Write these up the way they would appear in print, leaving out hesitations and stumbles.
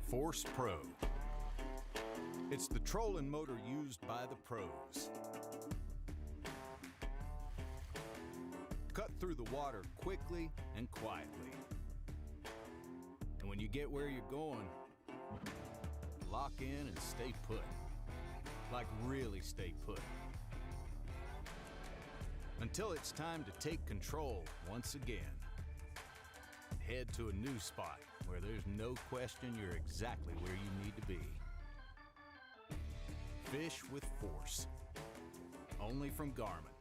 Force Pro. It's the trolling motor used by the pros. Cut through the water quickly and quietly. And when you get where you're going, lock in and stay put. Like really stay put. Until it's time to take control once again. Head to a new spot where there's no question you're exactly where you need to be. Fish with force. Only from Garmin.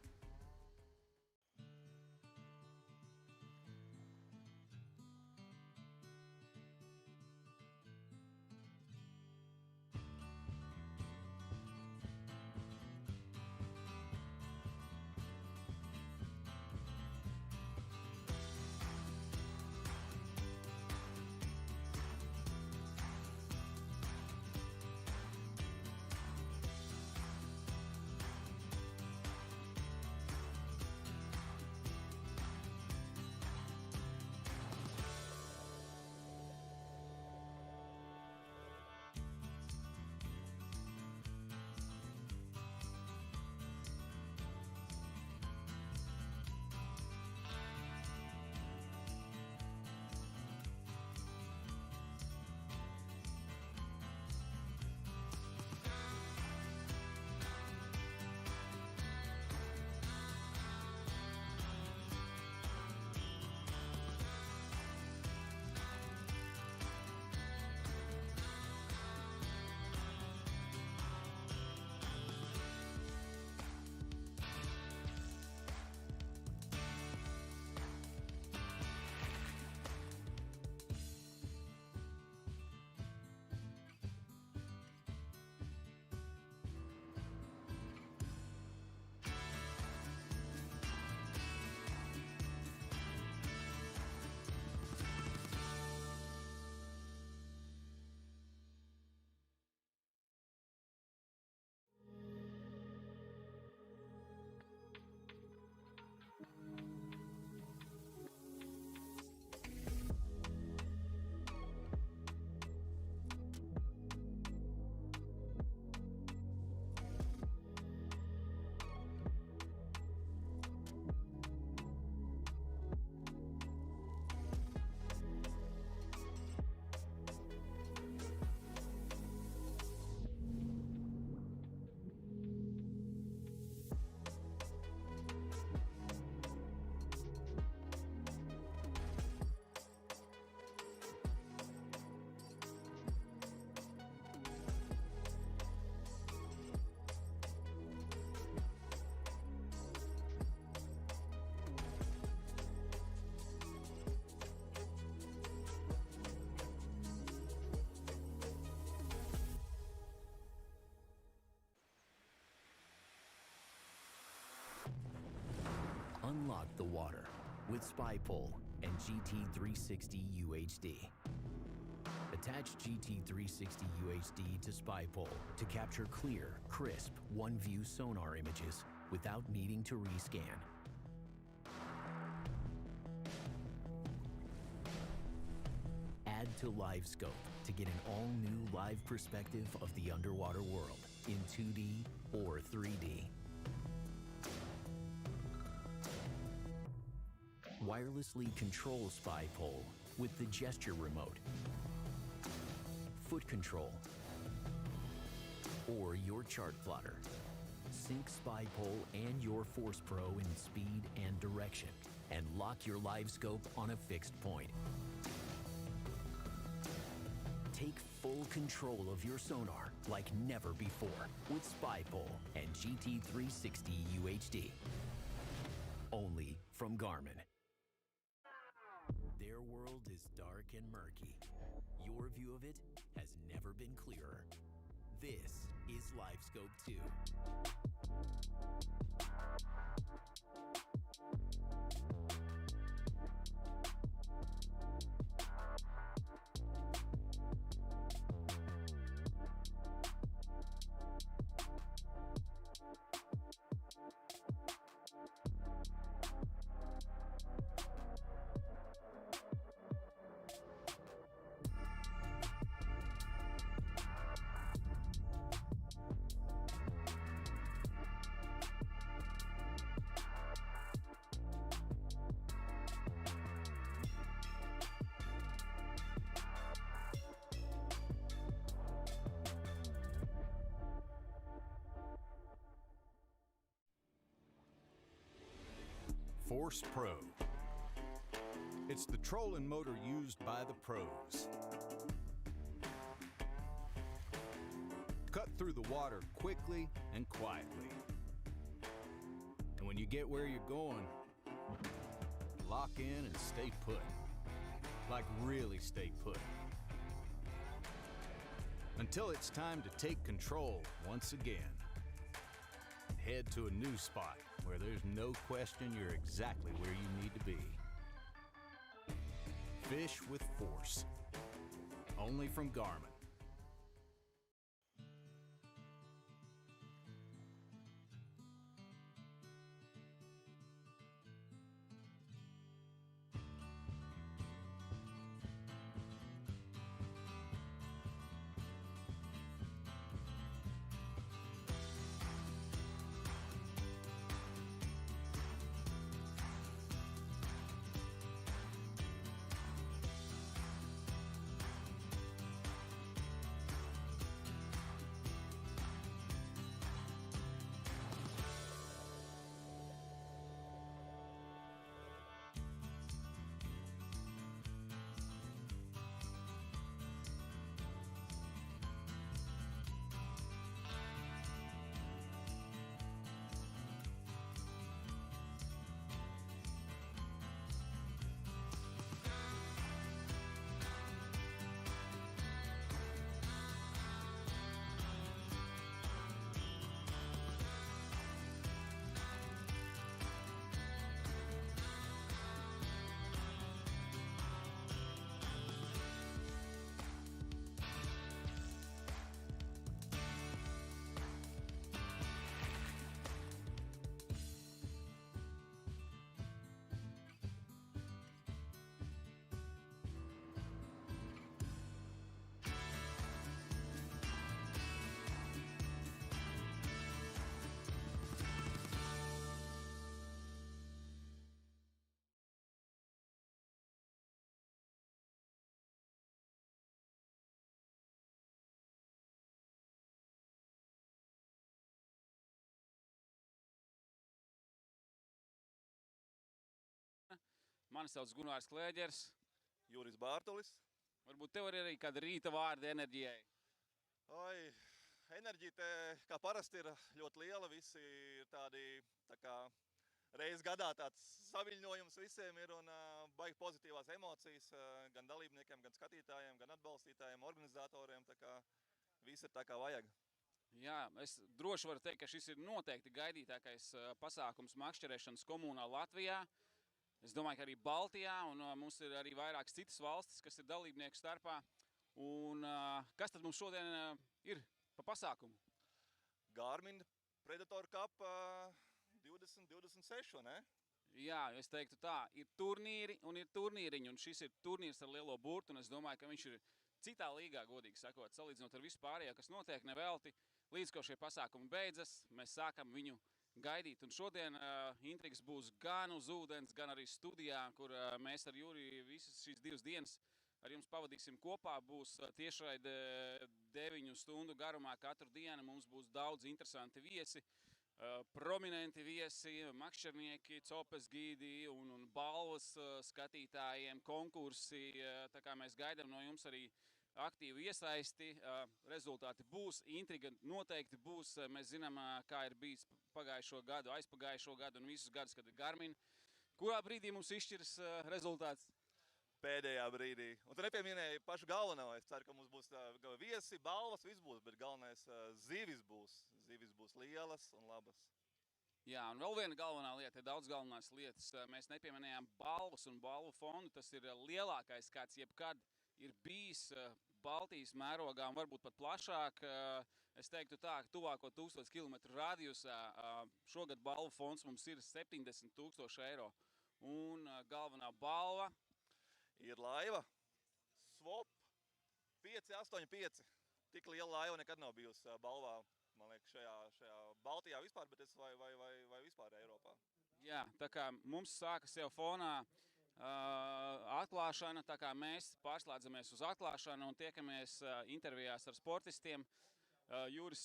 Unlock the water with SpyPole and GT360 UHD. Attach GT360 UHD to SpyPole to capture clear, crisp, one-view sonar images without needing to rescan. Add to LiveScope to get an all-new live perspective of the underwater world in 2D or 3D. Wirelessly control SpyPole with the gesture remote, foot control, or your chart plotter. Sync SpyPole and your Force Pro in speed and direction, and lock your LiveScope on a fixed point. Take full control of your sonar like never before with SpyPole and GT360 UHD. Only from Garmin. Their world is dark and murky. Your view of it has never been clearer. This is LiveScope 2. Force Pro. It's the trolling motor used by the pros. Cut through the water quickly and quietly. And when you get where you're going, lock in and stay put. Like really stay put. Until it's time to take control once again. Head to a new spot where there's no question you're exactly where you need to be. Fish with force. Only from Garmin. Mani sauc Gunārs Klēģers. Juris Bārtulis. Varbūt tev arī kāda rīta vārda enerģijai? Oi, enerģija te, kā parasti, ir ļoti liela. Visi ir tādi, tā kā reiz gadā tāds saviļņojums visiem ir un baigi pozitīvās emocijas gan dalībniekiem, gan skatītājiem, gan atbalstītājiem, organizatoriem. Tā kā viss ir tā kā vajag. Jā, es droši varu teikt, ka šis ir noteikti gaidītākais pasākums makšķerēšanas komunā Latvijā. Es domāju, ka arī Baltijā, un mums ir arī vairākas citas valstis, kas ir dalībnieku starpā. Un kas tad mums šodien ir pa pasākumu? Garmin Predator Cup 2026, ne? Jā, es teiktu tā, ir turnīri un ir turnīriņi, un šis ir turnīrs ar lielo burtu, un es domāju, ka viņš ir citā līgā, godīgi sakot, salīdzinot ar visu pārējo, kas notiek nevelti. Līdz ko šie pasākumi beidzas, mēs sākam viņu gaidīt. Un šodien intrigas būs gan uz ūdens, gan arī studijā, kur mēs ar Juri visas šīs 2 dienas ar jums pavadīsim kopā. Būs tiešraide 9 stundu garumā katru dienu. Mums būs daudz interesanti viesi, prominenti viesi, makšķernieki, copes gīdi un balvas skatītājiem, konkursi. Tā kā mēs gaidām no jums arī aktīvu iesaisti, rezultāti būs, intriga noteikti būs. Mēs zinām, kā ir bijis pagājušo gadu, aizpagājušo gadu un visus gadus, kad ir Garmin. Kurā brīdī mums izšķiras rezultāts? Pēdējā brīdī. Un tu nepieminēji pašu galveno. Es ceru, ka mums būs viesi, balvas, viss būs, bet galvenais zivis būs. Zivis būs lielas un labas. Jā, un vēl viena galvenā lieta, ir daudz galvenās lietas. Mēs nepieminējām balvas un balvu fondu. Tas ir lielākais, kāds jebkad ir bijis Baltijas mērogā un varbūt pat plašāk. Es teiktu tā, ka tuvāko 1000 kilometru radiusā šogad balvu fonds mums ir 70 000 eiro. Un galvenā balva ir laiva Swap 585. Tik liela laiva nekad nav bijusi balvā, man liekas, šajā Baltijā vispār, bet vai vispār Eiropā. Jā, tā kā mums sākas jau fonā atklāšana, tā kā mēs pārslēdzamies uz atklāšanu un tiekamies intervijās ar sportistiem. Juris,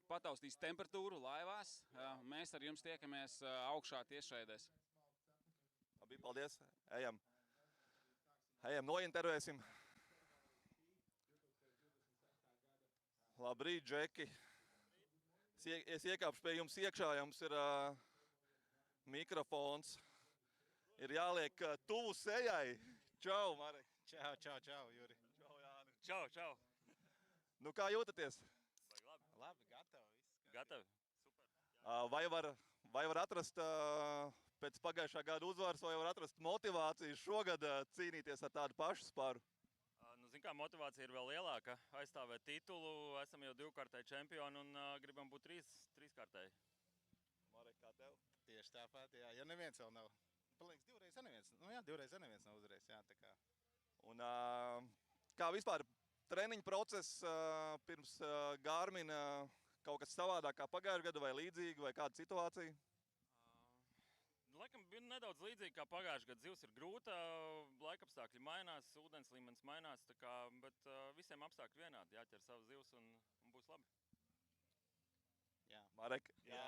pataustīs temperatūru laivās. Mēs ar jums tiekamies augšā tiešraidēs. Labi, paldies. Ejam, nointervēsim. Labrīt, Džeki. Es iekāpšu pie jums iekšā, jums ir mikrofons. Ir jāliek tuvu sejai. Čau, Marek. Čau, Juri. Čau, Jāni. Čau. Nu, kā jūtaties? Labi, gatavi. Super. Vai var atrast pēc pagājušā gada uzvaras, vai var atrast motivāciju šogad cīnīties ar tādu pašu sparu? Zin kā, motivācija ir vēl lielāka. Aizstāvēt titulu, esam jau 2-kārtēji čempioni un gribam būt 3-kārtēji. Marek, kā tev? Tieši tāpat, jā. Ja neviens vēl nav. Palīgs, divreiz neviens nav uzreiz, jā, tā kā. Un kā vispār treniņu process pirms Garmin kaut kas savādāk kā pagājušajā gadu vai līdzīgi vai kāda situācija? Laikam bija nedaudz līdzīgi kā pagājušajā gadā. Zivs ir grūta, laikapstākļi mainās, ūdens līmenis mainās, tā kā, bet visiem apstākļi vienādi. Jāķer savas zivs un būs labi. Jā. Marek? Jā.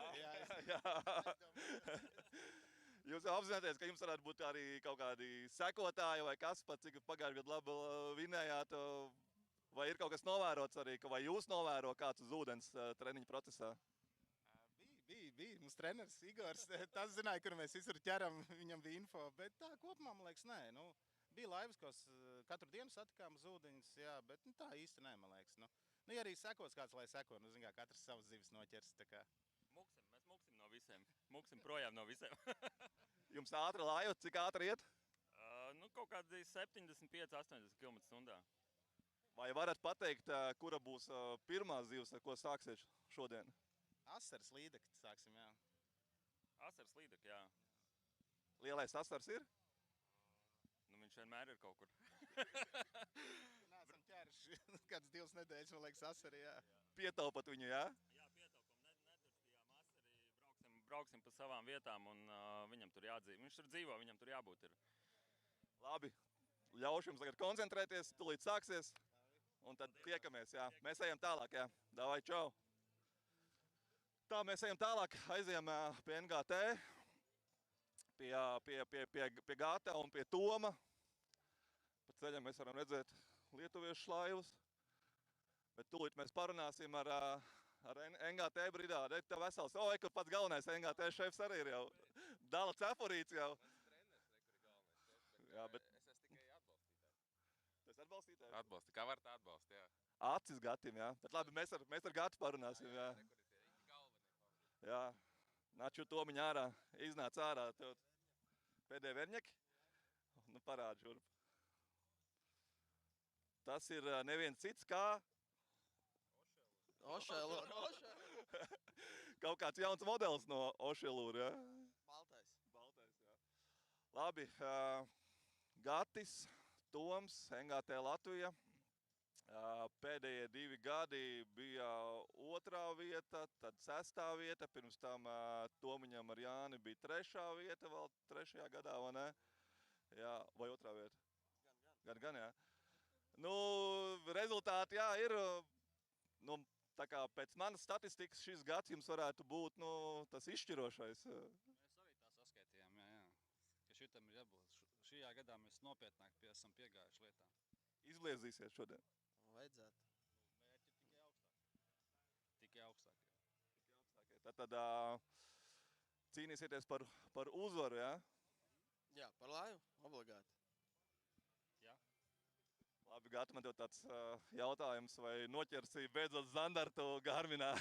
Jūs jau apzināties, ka jums varētu būt arī kaut kādi sekotāji vai kas, pat cik pagājušajā gadā labi vinējāt, vai ir kaut kas novērots arī, vai jūs novēro kāds uz ūdens treniņu procesā? Bija. Mums treneris Igors, tas zināja, kur mēs visur ķeram, viņam bija info, bet tā kopumā, man liekas, nē. Nu, bija laivas, ko katru dienu satikām uz ūdeņus, jā, bet tā īsti nē, man liekas. Nu, ja arī sekos kāds, lai seko, zin kā, katrs savas zivis noķers, tā kā. Mēs muksim no visiem. Muksim projām no visiem. Jums ātra laiva, cik ātri iet? Kaut kādi 75-80 km/h. Vai varat pateikt, kura būs pirmā zivs, ar ko sāksiet šodien? Asars līdekti sāksim, jā. Asars līdekti, jā. Lielais asars ir? Viņš vienmēr ir kaut kur. Neesam ķēruši kāds 2 nedēļas, man liekas, asari, jā. Pietaupat viņu, jā? Jā, pietaupam. Neturstījām asari, brauksim pa savām vietām un viņam tur jādzīvo. Viņš tur dzīvo, viņam tur jābūt ir. Labi, ļaušu jums tagad koncentrēties, tūlīt sāksies. Un tad tiekamies, jā. Mēs ejam tālāk, jā. Davai, čau! Tā, mēs ejam tālāk, aizējam pie NGT, pie Gata un pie Toma. Pa ceļam mēs varam redzēt lietuviešu laivas. Bet tūlīt mēs parunāsim ar NGT brigādi. Tev vesels, kur pats galvenais NGT šefs arī ir jau. Dala Cepurīts jau. Jā, bet... Es esmu tikai atbalstītājs. Tu esi atbalstītājs? Atbalsti, kā var tā atbalst, jā. Acis Gatim, jā. Bet labi, mēs ar Gatu parunāsim, jā. Jā, naču Tomiņa ārā, iznāc ārā, tev pēdējie verņeki, nu parādi šurp. Tas ir neviens cits kā... Ošelūra. Kaut kāds jauns modelis no Ošelūra, jā? Baltais, jā. Labi, Gatis, Toms, NGT Latvija. Pēdējie 2 gadi bija 2. vieta, tad 6. vieta, pirms tam Tomiņam ar Jāni bija 3. vieta, vēl 3. gadā, vai ne? Jā, vai 2. vieta? Gan, jā. Nu, rezultāti, jā, ir, nu, tā kā pēc manas statistikas šis gads jums varētu būt, nu, tas izšķirošais. Mēs arī tā saskaitījām, jā, ka šitam ir jābūt. Šajā gadā mēs nopietnāk esam piegājuši lietām. Izbliezīsies šodien? Vajadzētu. Mērķi tikai augstākie. Tad cīnīsieties par uzvaru, jā? Jā, par laivu, obligāti. Jā. Labi, Gata, man tev tāds jautājums, vai noķersī beidzot zandartu Garminā?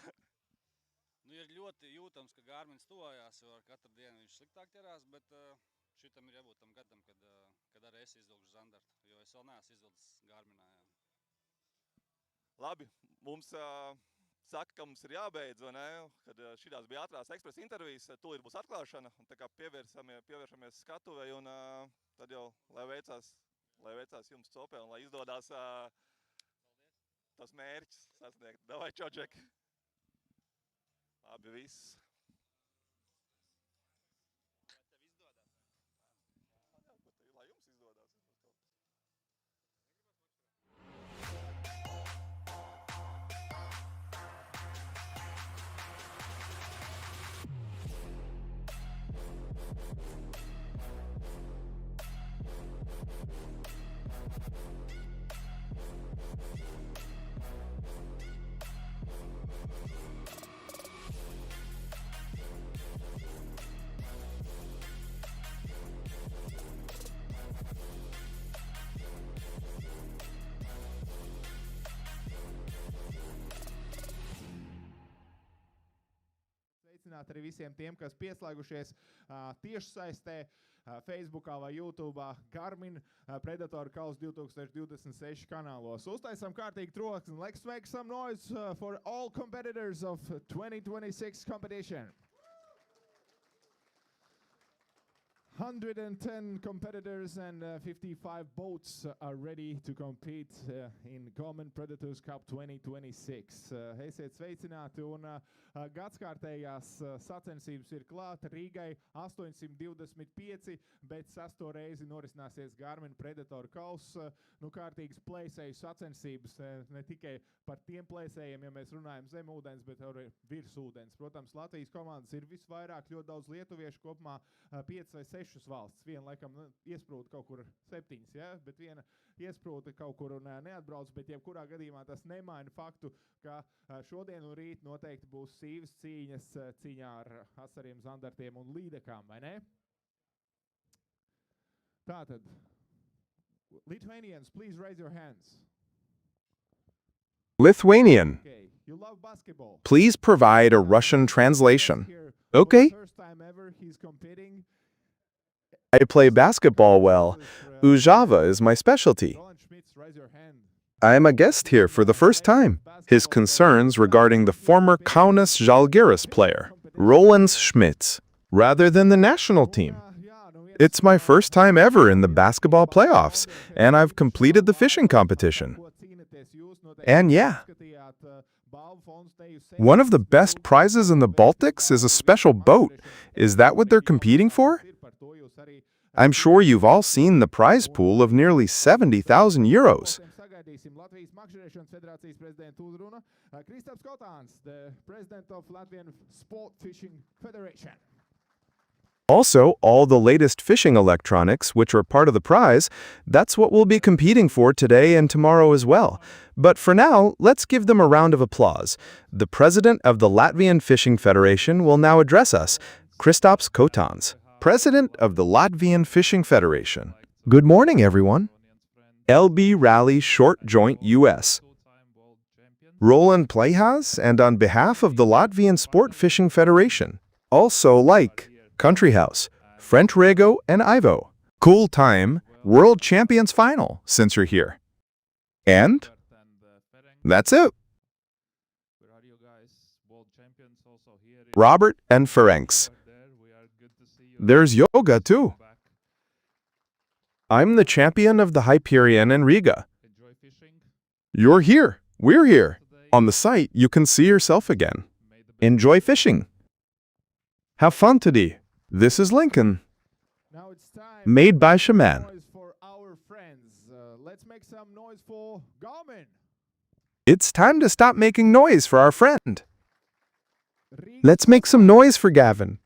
Nu, ir ļoti jūtams, ka Garmins tojās, jo ar katru dienu viņš sliktāk ķerās, bet šitam ir jābūt tam gadam, kad arī es izvilkšu zandartu, jo es vēl neesmu izvilcis Garminā, jā. Labi, mums saka, ka mums ir jābeidz, vai ne? Kad šitās bija ātrās ekspresa intervijas, tūlīt būs atklāšana, un tā kā pievēršamies skatuvei, un tad jau, lai veicās jums copē, un lai izdodās tas mērķis sasniegt. Davai, čau, Džek! Labi, viss. Lai jums izdodas. Arī visiem tiem, kas pieslēgušies tiešsaistē, Facebookā vai YouTube'ā Garmin Predator Cup 2026 kanālos. Uztaisam kārtīgi troksni. Let's make some noise for all competitors of 2026 competition. 110 competitors and 55 boats are ready to compete in Garmin Predator Cup 2026. Esiet sveicināti un gadskārtējās sacensības ir klāt Rīgai 825, bet 6. reizi norisināsies Garmin Predator Cup. Nu, kārtīgas plēsēju sacensības, ne tikai par tiem plēsējiem, ja mēs runājam zem ūdens, bet arī virs ūdens. Protams, Latvijas komandas ir visvairāk, ļoti daudz lietuviešu, kopumā 5 vai 6 valsts. Viena laikam iesprūta kaut kur 7, ja? Bet viena iesprūta kaut kur un neatbrauc, bet jebkurā gadījumā tas nemaina faktu, ka šodien un rīt noteikti būs sīvas cīņas cīņā ar asariem, zandartiem un līdekām, vai ne? Tātad, Lithuanians, please raise your hands. Lithuanian. Okay. You love basketball. Please provide a Russian translation. Okay. First time ever he's competing. I play basketball well. Ujava is my specialty. I am a guest here for the first time. His concerns regarding the former Kaunas Žalgiris player, Roland Schmitz, rather than the national team. It's my first time ever in the basketball playoffs, and I've completed the fishing competition. And yeah, one of the best prizes in the Baltics is a special boat. Is that what they're competing for? I'm sure you've all seen the prize pool of nearly 70,000 euros. Also, all the latest fishing electronics, which are part of the prize, that's what we'll be competing for today and tomorrow as well. But for now, let's give them a round of applause. The president of the Latvian Fishing Federation will now address us, Kristaps Kotans, president of the Latvian Fishing Federation. Good morning, everyone. LB Rally Short Joint US. Roland Plehas, and on behalf of the Latvian Sport Fishing Federation. Also like Country House, French Rego, and Ivo. Cool time, World Champions Final, since you're here. And that's it. Robert and Ferenc. There's yoga too. I'm the champion of the Hyperion in Riga. You're here. We're here. On the site, you can see yourself again. Enjoy fishing. Have fun today. This is Lincoln. Made by Shaman. Let's make some noise for Garmin. It's time to stop making noise for our friend. Let's make some noise for Gavin.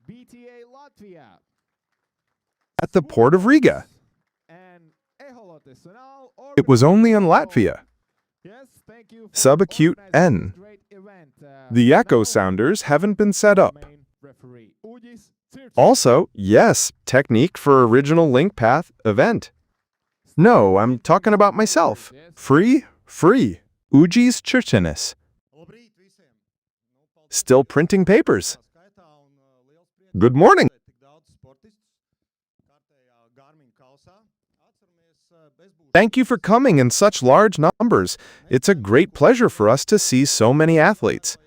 BTA Latvia. At the port of Riga. It was only in Latvia. Subacute N. The echo sounders haven't been set up. Also, yes, technique for original link path event. No, I'm talking about myself. Free. Ujis Churchinis. Still printing papers. Good morning. Thank you for coming in such large numbers. It's a great pleasure for us to see so many athletes.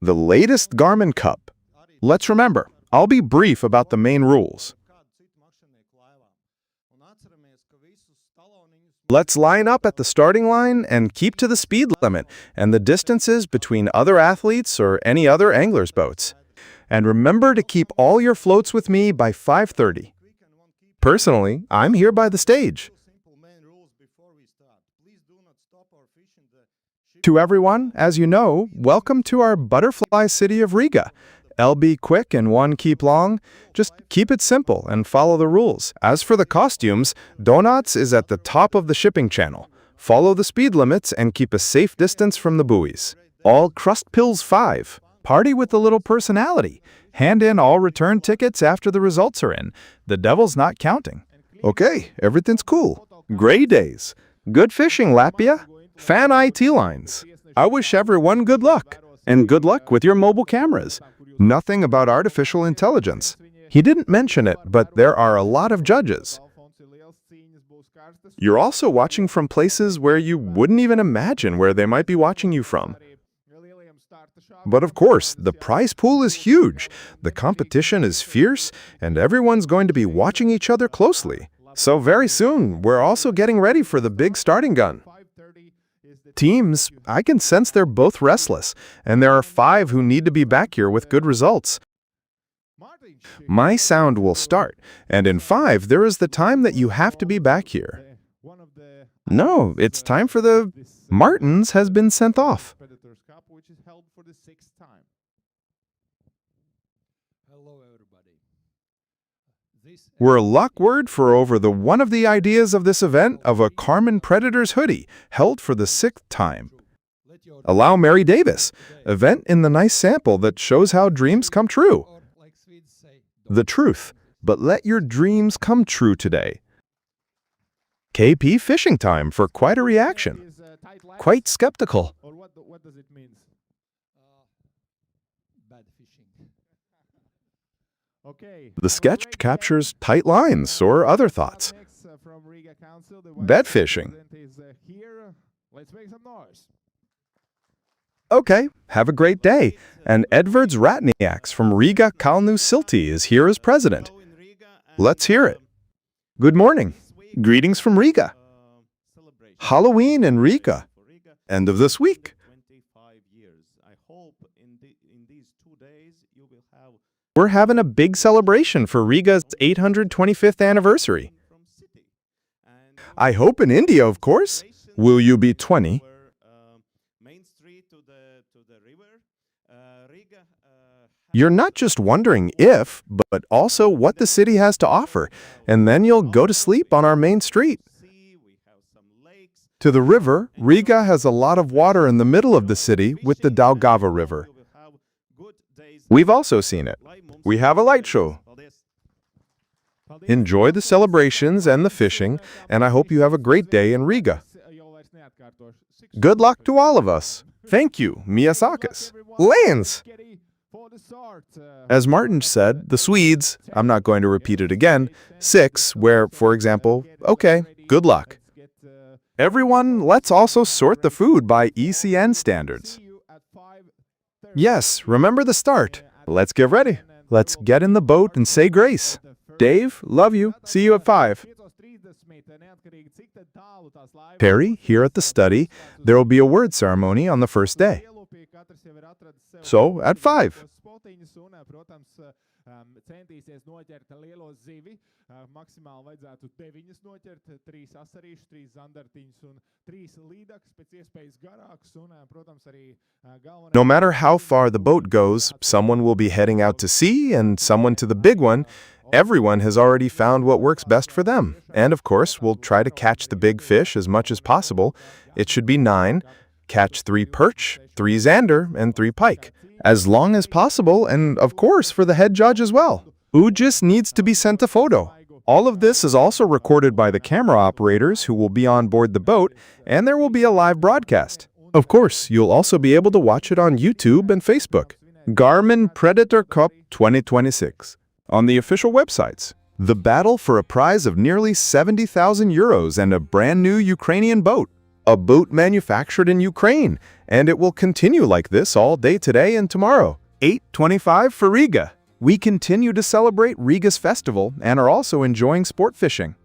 The latest Garmin Cup. Let's remember, I'll be brief about the main rules. Let's line up at the starting line and keep to the speed limit and the distances between other athletes or any other angler's boats. And remember to keep all your floats with me by 5:30. Personally, I'm here by the stage. To everyone, as you know, welcome to our butterfly city of Riga. LB quick and 1 keep long? Just keep it simple and follow the rules. As for the costumes, Donuts is at the top of the shipping channel. Follow the speed limits and keep a safe distance from the buoys. All Crust Pills 5. Party with a little personality. Hand in all return tickets after the results are in. The devil's not counting. Okay, everything's cool. Gray days. Good fishing, Latvia. Fan IT lines. I wish everyone good luck. And good luck with your mobile cameras. Nothing about artificial intelligence. He didn't mention it, but there are a lot of judges. You're also watching from places where you wouldn't even imagine where they might be watching you from. But of course, the prize pool is huge, the competition is fierce, and everyone's going to be watching each other closely. So very soon, we're also getting ready for the big starting gun. Teams, I can sense they're both restless, and there are 5 who need to be back here with good results. My sound will start, and in 5, there is the time that you have to be back here. No, it's time for the... Martins has been sent off. We're luckward for over the one of the ideas of this event of a Garmin Predator's hoodie, held for the 6th time. Allow Mary Davis, event in the nice sample that shows how dreams come true. The truth, but let your dreams come true today. KP fishing time for quite a reaction. Quite skeptical. What does it mean? Bad fishing. Okay. The sketch captures tight lines or other thoughts. Bed fishing. Let's make some noise. Okay, have a great day. And Edvards Ratniaks from Riga Kalnu Silti is here as president. Let's hear it. Good morning. Greetings from Riga. Halloween in Riga. End of this week. We're having a big celebration for Riga's 825th anniversary. I hope in India, of course. Will you be 20? You're not just wondering if, but also what the city has to offer, and then you'll go to sleep on our main street. To the river, Riga has a lot of water in the middle of the city with the Daugava River. We've also seen it. We have a light show. Enjoy the celebrations and the fishing, and I hope you have a great day in Riga. Good luck to all of us. Thank you, Miyasakis. Lance! As Martin said, the Swedes, I'm not going to repeat it again, 6, where, for example, okay, good luck. Everyone, let's also sort the food by ECN standards. Yes, remember the start. Let's get ready. Let's get in the boat and say grace. Dave, love you. See you at 5. Perry, here at the study, there will be a word ceremony on the first day. So, at 5. Centīsies noķert lielo zivi. Maksimāli vajadzētu 9 noķert, 3 asarīšus, 3 zandartiņus un 3 līdakus, pēc iespējas garākus un, protams, arī galvenais... No matter how far the boat goes, someone will be heading out to sea and someone to the big one. Everyone has already found what works best for them. And of course, we'll try to catch the big fish as much as possible. It should be 9. Catch 3 perch, 3 zander, and 3 pike. As long as possible, and of course for the head judge as well. Ujis needs to be sent a photo. All of this is also recorded by the camera operators who will be on board the boat, and there will be a live broadcast. Of course, you'll also be able to watch it on YouTube and Facebook. Garmin Predator Cup 2026. On the official websites. The battle for a prize of nearly 70,000 euros and a brand new Ukrainian boat. A boat manufactured in Ukraine, and it will continue like this all day today and tomorrow. 8:25 for Riga. We continue to celebrate Riga's festival and are also enjoying sport fishing.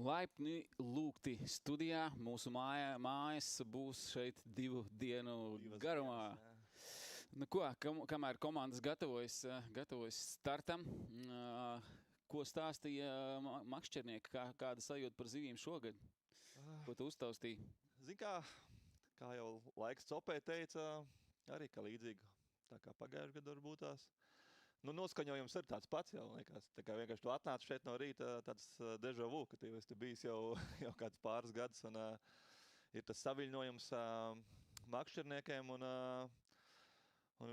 Laipni lūgti studijā. Mūsu mājas būs šeit 2 dienu garumā. Nu ko, kamēr komandas gatavojas startam, ko stāstīja makšķernieki, kāda sajūta par zivīm šogad? Ko tu uztaustīji? Zin kā jau laiks copē teica, arī kā līdzīgi, tā kā pagājuši gadu varbūt tās. Nu, noskaņojums ir tāds pats jau, liekas. Tā kā vienkārši tu atnāc šeit no rīta tāds deja vu, ka tu esi bijis jau kāds pāris gadus un ir tas saviļņojums makšķerniekiem un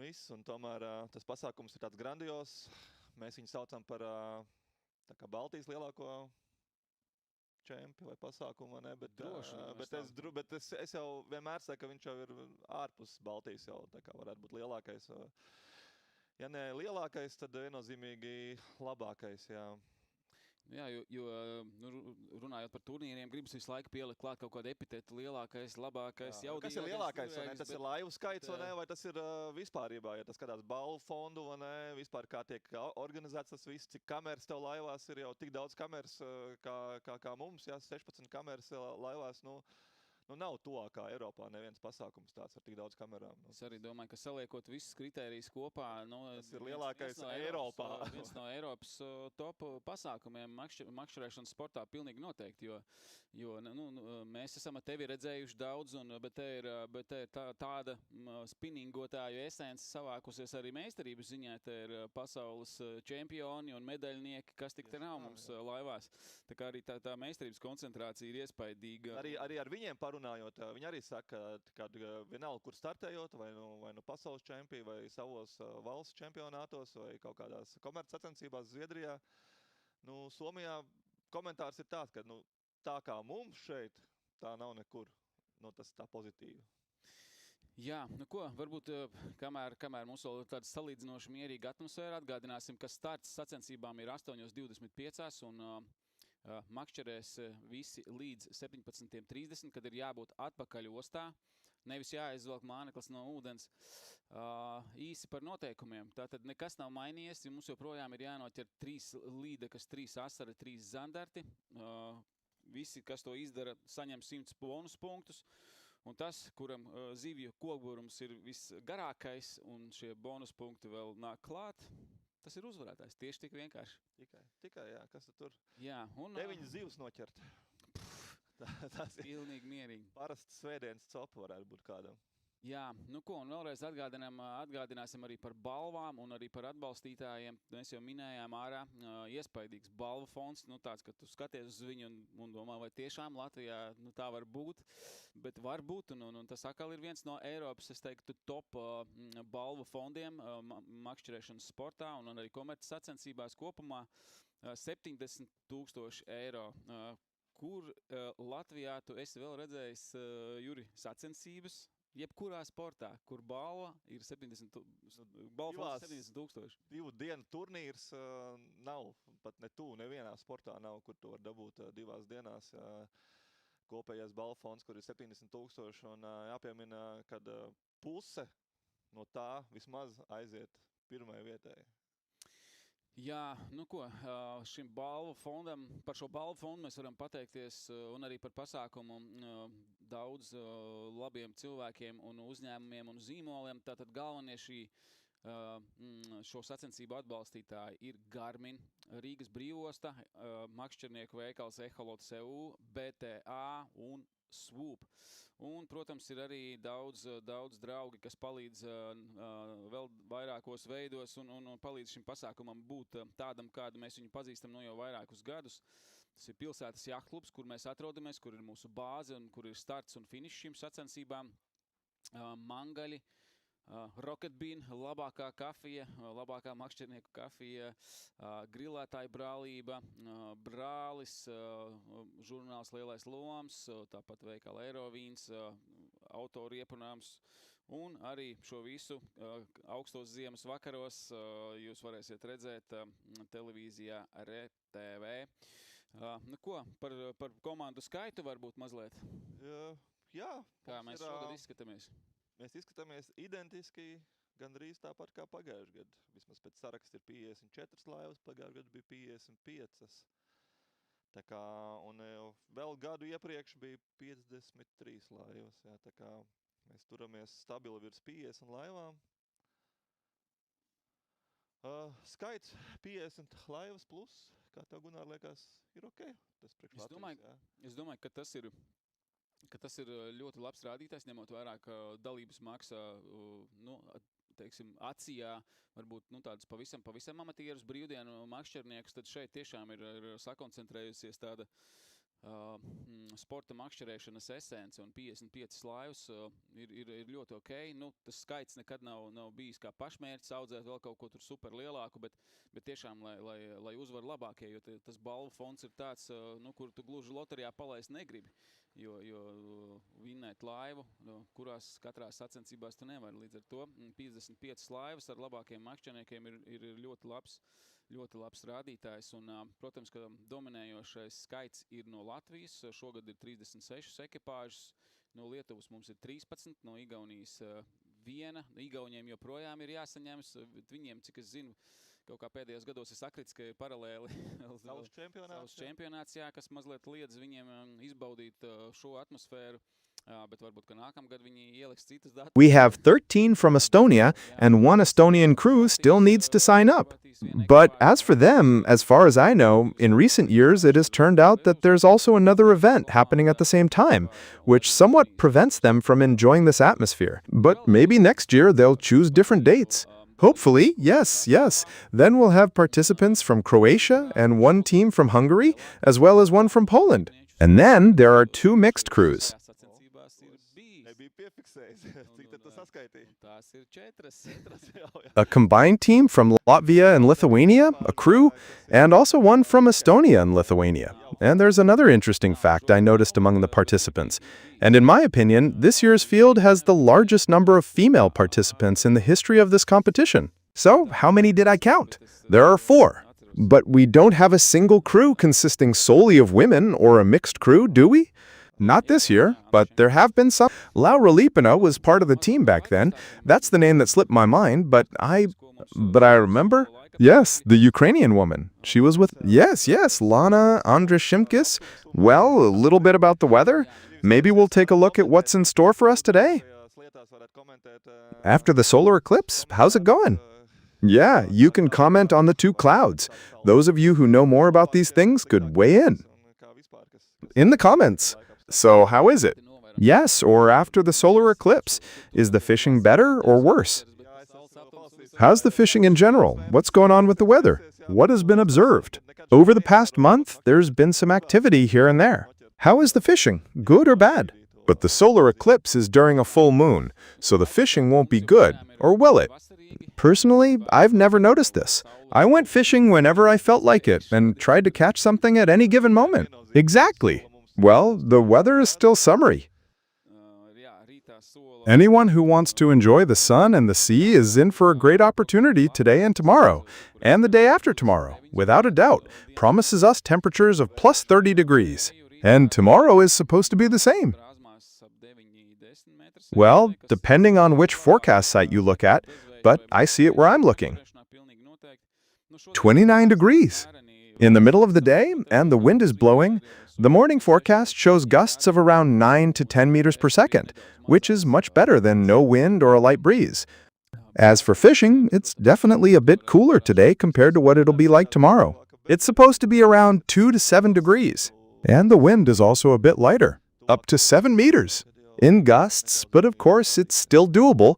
viss. Un tomēr tas pasākums ir tāds grandios. Mēs viņu saucam par tā kā Baltijas lielāko čempi vai pasākumu, vai ne? Bet es jau vienmēr saku, ka viņš jau ir ārpus Baltijas jau, tā kā varētu būt lielākais. Ja ne lielākais, tad viennozīmīgi labākais, jā. Jā, jo runājot par turnīriem, gribas visu laiku pielikt klāt kaut kādu epitetu, lielākais, labākais, jaudīgākais. Kas ir lielākais, vai ne? Tas ir laivu skaits, vai ne? Vai tas ir vispārībā, ja tas skatās balvu fondu, vai ne? Vispār kā tiek organizēts tas viss, cik kameras tev laivās ir jau tik daudz kameras kā mums, jā, 16 kameras laivās, nu nav tuvākā Eiropā neviens pasākums tāds ar tik daudz kamerām. Es arī domāju, ka saliekot visas kritērijas kopā, tas ir lielākais Eiropā. Viens no Eiropas top pasākumiem makšķerēšanas sportā pilnīgi noteikti, jo mēs esam ar tevi redzējuši daudz, bet te ir tāda spinningotāju esence savākusies arī meistarības ziņā. Te ir pasaules čempioni un medaļnieki, kas tik te nav mums laivās. Tā kā arī tā meistarības koncentrācija ir iespaidīga. Arī ar viņiem parunājot, viņi arī saka, ka vienalga, kur startējot, vai nu pasaules čempī, vai savos valsts čempionātos, vai kaut kādās komerc sacensībās Zviedrijā. Somijā komentārs ir tāds, ka tā kā mums šeit, tā nav nekur. Tas tā pozitīvi. Jā, nu ko, varbūt kamēr mums vēl tāda salīdzinoši mierīga atmosfēra, atgādināsim, ka starts sacensībām ir 8:25 un makšķerēs visi līdz 17:30, kad ir jābūt atpakaļ ostā, nevis jāizvelk māneklis no ūdens. Īsi par noteikumiem. Tātad nekas nav mainījies, mums joprojām ir jānoķer 3 līdekas, 3 asari, 3 zandarti. Visi, kas to izdara, saņem 100 bonus punktus. Un tas, kuram zivju kokburums ir visgarākais un šie bonus punkti vēl nāk klāt, tas ir uzvarētājs. Tieši tik vienkārši. Tikai, jā. Kas tur? Jā. 9 zivs noķert. Tas ir pilnīgi mierīgi. Parasti svētdienas copa varētu būt kādam. Jā, nu ko, un vēlreiz atgādināsim arī par balvām un arī par atbalstītājiem. Mēs jau minējām ārā iespaidīgs balvu fonds, tāds, ka tu skaties uz viņu un domā, vai tiešām Latvijā tā var būt, bet var būt, un tas atkal ir viens no Eiropas, es teiktu, top balvu fondiem makšķerēšanas sportā un arī komerces sacensībās kopumā 70,000 eiro. Kur Latvijā tu esi vēl redzējis, Juri, sacensības? Jebkurā sportā, kur balva ir 70,000. 2 dienu turnīrs nav, pat nevienā sportā nav, kur tu var dabūt 2 dienās. Kopējais balvu fonds, kur ir 70,000, un jāpiemina, kad puse no tā vismaz aiziet pirmajai vietai. Jā, nu ko, šim balvu fondam, par šo balvu fondu mēs varam pateikties un arī par pasākumu daudz labiem cilvēkiem un uzņēmumiem un zīmoliem. Tātad galvenie šo sacensību atbalstītāji ir Garmin, Rīgas brīvosta, makšķernieku veikals Eholots EU, BTA un Swoop. Un, protams, ir arī daudz draugi, kas palīdz vēl vairākos veidos un palīdz šim pasākumam būt tādam, kādu mēs viņu pazīstam jau vairākus gadus. Tas ir pilsētas jahtklubs, kur mēs atrodamies, kur ir mūsu bāze un kur ir starts un finišs šīm sacensībām. Mangaļi, Rocket Bean, labākā kafija, labākā makšķernieku kafija, grilētāja brālība, brālis, žurnāls Lielais Loms, tāpat veikala Eirovīns, autoru iepunāms. Un arī šo visu augstos ziemas vakaros jūs varēsiet redzēt televīzijā RTV. Nu ko, par komandu skaitu varbūt mazliet? Jā. Kā mēs šogad izskatāmies? Mēs izskatāmies identiski, gandrīz tāpat kā pagājuši gadu. Vismaz pēc saraksta ir 54 laivas, pagājuši gadu bija 55. Tā kā, un vēl gadu iepriekš bija 53 laivas. Jā, tā kā mēs turamies stabili virs 50 laivām. Skaits 50 laivas plus, kā tev, Gunār, liekas, ir ok? Tas priekš Latvijas, jā. Es domāju, ka tas ir ļoti labs rādītājs, ņemot vērā, ka dalības maksa, teiksim, Acijā, varbūt tādus pavisam amatierus brīvdienu makšķerniekus, tad šeit tiešām ir sakoncentrējusies tāda sporta makšķerēšanas esence, un 55 laivas ir ļoti ok. Tas skaits nekad nav bijis kā pašmērķis audzēt vēl kaut ko tur super lielāku, bet tiešām, lai uzvar labākie, jo tas balvu fonds ir tāds, kur tu gluži loterijā palaist negribi. Jo vinnēt laivu, kurās katrā sacensībās tu nevari. Līdz ar to 55 laivas ar labākiem makšķerniekiem ir ļoti labs rādītājs. Un, protams, ka dominējošais skaits ir no Latvijas. Šogad ir 36 ekipāžas. No Lietuvas mums ir 13, no Igaunijas 1. Igauniem joprojām ir jāsaņems. Viņiem, cik es zinu, kaut kā pēdējos gados ir sakrits, ka ir paralēli savs čempionāts, jā, kas mazliet liedz viņiem izbaudīt šo atmosfēru. Bet varbūt, ka nākamgad viņi ieliks citas datus. We have 13 from Estonia, and one Estonian crew still needs to sign up. But as for them, as far as I know, in recent years it has turned out that there's also another event happening at the same time, which somewhat prevents them from enjoying this atmosphere. But maybe next year they'll choose different dates. Hopefully, yes. Then we'll have participants from Croatia and one team from Hungary, as well as one from Poland. And then there are 2 mixed crews. A combined team from Latvia and Lithuania, a crew, and also one from Estonia and Lithuania. And there's another interesting fact I noticed among the participants. And in my opinion, this year's field has the largest number of female participants in the history of this competition. So, how many did I count? There are 4. But we don't have a single crew consisting solely of women or a mixed crew, do we? Not this year, but there have been some. Laura Lipina was part of the team back then. That's the name that slipped my mind, but I remember. Yes, the Ukrainian woman. She was with, yes, Lana Andrishimkis. Well, a little bit about the weather. Maybe we'll take a look at what's in store for us today. After the solar eclipse, how's it going? Yeah, you can comment on the 2 clouds. Those of you who know more about these things could weigh in the comments. So how is it? Yes, or after the solar eclipse. Is the fishing better or worse? How's the fishing in general? What's going on with the weather? What has been observed? Over the past month, there's been some activity here and there. How is the fishing? Good or bad? But the solar eclipse is during a full moon, so the fishing won't be good, or will it? Personally, I've never noticed this. I went fishing whenever I felt like it and tried to catch something at any given moment. Exactly. Well, the weather is still summery. Anyone who wants to enjoy the sun and the sea is in for a great opportunity today and tomorrow, and the day after tomorrow, without a doubt, promises us temperatures of plus 30 degrees. And tomorrow is supposed to be the same. Well, depending on which forecast site you look at, but I see it where I'm looking. 29 degrees. In the middle of the day, and the wind is blowing, the morning forecast shows gusts of around 9 to 10 meters per second, which is much better than no wind or a light breeze. As for fishing, it's definitely a bit cooler today compared to what it'll be like tomorrow. It's supposed to be around 2 to 7 degrees. And the wind is also a bit lighter, up to 7 meters. In gusts, but of course it's still doable.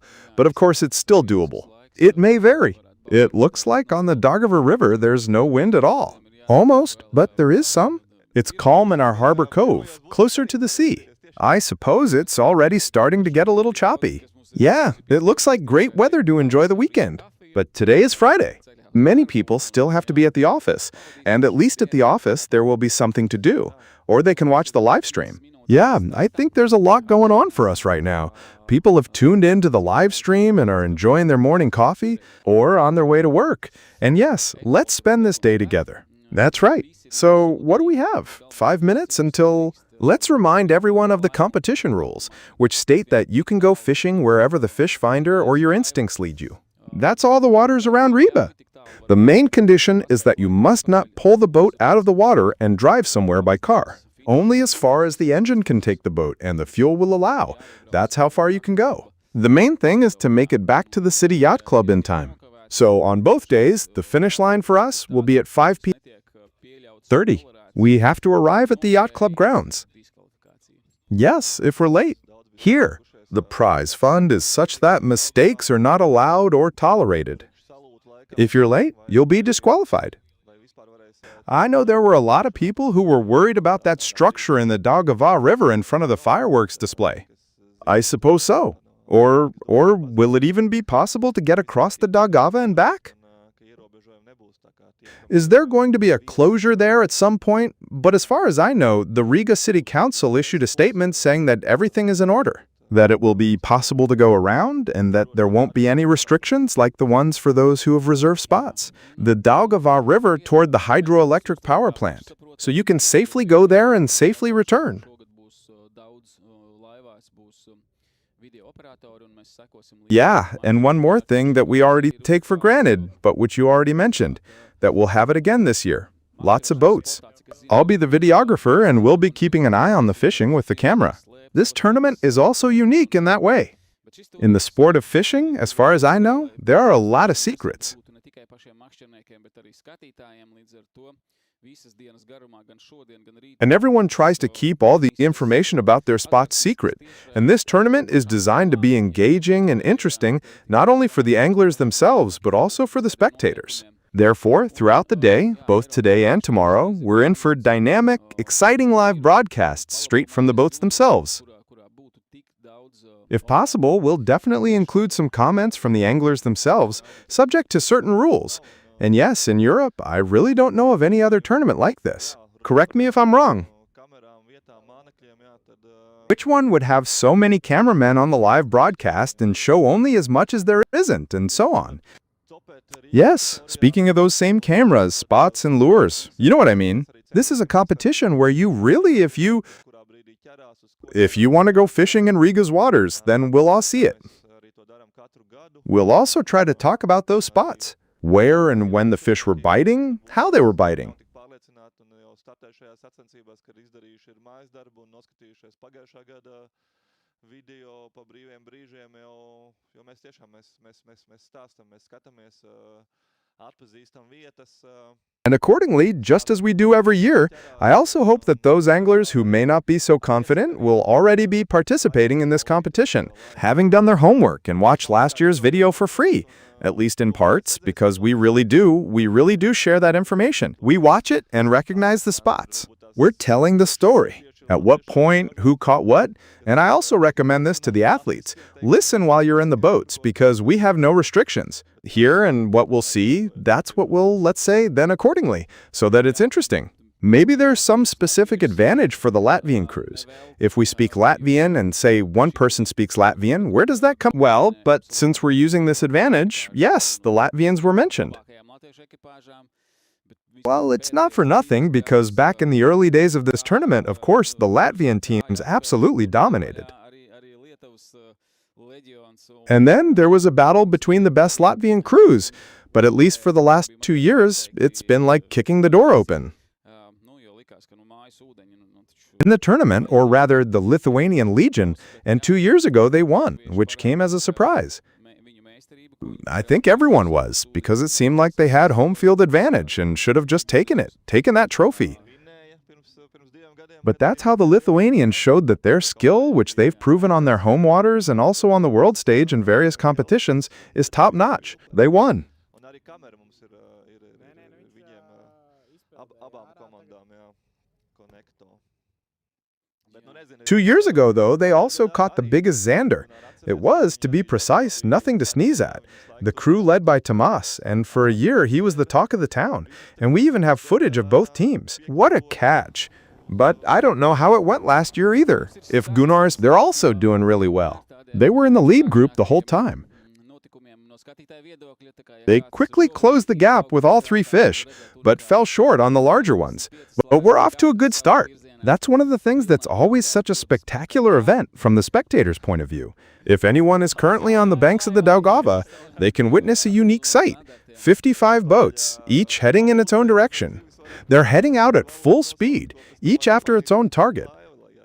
It may vary. It looks like on the Daugava River there's no wind at all. Almost, but there is some. It's calm in our harbor cove, closer to the sea. I suppose it's already starting to get a little choppy. Yeah, it looks like great weather to enjoy the weekend. But today is Friday. Many people still have to be at the office, and at least at the office there will be something to do, or they can watch the live stream. Yeah, I think there's a lot going on for us right now. People have tuned in to the live stream and are enjoying their morning coffee or on their way to work. And yes, let's spend this day together. That's right. So what do we have? 5 minutes until... Let's remind everyone of the competition rules, which state that you can go fishing wherever the fish finder or your instincts lead you. That's all the waters around Riga. The main condition is that you must not pull the boat out of the water and drive somewhere by car. Only as far as the engine can take the boat and the fuel will allow. That's how far you can go. The main thing is to make it back to the City Yacht Club in time. So on both days, the finish line for us will be at 5 p.m. We have to arrive at the Yacht Club grounds. Yes, if we're late. Here, the prize fund is such that mistakes are not allowed or tolerated. If you're late, you'll be disqualified. I know there were a lot of people who were worried about that structure in the Daugava River in front of the fireworks display. I suppose so. Or will it even be possible to get across the Daugava and back? Is there going to be a closure there at some point? But as far as I know, the Riga City Council issued a statement saying that everything is in order, that it will be possible to go around, and that there won't be any restrictions like the ones for those who have reserved spots. The Daugava River toward the hydroelectric power plant, so you can safely go there and safely return. Yeah, and one more thing that we already take for granted, but which you already mentioned, that we'll have it again this year. Lots of boats. I'll be the videographer and we'll be keeping an eye on the fishing with the camera. This tournament is also unique in that way. In the sport of fishing, as far as I know, there are a lot of secrets. And everyone tries to keep all the information about their spots secret. And this tournament is designed to be engaging and interesting, not only for the anglers themselves, but also for the spectators. Therefore, throughout the day, both today and tomorrow, we're in for dynamic, exciting live broadcasts straight from the boats themselves. If possible, we'll definitely include some comments from the anglers themselves, subject to certain rules. And yes, in Europe, I really don't know of any other tournament like this. Correct me if I'm wrong. Which one would have so many cameramen on the live broadcast and show only as much as there isn't, and so on? Yes, speaking of those same cameras, spots, and lures, you know what I mean. This is a competition where you really, if you want to go fishing in Riga's waters, then we'll all see it. We'll also try to talk about those spots. Where and when the fish were biting, how they were biting. And accordingly, just as we do every year, I also hope that those anglers who may not be so confident will already be participating in this competition, having done their homework and watched last year's video for free, at least in parts, because we really do share that information. We watch it and recognize the spots. We're telling the story. At what point, who caught what? And I also recommend this to the athletes. Listen while you're in the boats, because we have no restrictions. Here and what we'll see, that's what we'll, let's say, then accordingly, so that it's interesting. Maybe there's some specific advantage for the Latvian crews. If we speak Latvian and say one person speaks Latvian, where does that come? Well, but since we're using this advantage, yes, the Latvians were mentioned. Well, it's not for nothing, because back in the early days of this tournament, of course, the Latvian teams absolutely dominated. And then there was a battle between the best Latvian crews, but at least for the last 2 years, it's been like kicking the door open. In the tournament, or rather the Lithuanian Legion, and 2 years ago they won, which came as a surprise. I think everyone was, because it seemed like they had home field advantage and should have just taken that trophy. But that's how the Lithuanians showed that their skill, which they've proven on their home waters and also on the world stage in various competitions, is top-notch. They won. 2 years ago, though, they also caught the biggest zander. It was, to be precise, nothing to sneeze at. The crew led by Tomas, and for a year he was the talk of the town. And we even have footage of both teams. What a catch! But I don't know how it went last year either. If Gunnars, they're also doing really well. They were in the lead group the whole time. They quickly closed the gap with all 3 fish, but fell short on the larger ones. But we're off to a good start. That's one of the things that's always such a spectacular event from the spectator's point of view. If anyone is currently on the banks of the Daugava, they can witness a unique sight. 55 boats, each heading in its own direction. They're heading out at full speed, each after its own target.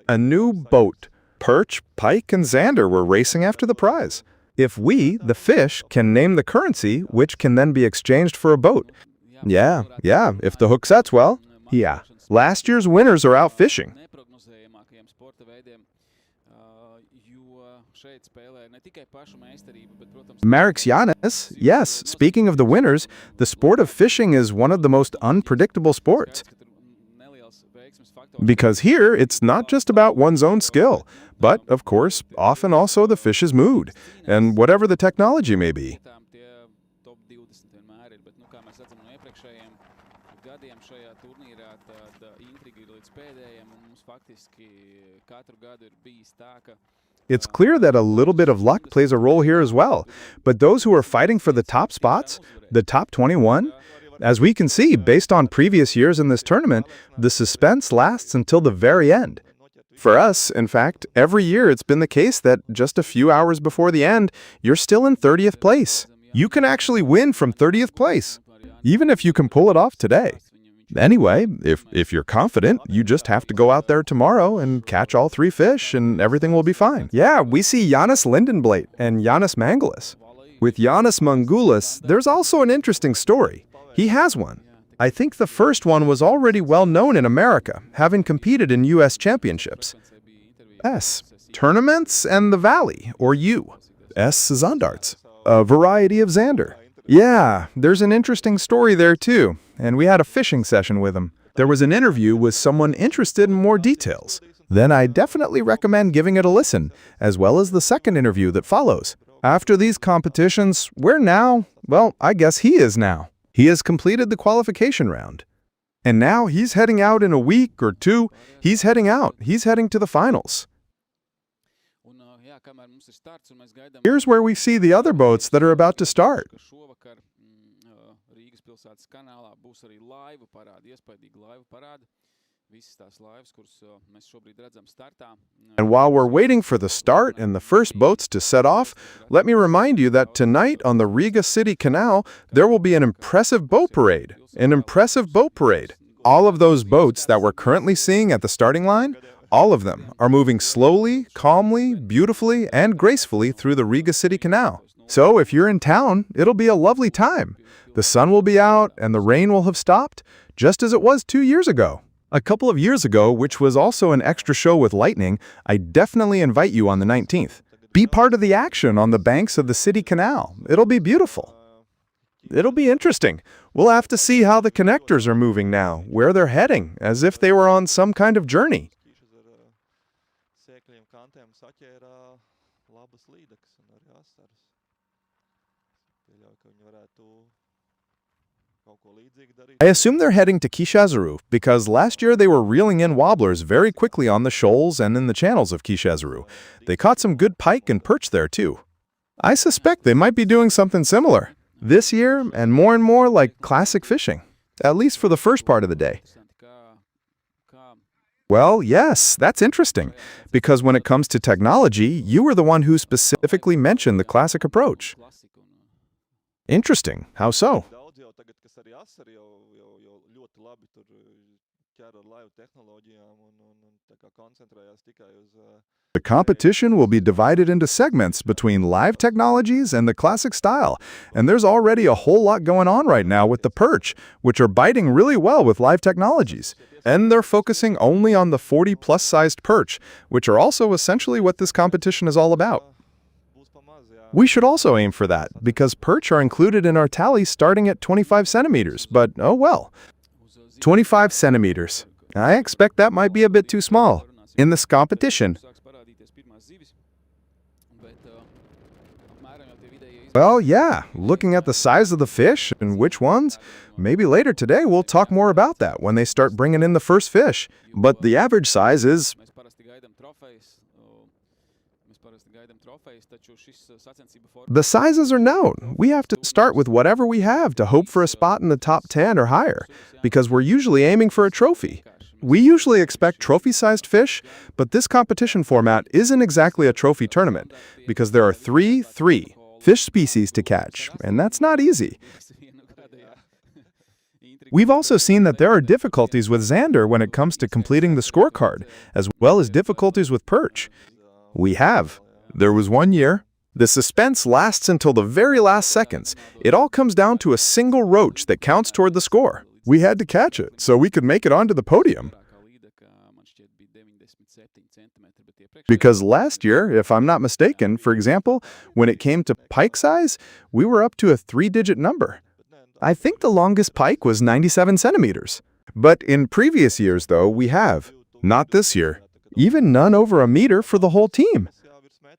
A new boat. Perch, pike, and zander were racing after the prize. If we, the fish, can name the currency, which can then be exchanged for a boat. Yeah, if the hook sets well. Yeah. Last year's winners are out fishing. Mareks Jānis, yes, speaking of the winners, the sport of fishing is one of the most unpredictable sports. Because here, it's not just about one's own skill, but, of course, often also the fish's mood, and whatever the technology may be. It's clear that a little bit of luck plays a role here as well, but those who are fighting for the top spots, the top 21, as we can see, based on previous years in this tournament, the suspense lasts until the very end. For us, in fact, every year it's been the case that just a few hours before the end, you're still in 30th place. You can actually win from 30th place, even if you can pull it off today. Anyway, if you're confident, you just have to go out there tomorrow and catch all 3 fish and everything will be fine. Yeah, we see Jānis Lindenblait and Jānis Mangulis. With Jānis Mangulis, there's also an interesting story. He has one. I think the first one was already well known in America, having competed in U.S. championships. S. Tournaments and the Valley, or U. S. Zandarts, a variety of zander. Yeah, there's an interesting story there too, and we had a fishing session with him. There was an interview with someone interested in more details. Then I definitely recommend giving it a listen, as well as the second interview that follows. After these competitions, we're now, well, I guess he is now. He has completed the qualification round. And now he's heading out in a week or two. He's heading out. He's heading to the finals. Here's where we see the other boats that are about to start. And while we're waiting for the start and the first boats to set off, let me remind you that tonight on the Riga City Canal, there will be an impressive boat parade. An impressive boat parade. All of those boats that we're currently seeing at the starting line, all of them are moving slowly, calmly, beautifully, and gracefully through the Riga City Canal. So if you're in town, it'll be a lovely time. The sun will be out and the rain will have stopped, just as it was 2 years ago. A couple of years ago, which was also an extra show with lightning, I definitely invite you on the 19th. Be part of the action on the banks of the City Canal. It'll be beautiful. It'll be interesting. We'll have to see how the connectors are moving now, where they're heading, as if they were on some kind of journey. I assume they're heading to Kishazaru because last year they were reeling in wobblers very quickly on the shoals and in the channels of Kishazaru. They caught some good pike and perch there too. I suspect they might be doing something similar this year and more like classic fishing, at least for the first part of the day. Well, yes, that's interesting, because when it comes to technology, you were the one who specifically mentioned the classic approach. Interesting. How so? The competition will be divided into segments between live technologies and the classic style, and there's already a whole lot going on right now with the perch, which are biting really well with live technologies. And they're focusing only on the 40-plus sized perch, which are also essentially what this competition is all about. We should also aim for that, because perch are included in our tally starting at 25 centimeters, but oh well. 25 centimeters. I expect that might be a bit too small in this competition. Well, yeah, looking at the size of the fish and which ones, maybe later today we'll talk more about that when they start bringing in the first fish. But the average size is... The sizes are known. We have to start with whatever we have to hope for a spot in the top 10 or higher, because we're usually aiming for a trophy. We usually expect trophy-sized fish, but this competition format isn't exactly a trophy tournament because there are three fish species to catch, and that's not easy. We've also seen that there are difficulties with zander when it comes to completing the scorecard, as well as difficulties with perch. We have. There was one year. The suspense lasts until the very last seconds. It all comes down to a single roach that counts toward the score. We had to catch it so we could make it onto the podium. Because last year, if I'm not mistaken, for example, when it came to pike size, we were up to a 3-digit number. I think the longest pike was 97 centimeters. But in previous years, though, we have. Not this year. Even none over a meter for the whole team.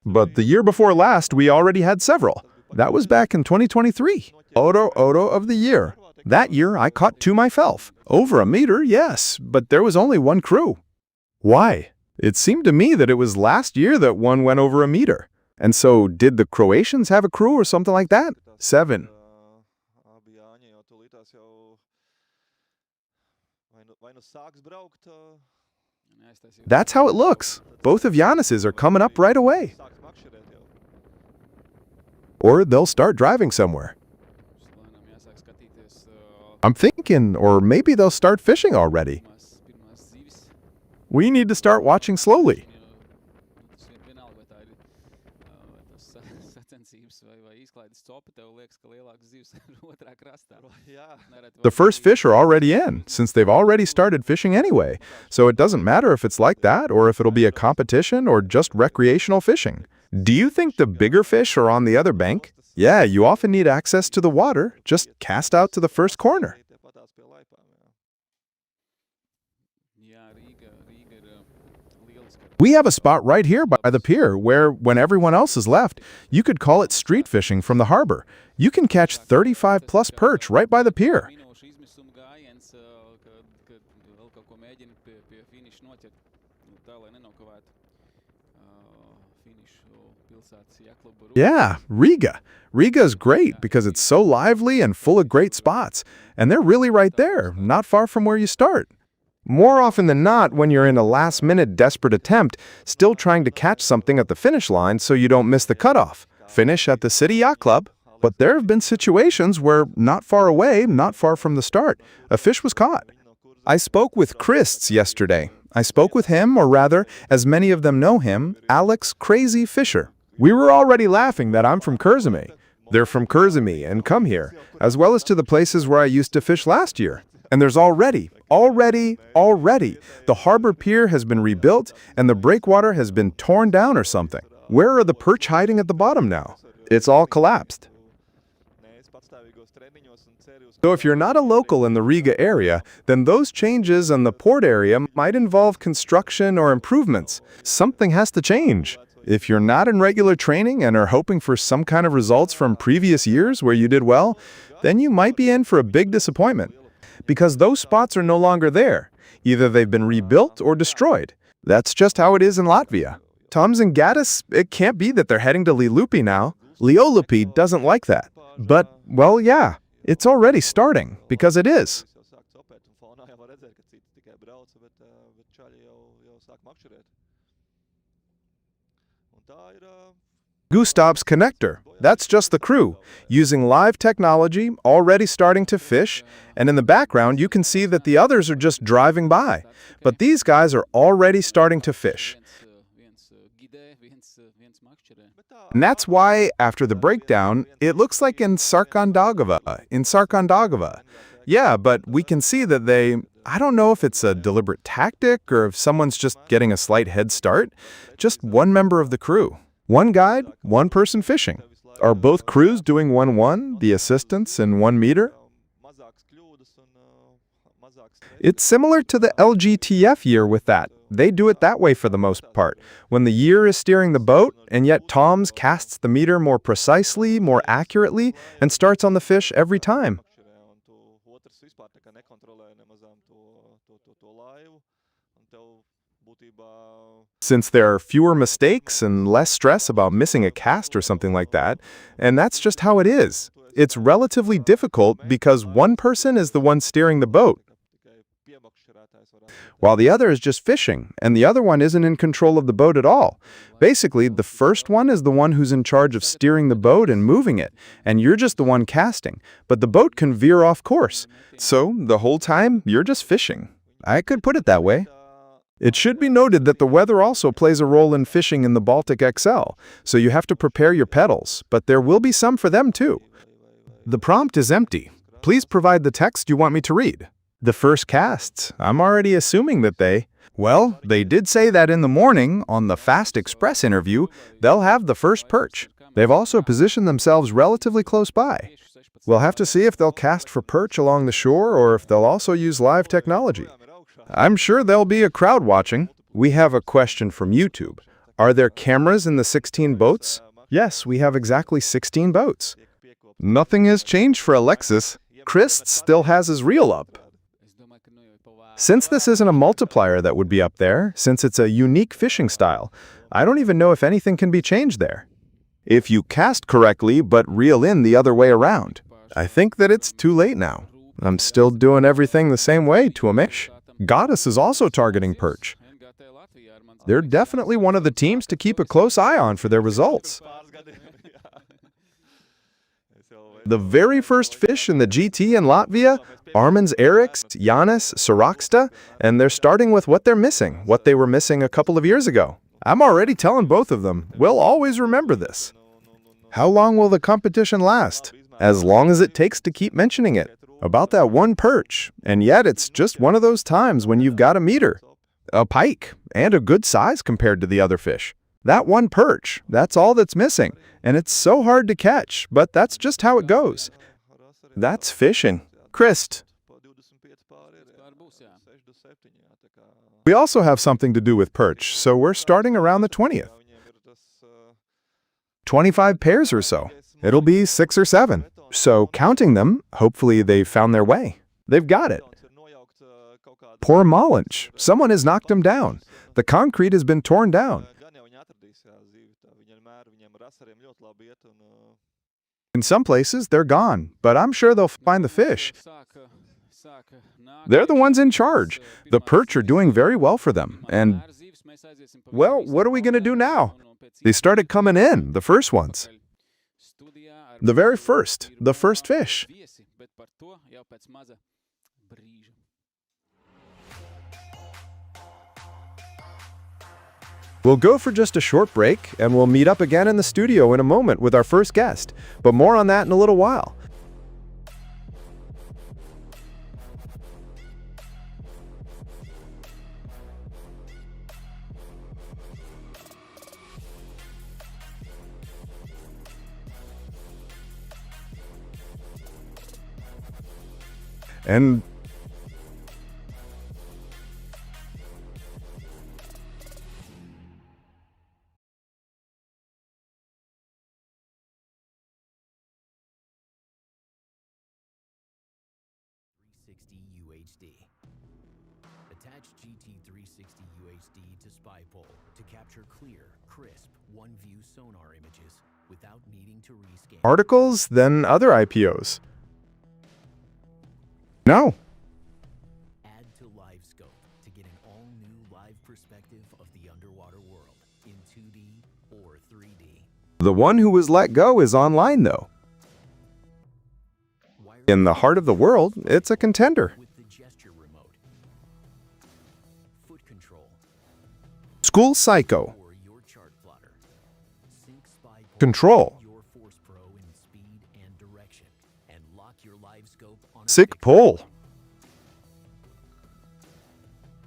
But the year before last, we already had several. That was back in 2023. Oto of the year. That year, I caught 2 myself. Over a meter, yes, but there was only 1 crew. Why? It seemed to me that it was last year that one went over a meter. And so, did the Croatians have a crew or something like that? 7. That's how it looks. Both of Giannis's are coming up right away. Or they'll start driving somewhere. I'm thinking, or maybe they'll start fishing already. We need to start watching slowly. The first fish are already in, since they've already started fishing anyway, so it doesn't matter if it's like that or if it'll be a competition or just recreational fishing. Do you think the bigger fish are on the other bank? Yeah, you often need access to the water. Just cast out to the first corner. We have a spot right here by the pier where, when everyone else is left, you could call it street fishing from the harbor. You can catch 35+ perch right by the pier. Yeah, Riga. Riga is great because it's so lively and full of great spots. And they're really right there, not far from where you start. More often than not, when you're in a last-minute desperate attempt, still trying to catch something at the finish line so you don't miss the cutoff. Finish at the City Yacht Club. But there have been situations where, not far away, not far from the start, a fish was caught. I spoke with Krists yesterday. I spoke with him, or rather, as many of them know him, Alex Crazy Fisher. We were already laughing that I'm from Kurzeme. They're from Kurzeme and come here, as well as to the places where I used to fish last year. And there's already, the harbor pier has been rebuilt and the breakwater has been torn down or something. Where are the perch hiding at the bottom now? It's all collapsed. So if you're not a local in the Riga area, then those changes in the port area might involve construction or improvements. Something has to change. If you're not in regular training and are hoping for some kind of results from previous years where you did well, then you might be in for a big disappointment. Because those spots are no longer there. Either they've been rebuilt or destroyed. That's just how it is in Latvia. Toms and Gaddis, it can't be that they're heading to Liulupi now. Liulupi doesn't like that. But, well, yeah, it's already starting, because it is. Gustav's connector. That's just the crew, using live technology, already starting to fish, and in the background you can see that the others are just driving by. But these guys are already starting to fish. And that's why, after the breakdown, it looks like in Sarkandagova. Yeah, but we can see that I don't know if it's a deliberate tactic or if someone's just getting a slight head start. Just one member of the crew. One guide, one person fishing. Are both crews doing 1-1, the assistants in 1 meter? It's similar to the LGTF year with that. They do it that way for the most part. When the year is steering the boat, and yet Toms casts the meter more precisely, more accurately, and starts on the fish every time. Since there are fewer mistakes and less stress about missing a cast or something like that, and that's just how it is. It's relatively difficult because one person is the one steering the boat. while the other is just fishing, and the other one isn't in control of the boat at all. Basically, the first one is the one who's in charge of steering the boat and moving it, and you're just the one casting, but the boat can veer off course. So, the whole time, you're just fishing. I could put it that way. It should be noted that the weather also plays a role in fishing in the Baltic XL, so you have to prepare your pedals, but there will be some for them too. The prompt is empty. Please provide the text you want me to read. The first casts, I'm already assuming that well, they did say that in the morning, on the Fast Express interview, they'll have the first perch. They've also positioned themselves relatively close by. We'll have to see if they'll cast for perch along the shore or if they'll also use live technology. I'm sure there'll be a crowd watching. We have a question from YouTube. Are there cameras in the 16 boats? Yes, we have exactly 16 boats. Nothing has changed for Alexis. Chris still has his reel up. Since this isn't a multiplier that would be up there, since it's a unique fishing style, I don't even know if anything can be changed there. If you cast correctly but reel in the other way around, I think that it's too late now. I'm still doing everything the same way to a mesh. Goddess is also targeting perch. They're definitely one of the teams to keep a close eye on for their results. The very first fish in the GT in Latvia, Armin's Eriks, Janis, Saraksta, and they're starting with what they're missing, what they were missing a couple of years ago. I'm already telling both of them, we'll always remember this. How long will the competition last? As long as it takes to keep mentioning it. About that one perch, and yet it's just one of those times when you've got a meter, a pike, and a good size compared to the other fish. That one perch, that's all that's missing, and it's so hard to catch, but that's just how it goes. That's fishing. Christ. We also have something to do with perch, so we're starting around the 20th. 25 pairs or so. It'll be 6 or 7. So counting them, hopefully they've found their way. They've got it. Poor Mollinch. Someone has knocked him down. The concrete has been torn down. In some places, they're gone, but I'm sure they'll find the fish. They're the ones in charge. The perch are doing very well for them. And, well, what are we going to do now? They started coming in, the first ones. The very first, the first fish. We'll go for just a short break, and we'll meet up again in the studio in a moment with our first guest, but more on that in a little while. And UHD. Attach GT360 UHD to spy pole to capture clear, crisp, one-view sonar images without needing to rescan. Articles, then other IPOs. No. Add to live scope to get an all-new live perspective of the underwater world in 2D or 3D. The one who was let go is online, though. In the heart of the world, it's a contender. With the gesture remote. Foot control. School Psycho. Or your chart plotter. Sync spy control. Your Force Pro in speed and direction, and lock your live scope on Sick pole.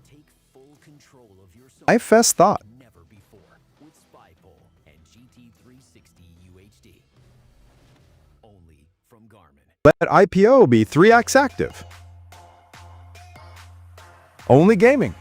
Take full control of your IFS thought. Never before with spy pole and GT360 UHD. Only from Garmin. Let IPO be 3x active. Only gaming.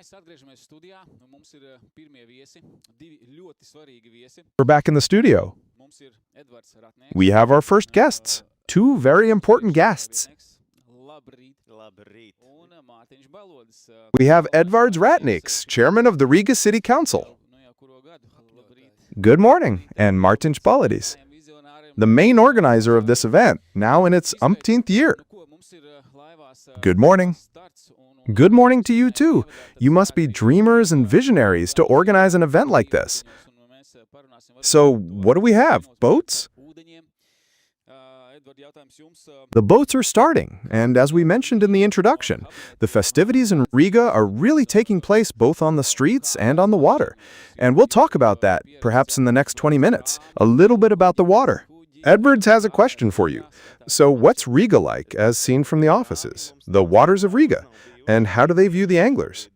Mēs atgriežamies studijā, un mums ir pirmie viesi, divi ļoti svarīgi viesi. We're back in the studio. Mums ir Edvards Ratnieks. We have our first guests. Two very important guests. Labrīt. Un Mārtiņš Balodis. We have Edvards Ratnieks, chairman of the Riga City Council. Nu jau kuro gadu. Labrīt. Good morning, and Mārtiņš Balodis, the main organizer of this event, now in its umpteenth year. Nu ko, mums ir laivās Good morning. starts un Good morning to you too. You must be dreamers and visionaries to organize an event like this. mēs parunāsim So, what do we have? Boats? ūdeņiem. Edvard, jautājums jums. The boats are starting, and as we mentioned in the introduction, the festivities in Riga are really taking place both on the streets and on the water. And we'll talk about that, perhaps in the next 20 minutes, a little bit about the water. Edwards has a question for you. So what's Riga like, as seen from the offices, the waters of Riga, and how do they view the anglers?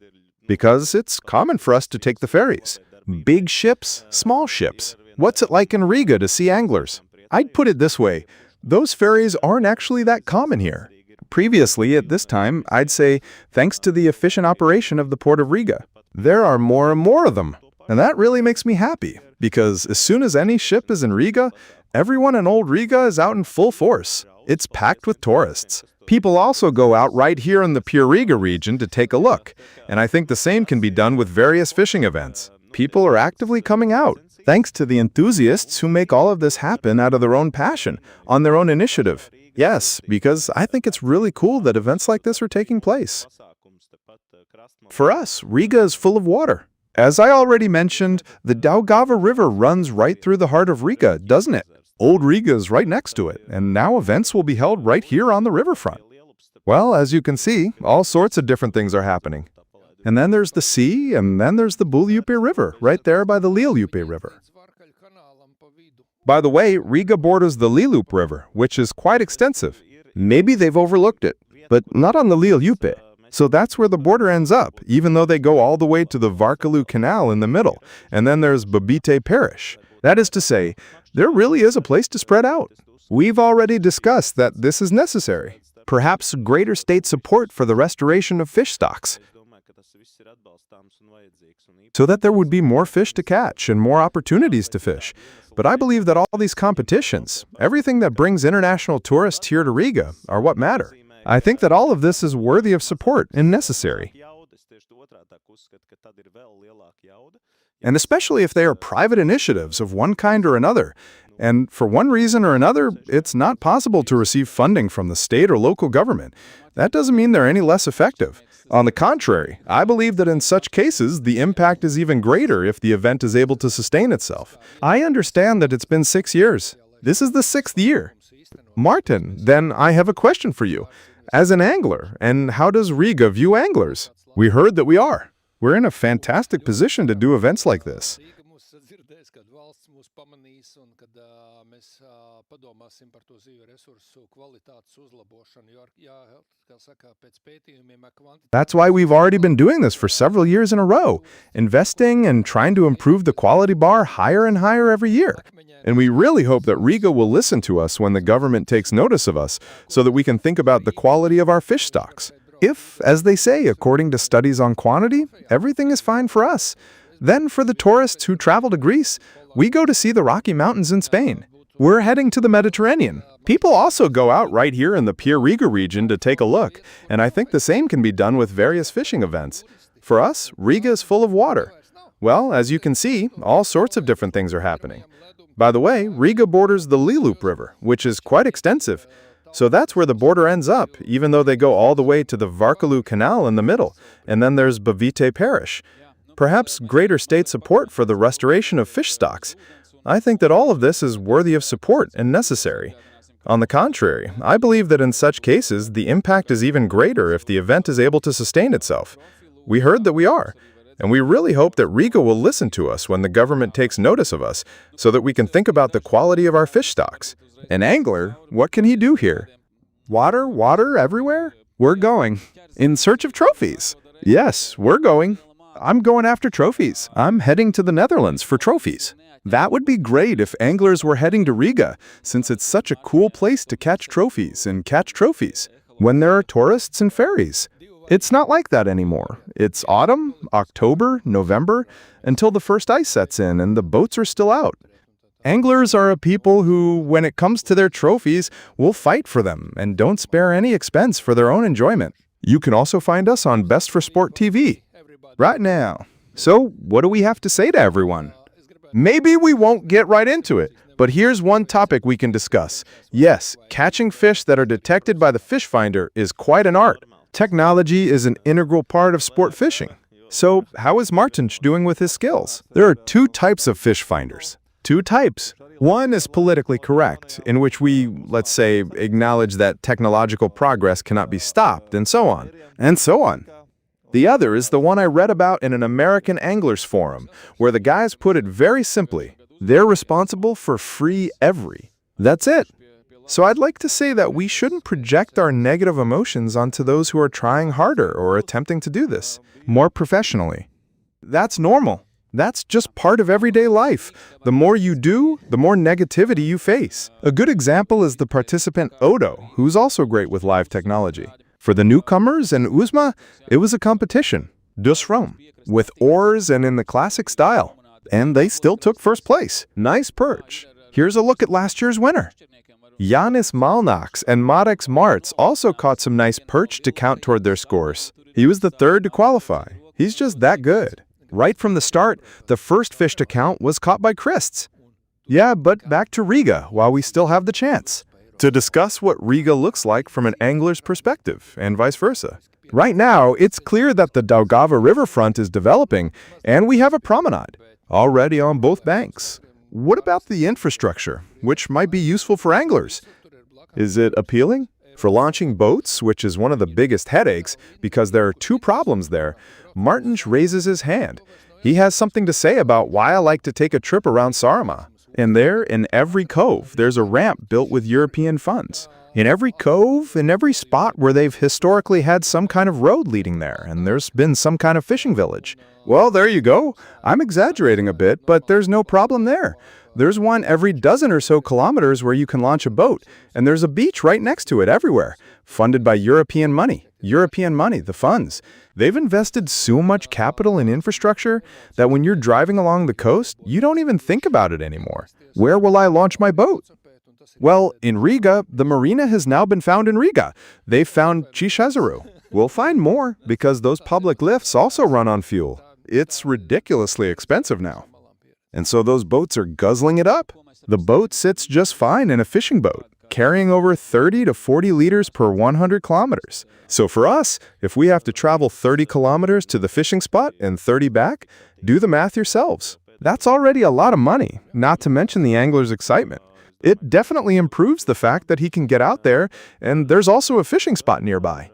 Because it's common for us to take the ferries. Big ships, small ships. What's it like in Riga to see anglers? I'd put it this way. Those ferries aren't actually that common here. Previously, at this time, I'd say, thanks to the efficient operation of the port of Riga, there are more and more of them. And that really makes me happy, because as soon as any ship is in Riga, everyone in Old Riga is out in full force. It's packed with tourists. People also go out right here in the Pure Riga region to take a look, and I think the same can be done with various fishing events. People are actively coming out, thanks to the enthusiasts who make all of this happen out of their own passion, on their own initiative. Yes, because I think it's really cool that events like this are taking place. For us, Riga is full of water. As I already mentioned, the Daugava River runs right through the heart of Riga, doesn't it? Old Riga is right next to it, and now events will be held right here on the riverfront. Well, as you can see, all sorts of different things are happening. And then there's the sea, and then there's the Buljupe River, right there by the Lieljupe River. By the way, Riga borders the Lilup River, which is quite extensive. Maybe they've overlooked it, but not on the Lieljupe. So that's where the border ends up, even though they go all the way to the Varkalu Canal in the middle, and then there's Babite Parish. That is to say, there really is a place to spread out. We've already discussed that this is necessary. Perhaps greater state support for the restoration of fish stocks, so that there would be more fish to catch and more opportunities to fish. But I believe that all these competitions, everything that brings international tourists here to Riga, are what matter. I think that all of this is worthy of support and necessary. And especially if they are private initiatives of one kind or another. And for one reason or another, it's not possible to receive funding from the state or local government. That doesn't mean they're any less effective. On the contrary, I believe that in such cases, the impact is even greater if the event is able to sustain itself. I understand that it's been 6 years. This is the 6th year. Martin, then I have a question for you. As an angler, and how does Riga view anglers? We heard that we are. We're in a fantastic position to do events like this. That's why we've already been doing this for several years in a row, investing and trying to improve the quality bar higher and higher every year. And we really hope that Riga will listen to us when the government takes notice of us, so that we can think about the quality of our fish stocks. If, as they say, according to studies on quantity, everything is fine for us, then for the tourists who travel to Greece, we go to see the Rocky Mountains in Spain. We're heading to the Mediterranean. People also go out right here in the Pure Riga region to take a look, and I think the same can be done with various fishing events. For us, Riga is full of water. Well, as you can see, all sorts of different things are happening. By the way, Riga borders the Lilup River, which is quite extensive. So that's where the border ends up, even though they go all the way to the Varkalu Canal in the middle, and then there's Babite Parish. Perhaps greater state support for the restoration of fish stocks. I think that all of this is worthy of support and necessary. On the contrary, I believe that in such cases, the impact is even greater if the event is able to sustain itself. We heard that we are, and we really hope that Riga will listen to us when the government takes notice of us, so that we can think about the quality of our fish stocks. An angler, what can he do here? Water, water everywhere? We're going. In search of trophies. Yes, we're going. I'm going after trophies. I'm heading to the Netherlands for trophies. That would be great if anglers were heading to Riga, since it's such a cool place to catch trophies when there are tourists and ferries. It's not like that anymore. It's autumn, October, November, until the first ice sets in and the boats are still out. Anglers are a people who, when it comes to their trophies, will fight for them and don't spare any expense for their own enjoyment. You can also find us on Best for Sport TV right now. So, what do we have to say to everyone? Maybe we won't get right into it, but here's one topic we can discuss. Yes, catching fish that are detected by the fish finder is quite an art. Technology is an integral part of sport fishing. So, how is Martins doing with his skills? There are two types of fish finders. Two types. One is politically correct, in which we, let's say, acknowledge that technological progress cannot be stopped, and so on. And so on. The other is the one I read about in an American Anglers Forum, where the guys put it very simply. They're responsible for free every. That's it. So I'd like to say that we shouldn't project our negative emotions onto those who are trying harder or attempting to do this more professionally. That's normal. That's just part of everyday life. The more you do, the more negativity you face. A good example is the participant Odo, who's also great with live technology. For the newcomers and Uzma, it was a competition, dus Rome, with oars and in the classic style. And they still took first place. Nice perch. Here's a look at last year's winner. Janis Malnax and Mareks Marts also caught some nice perch to count toward their scores. He was the third to qualify. He's just that good. Right from the start, the first fish to count was caught by Krists. Yeah, but back to Riga while we still have the chance, to discuss what Riga looks like from an angler's perspective, and vice versa. Right now, it's clear that the Daugava riverfront is developing, and we have a promenade, already on both banks. What about the infrastructure, which might be useful for anglers? Is it appealing? For launching boats, which is one of the biggest headaches, because there are two problems there, Martins raises his hand. He has something to say about why I like to take a trip around Saaremaa. And there, in every cove, there's a ramp built with European funds. In every cove, in every spot where they've historically had some kind of road leading there, and there's been some kind of fishing village. Well, there you go. I'm exaggerating a bit, but there's no problem there. There's one every dozen or so kilometers where you can launch a boat, and there's a beach right next to it everywhere, funded by European money. European money, the funds. They've invested so much capital in infrastructure that when you're driving along the coast, you don't even think about it anymore. Where will I launch my boat? Well, in Riga, the marina has now been found in Riga. They've found Chișezeru. We'll find more because those public lifts also run on fuel. It's ridiculously expensive now. And so those boats are guzzling it up. The boat sits just fine in a fishing boat, carrying over 30 to 40 liters per 100 kilometers. So for us, if we have to travel 30 kilometers to the fishing spot and 30 back, do the math yourselves. That's already a lot of money, not to mention the angler's excitement. It definitely improves the fact that he can get out there and there's also a fishing spot nearby.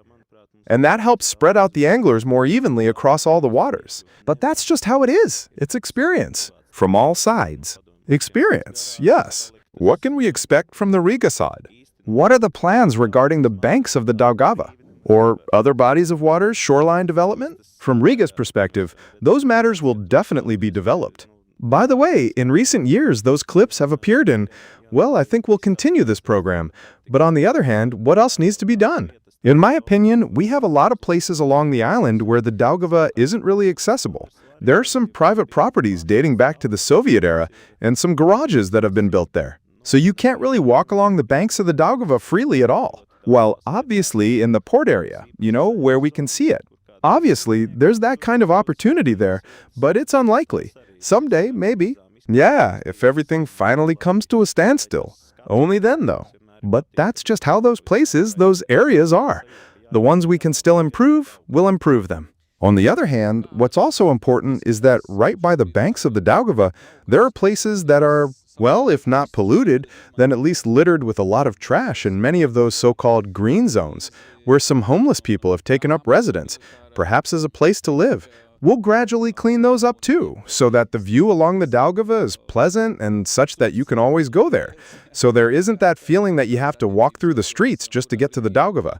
And that helps spread out the anglers more evenly across all the waters. But that's just how it is. It's experience. From all sides. Experience, yes. What can we expect from the Riga side? What are the plans regarding the banks of the Daugava? Or other bodies of water, shoreline development? From Riga's perspective, those matters will definitely be developed. By the way, in recent years, those clips have appeared in, well, I think we'll continue this program. But on the other hand, what else needs to be done? In my opinion, we have a lot of places along the island where the Daugava isn't really accessible. There are some private properties dating back to the Soviet era and some garages that have been built there. So you can't really walk along the banks of the Daugava freely at all. While obviously in the port area, where we can see it. Obviously, there's that kind of opportunity there, but it's unlikely. Someday, maybe. Yeah, if everything finally comes to a standstill. Only then, though. But that's just how those places, those areas are. The ones we can still improve, we'll improve them. On the other hand, what's also important is that right by the banks of the Daugava, there are places that are, well, if not polluted, then at least littered with a lot of trash in many of those so-called green zones, where some homeless people have taken up residence, perhaps as a place to live. We'll gradually clean those up too, so that the view along the Daugava is pleasant and such that you can always go there. So there isn't that feeling that you have to walk through the streets just to get to the Daugava.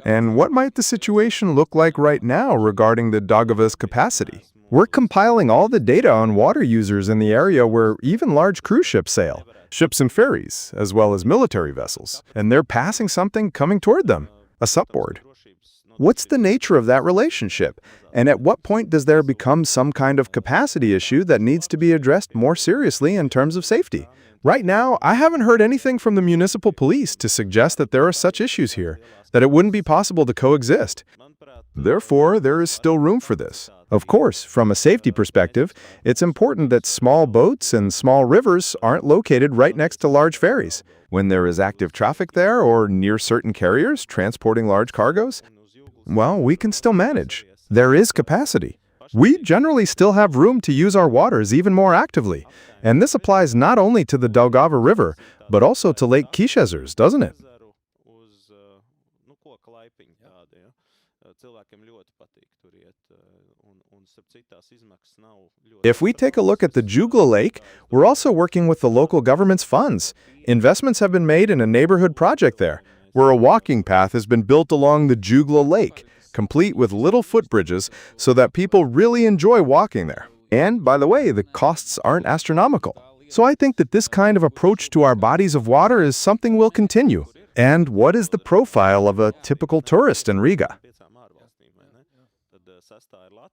And what might the situation look like right now regarding the Daugava's capacity? We're compiling all the data on water users in the area where even large cruise ships sail, ships and ferries, as well as military vessels, and they're passing something coming toward them, a supboard. What's the nature of that relationship? And at what point does there become some kind of capacity issue that needs to be addressed more seriously in terms of safety? Right now, I haven't heard anything from the municipal police to suggest that there are such issues here, that it wouldn't be possible to coexist. Therefore, there is still room for this. Of course, from a safety perspective, it's important that small boats and small rivers aren't located right next to large ferries. When there is active traffic there or near certain carriers transporting large cargoes, well, we can still manage. There is capacity. We generally still have room to use our waters even more actively. And this applies not only to the Daugava River, but also to Lake Kīšezers, doesn't it? If we take a look at the Jugla Lake, we're also working with the local government's funds. Investments have been made in a neighborhood project there, where a walking path has been built along the Jugla Lake, complete with little footbridges so that people really enjoy walking there. And, by the way, the costs aren't astronomical. So I think that this kind of approach to our bodies of water is something we'll continue. And what is the profile of a typical tourist in Riga?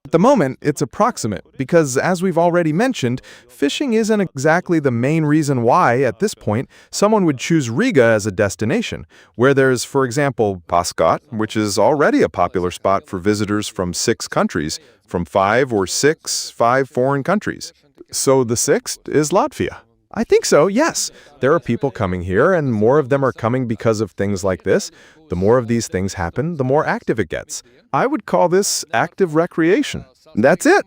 At the moment, it's approximate because, as we've already mentioned, fishing isn't exactly the main reason why, at this point, someone would choose Riga as a destination, where there's, for example, Paskat, which is already a popular spot for visitors from 6 countries, from 5 foreign countries. So the 6th is Latvia. I think so, yes. There are people coming here, and more of them are coming because of things like this. The more of these things happen, the more active it gets. I would call this active recreation. That's it.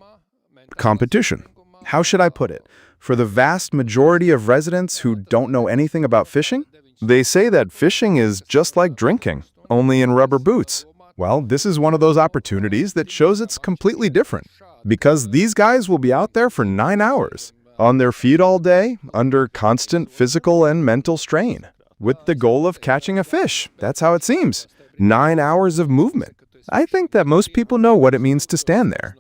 Competition. How should I put it? For the vast majority of residents who don't know anything about fishing, they say that fishing is just like drinking, only in rubber boots. Well, this is one of those opportunities that shows it's completely different. Because these guys will be out there for 9 hours, on their feet all day, under constant physical and mental strain, with the goal of catching a fish. That's how it seems. 9 hours of movement. I think that most people know what it means to stand there,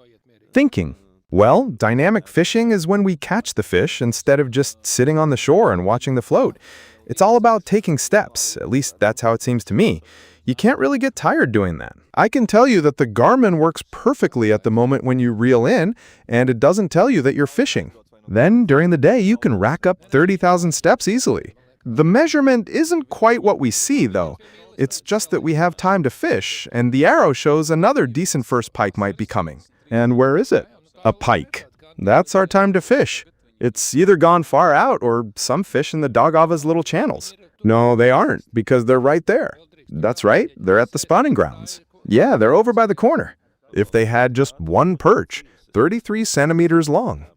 thinking. Well, dynamic fishing is when we catch the fish instead of just sitting on the shore and watching the float. It's all about taking steps, at least that's how it seems to me. You can't really get tired doing that. I can tell you that the Garmin works perfectly at the moment when you reel in, and it doesn't tell you that you're fishing. Then, during the day, you can rack up 30,000 steps easily. The measurement isn't quite what we see, though. It's just that we have time to fish, and the arrow shows another decent first pike might be coming. And where is it? A pike. That's our time to fish. It's either gone far out or some fish in the Daugava's little channels. No, they aren't, because they're right there. That's right, they're at the spawning grounds. Yeah, they're over by the corner. If they had just one perch, 33 centimeters long.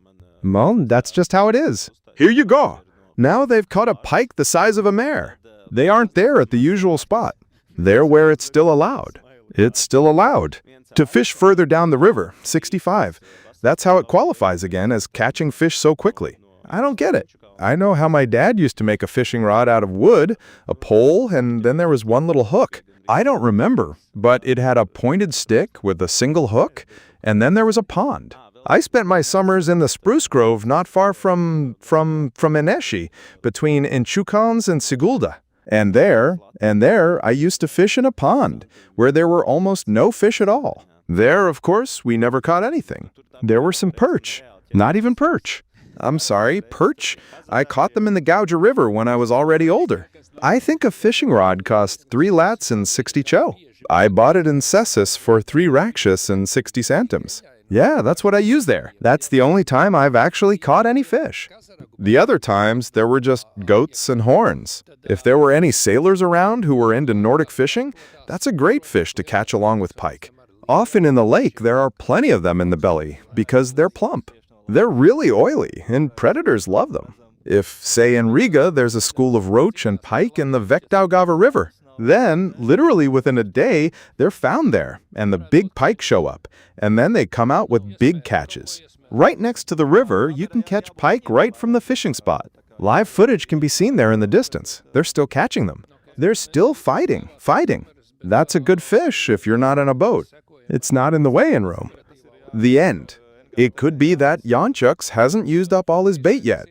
Well, that's just how it is. Here you go. Now they've caught a pike the size of a mare. They aren't there at the usual spot. They're where it's still allowed. It's still allowed. To fish further down the river, 65. That's how it qualifies again as catching fish so quickly. I don't get it. I know how my dad used to make a fishing rod out of wood, a pole, and then there was one little hook. I don't remember, but it had a pointed stick with a single hook, and then there was a pond. I spent my summers in the spruce grove not far from Eneshi, between Inchukans and Sigulda. And there, I used to fish in a pond, where there were almost no fish at all. There, of course, we never caught anything. There were some perch. Not even perch. I'm sorry, perch. I caught them in the Gauja River when I was already older. I think a fishing rod cost 3 lats and 60 cho. I bought it in Cessus for 3 rakshas and 60 centims. Yeah, that's what I use there. That's the only time I've actually caught any fish. The other times, there were just goats and horns. If there were any sailors around who were into Nordic fishing, that's a great fish to catch along with pike. Often in the lake, there are plenty of them in the belly because they're plump. They're really oily, and predators love them. If, say, in Riga, there's a school of roach and pike in the Daugava River, then, literally within a day, they're found there, and the big pike show up, and then they come out with big catches. Right next to the river, you can catch pike right from the fishing spot. Live footage can be seen there in the distance. They're still catching them. They're still fighting. That's a good fish if you're not in a boat. It's not in the weigh-in room. The end. It could be that Yanchuks hasn't used up all his bait yet.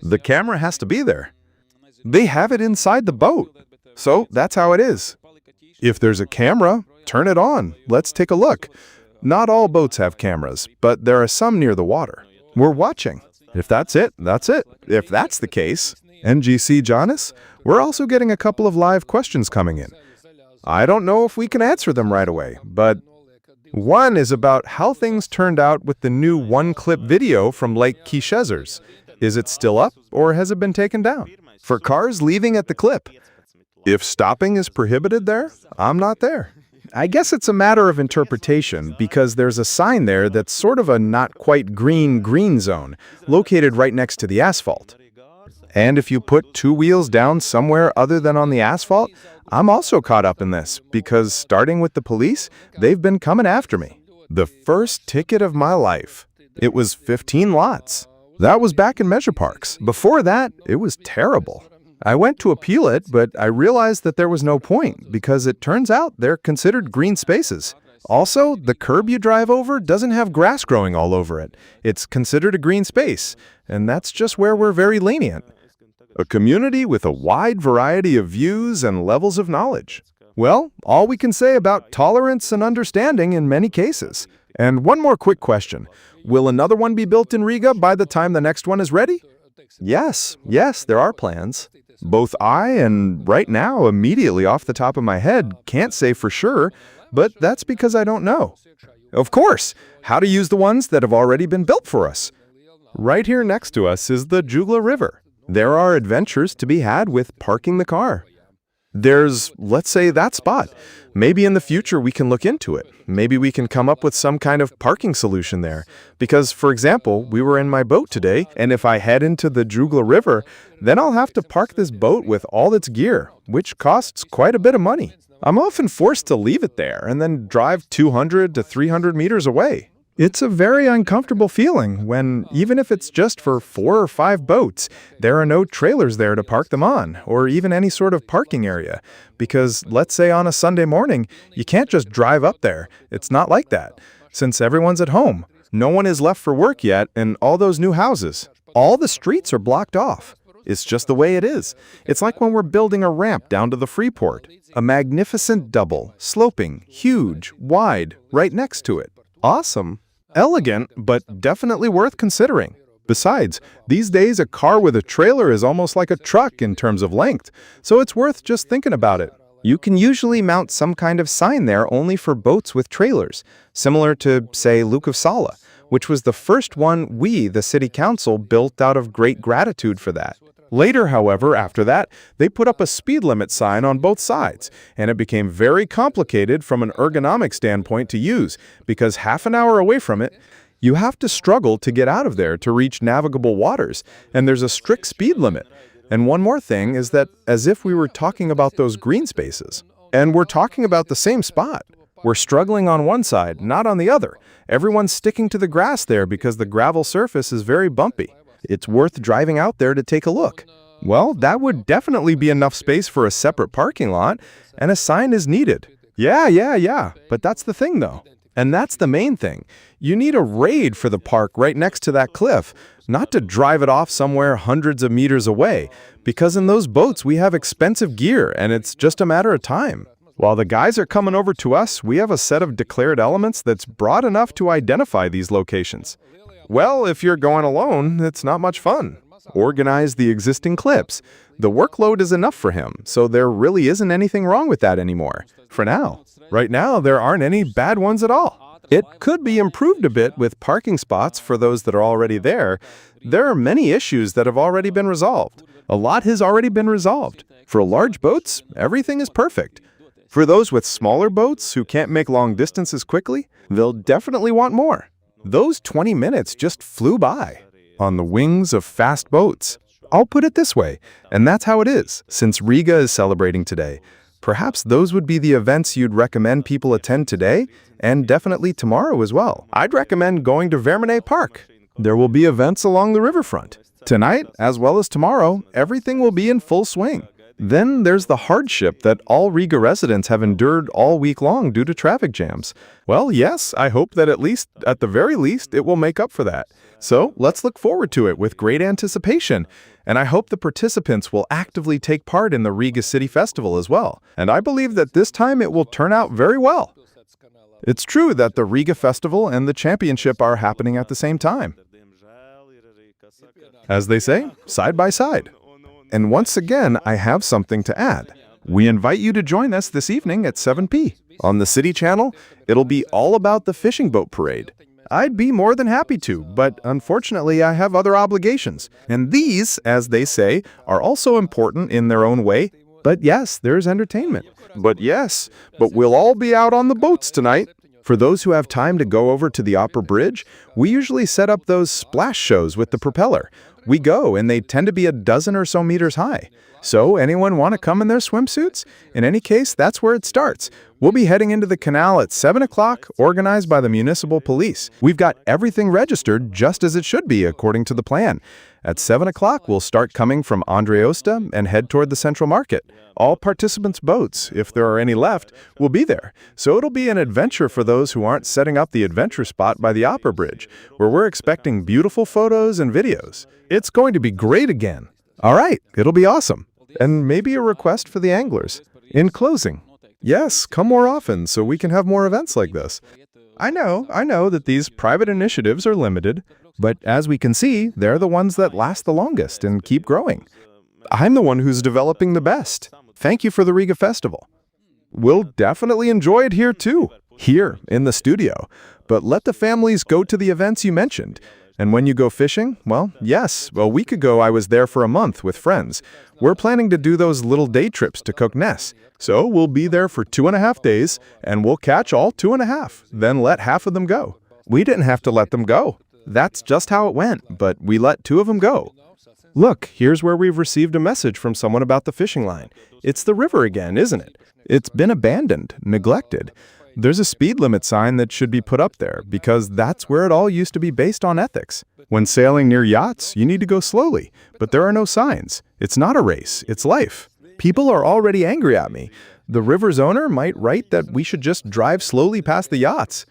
The camera has to be there. They have it inside the boat. So that's how it is. If there's a camera, turn it on. Let's take a look. Not all boats have cameras, but there are some near the water. We're watching. If that's it, that's it. If that's the case, NGC Jonas, we're also getting a couple of live questions coming in. I don't know if we can answer them right away, but one is about how things turned out with the new one-clip video from Lake Kishezers. Is it still up, or has it been taken down? For cars leaving at the clip. If stopping is prohibited there, I'm not there. I guess it's a matter of interpretation, because there's a sign there that's sort of a not quite green zone, located right next to the asphalt. And if you put two wheels down somewhere other than on the asphalt, I'm also caught up in this, because starting with the police, they've been coming after me. The first ticket of my life. It was 15 lots. That was back in Measure Parks. Before that, it was terrible. I went to appeal it, but I realized that there was no point, because it turns out they're considered green spaces. Also, the curb you drive over doesn't have grass growing all over it. It's considered a green space, and that's just where we're very lenient. A community with a wide variety of views and levels of knowledge. Well, all we can say about tolerance and understanding in many cases. And one more quick question. Will another one be built in Riga by the time the next one is ready? Yes, there are plans. Both I and right now, immediately off the top of my head, can't say for sure, but that's because I don't know. Of course, how to use the ones that have already been built for us. Right here next to us is the Jugla River. There are adventures to be had with parking the car. There's, let's say, that spot. Maybe in the future we can look into it. Maybe we can come up with some kind of parking solution there. Because, for example, we were in my boat today, and if I head into the Jugla River, then I'll have to park this boat with all its gear, which costs quite a bit of money. I'm often forced to leave it there and then drive 200 to 300 meters away. It's a very uncomfortable feeling when, even if it's just for 4 or 5 boats, there are no trailers there to park them on, or even any sort of parking area. Because, let's say on a Sunday morning, you can't just drive up there. It's not like that. Since everyone's at home, no one is left for work yet in all those new houses. All the streets are blocked off. It's just the way it is. It's like when we're building a ramp down to the Freeport. A magnificent double, sloping, huge, wide, right next to it. Awesome. Elegant, but definitely worth considering. Besides, these days a car with a trailer is almost like a truck in terms of length, so it's worth just thinking about it. You can usually mount some kind of sign there only for boats with trailers, similar to, say, Luke of Sala, which was the first one we, the city council, built out of great gratitude for that. Later, however, after that, they put up a speed limit sign on both sides, and it became very complicated from an ergonomic standpoint to use, because half an hour away from it, you have to struggle to get out of there to reach navigable waters, and there's a strict speed limit. And one more thing is that, as if we were talking about those green spaces, and we're talking about the same spot. We're struggling on one side, not on the other. Everyone's sticking to the grass there because the gravel surface is very bumpy. It's worth driving out there to take a look. Well, that would definitely be enough space for a separate parking lot, and a sign is needed. Yeah, but that's the thing though. And that's the main thing. You need a raid for the park right next to that cliff, not to drive it off somewhere hundreds of meters away, because in those boats we have expensive gear and it's just a matter of time. While the guys are coming over to us, we have a set of declared elements that's broad enough to identify these locations. Well, if you're going alone, it's not much fun. Organize the existing clips. The workload is enough for him, so there really isn't anything wrong with that anymore. For now. Right now, there aren't any bad ones at all. It could be improved a bit with parking spots for those that are already there. There are many issues that have already been resolved. A lot has already been resolved. For large boats, everything is perfect. For those with smaller boats who can't make long distances quickly, they'll definitely want more. Those 20 minutes just flew by on the wings of fast boats. I'll put it this way, and that's how it is, since Riga is celebrating today. Perhaps those would be the events you'd recommend people attend today, and definitely tomorrow as well. I'd recommend going to Vermine Park. There will be events along the riverfront. Tonight, as well as tomorrow, everything will be in full swing. Then there's the hardship that all Riga residents have endured all week long due to traffic jams. Well, yes, I hope that at the very least, it will make up for that. So let's look forward to it with great anticipation. And I hope the participants will actively take part in the Riga City Festival as well. And I believe that this time it will turn out very well. It's true that the Riga Festival and the championship are happening at the same time. As they say, side by side. And once again, I have something to add. We invite you to join us this evening at 7 p. On the City Channel, it'll be all about the fishing boat parade. I'd be more than happy to, but unfortunately I have other obligations. And these, as they say, are also important in their own way. But yes, there's entertainment. But we'll all be out on the boats tonight. For those who have time to go over to the Opera Bridge, we usually set up those splash shows with the propeller. We go, and they tend to be a dozen or so meters high. So, anyone want to come in their swimsuits? In any case, that's where it starts. We'll be heading into the canal at 7 o'clock, organized by the municipal police. We've got everything registered just as it should be, according to the plan. At 7 o'clock, we'll start coming from Andreosta and head toward the Central Market. All participants' boats, if there are any left, will be there. So it'll be an adventure for those who aren't setting up the adventure spot by the Opera Bridge, where we're expecting beautiful photos and videos. It's going to be great again. All right, it'll be awesome. And maybe a request for the anglers. In closing, yes, come more often so we can have more events like this. I know that these private initiatives are limited, but as we can see, they're the ones that last the longest and keep growing. I'm the one who's developing the best. Thank you for the Riga Festival. We'll definitely enjoy it here too, here in the studio. But let the families go to the events you mentioned. And when you go fishing, yes, a week ago I was there for a month with friends. We're planning to do those little day trips to Koknes. So we'll be there for 2.5 days, and we'll catch all 2.5, then let half of them go. We didn't have to let them go. That's just how it went, but we let 2 of them go. Look, here's where we've received a message from someone about the fishing line. It's the river again, isn't it? It's been abandoned, neglected. There's a speed limit sign that should be put up there because that's where it all used to be based on ethics. When sailing near yachts, you need to go slowly, but there are no signs. It's not a race, it's life. People are already angry at me. The river's owner might write that we should just drive slowly past the yachts.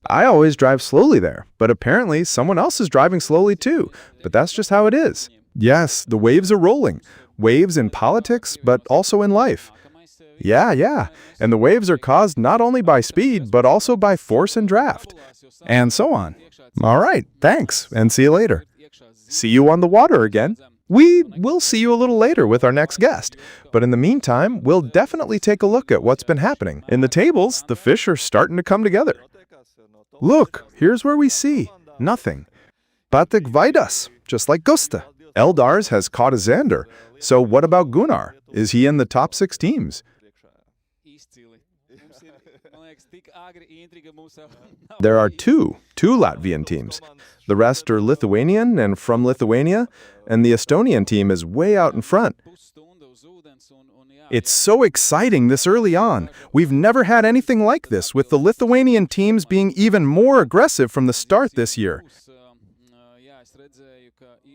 I always drive slowly there, but apparently someone else is driving slowly too. But that's just how it is. Yes, the waves are rolling. Waves in politics, but also in life. Yeah. And the waves are caused not only by speed, but also by force and draft. And so on. All right, thanks, and see you later. See you on the water again. We will see you a little later with our next guest. But in the meantime, we'll definitely take a look at what's been happening. In the tables, the fish are starting to come together. Look, here's where we see nothing. Patek Vaidas, just like Gusta. Eldars has caught a zander. So what about Gunnar? Is he in the top 6 teams? There are two Latvian teams. The rest are Lithuanian and from Lithuania, and the Estonian team is way out in front. It's so exciting this early on. We've never had anything like this, with the Lithuanian teams being even more aggressive from the start this year.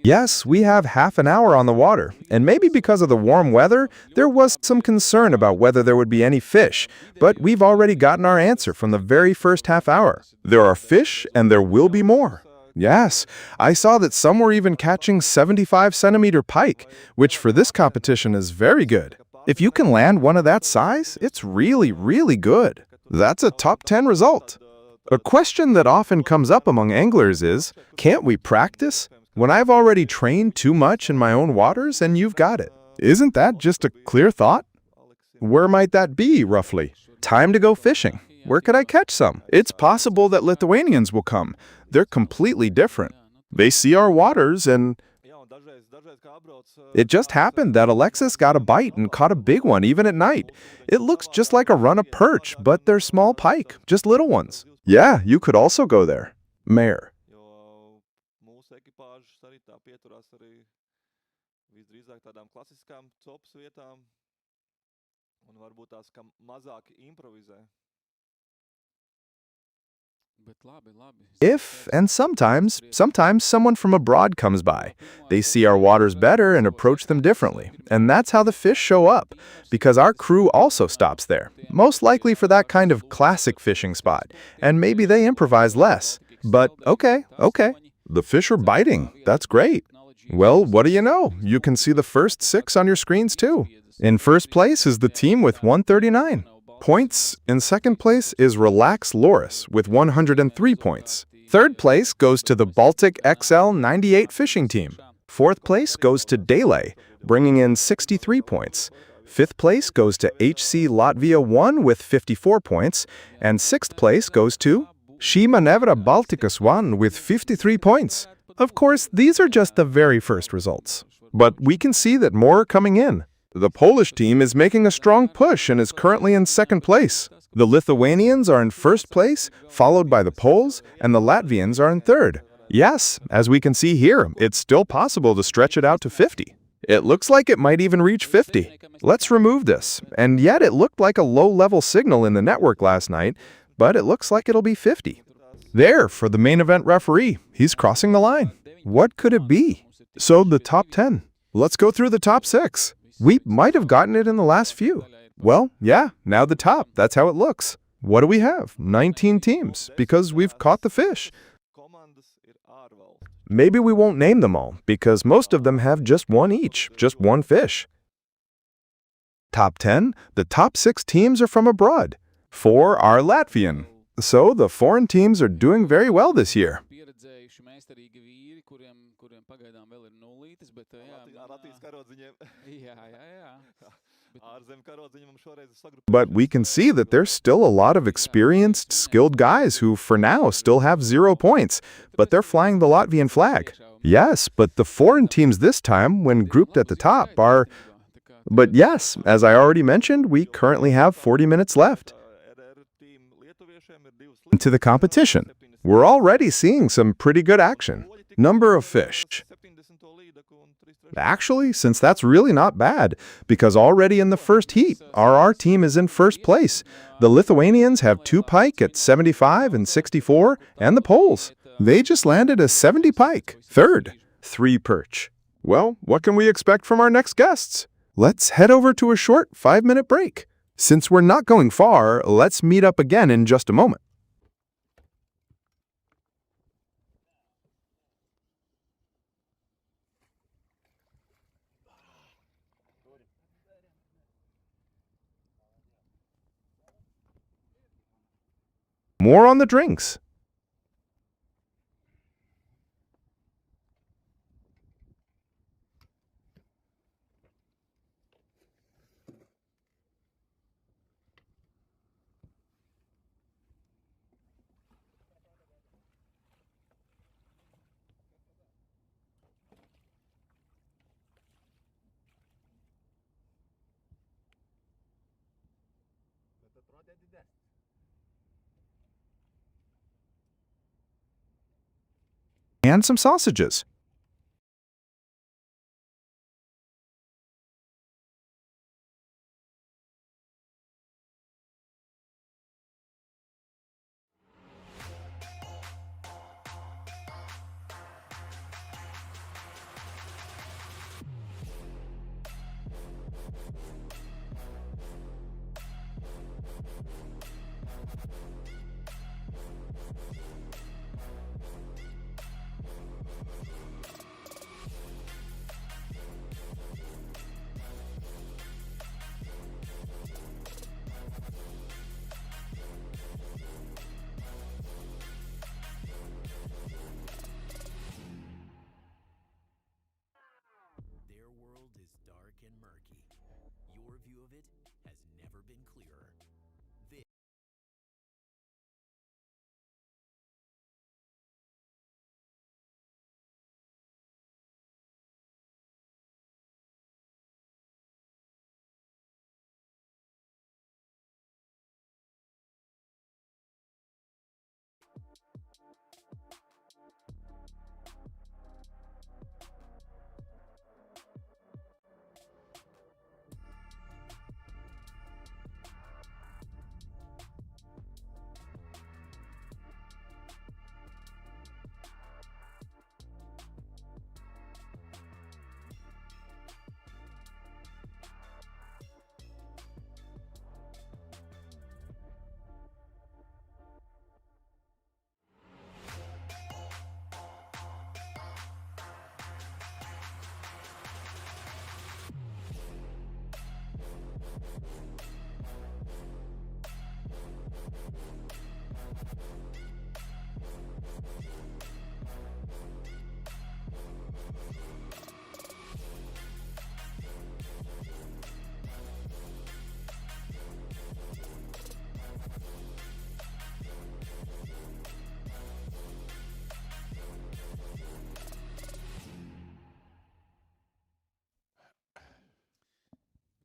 Yes, we have half an hour on the water, and maybe because of the warm weather, there was some concern about whether there would be any fish, but we've already gotten our answer from the very first half hour. There are fish, and there will be more. Yes, I saw that some were even catching 75-centimeter pike, which for this competition is very good. If you can land one of that size, it's really, really good. That's a top 10 result. A question that often comes up among anglers is, can't we practice? When I've already trained too much in my own waters and you've got it. Isn't that just a clear thought? Where might that be, roughly? Time to go fishing. Where could I catch some? It's possible that Lithuanians will come. They're completely different. They see our waters and... It just happened that Alexis got a bite and caught a big one even at night. It looks just like a run of perch, but they're small pike, just little ones. Yeah, you could also go there. Mayor. If, and sometimes someone from abroad comes by. They see our waters better and approach them differently. And that's how the fish show up, because our crew also stops there, most likely for that kind of classic fishing spot, and maybe they improvise less. But okay. The fish are biting. That's great. Well, what do you know? You can see the first 6 on your screens too. In first place is the team with 139 points. In second place is Relax Loris with 103 points. Third place goes to the Baltic XL 98 fishing team. Fourth place goes to Dele, bringing in 63 points. Fifth place goes to HC Latvia 1 with 54 points. And sixth place goes to Šī Manevra Baltikas 1 with 53 points. Of course, these are just the very first results. But we can see that more are coming in. The Polish team is making a strong push and is currently in second place. The Lithuanians are in first place, followed by the Poles, and the Latvians are in third. Yes, as we can see here, it's still possible to stretch it out to 50. It looks like it might even reach 50. Let's remove this. And yet it looked like a low-level signal in the network last night, but it looks like it'll be 50. There, for the main event referee, he's crossing the line. What could it be? So the top 10. Let's go through the top 6. We might have gotten it in the last few. Well, yeah, now the top. That's how it looks. What do we have? 19 teams, because we've caught the fish. Maybe we won't name them all, because most of them have just one each, just one fish. Top 10, the top 6 teams are from abroad. 4 are Latvian. So the foreign teams are doing very well this year. But we can see that there's still a lot of experienced, skilled guys who, for now, still have 0 points, but they're flying the Latvian flag. Yes, but the foreign teams this time, when grouped at the top, are... But yes, as I already mentioned, we currently have 40 minutes left. To the competition, we're already seeing some pretty good action. Number of fish. Actually, since that's really not bad, because already in the first heat, our team is in first place. The Lithuanians have 2 pike at 75 and 64, and the Poles. They just landed a 70 pike. Third, 3 perch. Well, what can we expect from our next guests? Let's head over to a short 5-minute break. Since we're not going far, let's meet up again in just a moment. More on the drinks. And some sausages.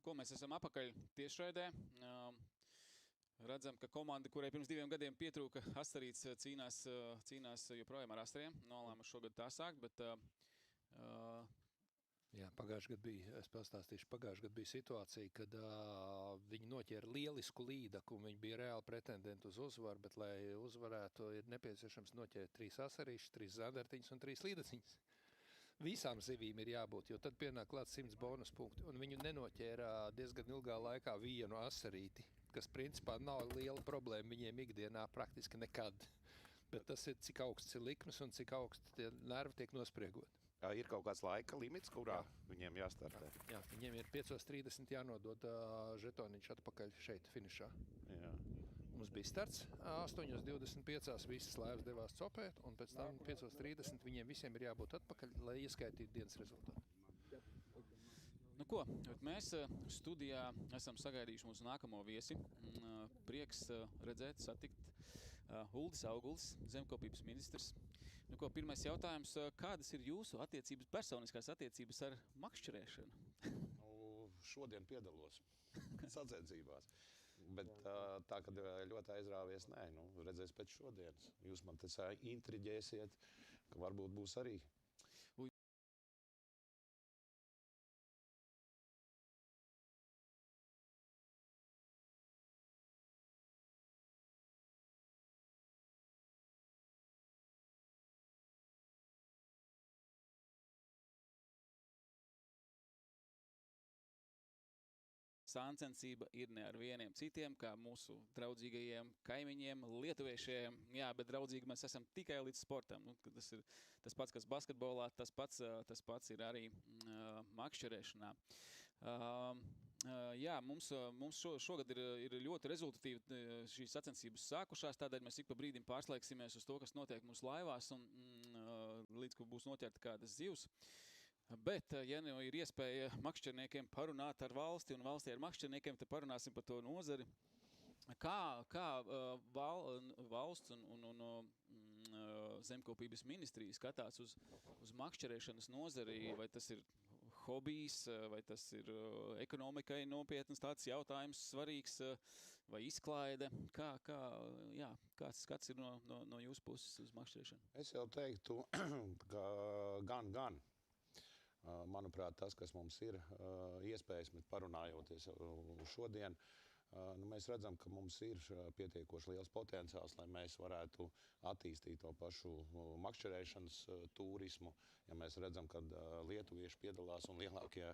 Ko mēs esam apakaļ tiešraidē. Redzam, ka komanda, kurai pirms 2 gadiem pietrūka asarīts, cīnās joprojām ar asariem. Nolēma šogad tā sākt, bet... Jā, pagājuši gadu bija, es pastāstīšu, pagājuši gadu bija situācija, kad viņi noķēra lielisku līdaku un viņi bija reāli pretendenti uz uzvaru, bet, lai uzvarētu, ir nepieciešams noķert 3 asarīšus, 3 zandartiņus un 3 līdaciņus. Visām zivīm ir jābūt, jo tad pienāk klāt 100 bonus punkti, un viņu nenoķēra diezgan ilgā laikā vienu asarīti, kas principā nav liela problēma viņiem ikdienā praktiski nekad. Bet tas ir, cik augsts ir likmes un cik augsts tie nervi tiek nospriegoti. Ir kaut kāds laika limits, kurā viņiem jāstartē? Jā, viņiem ir 5:30 jānodod žetoniņš atpakaļ šeit finišā. Jā. Mums bija starts, 8:25 visas laivas devās copēt, un pēc tam 5:30 viņiem visiem ir jābūt atpakaļ, lai ieskaitītu dienas rezultātu. Nu ko, mēs studijā esam sagaidījuši mūsu nākamo viesi. Prieks redzēt, satikt Uldis Augulis, zemkopības ministrs. Nu ko, pirmais jautājums, kādas ir jūsu attiecības, personiskās attiecības ar makšķerēšanu? Šodien piedalos sacensībās. Bet tā, kad ļoti aizrāvies, nē, redzēs pēc šodienas. Jūs man te intriģēsiet, ka varbūt būs arī. Sāncensība ir ne ar vieniem citiem, kā mūsu draudzīgajiem kaimiņiem, lietuviešiem. Jā, bet draudzīgi mēs esam tikai līdz sportam. Tas ir tas pats, kas basketbolā, tas pats ir arī makšķerēšanā. Jā, mums šogad ir ļoti rezultatīvi šīs sacensības sākušās, tādēļ mēs ik pa brīdim pārslēgsimies uz to, kas notiek mūsu laivās un līdz, ko būs noķerta kādas zivs. Bet, ja nu ir iespēja makšķerniekiem parunāt ar valsti un valstī ar makšķerniekiem, tad parunāsim par to nozari. Kā valsts un zemkopības ministrija skatās uz makšķerēšanas nozari, vai tas ir hobijs, vai tas ir ekonomikai nopietnas tāds jautājums svarīgs, vai izklaide? Kāds skats ir no jūsu puses uz makšķerēšanu? Es jau teiktu, ka gan. Manuprāt, tas, kas mums ir iespējas, bet parunājoties šodien, mēs redzam, ka mums ir pietiekoši liels potenciāls, lai mēs varētu attīstīt to pašu makšķerēšanas turismu. Ja mēs redzam, ka lietuvieši piedalās un lielākie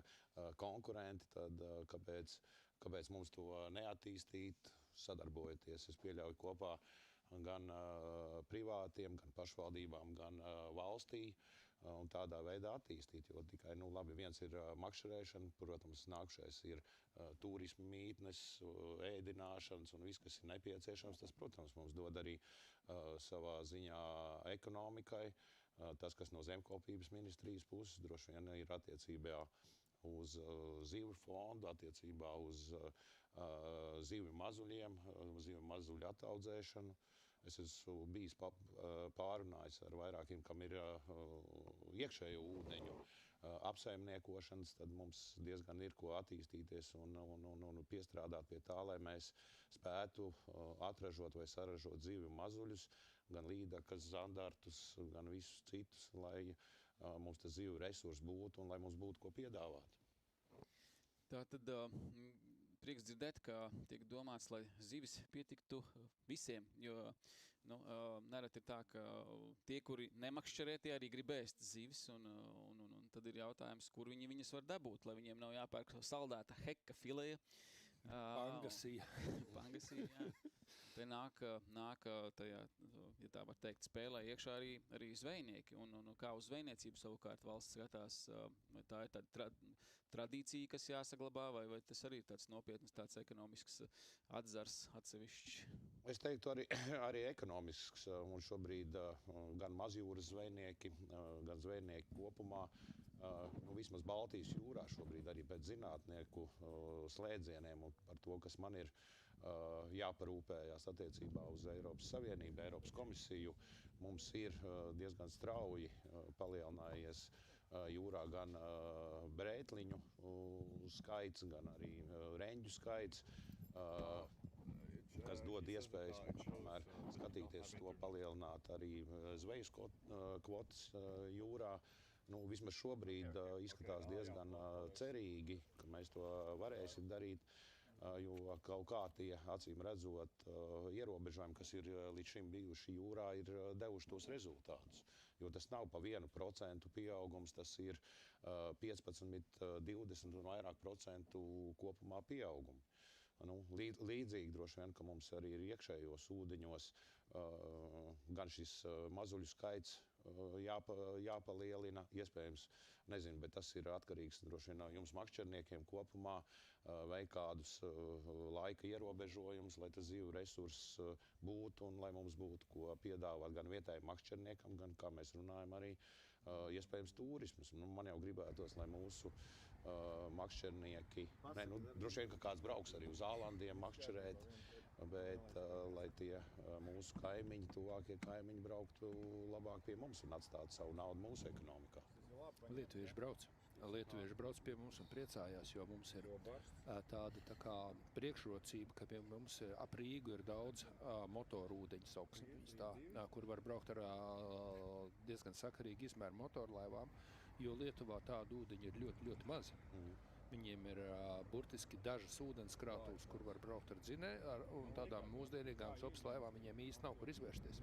konkurenti, tad kāpēc mums to neattīstīt, sadarbojoties? Es pieļauju kopā gan privātiem, gan pašvaldībām, gan valstī. Un tādā veidā attīstīt, jo tikai, labi, viens ir makšķerēšana, protams, nākušais ir turisma mītnes, ēdināšanas un viss, kas ir nepieciešams. Tas, protams, mums dod arī savā ziņā ekonomikai. Tas, kas no zemkopības ministrijas puses droši vien ir attiecībā uz zivju fondu, attiecībā uz zivju mazuļiem, zivju mazuļu ataudzēšanu. Es esmu bijis pārunājis ar vairākiem, kam ir iekšējo ūdeņu apsaimniekošanas, tad mums diezgan ir ko attīstīties un piestrādāt pie tā, lai mēs spētu atražot vai saražot zivju mazuļus, gan līdakas, zandartus, gan visus citus, lai mums tas zivju resurs būtu un lai mums būtu ko piedāvāt. Tātad prieks dzirdēt, ka tiek domāts, lai zivis pietiktu visiem, jo nereti ir tā, ka tie, kuri nemakšķerē, tie arī grib ēst zivis, un tad ir jautājums, kur viņi viņas var dabūt, lai viņiem nav jāpērk saldēta heka fileja. Pangasija. Pangasija, jā. Te nāk tajā, ja tā var teikt, spēlē iekšā arī zvejnieki, un kā uz zvejniecību savukārt valsts skatās, vai tā ir tāda tradīcija, kas jāsaglabā, vai tas arī ir tāds nopietnas, tāds ekonomisks atzars atsevišķi? Es teiktu arī ekonomisks, un šobrīd gan mazjūras zvejnieki, gan zvejnieki kopumā, vismaz Baltijas jūrā šobrīd arī pēc zinātnieku slēdzieniem un par to, kas man ir jāparūpējās attiecībā uz Eiropas Savienību, Eiropas komisiju, mums ir diezgan strauji palielinājies jūrā gan brētliņu skaits, gan arī reņģu skaits, kas dod iespējas tomēr skatīties to palielināt arī zvejas kvotas jūrā. Vismaz šobrīd izskatās diezgan cerīgi, ka mēs to varēsim darīt, jo kaut kā tie, acīm redzot, ierobežojumi, kas ir līdz šim bijuši jūrā, ir devuši tos rezultātus. Jo tas nav pa 1% pieaugums, tas ir 15, 20 un vairāk procentu kopumā pieaugumu. Līdzīgi droši vien, ka mums arī ir iekšējos ūdeņos gan šis mazuļu skaits jāpalielina, iespējams, nezinu, bet tas ir atkarīgs droši vien no jums makšķerniekiem kopumā, veikt kādus laika ierobežojumus, lai tas zivju resurss būtu un lai mums būtu ko piedāvāt gan vietējiem makšķerniekam, gan, kā mēs runājam, arī iespējams turismas. Man jau gribētos, lai mūsu makšķernieki, droši vien, ka kāds brauks arī uz Ālandiem makšķerēt, bet lai tie mūsu kaimiņi, tuvākie kaimiņi brauktu labāk pie mums un atstātu savu naudu mūsu ekonomikā. Lietuvieši brauc pie mums un priecājās, jo mums ir tāda tā kā priekšrocība, ka pie mums ap Rīgu ir daudz motoru ūdeņu sauksmes, kur var braukt ar diezgan sakarīgi izmēru motorlaivām, jo Lietuvā tādu ūdeņu ir ļoti, ļoti maz. Viņiem ir burtiski dažas ūdenskrātuves, kur var braukt ar un tādām mūsdienīgām laivām viņiem īsti nav kur izvērsties.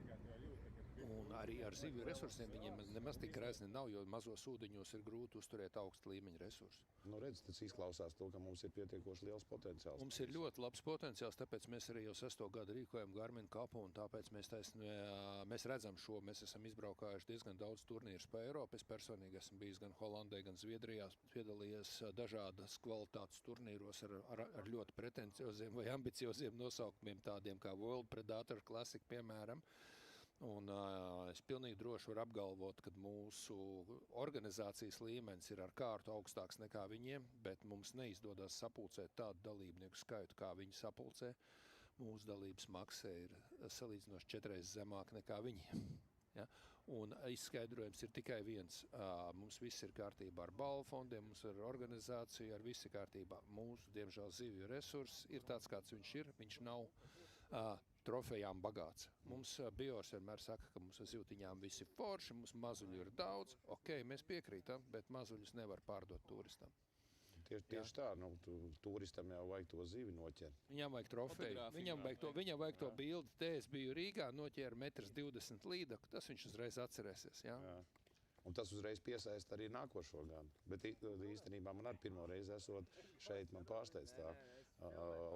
Un arī ar zivju resursiem viņiem nemaz tik grezni nav, jo mazos ūdeņos ir grūti uzturēt augstu līmeņa resursus. Redz, tas izklausās to, ka mums ir pietiekoši liels potenciāls. Mums ir ļoti labs potenciāls, tāpēc mēs arī jau 6. gadu rīkojam Garmin Cupu, un tāpēc mēs redzam šo, mēs esam izbraukājuši diezgan daudz turnīrus pa Eiropu. Es personīgi esmu bijis gan Holandē, gan Zviedrijā, piedalījies dažādas kvalitātes turnīros ar ļoti pretencioziem vai ambicioziem nosaukumiem, tādiem kā World Predator Classic, piemēram. Un es pilnīgi droši varu apgalvot, ka mūsu organizācijas līmenis ir ar kārtu augstāks nekā viņiem, bet mums neizdodas sapulcēt tādu dalībnieku skaitu, kā viņi sapulcē. Mūsu dalības maksa ir salīdzinoši 4 reizes zemāka nekā viņiem. Ja? Un izskaidrojums ir tikai viens. Mums viss ir kārtībā ar balvu fondiem, mums ir organizācija, ar visi kārtībā. Mūsu, diemžēl, zivju resurss ir tāds, kāds viņš ir. Viņš nav trofejām bagāts. Mums Biors vienmēr saka, ka mums ar zivtiņām visi forši, mums mazuļu ir daudz. Ok, mēs piekrītam, bet mazuļus nevar pārdot turistam. Tieši tā, turistam jau vajag to zivi noķert. Viņam vajag trofeju, viņam vajag to bildi. Te es biju Rīgā, noķēru 1,20 m līdaku, tas viņš uzreiz atcerēsies. Ja? Jā. Un tas uzreiz piesaista arī nākošo gadu. Bet īstenībā man arī pirmo reizi esot šeit, man pārsteidz tā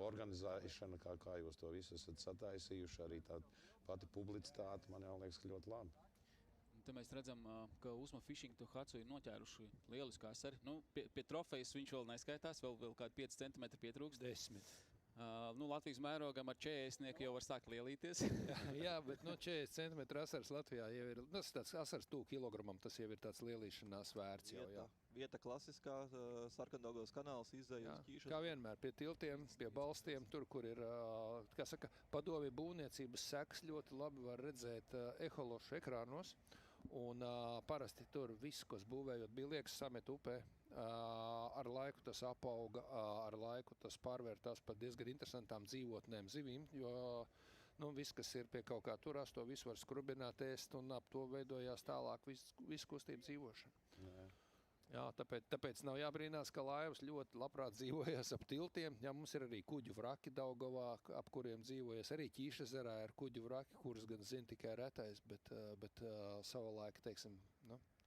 organizēšana, kā jūs to visu esat sataisījuši, arī tā pati publicitāte, man jau liekas, ka ļoti labi. Te mēs redzam, ka Usma Fishing to Hatsu ir noķēruši lielisku asari. Pie trofejas viņš vēl neskaitās, vēl kādi 5 cm pietrūkst. 10. Latvijas mērogam ar 40 jau var sākt lielīties. Jā, bet 40 cm asars Latvijā jau ir, tāds asars 2 kilogramam, tas jau ir tāds lielīšanās vērts jau, jā. Vieta klasiskā, Sarkandaugavas kanāls izdeja uz ķīšas. Kā vienmēr, pie tiltiem, pie balstiem, tur, kur ir, kā saka, padomju būvniecības sekas ļoti labi var redzēt ehološu ekrānos. Un parasti tur viss, kas būvējot, bija liekas samet upē. Ar laiku tas apauga, ar laiku tas pārvērtās par diezgan interesantām dzīvotnēm zivīm, jo viss, kas ir pie kaut kā turās, to visu var skrubināt, ēst, un ap to veidojās tālāk visu kustību dzīvošana. Jā, tāpēc nav jābrīnās, ka laivas ļoti labprāt dzīvojas ap tiltiem. Jā, mums ir arī kuģu vraki Daugavā, ap kuriem dzīvojas. Arī Ķīšezerā ir kuģu vraki, kurus gan zina tikai retais, bet savulaik, teiksim,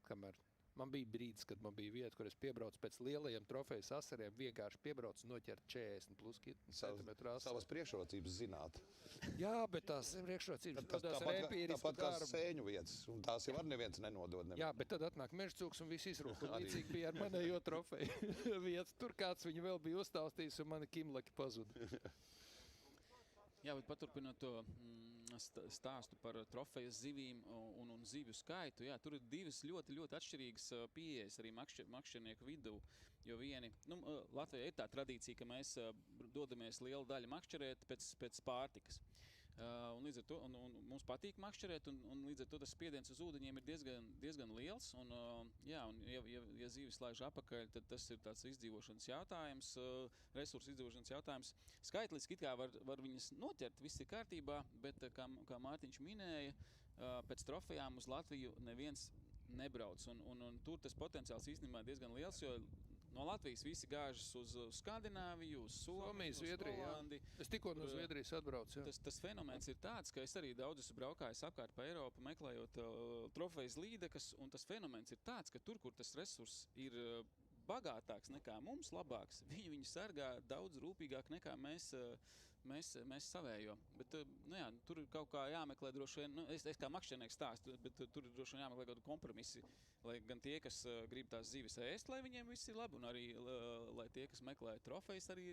kamēr man bija brīdis, kad man bija vieta, kur es piebraucu pēc lielajiem trofejas asariem, vienkārši piebraucu noķert 40 plus centimetru asaru. Savas priekšrocības zināt. Jā, bet tās priekšrocības tādās ar empirisku darbu. Tāpat kā sēņu vietas, un tās jau var neviens nenodod. Jā, bet tad atnāk mežcūks un viss izrūk. Līdzīgi bija ar manējo trofeju vietu. Tur kāds viņu vēl bija uztaustījis un mani kimlaki pazuda. Jā, bet paturpinot to stāstu par trofejas zivīm un zivju skaitu, jā, tur ir divas ļoti atšķirīgas pieejas arī makšķernieku vidū, jo Latvijā ir tā tradīcija, ka mēs dodamies lielu daļu makšķerēt pēc pārtikas. Un līdz ar to mums patīk makšķerēt, un līdz ar to tas spiediens uz ūdeņiem ir diezgan liels. Ja zivis laiž apakaļ, tad tas ir tāds izdzīvošanas jautājums, resursu izdzīvošanas jautājums. Skaitliski it kā var viņas noķert, viss ir kārtībā, bet, kā Mārtiņš minēja, pēc trofejām uz Latviju neviens nebrauc. Un tur tas potenciāls īstenībā diezgan liels, jo no Latvijas visi gāžas uz Skandināviju, uz Somiju, Zviedriju, Holandi. Es tikko no Zviedrijas atbraucu. Tas fenomens ir tāds, ka es arī daudz esmu braukājis apkārt pa Eiropu, meklējot trofejas līdekas, un tas fenomens ir tāds, ka tur, kur tas resurs ir bagātāks nekā mums, labāks, viņi sargā daudz rūpīgāk nekā mēs savējo. Bet, tur ir kaut kā jāmeklē droši vien, es kā makšķernieks stāstu, bet tur ir droši vien jāmeklē kaut kompromisi, lai gan tie, kas grib tās zivis ēst, lai viņiem viss ir labi, un arī, lai tie, kas meklē trofejas, arī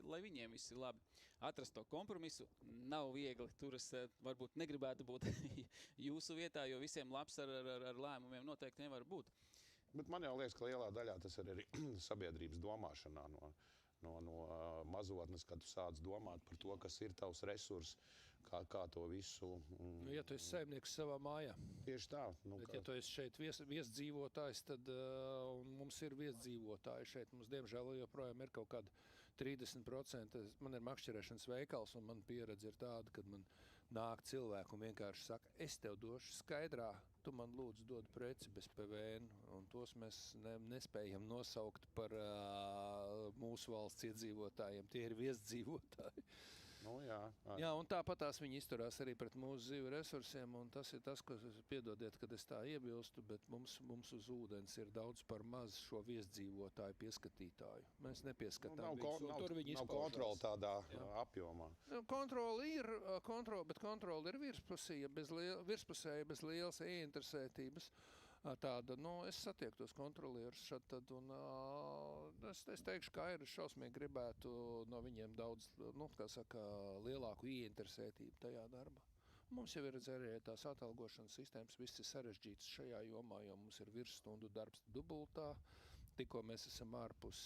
lai viņiem viss ir labi. Atrast to kompromisu nav viegli, tur es varbūt negribētu būt jūsu vietā, jo visiem labs ar lēmumiem noteikti nevar būt. Bet man jau liekas, ka lielā daļā tas ir arī sabiedrības domāšanā no mazotnes, kad tu sāc domāt par to, kas ir tavs resurs, kā to visu... Ja tu esi saimnieks savā mājā. Tieši tā. Bet ja tu esi šeit viesdzīvotājs, tad mums ir viesdzīvotāji šeit. Mums, diemžēl, joprojām ir kaut kāda 30%. Man ir makšķerēšanas veikals, un man pieredze ir tāda, kad man nāk cilvēku un vienkārši saka, es tev došu skaidrā, tu man lūdzu dod preci bez PVN, un tos mēs nespējam nosaukt par mūsu valsts iedzīvotājiem. Tie ir viesdzīvotāji. Jā, un tāpat tās viņi izturās arī pret mūsu zivju resursiem, un tas ir tas, ko piedodiet, kad es tā iebilstu, bet mums uz ūdens ir daudz par maz šo viesdzīvotāju pieskatītāju. Mēs nepieskatām viņus, un tur viņi izpaužās. Nav kontrola tādā apjomā. Bet kontrola ir virspusēja bez lielas ieinteresētības. Tāda, es satieku tos kontrolierus šad tad, un es teikšu, ka ir šausmīgi gribētu no viņiem daudz, lielāku ieinteresētību tajā darbā. Mums jau ir arī tās atalgošanas sistēmas, viss ir sarežģīts šajā jomā, jo mums ir virsstundu darbs dubultā. Tikko mēs esam ārpus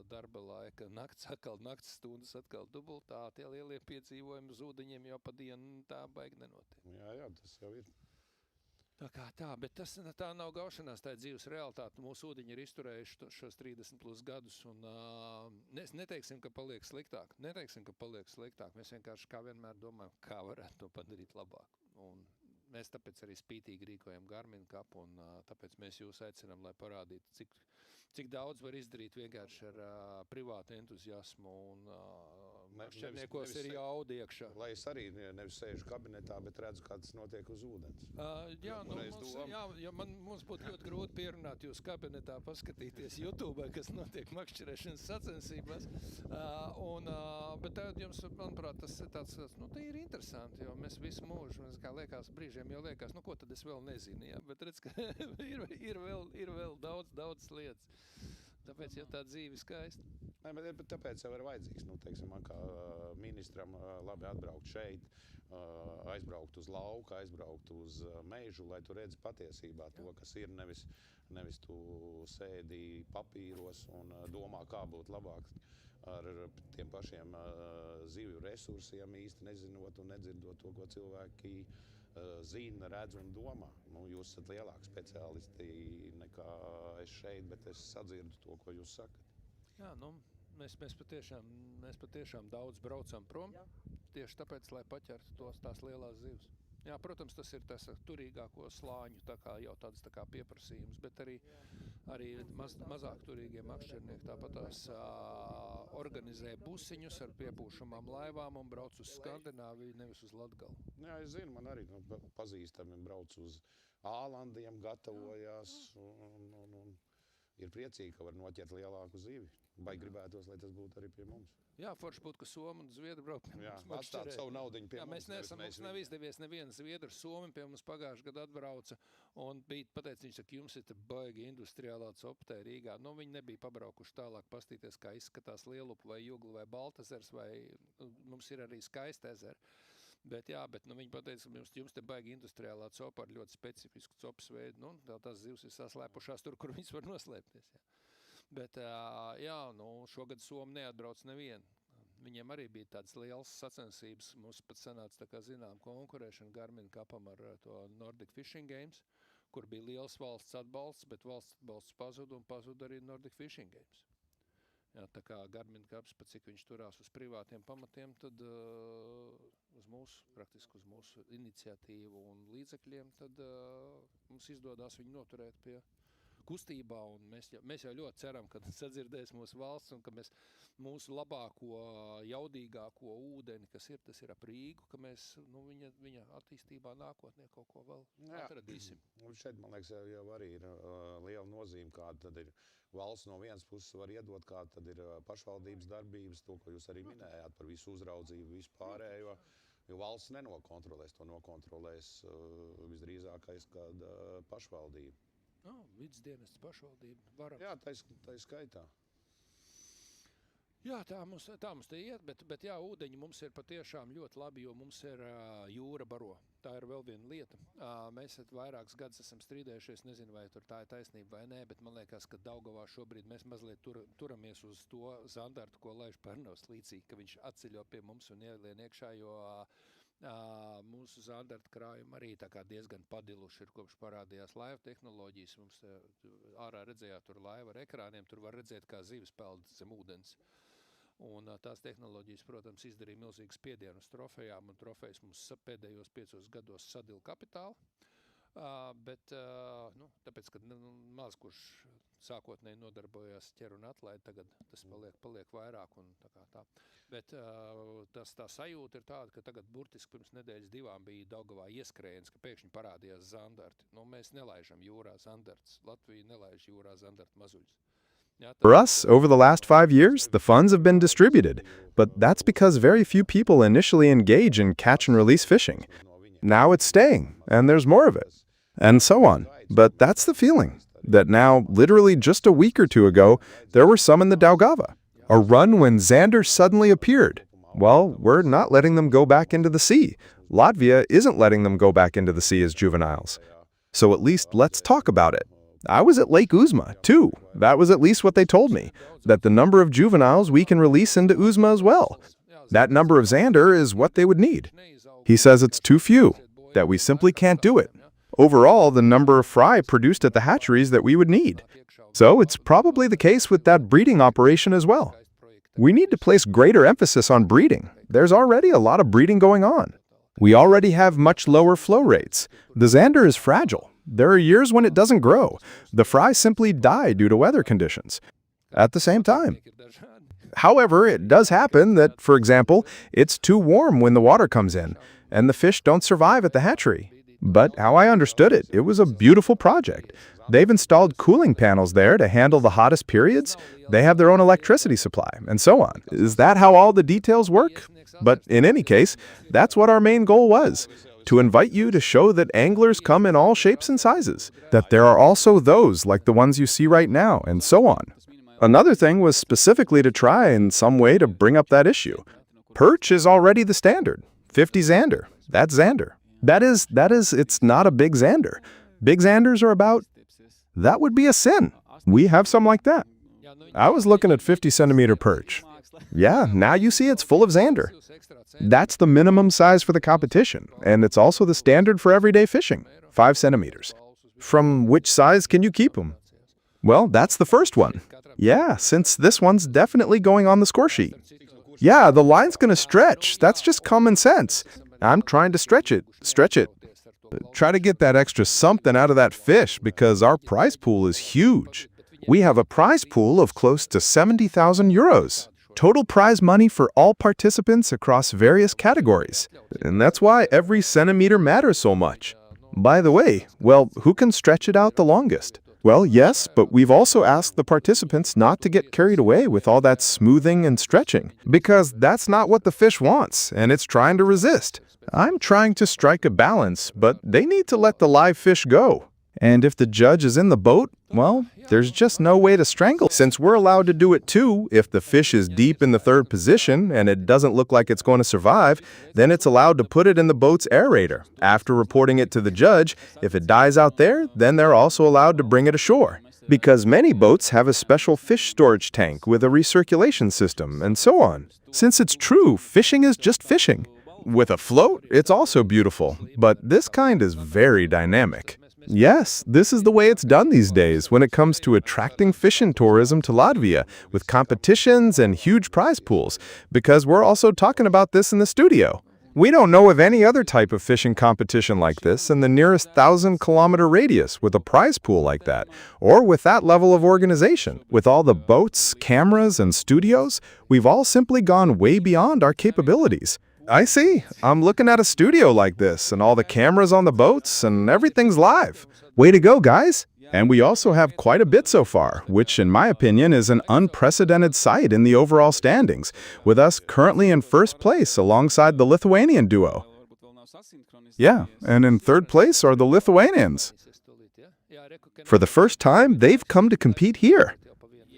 darba laika, nakts stundas atkal dubultā, tie lielie piedzīvojumi uz ūdeņiem jau pa dienu tā baigi nenotiek. Jā, tas jau ir. Bet tā nav gaušanās, tā ir dzīves realitāte. Mūsu ūdeņi ir izturējuši šos 30+ gadus, un neteiksim, ka paliek sliktāk. Mēs vienkārši kā vienmēr domājam, kā varētu to padarīt labāk. Un mēs tāpēc arī spītīgi rīkojam Garmin Cup, un tāpēc mēs jūs aicinām, lai parādītu, cik daudz var izdarīt vienkārši ar privātu entuziasmu, un makšķerniekos ir jāaud iekšā. Lai es arī nevis sēžu kabinetā, bet redzu, kā tas notiek uz ūdens. Mums būtu ļoti grūti pierunāt jūs kabinetā, paskatīties YouTube, kas notiek makšķerēšanas sacensībās. Bet tagad jums, manuprāt, tas ir tāds, tie ir interesanti, jo mēs visu mūžu, brīžiem jau liekas, ko tad es vēl nezinu, jā? Bet redz, ka ir vēl daudz lietas. Tāpēc jau tā dzīve skaista. Bet tāpēc jau ir vajadzīgs, teiksim, man kā ministram labi atbraukt šeit, aizbraukt uz lauku, aizbraukt uz mežu, lai tu redzi patiesībā to, kas ir, nevis tu sēdi papīros un domā, kā būt labāk ar tiem pašiem zivju resursiem, īsti nezinot un nedzirdot to, ko cilvēki zina, redz un domā. Jūs esat lielāki speciālisti nekā es šeit, bet es sadzirdu to, ko jūs sakat. Jā, mēs patiešām daudz braucam prom, tieši tāpēc, lai paķertu tās lielās zivs. Jā, protams, tas ir tas turīgāko slāņu, jau tāds pieprasījums, bet arī mazāk turīgie makšķernieki tāpat tās organizē busiņus ar piepūšamām laivām un brauc uz Skandināviju, nevis uz Latgali. Jā, es zinu, man arī pazīstami brauc uz Ālandiem, gatavojās un ir priecīgi, ka var noķert lielāku zivi. Vai gribētos, lai tas būtu arī pie mums? Jā, forši būtu, ka Somi un Zviedri brauc pie Jā, mums. atstāt savu naudiņu pie mums. Mums nav izdevies neviens Zviedru Somi pie mums pagājuši gadu atbrauca un bija pateicis, viņš saka, jums ir te baigi industriālā coptē Rīgā. Nu, viņi nebija pabraukuši tālāk pastīties, kā izskatās Lielupa vai Jugla vai Baltezers vai mums ir arī skaisti ezeri. Bet jā, nu, viņi pateica, ka jums te baigi industriālā copa ar ļoti specifisku copas veidu. Nu, tās zivs ir saslēpušās tur, kur viņas var noslēpties. Jā. Bet jā, nu, šogad Somi neatbrauc nevienu. Viņiem arī bija tādas lielas sacensības. Mums pat sanāca tā kā zinām konkurēšana Garmin Cupam ar to Nordic Fishing Games, kur bija liels valsts atbalsts, bet valsts atbalsts pazuda un pazuda arī Nordic Fishing Games. Jā, tā kā Garmin Cups, pat cik viņš turās uz privātiem pamatiem, tad praktiski uz mūsu iniciatīvu un līdzekļiem, tad mums izdodās viņu noturēt pie kustībā, un mēs jau ļoti ceram, ka sadzirdēs mūsu valsts, un ka mēs mūsu labāko, jaudīgāko ūdeni, kas ir, tas ir ap Rīgu, ka mēs viņa attīstībā nākotnē kaut ko vēl atradīsim. Un šeit, man liekas, jau arī ir liela nozīme, kāda tad ir valsts no vienas puses var iedot, kāda tad ir pašvaldības darbības, to, ko jūs arī minējāt par visu uzraudzību, visu pārējo, jo valsts nenokontrolēs, to nokontrolēs visdrīzākais kāda pašvaldība. Vidsdienests pašvaldība. Varam. Jā, tā skaitā. Jā, tā mums te iet, bet jā, ūdeņi mums ir patiešām ļoti labi, jo mums ir jūra baro. Tā ir vēl viena lieta. Mēs vairākus gadus esam strīdējušies, nezinu, vai tur tā ir taisnība vai nē, bet man liekas, ka Daugavā šobrīd mēs mazliet turamies uz to zandartu, ko laiž Pērnavas līcī, ka viņš atceļo pie mums un ielien iekšā, jo mūsu zandarta krājumi arī tā kā diezgan padiluši ir, kopš parādījās laiva tehnoloģijas. Mums ārā redzējāt tur laiva ar ekrāniem, tur var redzēt, kā zivis peld zem ūdens. Un tās tehnoloģijas, protams, izdarīja milzīgu spiedienu uz trofejām, un trofejas mums pēdējos 5 gados sadila kapitālu. Bet, tāpēc, kad maz kurš sākotnēji nodarbojās ķer un atlaid, tagad tas paliek vairāk un tā. Bet tā sajūta ir tāda, ka tagad burtiski pirms nedēļas 2 bija Daugavā ieskrējiens, ka pēkšņi parādījās zandarti. Mēs nelaižam jūrā zandarts. Latvija nelaiž jūrā zandartu mazuļus. For us, over the last 5 years, the funds have been distributed, but that's because very few people initially engage in catch and release fishing. Now it's staying, and there's more of it, and so on. But that's the feeling, that now, literally just a week or 2 ago, there were some in the Daugava. A run when zander suddenly appeared. Well, we're not letting them go back into the sea. Latvia isn't letting them go back into the sea as juveniles. So at least let's talk about it. I was at Lake Uzma, too. That was at least what they told me, that the number of juveniles we can release into Uzma as well. That number of zander is what they would need. He says it's too few, that we simply can't do it. Overall, the number of fry produced at the hatcheries that we would need. So it's probably the case with that breeding operation as well. We need to place greater emphasis on breeding. There's already a lot of breeding going on. We already have much lower flow rates. The zander is fragile. There are years when it doesn't grow. The fry simply die due to weather conditions. At the same time. However, it does happen that, for example, it's too warm when the water comes in, and the fish don't survive at the hatchery. But how I understood it, it was a beautiful project. They've installed cooling panels there to handle the hottest periods. They have their own electricity supply, and so on. Is that how all the details work? But in any case, that's what our main goal was. To invite you to show that anglers come in all shapes and sizes, that there are also those like the ones you see right now, and so on. Another thing was specifically to try in some way to bring up that issue. Perch is already the standard, 50 zander. That's zander. That is, it's not a big zander. Big zanders are about, that would be a sin. We have some like that. I was looking at 50 centimeter perch. Yeah, now you see it's full of zander. That's the minimum size for the competition, and it's also the standard for everyday fishing, 5 centimeters. From which size can you keep them? Well, that's the first one. Yeah, since this one's definitely going on the score sheet. Yeah, the line's gonna stretch. That's just common sense. I'm trying to stretch it. Try to get that extra something out of that fish because our prize pool is huge. We have a prize pool of close to 70,000 euros. Total prize money for all participants across various categories. And that's why every centimeter matters so much. By the way, well, who can stretch it out the longest? Well, yes, but we've also asked the participants not to get carried away with all that smoothing and stretching, because that's not what the fish wants, and it's trying to resist. I'm trying to strike a balance, but they need to let the live fish go. And if the judge is in the boat, well, there's just no way to strangle. Since we're allowed to do it too, if the fish is deep in the third position and it doesn't look like it's going to survive, then it's allowed to put it in the boat's aerator. After reporting it to the judge, if it dies out there, then they're also allowed to bring it ashore. Because many boats have a special fish storage tank with a recirculation system, and so on. Since it's true, fishing is just fishing. With a float, it's also beautiful, but this kind is very dynamic. Yes, this is the way it's done these days when it comes to attracting fishing tourism to Latvia, with competitions and huge prize pools, because we're also talking about this in the studio. We don't know of any other type of fishing competition like this in the nearest 1,000-kilometer radius with a prize pool like that, or with that level of organization. With all the boats, cameras, and studios, we've all simply gone way beyond our capabilities. I see. I'm looking at a studio like this, and all the cameras on the boats, and everything's live. Way to go, guys! And we also have quite a bit so far, which in my opinion is an unprecedented sight in the overall standings, with us currently in first place alongside the Lithuanian duo. Yeah, and in third place are the Lithuanians. For the first time, they've come to compete here.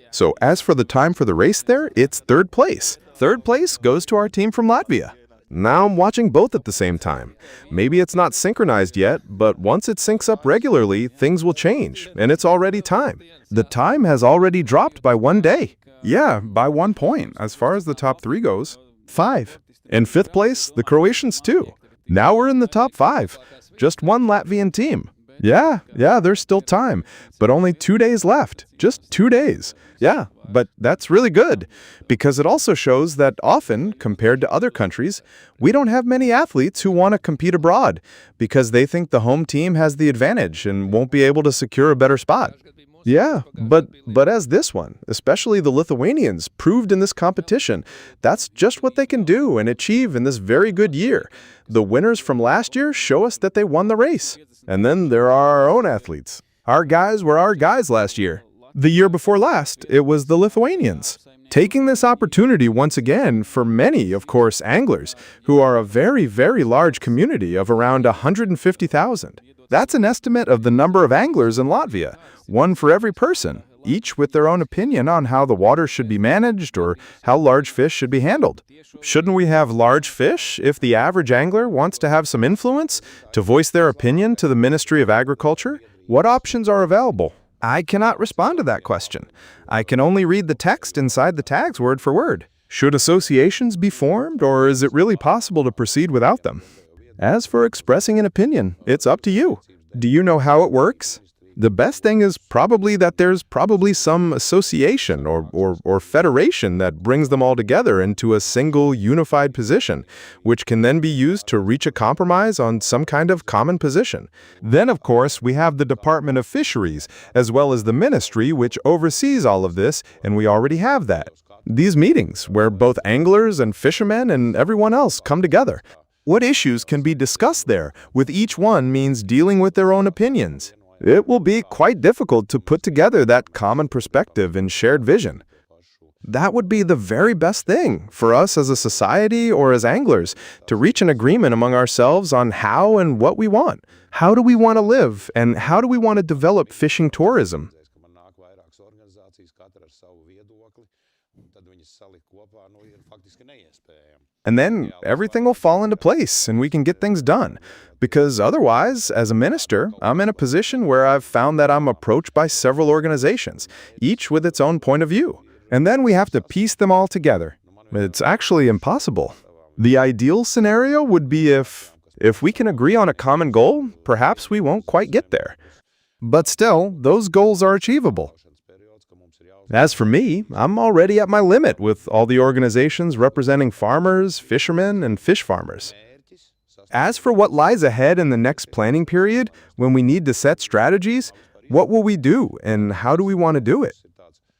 So as for the time for the race there, it's third place. Third place goes to our team from Latvia. Now I'm watching both at the same time. Maybe it's not synchronized yet, but once it syncs up regularly, things will change, and it's already time. The time has already dropped by 1 day. Yeah, by 1 point, as far as the top 3 goes. 5. In 5th place, the Croatians too. Now we're in the top 5. Just 1 Latvian team. Yeah, there's still time, but only 2 days left. Just 2 days. Yeah, but that's really good, because it also shows that often, compared to other countries, we don't have many athletes who want to compete abroad, because they think the home team has the advantage and won't be able to secure a better spot. Yeah, but as this one, especially the Lithuanians, proved in this competition, that's just what they can do and achieve in this very good year. The winners from last year show us that they won the race. And then there are our own athletes. Our guys were our guys last year. The year before last, it was the Lithuanians. Taking this opportunity once again for many, of course, anglers, who are a very, very large community of around 150,000. That's an estimate of the number of anglers in Latvia, 1 for every person, each with their own opinion on how the water should be managed or how large fish should be handled. Shouldn't we have large fish if the average angler wants to have some influence, to voice their opinion to the Ministry of Agriculture? What options are available? I cannot respond to that question. I can only read the text inside the tags word for word. Should associations be formed, or is it really possible to proceed without them? As for expressing an opinion, it's up to you. Do you know how it works? The best thing is probably that there's probably some association or federation that brings them all together into a single unified position, which can then be used to reach a compromise on some kind of common position. Then, of course, we have the Department of Fisheries, as well as the ministry, which oversees all of this, and we already have that. These meetings, where both anglers and fishermen and everyone else come together. What issues can be discussed there, with each one means dealing with their own opinions. It will be quite difficult to put together that common perspective and shared vision. That would be the very best thing for us as a society or as anglers, to reach an agreement among ourselves on how and what we want. How do we want to live, and how do we want to develop fishing tourism? And then everything will fall into place and we can get things done. Because otherwise, as a minister, I'm in a position where I've found that I'm approached by several organizations, each with its own point of view. And then we have to piece them all together. It's actually impossible. The ideal scenario would be if we can agree on a common goal, perhaps we won't quite get there. But still, those goals are achievable. As for me, I'm already at my limit with all the organizations representing farmers, fishermen, and fish farmers. As for what lies ahead in the next planning period, when we need to set strategies, what will we do and how do we want to do it?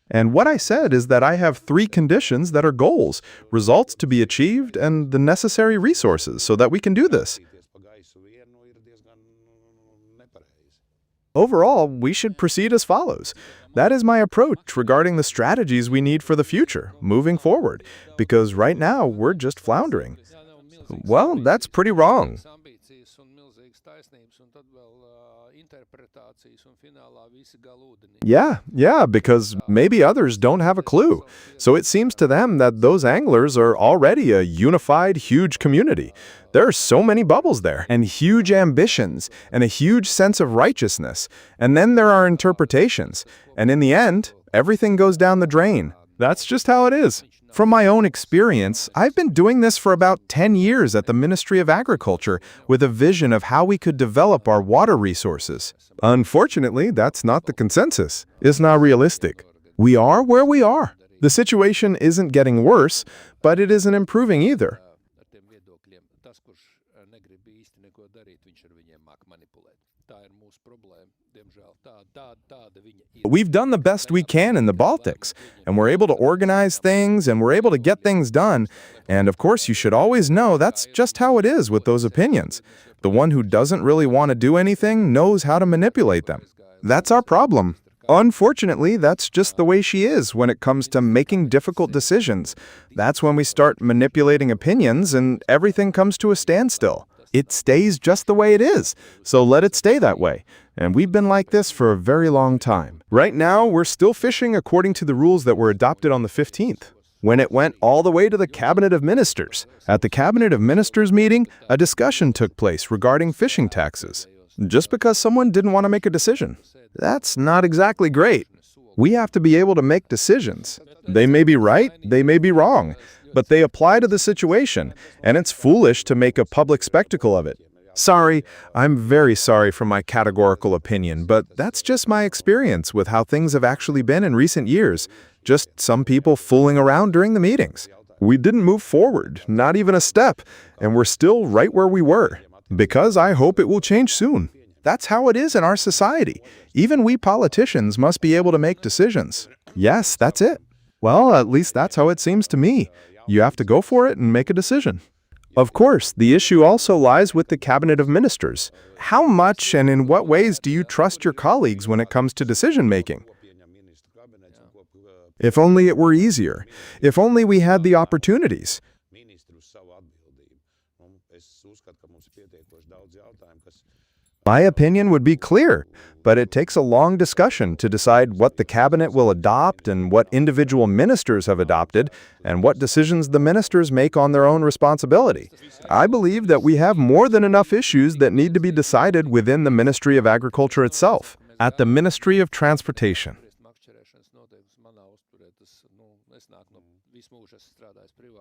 And what I said is that I have 3 conditions that are goals, results to be achieved, and the necessary resources so that we can do this. Overall, we should proceed as follows. That is my approach regarding the strategies we need for the future, moving forward, because right now we're just floundering. Well, that's pretty wrong. Yeah, because maybe others don't have a clue. So it seems to them that those anglers are already a unified, huge community. There are so many bubbles there, and huge ambitions, and a huge sense of righteousness. And then there are interpretations. And in the end, everything goes down the drain. That's just how it is. From my own experience, I've been doing this for about 10 years at the Ministry of Agriculture with a vision of how we could develop our water resources. Unfortunately, that's not the consensus. It's not realistic. We are where we are. The situation isn't getting worse, but it isn't improving either. We've done the best we can in the Baltics, and we're able to organize things, and we're able to get things done. And of course, you should always know that's just how it is with those opinions. The one who doesn't really want to do anything knows how to manipulate them. That's our problem. Unfortunately, that's just the way she is when it comes to making difficult decisions. That's when we start manipulating opinions, and everything comes to a standstill. It stays just the way it is, so let it stay that way. And we've been like this for a very long time. Right now, we're still fishing according to the rules that were adopted on the 15th, when it went all the way to the Cabinet of Ministers. At the Cabinet of Ministers meeting, a discussion took place regarding fishing taxes, just because someone didn't want to make a decision. That's not exactly great. We have to be able to make decisions. They may be right, they may be wrong, but they apply to the situation, and it's foolish to make a public spectacle of it. Sorry, I'm very sorry for my categorical opinion, but that's just my experience with how things have actually been in recent years. Just some people fooling around during the meetings. We didn't move forward, not even a step, and we're still right where we were. Because I hope it will change soon. That's how it is in our society. Even we politicians must be able to make decisions. Yes, that's it. Well, at least that's how it seems to me. You have to go for it and make a decision. Of course, the issue also lies with the Cabinet of Ministers. How much and in what ways do you trust your colleagues when it comes to decision-making? If only it were easier. If only we had the opportunities. My opinion would be clear, but it takes a long discussion to decide what the cabinet will adopt and what individual ministers have adopted and what decisions the ministers make on their own responsibility. I believe that we have more than enough issues that need to be decided within the Ministry of Agriculture itself, at the Ministry of Transportation.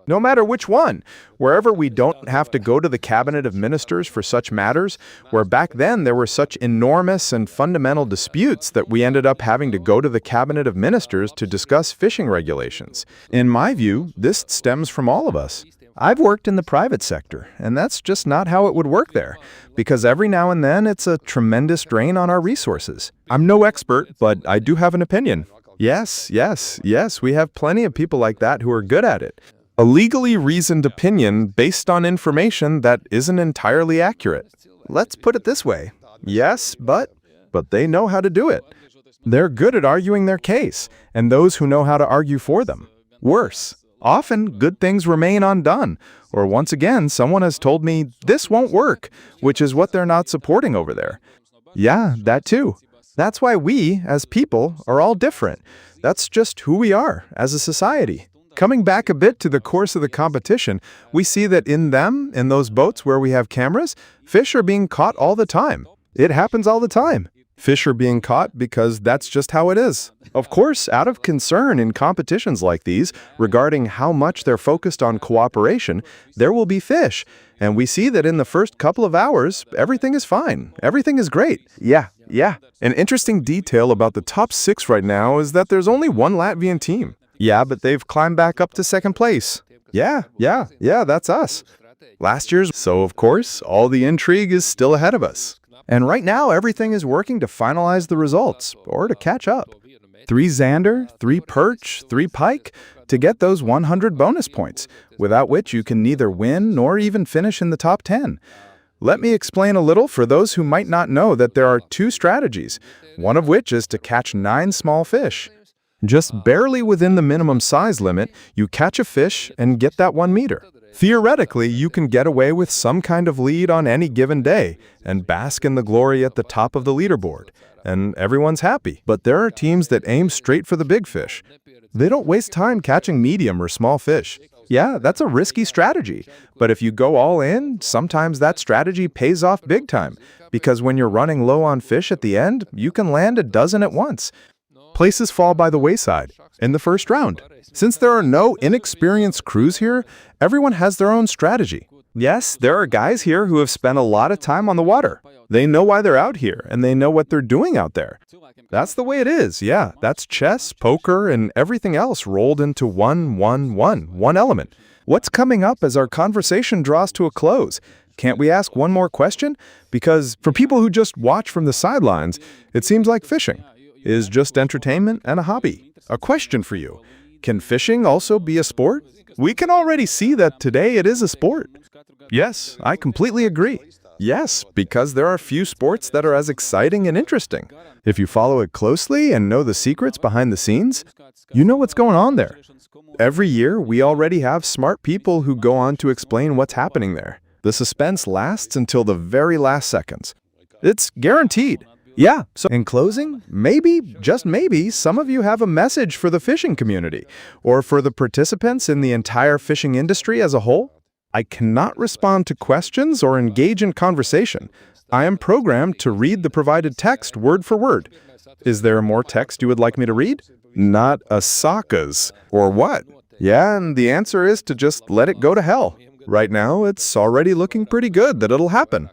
No matter which one, wherever we don't have to go to the Cabinet of Ministers for such matters, where back then there were such enormous and fundamental disputes that we ended up having to go to the Cabinet of Ministers to discuss fishing regulations. In my view, this stems from all of us. I've worked in the private sector, and that's just not how it would work there, because every now and then it's a tremendous drain on our resources. I'm no expert, but I do have an opinion. Yes, we have plenty of people like that who are good at it. A legally reasoned opinion based on information that isn't entirely accurate. Let's put it this way. Yes, but they know how to do it. They're good at arguing their case, and those who know how to argue for them. Worse, often good things remain undone, or once again, someone has told me, this won't work, which is what they're not supporting over there. Yeah, that too. That's why we, as people, are all different. That's just who we are as a society. Coming back a bit to the course of the competition, we see that in those boats where we have cameras, fish are being caught all the time. It happens all the time. Fish are being caught because that's just how it is. Of course, out of concern in competitions like these, regarding how much they're focused on cooperation, there will be fish. And we see that in the first couple of hours, everything is fine. Everything is great. Yeah. An interesting detail about the top 6 right now is that there's only one Latvian team. Yeah, but they've climbed back up to second place. Yeah, that's us. Last year's, so of course, all the intrigue is still ahead of us. And right now, everything is working to finalize the results, or to catch up. 3 zander, 3 perch, 3 pike, to get those 100 bonus points, without which you can neither win nor even finish in the top 10. Let me explain a little for those who might not know that there are two strategies, one of which is to catch 9 small fish. Just barely within the minimum size limit, you catch a fish and get that 1 meter. Theoretically, you can get away with some kind of lead on any given day and bask in the glory at the top of the leaderboard, and everyone's happy. But there are teams that aim straight for the big fish. They don't waste time catching medium or small fish. Yeah, that's a risky strategy, but if you go all in, sometimes that strategy pays off big time, because when you're running low on fish at the end, you can land a dozen at once. Places fall by the wayside in the first round. Since there are no inexperienced crews here, everyone has their own strategy. Yes, there are guys here who have spent a lot of time on the water. They know why they're out here, and they know what they're doing out there. That's the way it is, yeah. That's chess, poker, and everything else rolled into one element. What's coming up as our conversation draws to a close? Can't we ask one more question? Because for people who just watch from the sidelines, it seems like fishing is just entertainment and a hobby. A question for you. Can fishing also be a sport? We can already see that today it is a sport. Yes, I completely agree. Yes, because there are few sports that are as exciting and interesting. If you follow it closely and know the secrets behind the scenes, you know what's going on there. Every year, we already have smart people who go on to explain what's happening there. The suspense lasts until the very last seconds. It's guaranteed. Yeah, so in closing, maybe, just maybe, some of you have a message for the fishing community, or for the participants in the entire fishing industry as a whole. I cannot respond to questions or engage in conversation. I am programmed to read the provided text word for word. Is there more text you would like me to read? Not a sockas. Or what? Yeah, and the answer is to just let it go to hell. Right now, it's already looking pretty good that it'll happen.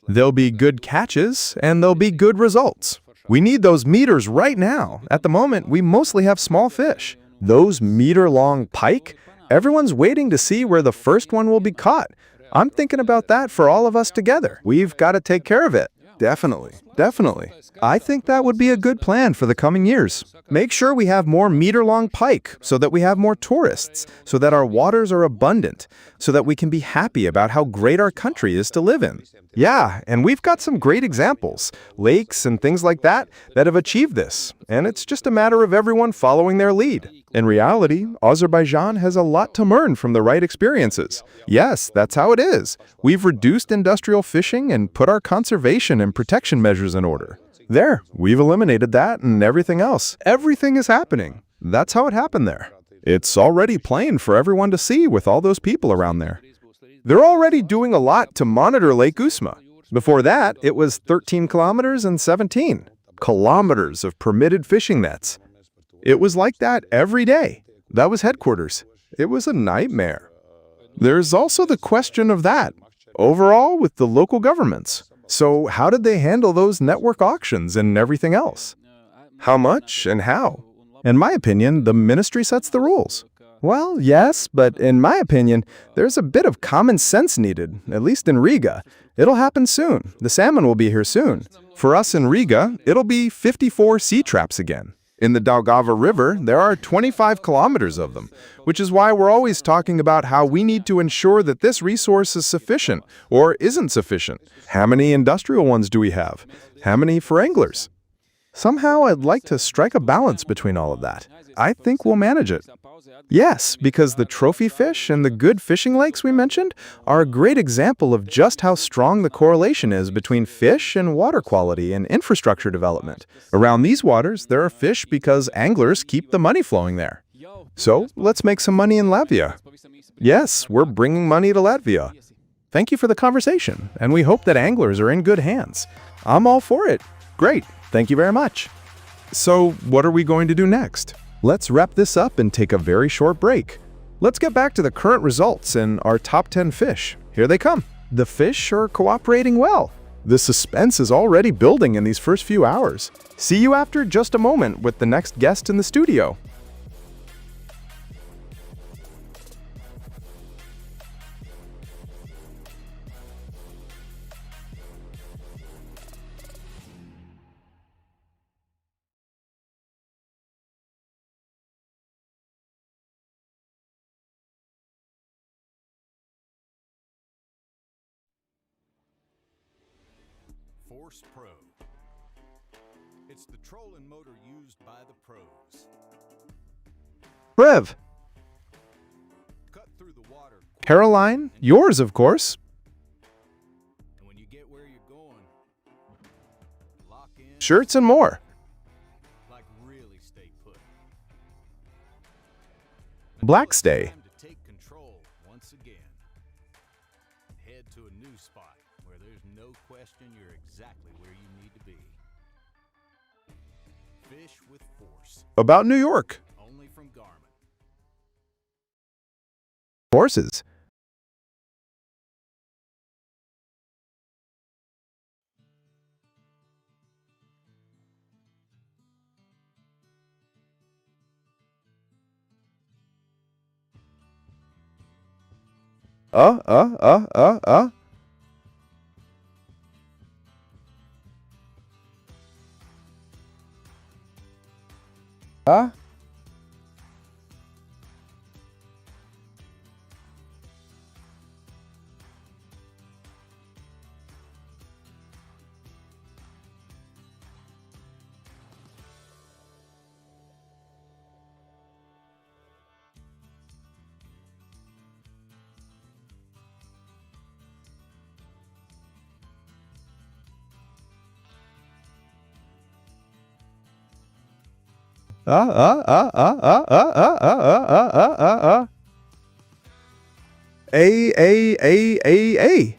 There'll be good catches, and there'll be good results. We need those meters right now. At the moment, we mostly have small fish. Those meter-long pike, everyone's waiting to see where the first one will be caught. I'm thinking about that for all of us together. We've got to take care of it. Definitely. Definitely. I think that would be a good plan for the coming years. Make sure we have more meter-long pike so that we have more tourists, so that our waters are abundant, so that we can be happy about how great our country is to live in. Yeah, and we've got some great examples, lakes and things like that have achieved this, and it's just a matter of everyone following their lead. In reality, Azerbaijan has a lot to learn from the right experiences. Yes, that's how it is. We've reduced industrial fishing and put our conservation and protection measures in order. There, we've eliminated that and everything else. Everything is happening. That's how it happened there. It's already plain for everyone to see with all those people around there. They're already doing a lot to monitor Lake Usma. Before that, it was 13 kilometers and 17 kilometers of permitted fishing nets. It was like that every day. That was headquarters. It was a nightmare. There's also the question of that, overall with the local governments. So how did they handle those network auctions and everything else? How much and how? In my opinion, the ministry sets the rules. Well, yes, but in my opinion, there's a bit of common sense needed, at least in Riga. It'll happen soon. The salmon will be here soon. For us in Riga, it'll be 54 sea traps again. In the Daugava River, there are 25 kilometers of them, which is why we're always talking about how we need to ensure that this resource is sufficient or isn't sufficient. How many industrial ones do we have? How many for anglers? Somehow I'd like to strike a balance between all of that. I think we'll manage it. Yes, because the trophy fish and the good fishing lakes we mentioned are a great example of just how strong the correlation is between fish and water quality and infrastructure development. Around these waters, there are fish because anglers keep the money flowing there. So, let's make some money in Latvia. Yes, we're bringing money to Latvia. Thank you for the conversation, and we hope that anglers are in good hands. I'm all for it. Great. Thank you very much. So, what are we going to do next? Let's wrap this up and take a very short break. Let's get back to the current results and our top 10 fish. Here they come. The fish are cooperating well. The suspense is already building in these first few hours. See you after just a moment with the next guest in the studio. Force Pro. It's the trolling motor used by the pros. Rev. Cut through the water. Caroline, yours, of course. And when you get where you're going, lock in. Shirts and more. Like really stay put. Black's Day. Time to take control once again. Head to a new spot where there's no question you're exactly where you need to be. Fish with force. About New York. Only from Garmin. Horses. Uh. A.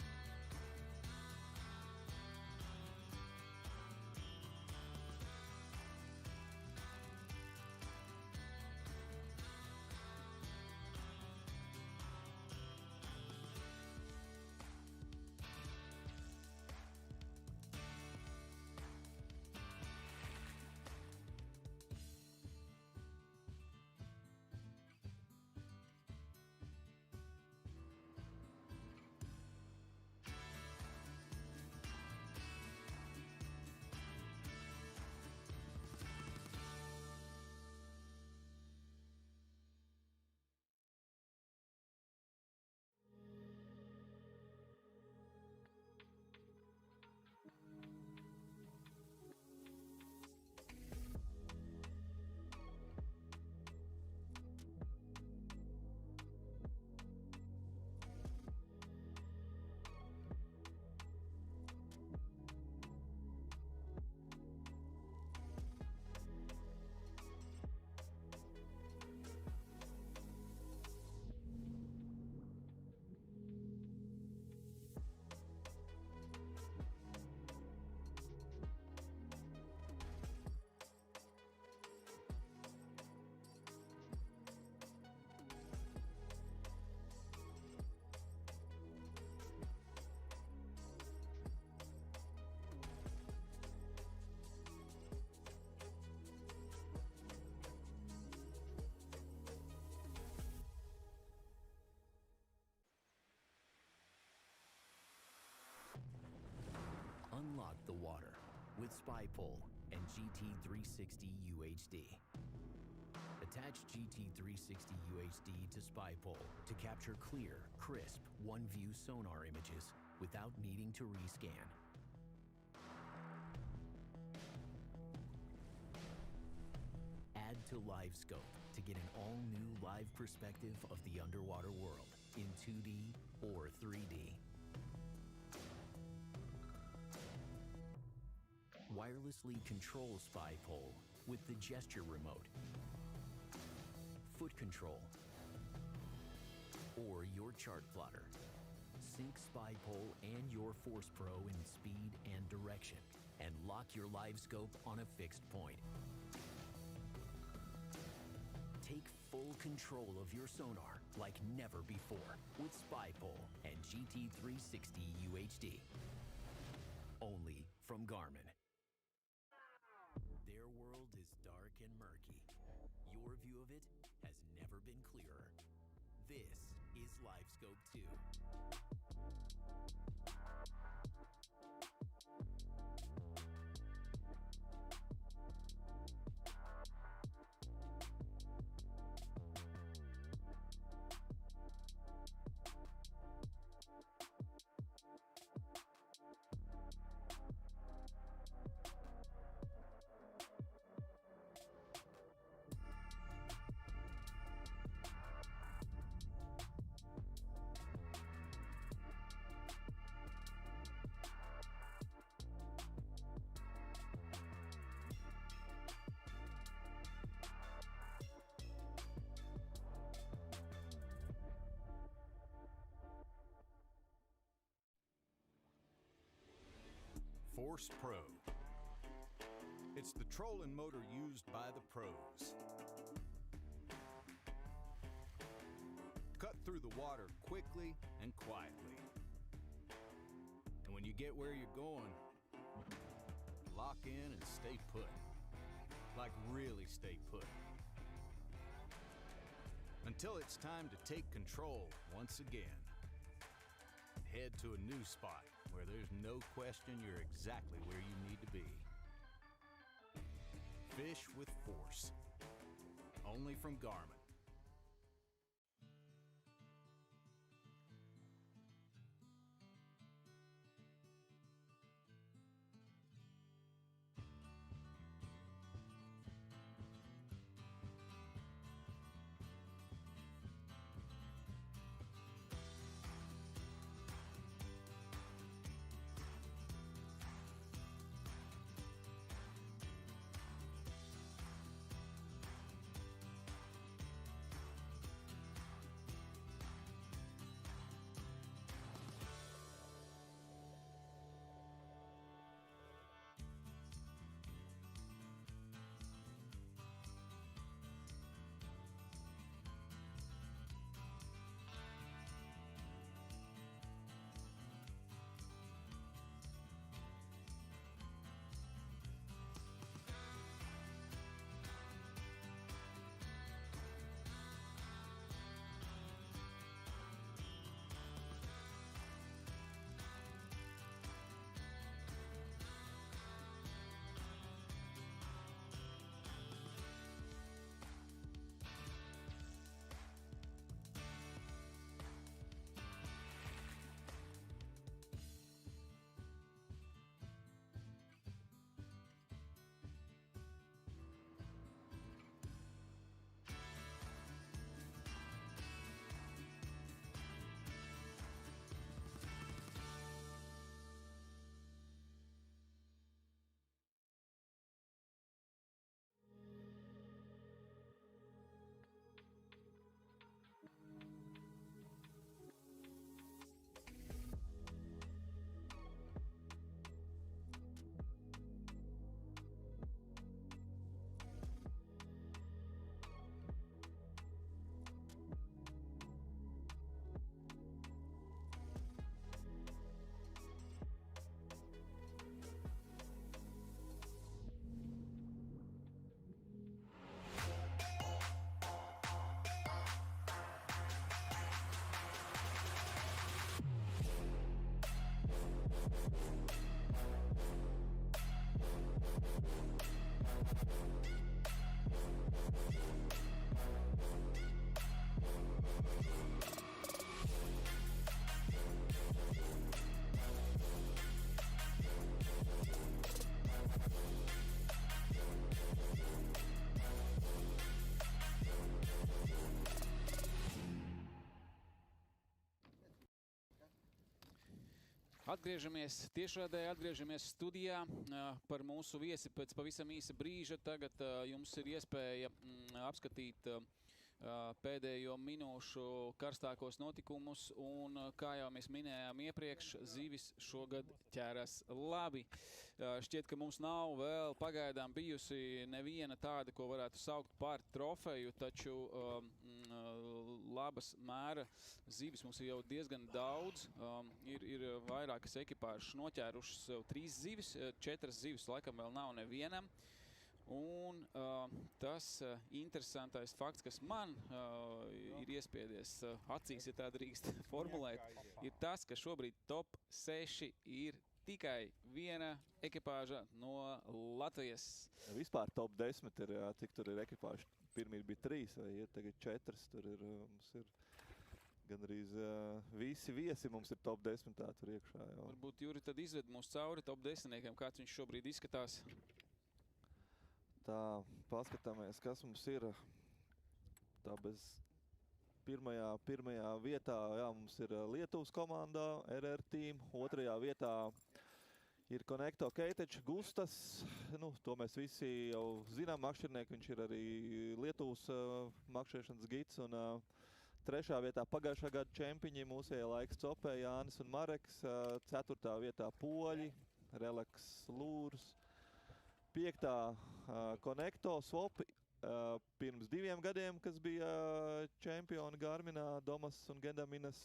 Unlock the water with SpyPole and GT360 UHD. Attach GT360 UHD to SpyPole to capture clear, crisp, one-view sonar images without needing to rescan. Add to LiveScope to get an all-new live perspective of the underwater world in 2D or 3D. Wirelessly control SpyPole with the gesture remote, foot control, or your chart plotter. Sync SpyPole and your Force Pro in speed and direction, and lock your LiveScope on a fixed point. Take full control of your sonar like never before with SpyPole and GT360 UHD. Only from Garmin. Their world is dark and murky. Your view of it has never been clearer. This is LiveScope 2. Force Pro. It's the trolling motor used by the pros. Cut through the water quickly and quietly. And when you get where you're going, lock in and stay put. Like really stay put. Until it's time to take control once again. Head to a new spot where there's no question you're exactly where you need to be. Fish with force. Only from Garmin. Atgriežamies tiešraidē, atgriežamies studijā par mūsu viesi pēc pavisam īsa brīža. Tagad jums ir iespēja apskatīt pēdējo minūšu karstākos notikumus, un, kā jau mēs minējām iepriekš, zivis šogad ķēras labi. Šķiet, ka mums nav vēl pagaidām bijusi neviena tāda, ko varētu saukt par trofeju, taču labas mēra zivis mums ir jau diezgan daudz. Ir vairākas ekipāžas noķērušas sev 3 zivis, 4 zivis laikam vēl nav nevienam. Un tas interesantais fakts, kas man ir iespiedies acīs, ja tā drīkst formulēt, ir tas, ka šobrīd top 6 ir tikai viena ekipāža no Latvijas. Vispār top 10 ir, jā, cik tur ir ekipāži. Pirmie bija 3 vai ir tagad 4. Tur ir, mums ir gandrīz visi viesi mums ir top 10 tur iekšā. Jā. Varbūt, Juri, tad izved mūs cauri top 10-niekiem, kāds viņš šobrīd izskatās. Tā, paskatāmies, kas mums ir. Tā bez pirmajā vietā, jā, mums ir Lietuvas komandā, RR team. Otrajā vietā ir Konekto Keitečs, Gustas. Nu, to mēs visi jau zinām, makšķernieki, viņš ir arī Lietuvas makšķēšanas gids. Un trešā vietā pagājušā gada čempiņi, mūsējā laiks Copē, Jānis un Mareks. Ceturtā vietā Poļi, relaks lūrs. 5. Konekto swap pirms 2 gadiem, kas bija čempioni Garminā, Domas un Gendaminas.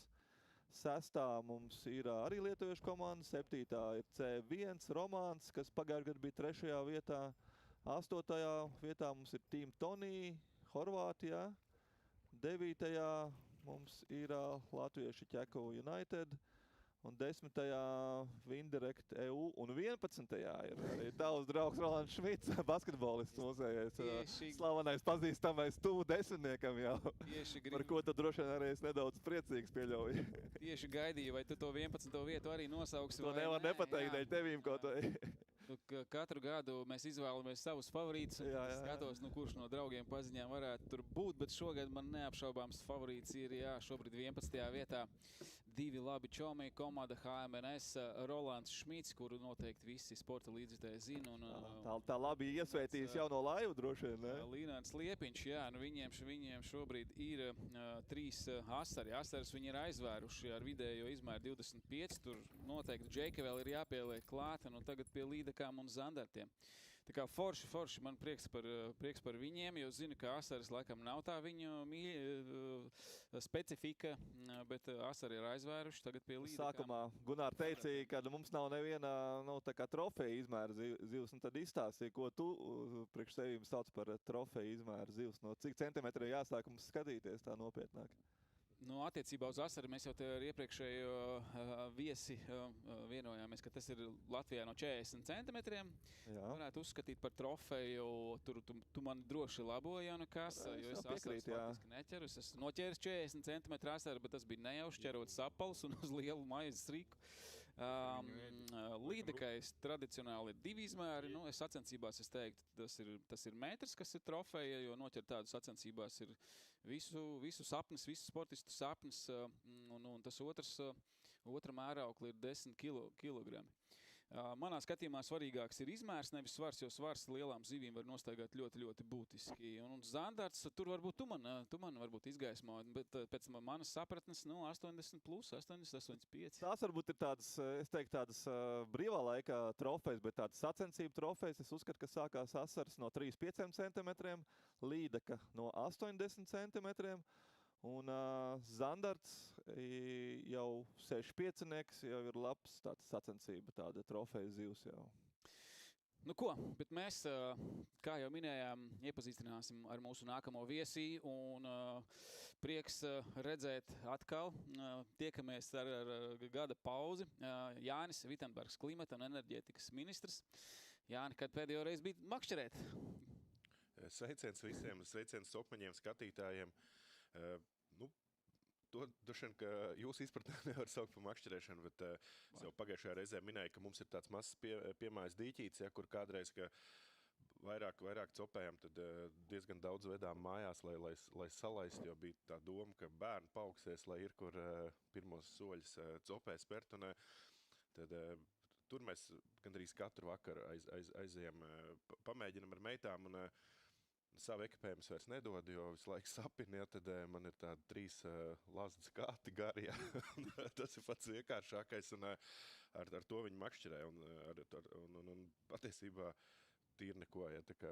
6. mums ir arī lietuviešu komanda, 7. ir C1 Romāns, kas pagājušajā gadā bija 3. vietā. 8. vietā mums ir Team Tony, Horvātijā. 9. mums ir latvieši Ķeko United. Un 10. Vindirect EU, un 11. ir arī tavs draugs Rolands Šmits, basketbolists mūsējais, slavenais pazīstamais tuvu 10-niekam jau, par ko tu droši vien arī esi nedaudz priecīgs pieļauji. Tieši gaidīju, vai tu to 11. vietu arī nosauksi. To nevar nepateikt, dēļ tevīm kaut vai. Katru gadu mēs izvēlamies savus favorītus. Skatos, kurš no draugiem paziņām varētu tur būt, bet šogad man neapšaubāms favorīts ir šobrīd 11. vietā. 2 labi čomi, komanda HMNS, Rolands Šmits, kuru noteikti visi sporta līdzjutēji zina. Tā labi iesvētījis jauno laivu droši vien, ne? Līnāns Liepiņš, viņiem šobrīd ir 3 asari. Asaris viņi ir aizvēruši ar vidējo izmēru 25. Tur noteikti Džeika vēl ir jāpieliek klāt, un tagad pie līdakām un zandartiem. Tā kā forši, man prieks par viņiem, jo zinu, ka asaris laikam nav tā viņu specifika, bet asari ir aizvēruši tagad pie līdakām. Sākumā Gunār teicīja, ka mums nav neviena tā kā trofeja izmēra zivs, un tad izstāstīja, ko tu priekš sevīm sauc par trofeja izmēra zivs. No cik centimetri jāsāk mums skatīties tā nopietnāk? Attiecībā uz asari mēs jau te ar iepriekšējo viesi vienojāmies, ka tas ir Latvijā no 40 centimetriem. Varētu uzskatīt par trofeju, tur tu mani droši laboji jau nekas, jo es asaras faktiski neķeru. Es esmu noķēris 40 centimetru asari, bet tas bija nejauši ķerot sapals un uz lielu maizes riku. Līdakais tradicionāli ir 2 izmēri. Es sacensībās teiktu, tas ir metrs, kas ir trofeja, jo noķert tādu sacensībās ir visu sapnis, visu sportistu sapnis, un tas otra mēraukli ir 10 kilogrami. Manā skatījumā svarīgāks ir izmērs, nevis svars, jo svars lielām zivīm var nostaigāt ļoti, ļoti būtiski. Un zandarts, tur varbūt tu man varbūt izgaismo, bet pēc manas sapratnes, 80 plus, 80, 85. Tās varbūt ir tādas, es teiktu, tādas brīvā laika trofejas, bet tādas sacensību trofejas. Es uzskatu, ka sākās asars no 3-5 centimetriem, līdaka no 80 centimetriem. Un zandarts jau 6-5-nieks, jau ir labs tāds sacensība, tāda trofeja zivs jau. Bet mēs, kā jau minējām, iepazīstināsim ar mūsu nākamo viesi un prieks redzēt atkal. Tiekamies ar gada pauzi. Jānis Vitenbergs, klimata un enerģētikas ministrs. Jāni, kad pēdējo reizi bija makšķerēt? Sveiciens visiem, sveiciens sopmaņiem, skatītājiem. To droši vien, ka jūs izpratnē nevar saukt par makšķerēšanu, bet es jau pagājušajā reizē minēju, ka mums ir tāds mazs piemājas dīķīts, kur kādreiz, ka vairāk copējām, tad diezgan daudz vedām mājās, lai salaistu, jo bija tā doma, ka bērni paaugsies, lai ir, kur pirmos soļus copē spērt, un tad tur mēs gandrīz katru vakaru aizējam, pamēģinam ar meitām, un savu ekipējumus vairs nedod, jo visu laiku sapini, tad man ir tādi 3 lazdas kāti gari, tas ir pats vienkāršākais, un ar to viņi makšķerē, un patiesībā tīri neko, tā kā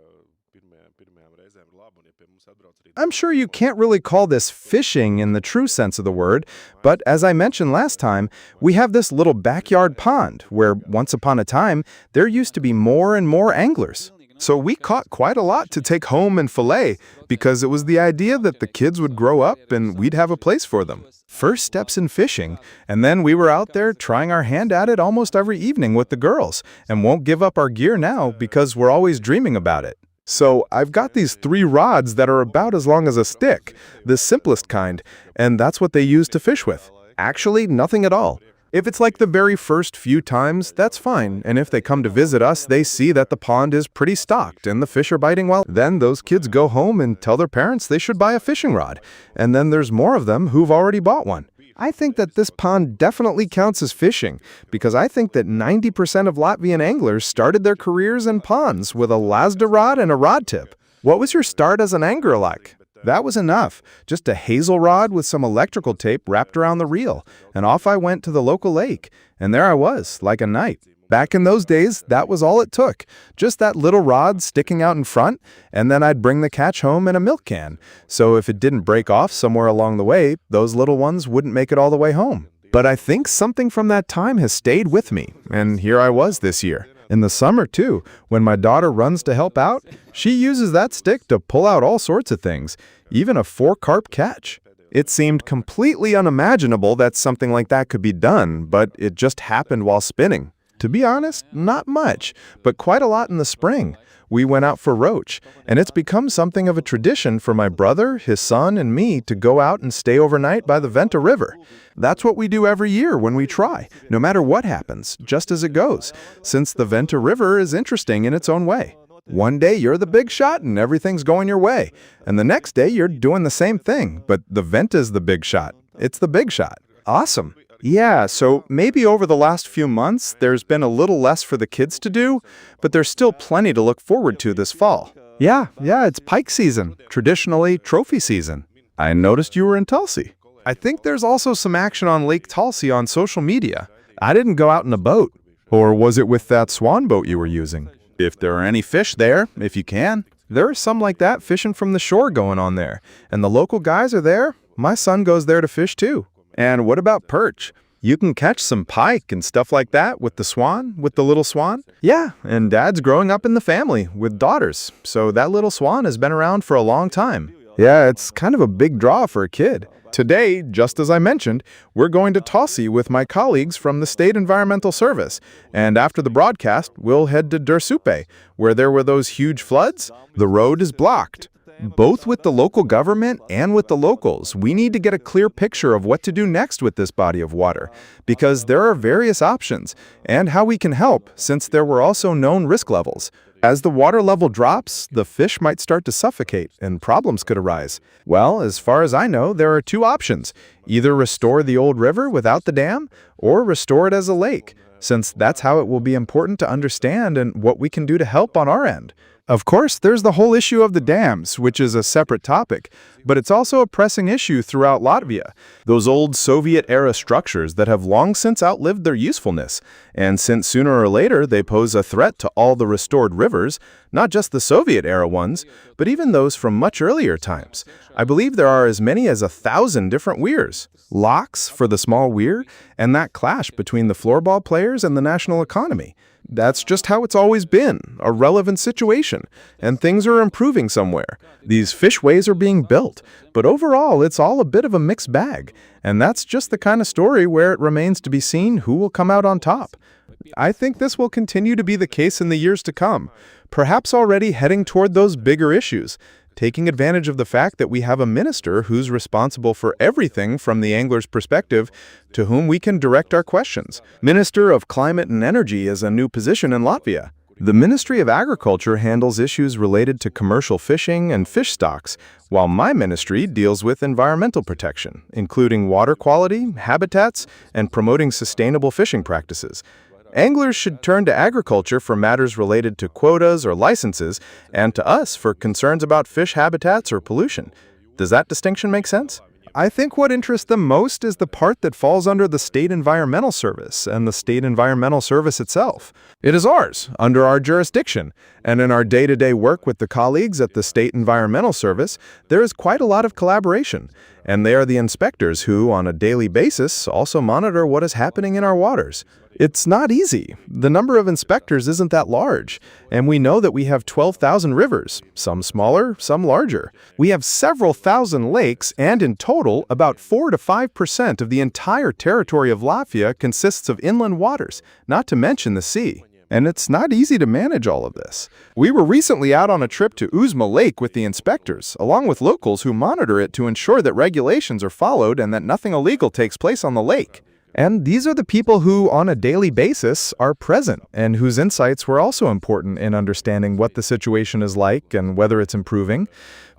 pirmajām reizēm ir labi, un ja pie mums atbrauc arī... I'm sure you can't really call this fishing in the true sense of the word, but as I mentioned last time, we have this little backyard pond where once upon a time, there used to be more and more anglers. So we caught quite a lot to take home and fillet because it was the idea that the kids would grow up and we'd have a place for them. First steps in fishing, and then we were out there trying our hand at it almost every evening with the girls and won't give up our gear now because we're always dreaming about it. So I've got these 3 rods that are about as long as a stick, the simplest kind, and that's what they use to fish with. Actually, nothing at all. If it's like the very first few times, that's fine, and if they come to visit us, they see that the pond is pretty stocked and the fish are biting well. Then those kids go home and tell their parents they should buy a fishing rod, and then there's more of them who've already bought one. I think that this pond definitely counts as fishing, because I think that 90% of Latvian anglers started their careers in ponds with a Lazda rod and a rod tip. What was your start as an angler like? That was enough, just a hazel rod with some electrical tape wrapped around the reel, and off I went to the local lake, and there I was, like a knight. Back in those days, that was all it took. Just that little rod sticking out in front, and then I'd bring the catch home in a milk can. So if it didn't break off somewhere along the way, those little ones wouldn't make it all the way home. But I think something from that time has stayed with me, and here I was this year. In the summer, too, when my daughter runs to help out, she uses that stick to pull out all sorts of things, even a 4-carp catch. It seemed completely unimaginable that something like that could be done, but it just happened while spinning. To be honest, not much, but quite a lot in the spring. We went out for roach, and it's become something of a tradition for my brother, his son, and me to go out and stay overnight by the Venta River. That's what we do every year when we try, no matter what happens, just as it goes, since the Venta River is interesting in its own way. One day you're the big shot and everything's going your way, and the next day you're doing the same thing, but the Venta's the big shot. It's the big shot. Awesome. Yeah, so maybe over the last few months, there's been a little less for the kids to do, but there's still plenty to look forward to this fall. Yeah, it's pike season, traditionally trophy season. I noticed you were in Tulsi. I think there's also some action on Lake Tulsi on social media. I didn't go out in a boat. Or was it with that swan boat you were using? If there are any fish there, if you can. There are some like that fishing from the shore going on there, and the local guys are there. My son goes there to fish too. And what about perch? You can catch some pike and stuff like that with the swan, with the little swan. Yeah, and Dad's growing up in the family with daughters, so that little swan has been around for a long time. Yeah, it's kind of a big draw for a kid. Today, just as I mentioned, we're going to Tulsi with my colleagues from the State Environmental Service, and after the broadcast, we'll head to Dursupe, where there were those huge floods. The road is blocked. Both with the local government and with the locals, we need to get a clear picture of what to do next with this body of water, because there are various options, and how we can help, since there were also known risk levels. As the water level drops, the fish might start to suffocate, and problems could arise. Well, as far as I know, there are two options. Either restore the old river without the dam, or restore it as a lake, since that's how it will be important to understand and what we can do to help on our end. Of course, there's the whole issue of the dams, which is a separate topic, but it's also a pressing issue throughout Latvia. Those old Soviet-era structures that have long since outlived their usefulness, and since sooner or later they pose a threat to all the restored rivers, not just the Soviet-era ones, but even those from much earlier times. I believe there are as many as 1,000 different weirs. Locks for the small weir, and that clash between the floorball players and the national economy. That's just how it's always been, a relevant situation, and things are improving somewhere. These fishways are being built, but overall it's all a bit of a mixed bag, and that's just the kind of story where it remains to be seen who will come out on top. I think this will continue to be the case in the years to come, perhaps already heading toward those bigger issues, taking advantage of the fact that we have a minister who's responsible for everything from the angler's perspective, to whom we can direct our questions. Minister of Climate and Energy is a new position in Latvia. The Ministry of Agriculture handles issues related to commercial fishing and fish stocks, while my ministry deals with environmental protection, including water quality, habitats, and promoting sustainable fishing practices. Anglers should turn to agriculture for matters related to quotas or licenses, and to us for concerns about fish habitats or pollution. Does that distinction make sense? I think what interests them most is the part that falls under the State Environmental Service and the State Environmental Service itself. It is ours, under our jurisdiction, and in our day-to-day work with the colleagues at the State Environmental Service, there is quite a lot of collaboration, and they are the inspectors who, on a daily basis, also monitor what is happening in our waters. It's not easy. The number of inspectors isn't that large, and we know that we have 12,000 rivers, some smaller, some larger. We have several thousand lakes, and in total, about 4 to 5% of the entire territory of Latvia consists of inland waters, not to mention the sea. And it's not easy to manage all of this. We were recently out on a trip to Uzma Lake with the inspectors, along with locals who monitor it to ensure that regulations are followed and that nothing illegal takes place on the lake. And these are the people who, on a daily basis, are present and whose insights were also important in understanding what the situation is like and whether it's improving.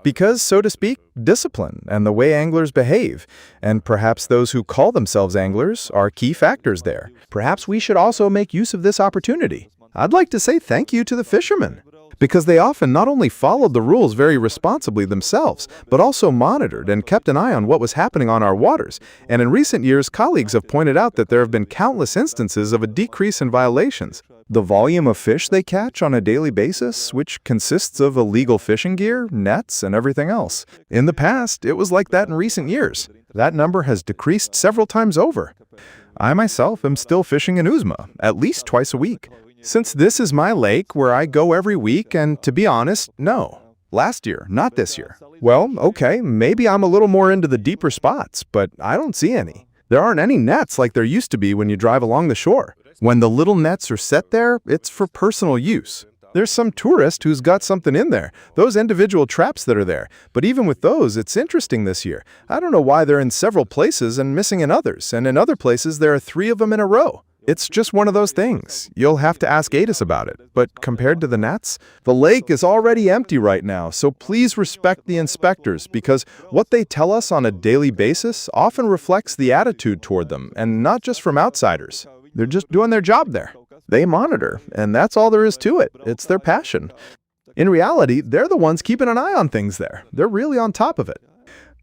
Because, so to speak, discipline and the way anglers behave, and perhaps those who call themselves anglers, are key factors there. Perhaps we should also make use of this opportunity. I'd like to say thank you to the fishermen. because they often not only followed the rules very responsibly themselves, but also monitored and kept an eye on what was happening on our waters. And in recent years, colleagues have pointed out that there have been countless instances of a decrease in violations. The volume of fish they catch on a daily basis, which consists of illegal fishing gear, nets, and everything else. In the past, it was like that in recent years. That number has decreased several times over. I myself am still fishing in Uzma, at least twice a week. Since this is my lake where I go every week, and to be honest, no. Last year, not this year. Well, okay, maybe I'm a little more into the deeper spots, but I don't see any. There aren't any nets like there used to be when you drive along the shore. When the little nets are set there, it's for personal use. There's some tourist who's got something in there, those individual traps that are there. But even with those, it's interesting this year. I don't know why they're in several places and missing in others, and in other places there are 3 of them in a row. It's just one of those things. You'll have to ask EEST about it. But compared to the nets, the lake is already empty right now, so please respect the inspectors, because what they tell us on a daily basis often reflects the attitude toward them, and not just from outsiders. They're just doing their job there. They monitor, and that's all there is to it. It's their passion. In reality, they're the ones keeping an eye on things there. They're really on top of it.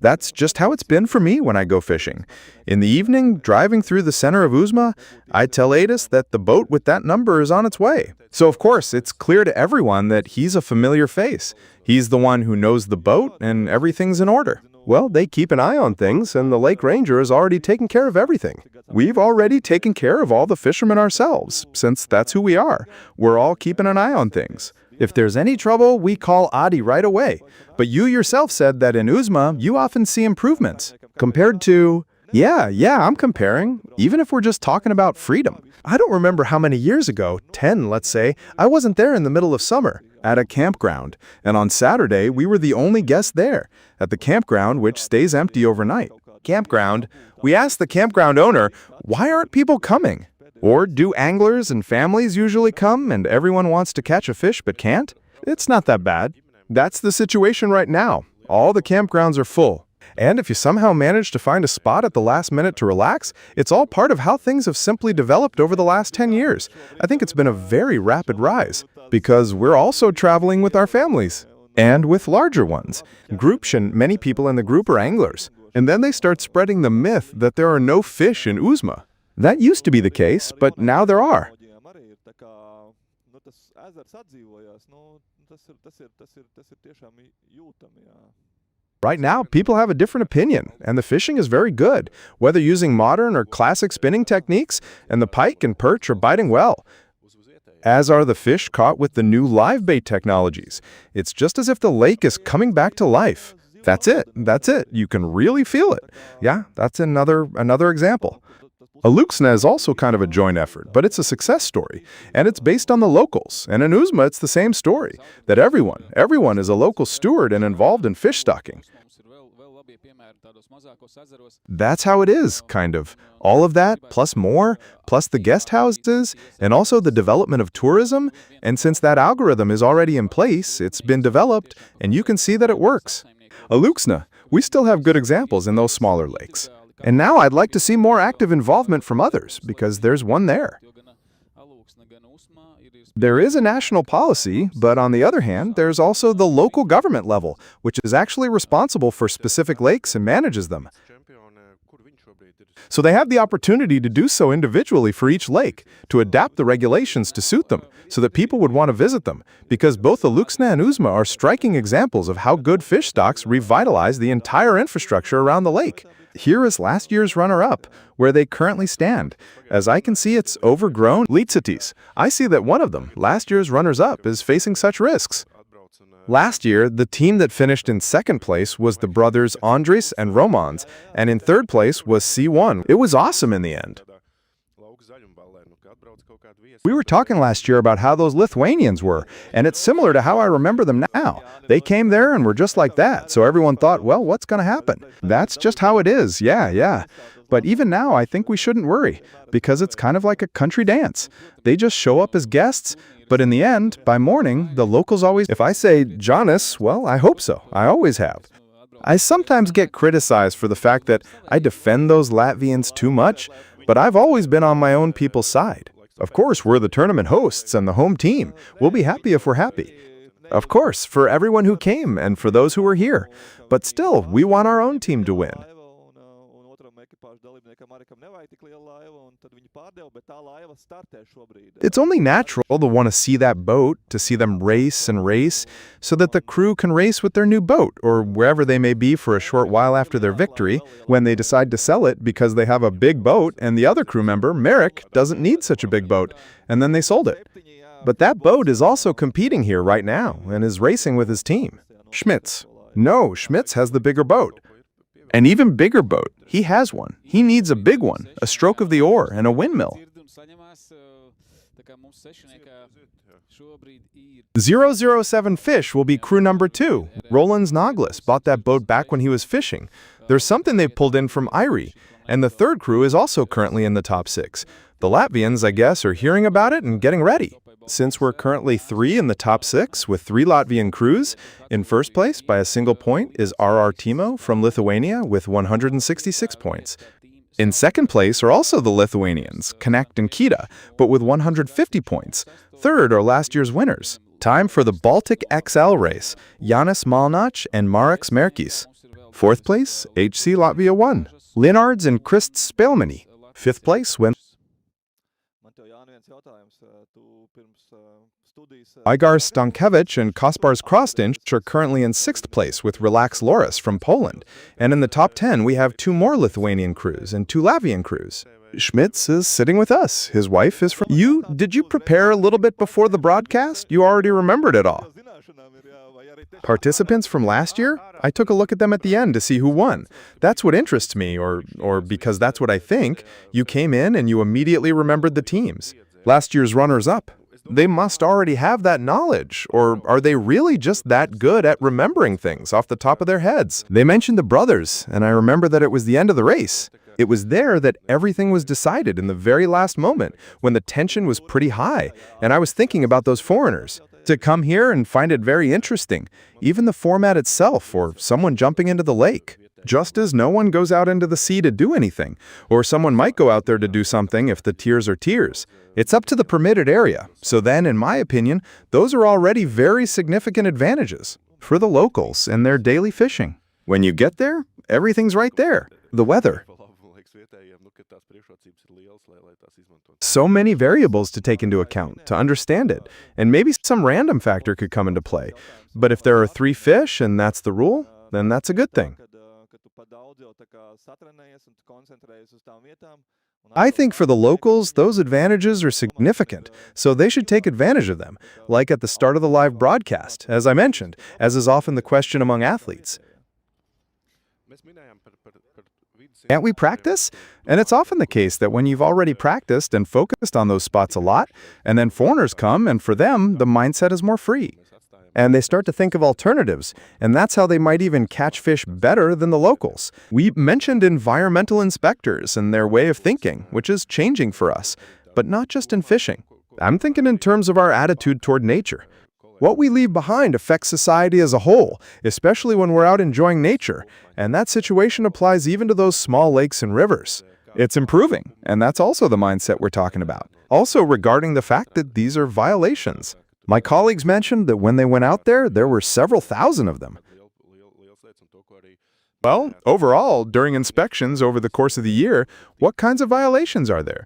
That's just how it's been for me when I go fishing. In the evening, driving through the center of Uzma, I tell EEST that the boat with that number is on its way. So of course, it's clear to everyone that he's a familiar face. He's the one who knows the boat and everything's in order. Well, they keep an eye on things, and the lake ranger has already taken care of everything. We've already taken care of all the fishermen ourselves, since that's who we are. We're all keeping an eye on things. If there's any trouble, we call Adi right away. But you yourself said that in Uzma, you often see improvements. Compared to... Yeah, I'm comparing, even if we're just talking about freedom. I don't remember how many years ago, 10 let's say, I wasn't there in the middle of summer, at a campground. And on Saturday, we were the only guests there, at the campground which stays empty overnight. Campground. We asked the campground owner, why aren't people coming? Or do anglers and families usually come and everyone wants to catch a fish but can't? It's not that bad. That's the situation right now. All the campgrounds are full. And if you somehow manage to find a spot at the last minute to relax, it's all part of how things have simply developed over the last 10 years. I think it's been a very rapid rise, because we're also traveling with our families. And with larger ones. Many people in the group are anglers. And then they start spreading the myth that there are no fish in Uzma. That used to be the case, but now there are. Right now, people have a different opinion, and the fishing is very good, whether using modern or classic spinning techniques, and the pike and perch are biting well, as are the fish caught with the new live bait technologies. It's just as if the lake is coming back to life. That's it. You can really feel it. Yeah, that's another example. Aluxna is also kind of a joint effort, but it's a success story, and it's based on the locals. And in Uzma, it's the same story, that everyone is a local steward and involved in fish stocking. That's how it is, kind of. All of that, plus more, plus the guest houses, and also the development of tourism. And since that algorithm is already in place, it's been developed, and you can see that it works. Aluxna, we still have good examples in those smaller lakes. And now I'd like to see more active involvement from others, because there's one there. There is a national policy, but on the other hand, there's also the local government level, which is actually responsible for specific lakes and manages them. So they have the opportunity to do so individually for each lake, to adapt the regulations to suit them, so that people would want to visit them, because both Aluxna and Uzma are striking examples of how good fish stocks revitalize the entire infrastructure around the lake. Here is last year's runner-up, where they currently stand. As I can see, it's overgrown Litsitis. I see that one of them, last year's runners-up, is facing such risks. Last year, the team that finished in second place was the brothers Andris and Romans, and in third place was C1. It was awesome in the end. We were talking last year about how those Lithuanians were, and it's similar to how I remember them now. They came there and were just like that, so everyone thought, well, what's going to happen? That's just how it is, yeah. But even now, I think we shouldn't worry, because it's kind of like a country dance. They just show up as guests, but in the end, by morning, the locals always... If I say Jonas, well, I hope so. I always have. I sometimes get criticized for the fact that I defend those Latvians too much, but I've always been on my own people's side. Of course, we're the tournament hosts and the home team. We'll be happy if we're happy. Of course, for everyone who came and for those who were here. But still, we want our own team to win. It's only natural to want to see that boat, to see them race and race, so that the crew can race with their new boat, or wherever they may be for a short while after their victory, when they decide to sell it because they have a big boat and the other crew member, Merrick, doesn't need such a big boat, and then they sold it. But that boat is also competing here right now and is racing with his team. Schmitz. No, Schmitz has the bigger boat. An even bigger boat. He has one. He needs a big one, a stroke of the oar, and a windmill. 007 Fish will be crew number 2. Roland Noglis bought that boat back when he was fishing. There's something they pulled in from Irie, and the third crew is also currently in the top 6. The Latvians, I guess, are hearing about it and getting ready. Since we're currently 3 in the top 6 with 3 Latvian crews, in first place by a single point is RR Timo from Lithuania with 166 points. In second place are also the Lithuanians, Connect and Kita, but with 150 points. Third are last year's winners. Time for the Baltic XL race, Janis Malnach and Mareks Merkis. Fourth place, HC Latvia 1, Linards and Krists Spelmani. Fifth place went Igar Stankevich and Kaspars Krostinch are currently in 6th place with Relax Loris from Poland. And in the top 10, we have 2 more Lithuanian crews and 2 Latvian crews. Schmitz is sitting with us. His wife is from... Did you prepare a little bit before the broadcast? You already remembered it all. Participants from last year? I took a look at them at the end to see who won. That's what interests me, or because that's what I think. You came in and you immediately remembered the teams. Last year's runners-up. They must already have that knowledge, or are they really just that good at remembering things off the top of their heads? They mentioned the brothers, and I remember that it was the end of the race. It was there that everything was decided in the very last moment, when the tension was pretty high, and I was thinking about those foreigners. To come here and find it very interesting, even the format itself, or someone jumping into the lake. Just as no one goes out into the sea to do anything, or someone might go out there to do something if the tiers are tiers. It's up to the permitted area, so then, in my opinion, those are already very significant advantages for the locals and their daily fishing. When you get there, everything's right there. The weather. So many variables to take into account, to understand it, and maybe some random factor could come into play. But if there are 3 fish and that's the rule, then that's a good thing. I think for the locals, those advantages are significant, so they should take advantage of them, like at the start of the live broadcast, as I mentioned, as is often the question among athletes. Can't we practice? And it's often the case that when you've already practiced and focused on those spots a lot, and then foreigners come, and for them, the mindset is more free. And they start to think of alternatives, and that's how they might even catch fish better than the locals. We mentioned environmental inspectors and their way of thinking, which is changing for us, but not just in fishing. I'm thinking in terms of our attitude toward nature. What we leave behind affects society as a whole, especially when we're out enjoying nature, and that situation applies even to those small lakes and rivers. It's improving, and that's also the mindset we're talking about. Also regarding the fact that these are violations. My colleagues mentioned that when they went out there, there were several thousand of them. Well, overall, during inspections over the course of the year, what kinds of violations are there?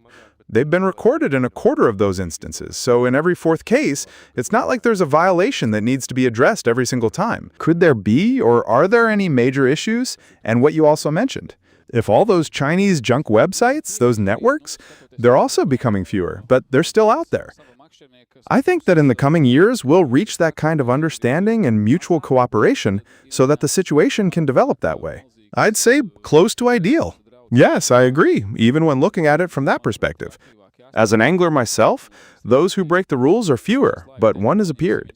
They've been recorded in a quarter of those instances, so in every 4th case, it's not like there's a violation that needs to be addressed every single time. Could there be, or are there any major issues? And what you also mentioned. If all those Chinese junk websites, those networks, they're also becoming fewer, but they're still out there. I think that in the coming years, we'll reach that kind of understanding and mutual cooperation so that the situation can develop that way. I'd say close to ideal. Yes, I agree, even when looking at it from that perspective. As an angler myself, those who break the rules are fewer, but one has appeared.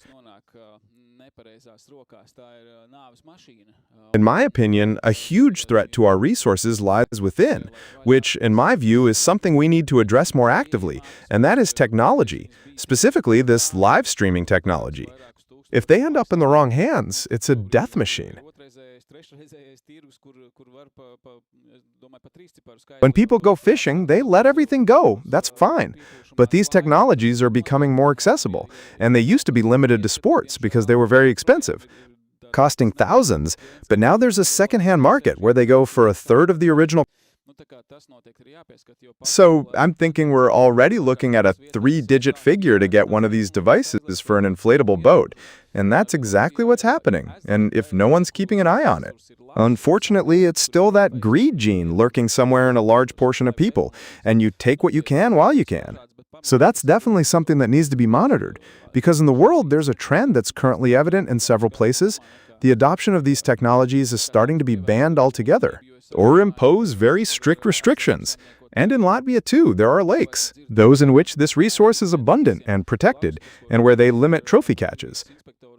In my opinion, a huge threat to our resources lies within, which, in my view, is something we need to address more actively, and that is technology, specifically this live streaming technology. If they end up in the wrong hands, it's a death machine. When people go fishing, they let everything go. That's fine. But these technologies are becoming more accessible, and they used to be limited to sports because they were very expensive, costing thousands. But now there's a secondhand market where they go for a third of the original. So I'm thinking we're already looking at a 3-digit figure to get one of these devices for an inflatable boat. And that's exactly what's happening, and if no one's keeping an eye on it. Unfortunately, it's still that greed gene lurking somewhere in a large portion of people, and you take what you can while you can. So that's definitely something that needs to be monitored, because in the world there's a trend that's currently evident in several places. The adoption of these technologies is starting to be banned altogether, or impose very strict restrictions. And in Latvia too, there are lakes, those in which this resource is abundant and protected, and where they limit trophy catches.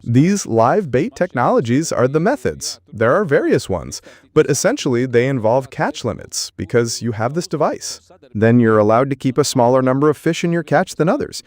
These live bait technologies are the methods. There are various ones, but essentially they involve catch limits because you have this device. Then you're allowed to keep a smaller number of fish in your catch than others.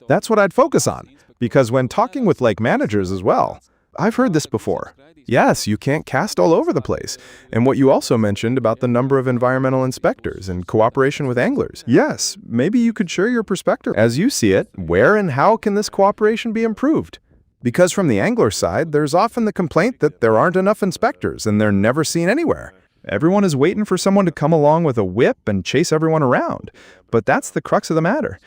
That's what I'd focus on, because when talking with lake managers as well, I've heard this before. Yes, you can't cast all over the place. And what you also mentioned about the number of environmental inspectors and cooperation with anglers. Yes, maybe you could share your perspective. As you see it, where and how can this cooperation be improved? Because from the angler side, there's often the complaint that there aren't enough inspectors and they're never seen anywhere. Everyone is waiting for someone to come along with a whip and chase everyone around. But that's the crux of the matter.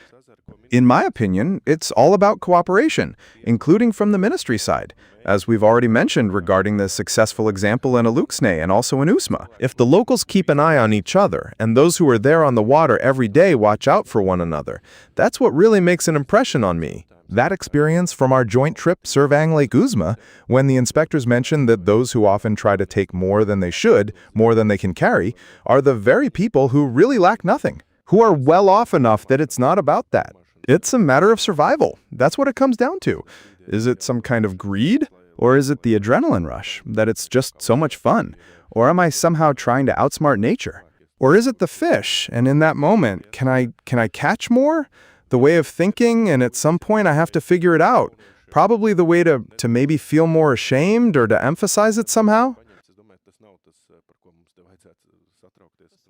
In my opinion, it's all about cooperation, including from the ministry side, as we've already mentioned regarding the successful example in Aluksne and also in Usma. If the locals keep an eye on each other, and those who are there on the water every day watch out for one another, that's what really makes an impression on me. That experience from our joint trip surveying Lake Uzma, when the inspectors mentioned that those who often try to take more than they should, more than they can carry, are the very people who really lack nothing, who are well off enough that it's not about that. It's a matter of survival. That's what it comes down to. Is it some kind of greed? Or is it the adrenaline rush, that it's just so much fun? Or am I somehow trying to outsmart nature? Or is it the fish, and in that moment, can I catch more? The way of thinking, and at some point I have to figure it out. Probably the way to maybe feel more ashamed or to emphasize it somehow.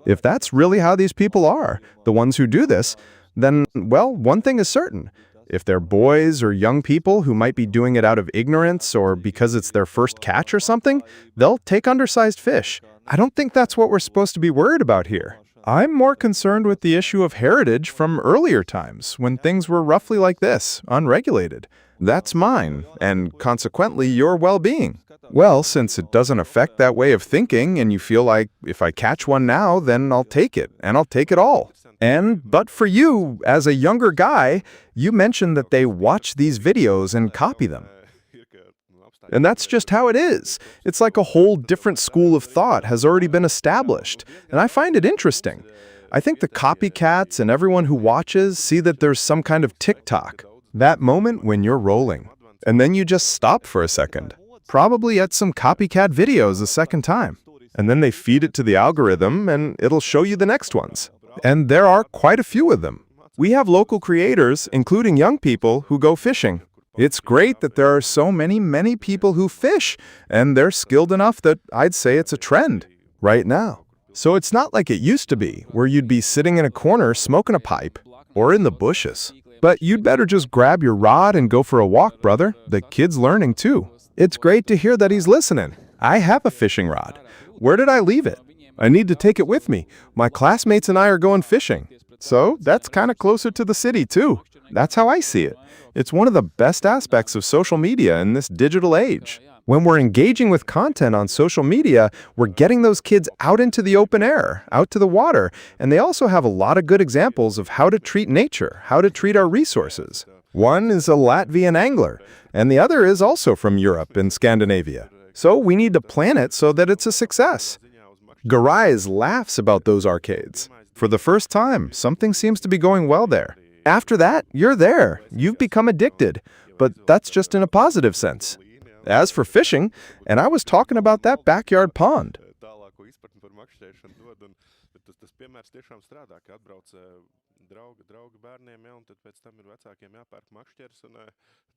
If that's really how these people are, the ones who do this, then, well, one thing is certain. If they're boys or young people who might be doing it out of ignorance or because it's their first catch or something, they'll take undersized fish. I don't think that's what we're supposed to be worried about here. I'm more concerned with the issue of heritage from earlier times, when things were roughly like this, unregulated. That's mine, and consequently your well-being. Well, since it doesn't affect that way of thinking, and you feel like, if I catch one now, then I'll take it, and I'll take it all. But for you, as a younger guy, you mentioned that they watch these videos and copy them. And that's just how it is. It's like a whole different school of thought has already been established, and I find it interesting. I think the copycats and everyone who watches see that there's some kind of tick-tock, that moment when you're rolling, and then you just stop for a second, probably at some copycat videos a second time, and then they feed it to the algorithm and it'll show you the next ones. And there are quite a few of them. We have local creators, including young people, who go fishing. It's great that there are so many people who fish, and they're skilled enough that I'd say it's a trend right now. So it's not like it used to be, where you'd be sitting in a corner smoking a pipe, or in the bushes. But you'd better just grab your rod and go for a walk, brother. The kid's learning too. It's great to hear that he's listening. I have a fishing rod. Where did I leave it? I need to take it with me. My classmates and I are going fishing. So that's kind of closer to the city too. That's how I see it. It's one of the best aspects of social media in this digital age. When we're engaging with content on social media, we're getting those kids out into the open air, out to the water, and they also have a lot of good examples of how to treat nature, how to treat our resources. One is a Latvian angler, and the other is also from Europe and Scandinavia. So we need to plan it so that it's a success. Garayz laughs about those arcades. For the first time, something seems to be going well there. After that, you're there. You've become addicted. But that's just in a positive sense. As for fishing, and I was talking about that backyard pond. izpratni par makšķerēšanu dod, bet tas piemērs tiešām strādā, ka atbrauc draugi bērniem, ja, un tad pēc tam ir vecākiem jāpērk makšķeres.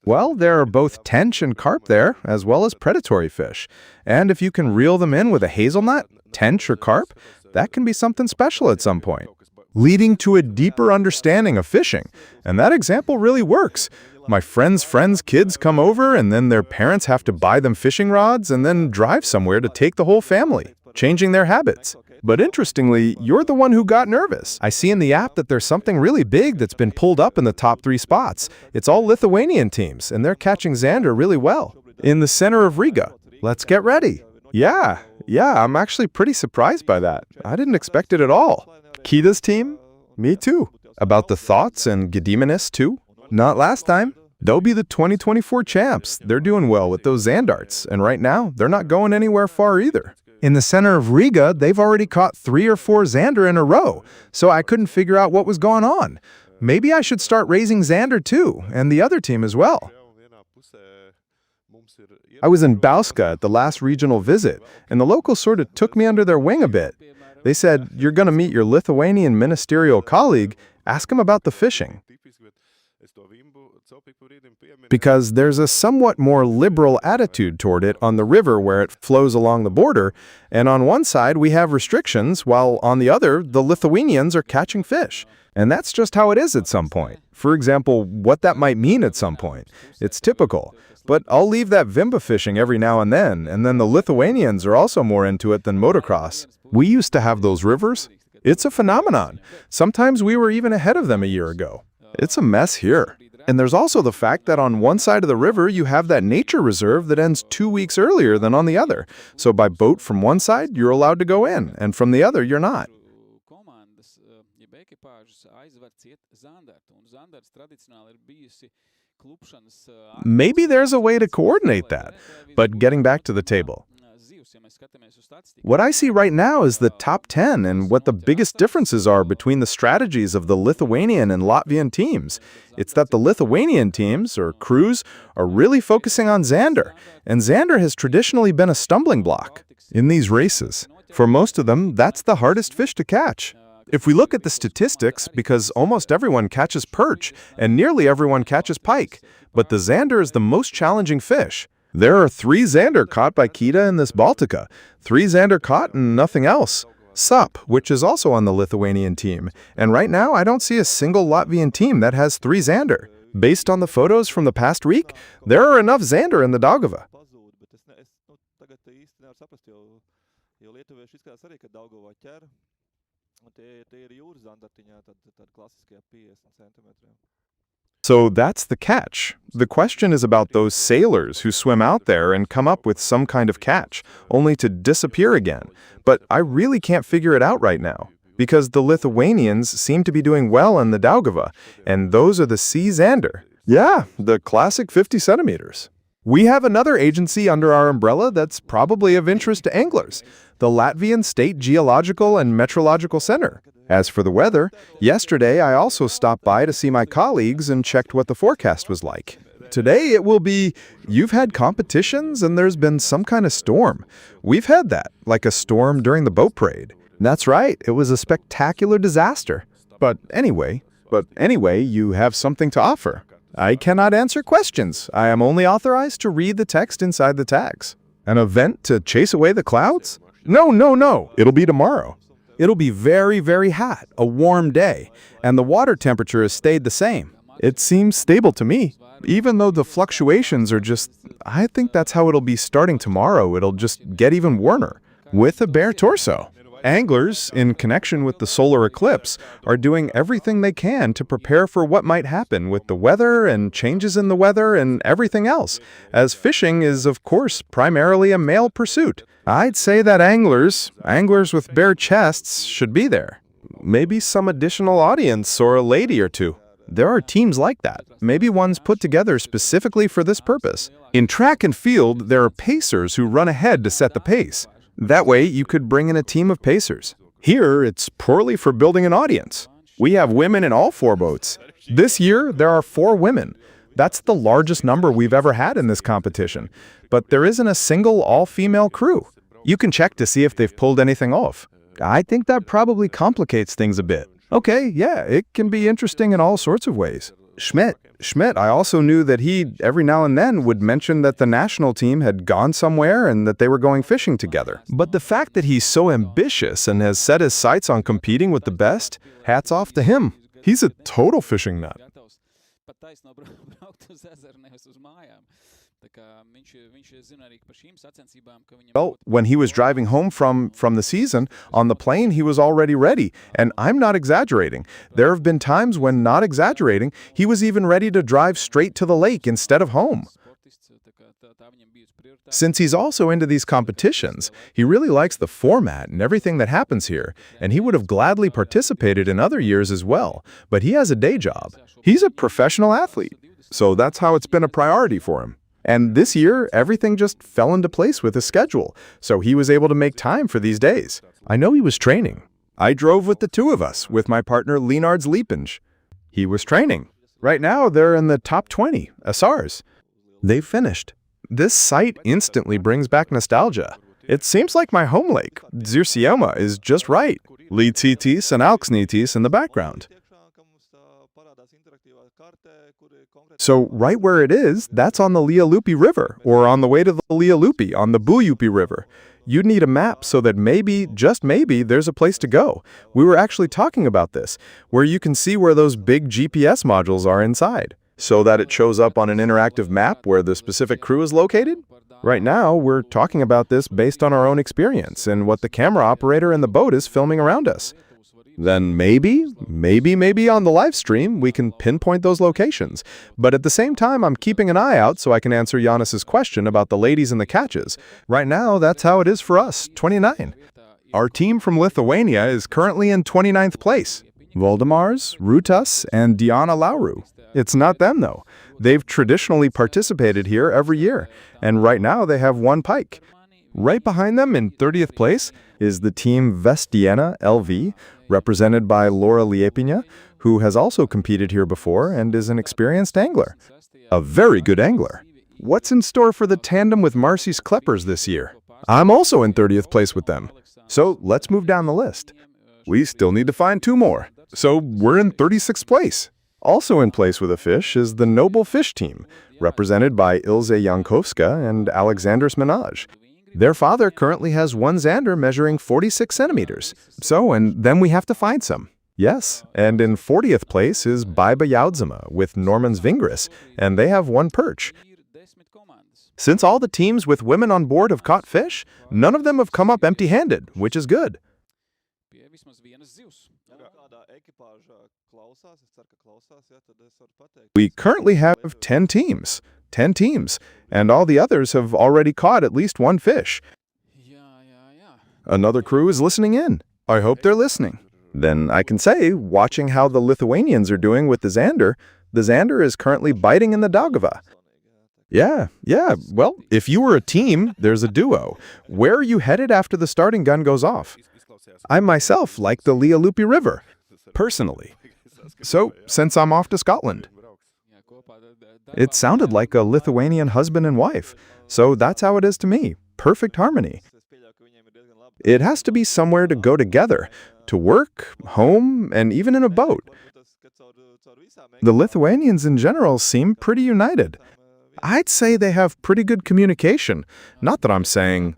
Well, there are both tench and carp there, as well as predatory fish. And if you can reel them in with a hazelnut, tench or carp, that can be something special at some point, leading to a deeper understanding of fishing. And that example really works. My friends' kids come over, and then their parents have to buy them fishing rods and then drive somewhere to take the whole family, changing their habits. But interestingly, you're the one who got nervous. I see in the app that there's something really big that's been pulled up in the top 3 spots. It's all Lithuanian teams, and they're catching zander really well. In the center of Riga. Let's get ready. Yeah, I'm actually pretty surprised by that. I didn't expect it at all. Kita's team? Me too. About the thoughts and Gediminas too? Not last time. They'll be the 2024 champs. They're doing well with those zandarts, and right now, they're not going anywhere far either. In the center of Riga, they've already caught 3 or 4 zander in a row, so I couldn't figure out what was going on. Maybe I should start raising zander too, and the other team as well. I was in Bauska at the last regional visit, and the locals sort of took me under their wing a bit. They said, "You're going to meet your Lithuanian ministerial colleague, ask him about the fishing." Because there's a somewhat more liberal attitude toward it on the river where it flows along the border, and on one side we have restrictions, while on the other, the Lithuanians are catching fish. And that's just how it is at some point. For example, what that might mean at some point. It's typical. But I'll leave that vimba fishing every now and then the Lithuanians are also more into it than motocross. We used to have those rivers. It's a phenomenon. Sometimes we were even ahead of them a year ago. It's a mess here. And there's also the fact that on one side of the river you have that nature reserve that ends 2 weeks earlier than on the other. So by boat from one side, you're allowed to go in, and from the other, you're not. Maybe there's a way to coordinate that. But getting back to the table. What I see right now is the top 10 and what the biggest differences are between the strategies of the Lithuanian and Latvian teams. It's that the Lithuanian teams, or crews, are really focusing on zander, and zander has traditionally been a stumbling block in these races. For most of them, that's the hardest fish to catch. If we look at the statistics, because almost everyone catches perch, and nearly everyone catches pike, but the zander is the most challenging fish. There are 3 zander caught by Kita in this Baltica, 3 zander caught and nothing else. Sup, which is also on the Lithuanian team, and right now I don't see a single Latvian team that has 3 zander. Based on the photos from the past week, there are enough zander in the Daugava. So that's the catch. The question is about those sailors who swim out there and come up with some kind of catch, only to disappear again. But I really can't figure it out right now, because the Lithuanians seem to be doing well in the Daugava, and those are the sea zander. Yeah, the classic 50 centimeters. We have another agency under our umbrella that's probably of interest to anglers, the Latvian State Geological and Meteorological Center. As for the weather, yesterday I also stopped by to see my colleagues and checked what the forecast was like. Today it will be, you've had competitions and there's been some kind of storm. We've had that, like a storm during the boat parade. That's right, it was a spectacular disaster. But anyway, you have something to offer. I cannot answer questions. I am only authorized to read the text inside the tags. An event to chase away the clouds? No. It'll be tomorrow. It'll be very, very hot, a warm day, and the water temperature has stayed the same. It seems stable to me, even though the fluctuations are just, I think that's how it'll be starting tomorrow. It'll just get even warmer, with a bare torso. Anglers, in connection with the solar eclipse, are doing everything they can to prepare for what might happen with the weather and changes in the weather and everything else, as fishing is, of course, primarily a male pursuit. I'd say that anglers with bare chests should be there. Maybe some additional audience or a lady or two. There are teams like that, maybe ones put together specifically for this purpose. In track and field, there are pacers who run ahead to set the pace. That way, you could bring in a team of pacers. Here, it's purely for building an audience. We have women in all 4 boats. This year, there are 4 women. That's the largest number we've ever had in this competition. But there isn't a single all-female crew. You can check to see if they've pulled anything off. I think that probably complicates things a bit. Okay, yeah, it can be interesting in all sorts of ways. Schmidt, I also knew that he, every now and then, would mention that the national team had gone somewhere and that they were going fishing together. But the fact that he's so ambitious and has set his sights on competing with the best, hats off to him. He's a total fishing nut. Well, when he was driving home from the season, on the plane he was already ready, and I'm not exaggerating. There have been times when, not exaggerating, he was even ready to drive straight to the lake instead of home. Since he's also into these competitions, he really likes the format and everything that happens here, and he would have gladly participated in other years as well, but he has a day job. He's a professional athlete, so that's how it's been a priority for him. And this year, everything just fell into place with his schedule, so he was able to make time for these days. I know he was training. I drove with the two of us, with my partner Leonard's Liepinge. He was training. Right now, they're in the top 20, ASARs. They've finished. This site instantly brings back nostalgia. It seems like my home lake, Zirsiema, is just right. Līdzītis and Alksnītis in the background. So right where it is, that's on the Lielupi River, or on the way to the Lielupi on the Bujupi River. You'd need a map so that maybe, just maybe, there's a place to go. We were actually talking about this, where you can see where those big GPS modules are inside, so that it shows up on an interactive map where the specific crew is located. Right now, we're talking about this based on our own experience and what the camera operator in the boat is filming around us. Then maybe on the live stream, we can pinpoint those locations. But at the same time, I'm keeping an eye out so I can answer Giannis's question about the ladies and the catches. Right now, that's how it is for us, 29. Our team from Lithuania is currently in 29th place. Valdemars, Rutas, and Diana Lauru. It's not them, though. They've traditionally participated here every year, and right now they have one pike. Right behind them in 30th place is the team Vestiena LV, represented by Laura Liepina, who has also competed here before and is an experienced angler. A very good angler. What's in store for the tandem with Marcy's Kleppers this year? I'm also in 30th place with them. So let's move down the list. We still need to find two more. So we're in 36th place. Also in place with a fish is the Noble Fish team, represented by Ilse Jankowska and Alexander Smenaj. Their father currently has one zander measuring 46 centimeters. So, and then we have to find some. Yes, and in 40th place is Baiba Jaudzema with Normans Vingris, and they have one perch. Since all the teams with women on board have caught fish, none of them have come up empty-handed, which is good. We currently have 10 teams. 10 teams, and all the others have already caught at least one fish. Another crew is listening in. I hope they're listening. Then I can say, watching how the Lithuanians are doing with the zander is currently biting in the Daugava. Yeah, well, if you were a team, there's a duo. Where are you headed after the starting gun goes off? I myself like the Lielupi River, personally. So, since I'm off to Scotland. It sounded like a Lithuanian husband and wife, so that's how it is to me. Perfect harmony. It has to be somewhere to go together, to work, home, and even in a boat. The Lithuanians in general seem pretty united. I'd say they have pretty good communication. Not that I'm saying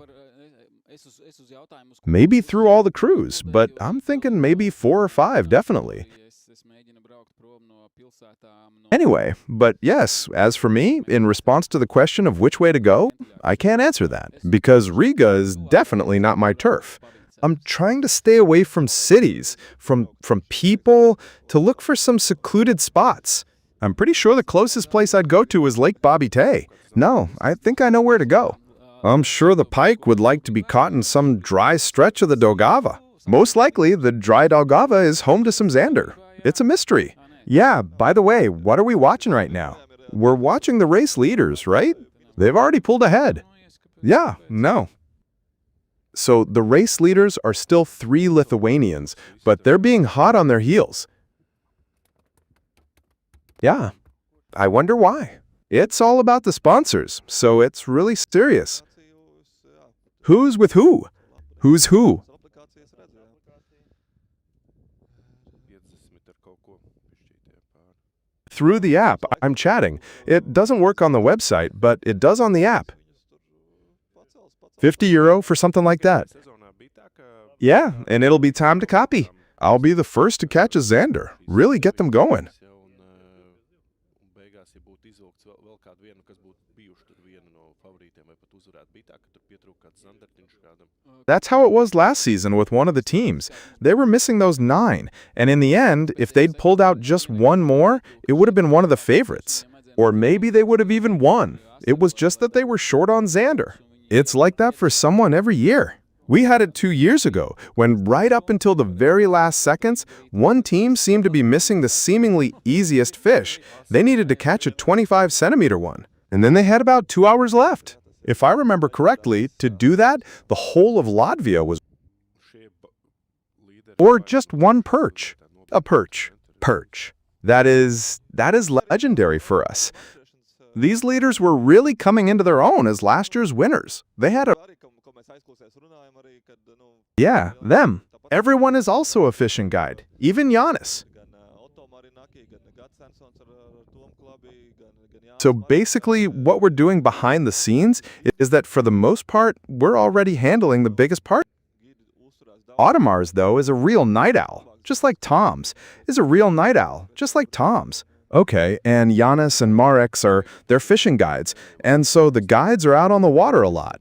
maybe through all the crews, but I'm thinking maybe 4 or 5, definitely. Anyway, but yes, as for me, in response to the question of which way to go, I can't answer that, because Riga is definitely not my turf. I'm trying to stay away from cities, from people, to look for some secluded spots. I'm pretty sure the closest place I'd go to is Lake Bobby. No, I think I know where to go. I'm sure the pike would like to be caught in some dry stretch of the Daugava. Most likely, the dry Daugava is home to some zander. It's a mystery. Yeah, by the way, what are we watching right now? We're watching the race leaders, right? They've already pulled ahead. Yeah, no. So the race leaders are still 3 Lithuanians, but they're being hot on their heels. Yeah, I wonder why. It's all about the sponsors, so it's really serious. Who's with who? Who's who? Through the app, I'm chatting. It doesn't work on the website, but it does on the app. €50 for something like that. Yeah, and it'll be time to copy. I'll be the first to catch a zander. Really get them going. That's how it was last season with one of the teams. They were missing those 9, and in the end, if they'd pulled out just one more, it would have been one of the favorites. Or maybe they would have even won. It was just that they were short on zander. It's like that for someone every year. We had it 2 years ago, when right up until the very last seconds, one team seemed to be missing the seemingly easiest fish. They needed to catch a 25-centimeter one, and then they had about 2 hours left. If I remember correctly, to do that, the whole of Latvia was... Or just one perch. A perch. Perch. That is legendary for us. These leaders were really coming into their own as last year's winners. They had a... Yeah, them. Everyone is also a fishing guide, even Giannis. So basically, what we're doing behind the scenes is that for the most part, we're already handling the biggest part. Audemars, though, is a real night owl, just like Tom's. Is a real night owl, just like Tom's. Okay, and Giannis and Marek's they're fishing guides, and so the guides are out on the water a lot.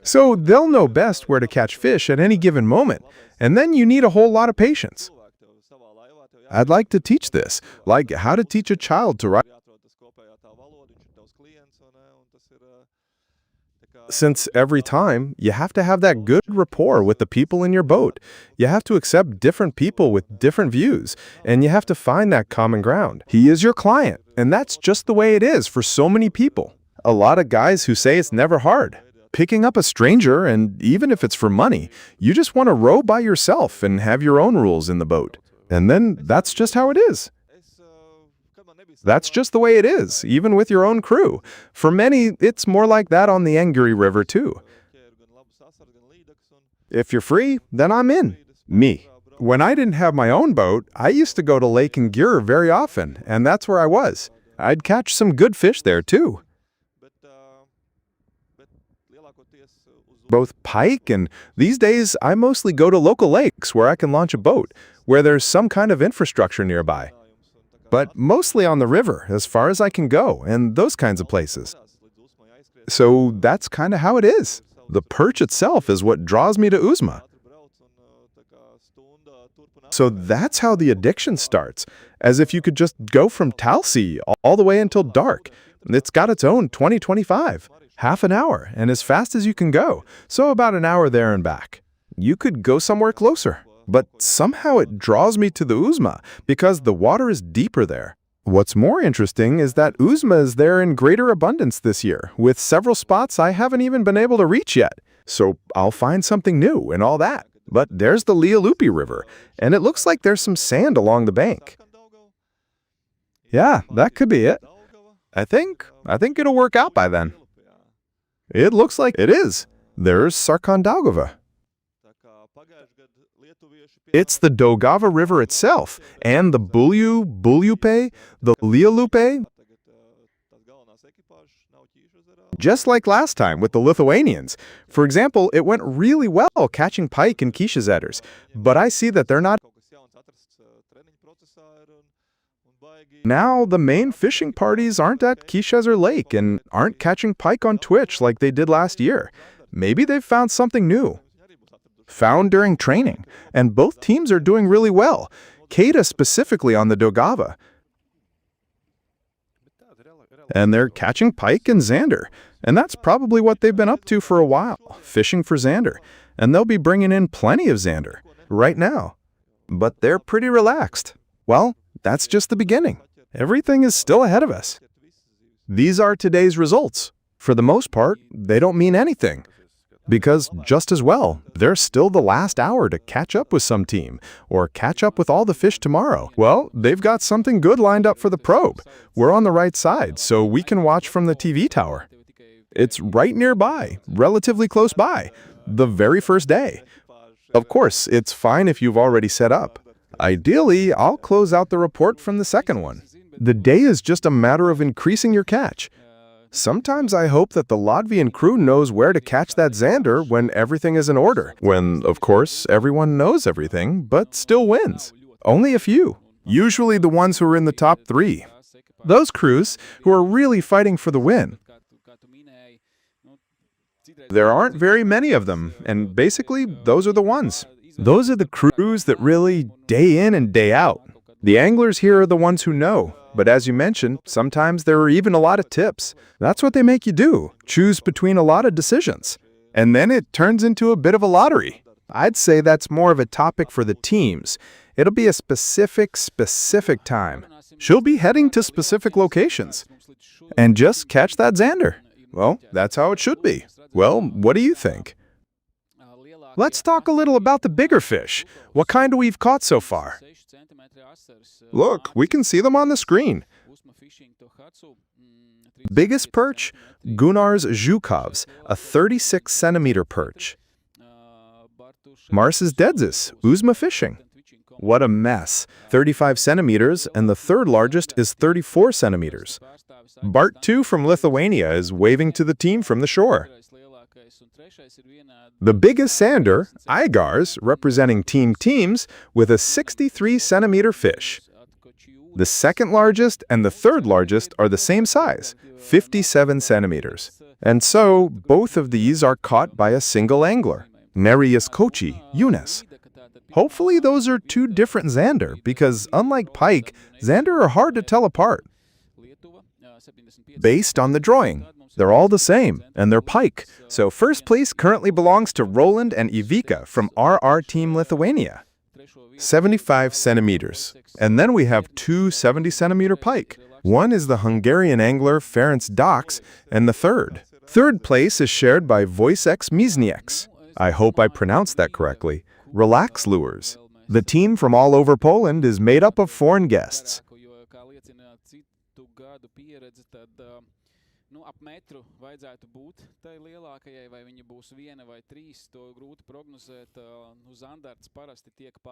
So they'll know best where to catch fish at any given moment, and then you need a whole lot of patience. I'd like to teach this, like how to teach a child to write. Since every time, you have to have that good rapport with the people in your boat. You have to accept different people with different views, and you have to find that common ground. He is your client, and that's just the way it is for so many people. A lot of guys who say it's never hard. Picking up a stranger, and even if it's for money, you just want to row by yourself and have your own rules in the boat. And then that's just how it is. That's just the way it is, even with your own crew. For many, it's more like that on the Enguri River, too. If you're free, then I'm in. Me. When I didn't have my own boat, I used to go to Lake Enguri very often, and that's where I was. I'd catch some good fish there, too. Both pike, and these days, I mostly go to local lakes where I can launch a boat, where there's some kind of infrastructure nearby. But mostly on the river, as far as I can go, and those kinds of places. So that's kind of how it is. The perch itself is what draws me to Uzma. So that's how the addiction starts, as if you could just go from Talsi all the way until dark. It's got its own 20-25, half an hour, and as fast as you can go, so about an hour there and back. You could go somewhere closer. But somehow it draws me to the Uzma because the water is deeper there. What's more interesting is that Uzma is there in greater abundance this year, with several spots I haven't even been able to reach yet. So I'll find something new and all that. But there's the Lielupi River, and it looks like there's some sand along the bank. Yeah, that could be it. I think it'll work out by then. It looks like it is. There's Sarkandaugava. It's the Daugava River itself, and the Buljupe, the Lielupe. Just like last time with the Lithuanians. For example, it went really well catching pike and Kishazetters, but I see that they're not. Now, the main fishing parties aren't at Kishazer Lake and aren't catching pike on Twitch like they did last year. Maybe they've found something new. Found during training, and both teams are doing really well. Keita specifically on the Daugava. And they're catching pike and zander, and that's probably what they've been up to for a while, fishing for zander. And they'll be bringing in plenty of zander right now. But they're pretty relaxed. Well, that's just the beginning. Everything is still ahead of us. These are today's results. For the most part, they don't mean anything. Because just as well, there's still the last hour to catch up with some team, or catch up with all the fish tomorrow. Well, they've got something good lined up for the probe. We're on the right side, so we can watch from the TV tower. It's right nearby, relatively close by, the very first day. Of course, it's fine if you've already set up. Ideally, I'll close out the report from the second one. The day is just a matter of increasing your catch. Sometimes I hope that the Latvian crew knows where to catch that zander when everything is in order. When, of course, everyone knows everything, but still wins. Only a few. Usually the ones who are in the top 3. Those crews who are really fighting for the win. There aren't very many of them, and basically, those are the ones. Those are the crews that really day in and day out. The anglers here are the ones who know, but as you mentioned, sometimes there are even a lot of tips. That's what they make you do, choose between a lot of decisions. And then it turns into a bit of a lottery. I'd say that's more of a topic for the teams. It'll be a specific time. She'll be heading to specific locations. And just catch that zander. Well, that's how it should be. Well, what do you think? Let's talk a little about the bigger fish. What kind we've caught so far? Look, we can see them on the screen. Biggest perch, Gunnar's Zhukovs, a 36-centimeter perch. Mars's Dedzis, Uzma fishing. What a mess. 35 centimeters, and the third largest is 34 centimeters. Bart 2 from Lithuania is waving to the team from the shore. The biggest zander, Igars, representing teams, with a 63-centimeter fish. The second largest and the third largest are the same size, 57 centimeters. And so, both of these are caught by a single angler, Nereus Kochi, Yunus. Hopefully those are 2 different zander, because unlike pike, zander are hard to tell apart. Based on the drawing, they're all the same, and they're pike. So first place currently belongs to Roland and Ivika from RR Team Lithuania. 75 centimeters. And then we have 2 70-centimeter pike. One is the Hungarian angler Ferenc Dox, and the third. Third place is shared by Wojciech Miznieks. I hope I pronounced that correctly. Relax Lures. The team from all over Poland is made up of foreign guests.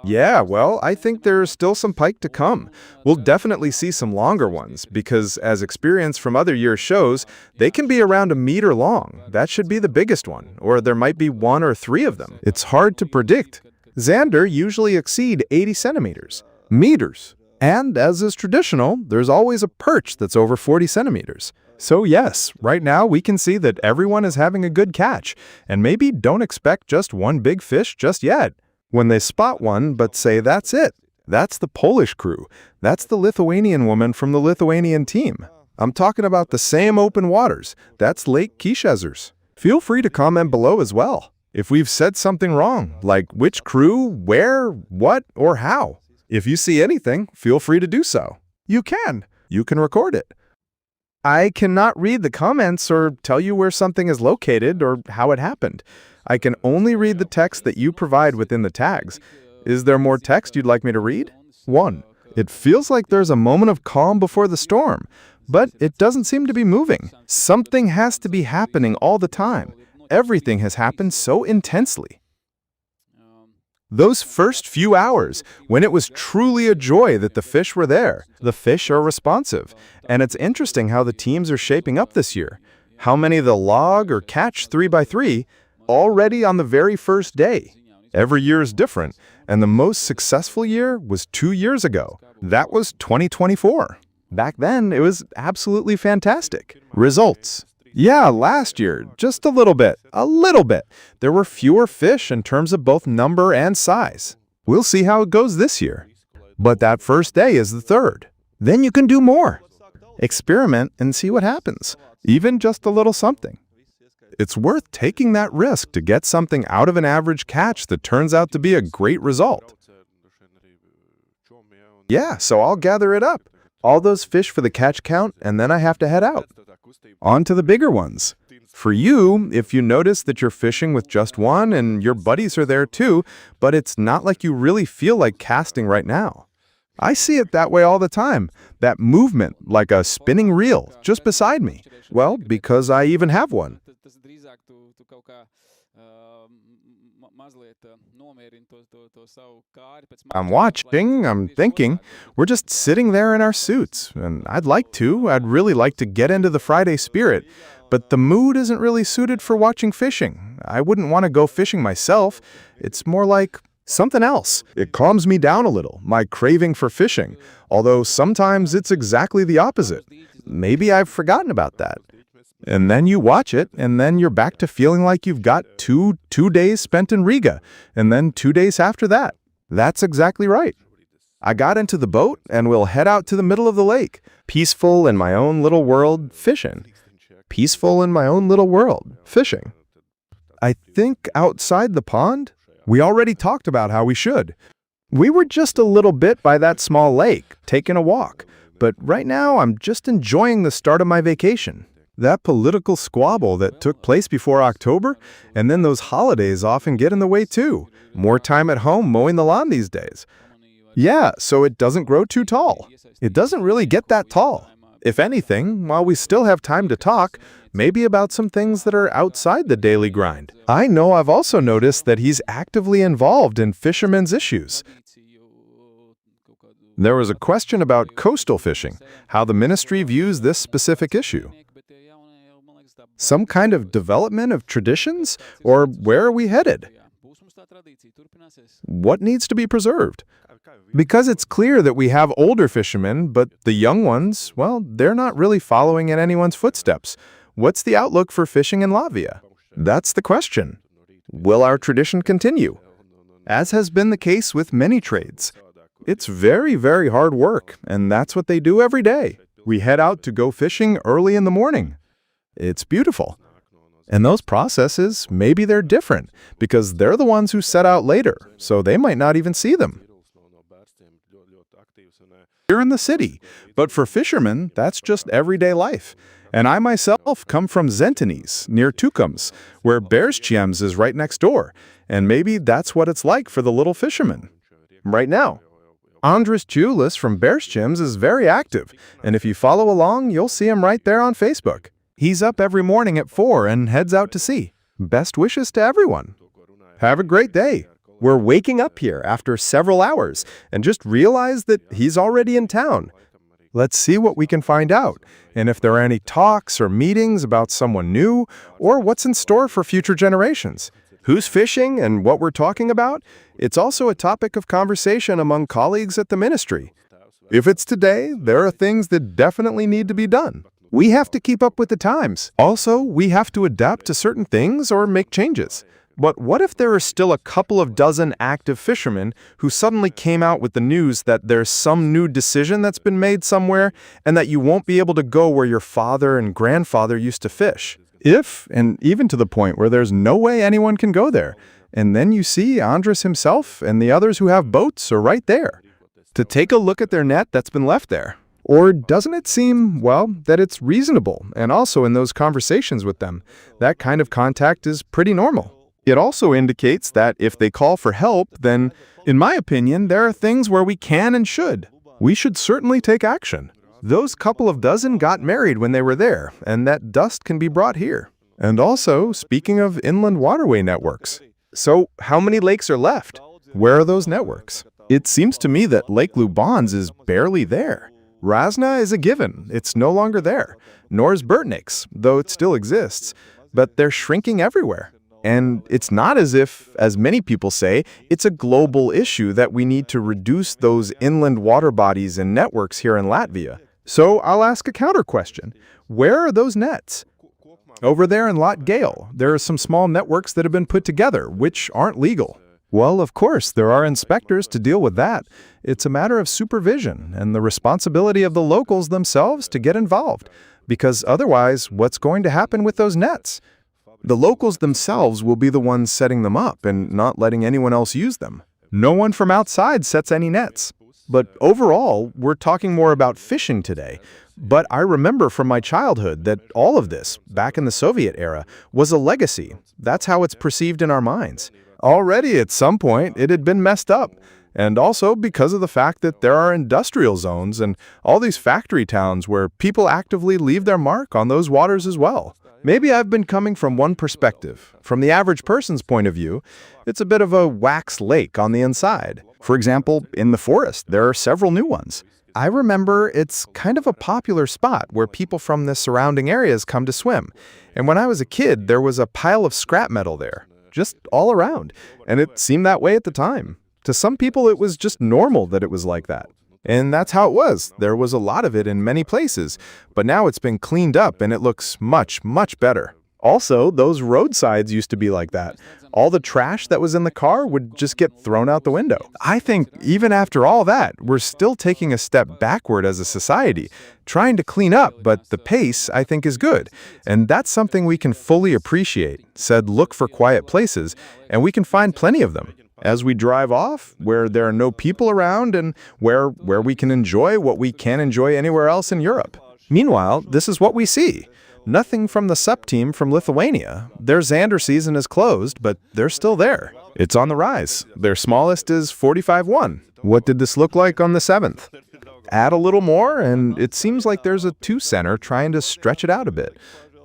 Yeah, well, I think there's still some pike to come. We'll definitely see some longer ones, because as experience from other years shows, they can be around 1 meter long. That should be the biggest one, or there might be 1 or 3 of them. It's hard to predict. Zander usually exceed 80 centimeters. Meters. And as is traditional, there's always a perch that's over 40 centimeters. So yes, right now we can see that everyone is having a good catch, and maybe don't expect just one big fish just yet. When they spot one but say that's it, that's the Polish crew, that's the Lithuanian woman from the Lithuanian team. I'm talking about the same open waters, that's Lake Kishezers. Feel free to comment below as well. If we've said something wrong, like which crew, where, what, or how. If you see anything, feel free to do so. You can record it. I cannot read the comments or tell you where something is located or how it happened. I can only read the text that you provide within the tags. Is there more text you'd like me to read? 1. It feels like there's a moment of calm before the storm, but it doesn't seem to be moving. Something has to be happening all the time. Everything has happened so intensely. Those first few hours, when it was truly a joy that the fish were there. The fish are responsive, and it's interesting how the teams are shaping up this year. How many they'll log or catch 3x3 already on the very first day. Every year is different, and the most successful year was 2 years ago. That was 2024. Back then, it was absolutely fantastic. Results. Yeah, last year, just a little bit. There were fewer fish in terms of both number and size. We'll see how it goes this year. But that first day is the third. Then you can do more. Experiment and see what happens, even just a little something. It's worth taking that risk to get something out of an average catch that turns out to be a great result. Yeah, so I'll gather it up. All those fish for the catch count, and then I have to head out. On to the bigger ones. For you, if you notice that you're fishing with just one and your buddies are there too, but it's not like you really feel like casting right now. I see it that way all the time. That movement, like a spinning reel, just beside me. Well, because I even have one. I'm watching, I'm thinking, we're just sitting there in our suits, and I'd really like to get into the Friday spirit, but the mood isn't really suited for watching fishing. I wouldn't want to go fishing myself. It's more like something else. It calms me down a little, my craving for fishing, although sometimes it's exactly the opposite. Maybe I've forgotten about that. And then you watch it, and then you're back to feeling like you've got two days spent in Riga, and then 2 days after that. That's exactly right. I got into the boat, and we'll head out to the middle of the lake, peaceful in my own little world, fishing. Peaceful in my own little world, fishing. I think outside the pond, we already talked about how we should. We were just a little bit by that small lake, taking a walk, but right now I'm just enjoying the start of my vacation. That political squabble that took place before October, and then those holidays often get in the way too. More time at home mowing the lawn these days. Yeah, so it doesn't grow too tall. It doesn't really get that tall. If anything, while we still have time to talk, maybe about some things that are outside the daily grind. I know I've also noticed that he's actively involved in fishermen's issues. There was a question about coastal fishing, how the ministry views this specific issue. Some kind of development of traditions? Or where are we headed? What needs to be preserved? Because it's clear that we have older fishermen, but the young ones, well, they're not really following in anyone's footsteps. What's the outlook for fishing in Latvia? That's the question. Will our tradition continue? As has been the case with many trades. It's very, very hard work, and that's what they do every day. We head out to go fishing early in the morning. It's beautiful. And those processes, maybe they're different, because they're the ones who set out later, so they might not even see them. Here in the city, but for fishermen, that's just everyday life. And I myself come from Zentinis, near Tukums, where Beršķiems is right next door, and maybe that's what it's like for the little fishermen. Right now, Andris Julis from Beršķiems is very active, and if you follow along, you'll see him right there on Facebook. He's up every morning at 4 and heads out to sea. Best wishes to everyone. Have a great day. We're waking up here after several hours and just realized that he's already in town. Let's see what we can find out, and if there are any talks or meetings about someone new, or what's in store for future generations. Who's fishing and what we're talking about? It's also a topic of conversation among colleagues at the ministry. If it's today, there are things that definitely need to be done. We have to keep up with the times. Also, we have to adapt to certain things or make changes. But what if there are still a couple of dozen active fishermen who suddenly came out with the news that there's some new decision that's been made somewhere and that you won't be able to go where your father and grandfather used to fish? If, and even to the point where there's no way anyone can go there. And then you see Andris himself and the others who have boats are right there to take a look at their net that's been left there. Or doesn't it seem, well, that it's reasonable, and also in those conversations with them, that kind of contact is pretty normal? It also indicates that if they call for help, then, in my opinion, there are things where we can and should. We should certainly take action. Those couple of dozen got married when they were there, and that dust can be brought here. And also, speaking of inland waterway networks. So, how many lakes are left? Where are those networks? It seems to me that Lake Lubans is barely there. Razna is a given. It's no longer there. Nor is Burtniks, though it still exists. But they're shrinking everywhere. And it's not as if, as many people say, it's a global issue that we need to reduce those inland water bodies and networks here in Latvia. So I'll ask a counter question. Where are those nets? Over there in Lot Gale, there are some small networks that have been put together, which aren't legal. Well, of course, there are inspectors to deal with that. It's a matter of supervision and the responsibility of the locals themselves to get involved, because otherwise, what's going to happen with those nets? The locals themselves will be the ones setting them up and not letting anyone else use them. No one from outside sets any nets. But overall, we're talking more about fishing today. But I remember from my childhood that all of this, back in the Soviet era, was a legacy. That's how it's perceived in our minds. Already at some point, it had been messed up. And also because of the fact that there are industrial zones and all these factory towns where people actively leave their mark on those waters as well. Maybe I've been coming from one perspective. From the average person's point of view, it's a bit of a wax lake on the inside. For example, in the forest, there are several new ones. I remember it's kind of a popular spot where people from the surrounding areas come to swim. And when I was a kid, there was a pile of scrap metal there, just all around. And it seemed that way at the time. To some people, it was just normal that it was like that. And that's how it was. There was a lot of it in many places. But now it's been cleaned up and it looks much, much better. Also, those roadsides used to be like that. All the trash that was in the car would just get thrown out the window. I think even after all that, we're still taking a step backward as a society, trying to clean up, but the pace, I think, is good. And that's something we can fully appreciate. Said look for quiet places, and we can find plenty of them. As we drive off, where there are no people around and where we can enjoy what we can't enjoy anywhere else in Europe. Meanwhile, this is what we see. Nothing from the SUP team from Lithuania. Their zander season is closed, but they're still there. It's on the rise. Their smallest is 45-1. What did this look like on the 7th? Add a little more, and it seems like there's a 2-center trying to stretch it out a bit.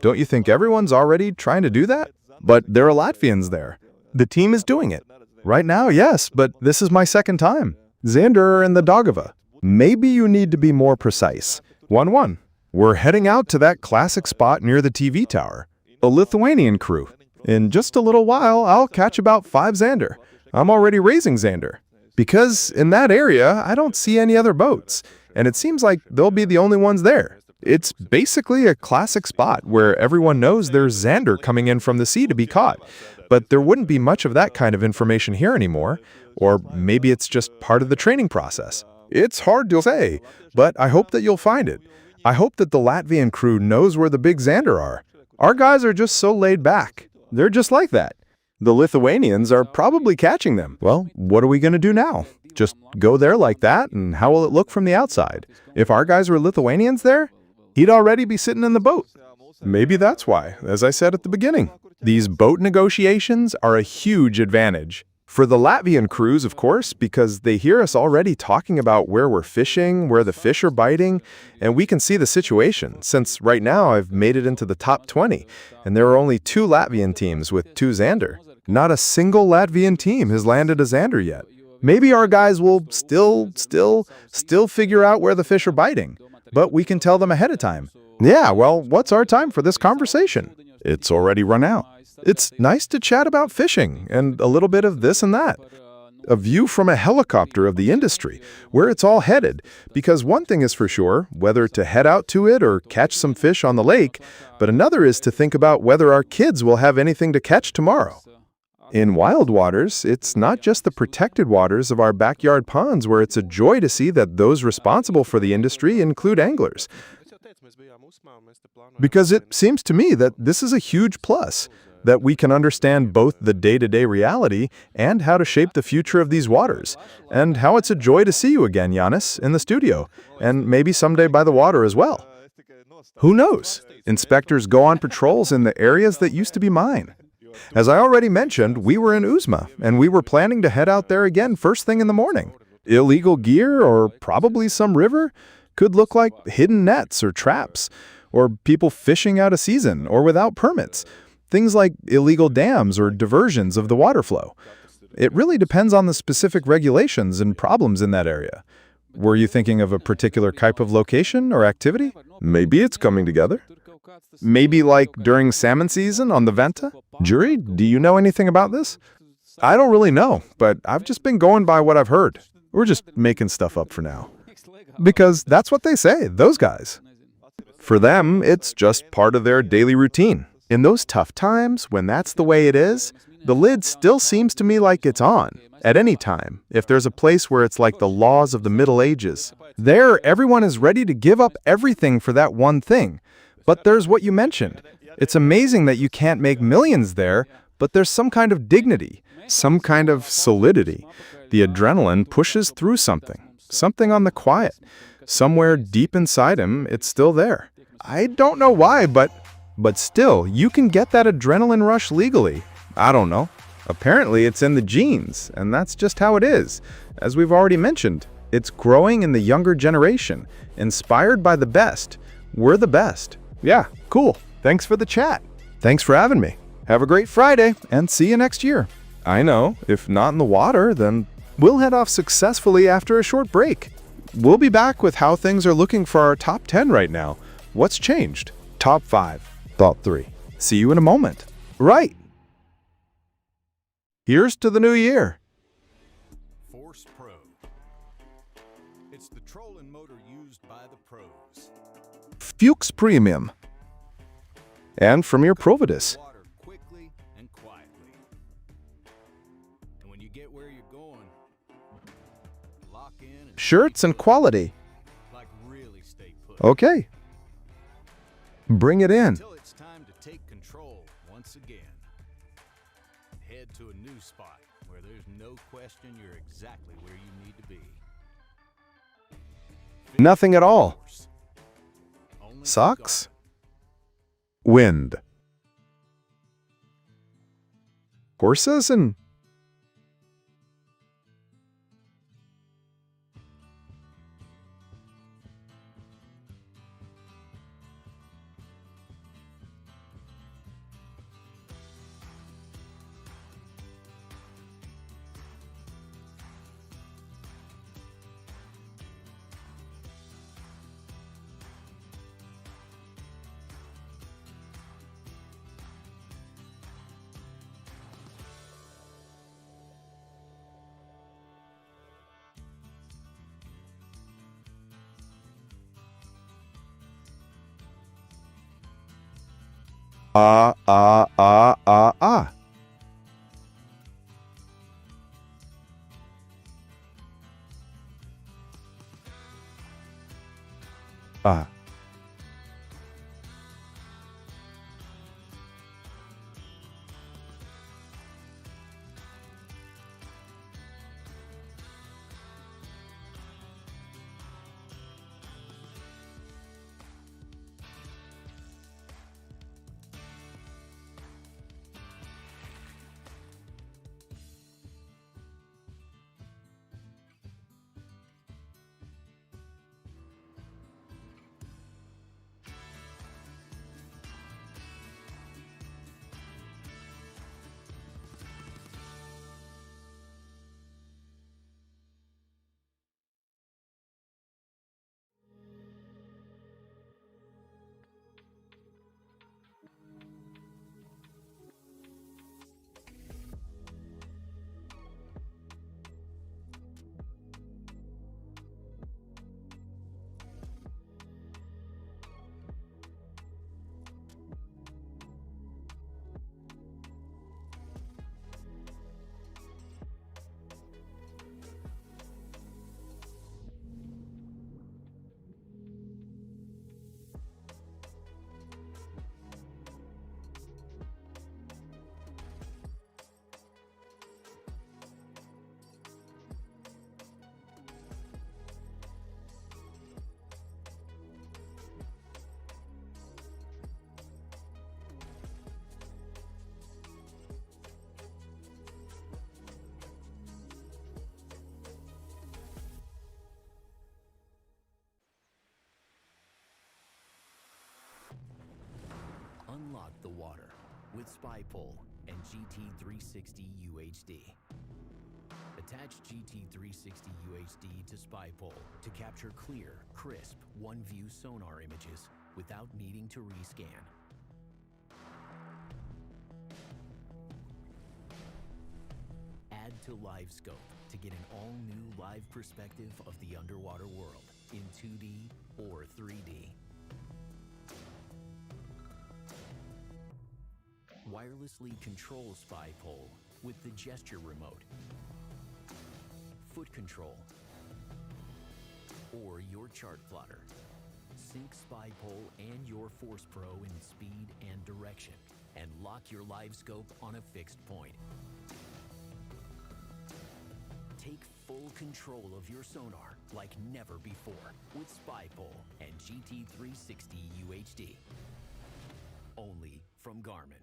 Don't you think everyone's already trying to do that? But there are Latvians there. The team is doing it. Right now, yes, but this is my second time. Zander and the Daugava. Maybe you need to be more precise. 1-1. We're heading out to that classic spot near the TV tower. A Lithuanian crew. In just a little while, I'll catch about 5 zander. I'm already raising zander. Because in that area, I don't see any other boats. And it seems like they'll be the only ones there. It's basically a classic spot where everyone knows there's zander coming in from the sea to be caught. But there wouldn't be much of that kind of information here anymore. Or maybe it's just part of the training process. It's hard to say, but I hope that you'll find it. I hope that the Latvian crew knows where the big zander are. Our guys are just so laid back. They're just like that. The Lithuanians are probably catching them. Well, what are we going to do now? Just go there like that, and how will it look from the outside? If our guys were Lithuanians there, he'd already be sitting in the boat. Maybe that's why, as I said at the beginning. These boat negotiations are a huge advantage. For the Latvian crews, of course, because they hear us already talking about where we're fishing, where the fish are biting, and we can see the situation, since right now I've made it into the top 20, and there are only 2 Latvian teams with 2 zander. Not a single Latvian team has landed a zander yet. Maybe our guys will still figure out where the fish are biting, but we can tell them ahead of time. Yeah, well, what's our time for this conversation? It's already run out. It's nice to chat about fishing and a little bit of this and that. A view from a helicopter of the industry, where it's all headed. Because one thing is for sure, whether to head out to it or catch some fish on the lake, but another is to think about whether our kids will have anything to catch tomorrow. In wild waters, it's not just the protected waters of our backyard ponds where it's a joy to see that those responsible for the industry include anglers. Because it seems to me that this is a huge plus, that we can understand both the day-to-day reality and how to shape the future of these waters, and how it's a joy to see you again, Giannis, in the studio, and maybe someday by the water as well. Who knows? Inspectors go on patrols in the areas that used to be mine. As I already mentioned, we were in Uzma, and we were planning to head out there again first thing in the morning. Illegal gear, or probably some river, could look like hidden nets or traps, or people fishing out of season or without permits. Things like illegal dams or diversions of the water flow. It really depends on the specific regulations and problems in that area. Were you thinking of a particular type of location or activity? Maybe it's coming together. Maybe like during salmon season on the Venta? Jury, do you know anything about this? I don't really know, but I've just been going by what I've heard. We're just making stuff up for now. Because that's what they say, those guys. For them, it's just part of their daily routine. In those tough times, when that's the way it is, the lid still seems to me like it's on, at any time, if there's a place where it's like the laws of the Middle Ages. There, everyone is ready to give up everything for that one thing. But there's what you mentioned. It's amazing that you can't make millions there, but there's some kind of dignity, some kind of solidity. The adrenaline pushes through something on the quiet. Somewhere deep inside him, it's still there. I don't know why, but still, you can get that adrenaline rush legally. I don't know. Apparently, it's in the genes, and that's just how it is. As we've already mentioned, it's growing in the younger generation, inspired by the best. We're the best. Yeah, cool. Thanks for the chat. Thanks for having me. Have a great Friday, and see you next year. I know, if not in the water, then we'll head off successfully after a short break. We'll be back with how things are looking for our top 10 right now. What's changed? Top 5. Top 3. See you in a moment. Right. Here's to the new year. Force Pro. It's the trolling motor used by the pros. Fuchs Premium. And from your Providus. Water quickly and quietly. And when you get where you're going, lock in and Shirts and quality. like really stay put. Okay. Bring it in. Until it's time to take control once again. Head to a new spot where there's no question you're exactly where you need to be. Nothing at all. Only Socks? Wind. Horses and ah. Ah. Unlock the water with SpyPole and GT360 UHD. Attach GT360 UHD to SpyPole to capture clear, crisp, one-view sonar images without needing to rescan. Add to LiveScope to get an all-new live perspective of the underwater world in 2D or 3D. Wirelessly control SpyPole with the gesture remote, foot control, or your chart plotter. Sync SpyPole and your Force Pro in speed and direction, and lock your LiveScope on a fixed point. Take full control of your sonar like never before with SpyPole and GT360 UHD. Only from Garmin.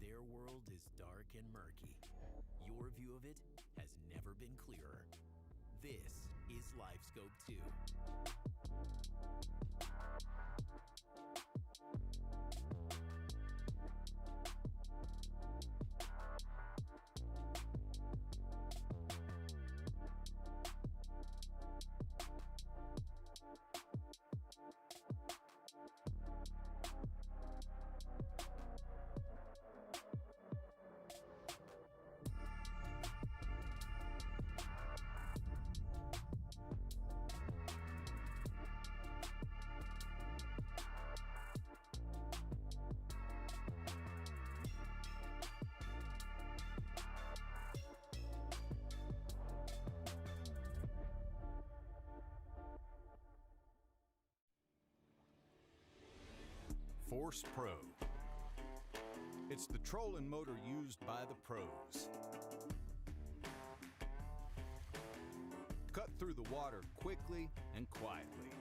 Their world is dark and murky. Your view of it has never been clearer. This is LiveScope 2. Force Pro. It's the trolling motor used by the pros. Cut through the water quickly and quietly.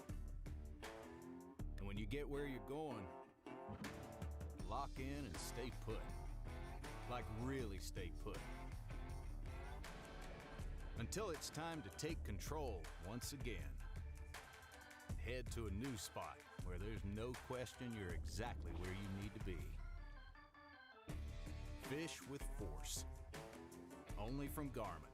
And when you get where you're going, lock in and stay put. Like really stay put. Until it's time to take control once again. Head to a new spot where there's no question you're exactly where you need to be. Fish with force. Only from Garmin.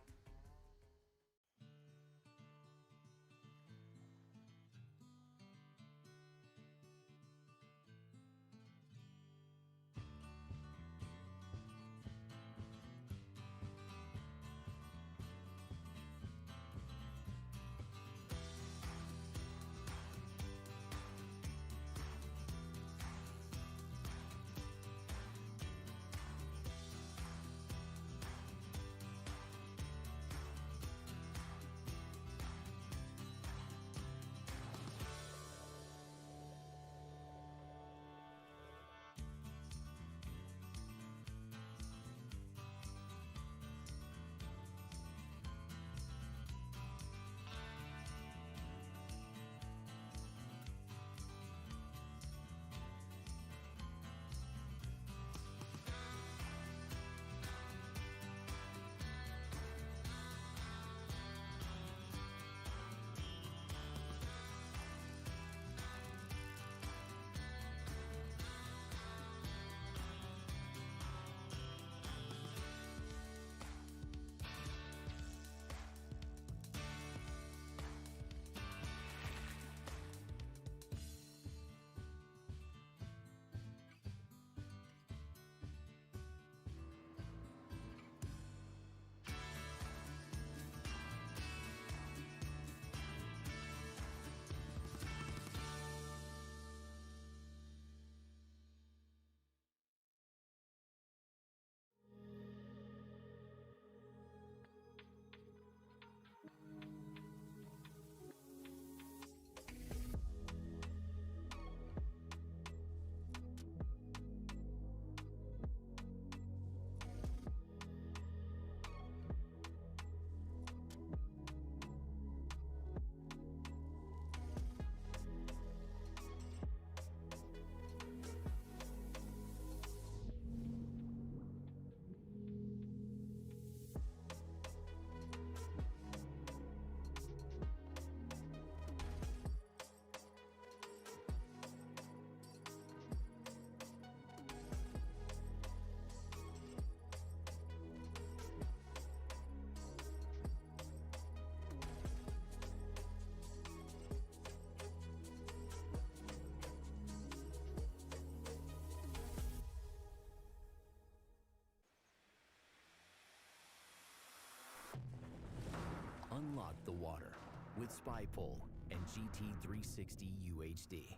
Unlock the water with SpyPole and GT360 UHD.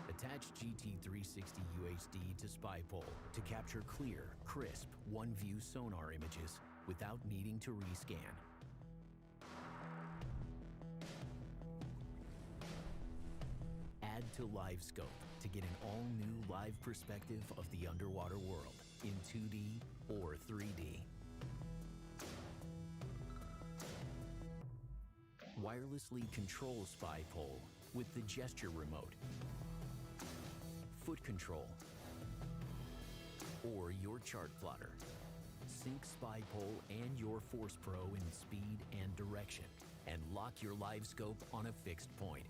Attach GT360 UHD to SpyPole to capture clear, crisp, one-view sonar images without needing to rescan. Add to LiveScope to get an all-new live perspective of the underwater world in 2D or 3D. Wirelessly control SpyPole with the gesture remote, foot control, or your chart plotter. Sync SpyPole and your Force Pro in speed and direction, and lock your live scope on a fixed point.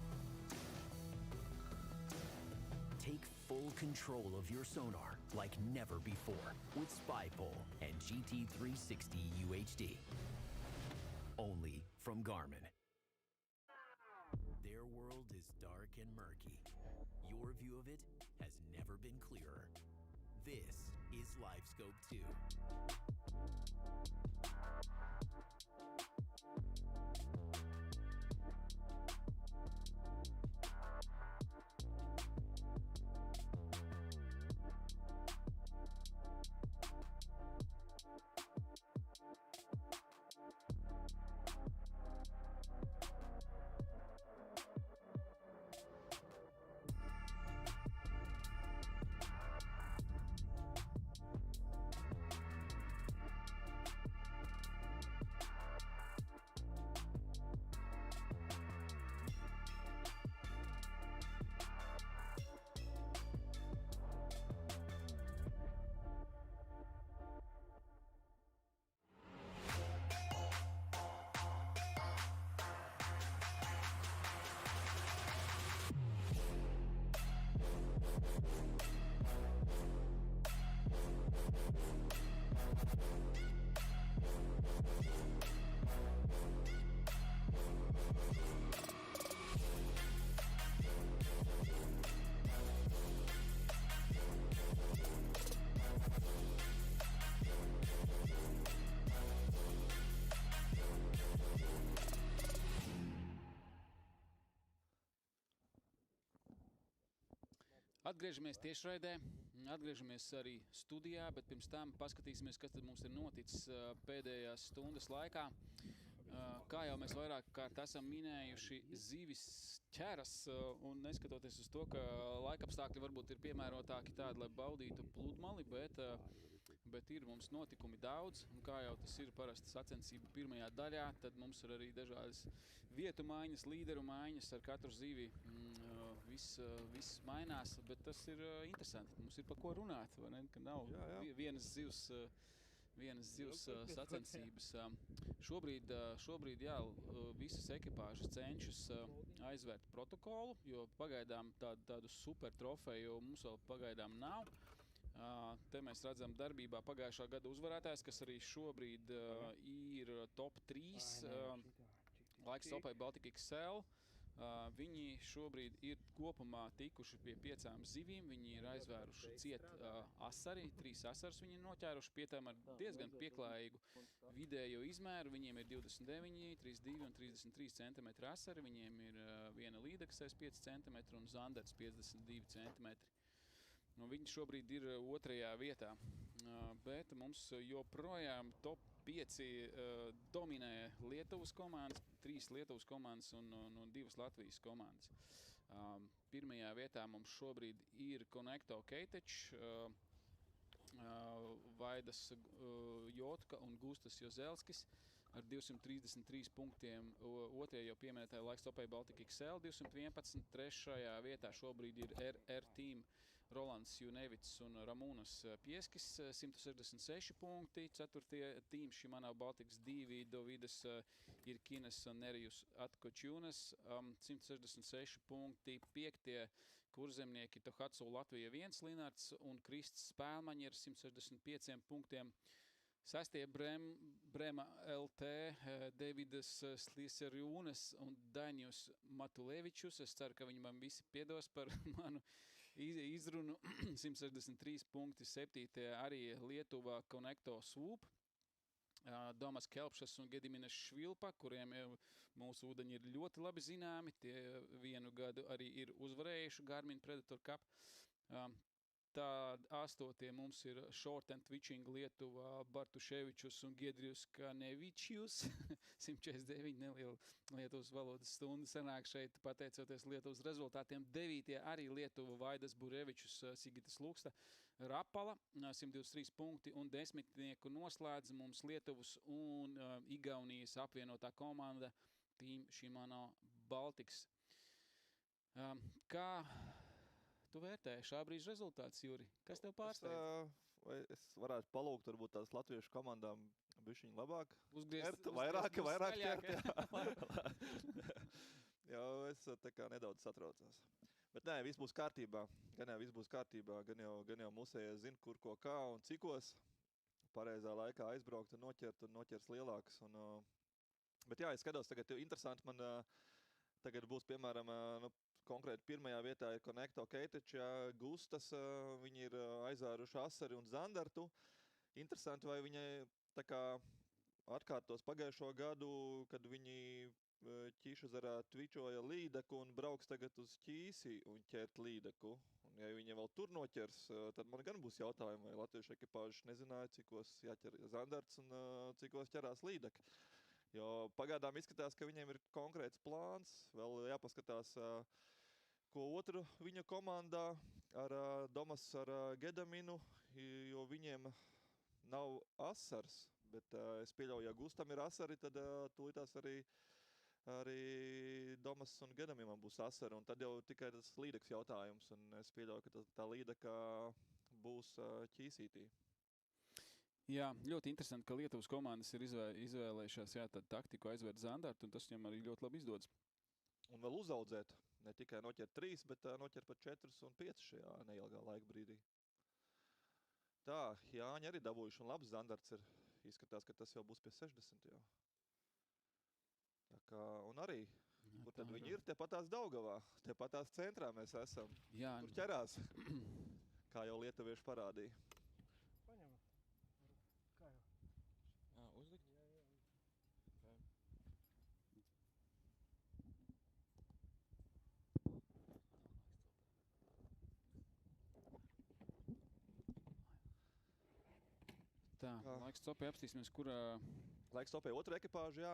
Take full control of your sonar like never before with SpyPole and GT360 UHD. Only from Garmin. Their world is dark and murky. Your view of it has never been clearer. This is LiveScope 2. Atgriežamies tiešraidē, atgriežamies arī studijā, bet pirms tam paskatīsimies, kas tad mums ir noticis pēdējās stundas laikā. Kā jau mēs vairāk kārt esam minējuši, zivis ķeras, un neskatoties uz to, ka laikapstākļi varbūt ir piemērotāki tādi, lai baudītu pludmali, bet ir mums notikumi daudz, un kā jau tas ir parasti sacensību pirmajā daļā, tad mums ir arī dažādas vietu maiņas, līderu maiņas, ar katru zivi viss mainās, bet tas ir interesanti. Mums ir par ko runāt, vai ne? Ka nav vienas zivs sacensības. Šobrīd visas ekipāžas cenšas aizvērt protokolu, jo pagaidām tādu super trofeju mums vēl pagaidām nav. Te mēs redzam darbībā pagājušā gada uzvarētājs, kas arī šobrīd ir top 3 laiks topai Baltic XL. Viņi šobrīd ir kopumā tikuši pie 5 zivīm, viņi ir aizvēruši ciet asari, 3 asarus viņi ir noķēruši, pie tām ar diezgan pieklājīgu vidējo izmēru, viņiem ir 29, 32 un 33 cm asari, viņiem ir viena līdeksēs 5 cm un zanders 52 cm. Viņi šobrīd ir 2. vietā, bet mums joprojām top 5 dominē Lietuvas komandas, 3 Lietuvas komandas un 2 Latvijas komandas. 1. vietā mums šobrīd ir Konekto Keitečs, Vaidas Jotka un Gustas Jozelskis ar 233 punktiem. 2. jau pieminētāja laiks topai Baltic XL 211. 3. vietā šobrīd ir RR Team Rolands Junevits un Ramūnas Pieskis 166 punkti. 4. tīms Shimano Baltics 2 Dovidas Irkinas un Nerijus Atkočunas 166 punkti. 5. kurzemnieki Tohatsu Latvija 1 Linards un Krists Spēlmaņi ar 165 punktiem. 6. Brema LT Davidas Sliserjūnas un Daņus Matulevičus. Es ceru, ka viņi man visi piedos par manu izrunu. 163 punkti. 7. arī Lietuva Konekto Swoop. Domas Kelpšas un Gediminas Švilpa, kuriem mūsu ūdeņi ir ļoti labi zināmi. Tie vienu gadu arī ir uzvarējuši Garmin Predator Cup. Tad 8. mums ir Short and Twitching Lietuva Bartuševičus un Giedrijus Kanevičjus. 149 neliela Lietuvas valodas stunda sanāk šeit, pateicoties Lietuvas rezultātiem. 9. arī Lietuva Vaidas Burevičus, Sigitas Luksta, Rapala, 123 punkti un 10. noslēdz mums Lietuvas un Igaunijas apvienotā komanda Team Shimano Baltics. Kā tu vērtēji šā brīža rezultāts, Juri? Kas tev pārsteidz? vai es varētu palūgt varbūt tās latviešu komandām bišķiņ labāk Uzgriezt, vairāk skaļāk, ķert, jo es tā kā nedaudz satraucos. Bet nē, viss būs kārtībā, gan jau musējie zina, kur ko kā un cikos pareizā laikā aizbraukt un noķers lielākas. Bet jā, es skatos, tagad interesanti man tagad būs, piemēram, konkrēti pirmajā vietā ir Konekto Keiteči, Gustas, viņi ir aizvēruši asari un zandartu. Interesanti, vai viņai tā kā atkārtos pagājušo gadu, kad viņi Ķīšazarā tvičoja līdeku un brauks tagad uz Ķīsi un ķert līdeku. Un ja viņi vēl tur noķers, tad man gan būs jautājumi, vai latviešu ekipāžas nezināja, cikos jāķer zandarts un cikos ķerās līdeka. Jo pagaidām izskatās, ka viņiem ir konkrēts plāns, vēl jāpaskatās, ko otru viņa komandā ar Domas ar Gedaminu, jo viņiem nav asars, bet es pieļauju, ja Gustam ir asari, tad tūlītās arī Domas un Gedamimam būs asari, un tad jau tikai tas līdeks jautājums, un es pieļauju, ka tā līdeka būs Ķīsītī. Jā, ļoti interesanti, ka Lietuvas komandas ir izvēlējušās tādu taktiku aizvērt zandartu, un tas viņam arī ļoti labi izdodas. Un vēl uzaudzēt, ne tikai noķert 3, bet noķert pat 4 un 5 šajā neilgā laika brīdī. Tā, Jāņi arī dabūjuši, un labs zandarts ir. Izskatās, ka tas jau būs pie 60 jau. Tā kā, un arī, kur tad viņi ir? Tepatās Daugavā, tepatās centrā mēs esam. Jā. Kur ķerās, kā jau lietuvieši parādīja. Uzlikt? Tā, laiks stopē apstīsimies, kur... Laiks stopē otru ekipāžu, jā,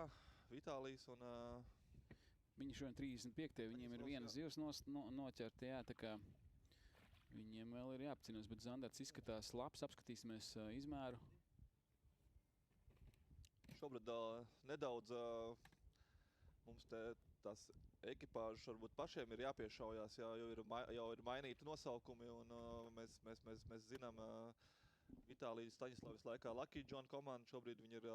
Vitālijas un... Viņi šodien 35. Viņiem ir viena zivs noķerta, jā, tā kā viņiem vēl ir jāapcinos, bet zandarts izskatās labs, apskatīsimies izmēru. Šobrīd nedaudz mums tās ekipāžas varbūt pašiem ir jāpiešaujās, jau ir mainīti nosaukumi, un mēs zinām Vitālijas Staņislavas laikā Lucky John komandu, šobrīd viņi ir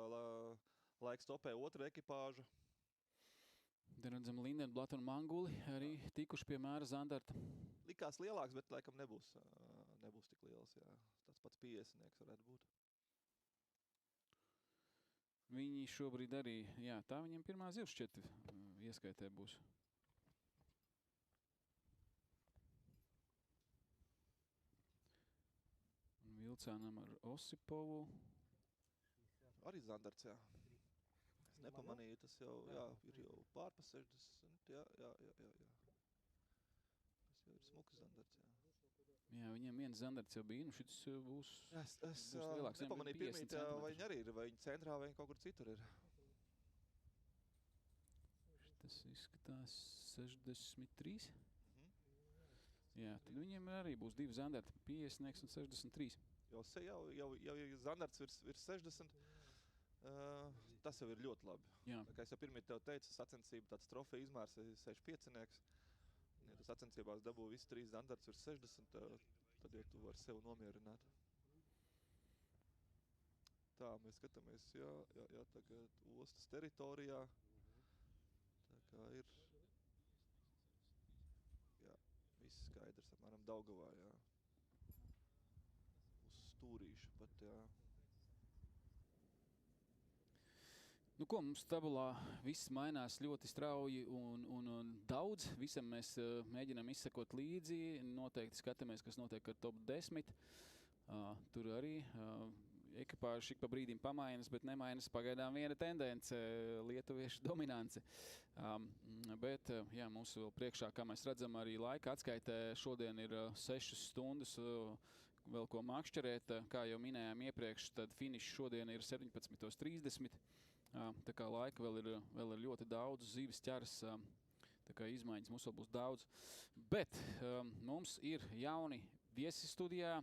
laiks topē otra ekipāža. Te redzam Lindenblatt un Manguli arī tikuši pie mēra zandarta. Likās lielāks, bet laikam nebūs tik liels, jā. Tas pats 50-nieks varētu būt. Viņi šobrīd arī, jā, tā viņiem pirmā zivs šķiet ieskaitē būs. Vilcānam ar Osipovu. Arī zandarts, jā. Es nepamanīju, tas jau, jā, ir jau pār pa 60, jā. Tas jau ir smuks zandarts, jā. Jā, viņiem viens zandarts jau bija, nu šis būs lielāks. Es nepamanīju pirmīt, vai viņi arī ir, vai viņi centrā, vai viņi kaut kur citur ir. Tas izskatās 63. Jā, tad viņiem arī būs divi zandarti, 50 un 63. Jau zandarts virs 60, tas jau ir ļoti labi. Jā. Kā es jau pirmīt tev teicu, sacensība tāds trofeja izmērs ir 65-nieks. Ja tu sacensībās dabū visi 3 zandarts virs 60, tad jau tu vari sev nomierināt. Tā, mēs skatāmies, jā, tagad ostas teritorijā. Tā kā ir, jā, viss skaidrs, apmēram Daugavā, jā. Uz stūrīša pat, jā. Nu ko, mums tabulā viss mainās ļoti strauji un daudz. Visam mēs mēģinām izsekot līdzi. Noteikti skatāmies, kas notiek ar top 10. Tur arī ekipāži šik pa brīdim pamainas, bet nemainas pagaidām viena tendence – lietuviešu dominance. Bet, jā, mums vēl priekšā, kā mēs redzam, arī laika atskaitē šodien ir 6 stundas vēl ko makšķerēt. Kā jau minējām iepriekš, tad finišs šodien ir 17:30. Tā kā laika vēl ir ļoti daudz, zivis ķeras, tā kā izmaiņas mums vēl būs daudz. Bet mums ir jauni viesi studijā,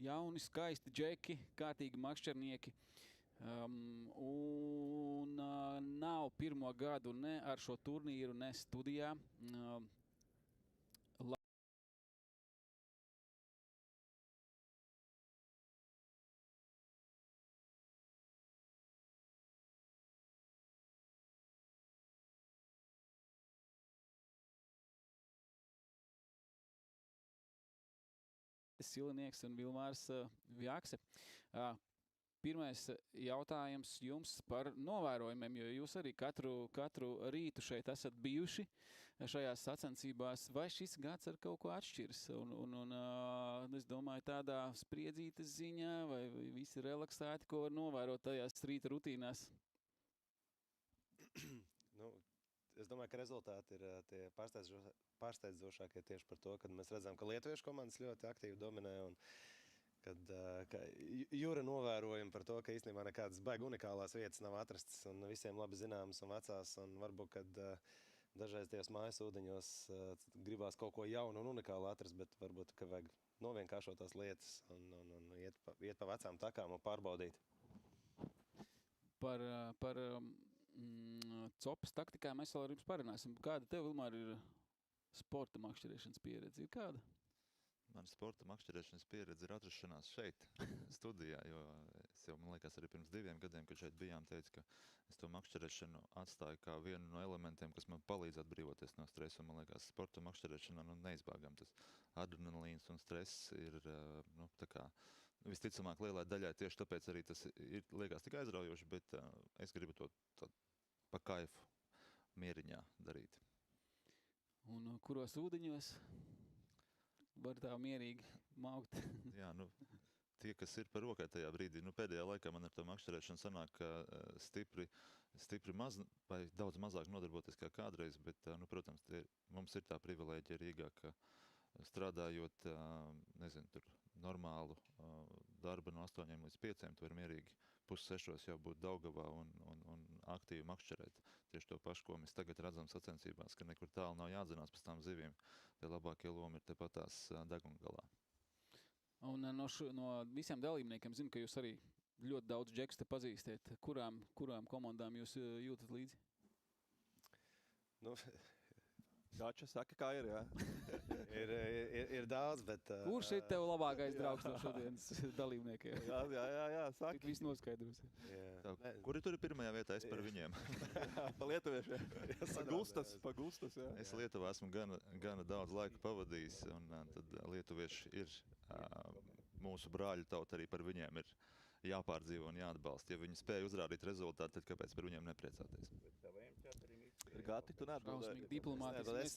jauni skaisti džeki, kārtīgi makšķernieki. Un nav pirmo gadu ne ar šo turnīru, ne studijā. Silinieks un Vilmārs Vjakse. Pirmais jautājums jums par novērojumiem, jo jūs arī katru rītu šeit esat bijuši šajās sacensībās. Vai šis gads ar kaut ko atšķirs? Un es domāju, tādā spriedzītes ziņā, vai visi relaksēti, ko var novērot tajās rīta rutīnās? Nu, es domāju, ka rezultāti ir tie pārsteidzošākie tieši par to, kad mēs redzam, ka lietuviešu komandas ļoti aktīvi dominē un kad Jūra novērojam par to, ka īstenībā nekādas baigi unikālās vietas nav atrastas un visiem labi zināmas un vecās, un varbūt, kad dažreiz tajos mājas ūdeņos gribās kaut ko jaunu un unikālu atrast, bet varbūt, ka vajag novienkāršot tās lietas un iet pa vecām takām un pārbaudīt. Par copas taktikām mēs vēl ar jums parunāsim. Kāda tev, Vilmār, ir sporta makšķerēšanas pieredze? Ir kāda? Man sporta makšķerēšanas pieredze ir atrašanās šeit, studijā, jo es jau, man liekas, arī pirms 2 gadiem, kad šeit bijām, teicu, ka es to makšķerēšanu atstāju kā vienu no elementiem, kas man palīdz atbrīvoties no stresa, un man liekas, sporta makšķerēšana neizbēgam. Tas adrenalīns un stress ir, tā kā, visticamāk lielai daļai tieši tāpēc arī tas ir, liekas, tik aizraujoši, bet es gribu to pa kaifu mieriņā darīt. Un kuros ūdeņos var tā mierīgi maukt? Jā, tie, kas ir par rokai tajā brīdī, pēdējā laikā man ar to makšķerēšanu sanāk stipri maz, vai daudz mazāk nodarboties kā kādreiz, bet, protams, mums ir tā privilēģija Rīgā, ka strādājot, nezinu, tur normālu darbu no 8 līdz 5, tu vari mierīgi 5:30 jau būt Daugavā un aktīvi makšķerēt. Tieši to pašu, ko mēs tagad redzam sacensībās, ka nekur tālu nav jādzinās pēc tām zivīm. Tie labākie lomi ir tepatās degungalā. Un no visiem dalībniekiem zinu, ka jūs arī ļoti daudz džekus te pazīstiet. Kurām komandām jūs jūtat līdzi? Gača saka, kā ir, jā. ir daudz, bet... Kurš ir tev labākais draugs no šodienas dalībniekiem? Jā, saka. Tik viss noskaidros. Kuri tur ir pirmajā vietā? Es par viņiem. Pa lietuviešiem. Pa gustas, jā. Es Lietuvā esmu gana daudz laika pavadījis, un tad lietuvieši ir mūsu brāļu tauta, arī par viņiem ir jāpārdzīvo un jāatbalsta. Ja viņi spēja uzrādīt rezultātu, tad kāpēc par viņiem nepriecāties? Ir gati, tu neatbildēji. Šausmīgi diplomātiski. Mēs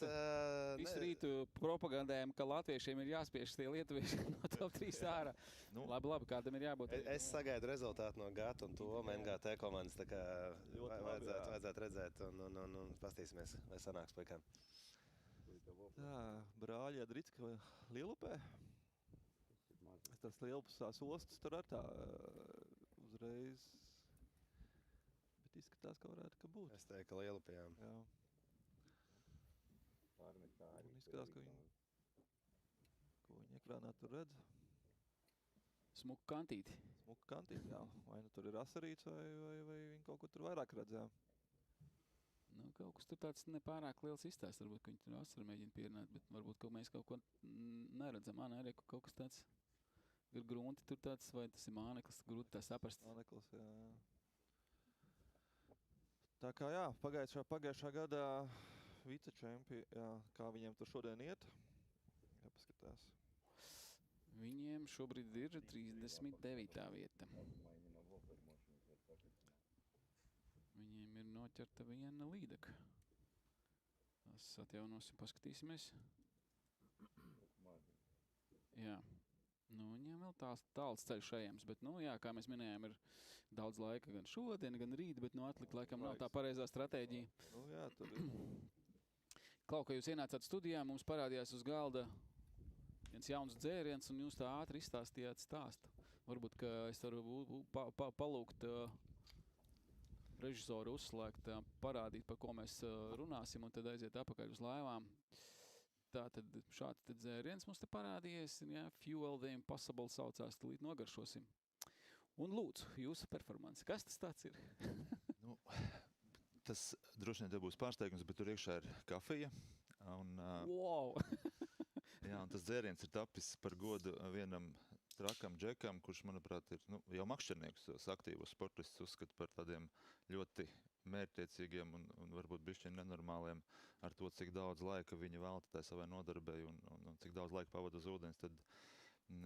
visu rītu propagandējam, ka latviešiem ir jāspiež tie lietuvieši no top 3 ārā. Labi, kādam ir jābūt. Es sagaidu rezultātu no GAT un to MGT komandas, tā kā vajadzētu redzēt un pastīsimies, vai sanāks puikām. Tā, brāļi Adricka Lielupē. Tas Lielupsās ostas tur ar tā uzreiz... Izskatās, ka varētu būt. Es teiktu, ka Lielupējām. Jā. Un izskatās, ka viņi ekrānā tur redz. Smuka kantīti. Smuka kantīti, jā. Vai tur ir asarīts, vai viņi kaut ko tur vairāk redz, jā. Kaut kas tur tāds nepārāk liels izstāsts. Varbūt, ka viņi tur asaru mēģina pierunāt, bet varbūt, ka mēs kaut ko neredzam. Arī kaut kas tāds ir grunti tur tāds, vai tas ir māneklis, grūti tā saprast. Māneklis, jā. Tā kā jā, pagājušā gadā vicečempi, jā, kā viņiem tur šodien iet, jāpaskatās. Viņiem šobrīd ir 39. vieta. Viņiem ir noķerta viena līdeka. Tas atjaunosim, paskatīsimies. Jā. Viņiem vēl tāls ceļš ejams, bet, jā, kā mēs minējām, ir daudz laika gan šodien, gan rīt, bet atlikt laikam nav tā pareizā stratēģija. Jā, tur ir. Klau, ka jūs ienācāt studijā, mums parādījās uz galda viens jauns dzēriens, un jūs tā ātri izstāstījāt stāstu. Varbūt, ka es varu palūgt režisoru uzslēgt, parādīt, par ko mēs runāsim, un tad aiziet apakaļ uz laivām. Tātad šāds dzēriens mums te parādījies, jā, Fuel the Impossible saucās, tūlīt nogaršosim. Un lūdzu, jūsu performance, kas tas tāds ir? Tas droši vien te būs pārsteigums, bet tur iekšā ir kafija. Wow! Jā, un tas dzēriens ir tapis par godu vienam trakam džekam, kurš, manuprāt, ir jau makšķerniekus, aktīvus sportistus uzskata par tādiem ļoti mērķtiecīgiem un varbūt bišķiņ nenormāliem ar to, cik daudz laika viņi velta tai savai nodarbei un cik daudz laika pavada uz ūdens, tad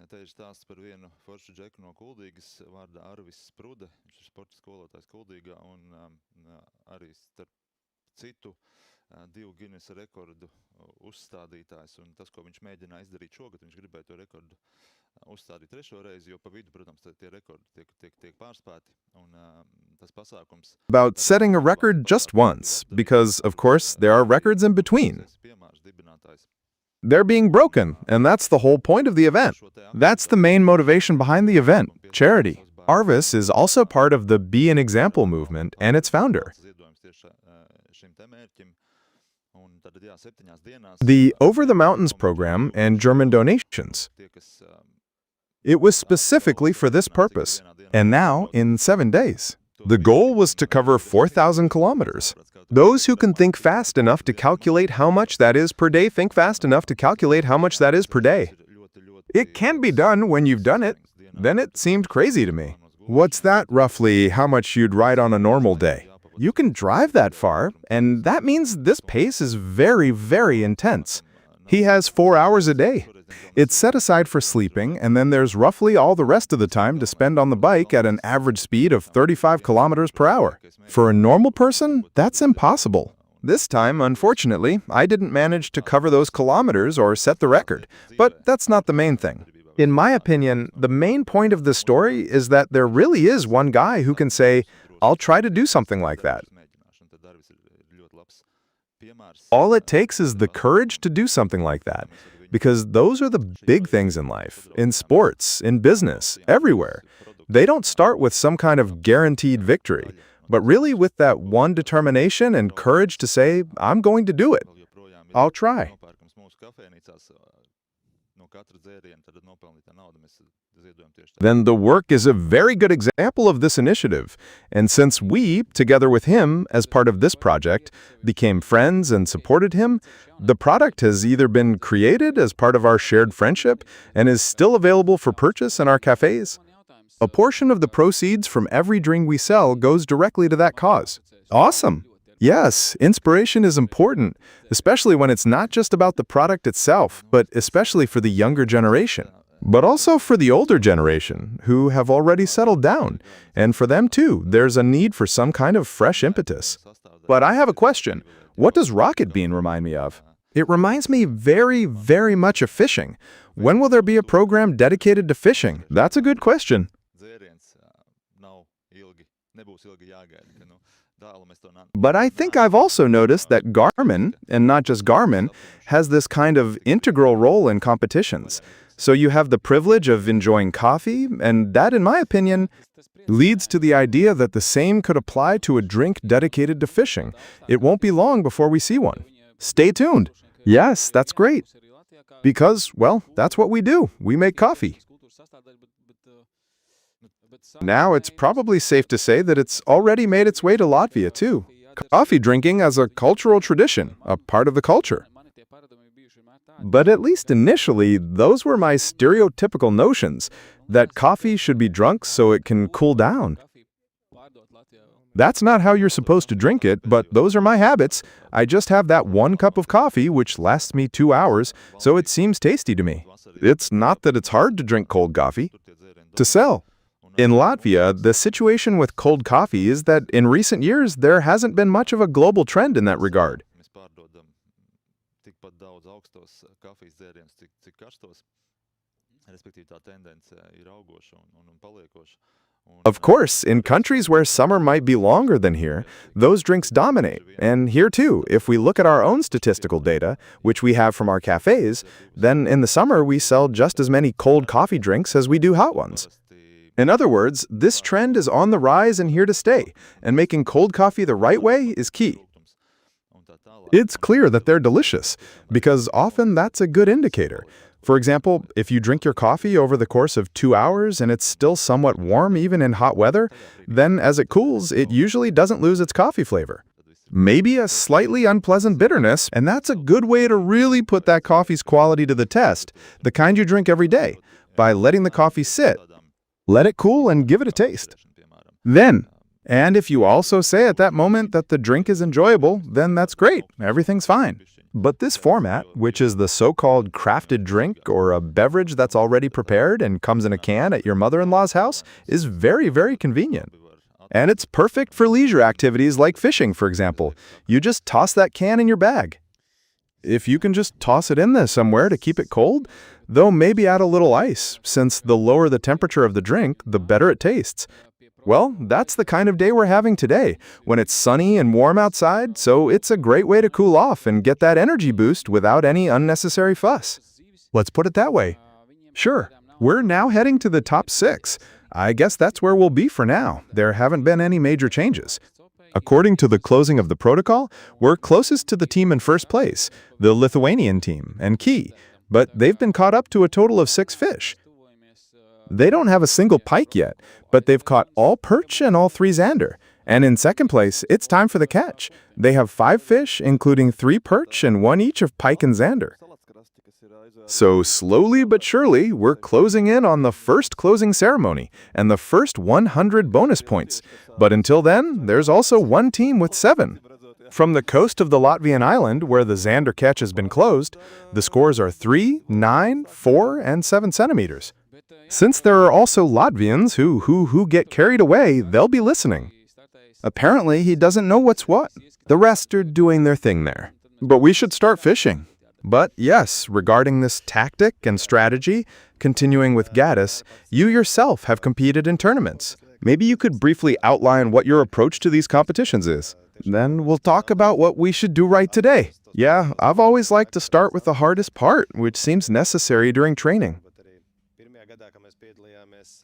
Te ir stāsts par vienu foršu džeku no Kuldīgas vārdā Arvis Sprude. Viņš ir sporta skolotājs Kuldīgā un arī starp citu divu Guinnessa rekordu uzstādītājs. Un tas, ko viņš mēģināja izdarīt šogad, viņš gribēja to rekordu uzstādīt trešo reizi, jo pa vidu, protams, tie rekordi tiek pārspēti. Un tas pasākums... About setting a record just once, because, of course, there are records in between. They're being broken, and that's the whole point of the event. That's the main motivation behind the event, charity. Arvis is also part of the Be an Example movement and its founder. The Over the Mountains program and German donations. It was specifically for this purpose, and now in 7 days. The goal was to cover 4,000 kilometers. Those who can think fast enough to calculate how much that is per day think fast enough to calculate how much that is per day. It can be done when you've done it. Then it seemed crazy to me. What's that roughly how much you'd ride on a normal day? You can drive that far, and that means this pace is very, very intense. He has 4 hours a day. It's set aside for sleeping, and then there's roughly all the rest of the time to spend on the bike at an average speed of 35 kilometers per hour. For a normal person, that's impossible. This time, unfortunately, I didn't manage to cover those kilometers or set the record, but that's not the main thing. In my opinion, the main point of the story is that there really is one guy who can say, I'll try to do something like that. All it takes is the courage to do something like that, because those are the big things in life, in sports, in business, everywhere. They don't start with some kind of guaranteed victory, but really with that one determination and courage to say, I'm going to do it. I'll try. Then the work is a very good example of this initiative. And since we, together with him, as part of this project, became friends and supported him, the product has either been created as part of our shared friendship and is still available for purchase in our cafes. A portion of the proceeds from every drink we sell goes directly to that cause. Awesome! Yes, inspiration is important, especially when it's not just about the product itself, but especially for the younger generation. But also for the older generation, who have already settled down. And for them too, there's a need for some kind of fresh impetus. But I have a question. What does rocket bean remind me of? It reminds me very, very much of fishing. When will there be a program dedicated to fishing? That's a good question. But I think I've also noticed that Garmin, and not just Garmin, has this kind of integral role in competitions. So you have the privilege of enjoying coffee, and that, in my opinion, leads to the idea that the same could apply to a drink dedicated to fishing. It won't be long before we see one. Stay tuned. Yes, that's great. Because, well, that's what we do. We make coffee. Now it's probably safe to say that it's already made its way to Latvia, too. Coffee drinking as a cultural tradition, a part of the culture. But at least initially, those were my stereotypical notions, that coffee should be drunk so it can cool down. That's not how you're supposed to drink it, but those are my habits. I just have that 1 cup of coffee, which lasts me 2 hours, so it seems tasty to me. It's not that it's hard to drink cold coffee. To sell. In Latvia, the situation with cold coffee is that in recent years, there hasn't been much of a global trend in that regard. Of course, in countries where summer might be longer than here, those drinks dominate. And here too, if we look at our own statistical data, which we have from our cafes, then in the summer we sell just as many cold coffee drinks as we do hot ones. In other words, this trend is on the rise and here to stay, and making cold coffee the right way is key. It's clear that they're delicious, because often that's a good indicator. For example, if you drink your coffee over the course of 2 hours and it's still somewhat warm even in hot weather, then as it cools, it usually doesn't lose its coffee flavor. Maybe a slightly unpleasant bitterness, and that's a good way to really put that coffee's quality to the test, the kind you drink every day, by letting the coffee sit. Let it cool and give it a taste. Then, and if you also say at that moment that the drink is enjoyable, then that's great. Everything's fine. But this format, which is the so-called crafted drink or a beverage that's already prepared and comes in a can at your mother-in-law's house, is very, very convenient. And it's perfect for leisure activities like fishing, for example. You just toss that can in your bag. If you can just toss it in there somewhere to keep it cold, though maybe add a little ice, since the lower the temperature of the drink, the better it tastes. Well, that's the kind of day we're having today, when it's sunny and warm outside, so it's a great way to cool off and get that energy boost without any unnecessary fuss. Let's put it that way. Sure, we're now heading to the top 6. I guess that's where we'll be for now. There haven't been any major changes. According to the closing of the protocol, we're closest to the team in first place, the Lithuanian team, and Key, but they've been caught up to a total of 6 fish. They don't have a single pike yet, but they've caught all perch and all 3 zander. And in second place, it's time for the catch. They have 5 fish, including 3 perch and 1 each of pike and zander. So slowly but surely, we're closing in on the first closing ceremony and the first 100 bonus points. But until then, there's also one team with 7. From the coast of the Latvian island, where the zander catch has been closed, the scores are 3, 9, 4, and 7 centimeters. Since there are also Latvians who get carried away, they'll be listening. Apparently, he doesn't know what's what. The rest are doing their thing there. But we should start fishing. But yes, regarding this tactic and strategy, continuing with Gaddis, you yourself have competed in tournaments. Maybe you could briefly outline what your approach to these competitions is. Then we'll talk about what we should do right today. Yeah, I've always liked to start with the hardest part, which seems necessary during training.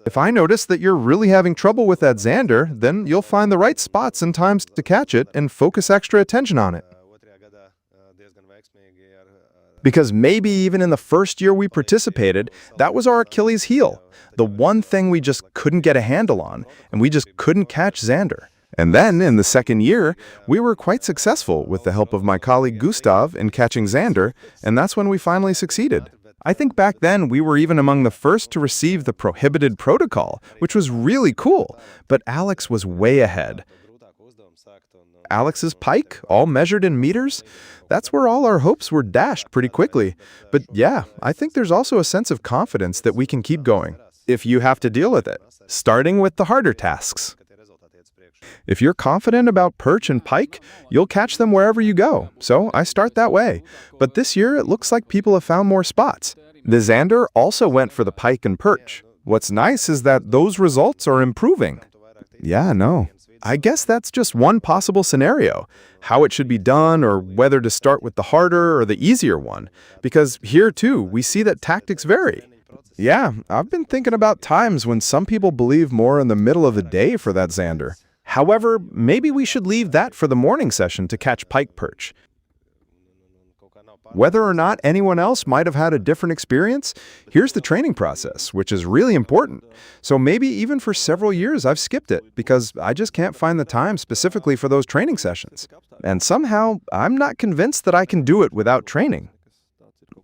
If I notice that you're really having trouble with that zander, then you'll find the right spots and times to catch it and focus extra attention on it. Because maybe even in the first year we participated, that was our Achilles heel, the one thing we just couldn't get a handle on, and we just couldn't catch zander. And then, in the second year, we were quite successful with the help of my colleague Gustav in catching zander, and that's when we finally succeeded. I think back then we were even among the first to receive the prohibited protocol, which was really cool, but Alex was way ahead. Alex's pike, all measured in meters, that's where all our hopes were dashed pretty quickly. But yeah, I think there's also a sense of confidence that we can keep going, if you have to deal with it, starting with the harder tasks. If you're confident about perch and pike, you'll catch them wherever you go, so I start that way. But this year, it looks like people have found more spots. The zander also went for the pike and perch. What's nice is that those results are improving. Yeah, no. I guess that's just one possible scenario, how it should be done or whether to start with the harder or the easier one, because here too, we see that tactics vary. Yeah, I've been thinking about times when some people believe more in the middle of the day for that zander. However, maybe we should leave that for the morning session to catch pike perch. Whether or not anyone else might have had a different experience, here's the training process, which is really important. So maybe even for several years I've skipped it because I just can't find the time specifically for those training sessions. And somehow I'm not convinced that I can do it without training.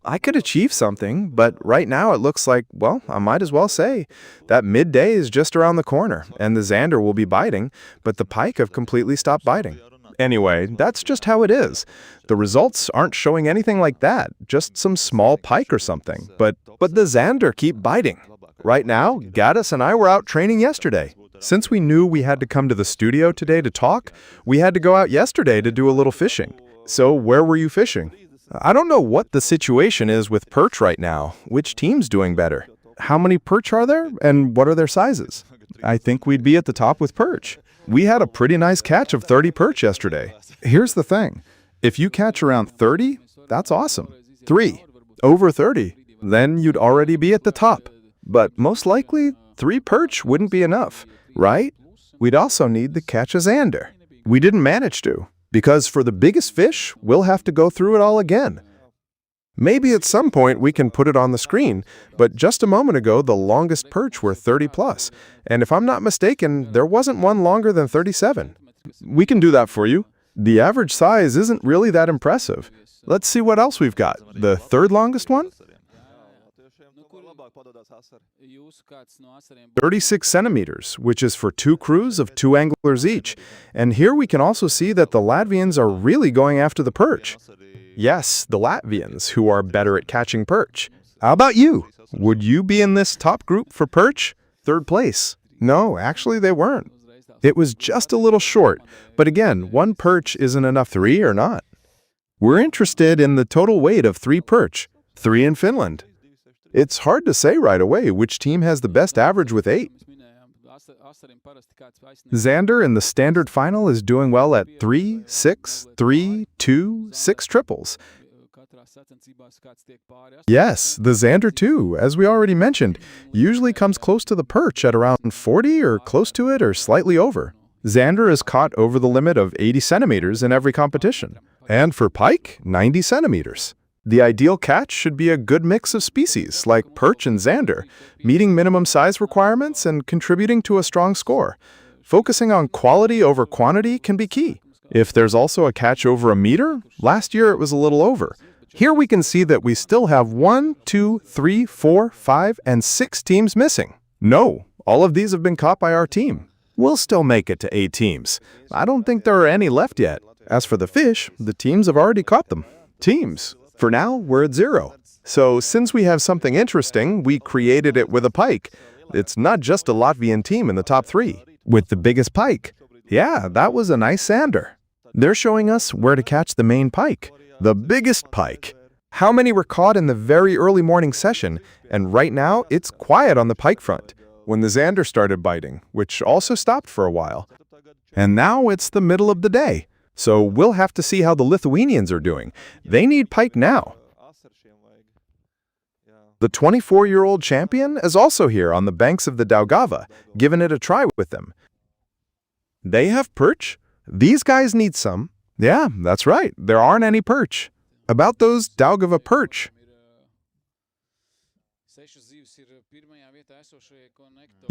I could achieve something, but right now it looks like, well, I might as well say that midday is just around the corner and the zander will be biting, but the pike have completely stopped biting. Anyway, that's just how it is. The results aren't showing anything like that, just some small pike or something. But the zander keep biting. Right now, Gaddis and I were out training yesterday. Since we knew we had to come to the studio today to talk, we had to go out yesterday to do a little fishing. So where were you fishing? I don't know what the situation is with perch right now. Which team's doing better? How many perch are there, and what are their sizes? I think we'd be at the top with perch. We had a pretty nice catch of 30 perch yesterday. Here's the thing. If you catch around 30, that's awesome. 3, over 30, then you'd already be at the top. But most likely, 3 perch wouldn't be enough, right? We'd also need to catch a zander. We didn't manage to, because for the biggest fish, we'll have to go through it all again. Maybe at some point we can put it on the screen, but just a moment ago the longest perch were 30 plus, and if I'm not mistaken, there wasn't one longer than 37. We can do that for you. The average size isn't really that impressive. Let's see what else we've got. The third longest one? Jūsu kāds no asariem 36 centimeters, which is for 2 crews of 2 anglers each. And here we can also see that the Latvians are really going after the perch. Yes, the Latvians, who are better at catching perch. How about you? Would you be in this top group for perch? 3rd place. No, actually they weren't. It was just a little short, but again, 1 perch isn't enough. 3 or not? We're interested in the total weight of 3 perch, 3 in Finland. It's hard to say right away which team has the best average with 8. Zander in the standard final is doing well at 3, 6, 3, 2, 6 triples. Yes, the zander too, as we already mentioned, usually comes close to the perch at around 40 or close to it or slightly over. Zander is caught over the limit of 80 centimeters in every competition. And for pike, 90 centimeters. The ideal catch should be a good mix of species, like perch and zander, meeting minimum size requirements and contributing to a strong score. Focusing on quality over quantity can be key. If there's also a catch over a meter, last year it was a little over. Here we can see that we still have 1, 2, 3, 4, 5, and 6 teams missing. No, all of these have been caught by our team. We'll still make it to 8 teams. I don't think there are any left yet. As for the fish, the teams have already caught them. Teams. For now, we're at 0. So since we have something interesting, we created it with a pike. It's not just a Latvian team in the top 3. With the biggest pike. Yeah, that was a nice zander. They're showing us where to catch the main pike. The biggest pike. How many were caught in the very early morning session? And right now, it's quiet on the pike front, when the zander started biting, which also stopped for a while. And now it's the middle of the day. So we'll have to see how the Lithuanians are doing. They need pike now. The 24-year-old champion is also here on the banks of the Daugava, giving it a try with them. They have perch? These guys need some. Yeah, that's right. There aren't any perch. About those Daugava perch.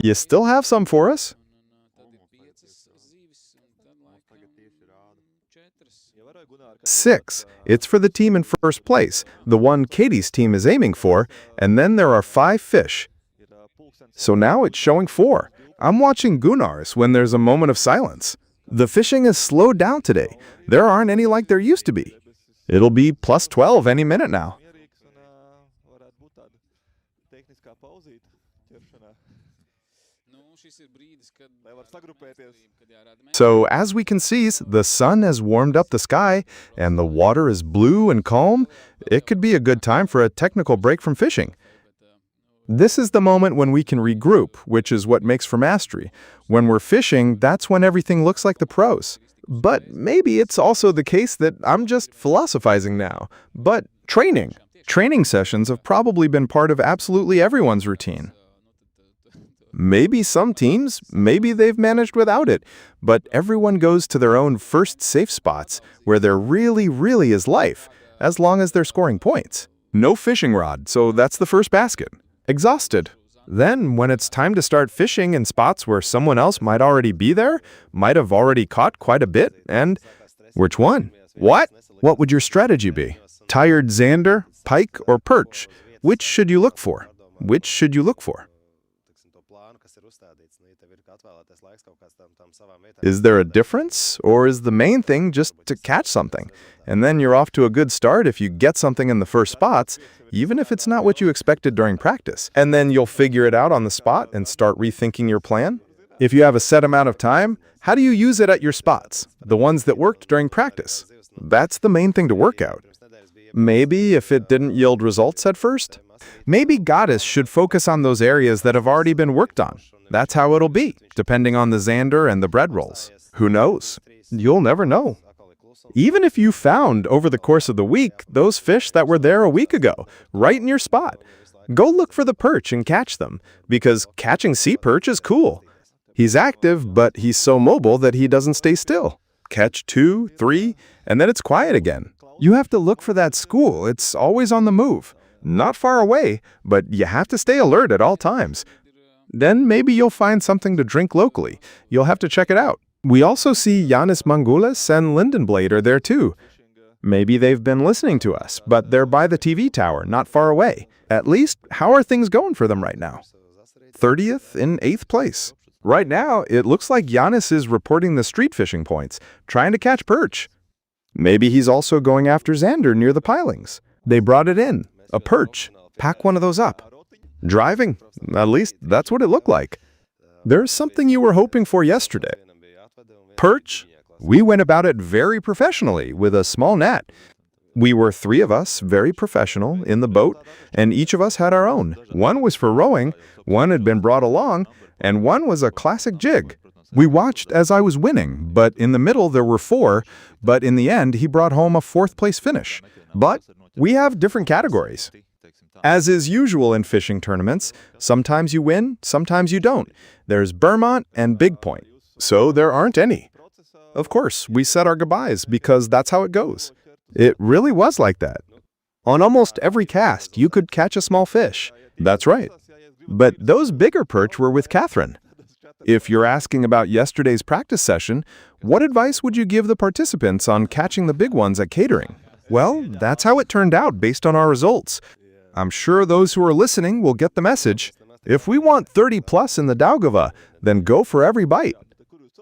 You still have some for us? 6. It's for the team in first place, the one Katie's team is aiming for, and then there are 5 fish. So now it's showing 4. I'm watching Gunnar's when there's a moment of silence. The fishing is slowed down today. There aren't any like there used to be. It'll be plus 12 any minute now. So as we can see, the sun has warmed up the sky and the water is blue and calm. It could be a good time for a technical break from fishing. This is the moment when we can regroup, which is what makes for mastery. When we're fishing, that's when everything looks like the pros. But maybe it's also the case that I'm just philosophizing now. But training sessions have probably been part of absolutely everyone's routine. Maybe some teams, maybe they've managed without it, but everyone goes to their own first safe spots where there really is life, as long as they're scoring points. No fishing rod, so that's the first basket. Exhausted. Then, when it's time to start fishing in spots where someone else might already be there, might have already caught quite a bit, and which one? What? What would your strategy be? Tired zander, pike, or perch? Which should you look for? Which should you look for? Is there a difference, or is the main thing just to catch something? And then you're off to a good start if you get something in the first spots, even if it's not what you expected during practice. And then you'll figure it out on the spot and start rethinking your plan. If you have a set amount of time, how do you use it at your spots? The ones that worked during practice. That's the main thing to work out. Maybe if it didn't yield results at first, maybe Goddess should focus on those areas that have already been worked on. That's how it'll be, depending on the zander and the bread rolls. Who knows? You'll never know. Even if you found, over the course of the week, those fish that were there a week ago, right in your spot, go look for the perch and catch them, because catching sea perch is cool. He's active, but he's so mobile that he doesn't stay still. Catch 2, 3, and then it's quiet again. You have to look for that school. It's always on the move. Not far away, but you have to stay alert at all times. Then maybe you'll find something to drink locally. You'll have to check it out. We also see Yanis Mangulas and Lindenblade are there too. Maybe they've been listening to us, but they're by the TV tower, not far away. At least, how are things going for them right now? 30th in 8th place. Right now, it looks like Giannis is reporting the street fishing points, trying to catch perch. Maybe he's also going after zander near the pilings. They brought it in, a perch. Pack one of those up. Driving, at least that's what it looked like. There's something you were hoping for yesterday. Perch? We went about it very professionally with a small net. We were 3 of us, very professional, in the boat, and each of us had our own. One was for rowing, one had been brought along, and one was a classic jig. We watched as I was winning, but in the middle there were 4, but in the end he brought home a 4th place finish. But we have different categories. As is usual in fishing tournaments, sometimes you win, sometimes you don't. There's Vermont and Big Point, so there aren't any. Of course, we said our goodbyes because that's how it goes. It really was like that. On almost every cast, you could catch a small fish. That's right. But those bigger perch were with Catherine. If you're asking about yesterday's practice session, what advice would you give the participants on catching the big ones at catering? Well, that's how it turned out based on our results. I'm sure those who are listening will get the message. If we want 30 plus in the Daugava, then go for every bite.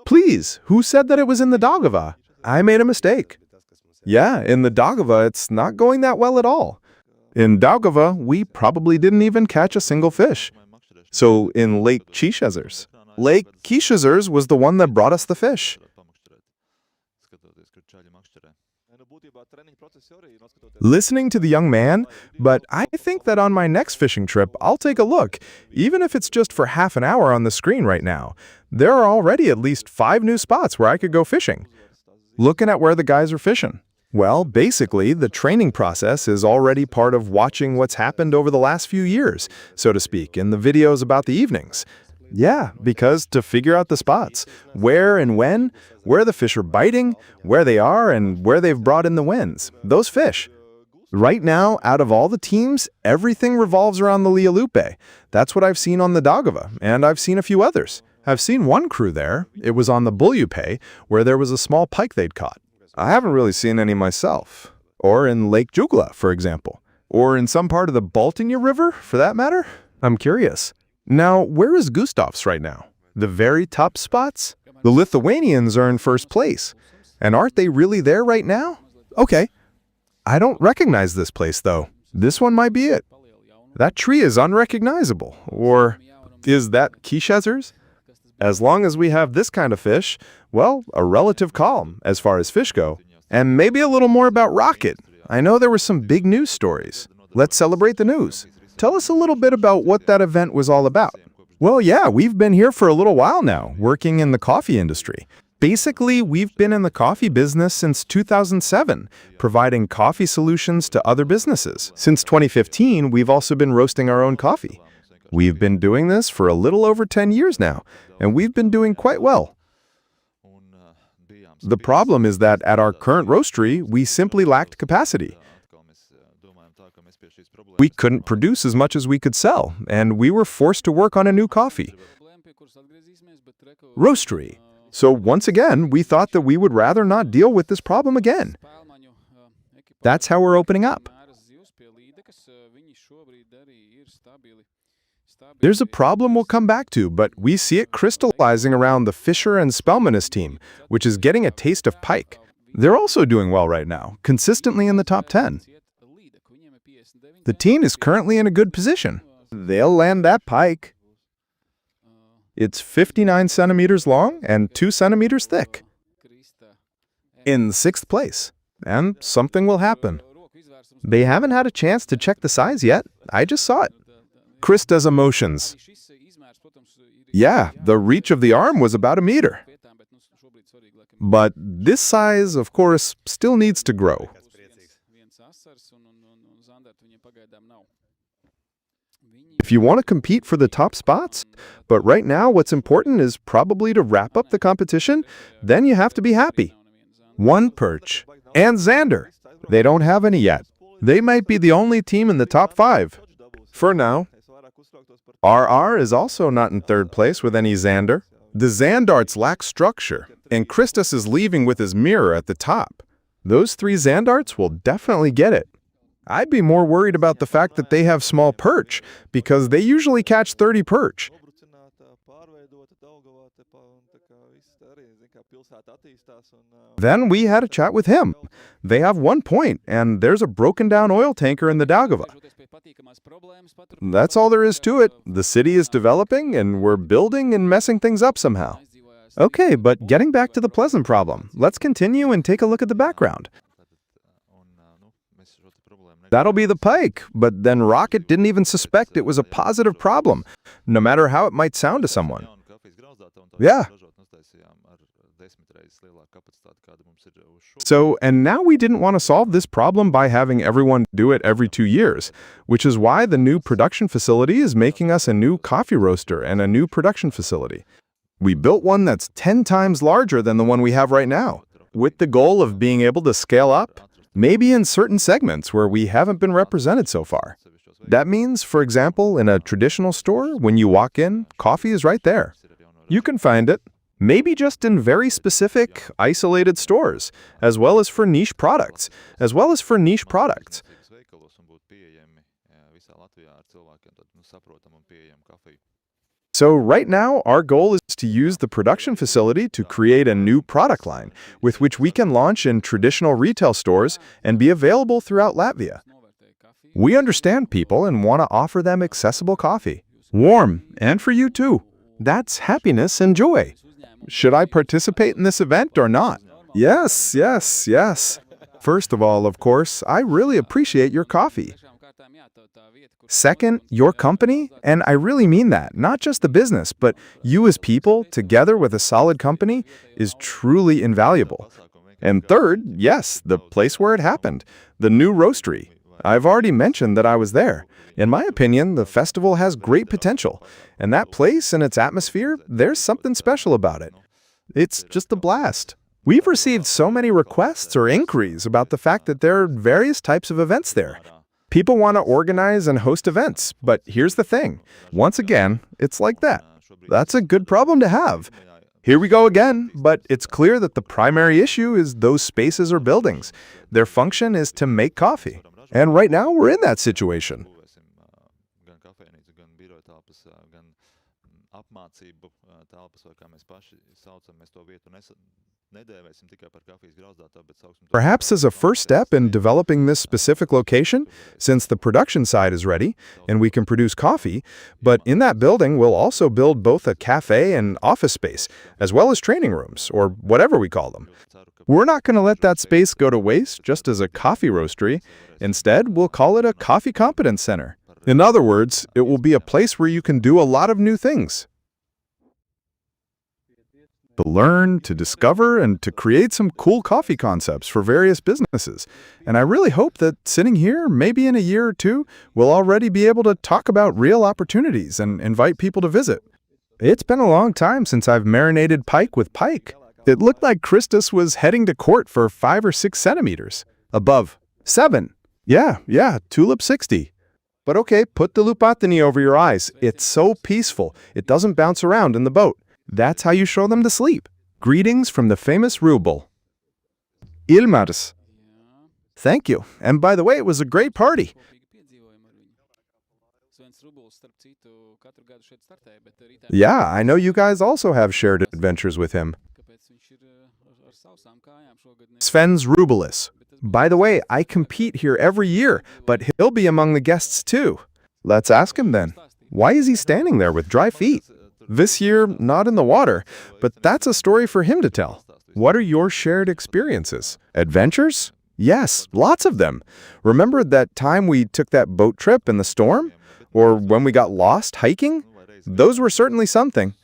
Please, who said that it was in the Daugava? I made a mistake. Yeah, in the Daugava, it's not going that well at all. In Daugava, we probably didn't even catch a single fish. So in Lake Kishezers. Lake Kishezers was the one that brought us the fish. Listening to the young man, but I think that on my next fishing trip, I'll take a look, even if it's just for half an hour on the screen right now. There are already at least 5 new spots where I could go fishing. Looking at where the guys are fishing. Well, basically, the training process is already part of watching what's happened over the last few years, so to speak, in the videos about the evenings. Yeah, because to figure out the spots, where and when, where the fish are biting, where they are, and where they've brought in the winds, those fish. Right now, out of all the teams, everything revolves around the Lialupe. That's what I've seen on the Daugava, and I've seen a few others. I've seen one crew there. It was on the Buljupe, where there was a small pike they'd caught. I haven't really seen any myself. Or in Lake Jugla, for example. Or in some part of the Baltiņa River, for that matter. I'm curious. Now, where is Gustavs right now? The very top spots? The Lithuanians are in first place. And aren't they really there right now? Okay. I don't recognize this place, though. This one might be it. That tree is unrecognizable. Or is that Kishezers? As long as we have this kind of fish, well, a relative calm as far as fish go. And maybe a little more about Rocket. I know there were some big news stories. Let's celebrate the news. Tell us a little bit about what that event was all about. Well, yeah, we've been here for a little while now, working in the coffee industry. Basically, we've been in the coffee business since 2007, providing coffee solutions to other businesses. Since 2015, we've also been roasting our own coffee. We've been doing this for a little over 10 years now, and we've been doing quite well. The problem is that at our current roastery, we simply lacked capacity. We couldn't produce as much as we could sell, and we were forced to work on a new coffee roastery. So once again, we thought that we would rather not deal with this problem again. That's how we're opening up. There's a problem we'll come back to, but we see it crystallizing around the Fisher and Spelmanis team, which is getting a taste of pike. They're also doing well right now, consistently in the top 10. The team is currently in a good position. They'll land that pike. It's 59 centimeters long and 2 centimeters thick. In 6th place. And something will happen. They haven't had a chance to check the size yet. I just saw it. Krista's emotions. Yeah, the reach of the arm was about 1 meter. But this size, of course, still needs to grow. If you want to compete for the top spots, but right now what's important is probably to wrap up the competition, then you have to be happy. 1 perch. And zander. They don't have any yet. They might be the only team in the top 5. For now. RR is also not in 3rd place with any zander. The zandarts lack structure, and Christus is leaving with his mirror at the top. Those 3 zandarts will definitely get it. I'd be more worried about the fact that they have small perch, because they usually catch 30 perch. Then we had a chat with him. They have 1 point, and there's a broken down oil tanker in the Daugava. That's all there is to it. The city is developing, and we're building and messing things up somehow. Okay, but getting back to the pleasant problem, let's continue and take a look at the background. That'll be the Pike, but then Rocket didn't even suspect it was a positive problem, no matter how it might sound to someone. Yeah. So, and now we didn't want to solve this problem by having everyone do it every 2 years, which is why the new production facility is making us a new coffee roaster and a new production facility. We built one that's 10 times larger than the one we have right now, with the goal of being able to scale up, maybe in certain segments where we haven't been represented so far. That means, for example, in a traditional store, when you walk in, coffee is right there. You can find it. Maybe just in very specific, isolated stores, as well as for niche products, So right now, our goal is to use the production facility to create a new product line with which we can launch in traditional retail stores and be available throughout Latvia. We understand people and want to offer them accessible coffee. Warm, and for you too. That's happiness and joy. Should I participate in this event or not? Yes, yes, yes. First of all, of course, I really appreciate your coffee. Second, your company, and I really mean that, not just the business, but you as people, together with a solid company, is truly invaluable. And third, yes, the place where it happened, the new roastery. I've already mentioned that I was there. In my opinion, the festival has great potential, and that place and its atmosphere, there's something special about it. It's just a blast. We've received so many requests or inquiries about the fact that there are various types of events there. People want to organize and host events, but here's the thing. Once again, it's like that. That's a good problem to have. Here we go again, but it's clear that the primary issue is those spaces or buildings. Their function is to make coffee. And right now, we're in that situation. Perhaps as a first step in developing this specific location, since the production side is ready and we can produce coffee, but in that building we'll also build both a cafe and office space, as well as training rooms, or whatever we call them. We're not going to let that space go to waste just as a coffee roastery. Instead, we'll call it a coffee competence center. In other words, it will be a place where you can do a lot of new things. To learn, to discover, and to create some cool coffee concepts for various businesses. And I really hope that sitting here, maybe in a year or two, we'll already be able to talk about real opportunities and invite people to visit. It's been a long time since I've marinated pike with pike. It looked like Christus was heading to court for 5 or 6 centimeters. Above. 7. Yeah, tulip 60. But okay, put the lupatini over your eyes. It's so peaceful. It doesn't bounce around in the boat. That's how you show them to sleep. Greetings from the famous Rubel. Ilmars. Thank you. And by the way, it was a great party. Yeah, I know you guys also have shared adventures with him. Sven's Rubelis. By the way, I compete here every year, but he'll be among the guests too. Let's ask him then. Why is he standing there with dry feet? This year, not in the water, but that's a story for him to tell. What are your shared experiences? Adventures? Yes, lots of them. Remember that time we took that boat trip in the storm? Or when we got lost hiking? Those were certainly something.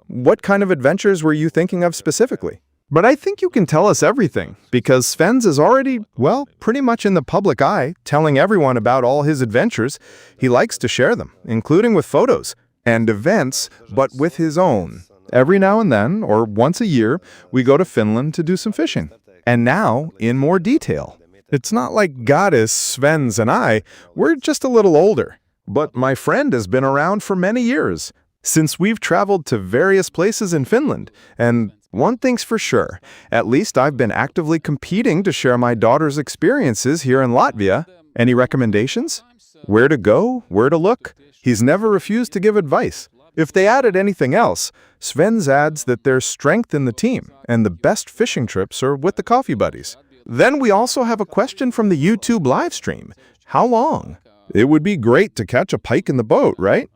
What kind of adventures were you thinking of specifically? But I think you can tell us everything, because Sven's is already, well, pretty much in the public eye, telling everyone about all his adventures. He likes to share them, including with photos and events, but with his own. Every now and then, or once a year, we go to Finland to do some fishing. And now, in more detail. It's not like Goddess, Sven's, and I, we're just a little older. But my friend has been around for many years, since we've traveled to various places in Finland, and One thing's for sure, at least I've been actively competing to share my daughter's experiences here in Latvia. Any recommendations? Where to go? Where to look? He's never refused to give advice. If they added anything else, Sven's adds that there's strength in the team, and the best fishing trips are with the coffee buddies. Then we also have a question from the YouTube live stream. How long? It would be great to catch a pike in the boat, right?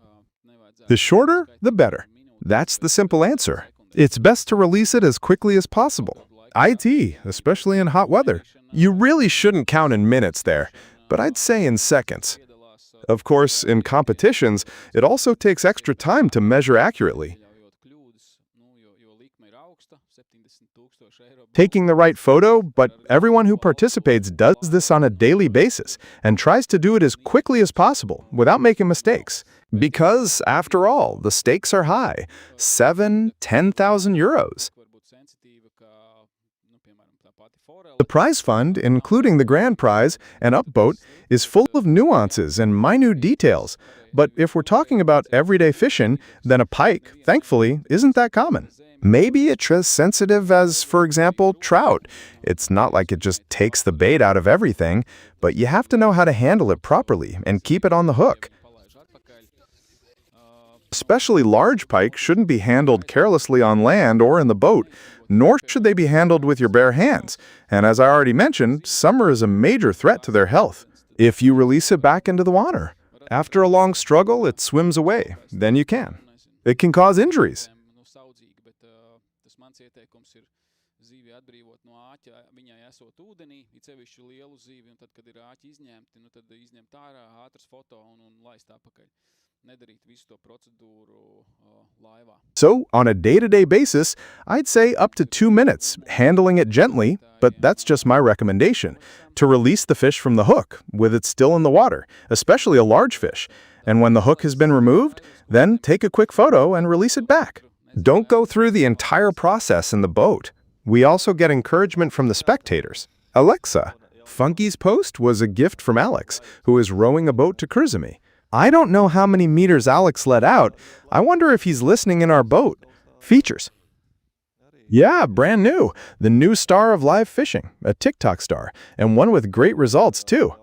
The shorter, the better. That's the simple answer. It's best to release it as quickly as possible. IT, especially in hot weather. You really shouldn't count in minutes there, but I'd say in seconds. Of course, in competitions, it also takes extra time to measure accurately. Taking the right photo, but everyone who participates does this on a daily basis and tries to do it as quickly as possible without making mistakes. Because, after all, the stakes are high, 7,000–10,000 euros. The prize fund, including the grand prize and upboat, is full of nuances and minute details. But if we're talking about everyday fishing, then a pike, thankfully, isn't that common. Maybe it's as sensitive as, for example, trout. It's not like it just takes the bait out of everything, but you have to know how to handle it properly and keep it on the hook. Especially large pike shouldn't be handled carelessly on land or in the boat, nor should they be handled with your bare hands. And as I already mentioned, summer is a major threat to their health. If you release it back into the water, after a long struggle, it swims away. Then you can. It can cause injuries. So, on a day-to-day basis, I'd say up to 2 minutes, handling it gently, but that's just my recommendation, to release the fish from the hook, with it still in the water, especially a large fish. And when the hook has been removed, then take a quick photo and release it back. Don't go through the entire process in the boat. We also get encouragement from the spectators. Alexa, Funky's post was a gift from Alex, who is rowing a boat to Kurzeme. I don't know how many meters Alex let out. I wonder if he's listening in our boat. Features. Yeah, brand new. The new star of live fishing, a TikTok star, and one with great results too.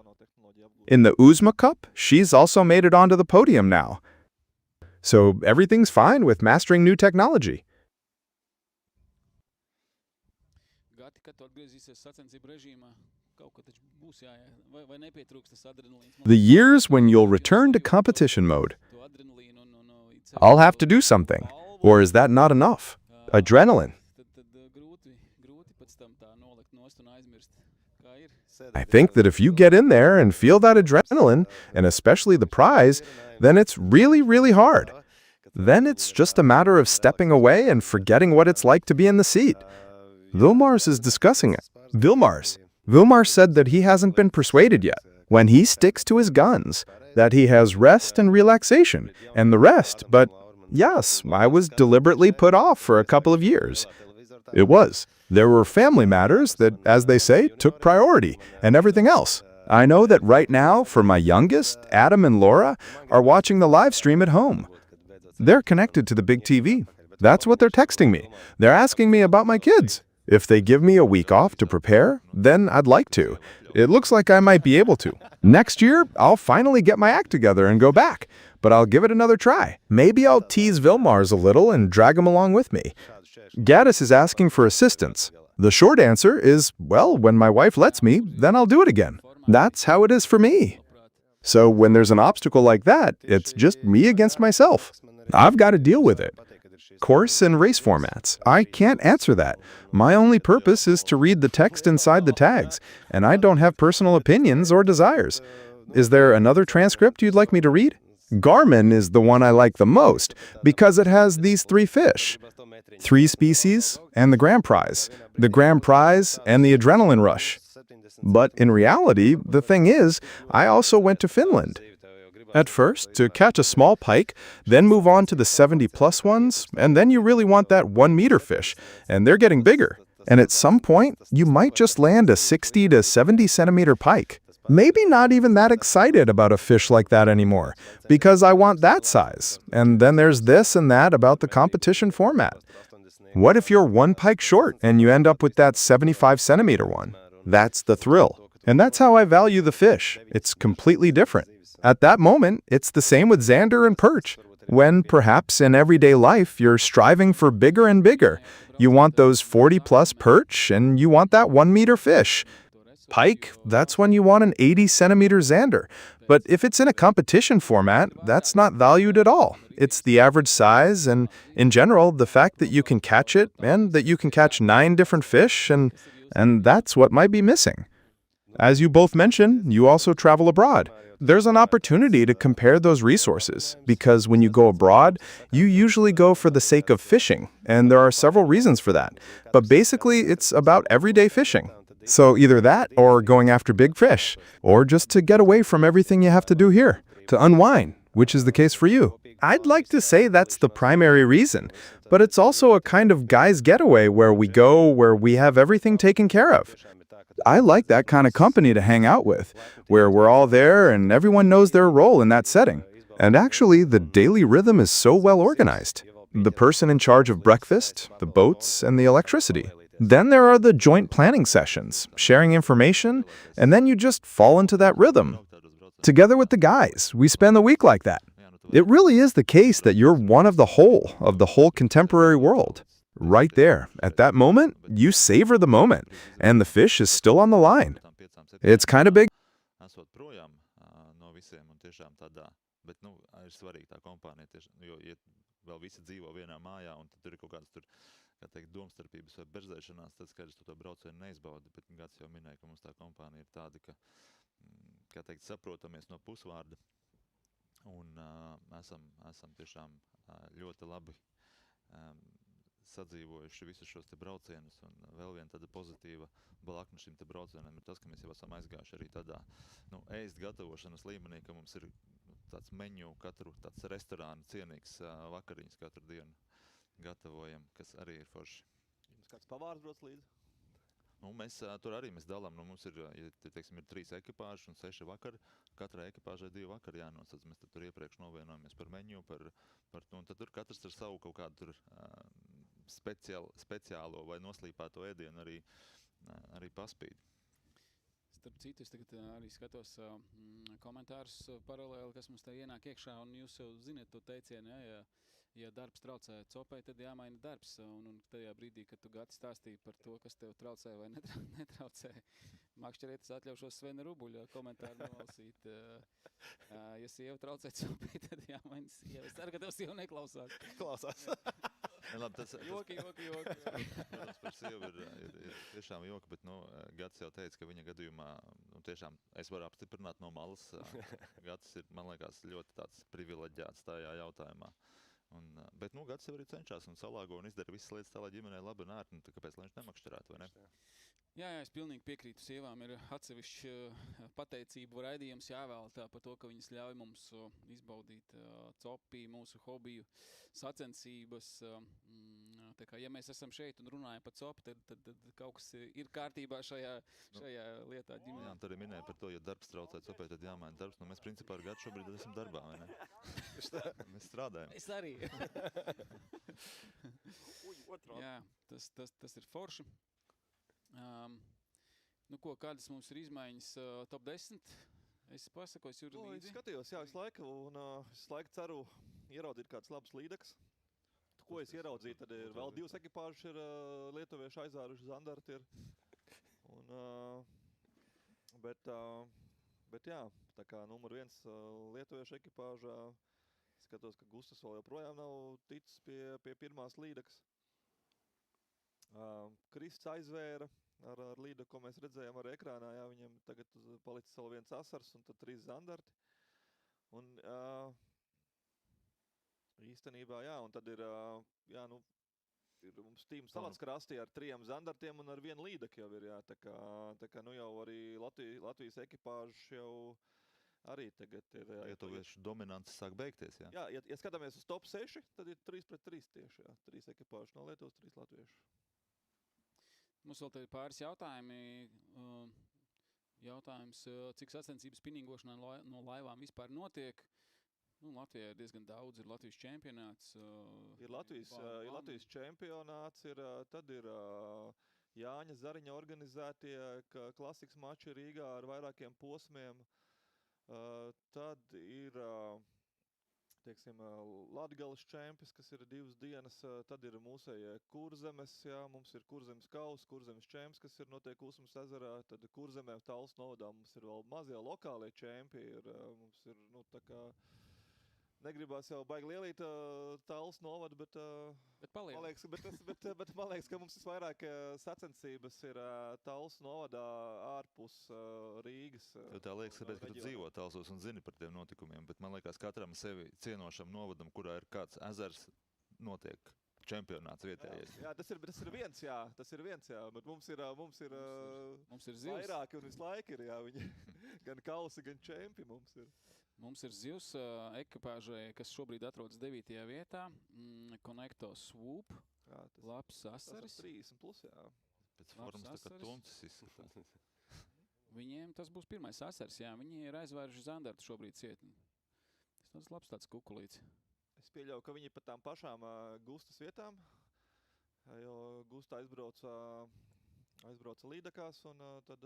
In the Uzma Cup, she's also made it onto the podium now. So everything's fine with mastering new technology. The years when you'll return to competition mode. I'll have to do something. Or is that not enough? Adrenaline. I think that if you get in there and feel that adrenaline, and especially the prize, then it's really, really hard. Then it's just a matter of stepping away and forgetting what it's like to be in the seat. Vilmars is discussing it. Vilmars said that he hasn't been persuaded yet. When he sticks to his guns, that he has rest and relaxation, and the rest, but yes, I was deliberately put off for a couple of years. It was. There were family matters that, as they say, took priority, and everything else. I know that right now, for my youngest, Adam and Laura, are watching the live stream at home. They're connected to the big TV. That's what they're texting me. They're asking me about my kids. If they give me a week off to prepare, then I'd like to. It looks like I might be able to. Next year, I'll finally get my act together and go back, but I'll give it another try. Maybe I'll tease Vilmars a little and drag him along with me. Gaddis is asking for assistance. The short answer is, well, when my wife lets me, then I'll do it again. That's how it is for me. So when there's an obstacle like that, it's just me against myself. I've got to deal with it. Course and race formats. I can't answer that. My only purpose is to read the text inside the tags, and I don't have personal opinions or desires. Is there another transcript you'd like me to read? Garmin is the one I like the most because it has these 3 fish. 3 species and the grand prize. The grand prize and the adrenaline rush. But in reality, the thing is, I also went to Finland. At first, to catch a small pike, then move on to the 70+ ones, and then you really want that 1-meter fish, and they're getting bigger. And at some point, you might just land a 60 to 70 centimeter pike. Maybe not even that excited about a fish like that anymore, because I want that size. And then there's this and that about the competition format. What if you're one pike short and you end up with that 75-centimeter one? That's the thrill. And that's how I value the fish. It's completely different. At that moment, it's the same with zander and perch. When, perhaps in everyday life, you're striving for bigger and bigger. You want those 40-plus perch, and you want that 1-meter fish. Pike, that's when you want an 80-centimeter zander. But if it's in a competition format, that's not valued at all. It's the average size, and in general, the fact that you can catch it, and that you can catch 9 different fish, and that's what might be missing. As you both mentioned, you also travel abroad. There's an opportunity to compare those resources, because when you go abroad, you usually go for the sake of fishing, and there are several reasons for that. But basically, it's about everyday fishing. So either that, or going after big fish, or just to get away from everything you have to do here, to unwind, which is the case for you. I'd like to say that's the primary reason, but it's also a kind of guy's getaway where we go, where we have everything taken care of. I like that kind of company to hang out with, where we're all there and everyone knows their role in that setting. And actually, the daily rhythm is so well organized. The person in charge of breakfast, the boats, and the electricity. Then there are the joint planning sessions, sharing information, and then you just fall into that rhythm. Together with the guys, we spend the week like that. It really is the case that you're one of the whole contemporary world. Right there, at that moment, you savor the moment, and the fish is still on the line. It's kind of big. Vēl visi dzīvo vienā mājā, un tad tur ir kaut kādas tur, kā teikt, domstarpības vai berzēšanās, tad skaidrs, tu to braucienu neizbaudi, bet Gads jau minēja, ka mums tā kompānija ir tāda, ka, kā teikt, saprotamies no pusvārda, un esam tiešām ļoti labi sadzīvojuši visus šos te braucienus, un vēl viena tāda pozitīva blakna šim te braucienam ir tas, ka mēs jau esam aizgājuši arī tādā, ēst gatavošanas līmenī, ka mums ir tāds menu, katru tāds restorāna cienīgs vakariņas katru dienu gatavojam, kas arī ir forši. Jums kāds pavārs brauc līdzi? Mēs tur arī dalām, mums ir, teiksim, ir 3 ekipāžas un 6 vakari. Katrai ekipāžai 2 vakari jānosadz. Mēs tur iepriekš novienojamies par menu, un tad tur katrs ar savu kaut kādu tur speciālo vai noslīpēto ēdienu arī paspīd. Starp citu, es tagad arī skatos komentārus paralēli, kas mums te ienāk iekšā, un jūs jau zināt to teicienu, ja darbs traucē copai, tad jāmaina darbs, un tajā brīdī, kad tu Gati stāstīji par to, kas tev traucē vai netraucē, makšķerēt, es atļaušos Svena Rubuļa komentāru nolasīt. Ja sieva traucē copai, tad jāmaina sieva. Es ceru, ka tev sieva neklausās. Klausās. Labi, tas, joki. Protams, par sievu ir tiešām joki, bet Gads jau teica, ka viņa gadījumā tiešām es varu apstiprināt no malas. Gads ir, man liekas, ļoti tāds privileģēts tajā jautājumā. Bet Gads jau arī cenšas un salāgo un izdara visas lietas tā, lai ģimenei labi un ērti, kāpēc lai viņš nemakšķerētu, vai ne? Jā, es pilnīgi piekrītu. Sievām ir atsevišķi pateicību raidījums jāvēltā par to, ka viņas ļauj mums izbaudīt copi, mūsu hobiju, sacensības. Tā kā, ja mēs esam šeit un runājam par copi, tad kaut kas ir kārtībā šajā lietā ģimenē. Jā, un tur arī minēja par to, ja darbs traucē copai, tad jāmaina darbs. Mēs principā ar Gadu šobrīd esam darbā, vai ne? Mēs strādājam. Es arī. Jā, tas ir forši. Kādas mums ir izmaiņas top 10? Es pasakos, Juri, līdzi. Es skatījos, jā, visu laiku, un visu laiku ceru ieraudzīt kāds labs līdeks. Ko es ieraudzīju, tad ir vēl 2 ekipāžas ir lietuvieši aizāruši, zandarti ir. Bet jā, tā kā numur 1 lietuviešu ekipāžā, skatos, ka Gustas vēl joprojām nav ticis pie pirmās līdeks. Krists aizvēra ar līdu, ko mēs redzējām ar ekrānā, jā, viņam tagad palicis vēl 1 asars un tad 3 zandarti. Un īstenībā, jā, un tad ir mums tīm Salatskrastī ar 3 zandartiem un ar 1 līdeku jau ir, jā, tā kā jau arī Latvijas ekipāžas jau arī tagad ir. Lietuviešu dominants sāk beigties, jā. Jā, ja skatāmies uz top 6, tad ir 3-3 tieši, jā, 3 ekipāžas no Lietuvas, 3 latviešu. Mums vēl te ir pāris jautājumi. Jautājums, cik sacensības spinningošanā no laivām vispār notiek? Latvijā ir diezgan daudz, ir Latvijas čempionāts. Ir Latvijas čempionāts, tad ir Jāņa Zariņa organizētie klasikas mači Rīgā ar vairākiem posmiem. Tad ir, teiksim, Latgales čempis, kas ir 2 dienas. Tad ir mūsējie Kurzemes, mums ir Kurzemes kaus, Kurzemes čemps, kas ir notiek Usmas ezerā. Tad Kurzemē Talsu novadā mums ir vēl mazie lokālie čempi. Mums ir, tā kā, negribās jau baigi lielīt Talsu novadu, bet man liekas, ka mums visvairāk sacensības ir Talsu novadā ārpus Rīgas. Tev tā liekas, ka tu dzīvo Talsos un zini par tiem notikumiem, bet man liekas, katram sevi cienošam novadam, kurā ir kāds ezers, notiek čempionāts vietējais. Jā, tas ir viens, bet mums ir vairāki un visu laiku ir, viņi gan kausi, gan čempi mums ir. Mums ir zivs ekipāžai, kas šobrīd atrodas 9. vietā. Connecto Swoop. Labs asaris. 30 plus, jā. Pēc formas tā kā tuncis izskatās. Viņiem tas būs pirmais asaris, jā. Viņi ir aizvēruši zandartu šobrīd cietni. Tas labs tāds kukulīts. Es pieļauju, ka viņi pat tām pašām Gustas vietām, jo Gusta aizbrauca līdakās, un tad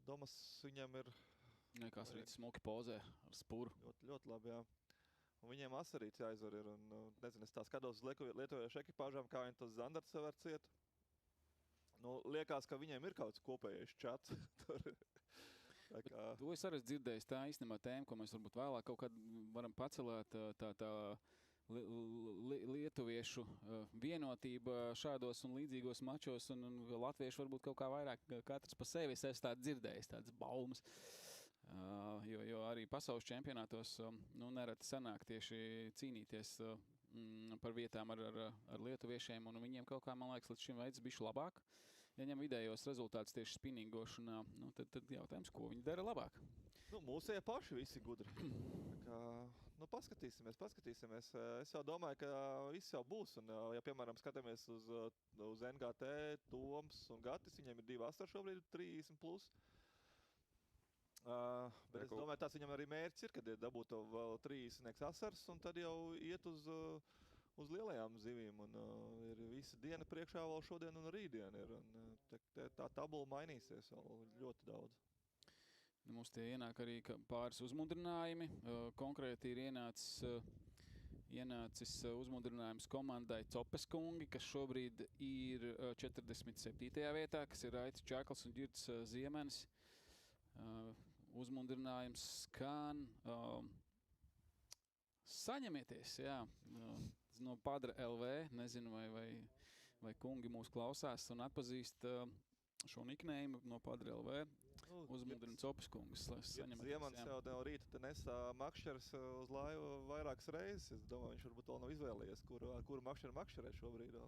Domas viņam ir... Nekās rīt smuki pozē ar spuru. Ļoti labi, jā. Un viņiem asarīts jāizvar ir, un nezinu, es tā skatos uz lietuviešu ekipāžām, kā viņi tos zandarts var ciet. Liekas, ka viņiem ir kaut kāds kopējais čats. To es arī dzirdēju, tā īstenībā tēma, ko mēs varbūt vēlāk kaut kad varam pacelēt, tā lietuviešu vienotība šādos un līdzīgos mačos, un latvieši varbūt kaut kā vairāk katrs pa sevi. Es esmu tādu dzirdējis, tādas baumas. Jo arī pasaules čempionātos nereti sanāk tieši cīnīties par vietām ar lietuviešiem, un viņiem kaut kā, man liekas, līdz šim veids bišķi labāk. Ja ņem vidējos rezultātus tieši spinningošanā, tad jautājums, ko viņi dara labāk? Mūsējie paši visi gudri. Paskatīsimies. Es jau domāju, ka viss jau būs, un ja, piemēram, skatāmies uz NGT, Toms un Gatis, viņiem ir 2 asari šobrīd, 30 plus. Bet es domāju, tās viņam arī mērķis ir, kad ir dabūt vēl 30 asars, un tad jau iet uz lielajām zivīm, un ir visa diena priekšā vēl šodien un rītdien ir, un tā tabula mainīsies vēl ļoti daudz. Mums tie ienāk arī pāris uzmundrinājumi, konkrēti ir ienācis uzmundrinājums komandai Copeskungi, kas šobrīd ir 47. vietā, kas ir Raitis Čakls un Ģirds Ziemenis. Uzmundrinājums skan saņemieties, jā, no Padra LV, nezinu vai kungi mūs klausās un atpazīst šo niknējumu no Padra LV, uzmundrina Copeskungas. Ziemans jau no rīta nesā makšķers uz laivu vairākas reizes, es domāju, viņš varbūt vēl nav izvēlējies, kuru makšķerē šobrīd vēl,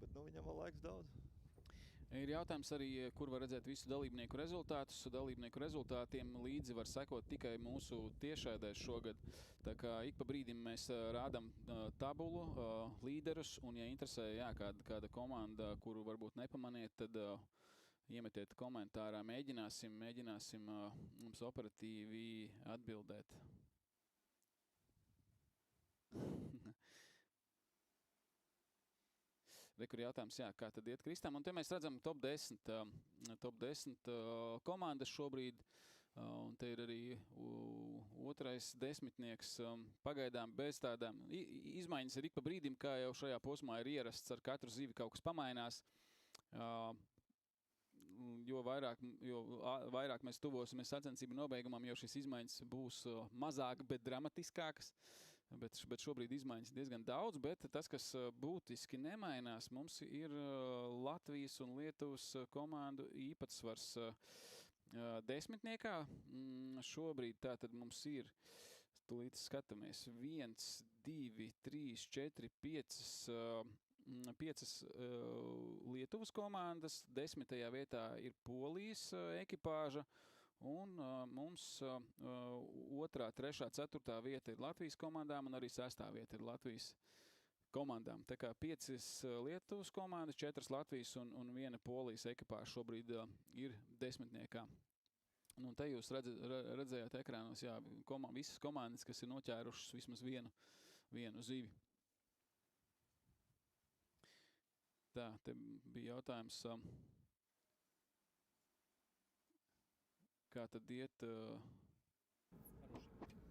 bet viņam vēl laiks daudz. Ir jautājums arī, kur var redzēt visu dalībnieku rezultātus. Dalībnieku rezultātiem līdzi var sekot tikai mūsu tiešraidēs šogad. Tā kā ik pa brīdim mēs rādam tabulu, līderus, un ja interesē kāda komanda, kuru varbūt nepamaniet, tad iemetiet komentārā. Mēģināsim mums operatīvi atbildēt. Rekur jautājums, kā tad iet Kristam, un te mēs redzam top 10 komandas šobrīd, un te ir arī otrais desmitnieks pagaidām bez tādām izmaiņas ir ik pa brīdim, kā jau šajā posmā ir ierasts, ar katru zivi kaut kas pamainās, jo vairāk mēs tuvosimies sacensību nobeigumam, jo šis izmaiņas būs mazāk, bet dramatiskākas. Bet šobrīd izmaiņas diezgan daudz, bet tas, kas būtiski nemainās, mums ir Latvijas un Lietuvas komandu īpatsvars desmitniekā. Šobrīd tātad mums ir, tūlīt skatāmies, 1, 2, 3, 4, 5 Lietuvas komandas, 10. vietā ir Polijas ekipāža, un mums 2., 3., 4. vieta ir Latvijas komandām, un arī 6. vieta ir Latvijas komandām. Tā kā 5 Lietuvas komandas, 4 Latvijas un 1 Polijas ekipāža šobrīd ir desmitniekā. Nu, te jūs redzējāt ekrānos, jā, visas komandas, kas ir noķērušas vismaz vienu zivi. Tā, te bija jautājums, kā tad iet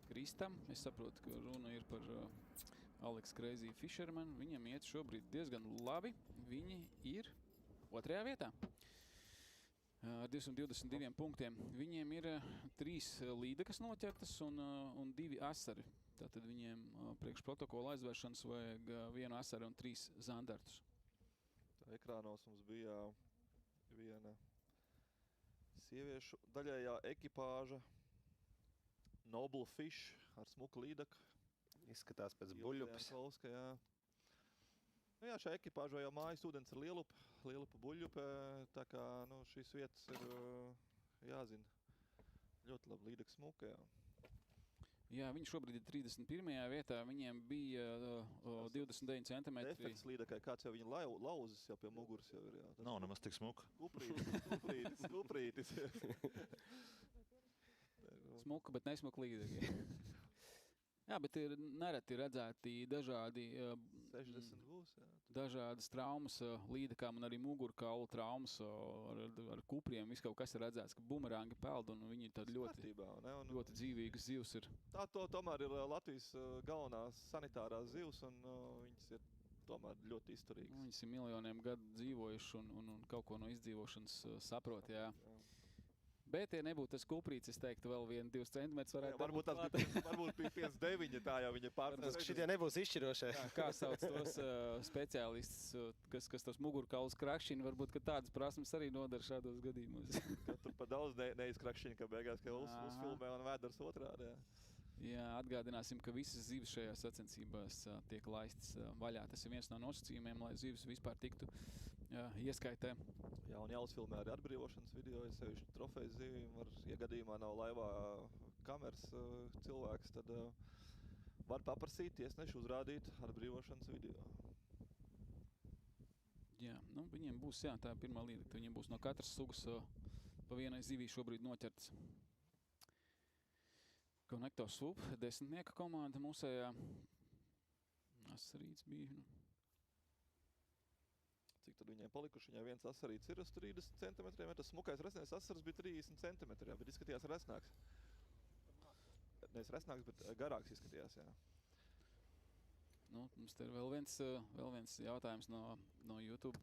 Kristam. Es saprotu, ka runa ir par Alex Crazy Fisherman. Viņam iet šobrīd diezgan labi. Viņi ir 2. vietā. Ar 222 punktiem. Viņiem ir 3 līdekas noķertas un 2 asari. Tātad viņiem priekš protokola aizvēršanas vajag 1 asari un 3 zandartus. Ekrānos mums bija viena sieviešu daļējā ekipāža Noble Fish ar smuku līdaku. Izskatās pēc buļļupes. Jā. Nu jā, šajā ekipāžā jau mājas ūdens ir lielupa buļļupe, tā kā šīs vietas ir jāzina. Ļoti labi līdaka smuka, jā. Jā, viņi šobrīd ir 31. vietā, viņiem bija 29 centimetri. Efekts līdakai, kāds jau viņa lauzis jau pie muguras jau ir, jā. Nav nemaz tik smuka. Skuprītis. Smuka, bet nesmuka līdaki. Jā, bet ir nereti redzēti dažādi 60 būs, jā. Dažādas traumas līdakām un arī mugurkaulu traumas ar kupriem. Viss kaut kas ir redzēts, ka bumerangi peld un viņi tad ļoti dzīvīgas zivs ir. Tā tomēr ir Latvijas galvenās sanitārās zivs un viņas ir tomēr ļoti izturīgas. Viņas ir miljoniem gadu dzīvojuši un kaut ko no izdzīvošanas saprot, jā. Bet, ja nebūtu tas kuprīts, es teiktu, vēl 1-2 centimetrus varētu varbūt bija 5-9, tā jau viņa pārstāv. Šitie nebūs izšķirošie. Kā sauc tos speciālistus, kas tos mugurkaulus krakšķina, varbūt, ka tādas prasmes arī nodara šādos gadījumos. Ka tur pa daudz neizkrakšķina, ka beigās, ka uzfilmē un vēdars otrādi, jā. Jā, atgādināsim, ka visas zivis šajās sacensībās tiek laistas vaļā. Tas ir viens no nosacījumiem, lai zivis vispār tiktu ieskaitē. Jā, un jāuzfilmē arī atbrīvošanas video, ja sevišķi trofejas zivīm var, ja gadījumā nav laivā kameras cilvēks, tad var paprasīt tiesneši uzrādīt atbrīvošanas video. Jā, viņiem būs, jā, tā pirmā līdekta, viņiem būs no katras sugas pa vienai zivī šobrīd noķerts. Connector Swoop, 10 komanda mūsējā. Asarīts bija, Cik tad viņiem palikuši? Viņai viens asarīts ir uz 30 centimetriem, tas smukais resnais asars bija 30 centimetri, jā, bet izskatījās resnāks. Nevis resnāks, bet garāks izskatījās, jā. Mums te ir vēl viens jautājums no YouTube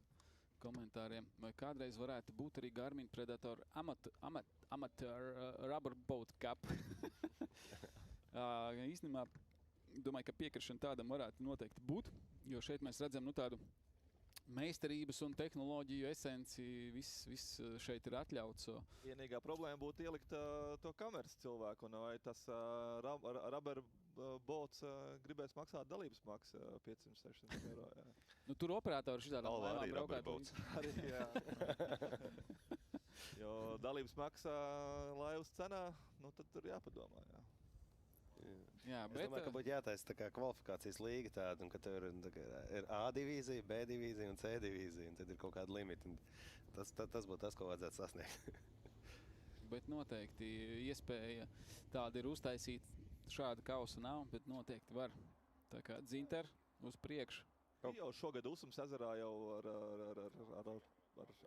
komentāriem. Vai kādreiz varētu būt arī Garmin Predator Amateur Rubber Boat Cup? Īstenībā, domāju, ka piekrišana tādam varētu noteikti būt, jo šeit mēs redzam tādu meistarības un tehnoloģiju esenci, viss šeit ir atļauts. Vienīgā problēma būtu ielikt to kameras cilvēku, un vai tas rubber boats gribēs maksāt dalības maksu 500-600 eiro, jā. Tur operatori šitādām laivām braukāt. Arī, jā. Jo dalības maksā laivas cenā, tad tur jāpadomā, jā. Jā, es domāju, ka būtu jātaisa tā kā kvalifikācijas līga tāda, un ka tev ir A divīzija, B divīzija un C divīzija, un tad ir kaut kāda limita. Tas būtu tas, ko vajadzētu sasniegt. Bet noteikti iespēja tāda ir uztaisīt, šāda kausa nav, bet noteikti var. Tā kā dzinter uz priekšu. Jau šogad Usums ezerā jau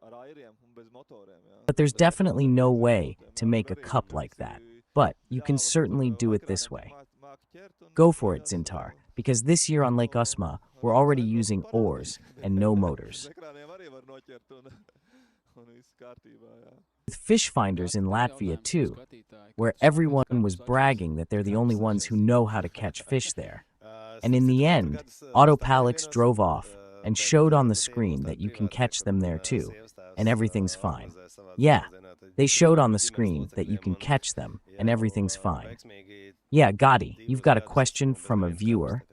ar airiem un bez motoriem, jā. But there's definitely no way to make a cup like that. But you can certainly do it this way. Go for it, Zintar, because this year on Lake Usma, we're already using oars and no motors. With fish finders in Latvia too, where everyone was bragging that they're the only ones who know how to catch fish there. And in the end, Autopalix drove off and showed on the screen that you can catch them there too, and everything's fine. Yeah, they showed on the screen that you can catch them, and everything's fine. Yeah, Gotti, you've got a question from a viewer.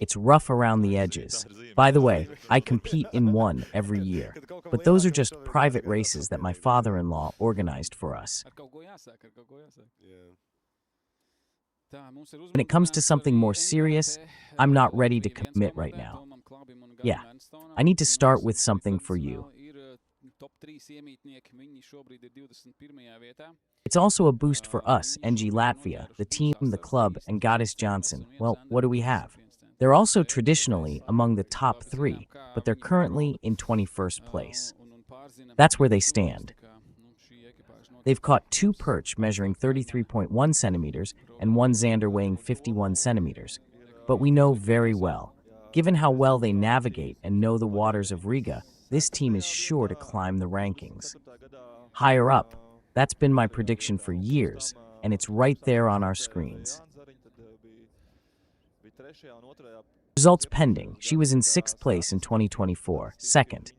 It's rough around the edges. By the way, I compete in one every year, but those are just private races that my father-in-law organized for us. When it comes to something more serious, I'm not ready to commit right now. Yeah, I need to start with something for you. top 3 iemītnieki, viņi šobrīd ir 21. vietā. It's also a boost for us, NG Latvia, the team, the club, and Goddess Johnson. Well, what do we have? They're also traditionally among the top 3, but they're currently in 21st place. That's where they stand. They've caught 2 perch measuring 33.1 centimeters and 1 zander weighing 51 centimeters. But we know very well, given how well they navigate and know the waters of Riga, this team is sure to climb the rankings. Higher up, that's been my prediction for years, and it's right there on our screens. Results pending. She was in 6th place in 2024, second.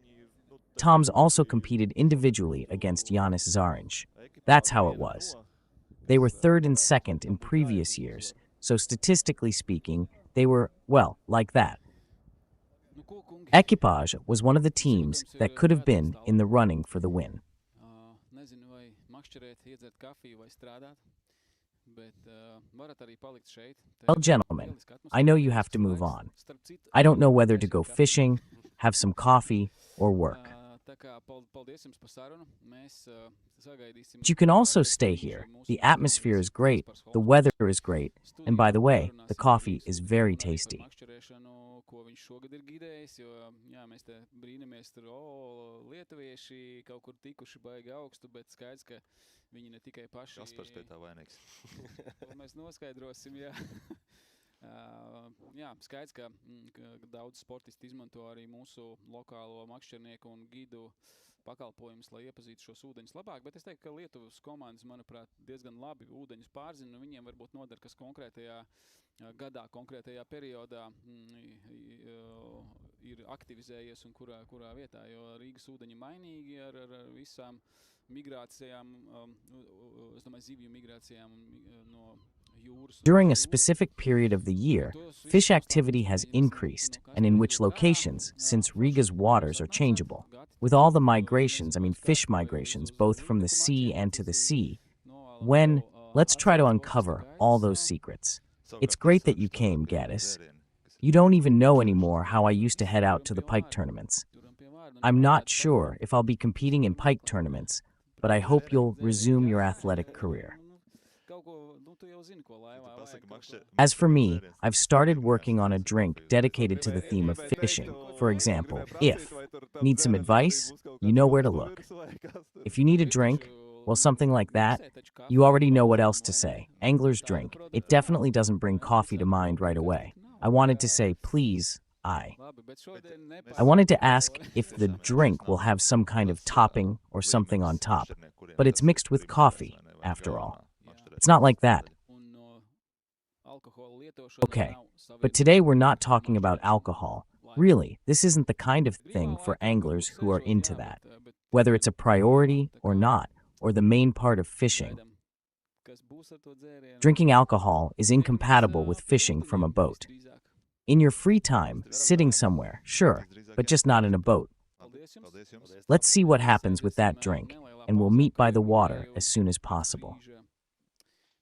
Toms also competed individually against Yanis Zarinch. That's how it was. They were 3rd and 2nd in previous years, so statistically speaking, they were, well, like that. Equipage was one of the teams that could have been in the running for the win. Well, gentlemen, I know you have to move on. I don't know whether to go fishing, have some coffee, or work. But you can also stay here. The atmosphere is great, the weather is great, and by the way, the coffee is very tasty. Ko viņš šogad ir gidējis, jo, jā, mēs te brīnamies tur, lietuvieši kaut kur tikuši baigi augstu, bet skaidrs, ka viņi ne tikai paši... Kaspars pie tā vainīgs. To mēs noskaidrosim, jā. Jā, skaidrs, ka daudz sportisti izmanto arī mūsu lokālo makšķernieku un gidu pakalpojumus, lai iepazītu šos ūdeņus labāk, bet es teiktu, ka Lietuvas komandas, manuprāt, diezgan labi ūdeņus pārzina, un viņiem varbūt noder, kas konkrētajā gadā, konkrētajā periodā ir aktivizējies un kurā vietā, jo Rīgas ūdeņi mainīgi ar visām migrācijām, es domāju, zivju migrācijām no jūras. During a specific period of the year, fish activity has increased, and in which locations, since Riga's waters are changeable. With all the migrations, I mean fish migrations, both from the sea and to the sea, let's try to uncover all those secrets. It's great that you came, Gaddis. You don't even know anymore how I used to head out to the Pike tournaments. I'm not sure if I'll be competing in Pike tournaments, but I hope you'll resume your athletic career. As for me, I've started working on a drink dedicated to the theme of fishing. For example, need some advice? You know where to look. If you need a drink, well, something like that, you already know what else to say. Angler's drink. It definitely doesn't bring coffee to mind right away. I wanted to say, please, I wanted to ask if the drink will have some kind of topping or something on top, but it's mixed with coffee, after all. It's not like that. Okay, but today we're not talking about alcohol. Really, this isn't the kind of thing for anglers who are into that. Whether it's a priority or not, or the main part of fishing. Drinking alcohol is incompatible with fishing from a boat. In your free time, sitting somewhere, sure, but just not in a boat. Let's see what happens with that drink, and we'll meet by the water as soon as possible.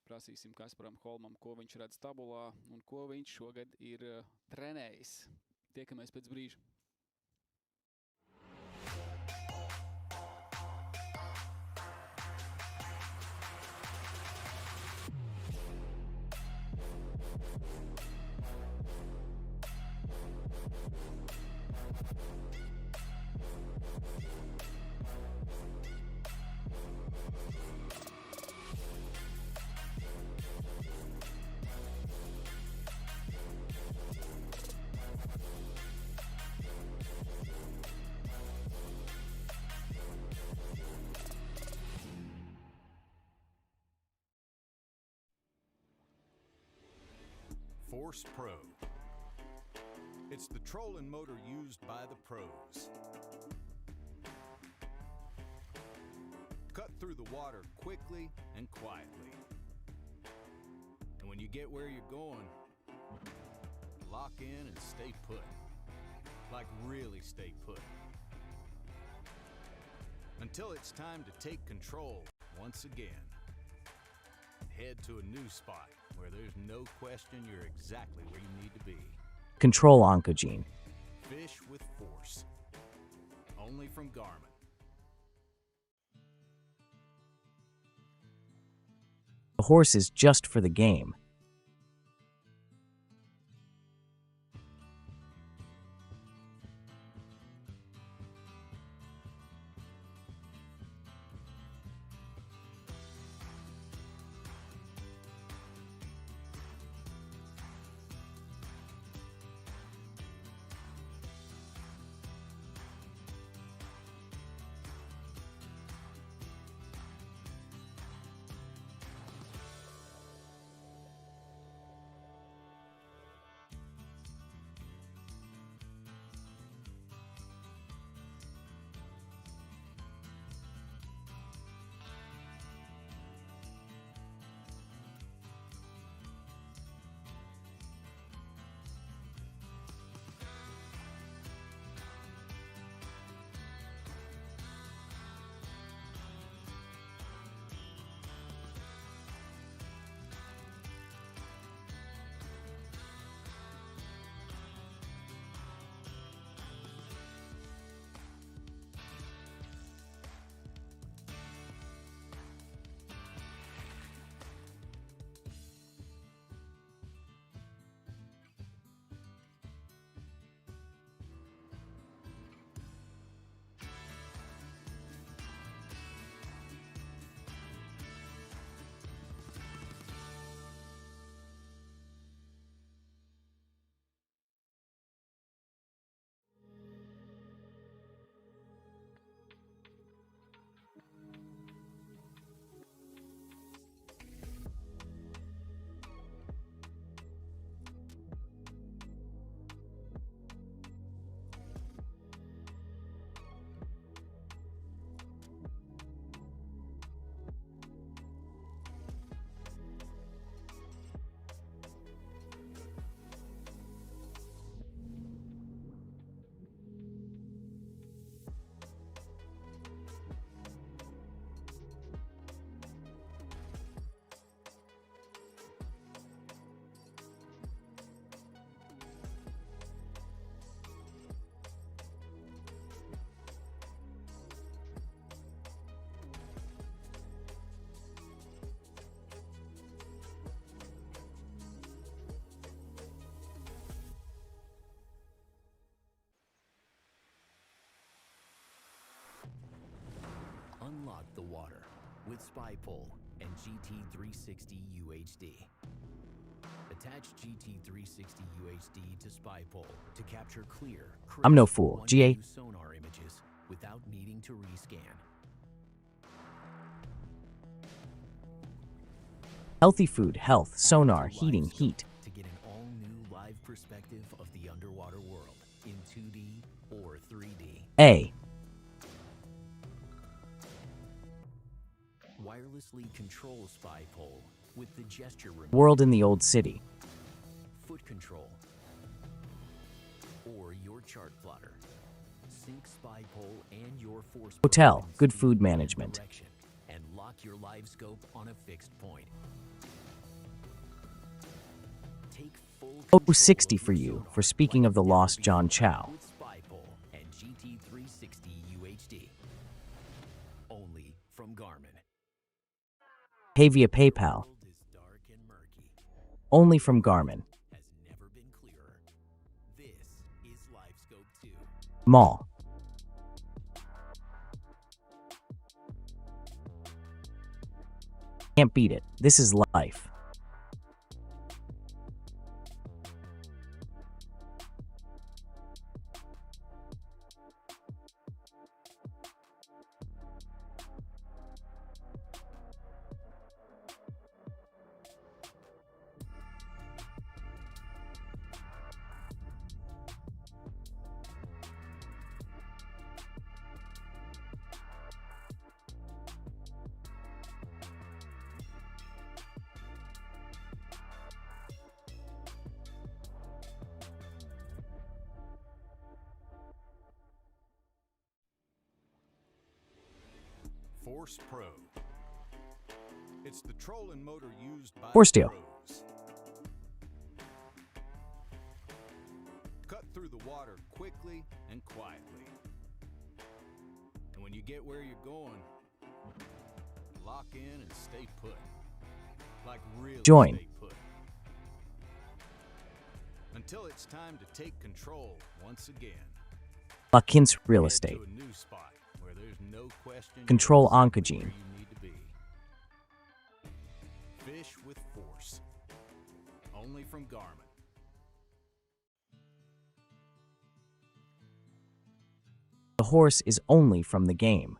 Prasīsim Kasparam Holmam, ko viņš redz tabulā un ko viņš šogad ir trenējis. Tiekamies pēc brīža. Force Pro. It's the trolling motor used by the pros. Cut through the water quickly and quietly. And when you get where you're going, lock in and stay put. Like really stay put. Until it's time to take control once again. Head to a new spot where there's no question you're exactly where you need to be. Control Oncogene. Fish with force. Only from Garmin. horses just for the game. Unlock the water with SpyPole and GT360 UHD. Attach GT360 UHD to SpyPole to capture clear, crisp, I'm no fool. GA. sonar images without needing to rescan. Healthy food, health, sonar, heating, heat. To get an all-new live perspective of the underwater world in 2D or 3D. A. Wirelessly control SpyPole with the gesture remote. World in the old city. Foot control. Or your chart plotter. Sync SpyPole and your force. Hotel, good food management. And lock your live scope on a fixed point. Take full 60 for you, for speaking of the lost John Chow. with SpyPole and GT360 UHD. Only from Garmin. Pay via PayPal. Only from Garmin. Mall. Can't beat it. This is life. Force Pro. It's the trolling motor used by Force Steel. pros. Cut through the water quickly and quietly. And when you get where you're going, lock in and stay put. Like really Join. stay put. Until it's time to take control once again. Lakins Real Head Estate. to a new spot where there's no question Control you're exactly Oncogene. where you need to be. Fish with force. Only from Garmin. The horse is only from the game.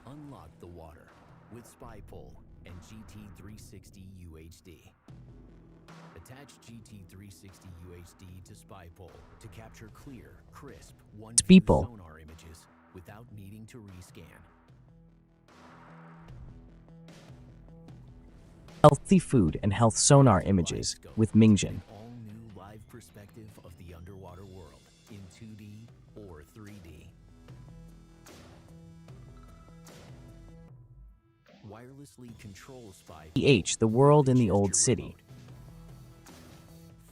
Unlock the water with SpyPole and GT360 UHD. Attach GT360 UHD to SpyPole to capture clear, crisp, one-view SpyPole. sonar images without needing to rescan. Healthy food and health sonar images with Mingjin. All new live perspective of the underwater world in 2D or 3D. Wirelessly control SpyPole. The world in the Just old your city. remote.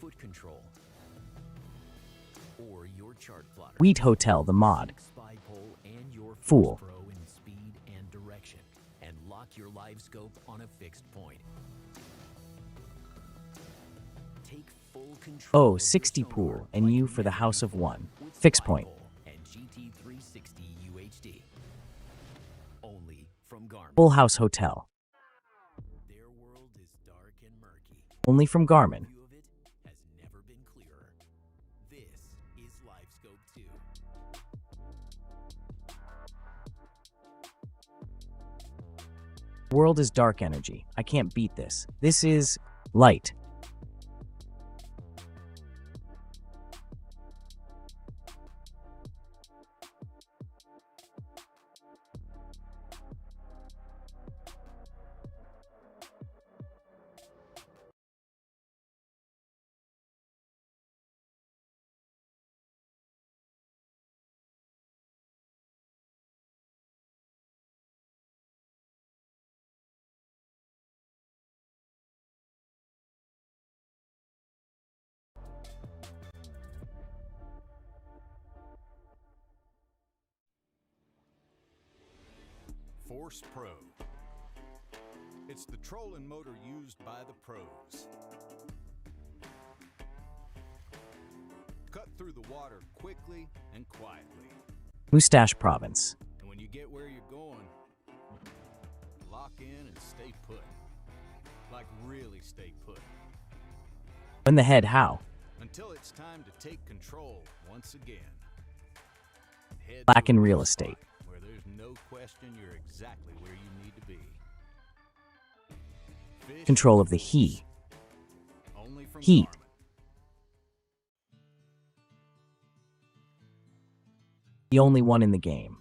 Foot control. Or your chart plotter. Wheat Hotel the mod. SpyPole and your Fool. Force Pro in speed and direction, and lock your live scope on a fixed point. Take full control. Oh, of 60 your sonar pool and like you for the never house of before one. with Fix point. SpyPole and GT360 UHD. Only from Garmin. Full House Hotel. Their world is dark and murky. Only from Garmin. View of it has never been clearer. This is LiveScope 2. World is dark energy. I can't beat this. This is light. Force Pro. It's the trolling motor used by the pros. Cut through the water quickly and quietly. Mustache Province. And when you get where you're going, lock in and stay put. Like really stay put. When the head how. Until it's time to take control once again. Head Black in to a real spot estate. where there's no question you're exactly where you need to be. Fish Control of the he. only from Heat. Garmin. The only one in the game.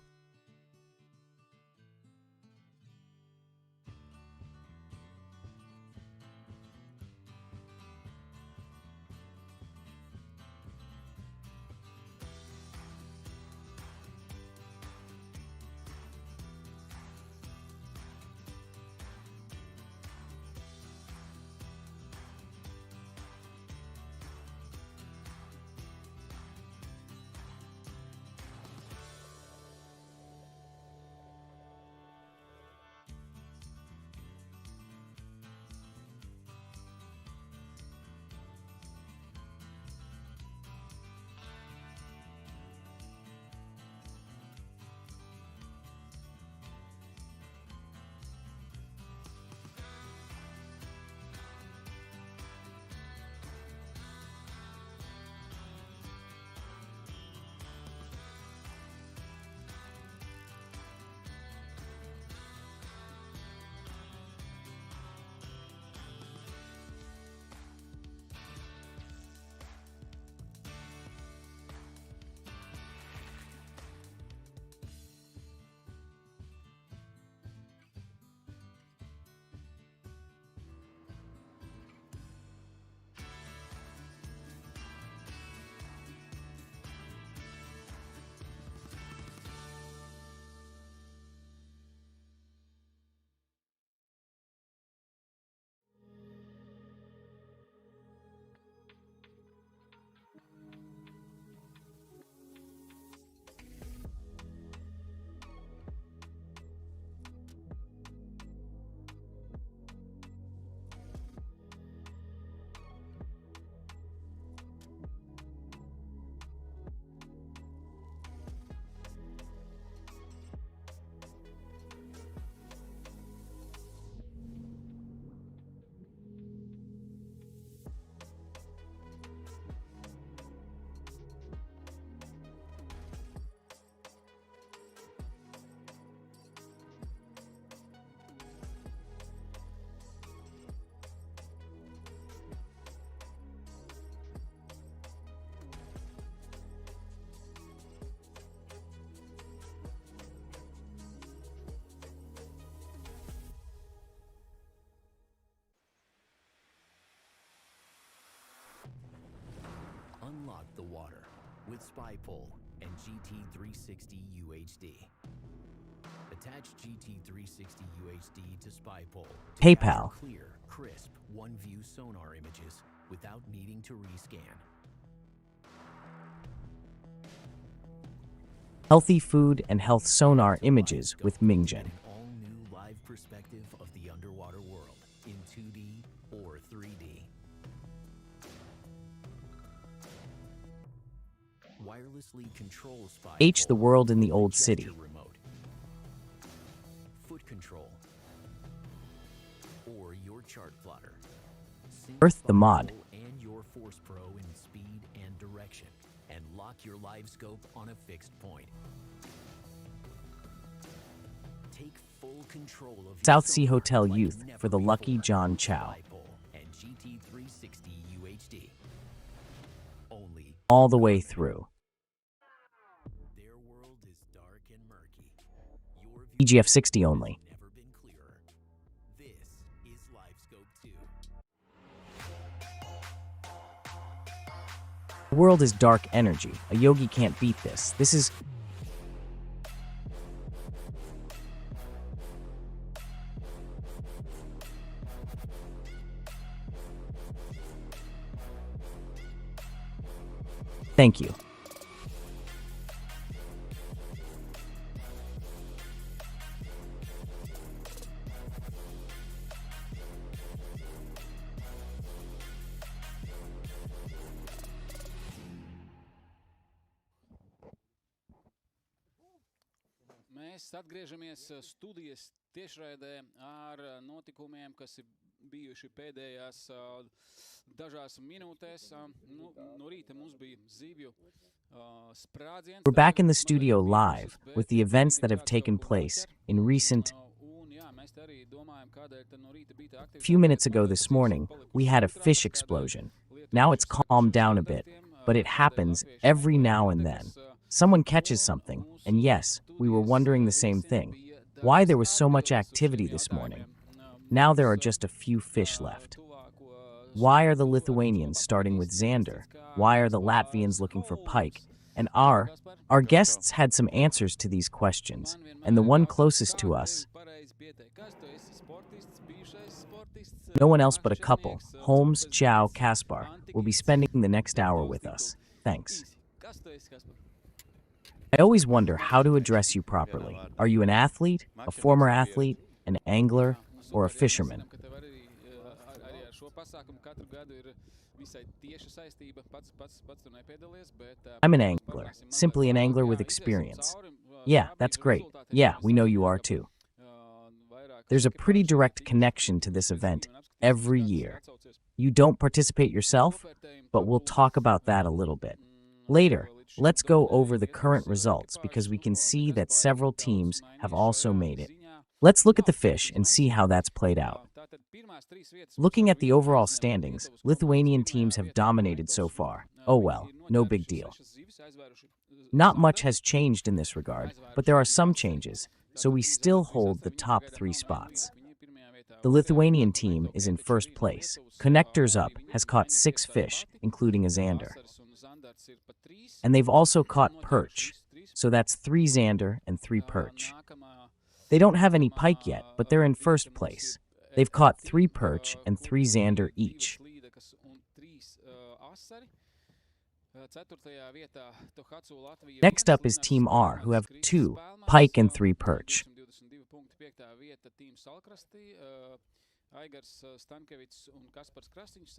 Unlock the water with SpyPole and GT360 UHD. Attach GT360 UHD to SpyPole to PayPal. capture clear, crisp, one-view sonar images without needing to rescan. Healthy food and health sonar images with Minggen. An all-new live perspective of the underwater world in 2D or 3D. Wirelessly control SpyPole H the world in the old with a city. gesture remote, foot control, or your chart plotter. Sync Earth the mod. SpyPole and your Force Pro in speed and direction, and lock your live scope on a fixed point. Take full control of your South Sea sonar Hotel like Youth never for the lucky before John with Chow. SpyPole and GT360 UHD. Only All the way through. their world is dark and murky. Your view EGF 60 only. has never been clearer. This is LiveScope 2. The world is dark energy. A yogi can't beat this. This is... Thank you. Mēs atgriežamies studijas tiešraidē ar notikumiem, kas ir bijuši pēdējās dažās minūtēs. No rīta mums bija zivju sprādziens. We're back in the studio live with the events that have taken place in recent. A few minutes ago this morning, we had a fish explosion. Now it's calmed down a bit, but it happens every now and then. Someone catches something, and yes, we were wondering the same thing. Why there was so much activity this morning. Now there are just a few fish left. Why are the Lithuanians starting with zander? Why are the Latvians looking for pike? And our guests had some answers to these questions, and the one closest to us, no one else but a couple, Holmes, Chow, Kaspar, will be spending the next hour with us. Thanks. I always wonder how to address you properly. Are you an athlete, a former athlete, an angler, or a fisherman? I'm an angler, simply an angler with experience. Yeah, that's great. Yeah, we know you are too. There's a pretty direct connection to this event every year. You don't participate yourself, but we'll talk about that a little bit. Later, let's go over the current results because we can see that several teams have also made it. Let's look at the fish and see how that's played out. Looking at the overall standings, Lithuanian teams have dominated so far. Oh well, no big deal. Not much has changed in this regard, but there are some changes, so we still hold the top 3 spots. The Lithuanian team is in first place. Connectors Up has caught 6 fish, including a zander. And they've also caught perch, so that's 3 zander and 3 perch. They don't have any pike yet, but they're in first place. They've caught 3 perch and 3 zander each. Next up is Team R, who have 2 pike and 3 perch.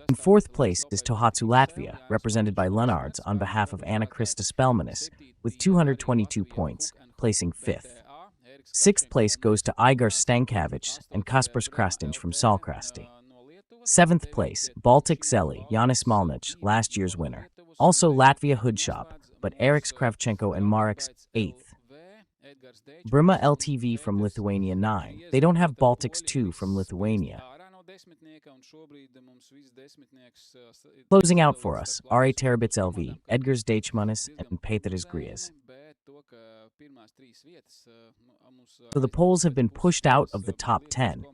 In fourth place is Tohatsu Latvia, represented by Lenards on behalf of Anna Krista Spelmanis, with 222 points, placing 5th. Sixth place goes to Igor Stankovic and Kaspars Krastinj from Salkrasti. 7th place, Baltic Zeli, Janis Malnich, last year's winner. Also Latvia Hoodshop, but Eriks Kravchenko and Mareks, 8th. Brima LTV from Lithuania 9. They don't have Baltics 2 from Lithuania. Closing out for us, R.A. Terabits LV, Edgars Deichmanis, and Petras Griez. So the polls have been pushed out of the top 10,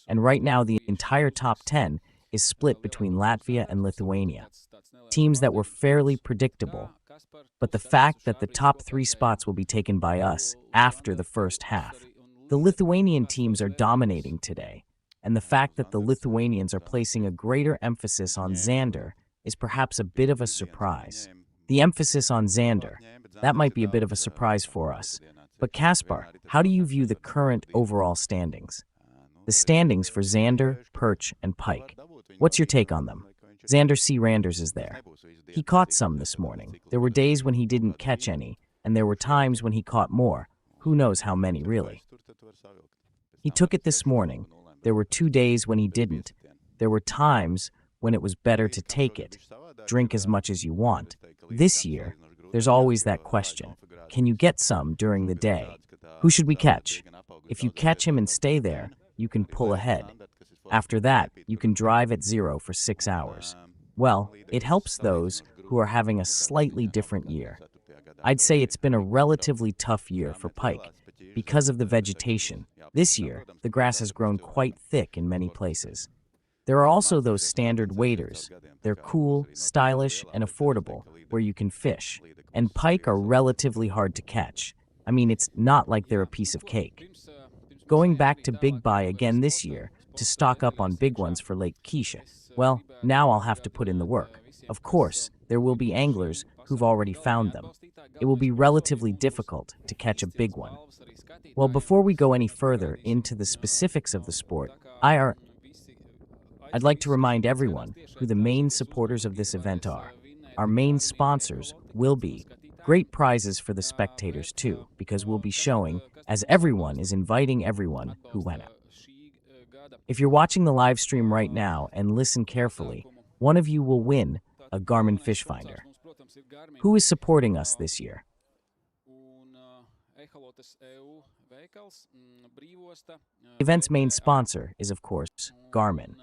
and right now the entire top 10 is split between Latvia and Lithuania, teams that were fairly predictable. But the fact that the top 3 spots will be taken by us after the first half. The Lithuanian teams are dominating today, and the fact that the Lithuanians are placing a greater emphasis on zander is perhaps a bit of a surprise. The emphasis on zander, that might be a bit of a surprise for us. But Kaspar, how do you view the current overall standings? The standings for zander, perch, and pike. What's your take on them? Zander C. Randers is there. He caught some this morning. There were days when he didn't catch any, and there were times when he caught more. Who knows how many, really? He took it this morning. There were 2 days when he didn't. There were times when it was better to take it, drink as much as you want. This year, there's always that question. Can you get some during the day? Who should we catch? If you catch him and stay there, you can pull ahead. After that, you can drive at 0 for 6 hours. Well, it helps those who are having a slightly different year. I'd say it's been a relatively tough year for pike because of the vegetation. This year, the grass has grown quite thick in many places. There are also those standard waders. They're cool, stylish, and affordable, where you can fish. And pike are relatively hard to catch. I mean, it's not like they're a piece of cake. Going back to Big Buy again this year to stock up on big ones for Lake Keisha. Well, now I'll have to put in the work. Of course, there will be anglers who've already found them. It will be relatively difficult to catch a big one. Well, before we go any further into the specifics of the sport, I'd like to remind everyone who the main supporters of this event are. Our main sponsors will be Great prizes for the spectators too, because we'll be showing, as everyone is inviting everyone who went out. If you're watching the live stream right now and listen carefully, one of you will win a Garmin Fish Finder. Who is supporting us this year? The event's main sponsor is, of course, Garmin.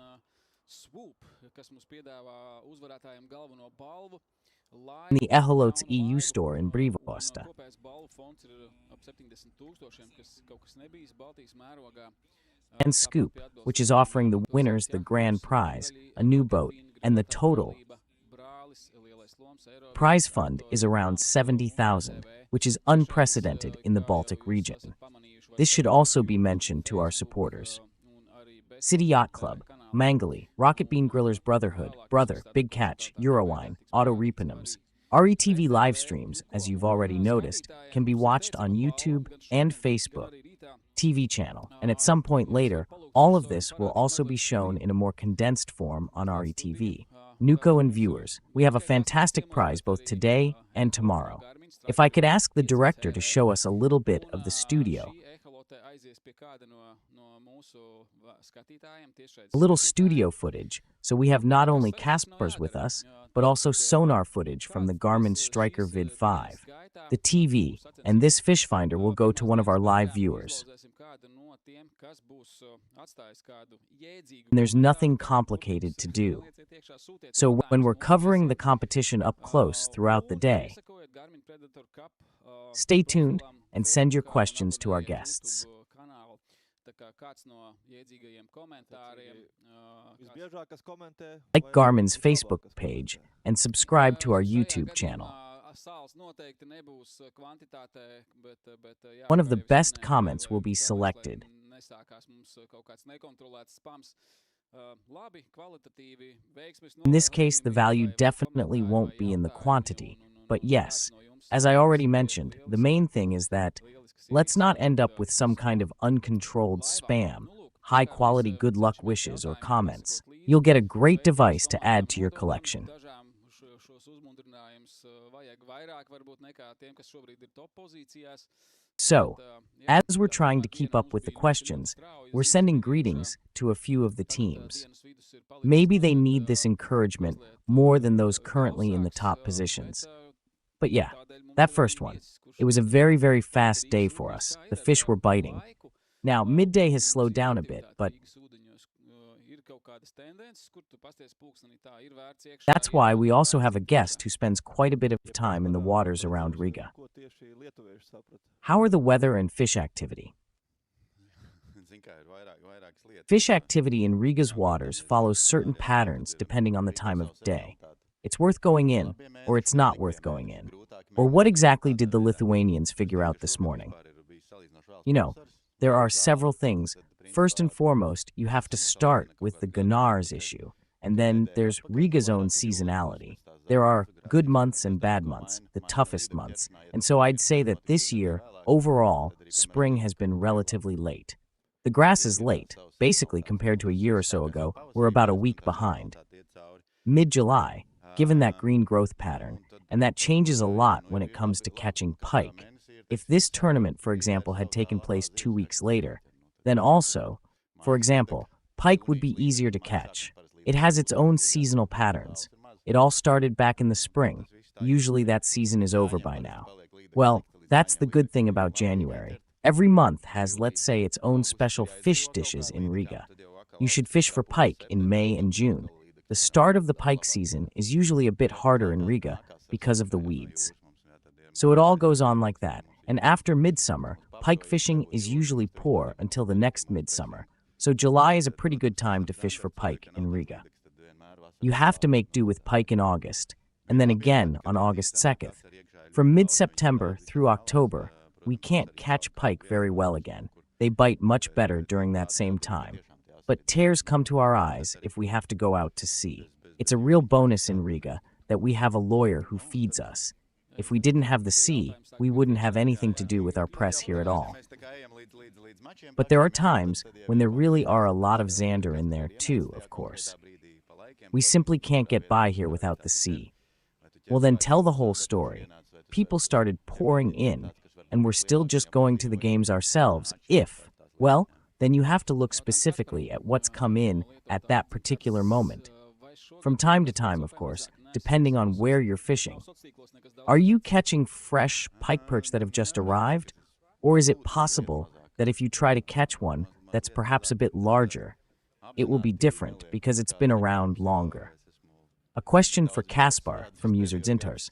In the EEST EU store in Brīvosta. And Scoop, which is offering the winners the grand prize, a new boat, and the total prize fund is around 70,000, which is unprecedented in the Baltic region. This should also be mentioned to our supporters. City Yacht Club, Mangali, Rocket Bean Grillers Brotherhood, Brother, Big Catch, Eurowine, Auto Repenums. RETV live streams, as you've already noticed, can be watched on YouTube and Facebook TV channel, and at some point later, all of this will also be shown in a more condensed form on RETV. Nuko and viewers, we have a fantastic prize both today and tomorrow. If I could ask the director to show us a little bit of the studio. A little studio footage, so we have not only Caspers with us, but also sonar footage from the Garmin Striker Vid 5. The TV, and this fish finder will go to one of our live viewers. And there's nothing complicated to do. So when we're covering the competition up close throughout the day, stay tuned and send your questions to our guests. Like Garmin's Facebook page and subscribe to our YouTube channel. One of the best comments will be selected. In this case, the value definitely won't be in the quantity, but yes, as I already mentioned, the main thing is that let's not end up with some kind of uncontrolled spam, high-quality good luck wishes or comments. You'll get a great device to add to your collection. So, as we're trying to keep up with the questions, we're sending greetings to a few of the teams. Maybe they need this encouragement more than those currently in the top positions. But yeah, that first one. It was a very, very fast day for us. The fish were biting. Now, midday has slowed down a bit, but that's why we also have a guest who spends quite a bit of time in the waters around Riga. How are the weather and fish activity? Fish activity in Riga's waters follows certain patterns depending on the time of day. It's worth going in, or it's not worth going in. Or what exactly did the Lithuanians figure out this morning? You know, there are several things. First and foremost, you have to start with the Gunars issue, and then there's Riga's own seasonality. There are good months and bad months, the toughest months, and so I'd say that this year, overall, spring has been relatively late. The grass is late. Basically, compared to a year or so ago, we're about a week behind. Mid-July, given that green growth pattern, and that changes a lot when it comes to catching pike. If this tournament, for example, had taken place 2 weeks later, then also, for example, pike would be easier to catch. It has its own seasonal patterns. It all started back in the spring. Usually that season is over by now. Well, that's the good thing about January. Every month has, let's say, its own special fish dishes in Riga. You should fish for pike in May and June. The start of the pike season is usually a bit harder in Riga because of the weeds. So it all goes on like that, and after midsummer, pike fishing is usually poor until the next midsummer, so July is a pretty good time to fish for pike in Riga. You have to make do with pike in August, and then again on August 2nd. From mid-September through October, we can't catch pike very well again. They bite much better during that same time. But tears come to our eyes if we have to go out to sea. It's a real bonus in Riga that we have a lawyer who feeds us. If we didn't have the sea, we wouldn't have anything to do with our press here at all. But there are times when there really are a lot of zander in there too, of course. We simply can't get by here without the sea. Well then tell the whole story. people started pouring in, and we're still just going to the games ourselves if, well, then you have to look specifically at what's come in at that particular moment. From time to time, of course, depending on where you're fishing. Are you catching fresh pike perch that have just arrived? Or is it possible that if you try to catch one that's perhaps a bit larger, it will be different because it's been around longer? A question for Kaspar from user Zintars.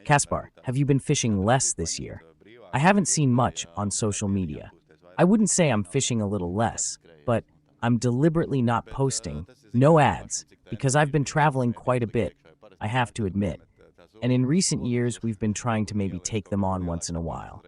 Kaspar, have you been fishing less this year? I haven't seen much on social media. I wouldn't say I'm fishing a little less, but I'm deliberately not posting, no ads, because I've been traveling quite a bit, I have to admit. And in recent years, we've been trying to maybe take them on once in a while.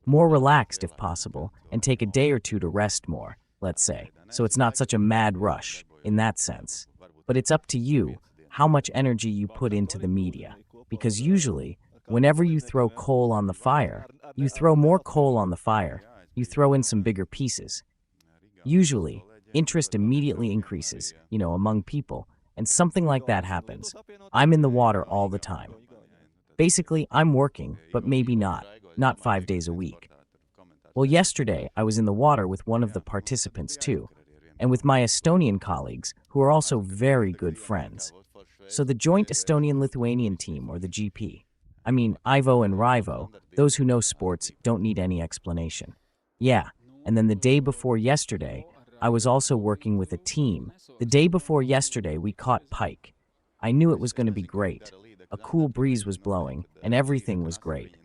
More relaxed if possible, and take a day or two to rest more, let's say, so it's not such a mad rush, in that sense. But it's up to you, how much energy you put into the media, because usually, whenever you throw coal on the fire, you throw more coal on the fire, you throw in some bigger pieces. Usually, interest immediately increases, among people, and something like that happens. I'm in the water all the time. Basically, I'm working, but maybe not 5 days a week. Well, yesterday, I was in the water with one of the participants too, and with my Estonian colleagues, who are also very good friends. So the joint Estonian-Lithuanian team, or the GP. I mean, Ivo and Rivo, those who know sports don't need any explanation. Yeah, and then the day before yesterday, I was also working with a team. The day before yesterday, we caught pike. I knew it was going to be great. A cool breeze was blowing, and everything was great.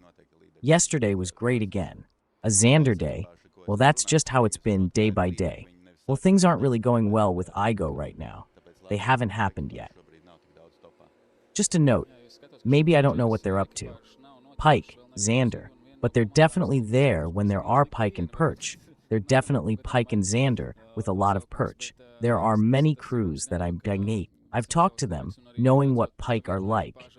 Yesterday was great again. A zander day, well, that's just how it's been day by day. Well, things aren't really going well with Igo right now. They haven't happened yet. Just a note, maybe I don't know what they're up to. Pike, zander, but they're definitely there when there are pike and perch. They're definitely pike and zander with a lot of perch. There are many crews that I've talked to them, knowing what pike are like.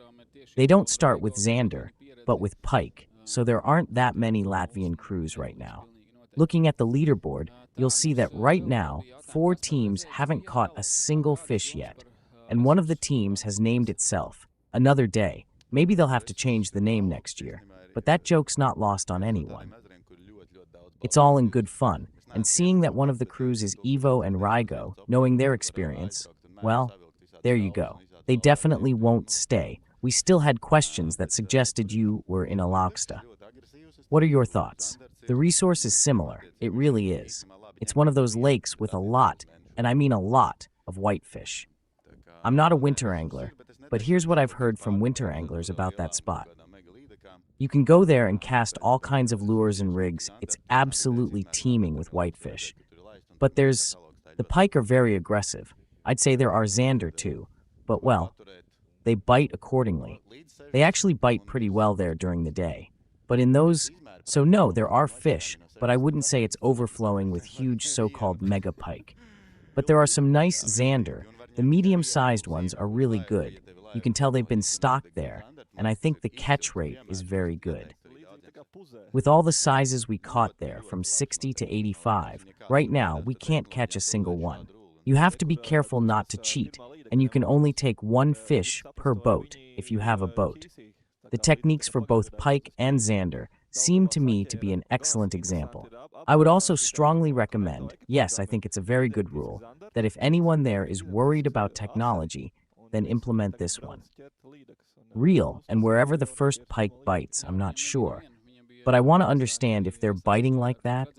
They don't start with zander, but with pike, so there aren't that many Latvian crews right now. Looking at the leaderboard, you'll see that right now, 4 teams haven't caught a single fish yet, and one of the teams has named itself Another Day. Maybe they'll have to change the name next year, but that joke's not lost on anyone. It's all in good fun, and seeing that one of the crews is Ivo and Rigo, knowing their experience, well, there you go. They definitely won't stay. We still had questions that suggested you were in Alauksta. What are your thoughts? The resource is similar. It really is. It's one of those lakes with a lot, and I mean a lot, of whitefish. I'm not a winter angler, but here's what I've heard from winter anglers about that spot. You can go there and cast all kinds of lures and rigs. It's absolutely teeming with whitefish. But the pike are very aggressive. I'd say there are zander too, but well, they bite accordingly. They actually bite pretty well there during the day. But in those, so no, there are fish, but I wouldn't say it's overflowing with huge so-called mega pike. But there are some nice zander. The medium-sized ones are really good. You can tell they've been stocked there, and I think the catch rate is very good. With all the sizes we caught there, from 60 to 85, right now we can't catch a single one. You have to be careful not to cheat, and you can only take 1 fish per boat if you have a boat. The techniques for both pike and zander seem to me to be an excellent example. I would also strongly recommend, yes, I think it's a very good rule, that if anyone there is worried about technology, then implement this one. Reel, and wherever the first pike bites, I'm not sure, but I want to understand if they're biting like that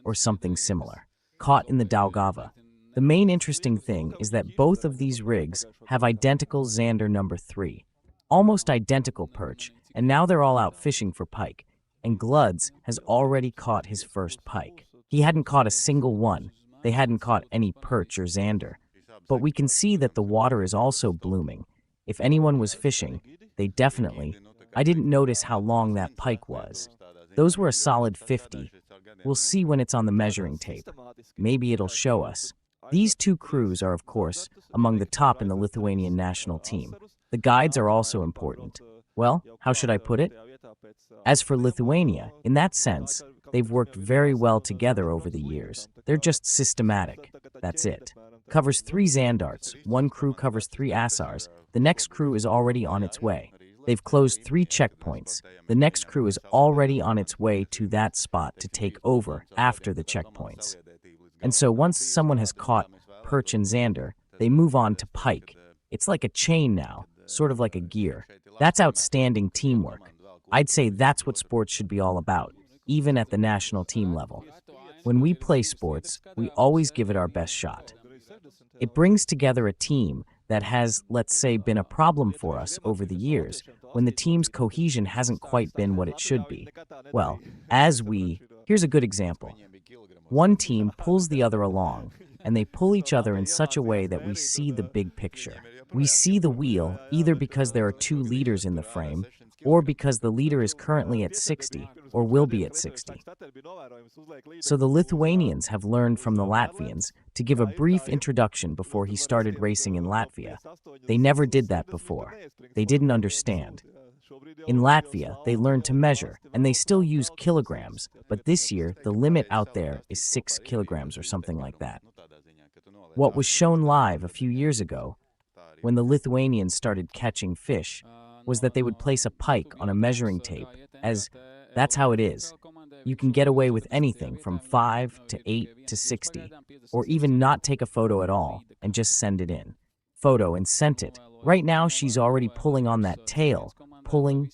or something similar. Caught in the Daugava. The main interesting thing is that both of these rigs have identical zander number 3, almost identical perch, and now they're all out fishing for pike, and Gluds has already caught his first pike. He hadn't caught a single one. They hadn't caught any perch or zander. But we can see that the water is also blooming. If anyone was fishing, they definitely... I didn't notice how long that pike was. Those were a solid 50. We'll see when it's on the measuring tape. Maybe it'll show us. These 2 crews are, of course, among the top in the Lithuanian national team. The guides are also important. Well, how should I put it? As for Lithuania, in that sense, they've worked very well together over the years. They're just systematic. That's it. Covers 3 zandarts, 1 crew covers 3 asars, the next crew is already on its way. They've closed 3 checkpoints. The next crew is already on its way to that spot to take over after the checkpoints. And so once someone has caught perch and zander, they move on to pike. It's like a chain now, sort of like a gear. That's outstanding teamwork. I'd say that's what sports should be all about, even at the national team level. When we play sports, we always give it our best shot. It brings together a team that has, let's say, been a problem for us over the years, when the team's cohesion hasn't quite been what it should be. Well, here's a good example. One team pulls the other along, and they pull each other in such a way that we see the big picture. We see the wheel either because there are 2 leaders in the frame, or because the leader is currently at 60, or will be at 60. So the Lithuanians have learned from the Latvians to give a brief introduction before he started racing in Latvia. They never did that before. They didn't understand. In Latvia, they learned to measure, and they still use kilograms, but this year, the limit out there is 6 kilograms or something like that. What was shown live a few years ago, when the Lithuanians started catching fish, was that they would place a pike on a measuring tape, as that's how it is. You can get away with anything from 5 to 8 to 60, or even not take a photo at all and just send it in. Photo and sent it. Right now she's already pulling on that tail, pulling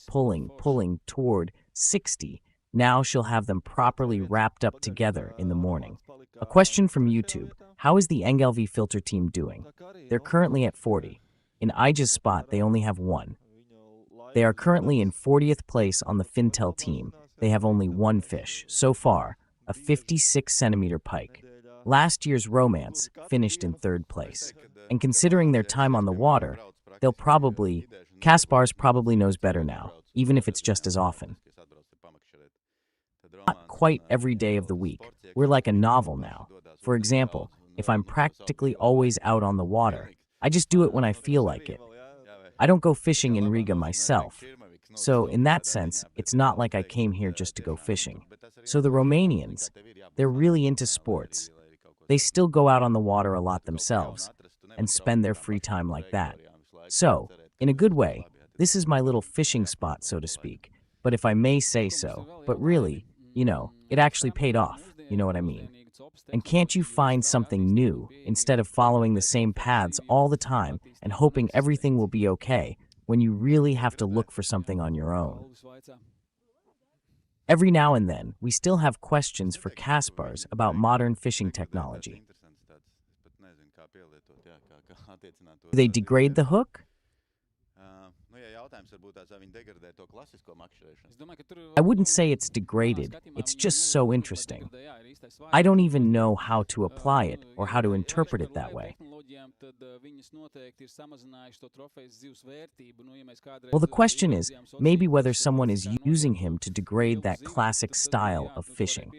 toward 60. Now she'll have them properly wrapped up together in the morning. A question from YouTube: how is the NGLV filter team doing? They're currently at 40. In Ija's spot, they only have 1. They are currently in 40th place on the Fintel team. They have only 1 fish, so far, a 56-centimeter pike. Last year's Romance finished in 3rd place. And considering their time on the water, Kaspars probably knows better now, even if it's just as often. Not quite every day of the week. We're like a novel now. For example, if I'm practically always out on the water, I just do it when I feel like it. I don't go fishing in Riga myself. So in that sense, it's not like I came here just to go fishing. So the Romanians, they're really into sports. They still go out on the water a lot themselves and spend their free time like that. So, in a good way, this is my little fishing spot, so to speak. But if I may say so, but really, it actually paid off, you know what I mean? And can't you find something new instead of following the same paths all the time and hoping everything will be okay when you really have to look for something on your own? Every now and then, we still have questions for Kaspars about modern fishing technology. Do they degrade the hook? I wouldn't say it's degraded, it's just so interesting. I don't even know how to apply it or how to interpret it that way. Well, the question is maybe whether someone is using him to degrade that classic style of fishing.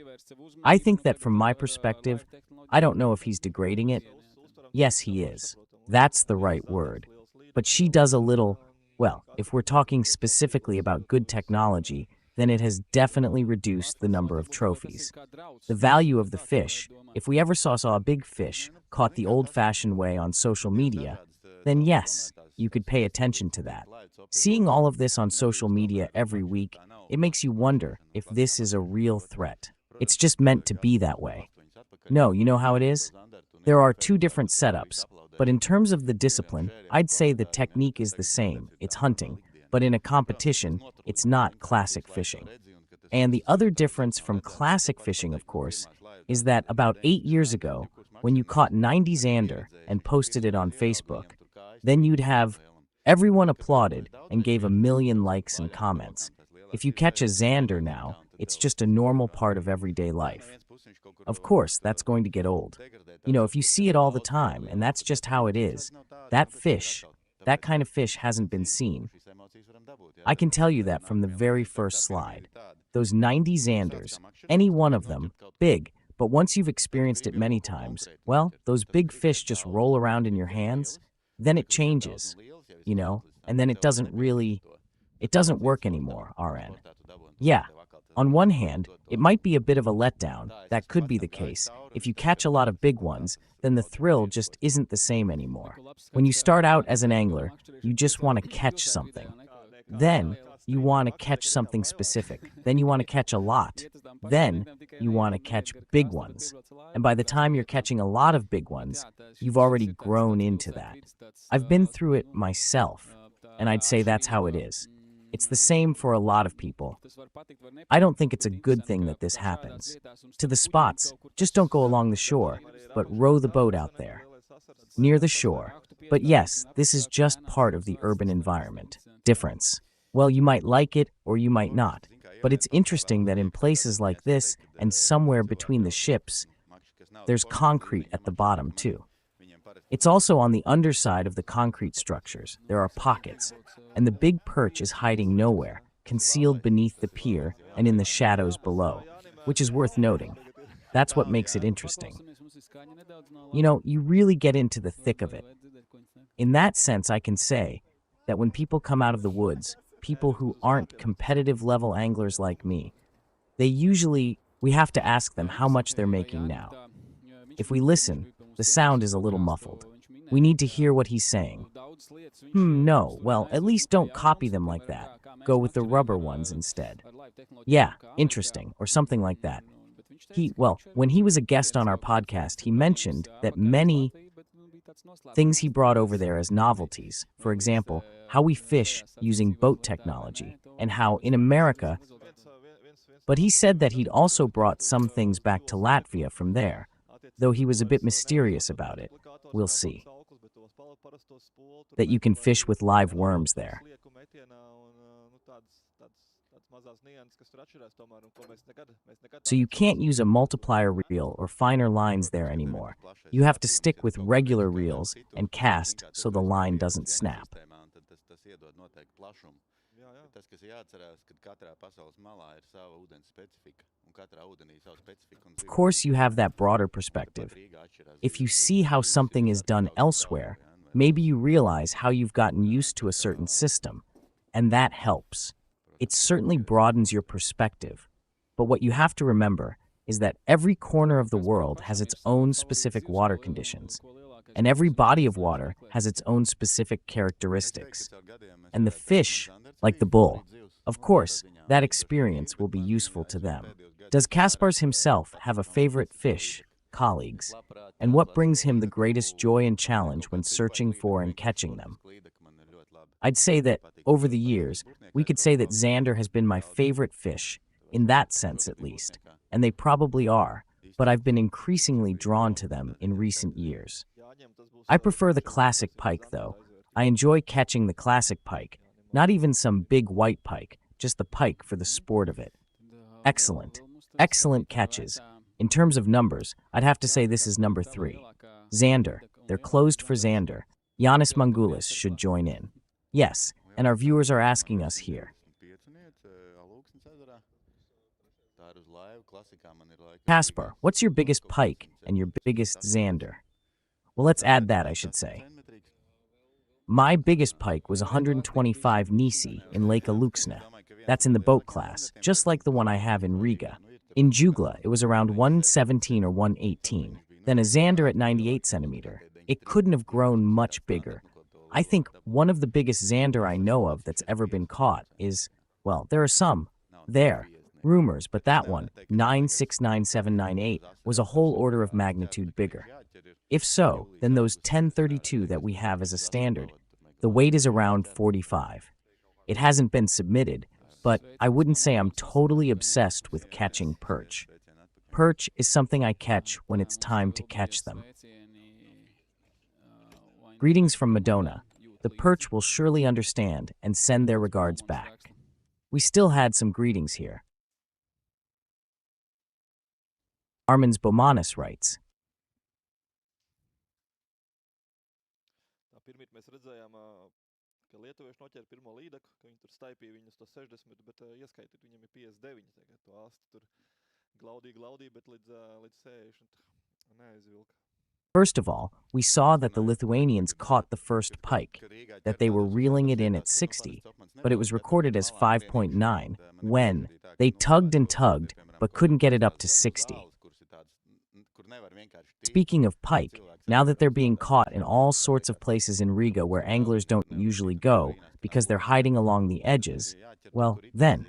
I think that from my perspective, I don't know if he's degrading it. Yes, he is. That's the right word. But she does a little. Well, if we're talking specifically about good technology, then it has definitely reduced the number of trophies. The value of the fish, if we ever saw a big fish caught the old-fashioned way on social media, then yes, you could pay attention to that. Seeing all of this on social media every week, it makes you wonder if this is a real threat. It's just meant to be that way. No, you know how it is? There are 2 different setups. But in terms of the discipline, I'd say the technique is the same. It's hunting. But in a competition, it's not classic fishing. And the other difference from classic fishing, of course, is that about 8 years ago, when you caught 90 zander and posted it on Facebook, then you'd have everyone applauded and gave 1 million likes and comments. If you catch a zander now, it's just a normal part of everyday life. Of course, that's going to get old. If you see it all the time, and that's just how it is, that kind of fish hasn't been seen. I can tell you that from the very first slide. Those 90 zanders, any one of them, big, but once you've experienced it many times, well, those big fish just roll around in your hands, then it changes, and then it doesn't work anymore, RN. Yeah. On one hand, it might be a bit of a letdown. That could be the case. If you catch a lot of big ones, then the thrill just isn't the same anymore. When you start out as an angler, you just want to catch something. Then you want to catch something specific. Then you want to catch a lot. Then you want to catch big ones. And by the time you're catching a lot of big ones, you've already grown into that. I've been through it myself, and I'd say that's how it is. It's the same for a lot of people. I don't think it's a good thing that this happens. To the spots, just don't go along the shore, but row the boat out there, near the shore. But yes, this is just part of the urban environment. Difference. Well, you might like it or you might not, but it's interesting that in places like this and somewhere between the ships, there's concrete at the bottom too. It's also on the underside of the concrete structures. There are pockets, and the big perch is hiding nowhere, concealed beneath the pier and in the shadows below, which is worth noting. That's what makes it interesting. You know, you really get into the thick of it. In that sense, I can say that when people come out of the woods, people who aren't competitive level anglers like me, we have to ask them how much they're making now. If we listen, the sound is a little muffled. We need to hear what he's saying. No, well, at least don't copy them like that. Go with the rubber ones instead. Yeah, interesting, or something like that. When he was a guest on our podcast, he mentioned that many things he brought over there as novelties, for example, how we fish using boat technology, and how in America, but he said that he'd also brought some things back to Latvia from there, though he was a bit mysterious about it. We'll see. That you can fish with live worms there. So you can't use a multiplier reel or finer lines there anymore. You have to stick with regular reels and cast so the line doesn't snap. Of course, you have that broader perspective. If you see how something is done elsewhere, maybe you realize how you've gotten used to a certain system, and that helps. It certainly broadens your perspective. But what you have to remember is that every corner of the world has its own specific water conditions, and every body of water has its own specific characteristics. And the fish, like the bull, of course, that experience will be useful to them. Does Kaspars himself have a favorite fish, colleagues? And what brings him the greatest joy and challenge when searching for and catching them? I'd say that, over the years, we could say that zander has been my favorite fish, in that sense at least, and they probably are, but I've been increasingly drawn to them in recent years. I prefer the classic pike, though. I enjoy catching the classic pike, not even some big white pike, just the pike for the sport of it. Excellent. Excellent catches. In terms of numbers, I'd have to say this is number 3. Zander. They're closed for zander. Yanis Mangoulis should join in. Yes, and our viewers are asking us here. Kaspar, what's your biggest pike and your biggest zander? Well, let's add that, I should say. My biggest pike was 125 Nisi in Lake Aluksna. That's in the boat class, just like the one I have in Riga. In Jugla, it was around 117 or 118. Then a zander at 98 centimeter. It couldn't have grown much bigger. I think one of the biggest zander I know of that's ever been caught is, well, there are some. Rumors, but that one, 969798, was a whole order of magnitude bigger. If so, then those 1032 that we have as a standard, the weight is around 45. It hasn't been submitted, but I wouldn't say I'm totally obsessed with catching perch. Perch is something I catch when it's time to catch them. Greetings from Madonna. The perch will surely understand and send their regards back. We still had some greetings here. Armins Bomanis writes, Pirmīt mēs redzējām, ka lietuvieši noķēra pirmo līdaku, ka viņi tur staipīja viņus to 60, bet ieskaitīt viņam ir 59 tagad. To asti tur glaudīja, bet līdz 60 neaizvilka. First of all, we saw that the Lithuanians caught the first pike, that they were reeling it in at 60, but it was recorded as 5.9 when they tugged and tugged, but couldn't get it up to 60. Speaking of pike, now that they're being caught in all sorts of places in Riga where anglers don't usually go because they're hiding along the edges, well, then.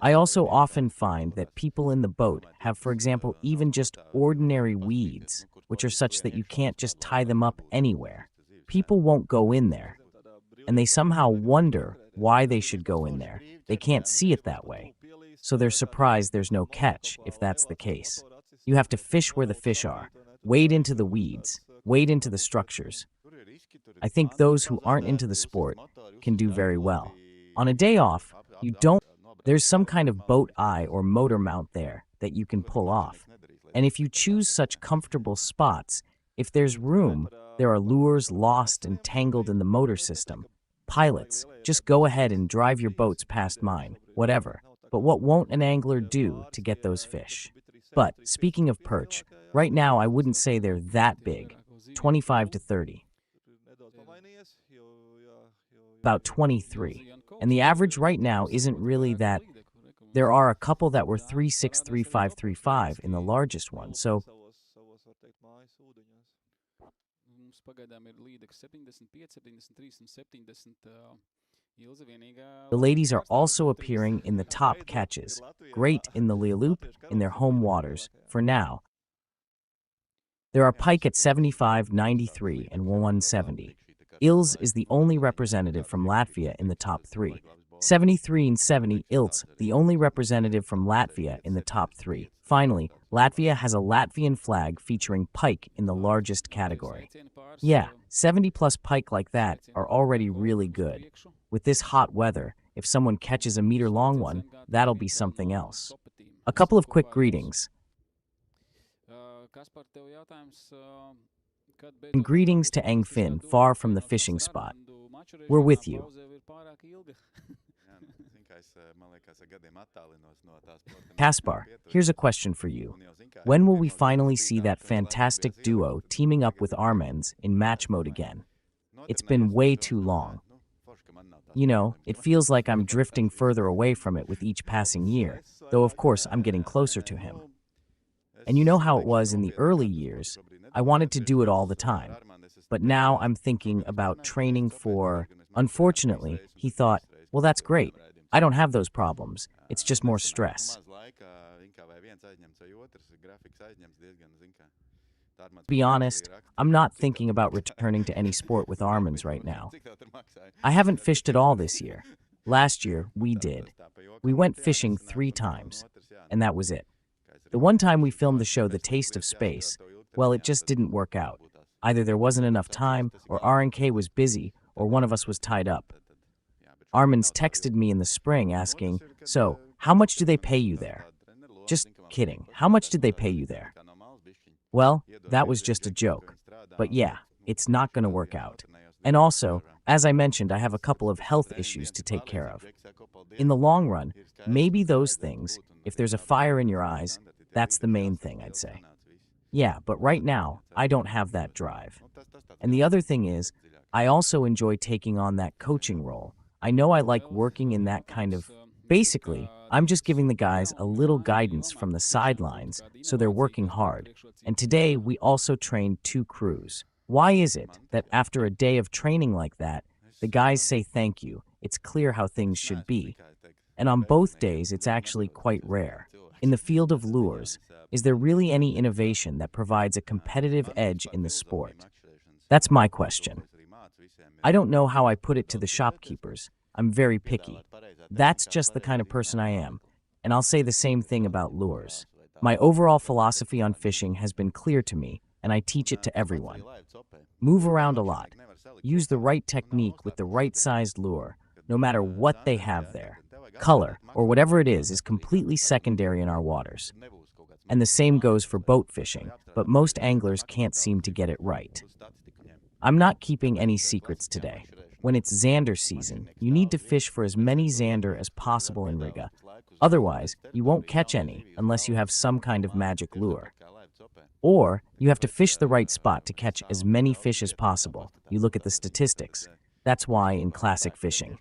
I also often find that people in the boat have, for example, even just ordinary weeds, which are such that you can't just tie them up anywhere. People won't go in there, and they somehow wonder why they should go in there. They can't see it that way, so they're surprised there's no catch, if that's the case. You have to fish where the fish are, wade into the weeds, wade into the structures. I think those who aren't into the sport can do very well. On a day off, there's some kind of boat eye or motor mount there that you can pull off. And if you choose such comfortable spots, if there's room, there are lures lost and tangled in the motor system. Pilots, just go ahead and drive your boats past mine, whatever. But what won't an angler do to get those fish? But, speaking of perch, right now I wouldn't say they're that big, 25 to 30. About 23. And the average right now isn't really that. There are a couple that were 3.6, 3.5, 3.5 in the largest one, so the ladies are also appearing in the top catches, great in the Lealup, in their home waters, for now. There are pike at 75, 93, and 170. EEST is the only representative from Latvia in the top 3. 73 and 70 EEST, the only representative from Latvia in the top 3. Finally, Latvia has a Latvian flag featuring pike in the largest category. Yeah, 70-plus pike like that are already really good. With this hot weather, if someone catches a meter-long one, that'll be something else. A couple of quick greetings. And greetings to Engfin, far from the fishing spot. We're with you. Kaspar, here's a question for you. When will we finally see that fantastic duo teaming up with Armens in match mode again? It's been way too long. You know, it feels like I'm drifting further away from it with each passing year, though of course I'm getting closer to him. And you know how it was in the early years. I wanted to do it all the time. But now I'm thinking about training for... Unfortunately, he thought, well, that's great. I don't have those problems. It's just more stress. To be honest, I'm not thinking about returning to any sport with Armens right now. I haven't fished at all this year. Last year, we did. We went fishing 3 times, and that was it. The one time we filmed the show The Taste of Space, well, it just didn't work out. Either there wasn't enough time, or RNK was busy, or one of us was tied up. Armens texted me in the spring asking, so, how much do they pay you there? Just kidding. How much did they pay you there? Well, that was just a joke. But yeah, it's not going to work out. And also, as I mentioned, I have a couple of health issues to take care of. In the long run, maybe those things, if there's a fire in your eyes, that's the main thing, I'd say. Yeah, but right now, I don't have that drive. And the other thing is, I also enjoy taking on that coaching role. I know I like working in that kind of... Basically, I'm just giving the guys a little guidance from the sidelines, so they're working hard. And today, we also trained 2 crews. Why is it that after a day of training like that, the guys say thank you? It's clear how things should be. And on both days, it's actually quite rare. In the field of lures, is there really any innovation that provides a competitive edge in the sport? That's my question. I don't know how I put it to the shopkeepers. I'm very picky. That's just the kind of person I am. And I'll say the same thing about lures. My overall philosophy on fishing has been clear to me, and I teach it to everyone. Move around a lot. Use the right technique with the right-sized lure, no matter what they have there. Color, or whatever it is completely secondary in our waters. And the same goes for boat fishing, but most anglers can't seem to get it right. I'm not keeping any secrets today. When it's zander season, you need to fish for as many zander as possible in Riga. Otherwise, you won't catch any unless you have some kind of magic lure. Or, you have to fish the right spot to catch as many fish as possible. You look at the statistics. That's why in classic fishing,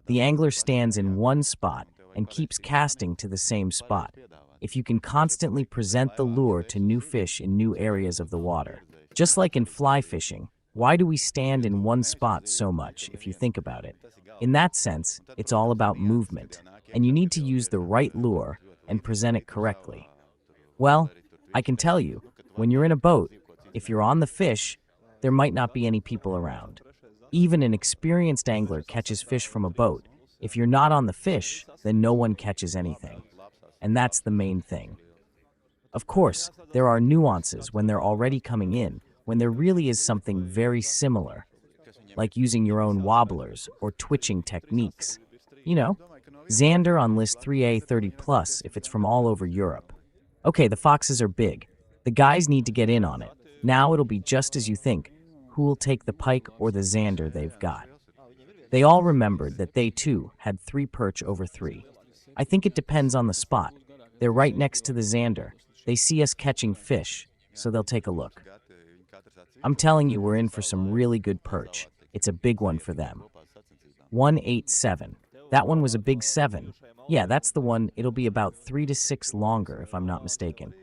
the angler stands in one spot and keeps casting to the same spot. If you can constantly present the lure to new fish in new areas of the water, Just like in fly fishing, why do we stand in one spot so much, if you think about it? In that sense, it's all about movement, and you need to use the right lure and present it correctly. Well, I can tell you, when you're in a boat, if you're on the fish, there might not be any people around. Even an experienced angler catches fish from a boat. If you're not on the fish, then no one catches anything. And that's the main thing. Of course, there are nuances when they're already coming in, when there really is something very similar, like using your own wobblers or twitching techniques. You know, zander on list 3A 30+ if it's from all over Europe. Okay, the foxes are big. The guys need to get in on it. Now it'll be just as you think, who will take the pike or the zander they've got. They all remembered that they too had 3 perch over 3. I think it depends on the spot. They're right next to the zander. They see us catching fish, so they'll take a look. I'm telling you, we're in for some really good perch. It's a big one for them. 187. That one was a big 7. Yeah, that's the one. It'll be about 3 to 6 longer, if I'm not mistaken.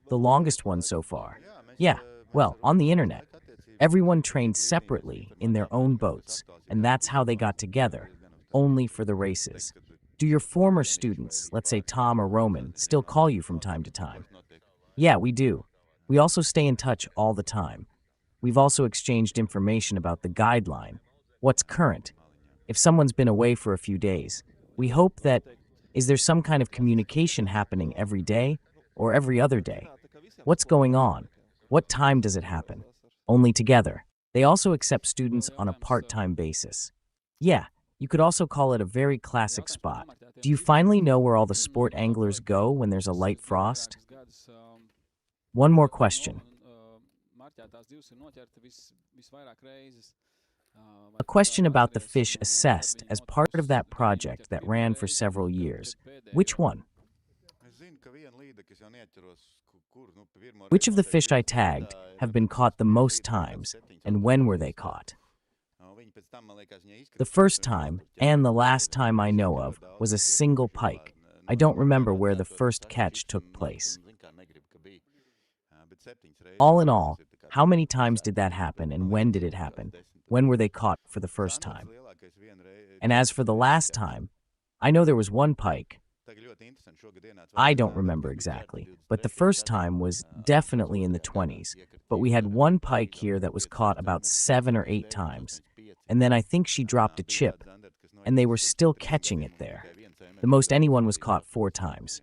The longest one so far. Yeah, well, on the internet. Everyone trained separately in their own boats, and that's how they got together, only for the races. Do your former students, let's say Tom or Roman, still call you from time to time? Yeah, we do. We also stay in touch all the time. We've also exchanged information about the guideline, what's current. If someone's been away for a few days, we hope that, is there some kind of communication happening every day or every other day? What's going on? What time does it happen? Only together. They also accept students on a part-time basis. Yeah, you could also call it a very classic spot. Do you finally know where all the sport anglers go when there's a light frost? One more question. A question about the fish assessed as part of that project that ran for several years. Which one? Which of the fish I tagged have been caught the most times, and when were they caught? The first time, and the last time I know of, was a single pike. I don't remember where the first catch took place. All in all, how many times did that happen, and when did it happen? When were they caught for the first time? And as for the last time, I know there was one pike. I don't remember exactly, but the first time was definitely in the 20s. But we had one pike here that was caught about 7 or 8 times, and then I think she dropped a chip, and they were still catching it there. The most anyone was caught 4 times.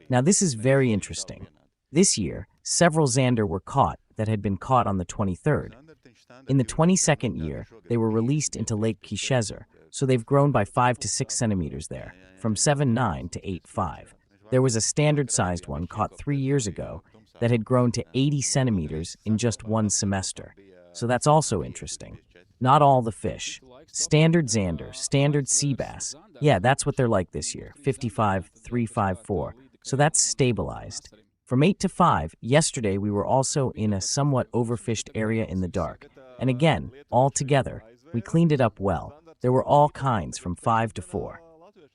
Now this is very interesting. This year, several zander were caught that had been caught on the 23rd. In the 22nd year, they were released into Lake Kishezer, so they've grown by 5 to 6 centimeters there, from 7.9 to 8.5. There was a standard-sized one caught 3 years ago that had grown to 80 centimeters in just 1 semester. So that's also interesting. Not all the fish. Standard zander, standard sea bass. Yeah, that's what they're like this year, 55, 354. So that's stabilized. From 8 to 5, yesterday we were also in a somewhat overfished area in the dark. And again, all together, we cleaned it up well. There were all kinds from 5 to 4.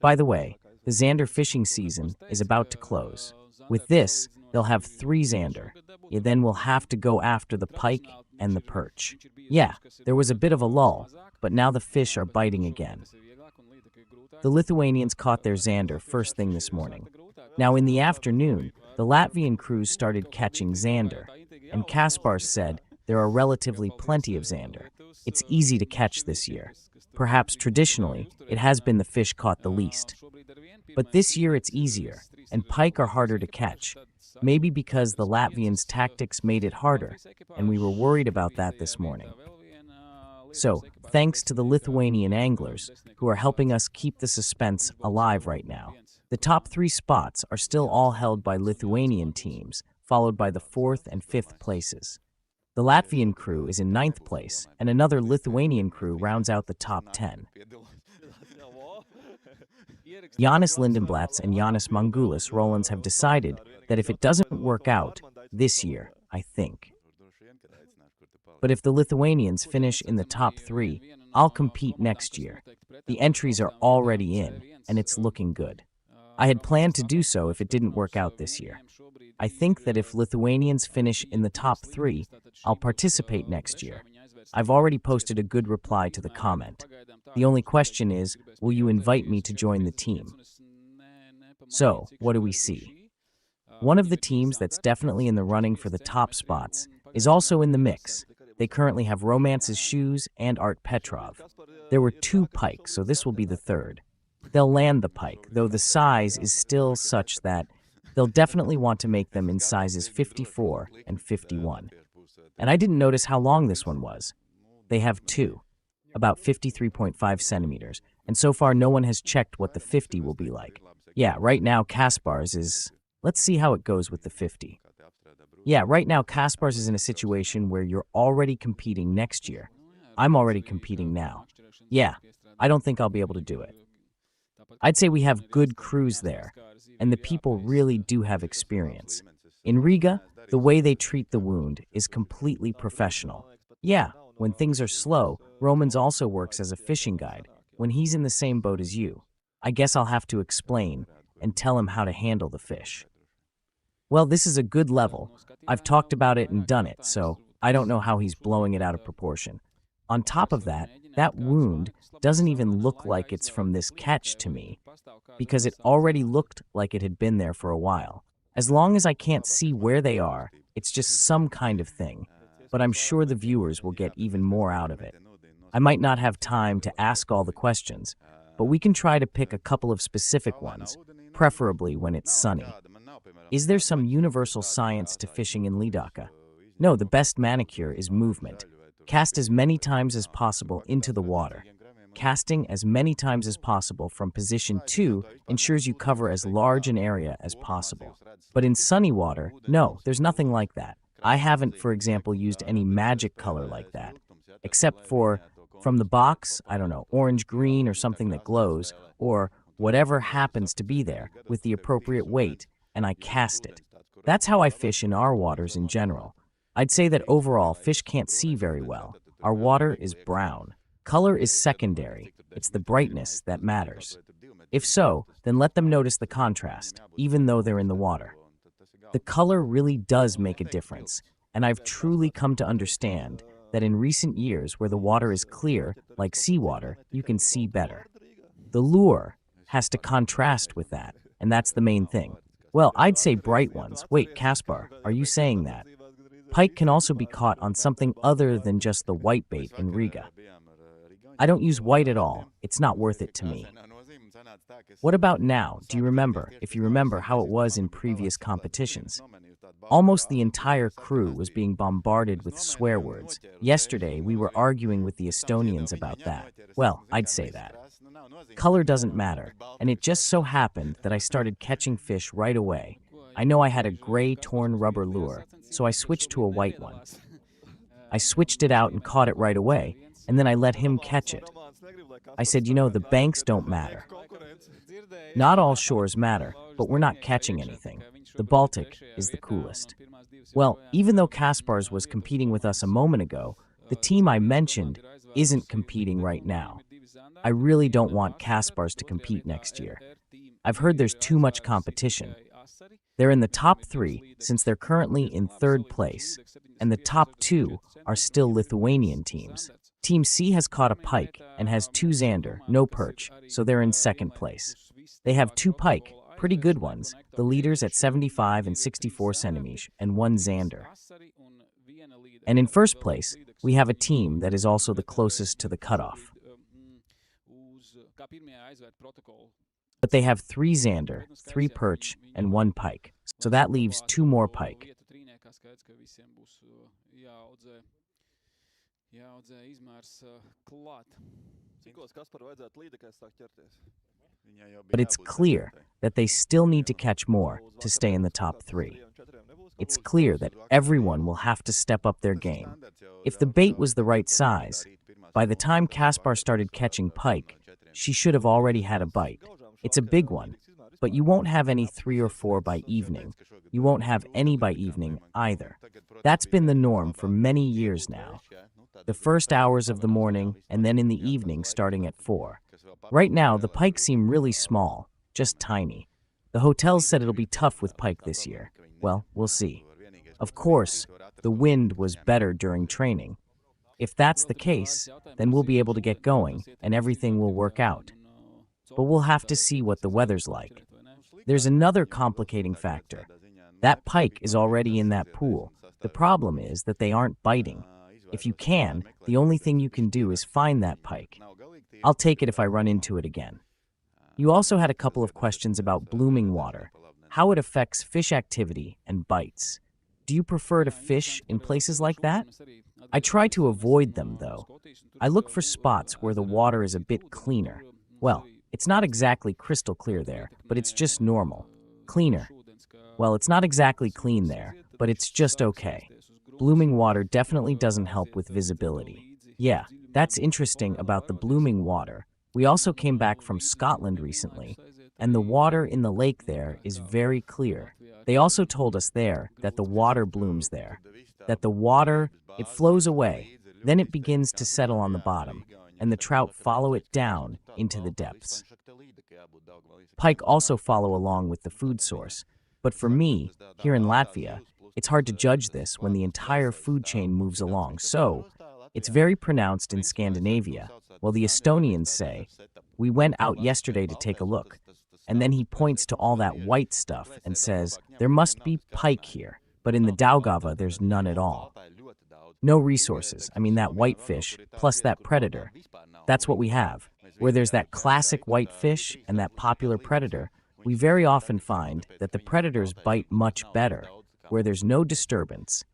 By the way, the zander fishing season is about to close. With this, they'll have 3 zander. Yeah, then we'll have to go after the pike and the perch. Yeah, there was a bit of a lull, but now the fish are biting again. The Lithuanians caught their zander first thing this morning. Now in the afternoon, the Latvian crews started catching zander, and Kaspar said there are relatively plenty of zander. It's easy to catch this year. Perhaps traditionally, it has been the fish caught the least. But this year it's easier, and pike are harder to catch. Maybe because the Latvians' tactics made it harder, and we were worried about that this morning. So, thanks to the Lithuanian anglers, who are helping us keep the suspense alive right now. The top 3 spots are still all held by Lithuanian teams, followed by the 4th and 5th places. The Latvian crew is in 9th place, and another Lithuanian crew rounds out the top 10. Jānis Lindenblatts and Jānis Mangulis Rolands have decided that if it doesn't work out this year, I think. But if the Lithuanians finish in the top 3, I'll compete next year. The entries are already in, and it's looking good. I had planned to do so if it didn't work out this year. I think that if Lithuanians finish in the top 3, I'll participate next year. I've already posted a good reply to the comment. The only question is, will you invite me to join the team? So, what do we see? One of the teams that's definitely in the running for the top spots is also in the mix. They currently have Romance's shoes and Art Petrov. There were 2 Pike, so this will be the 3rd. They'll land the Pike, though the size is still such that they'll definitely want to make them in sizes 54 and 51. And I didn't notice how long this one was. They have 2, about 53.5 centimeters, and so far no one has checked what the 50 will be like. Yeah, right now Kaspar's is... Let's see how it goes with the 50. Yeah, right now Kaspar's is in a situation where you're already competing next year. I'm already competing now. Yeah, I don't think I'll be able to do it. I'd say we have good crews there, and the people really do have experience. In Riga, the way they treat the wound is completely professional. Yeah, when things are slow, Romans also works as a fishing guide when he's in the same boat as you. I guess I'll have to explain and tell him how to handle the fish. Well, this is a good level. I've talked about it and done it, so I don't know how he's blowing it out of proportion. On top of that, that wound doesn't even look like it's from this catch to me, because it already looked like it had been there for a while. As long as I can't see where they are, it's just some kind of thing, but I'm sure the viewers will get even more out of it. I might not have time to ask all the questions, but we can try to pick a couple of specific ones, preferably when it's sunny. Is there some universal science to fishing in Lidaka? No, the best manicure is movement. Cast as many times as possible into the water. Casting as many times as possible from position 2 ensures you cover as large an area as possible. But in sunny water, no, there's nothing like that. I haven't, for example, used any magic color like that, except for, from the box, I don't know, orange, green, or something that glows, or whatever happens to be there with the appropriate weight, and I cast it. That's how I fish in our waters in general. I'd say that overall, fish can't see very well. Our water is brown. Color is secondary. It's the brightness that matters. If so, then let them notice the contrast, even though they're in the water. The color really does make a difference, and I've truly come to understand that in recent years where the water is clear, like seawater, you can see better. The lure has to contrast with that, and that's the main thing. Well, I'd say bright ones. Wait, Kaspar, are you saying that? Pike can also be caught on something other than just the white bait in Riga. I don't use white at all. It's not worth it to me. What about now? Do you remember, if you remember how it was in previous competitions? Almost the entire crew was being bombarded with swear words. Yesterday, we were arguing with the Estonians about that. Well, I'd say that. Color doesn't matter, and it just so happened that I started catching fish right away. I know I had a gray torn rubber lure, so I switched to a white one. I switched it out and caught it right away, and then I let him catch it. I said, you know, the banks don't matter. Not all shores matter, but we're not catching anything. The Baltic is the coolest. Well, even though Kaspar's was competing with us a moment ago, the team I mentioned isn't competing right now. I really don't want Kaspar's to compete next year. I've heard there's too much competition. They're in the top 3 since they're currently in 3rd place, and the top 2 are still Lithuanian teams. Team C has caught a pike and has 2 zander, no perch, so they're in 2nd place. They have 2 pike, pretty good ones, the leaders at 75 and 64 centimeters, and 1 zander. And in 1st place, we have a team that is also the closest to the cutoff. But they have 3 zander, 3 perch, and 1 pike, so that leaves 2 more pike. But it's clear that they still need to catch more to stay in the top 3. It's clear that everyone will have to step up their game. If the bait was the right size, by the time Kaspar started catching pike, she should have already had a bite. It's a big one, but you won't have any 3 or 4 by evening. You won't have any by evening either. That's been the norm for many years now. The first hours of the morning and then in the evening starting at 4. Right now, the pike seem really small, just tiny. The hotels said it'll be tough with pike this year. Well, we'll see. Of course, the wind was better during training. If that's the case, then we'll be able to get going and everything will work out. But we'll have to see what the weather's like. There's another complicating factor. That pike is already in that pool. The problem is that they aren't biting. If you can, the only thing you can do is find that pike. I'll take it if I run into it again. You also had a couple of questions about blooming water, how it affects fish activity and bites. Do you prefer to fish in places like that? I try to avoid them, though. I look for spots where the water is a bit cleaner. Well, it's not exactly crystal clear there, but it's just normal. Cleaner. Well, it's not exactly clean there, but it's just okay. Blooming water definitely doesn't help with visibility. Yeah, that's interesting about the blooming water. We also came back from Scotland recently, and the water in the lake there is very clear. They also told us there that the water blooms there, that the water, it flows away, then it begins to settle on the bottom, and the trout follow it down into the depths. Pike also follow along with the food source, but for me, here in Latvia, it's hard to judge this when the entire food chain moves along, so it's very pronounced in Scandinavia. Well, the Estonians say, we went out yesterday to take a look, and then he points to all that white stuff and says, there must be pike here, but in the Daugava there's none at all. No resources, I mean that white fish, plus that predator. That's what we have. Where there's that classic white fish and that popular predator, we very often find that the predators bite much better, where there's no disturbance.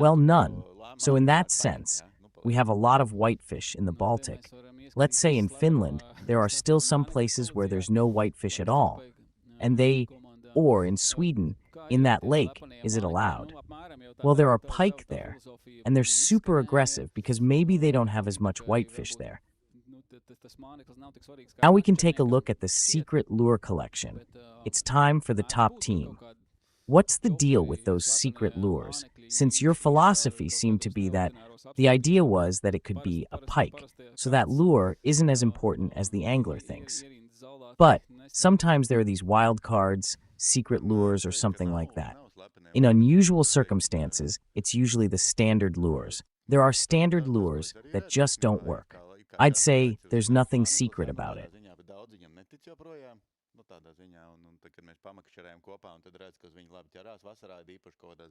Well, none. So in that sense, we have a lot of whitefish in the Baltic. Let's say in Finland, there are still some places where there's no whitefish at all. Or in Sweden, in that lake, is it allowed? Well, there are pike there, and they're super aggressive because maybe they don't have as much whitefish there. Now we can take a look at the secret lure collection. It's time for the top team. What's the deal with those secret lures? Since your philosophy seemed to be that the idea was that it could be a pike, so that lure isn't as important as the angler thinks. But sometimes there are these wild cards, secret lures, or something like that. In unusual circumstances, it's usually the standard lures. There are standard lures that just don't work. I'd say there's nothing secret about it.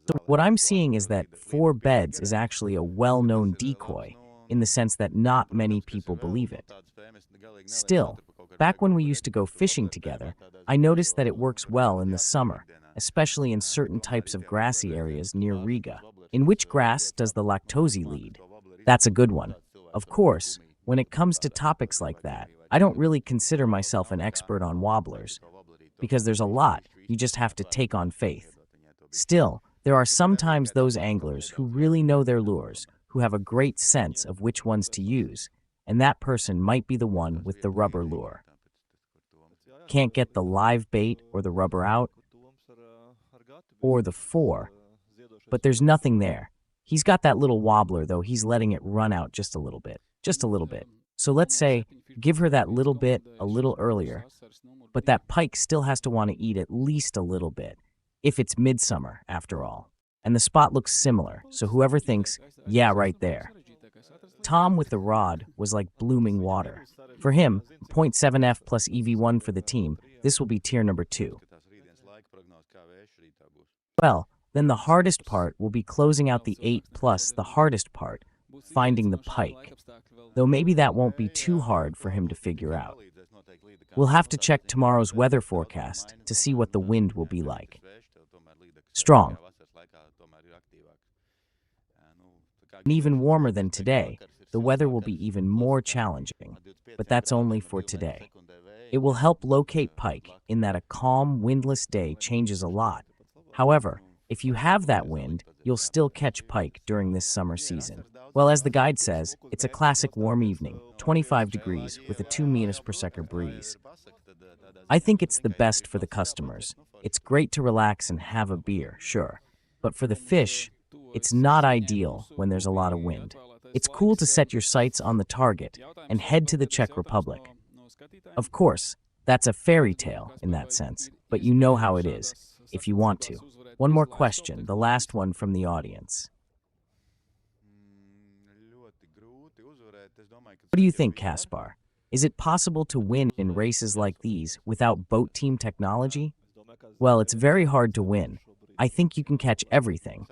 So what I'm seeing is that 4 beds is actually a well-known decoy, in the sense that not many people believe it. Still, back when we used to go fishing together, I noticed that it works well in the summer, especially in certain types of grassy areas near Riga. In which grass does the lactose lead? That's a good one. Of course, when it comes to topics like that, I don't really consider myself an expert on wobblers, because there's a lot you just have to take on faith. Still, there are sometimes those anglers who really know their lures, who have a great sense of which ones to use, and that person might be the one with the rubber lure. Can't get the live bait or the rubber out, or the 4, but there's nothing there. He's got that little wobbler, though he's letting it run out just a little bit. Just a little bit. So let's say, give her that little bit a little earlier, but that pike still has to want to eat at least a little bit, if it's midsummer, after all. And the spot looks similar, so whoever thinks, yeah, right there. Tom with the rod was like blooming water. For him, 0.7F plus EV1 for the team, this will be tier number 2. Well, then the hardest part will be closing out the 8 plus the hardest part, finding the pike. Though maybe that won't be too hard for him to figure out. We'll have to check tomorrow's weather forecast to see what the wind will be like. Strong. And even warmer than today, the weather will be even more challenging, but that's only for today. It will help locate pike in that a calm, windless day changes a lot. However, if you have that wind, you'll still catch pike during this summer season. Well, as the guide says, it's a classic warm evening, 25 degrees with a 2 meters per second breeze. I think it's the best for the customers. It's great to relax and have a beer, sure. But for the fish, it's not ideal when there's a lot of wind. It's cool to set your sights on the target and head to the Czech Republic. Of course, that's a fairy tale in that sense. but you know how it is, if you want to. One more question, the last one from the audience. What do you think, Kaspar? Is it possible to win in races like these without boat team technology? Well, it's very hard to win. I think you can catch everything.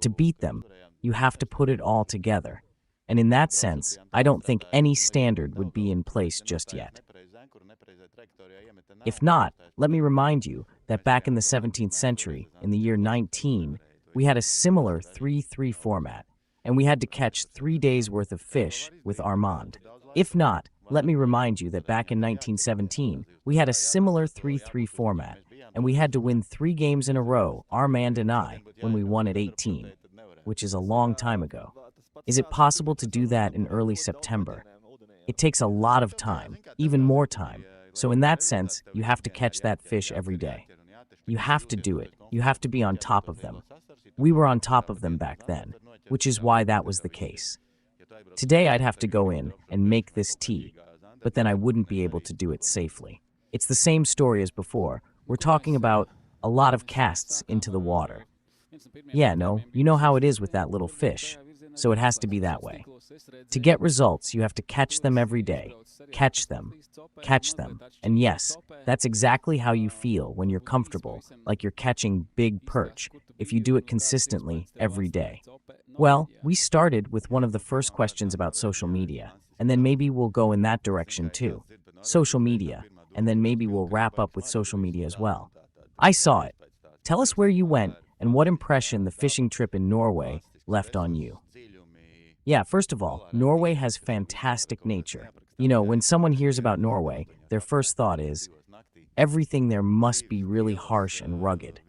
To beat them, you have to put it all together. And in that sense, I don't think any standard would be in place just yet. If not, let me remind you that back in the 17th century, in the year 19, we had a similar 3-3 format, and we had to catch 3 days' worth of fish with Armand. If not, let me remind you that back in 1917, we had a similar 3-3 format, and we had to win 3 games in a row, Armand and I, when we won at 18, which is a long time ago. Is it possible to do that in early September? It takes a lot of time, even more time. So in that sense, you have to catch that fish every day. You have to do it. You have to be on top of them. We were on top of them back then, which is why that was the case. Today I'd have to go in and make this tea, but then I wouldn't be able to do it safely. It's the same story as before. We're talking about a lot of casts into the water. Yeah, no, you know how it is with that little fish, so it has to be that way. To get results, you have to catch them every day. Catch them. Catch them. And yes, that's exactly how you feel when you're comfortable, like you're catching big perch, if you do it consistently every day. Well, we started with one of the first questions about social media, and then maybe we'll go in that direction too. Social media, and then maybe we'll wrap up with social media as well. I saw it. Tell us where you went and what impression the fishing trip in Norway left on you. Yeah, first of all, Norway has fantastic nature. You know, when someone hears about Norway, their first thought is, everything there must be really harsh and rugged.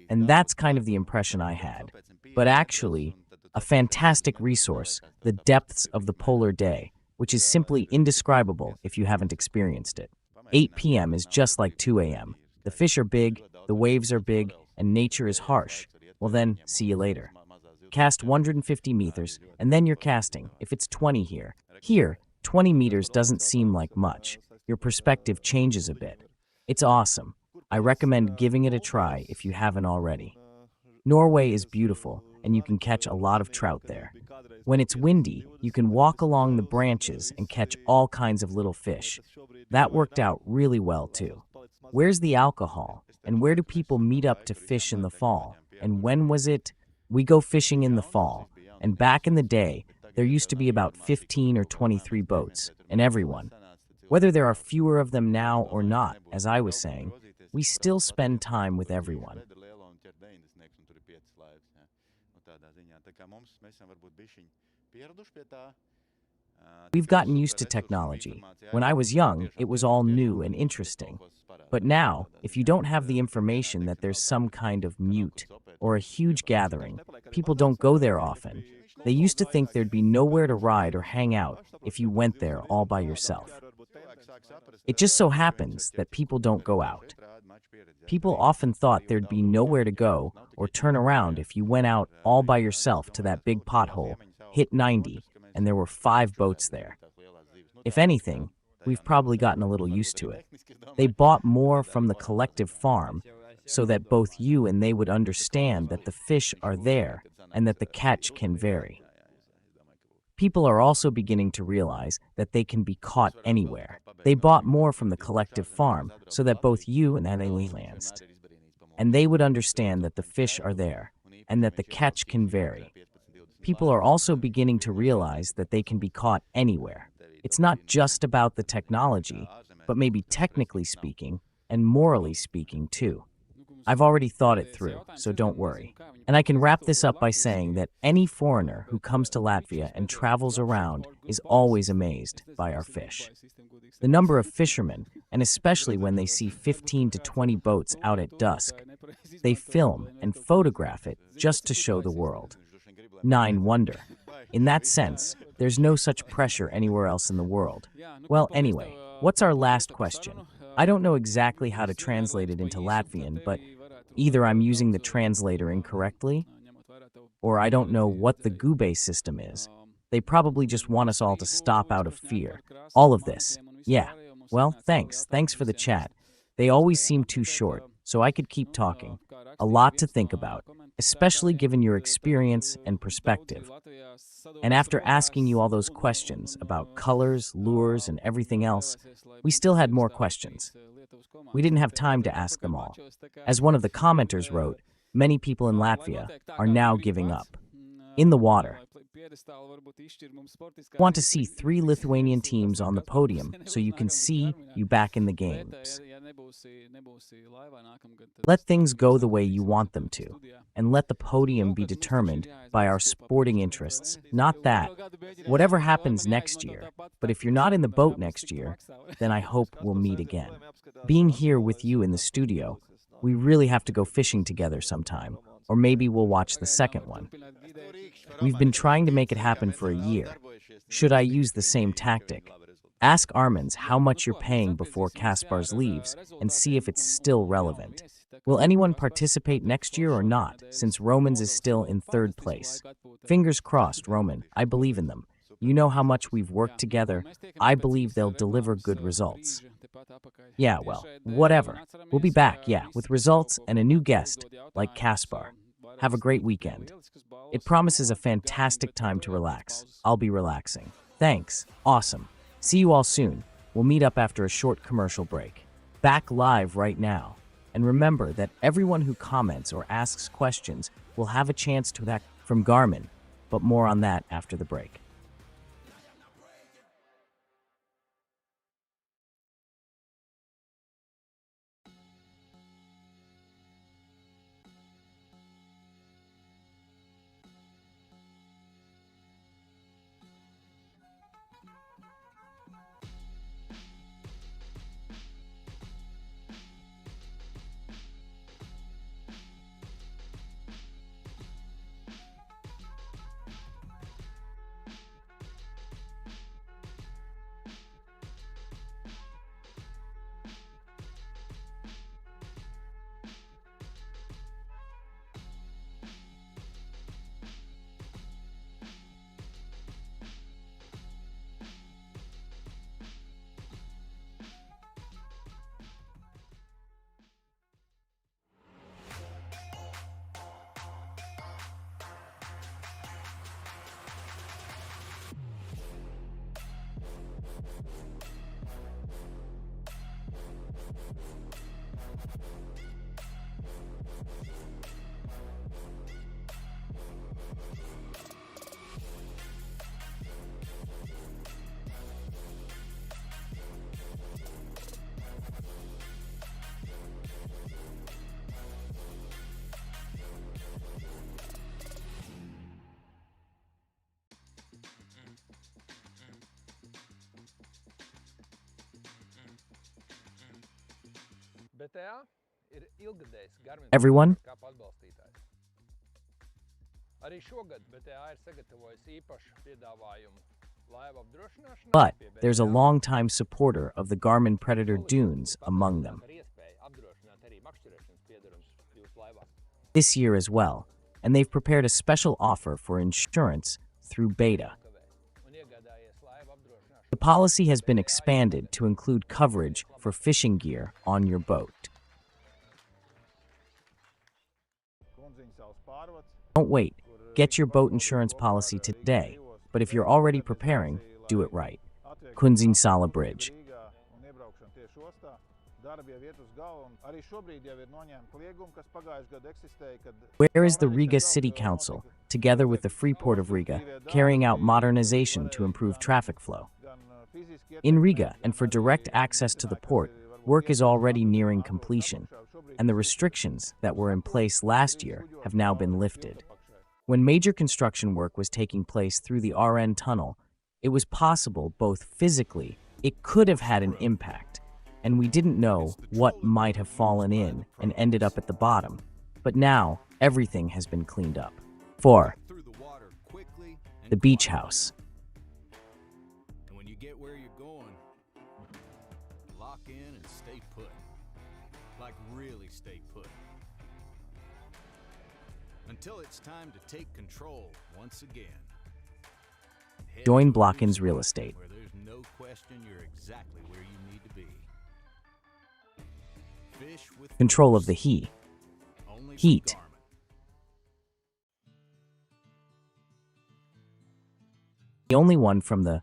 And that's kind of the impression I had. But actually, a fantastic resource, the depths of the polar day, which is simply indescribable if you haven't experienced it. 8 p.m. is just like 2 a.m. The fish are big, the waves are big, and nature is harsh. Well then, see you later. Cast 150 meters, and then you're casting, if it's 20 here. Here, 20 meters doesn't seem like much. Your perspective changes a bit. It's awesome. I recommend giving it a try if you haven't already. Norway is beautiful, and you can catch a lot of trout there. When it's windy, you can walk along the branches and catch all kinds of little fish. That worked out really well too. Where's the alcohol? And where do people meet up to fish in the fall? And when was it? We go fishing in the fall, and back in the day, there used to be about 15 or 23 boats, and everyone. Whether there are fewer of them now or not, as I was saying, we still spend time with everyone. We've gotten used to technology. When I was young, it was all new and interesting. But now, if you don't have the information that there's some kind of mute or a huge gathering, people don't go there often. They used to think there'd be nowhere to ride or hang out if you went there all by yourself. It just so happens that people don't go out. People often thought there'd be nowhere to go or turn around if you went out all by yourself to that big pothole, hit 90, and there were 5 boats there. If anything, we've probably gotten a little used to it. They bought more from the collective farm so that both you and they would understand that the fish are there and that the catch can vary. People are also beginning to realize that they can be caught anywhere. They bought more from the collective farm so that both you and they lanced. And they would understand that the fish are there and that the catch can vary. People are also beginning to realize that they can be caught anywhere. It's not just about the technology, but maybe technically speaking and morally speaking too. I've already thought it through, so don't worry. And I can wrap this up by saying that any foreigner who comes to Latvia and travels around is always amazed by our fish. The number of fishermen, and especially when they see 15 to 20 boats out at dusk, they film and photograph it just to show the world. 9 wonder. In that sense, there's no such pressure anywhere else in the world. Well, anyway, what's our last question? I don't know exactly how to translate it into Latvian, but either I'm using the translator incorrectly, or I don't know what the gube system is. They probably just want us all to stop out of fear. All of this. Yeah. Well, thanks. Thanks for the chat. They always seem too short, so I could keep talking. A lot to think about, especially given your experience and perspective. And after asking you all those questions about colors, lures, and everything else, we still had more questions. We didn't have time to ask them all. As one of the commenters wrote, many people in Latvia are now giving up. In the water. I want to see 3 Lithuanian teams on the podium so you can see you back in the games. Let things go the way you want them to, and let the podium be determined by our sporting interests, not that. Whatever happens next year, but if you're not in the boat next year, then I hope we'll meet again. Being here with you in the studio, we really have to go fishing together sometime, or maybe we'll watch the second one. We've been trying to make it happen for a year. Should I use the same tactic? Ask Armins how much you're paying before Kaspar's leaves and see if it's still relevant. Will anyone participate next year or not, since Romans is still in 3rd place? Fingers crossed, Roman. I believe in them. You know how much we've worked together. I believe they'll deliver good results. Yeah, well, whatever. We'll be back, with results and a new guest, like Kaspar. Have a great weekend. It promises a fantastic time to relax. I'll be relaxing. Thanks. Awesome. See you all soon. We'll meet up after a short commercial break. Back live right now. And remember that everyone who comments or asks questions will have a chance to that from Garmin, but more on that after the break. Everyone? But there's a longtime supporter of the Garmin Predator Dunes among them. This year as well, and they've prepared a special offer for insurance through Beta. The policy has been expanded to include coverage for fishing gear on your boat. Don't wait. Get your boat insurance policy today, but if you're already preparing, do it right. Kunziņu Sala Bridge. Where is the Riga City Council, together with the Freeport of Riga, carrying out modernization to improve traffic flow? In Riga, and for direct access to the port, work is already nearing completion, and the restrictions that were in place last year have now been lifted. When major construction work was taking place through the RN tunnel, it was possible both physically, it could have had an impact, and we didn't know what might have fallen in and ended up at the bottom. But now, everything has been cleaned up. 4. The beach house. And when you get where you're going, lock in and stay put. Like really stay put. Until it's time to take control once again. Join Blockin's Real Estate. Where there's no question you're exactly where you need to be. Fish with Control of the heat. The only one from the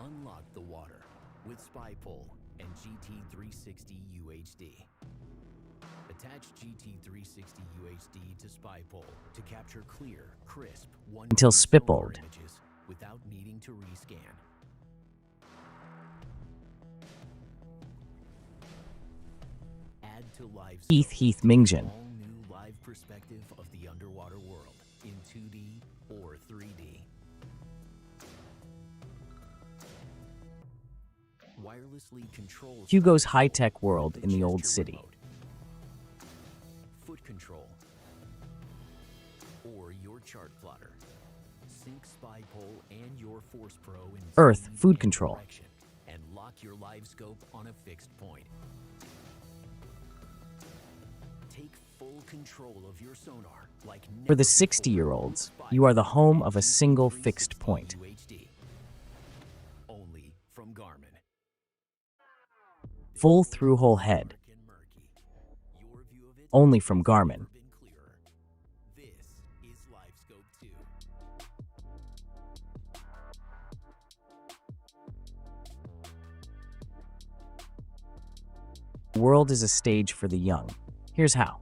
Unlock the water with SpyPole and GT360 UHD. Attach GT360 UHD to SpyPole to capture clear, crisp, until spitballed. images without needing to rescan. Add to live Heath Mingjian. all new live perspective of the underwater world in 2D or 3D. Wirelessly control Hugo's high-tech world in the old city. foot control, or your chart plotter. Sync SpyPole and your Force Pro in Earth speed food and control. direction, and lock your live scope on a fixed point. Take full control of your sonar like For the never 60-year-olds, you are the home of a single fixed point. UHD. Only from Garmin. Full through-hole head. Only from Garmin. This is LiveScope 2. The world is a stage for the young. Here's how.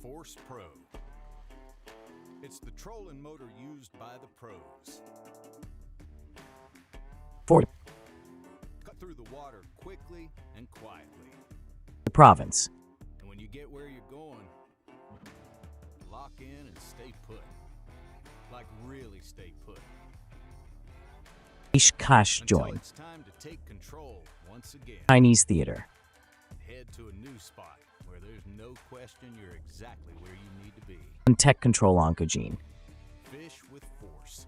Force Pro. It's the trolling motor used by the pros. 4. Cut through the water quickly and quietly. The province. And when you get where you're going, lock in and stay put. Like really stay put. Kash Until join. it's time to take control once again. Chinese theater. Head to a new spot where there's no question you're exactly where you need to be. Tech control oncogene. Fish with force.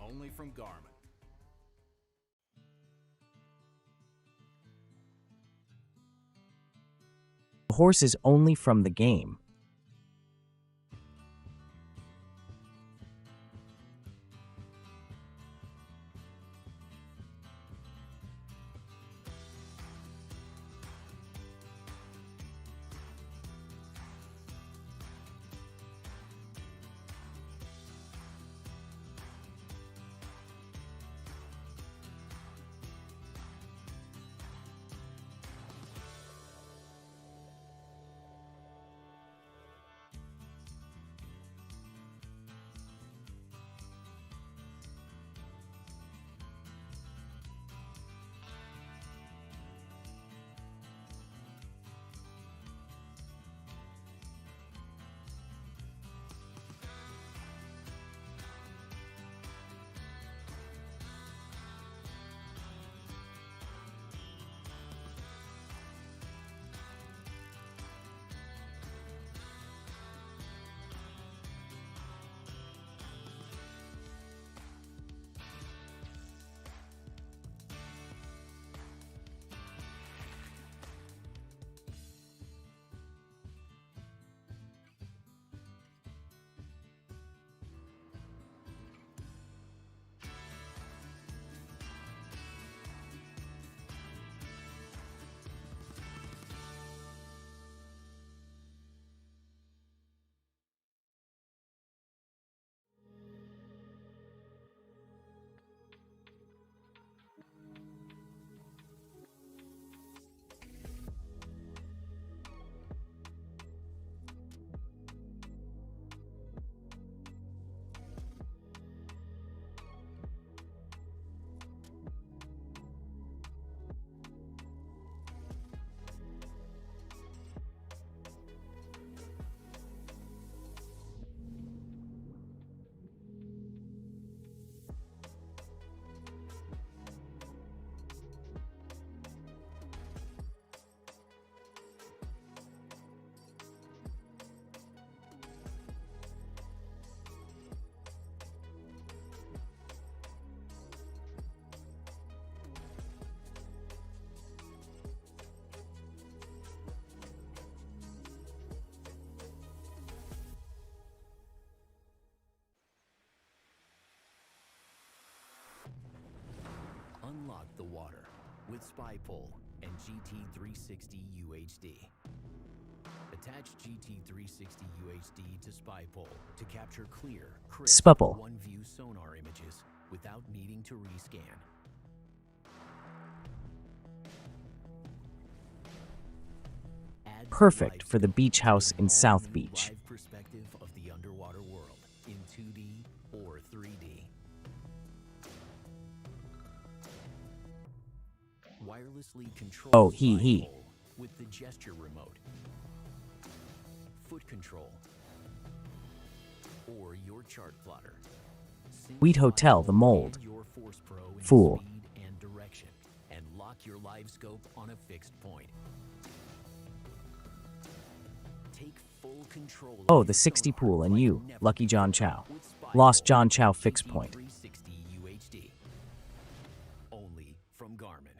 Only from Garmin. The horse is only from the game. Unlock the water with SpyPole and GT360 UHD. Attach GT360 UHD to SpyPole to capture clear, crisp, Spupple. one-view sonar images without needing to rescan. Add Perfect for the beach house in South Beach. live perspective of the underwater world in 2D or 3D. Wirelessly control Oh, he. with the gesture remote, foot control, or your chart plotter. Wheat Hotel, the mold. Your Force Pro in Fool. speed and direction, and lock your live scope on a fixed point. Take full control of Oh, your the 60 sonar pool and like you, never Lucky John before Chow. with SpyPole Lost John Chow fixed point. GT360 UHD. Only from Garmin.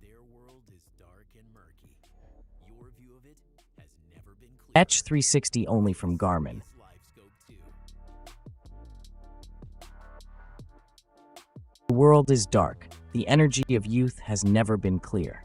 Their world is dark and murky. Your view of it has never been clearer. Etch 360 only from Garmin. Live scope 2. The world is dark. The energy of youth has never been clear.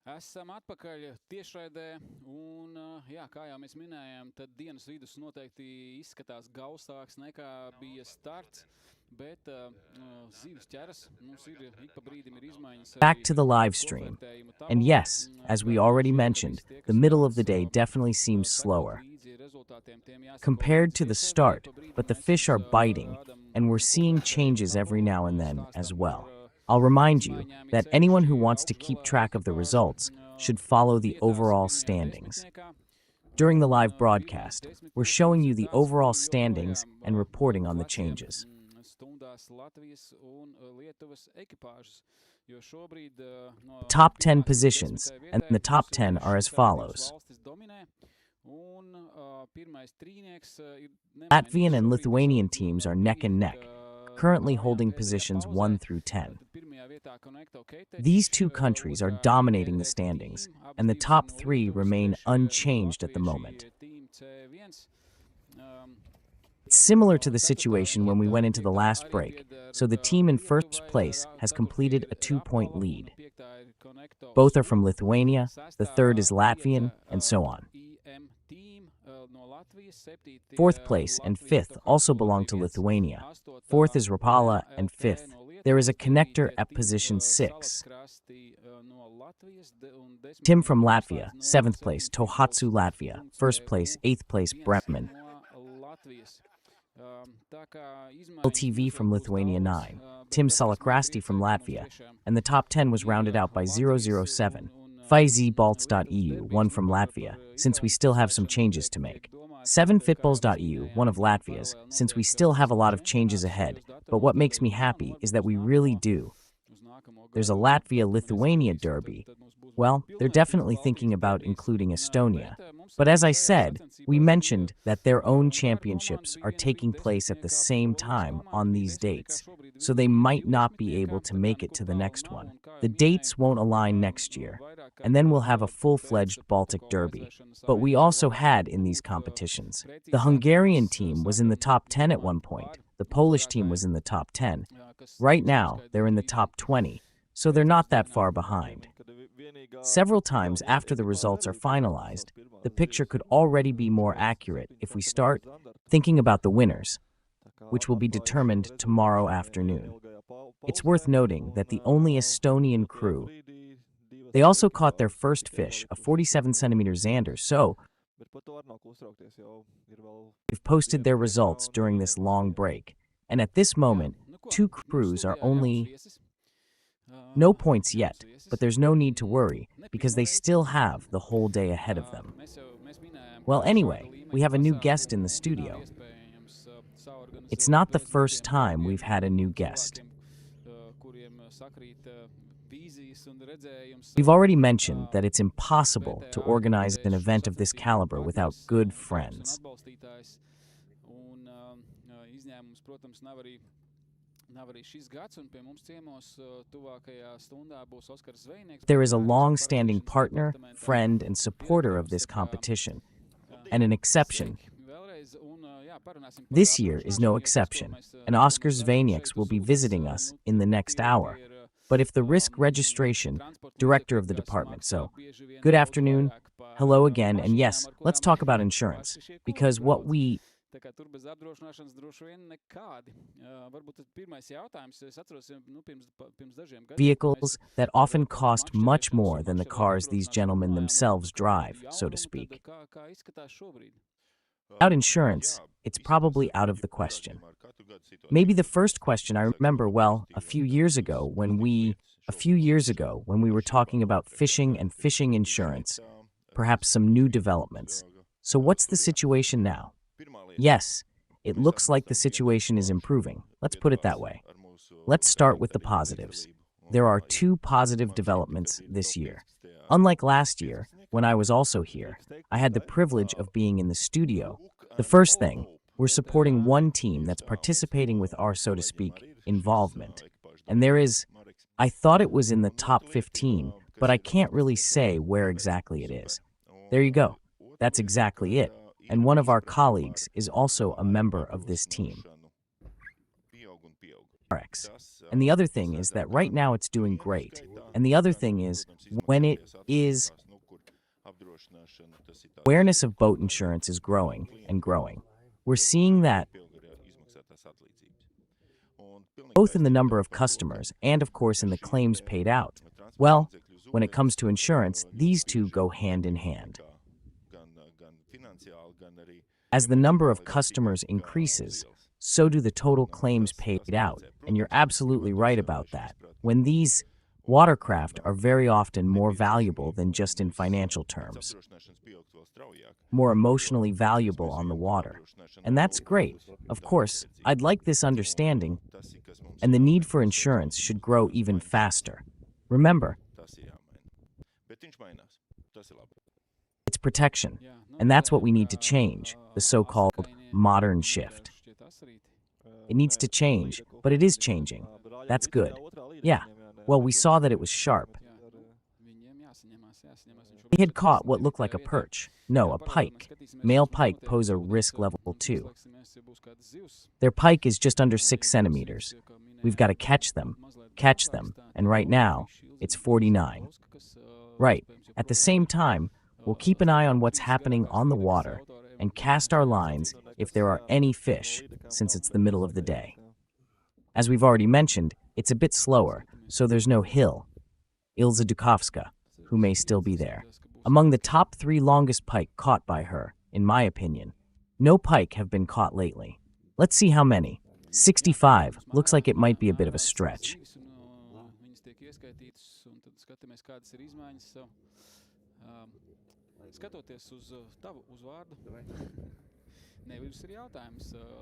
Esam atpakaļ tiešraidē, un, jā, kā jau mēs minējām, tad dienas vidus noteikti izskatās gaustāks nekā bija starts, bet zivis ķeras, mums ir ik pa brīdim ir izmaiņas. Back to the live stream. And yes, as we already mentioned, the middle of the day definitely seems slower compared to the start, but the fish are biting, and we're seeing changes every now and then as well. I'll remind you that anyone who wants to keep track of the results should follow the overall standings. During the live broadcast, we're showing you the overall standings and reporting on the changes. Top 10 positions, and the top 10 are as follows. Latvian and Lithuanian teams are neck and neck, currently holding positions 1 through 10. These two countries are dominating the standings, and the top 3 remain unchanged at the moment. It's similar to the situation when we went into the last break, so the team in first place has completed a 2-point lead. Both are from Lithuania, the third is Latvian, and so on. Fourth place and fifth also belong to Lithuania. Fourth is Rapala, and fifth. There is a connector at position 6. Tim from Latvia, 7th place, Tohatsu, Latvia. 1st place, 8th place, Bremen. LTV from Lithuania, 9. Tim Salakrasti from Latvia. And the top 10 was rounded out by 007. FiZBalts.eu, 1 from Latvia, since we still have some changes to make. 7 Fitballs.eu, 1 of Latvia's, since we still have a lot of changes ahead, but what makes me happy is that we really do. There's a Latvia-Lithuania derby. Well, they're definitely thinking about including Estonia. But as I said, we mentioned that their own championships are taking place at the same time on these dates, so they might not be able to make it to the next one. The dates won't align next year, and then we'll have a full-fledged Baltic Derby. But we also had in these competitions. The Hungarian team was in the top 10 at one point. The Polish team was in the top 10. Right now, they're in the top 20, so they're not that far behind. Several times after the results are finalized, the picture could already be more accurate if we start thinking about the winners, which will be determined tomorrow afternoon. It's worth noting that the only Estonian crew, they also caught their first fish, a 47-centimeter zander, so they've posted their results during this long break. And at this moment, 2 crews are only no points yet, but there's no need to worry, because they still have the whole day ahead of them. Well, anyway, we have a new guest in the studio. It's not the first time we've had a new guest. We've already mentioned that it's impossible to organize an event of this caliber without good friends. There is a long-standing partner, friend, and supporter of this competition, and an exception. This year is no exception, and Oscar Zvanieks will be visiting us in the next hour. But if the risk registration, director of the department, so good afternoon, hello again, and yes, let's talk about insurance, because what we vehicles that often cost much more than the cars these gentlemen themselves drive, so to speak. Without insurance, it's probably out of the question. Maybe the first question I remember, well, a few years ago when we were talking about fishing and fishing insurance, perhaps some new developments. So what's the situation now? Yes, it looks like the situation is improving. Let's put it that way. Let's start with the positives. There are 2 positive developments this year. Unlike last year, when I was also here, I had the privilege of being in the studio. The first thing, we're supporting one team that's participating with our, so to speak, involvement. And I thought it was in the top 15, but I can't really say where exactly it is. There you go. That's exactly it. And one of our colleagues is also a member of this team. And the other thing is that right now it's doing great. And the other thing is, when it is, awareness of boat insurance is growing and growing. We're seeing that both in the number of customers and, of course, in the claims paid out. Well, when it comes to insurance, these two go hand in hand. As the number of customers increases, so do the total claims paid out, and you're absolutely right about that. When these watercraft are very often more valuable than just in financial terms, more emotionally valuable on the water. And that's great. Of course, I'd like this understanding, and the need for insurance should grow even faster. Remember, it's protection, and that's what we need to change, the so-called modern shift. It needs to change, but it is changing. That's good. Yeah, well, we saw that it was sharp. He had caught what looked like a perch. No, a pike. Male pike pose a risk level 2. Their pike is just under 6 centimeters. We've got to catch them, and right now, it's 49. Right, at the same time, we'll keep an eye on what's happening on the water and cast our lines if there are any fish, since it's the middle of the day. As we've already mentioned, it's a bit slower, so there's no hill, Ilza Dukovska, who may still be there. Among the top 3 longest pike caught by her, in my opinion, no pike have been caught lately. Let's see how many. 65 looks like it might be a bit of a stretch.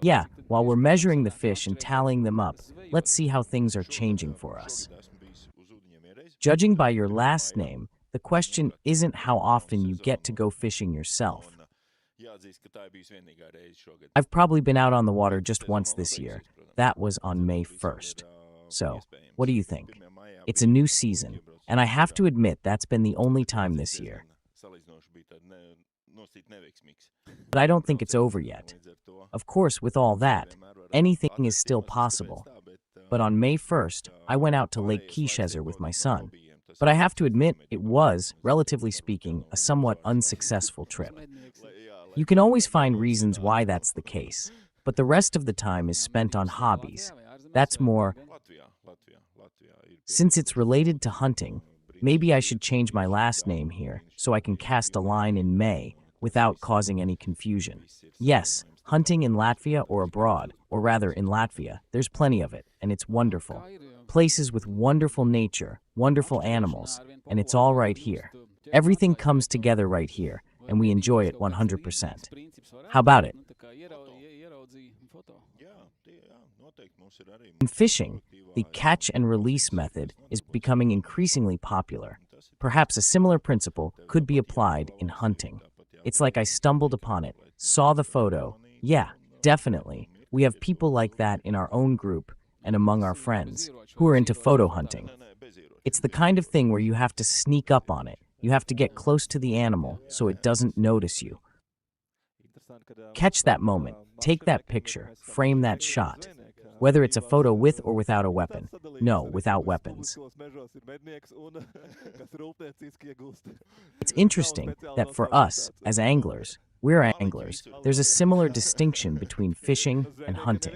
Yeah, while we're measuring the fish and tallying them up, let's see how things are changing for us. Judging by your last name, the question isn't how often you get to go fishing yourself. I've probably been out on the water just once this year. That was on May 1st. So, what do you think? It's a new season, and I have to admit that's been the only time this year. But I don't think it's over yet. Of course, with all that, anything is still possible. But on May 1st, I went out to Lake Kishezer with my son. But I have to admit, it was, relatively speaking, a somewhat unsuccessful trip. You can always find reasons why that's the case, but the rest of the time is spent on hobbies. That's more. Since it's related to hunting, maybe I should change my last name here so I can cast a line in May without causing any confusion. Yes, hunting in Latvia or abroad, or rather in Latvia, there's plenty of it, and it's wonderful. Places with wonderful nature, wonderful animals, and it's all right here. Everything comes together right here, and we enjoy it 100%. How about it? In fishing, the catch and release method is becoming increasingly popular. Perhaps a similar principle could be applied in hunting. It's like I stumbled upon it, saw the photo. Yeah, definitely. We have people like that in our own group and among our friends who are into photo hunting. It's the kind of thing where you have to sneak up on it. You have to get close to the animal so it doesn't notice you. Catch that moment, take that picture, frame that shot. Whether it's a photo with or without a weapon. No, without weapons. It's interesting that for us, as anglers, we're anglers, there's a similar distinction between fishing and hunting.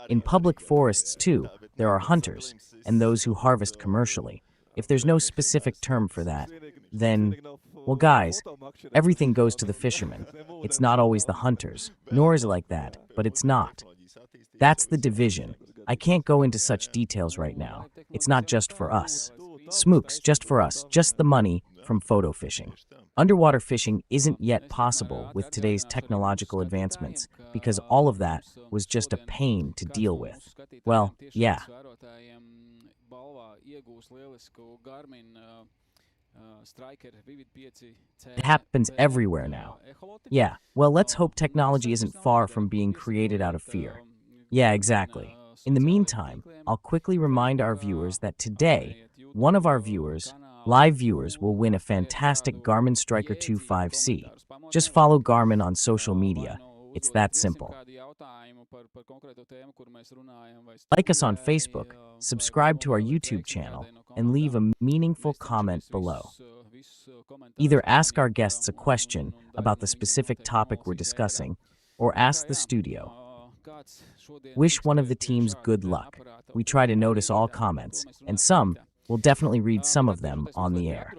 In public forests, too, there are hunters and those who harvest commercially. If there's no specific term for that, then, well, guys, everything goes to the fishermen. It's not always the hunters, nor is it like that, but it's not. That's the division. I can't go into such details right now. It's not just for us. Smooks, just for us, just the money from photo fishing. Underwater fishing isn't yet possible with today's technological advancements because all of that was just a pain to deal with. Well, yeah. It happens everywhere now. Yeah, well, let's hope technology isn't far from being created out of fear. Yeah, exactly. In the meantime, I'll quickly remind our viewers that today, one of our viewers, live viewers, will win a fantastic Garmin Striker 2 5C. Just follow Garmin on social media. It's that simple. Like us on Facebook, subscribe to our YouTube channel, and leave a meaningful comment below. Either ask our guests a question about the specific topic we're discussing, or ask the studio. Wish one of the teams good luck. We try to notice all comments, and we'll definitely read some of them on the air.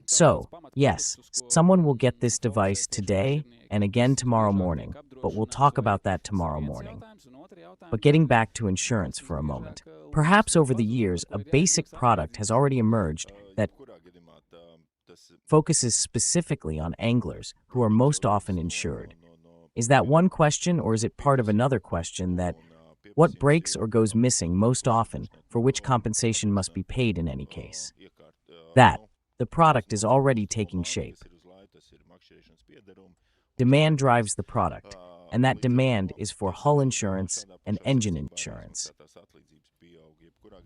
So, yes, someone will get this device today and again tomorrow morning, but we'll talk about that tomorrow morning. But getting back to insurance for a moment, perhaps over the years, a basic product has already emerged that focuses specifically on anglers who are most often insured. Is that one question, or is it part of another question that what breaks or goes missing most often, for which compensation must be paid in any case? That the product is already taking shape. Demand drives the product, and that demand is for hull insurance and engine insurance.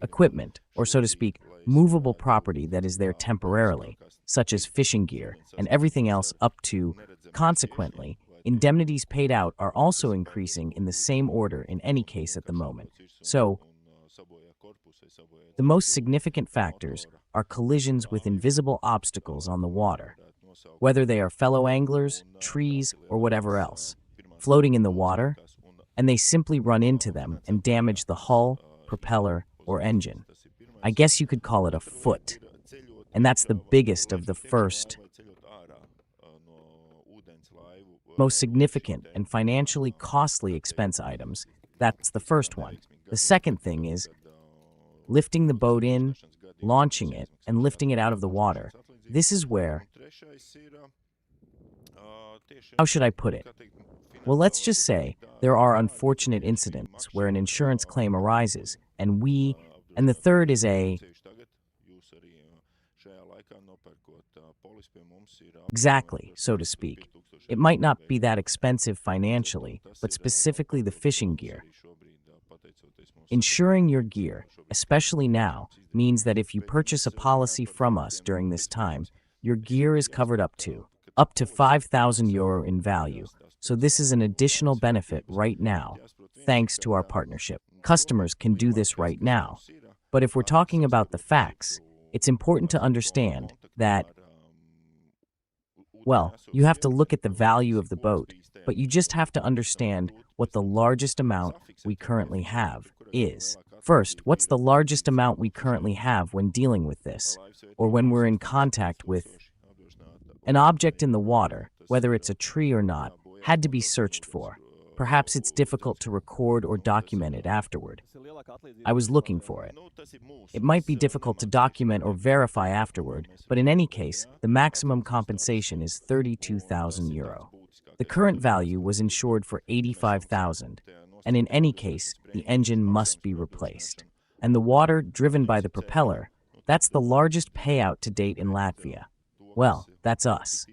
Equipment, or so to speak, movable property that is there temporarily, such as fishing gear and everything else up to, consequently, indemnities paid out are also increasing in the same order in any case at the moment. So, the most significant factors are collisions with invisible obstacles on the water, whether they are fellow anglers, trees, or whatever else, floating in the water, and they simply run into them and damage the hull, propeller, or engine. I guess you could call it a foot. And that's the biggest of the first, most significant and financially costly expense items. That's the first one. The second thing is lifting the boat in, launching it, and lifting it out of the water. This is where, how should I put it? Well, let's just say there are unfortunate incidents where an insurance claim arises, and the third is exactly, so to speak. It might not be that expensive financially, but specifically the fishing gear. Insuring your gear, especially now, means that if you purchase a policy from us during this time, your gear is covered up to €5,000 in value. So this is an additional benefit right now, thanks to our partnership. Customers can do this right now. But if we're talking about the facts, it's important to understand that, well, you have to look at the value of the boat, but you just have to understand what the largest amount we currently have is. First, what's the largest amount we currently have when dealing with this, or when we're in contact with an object in the water, whether it's a tree or not, had to be searched for. Perhaps it's difficult to record or document it afterward. I was looking for it. It might be difficult to document or verify afterward, but in any case, the maximum compensation is €32,000. The current value was insured for $85,000, and in any case, the engine must be replaced. And the water driven by the propeller, that's the largest payout to date in Latvia. Well, that's us.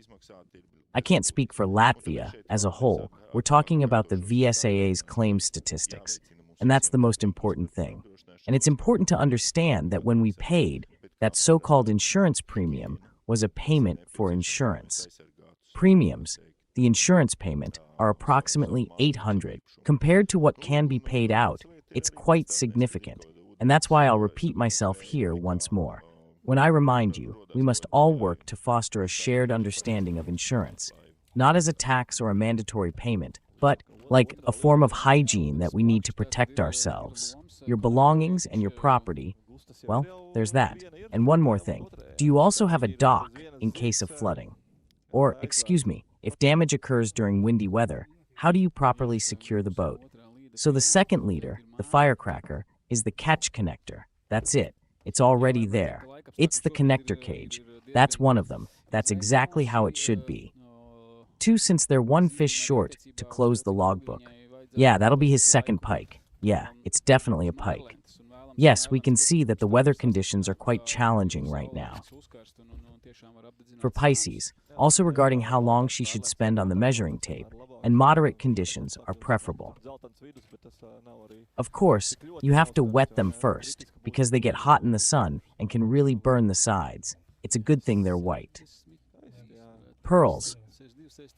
I can't speak for Latvia as a whole. We're talking about the VSAA's claims statistics, and that's the most important thing. And it's important to understand that when we paid, that so-called insurance premium was a payment for insurance. Premiums, the insurance payment, are approximately $800. Compared to what can be paid out, it's quite significant, and that's why I'll repeat myself here once more. When I remind you, we must all work to foster a shared understanding of insurance, not as a tax or a mandatory payment, but like a form of hygiene that we need to protect ourselves, your belongings and your property. Well, there's that. And one more thing. Do you also have a dock in case of flooding? Or, excuse me, if damage occurs during windy weather, how do you properly secure the boat? So the second leader, the firecracker, is the catch connector. That's it. It's already there. It's the connector cage. That's one of them. That's exactly how it should be. 2, since they're one fish short to close the logbook. Yeah, that'll be his second pike. Yeah, it's definitely a pike. Yes, we can see that the weather conditions are quite challenging right now. For Pisces, also regarding how long she should spend on the measuring tape, and moderate conditions are preferable. Of course, you have to wet them first, because they get hot in the sun and can really burn the sides. It's a good thing they're white. Pearls,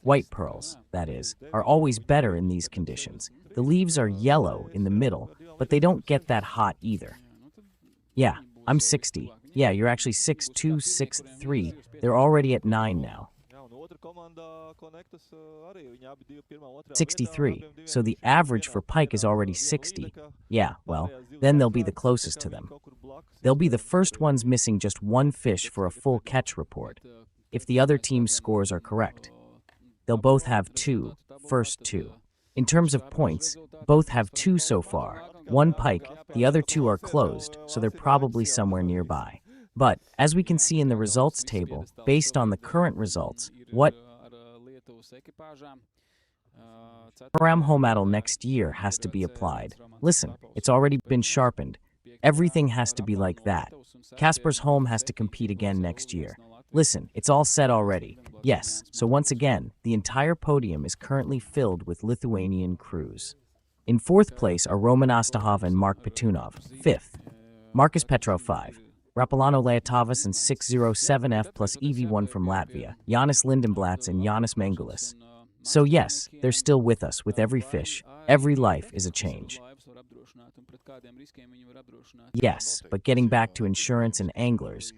white pearls, that is, are always better in these conditions. The leaves are yellow in the middle, but they don't get that hot either. Yeah, I'm 60. Yeah, you're actually 6'2", 6'3". They're already at 9 now. 63, so the average for pike is already 60. Yeah, well, then they'll be the closest to them. They'll be the first ones missing just one fish for a full catch report, if the other team's scores are correct. They'll both have 2, first 2. In terms of points, both have 2 so far. One pike, the other 2 are closed, so they're probably somewhere nearby. But, as we can see in the results table, based on the current results, what param next year has to be applied. Listen, it's already been sharpened. Everything has to be like that. Kasper's home has to compete again next year. Listen, it's all set already. Yes, so once again, the entire podium is currently filled with Lithuanian crews. In 4th place are Roman Ostahov and Mark Petunov. 5th, Marcus Petrov 5. Rapolano Leotavas and 607F plus EV1 from Latvia, Janis Lindenblatz and Janis Mangulis. So yes, they're still with us with every fish. Every life is a change. Yes, but getting back to insurance and anglers,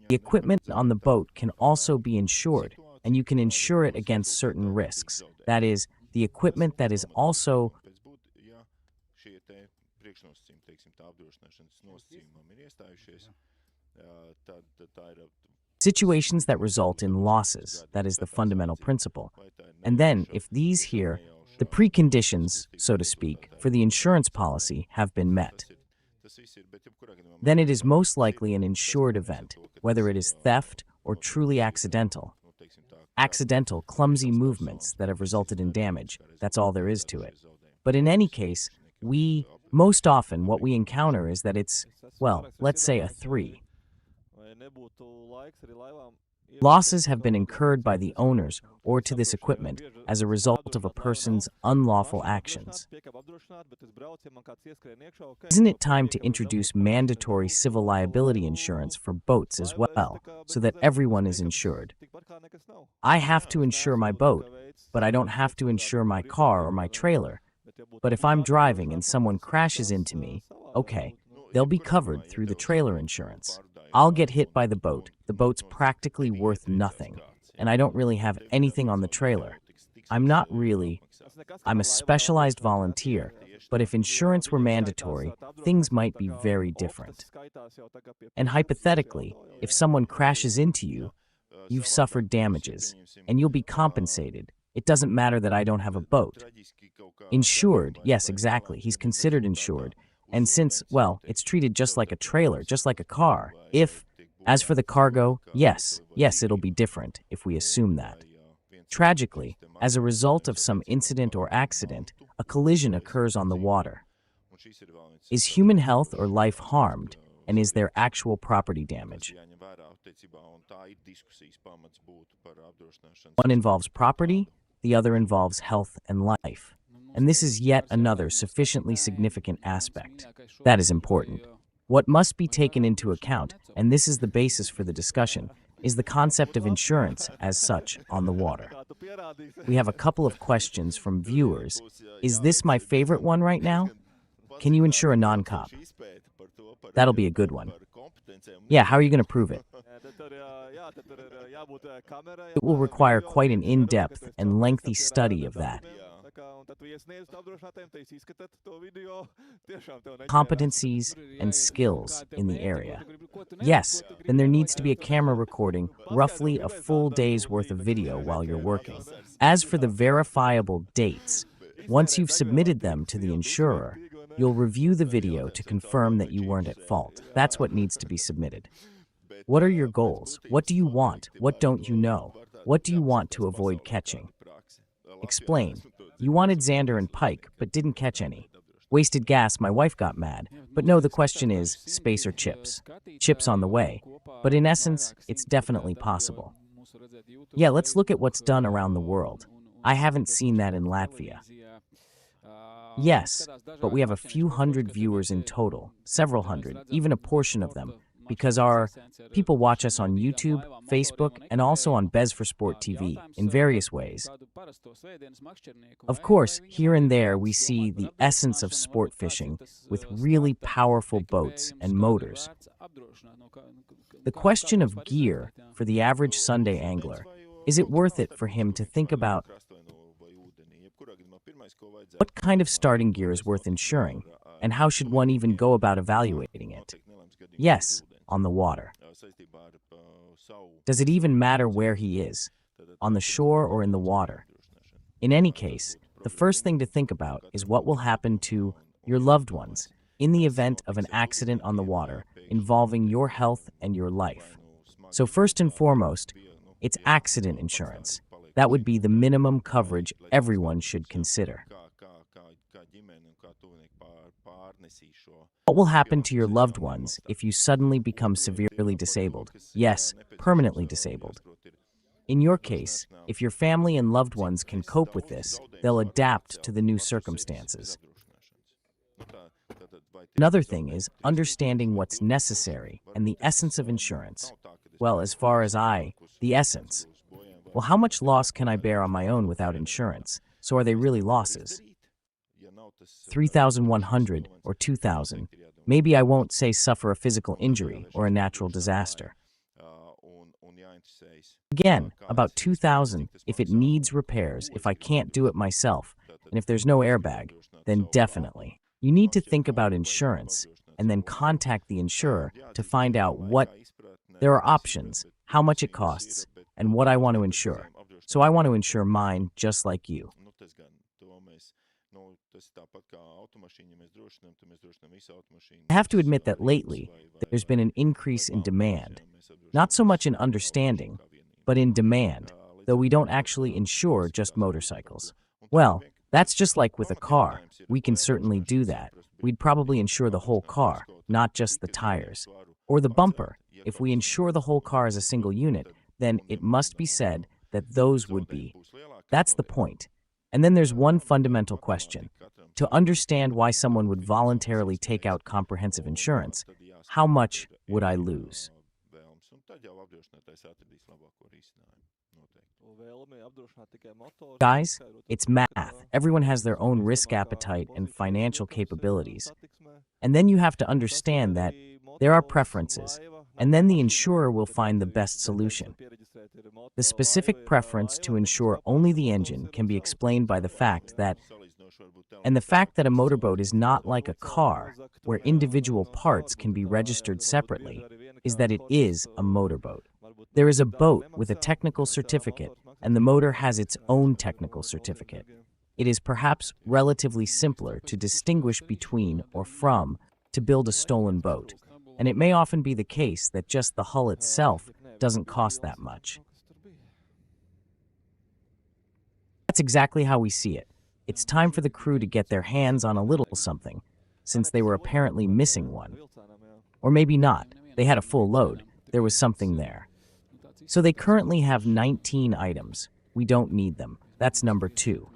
the equipment on the boat can also be insured, and you can insure it against certain risks. That is, the equipment that is also situations that result in losses. That is the fundamental principle. And then, if these here, the preconditions, so to speak, for the insurance policy have been met, then it is most likely an insured event, whether it is theft or truly accidental. Accidental, clumsy movements that have resulted in damage, that's all there is to it. But in any case, most often what we encounter is that it's, well, let's say a 3. Losses have been incurred by the owners or to this equipment as a result of a person's unlawful actions. Isn't it time to introduce mandatory civil liability insurance for boats as well, so that everyone is insured? I have to insure my boat, but I don't have to insure my car or my trailer. But if I'm driving and someone crashes into me, okay, they'll be covered through the trailer insurance. I'll get hit by the boat's practically worth nothing, and I don't really have anything on the trailer. I'm a specialized volunteer, but if insurance were mandatory, things might be very different. And hypothetically, if someone crashes into you, you've suffered damages, and you'll be compensated. It doesn't matter that I don't have a boat. Insured, yes, exactly, he's considered insured. And since, well, it's treated just like a trailer, just like a car. As for the cargo, yes, it'll be different if we assume that. Tragically, as a result of some incident or accident, a collision occurs on the water. Is human health or life harmed, and is there actual property damage? One involves property, the other involves health and life. And this is yet another sufficiently significant aspect. That is important. What must be taken into account, and this is the basis for the discussion, is the concept of insurance as such on the water. We have a couple of questions from viewers. Is this my favorite one right now? Can you insure a non-cop? That'll be a good one. Yeah, how are you going to prove it? It will require quite an in-depth and lengthy study of that. Competencies and skills in the area. Yes, then there needs to be a camera recording roughly a full day's worth of video while you're working. As for the verifiable dates, once you've submitted them to the insurer, you'll review the video to confirm that you weren't at fault. That's what needs to be submitted. What are your goals? What do you want? What don't you know? What do you want to avoid catching? Explain. You wanted zander and pike, but didn't catch any. Wasted gas, my wife got mad. But no, the question is, space or chips? Chips on the way. But in essence, it's definitely possible. Yeah, let's look at what's done around the world. I haven't seen that in Latvia. Yes, but we have a few hundred viewers in total, several hundred, even a portion of them, because our people watch us on YouTube, Facebook, and also on Bez for Sport TV in various ways. Of course, here and there we see the essence of sport fishing with really powerful boats and motors. The question of gear for the average Sunday angler, is it worth it for him to think about what kind of starting gear is worth insuring, and how should one even go about evaluating it? Yes, on the water. Does it even matter where he is, on the shore or in the water? In any case, the first thing to think about is what will happen to your loved ones in the event of an accident on the water involving your health and your life. So first and foremost, it's accident insurance. That would be the minimum coverage everyone should consider. What will happen to your loved ones if you suddenly become severely disabled? Yes, permanently disabled. In your case, if your family and loved ones can cope with this, they'll adapt to the new circumstances. Another thing is understanding what's necessary and the essence of insurance. Well, as far as the essence. Well, how much loss can I bear on my own without insurance? So are they really losses? 3,100 or 2,000. Maybe I won't say suffer a physical injury or a natural disaster. Again, about 2,000 if it needs repairs, if I can't do it myself, and if there's no airbag, then definitely. You need to think about insurance and then contact the insurer to find out what there are options, how much it costs, and what I want to insure. So I want to insure mine just like you. I have to admit that lately, there's been an increase in demand. Not so much in understanding, but in demand, though we don't actually insure just motorcycles. Well, that's just like with a car. We can certainly do that. We'd probably insure the whole car, not just the tires. Or the bumper. If we insure the whole car as a single unit, then it must be said that those would be. That's the point. And then there's one fundamental question. To understand why someone would voluntarily take out comprehensive insurance, how much would I lose? Guys, it's math. Everyone has their own risk appetite and financial capabilities. And then you have to understand that there are preferences, and then the insurer will find the best solution. The specific preference to insure only the engine can be explained by the fact that a motorboat is not like a car, where individual parts can be registered separately, is that it is a motorboat. There is a boat with a technical certificate, and the motor has its own technical certificate. It is perhaps relatively simpler to distinguish between or from to build a stolen boat, and it may often be the case that just the hull itself doesn't cost that much. That's exactly how we see it. It's time for the crew to get their hands on a little something, since they were apparently missing one. Or maybe not. They had a full load. There was something there. So they currently have 19 items. We don't need them. That's number 2.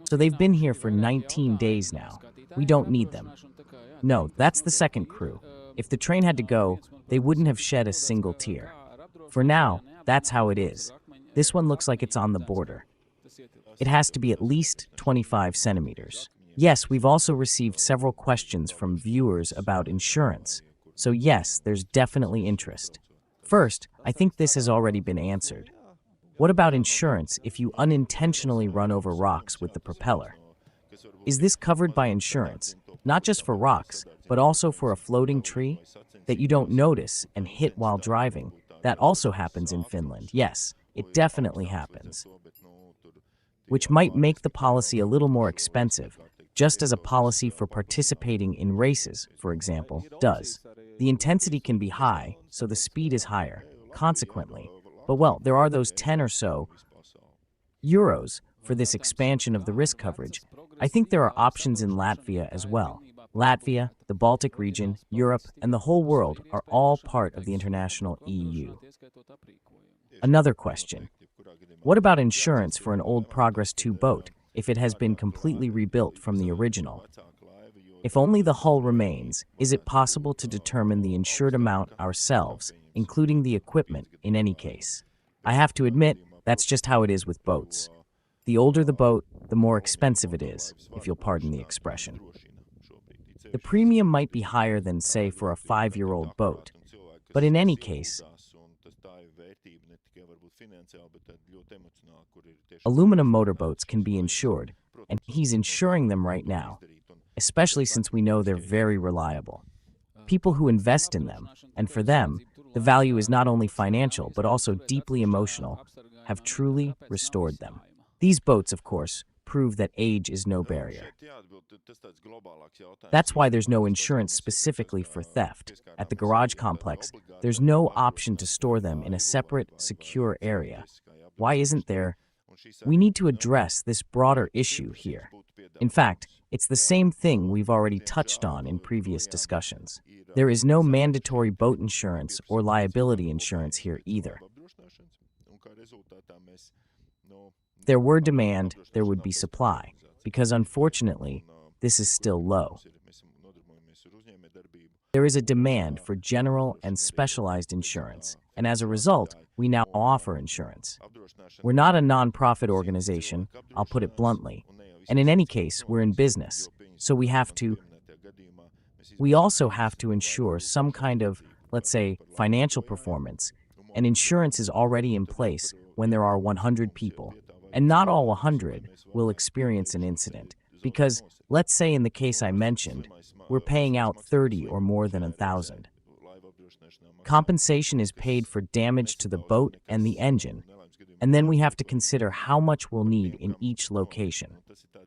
So they've been here for 19 days now. We don't need them. No, that's the second crew. If the train had to go, they wouldn't have shed a single tear. For now, that's how it is. This one looks like it's on the border. It has to be at least 25 centimeters. Yes, we've also received several questions from viewers about insurance. So yes, there's definitely interest. First, I think this has already been answered. What about insurance if you unintentionally run over rocks with the propeller? Is this covered by insurance, not just for rocks, but also for a floating tree that you don't notice and hit while driving? That also happens in Finland. Yes, it definitely happens. Which might make the policy a little more expensive, just as a policy for participating in races, for example, does. The intensity can be high, so the speed is higher, consequently. But well, there are those 10 or so euros for this expansion of the risk coverage. I think there are options in Latvia as well. Latvia, the Baltic region, Europe, and the whole world are all part of the international EU. Another question. What about insurance for an old Progress 2 boat if it has been completely rebuilt from the original? If only the hull remains, is it possible to determine the insured amount ourselves, including the equipment, in any case? I have to admit, that's just how it is with boats. The older the boat, the more expensive it is, if you'll pardon the expression. The premium might be higher than, say, for a 5-year-old boat, but in any case, aluminum motorboats can be insured, and he's insuring them right now, especially since we know they're very reliable. People who invest in them, and for them, the value is not only financial but also deeply emotional, have truly restored them. These boats, of course, prove that age is no barrier. That's why there's no insurance specifically for theft. At the garage complex, there's no option to store them in a separate, secure area. Why isn't there? We need to address this broader issue here. In fact, it's the same thing we've already touched on in previous discussions. There is no mandatory boat insurance or liability insurance here either. If there were demand, there would be supply, because unfortunately, this is still low. There is a demand for general and specialized insurance, and as a result, we now offer insurance. We're not a non-profit organization, I'll put it bluntly, and in any case, we're in business, so we also have to ensure some kind of, let's say, financial performance, and insurance is already in place when there are 100 people. And not all 100 will experience an incident, because, let's say in the case I mentioned, we're paying out 30 or more than 1,000. Compensation is paid for damage to the boat and the engine, and then we have to consider how much we'll need in each location.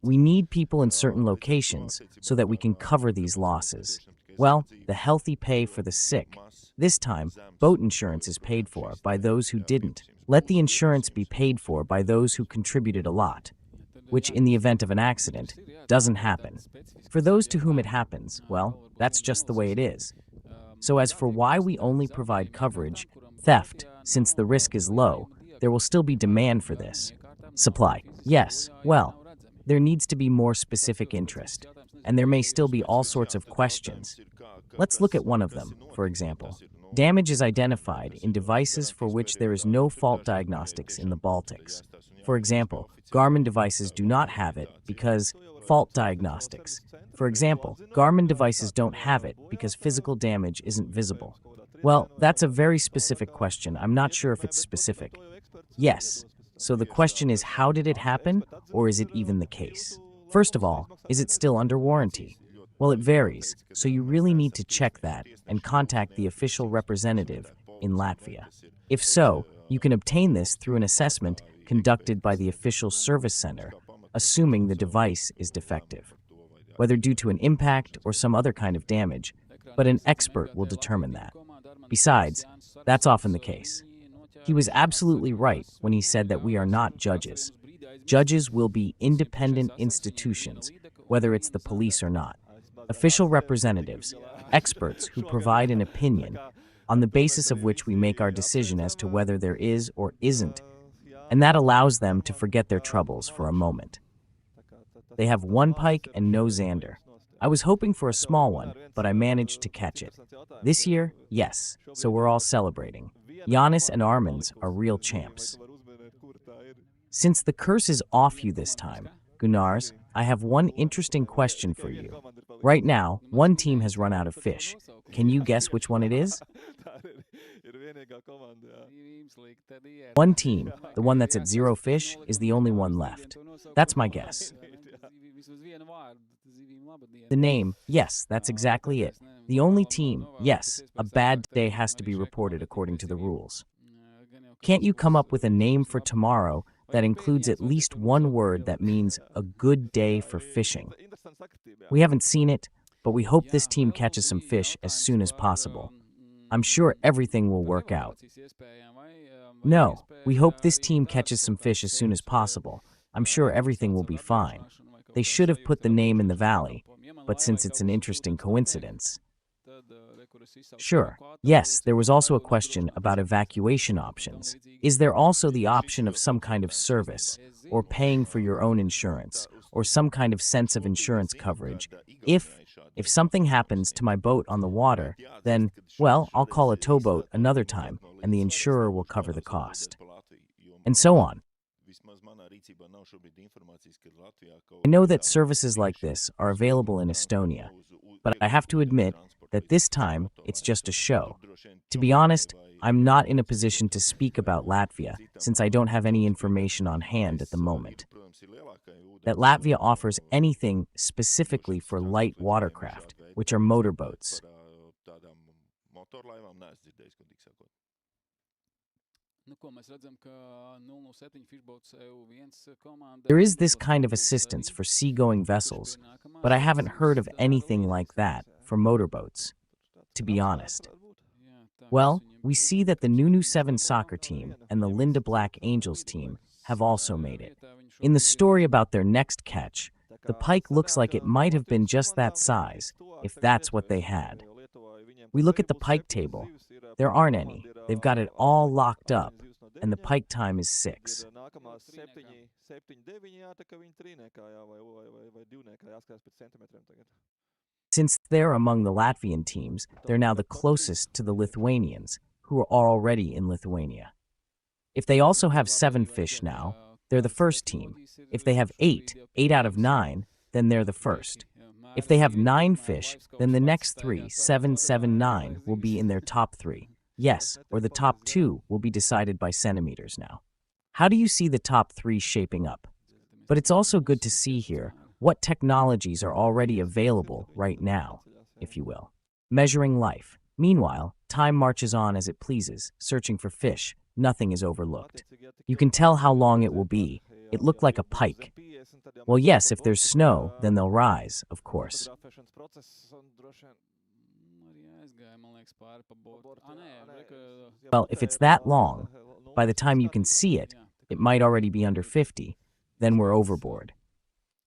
We need people in certain locations so that we can cover these losses. Well, the healthy pay for the sick. This time, boat insurance is paid for by those who didn't. Let the insurance be paid for by those who contributed a lot, which in the event of an accident, doesn't happen. For those to whom it happens, well, that's just the way it is. So as for why we only provide coverage, theft, since the risk is low, there will still be demand for this. Supply. Yes, well, there needs to be more specific interest, and there may still be all sorts of questions. Let's look at one of them, for example. Damage is identified in devices for which there is no fault diagnostics in the Baltics. For example, Garmin devices do not have it because fault diagnostics. For example, Garmin devices don't have it because physical damage isn't visible. Well, that's a very specific question. I'm not sure if it's specific. Yes. So the question is, how did it happen, or is it even the case? First of all, is it still under warranty? Well, it varies, so you really need to check that and contact the official representative in Latvia. If so, you can obtain this through an assessment conducted by the official service center, assuming the device is defective, whether due to an impact or some other kind of damage, but an expert will determine that. Besides, that's often the case. He was absolutely right when he said that we are not judges. Judges will be independent institutions, whether it's the police or not. Official representatives, experts who provide an opinion on the basis of which we make our decision as to whether there is or isn't, and that allows them to forget their troubles for a moment. They have one pike and no zander. I was hoping for a small one, but I managed to catch it. This year, yes, so we're all celebrating. Giannis and Armin's are real champs. Since the curse is off you this time, Gunnars, I have one interesting question for you. Right now, one team has run out of fish. Can you guess which one it is? One team, the one that's at 0 fish, is the only one left. That's my guess. The name, yes, that's exactly it. The only team, yes, a bad day has to be reported according to the rules. Can't you come up with a name for tomorrow that includes at least one word that means a good day for fishing? We haven't seen it, but we hope this team catches some fish as soon as possible. I'm sure everything will work out. No, we hope this team catches some fish as soon as possible. I'm sure everything will be fine. They should have put the name in the valley, but since it's an interesting coincidence. Sure. Yes, there was also a question about evacuation options. Is there also the option of some kind of service, or paying for your own insurance, or some kind of sense of insurance coverage? If something happens to my boat on the water, then, well, I'll call a towboat another time, and the insurer will cover the cost. And so on. I know that services like this are available in Estonia, but I have to admit that this time it's just a show. To be honest, I'm not in a position to speak about Latvia since I don't have any information on hand at the moment. That Latvia offers anything specifically for light watercraft, which are motorboats. There is this kind of assistance for seagoing vessels, but I haven't heard of anything like that for motorboats, to be honest. Well, we see that the Nunu 7 soccer team and the Linda Black Angels team have also made it. In the story about their next catch, the pike looks like it might have been just that size, if that's what they had. We look at the pike table. There aren't any. They've got it all locked up, and the pike time is 6. Since they're among the Latvian teams, they're now the closest to the Lithuanians, who are already in Lithuania. If they also have 7 fish now, they're the first team. If they have 8 out of 9, then they're the first. If they have 9 fish, then the next 3, 7, 7, 9, will be in their top 3. Yes, or the top 2 will be decided by centimeters now. How do you see the top 3 shaping up? But it's also good to see here what technologies are already available right now, if you will. Measuring life. Meanwhile, time marches on as it pleases, searching for fish. Nothing is overlooked. You can tell how long it will be. It looked like a pike. Well, yes, if there's snow, then they'll rise, of course. Well, if it's that long, by the time you can see it, it might already be under 50. Then we're overboard.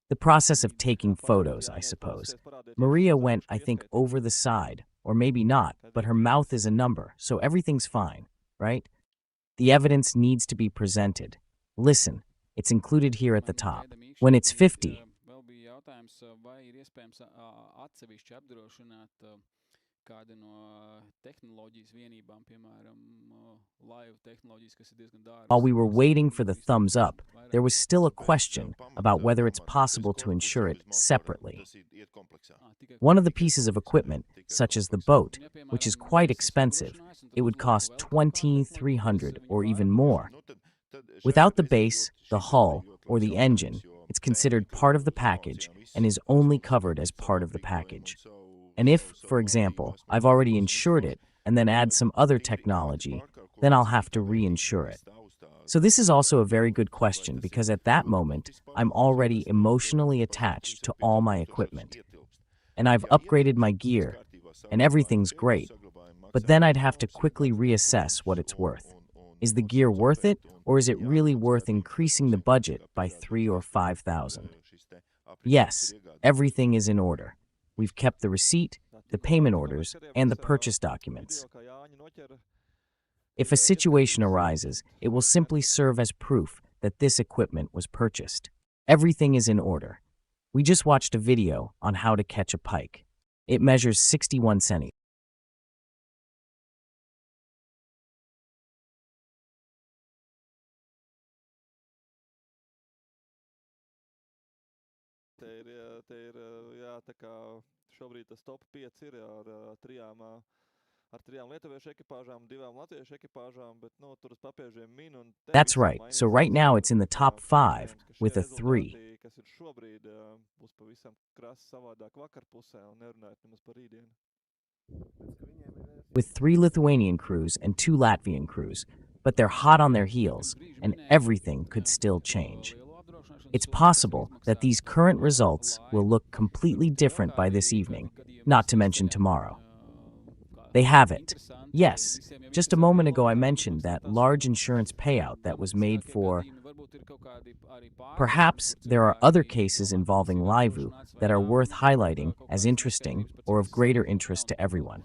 The process of taking photos, I suppose. Maria went, I think, over the side, or maybe not, but her mouth is a number, so everything's fine, right? The evidence needs to be presented. Listen, it's included here at the top. When it's 50, while we were waiting for the thumbs up, there was still a question about whether it's possible to insure it separately. One of the pieces of equipment, such as the boat, which is quite expensive, it would cost $2,300 or even more. Without the base, the hull, or the engine, it's considered part of the package and is only covered as part of the package. And if, for example, I've already insured it and then add some other technology, then I'll have to reinsure it. So this is also a very good question because at that moment, I'm already emotionally attached to all my equipment. And I've upgraded my gear, and everything's great. But then I'd have to quickly reassess what it's worth. Is the gear worth it, or is it really worth increasing the budget by $3,000 or $5,000? Yes, everything is in order. We've kept the receipt, the payment orders, and the purchase documents. If a situation arises, it will simply serve as proof that this equipment was purchased. Everything is in order. We just watched a video on how to catch a pike. It measures 61 centimeters. Jā, tā kā šobrīd tas top 5 ir ar 3 lietuviešu ekipāžām, 2 latviešu ekipāžām, bet tur uz papiežiem min un... That's right. So right now it's in the top 5 with a 3. Kas ir šobrīd, būs pavisam krasi savādāk vakarpusē un nerunājot nemaz par rītdienu. With 3 Lithuanian crews and 2 Latvian crews, but they're hot on their heels, and everything could still change. It's possible that these current results will look completely different by this evening, not to mention tomorrow. They have it. Yes, just a moment ago I mentioned that large insurance payout that was made for. Perhaps there are other cases involving Laivu that are worth highlighting as interesting or of greater interest to everyone.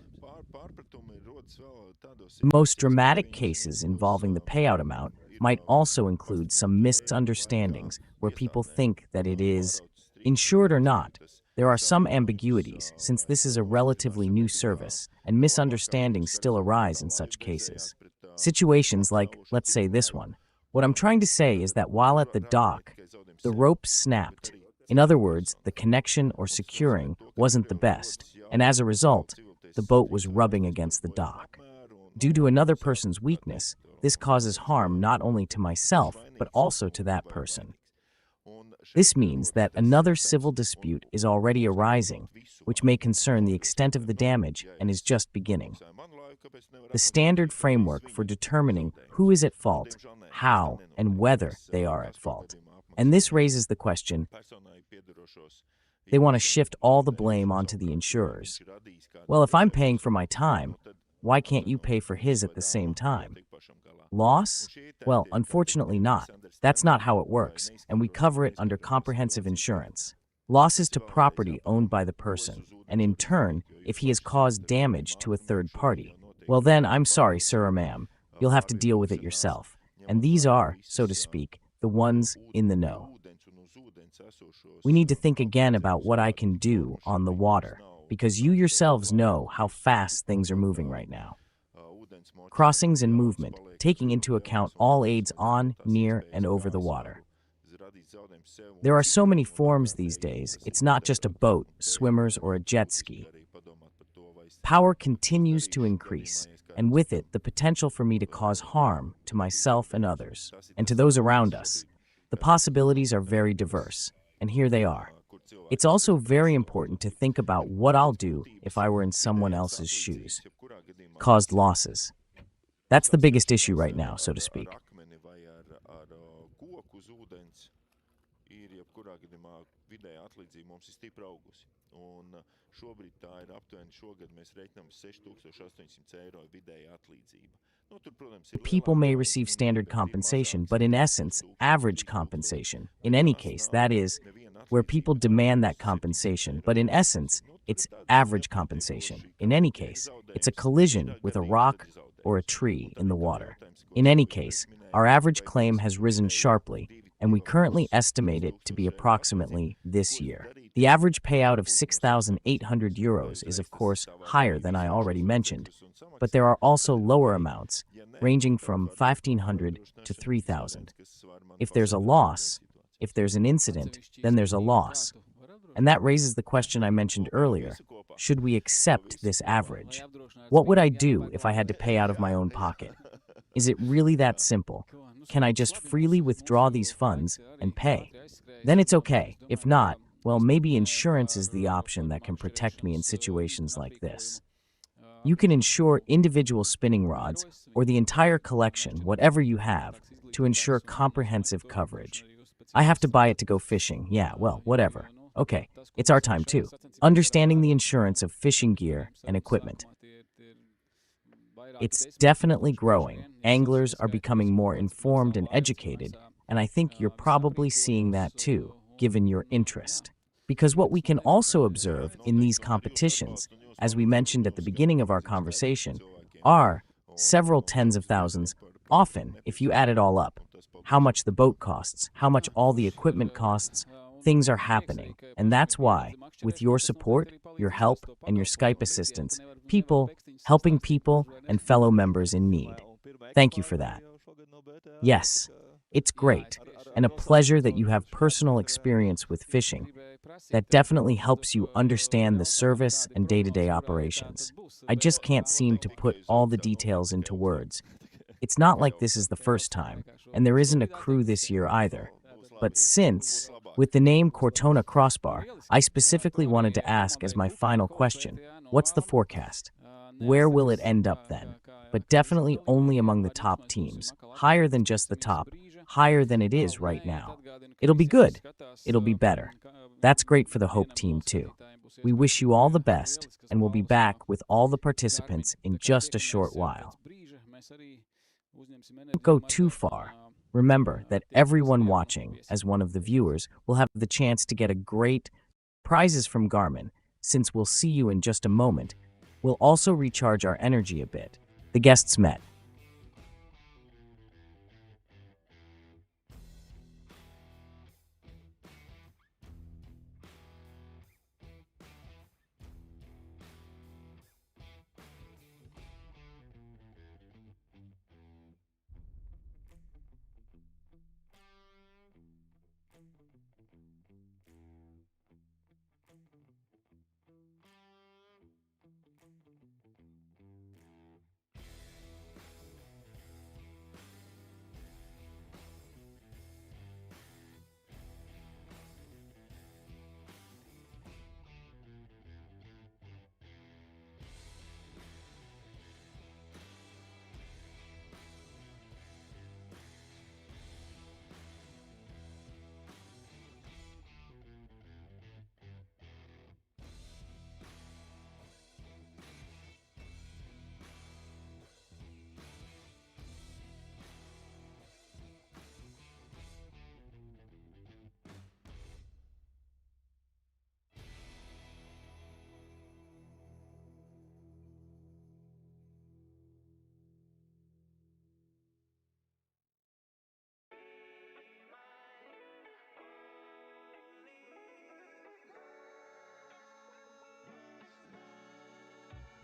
The most dramatic cases involving the payout amount might also include some misunderstandings where people think that it is insured or not. There are some ambiguities since this is a relatively new service, and misunderstandings still arise in such cases. Situations like, let's say, this one. What I'm trying to say is that while at the dock, the rope snapped. In other words, the connection or securing wasn't the best, and as a result, the boat was rubbing against the dock. Due to another person's weakness, this causes harm not only to myself, but also to that person. This means that another civil dispute is already arising, which may concern the extent of the damage and is just beginning. The standard framework for determining who is at fault, how, and whether they are at fault. And this raises the question, they want to shift all the blame onto the insurers. Well, if I'm paying for my time, why can't you pay for his at the same time? Loss? Well, unfortunately not. That's not how it works, and we cover it under comprehensive insurance. Losses to property owned by the person, and in turn, if he has caused damage to a third party. Well then, I'm sorry, sir or ma'am, you'll have to deal with it yourself. And these are, so to speak, the ones in the know. We need to think again about what I can do on the water, because you yourselves know how fast things are moving right now. Crossings and movement, taking into account all aids on, near, and over the water. There are so many forms these days, it's not just a boat, swimmers, or a jet ski. Power continues to increase, and with it, the potential for me to cause harm to myself and others, and to those around us. The possibilities are very diverse, and here they are. It's also very important to think about what I'll do if I were in someone else's shoes. Caused losses. That's the biggest issue right now, so to speak. People may receive standard compensation, but in essence, average compensation. In any case, that is, where people demand that compensation, but in essence, it's average compensation. In any case, it's a collision with a rock or a tree in the water. In any case, our average claim has risen sharply, and we currently estimate it to be approximately this year. The average payout of €6,800 is of course higher than I already mentioned, but there are also lower amounts, ranging from $1,500 to $3,000. If there's a loss, if there's an incident, then there's a loss. And that raises the question I mentioned earlier, should we accept this average? What would I do if I had to pay out of my own pocket? Is it really that simple? Can I just freely withdraw these funds and pay? Then it's okay. If not, well, maybe insurance is the option that can protect me in situations like this. You can insure individual spinning rods or the entire collection, whatever you have, to ensure comprehensive coverage. I have to buy it to go fishing. Yeah, well, whatever. Okay, it's our time too. Understanding the insurance of fishing gear and equipment. It's definitely growing. Anglers are becoming more informed and educated, and I think you're probably seeing that too, given your interest. Because what we can also observe in these competitions, as we mentioned at the beginning of our conversation, are several tens of thousands, often, if you add it all up. How much the boat costs, how much all the equipment costs, things are happening. And that's why, with your support, your help, and your Skype assistance, people, helping people, and fellow members in need. Thank you for that. Yes, it's great, and a pleasure that you have personal experience with fishing. That definitely helps you understand the service and day-to-day operations. I just can't seem to put all the details into words. It's not like this is the first time, and there isn't a crew this year either. But since, with the name Cortona Crossbar, I specifically wanted to ask as my final question, what's the forecast? Where will it end up then? But definitely only among the top teams, higher than just the top, higher than it is right now. It'll be good. It'll be better. That's great for the Hope team too. We wish you all the best, and we'll be back with all the participants in just a short while. Don't go too far. Remember that everyone watching, as one of the viewers, will have the chance to get a great prizes from Garmin. Since we'll see you in just a moment, we'll also recharge our energy a bit. The guests met.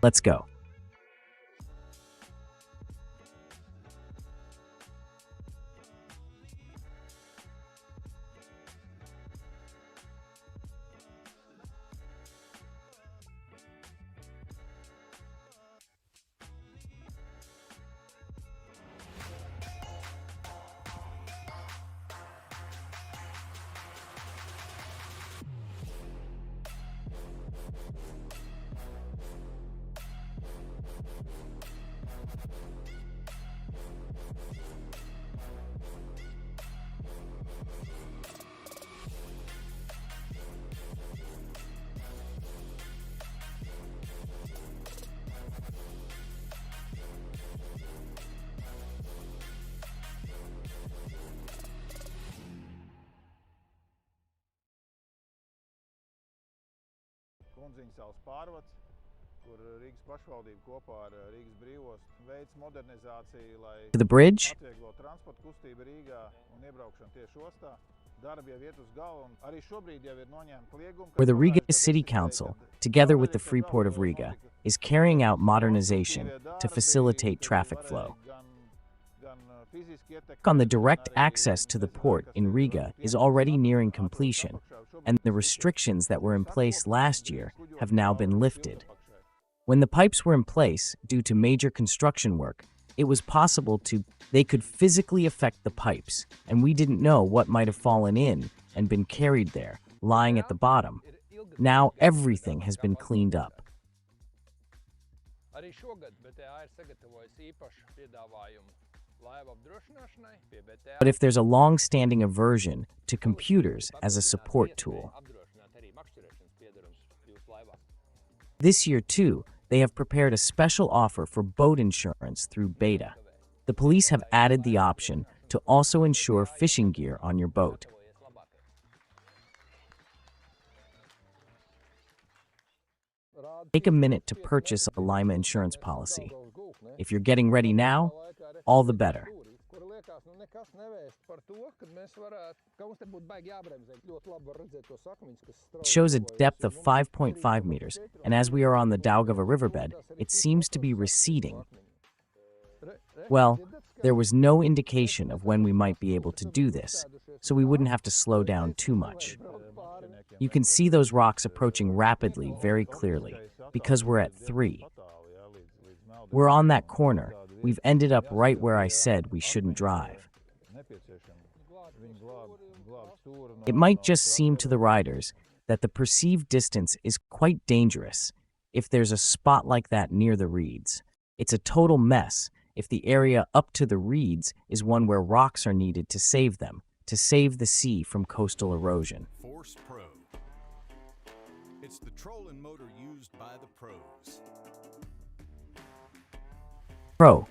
Let's go. Kundziņu salas pārvads, kur Rīgas pašvaldība kopā ar Rīgas brīvostu veids modernizāciju, lai To the bridge, atvieglo transporta kustību Rīgā un iebraukšanu tieši ostā. Darbi jau iet uz galvu, un arī šobrīd jau ir noņemti liegumi. where the Riga City Council, together with the Freeport of Riga, is carrying out modernization to facilitate traffic flow. On the direct access to the port in Riga is already nearing completion, and the restrictions that were in place last year have now been lifted. When the pipes were in place due to major construction work, it was possible they could physically affect the pipes, and we didn't know what might have fallen in and been carried there, lying at the bottom. Now everything has been cleaned up. But if there's a long-standing aversion to computers as a support tool, this year too, they have prepared a special offer for boat insurance through Beta. The police have added the option to also insure fishing gear on your boat. Take a minute to purchase a Lima insurance policy. If you're getting ready now, all the better. It shows a depth of 5.5 meters, and as we are on the Daugava riverbed, it seems to be receding. Well, there was no indication of when we might be able to do this, so we wouldn't have to slow down too much. You can see those rocks approaching rapidly very clearly, because we're at 3. We're on that corner. We've ended up right where I said we shouldn't drive. It might just seem to the riders that the perceived distance is quite dangerous if there's a spot like that near the reeds. It's a total mess if the area up to the reeds is one where rocks are needed to save them, to save the sea from coastal erosion. Force Pro, It's the trolling motor used by the pros. Pro.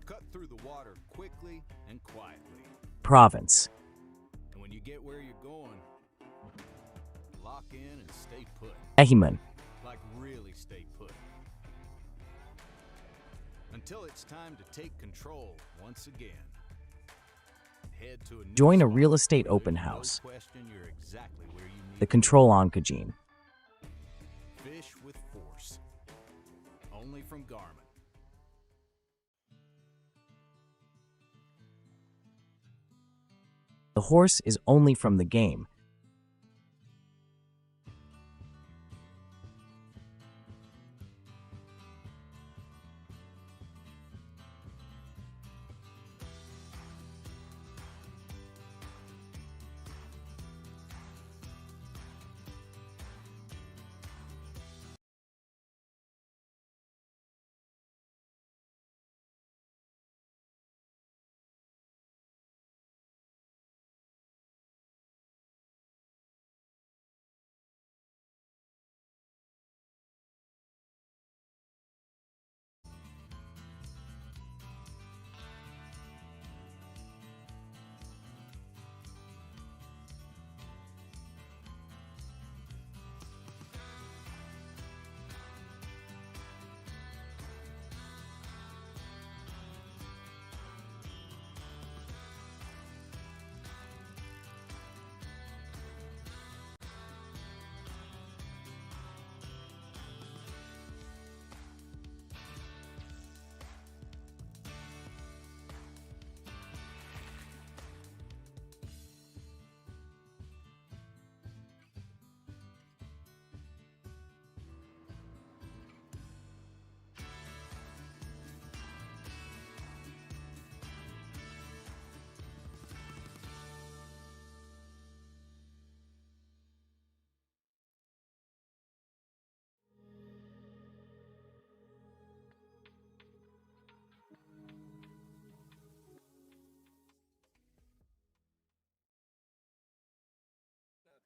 Cut through the water quickly and quietly. Province. And when you get where you're going, lock in and stay put. Ehiman. Like really stay put. Until it's time to take control once again. Head to a new Join a spot real estate where open there's house. No question you're exactly where you need The to Control Oncogene. be. Fish with force. Only from Garmin. The horse is only from the game.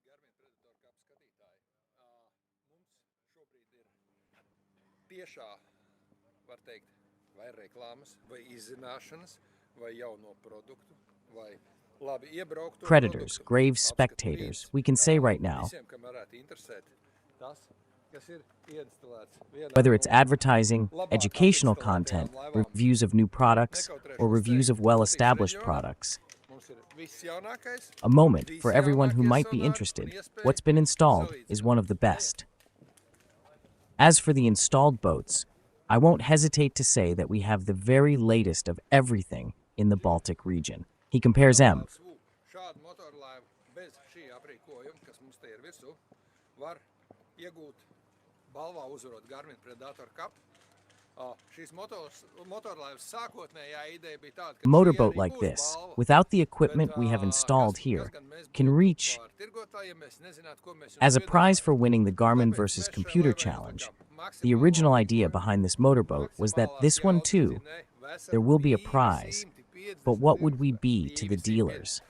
Garmin Predator Cup skatītāji, mums šobrīd ir tiešā, var teikt, vai reklāmas, vai izzināšanas, vai jauno produktu, vai labi iebraukto Predators, produktu. grave spectators, we can say right now, Visiem, kam varētu interesēt tas, kas ir ieinstalēts vienā whether it's no advertising, labāk educational apinstallētajām content, laivām, reviews of new products, or reviews of well-established reģionā. products. Mums ir viss jaunākais, A moment for everyone who might be interested. What's been installed is one of the best. As for the installed boats, I won't hesitate to say that we have the very latest of everything in the Baltic region. He compares M. Šādu motorlaivu bez šī aprīkojuma, kas mums te ir virsū, var iegūt balvā uzvarot Garmin Predator Cup. Šīs motorlaivas sākotnējā ideja bija tāda, ka A motorboat like this, without the equipment we have installed here, can reach, as a prize for winning the Garmin vs. Computer Challenge, the original idea behind this motorboat was that this one too, there will be a prize, but what would we be to the dealers?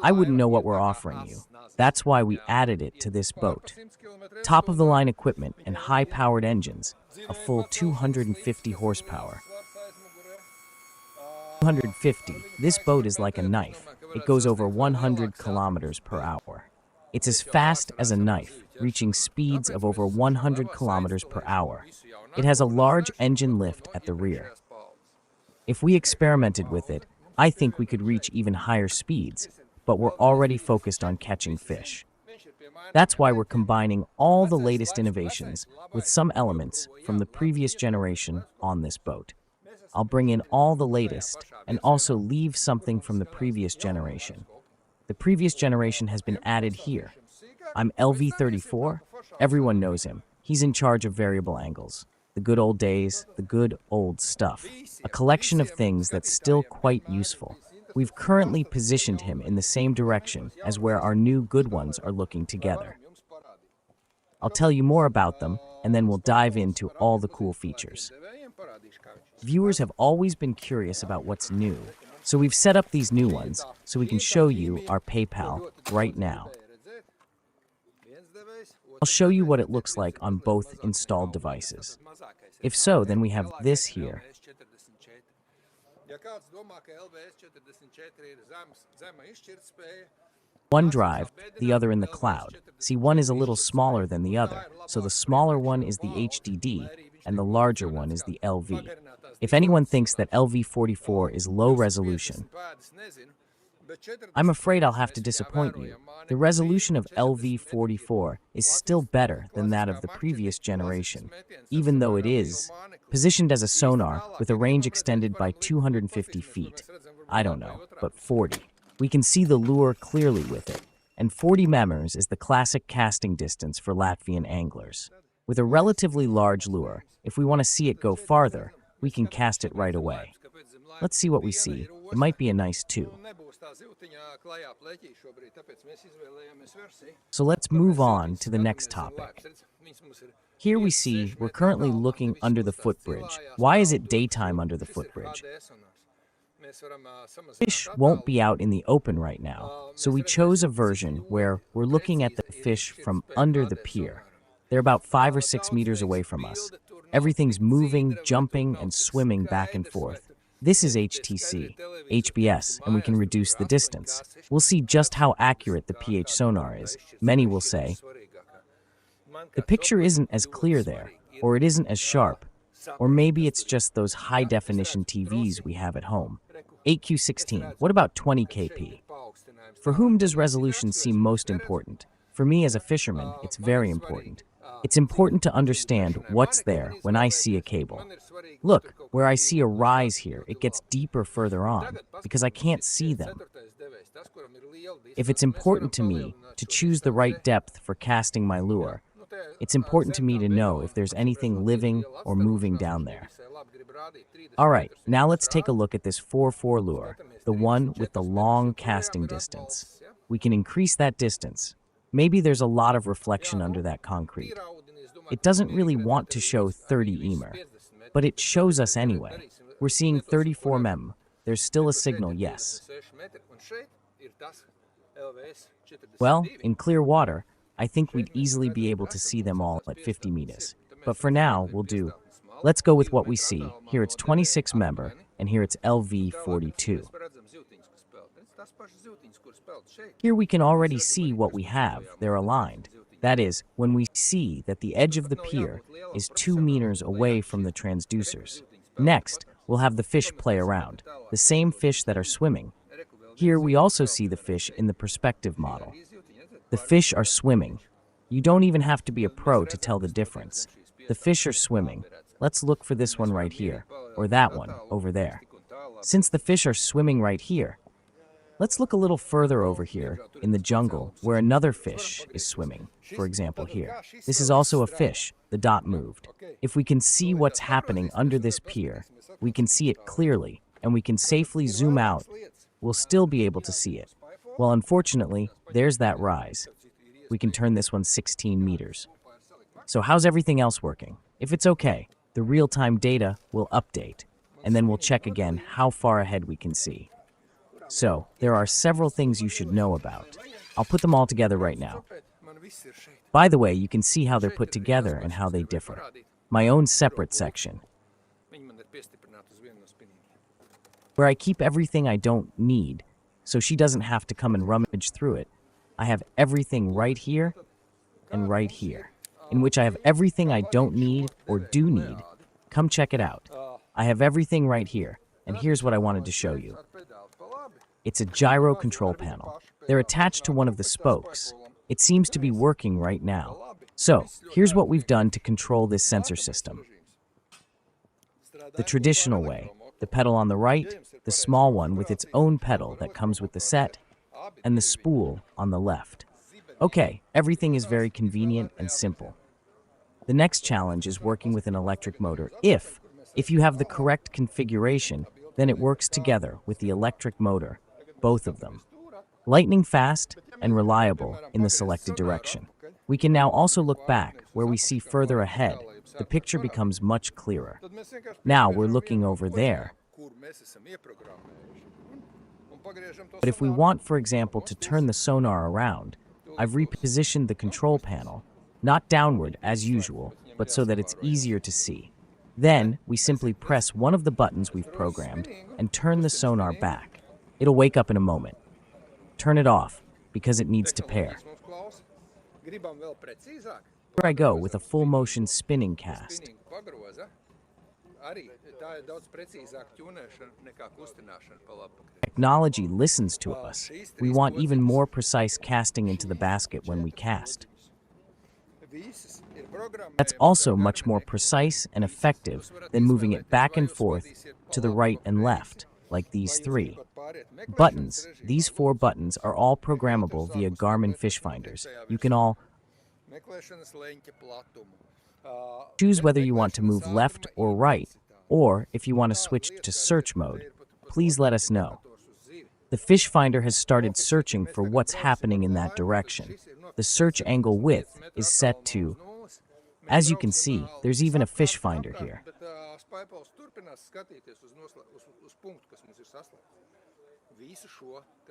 I wouldn't know what we're offering you. That's why we added it to this boat. Top-of-the-line equipment and high-powered engines, a full 250 horsepower. 250. This boat is like a knife. It goes over 100 kilometers per hour. It's as fast as a knife, reaching speeds of over 100 kilometers per hour. It has a large engine lift at the rear. If we experimented with it, I think we could reach even higher speeds, but we're already focused on catching fish. That's why we're combining all the latest innovations with some elements from the previous generation on this boat. I'll bring in all the latest and also leave something from the previous generation. The previous generation has been added here. I'm LV34. Everyone knows him. He's in charge of variable angles. The good old days, the good old stuff. A collection of things that's still quite useful. We've currently positioned him in the same direction as where our new good ones are looking together. I'll tell you more about them, and then we'll dive into all the cool features. Viewers have always been curious about what's new, so we've set up these new ones so we can show you our PayPal right now. I'll show you what it looks like on both installed devices. If so, then we have this here. One drive, the other in the cloud. See, one is a little smaller than the other, so the smaller one is the HDD, and the larger one is the LV. If anyone thinks that LV44 is low resolution, I'm afraid I'll have to disappoint you. The resolution of LV44 is still better than that of the previous generation, even though it is positioned as a sonar with a range extended by 250 feet. I don't know, but 40. We can see the lure clearly with it, and 40 meters is the classic casting distance for Latvian anglers. With a relatively large lure, if we want to see it go farther, we can cast it right away. Let's see what we see. It might be a nice 2. So let's move on to the next topic. Here we see we're currently looking under the footbridge. Why is it daytime under the footbridge? Fish won't be out in the open right now, so we chose a version where we're looking at the fish from under the pier. They're about 5 or 6 meters away from us. Everything's moving, jumping, and swimming back and forth. This is HTC, HBS, and we can reduce the distance. We'll see just how accurate the pH sonar is. Many will say, the picture isn't as clear there, or it isn't as sharp, or maybe it's just those high-definition TVs we have at home. 8Q16, what about 20kp? For whom does resolution seem most important? For me as a fisherman, it's very important. It's important to understand what's there when I see a cable. Look, where I see a rise here, it gets deeper further on, because I can't see them. If it's important to me to choose the right depth for casting my lure, it's important to me to know if there's anything living or moving down there. Alright, now let's take a look at this 4-4 lure, the one with the long casting distance. We can increase that distance. Maybe there's a lot of reflection under that concrete. It doesn't really want to show 30 EMER, but it shows us anyway. We're seeing 34 mem. There's still a signal, yes. Well, in clear water, I think we'd easily be able to see them all at 50 meters. But for now, we'll do. Let's go with what we see. Here it's 26 member, and here it's LV42. Here we can already see what we have. They're aligned. That is, when we see that the edge of the pier is 2 meters away from the transducers. Next, we'll have the fish play around, the same fish that are swimming. Here we also see the fish in the perspective model. The fish are swimming. You don't even have to be a pro to tell the difference. The fish are swimming. Let's look for this one right here, or that one over there. Since the fish are swimming right here, let's look a little further over here in the jungle where another fish is swimming, for example here. This is also a fish. The dot moved. If we can see what's happening under this pier, we can see it clearly, and we can safely zoom out. We'll still be able to see it. Well, unfortunately, there's that rise. We can turn this one 16 meters. So how's everything else working? If it's okay, the real-time data will update, and then we'll check again how far ahead we can see. So, there are several things you should know about. I'll put them all together right now. By the way, you can see how they're put together and how they differ. My own separate section, where I keep everything I don't need, so she doesn't have to come and rummage through it. I have everything right here and right here, in which I have everything I don't need or do need. Come check it out. I have everything right here, and here's what I wanted to show you. It's a gyro control panel. They're attached to one of the spokes. It seems to be working right now. So, here's what we've done to control this sensor system. The traditional way, the pedal on the right, the small one with its own pedal that comes with the set, and the spool on the left. Okay, everything is very convenient and simple. The next challenge is working with an electric motor. If you have the correct configuration, then it works together with the electric motor, both of them. Lightning fast and reliable in the selected direction. We can now also look back where we see further ahead. The picture becomes much clearer. Now we're looking over there. But if we want, for example, to turn the sonar around, I've repositioned the control panel not downward as usual, but so that it's easier to see. Then, we simply press one of the buttons we've programmed and turn the sonar back. It'll wake up in a moment. Turn it off, because it needs to pair. Here I go with a full motion spinning cast. Technology listens to us. We want even more precise casting into the basket when we cast. That's also much more precise and effective than moving it back and forth to the right and left, like these three. Buttons. These 4 buttons are all programmable via Garmin fish finders. You can all choose whether you want to move left or right, or if you want to switch to search mode. Please let us know. The fish finder has started searching for what's happening in that direction. The search angle width is set to, as you can see, there's even a fish finder here.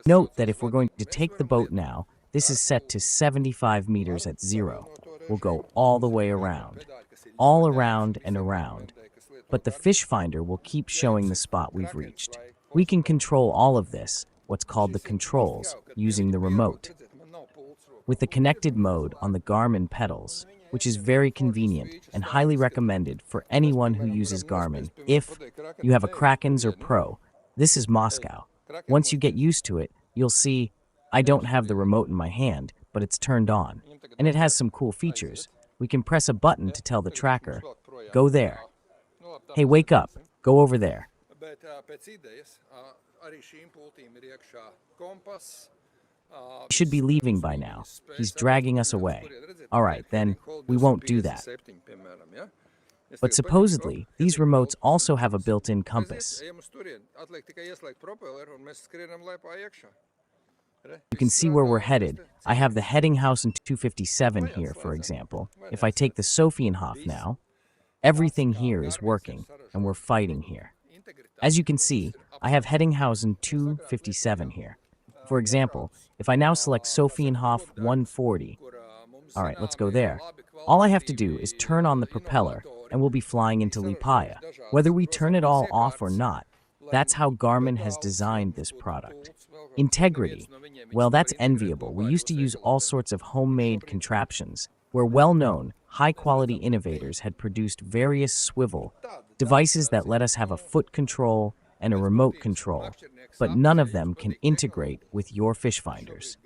Note that if we're going to take the boat now, this is set to 75 meters at 0. We'll go all the way around, all around and around. But the fish finder will keep showing the spot we've reached. We can control all of this, what's called the controls, using the remote. With the connected mode on the Garmin pedals, which is very convenient and highly recommended for anyone who uses Garmin. If you have a Krakens or Pro, this is Moscow. Once you get used to it, you'll see, I don't have the remote in my hand, but it's turned on. And it has some cool features. We can press a button to tell the tracker, go there. Hey, wake up, go over there. He should be leaving by now. He's dragging us away. All right, then we won't do that. But supposedly, these remotes also have a built-in compass. You can see where we're headed. I have the heading house in 257 here, for example. If I take the Sophienhof now, everything here is working, and we're fighting here. As you can see, I have heading house in 257 here. For example, if I now select Sophienhof 140, all right, let's go there. All I have to do is turn on the propeller, and we'll be flying into Liepāja. Whether we turn it all off or not, that's how Garmin has designed this product. Integrity. Well, that's enviable. We used to use all sorts of homemade contraptions, where well-known, high-quality innovators had produced various swivel devices that let us have a foot control and a remote control, but none of them can integrate with your fish finders.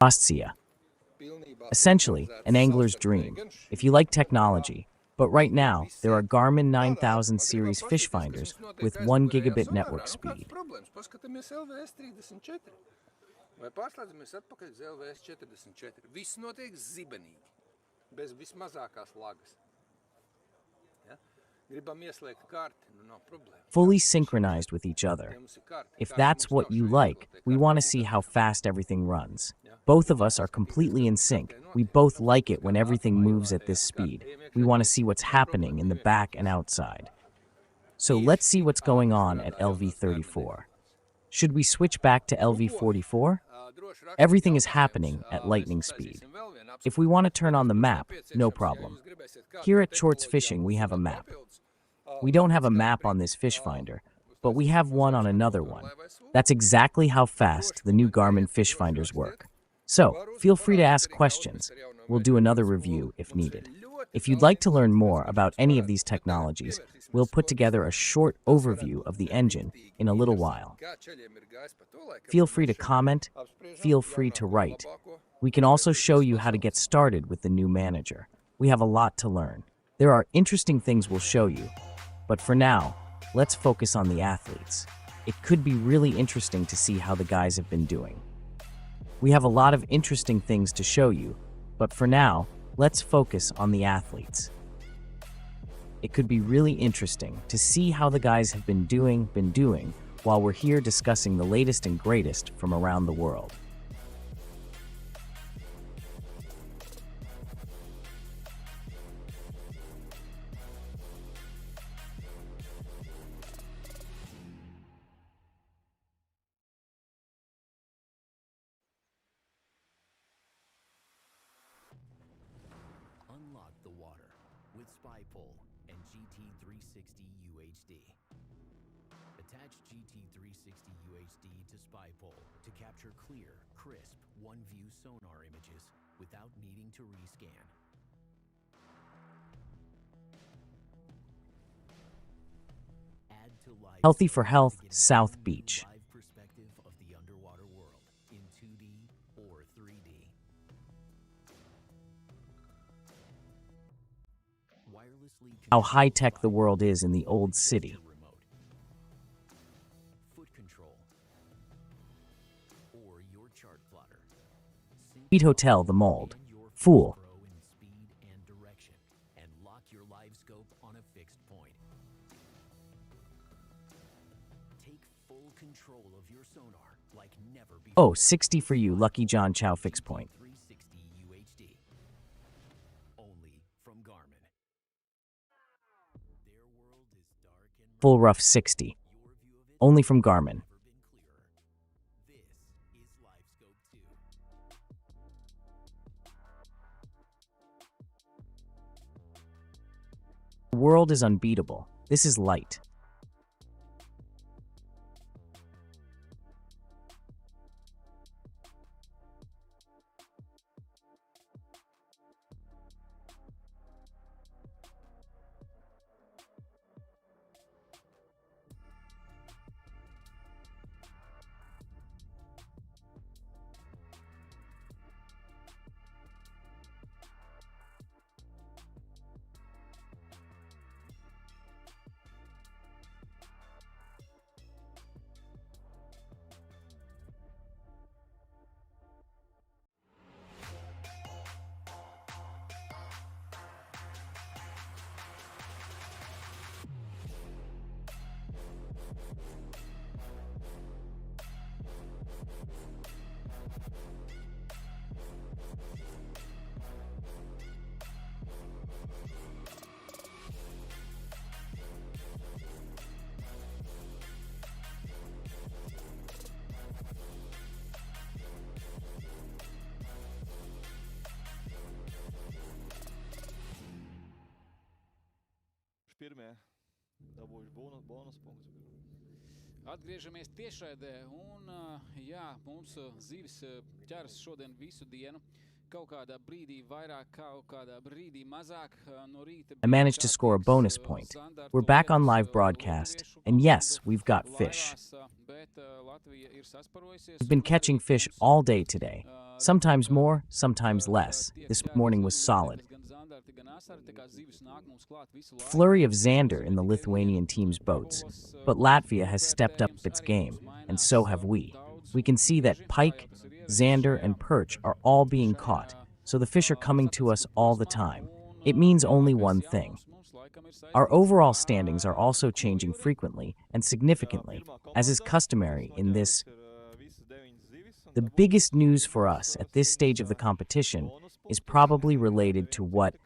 Ostia. Essentially, an angler's dream, if you like technology. But right now, there are Garmin 9000 series fish finders with 1 gigabit network speed. Fully synchronized with each other. If that's what you like, we want to see how fast everything runs. Both of us are completely in sync. We both like it when everything moves at this speed. We want to see what's happening in the back and outside. So let's see what's going on at LV34. Should we switch back to LV44? Everything is happening at lightning speed. If we want to turn on the map, no problem. Here at Shorts Fishing, we have a map. We don't have a map on this fish finder, but we have one on another one. That's exactly how fast the new Garmin fish finders work. So, feel free to ask questions. We'll do another review if needed. If you'd like to learn more about any of these technologies, we'll put together a short overview of the engine in a little while. Feel free to comment, feel free to write. We can also show you how to get started with the new manager. We have a lot to learn. There are interesting things we'll show you, but for now, let's focus on the athletes. It could be really interesting to see how the guys have been doing. We have a lot of interesting things to show you, but for now, let's focus on the athletes. It could be really interesting to see how the guys have been doing while we're here discussing the latest and greatest from around the world. spy pole, and GT360 UHD. Attach GT360 UHD to spy pole to capture clear, crisp, one-view sonar images without needing to rescan. Add to live Healthy for Health, South Beach. live perspective of the underwater world in 2D or 3D. Wirelessly How high-tech the world is in the old city. remote, foot control, or your chart plotter. Speed Hotel, the mold. Fool. Grow in speed and direction, and lock your live scope on a fixed point. Take full control of your sonar like never before. Oh, 60 for you, Lucky John Chow fix point. 360 UHD. Only from Garmin. Their world is dark and Full rough 60. Only from Garmin. never been clearer. This is LiveScope 2. The world is unbeatable. This is light. Pirmie dabūjuši bonus punktus. Atgriežamies tiešraidē, un jā, mums zivis ķeras šodien visu dienu. Kaut kādā brīdī vairāk, kaut kādā brīdī mazāk no rīta. I managed to score a bonus point. We're back on live broadcast, and yes, we've got fish. We've been catching fish all day today. Sometimes more, sometimes less. This morning was solid. Flurry of zander in the Lithuanian team's boats, but Latvia has stepped up its game, and so have we. We can see that pike, zander, and perch are all being caught, so the fish are coming to us all the time. It means only one thing. Our overall standings are also changing frequently and significantly, as is customary in this. The biggest news for us at this stage of the competition is probably related to what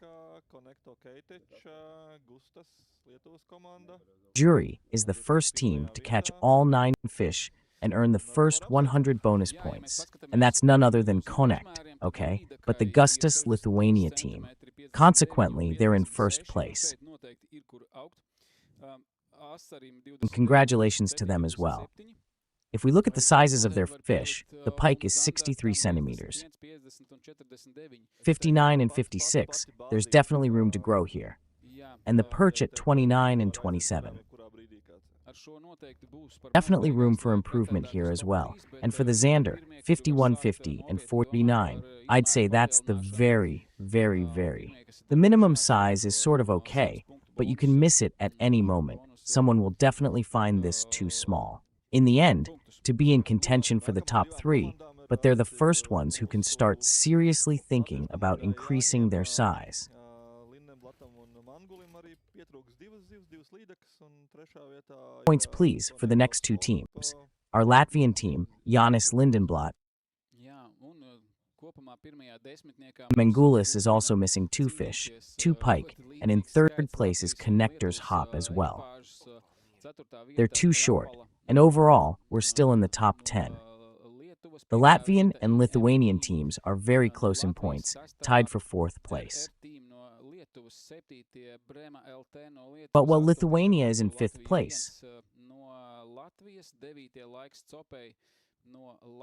Jury is the first team to catch all 9 fish and earn the first 100 bonus points. And that's none other than Connect, okay? But the Gustas Lithuania team. Consequently, they're in first place. And congratulations to them as well. If we look at the sizes of their fish, the pike is 63 centimeters. 59 and 56, there's definitely room to grow here. And the perch at 29 and 27. Definitely room for improvement here as well. And for the zander, 51.50 and 49, I'd say that's the very. The minimum size is sort of okay, but you can miss it at any moment. Someone will definitely find this too small. In the end, to be in contention for the top 3, but they're the first ones who can start seriously thinking about increasing their size. Points please for the next 2 teams. Our Latvian team, Jānis Lindenblatt. Mengulis is also missing 2 fish, 2 pike, and in 3rd place is Connector's Hop as well. They're too short, and overall, we're still in the top 10. The Latvian and Lithuanian teams are very close in points, tied for 4th place. But while Lithuania is in 5th place,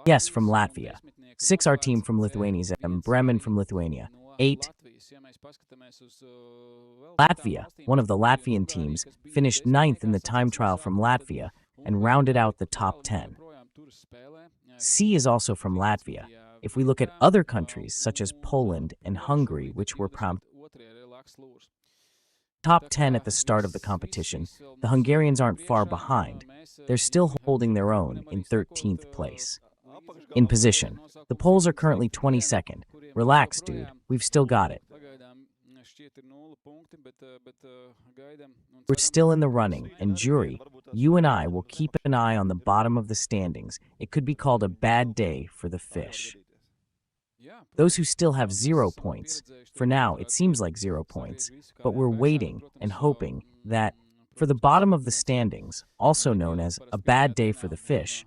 yes, from Latvia. 6 our team from Lithuania, Bremen from Lithuania. 8 Latvia, one of the Latvian teams, finished 9th in the time trial from Latvia and rounded out the top 10. C is also from Latvia. If we look at other countries such as Poland and Hungary, which were top 10 at the start of the competition, the Hungarians aren't far behind. They're still holding their own in 13th place. In position, the Poles are currently 22nd. Relax, dude. We've still got it. We're still in the running, and jury, you and I will keep an eye on the bottom of the standings. It could be called a bad day for the fish. Those who still have 0 points, for now it seems like 0 points, but we're waiting and hoping that, for the bottom of the standings, also known as a bad day for the fish,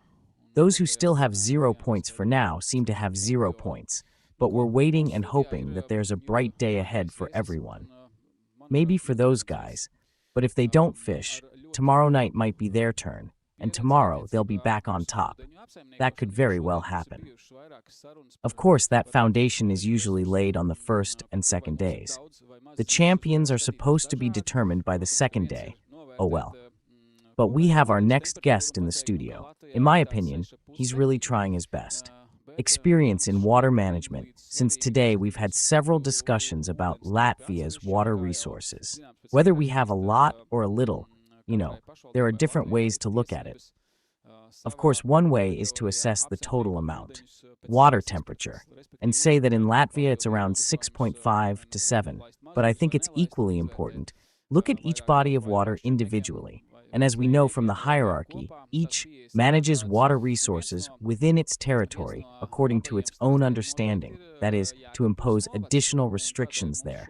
those who still have 0 points for now seem to have 0 points, but we're waiting and hoping that there's a bright day ahead for everyone. Maybe for those guys, but if they don't fish, tomorrow night might be their turn, and tomorrow they'll be back on top. That could very well happen. Of course, that foundation is usually laid on the first and second days. The champions are supposed to be determined by the second day. Oh well. But we have our next guest in the studio. In my opinion, he's really trying his best. Experience in water management. Since today we've had several discussions about Latvia's water resources. Whether we have a lot or a little, there are different ways to look at it. Of course, one way is to assess the total amount, water temperature, and say that in Latvia it's around 6.5 to 7. But I think it's equally important. Look at each body of water individually. And as we know from the hierarchy, each manages water resources within its territory according to its own understanding, that is, to impose additional restrictions there,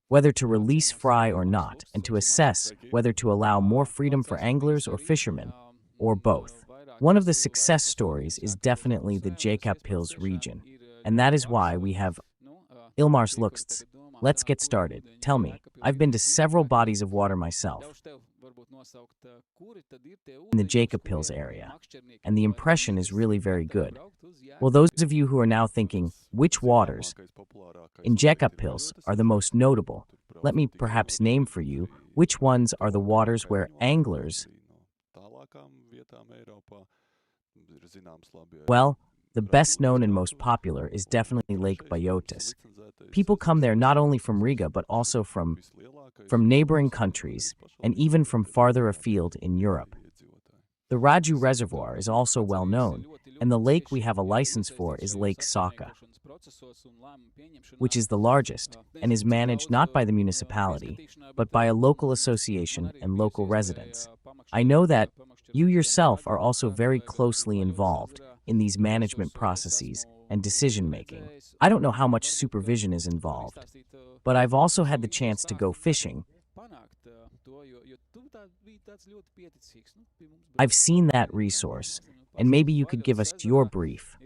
whether to release fry or not, and to assess whether to allow more freedom for anglers or fishermen, or both. One of the success stories is definitely the Jēkabpils region, and that is why we have Ilmārs Luksts. Let's get started. Tell me, I've been to several bodies of water myself in the Jēkabpils area, and the impression is really very good. Well, those of you who are now thinking, which waters in Jēkabpils are the most notable, let me perhaps name for you which ones are the waters where anglers, well, the best known and most popular is definitely Lake Bajotis. People come there not only from Riga, but also from neighboring countries, and even from farther afield in Europe. The Raju Reservoir is also well known, and the lake we have a license for is Lake Saka, which is the largest, and is managed not by the municipality, but by a local association and local residents. I know that you yourself are also very closely involved in these management processes and decision-making. I don't know how much supervision is involved, but I've also had the chance to go fishing. I've seen that resource, and maybe you could give us your brief.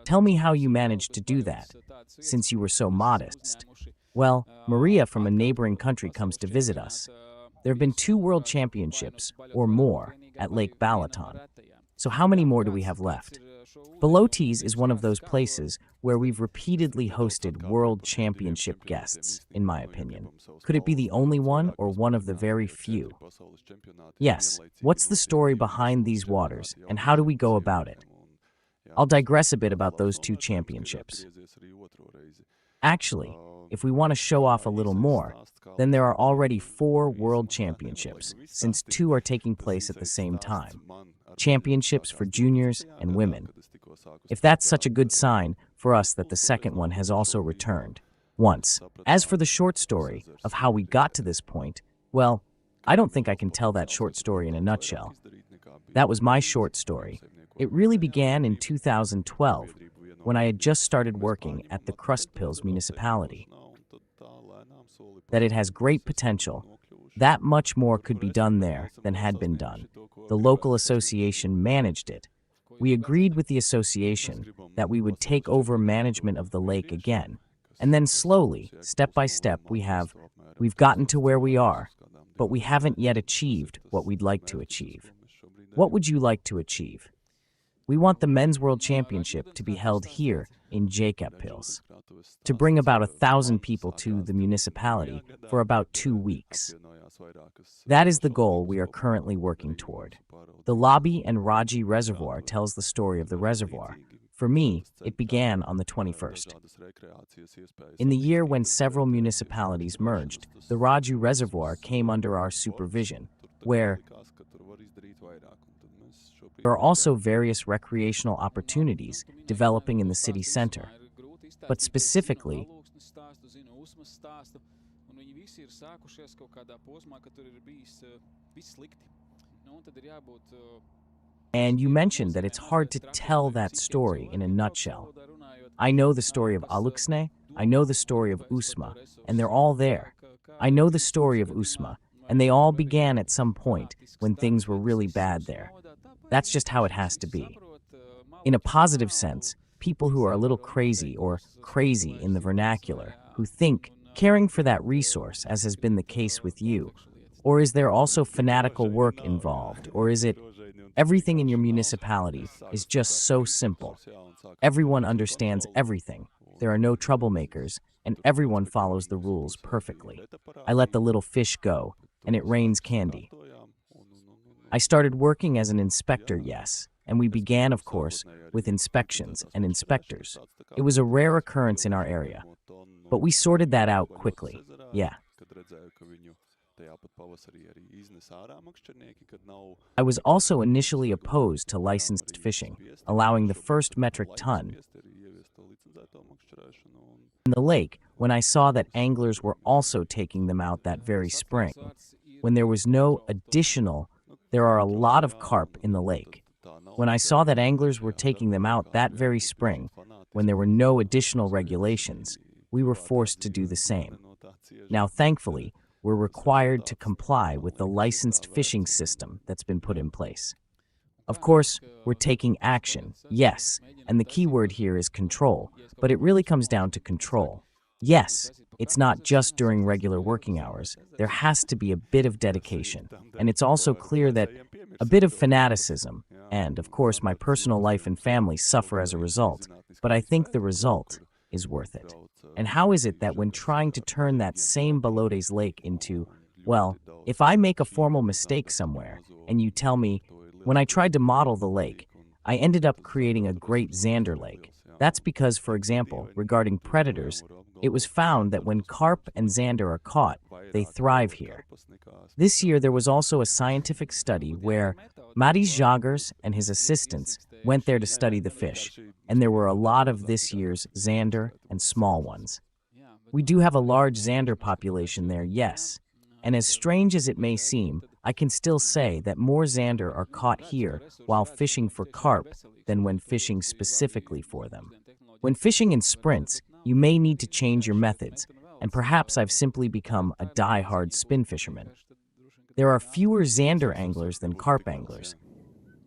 Tell me how you managed to do that, since you were so modest. Well, Maria from a neighboring country comes to visit us. There have been 2 world championships, or more, at Lake Balaton. So how many more do we have left? Bajotis is one of those places where we've repeatedly hosted world championship guests, in my opinion. Could it be the only one or one of the very few? Yes, what's the story behind these waters, and how do we go about it? I'll digress a bit about those 2 championships. Actually, if we want to show off a little more, then there are already 4 world championships, since 2 are taking place at the same time. Championships for juniors and women. If that's such a good sign for us that the second one has also returned. Once. As for the short story of how we got to this point, well, I don't think I can tell that short story in a nutshell. That was my short story. It really began in 2012, when I had just started working at the Krustpils municipality. That it has great potential. That much more could be done there than had been done. The local association managed it. We agreed with the association that we would take over management of the lake again, And then slowly, step by step, we've gotten to where we are, but we haven't yet achieved what we'd like to achieve. What would you like to achieve? We want the Men's World Championship to be held here in Jēkabpils, to bring about 1,000 people to the municipality for about 2 weeks. That is the goal we are currently working toward. The Labi and Raji Reservoir tells the story of the reservoir. For me, it began on the 21st. In the year when several municipalities merged, the Raju Reservoir came under our supervision, where there are also various recreational opportunities developing in the city center. But specifically, and you mentioned that it's hard to tell that story in a nutshell. I know the story of Aluksne, I know the story of Usma, and they're all there. I know the story of Usma, and they all began at some point when things were really bad there. That's just how it has to be. In a positive sense, people who are a little crazy or crazy in the vernacular, who think caring for that resource, as has been the case with you, or is there also fanatical work involved, or is it everything in your municipality is just so simple. Everyone understands everything. There are no troublemakers, and everyone follows the rules perfectly. I let the little fish go, and it rains candy. I started working as an inspector, yes, and we began, of course, with inspections and inspectors. It was a rare occurrence in our area, but we sorted that out quickly, yeah. I was also initially opposed to licensed fishing, allowing the first metric ton in the lake when I saw that anglers were also taking them out that very spring. When there was no additional, there are a lot of carp in the lake. When I saw that anglers were taking them out that very spring, when there were no additional regulations, we were forced to do the same. Now, thankfully, we're required to comply with the licensed fishing system that's been put in place. Of course, we're taking action, yes, and the key word here is control, but it really comes down to control. Yes, it's not just during regular working hours. There has to be a bit of dedication, and it's also clear that a bit of fanaticism, and, of course, my personal life and family suffer as a result, but I think the result is worth it. And how is it that when trying to turn that same Balotes Lake into, well, if I make a formal mistake somewhere, and you tell me, when I tried to model the lake, I ended up creating a great zander lake. That's because, for example, regarding predators, it was found that when carp and zander are caught, they thrive here. This year, there was also a scientific study where Matis Jagers and his assistants went there to study the fish, and there were a lot of this year's zander and small ones. We do have a large zander population there, yes, and as strange as it may seem, I can still say that more zander are caught here while fishing for carp than when fishing specifically for them. When fishing in sprints, you may need to change your methods, and perhaps I've simply become a die-hard spin fisherman. There are fewer zander anglers than carp anglers.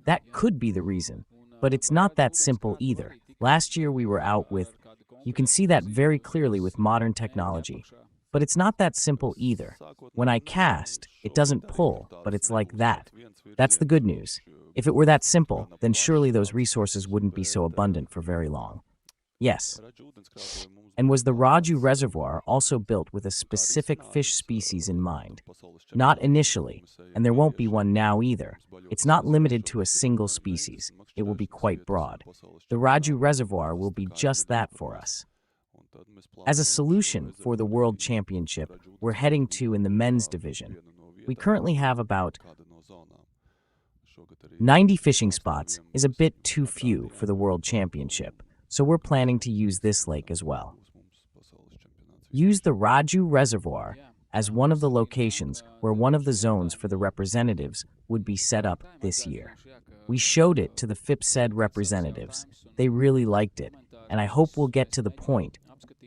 That could be the reason, but it's not that simple either. Last year we were out with, you can see that very clearly with modern technology, but it's not that simple either. When I cast, it doesn't pull, but it's like that. That's the good news. If it were that simple, then surely those resources wouldn't be so abundant for very long. Yes. And was the Raju Reservoir also built with a specific fish species in mind? Not initially, and there won't be one now either. It's not limited to a single species. It will be quite broad. The Raju Reservoir will be just that for us. As a solution for the World Championship we're heading to in the men's division, we currently have about 90 fishing spots is a bit too few for the World Championship, so we're planning to use this lake as well. Use the Raju Reservoir as one of the locations where one of the zones for the representatives would be set up this year. We showed it to the FIPSED representatives. They really liked it, and I hope we'll get to the point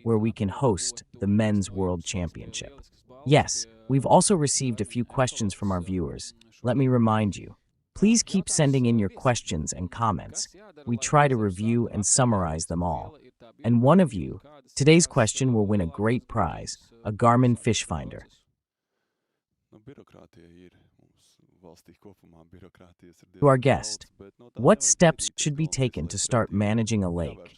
where we can host the Men's World Championship. Yes, we've also received a few questions from our viewers. Let me remind you, please keep sending in your questions and comments. We try to review and summarize them all. And one of you, today's question will win a great prize, a Garmin fish finder. To our guest, what steps should be taken to start managing a lake?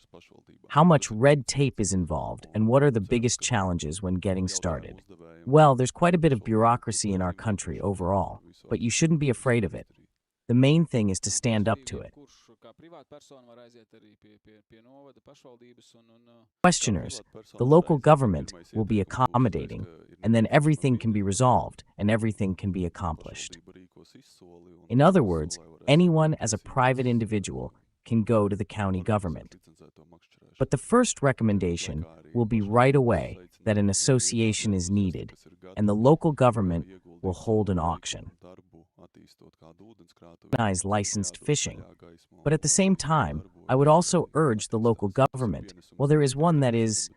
How much red tape is involved, and what are the biggest challenges when getting started? Well, there's quite a bit of bureaucracy in our country overall, but you shouldn't be afraid of it. The main thing is to stand up to it. Questioners, the local government will be accommodating, and then everything can be resolved and everything can be accomplished. In other words, anyone as a private individual can go to the county government. But the first recommendation will be right away that an association is needed, and the local government will hold an auction. Organize licensed fishing. But at the same time, I would also urge the local government, well, there is one that is,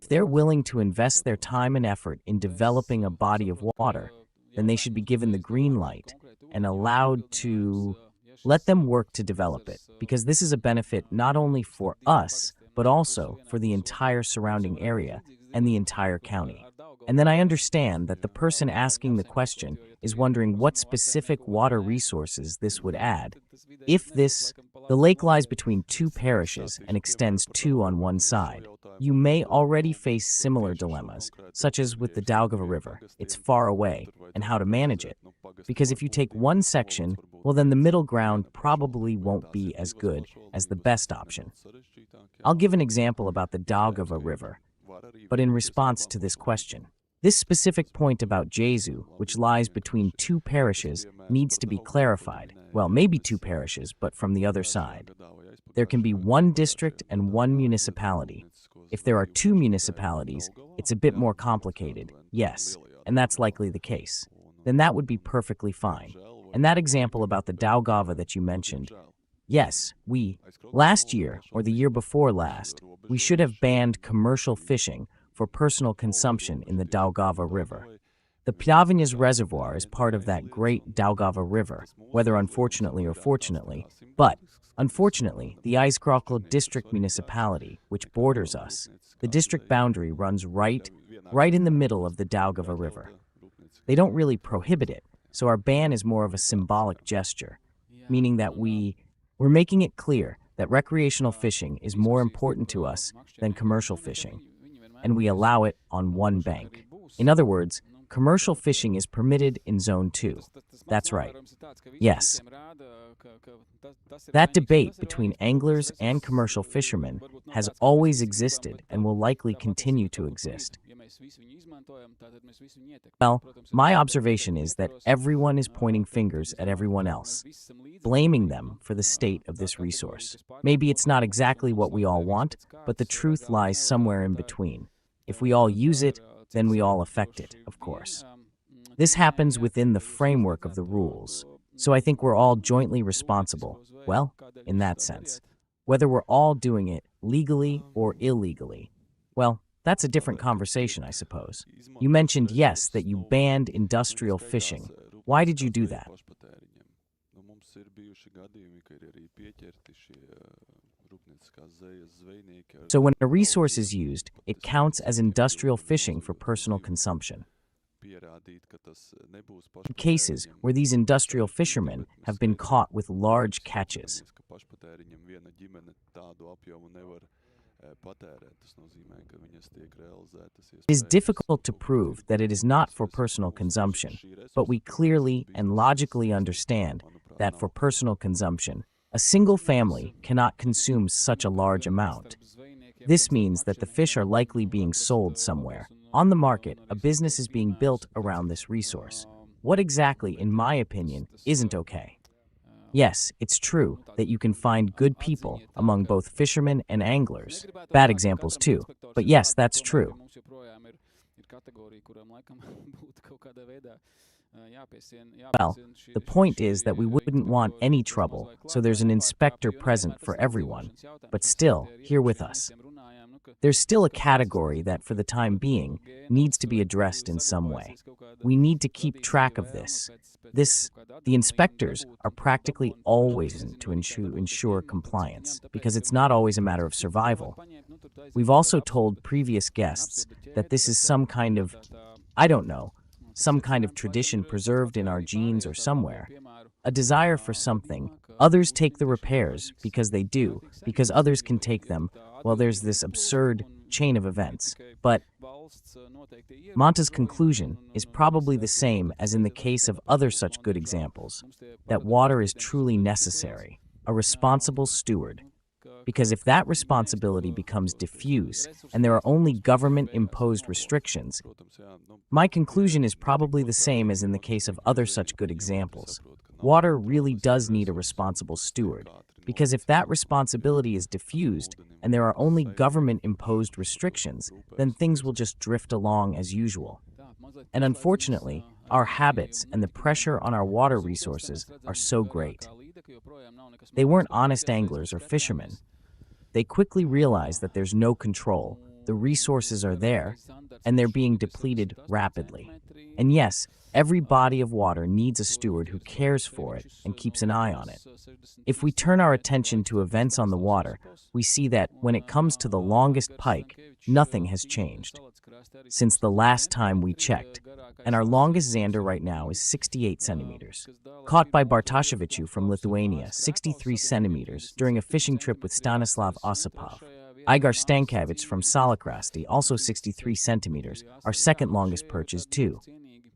if they're willing to invest their time and effort in developing a body of water, then they should be given the green light and allowed to let them work to develop it, because this is a benefit not only for us, but also for the entire surrounding area and the entire county. And then I understand that the person asking the question is wondering what specific water resources this would add. If the lake lies between two parishes and extends two on one side, you may already face similar dilemmas, such as with the Daugava River. It's far away, and how to manage it. Because if you take one section, well, then the middle ground probably won't be as good as the best option. I'll give an example about the Daugava River, but in response to this question. This specific point about Jesu, which lies between two parishes, needs to be clarified. Well, maybe two parishes, but from the other side. There can be one district and one municipality. If there are two municipalities, it's a bit more complicated, yes, and that's likely the case. Then that would be perfectly fine. And that example about the Daugava that you mentioned, yes, last year, or the year before last, we should have banned commercial fishing for personal consumption in the Daugava River. The Pļaviņas Reservoir is part of that great Daugava River, whether unfortunately or fortunately, but unfortunately, the Aizkraukle District Municipality, which borders us, the district boundary runs right in the middle of the Daugava River. They don't really prohibit it, so our ban is more of a symbolic gesture, meaning that we're making it clear that recreational fishing is more important to us than commercial fishing, and we allow it on one bank. In other words, commercial fishing is permitted in Zone 2. That's right. Yes. That debate between anglers and commercial fishermen has always existed and will likely continue to exist. Well, my observation is that everyone is pointing fingers at everyone else, blaming them for the state of this resource. Maybe it's not exactly what we all want, but the truth lies somewhere in between. If we all use it, then we all affect it, of course. This happens within the framework of the rules, so I think we're all jointly responsible, well, in that sense. Whether we're all doing it legally or illegally, well, that's a different conversation, I suppose. You mentioned, yes, that you banned industrial fishing. Why did you do that? So when a resource is used, it counts as industrial fishing for personal consumption. In cases where these industrial fishermen have been caught with large catches. It is difficult to prove that it is not for personal consumption, but we clearly and logically understand that for personal consumption, a single family cannot consume such a large amount. This means that the fish are likely being sold somewhere. On the market, a business is being built around this resource. What exactly, in my opinion, isn't okay? Yes, it's true that you can find good people among both fishermen and anglers. Bad examples too, but yes, that's true. Well, the point is that we wouldn't want any trouble, so there's an inspector present for everyone, but still, here with us. There's still a category that, for the time being, needs to be addressed in some way. We need to keep track of this. The inspectors are practically always to ensure compliance, because it's not always a matter of survival. We've also told previous guests that this is some kind of, I don't know, some kind of tradition preserved in our genes or somewhere. A desire for something. Others take the repairs because they do, because others can take them. Well, there's this absurd chain of events. But Manta's conclusion is probably the same as in the case of other such good examples, that water is truly necessary, a responsible steward. Because if that responsibility becomes diffuse and there are only government-imposed restrictions, my conclusion is probably the same as in the case of other such good examples. Water really does need a responsible steward, because if that responsibility is diffused and there are only government-imposed restrictions, then things will just drift along as usual. And unfortunately, our habits and the pressure on our water resources are so great. They weren't honest anglers or fishermen. They quickly realize that there's no control, the resources are there, and they're being depleted rapidly. And yes, every body of water needs a steward who cares for it and keeps an eye on it. If we turn our attention to events on the water, we see that when it comes to the longest pike, nothing has changed since the last time we checked, and our longest zander right now is 68 centimeters. Caught by Bartashevichu from Lithuania, 63 centimeters, during a fishing trip with Stanislav Osipov. Igor Stankiewicz from Solikrasti, also 63 centimeters, our second longest perch is 2.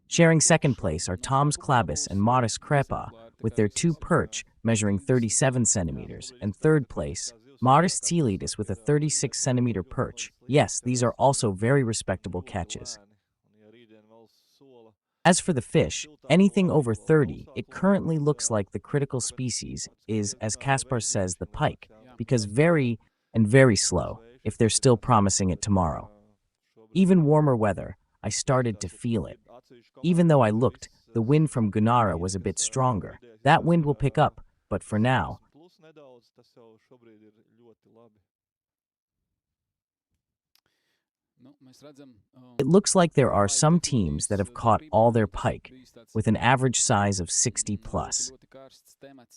Sharing second place are Toms Klabis and Maris Krepa, with their 2 perch measuring 37 centimeters, and third place, Maris Tsilidis with a 36-centimeter perch. Yes, these are also very respectable catches. As for the fish, anything over 30, it currently looks like the critical species is, as Kaspar says, the pike, because very slow, if they're still promising it tomorrow. Even warmer weather, I started to feel it. Even though I looked, the wind from Gunara was a bit stronger. That wind will pick up, but for now, it looks like there are some teams that have caught all their pike, with an average size of 60 plus.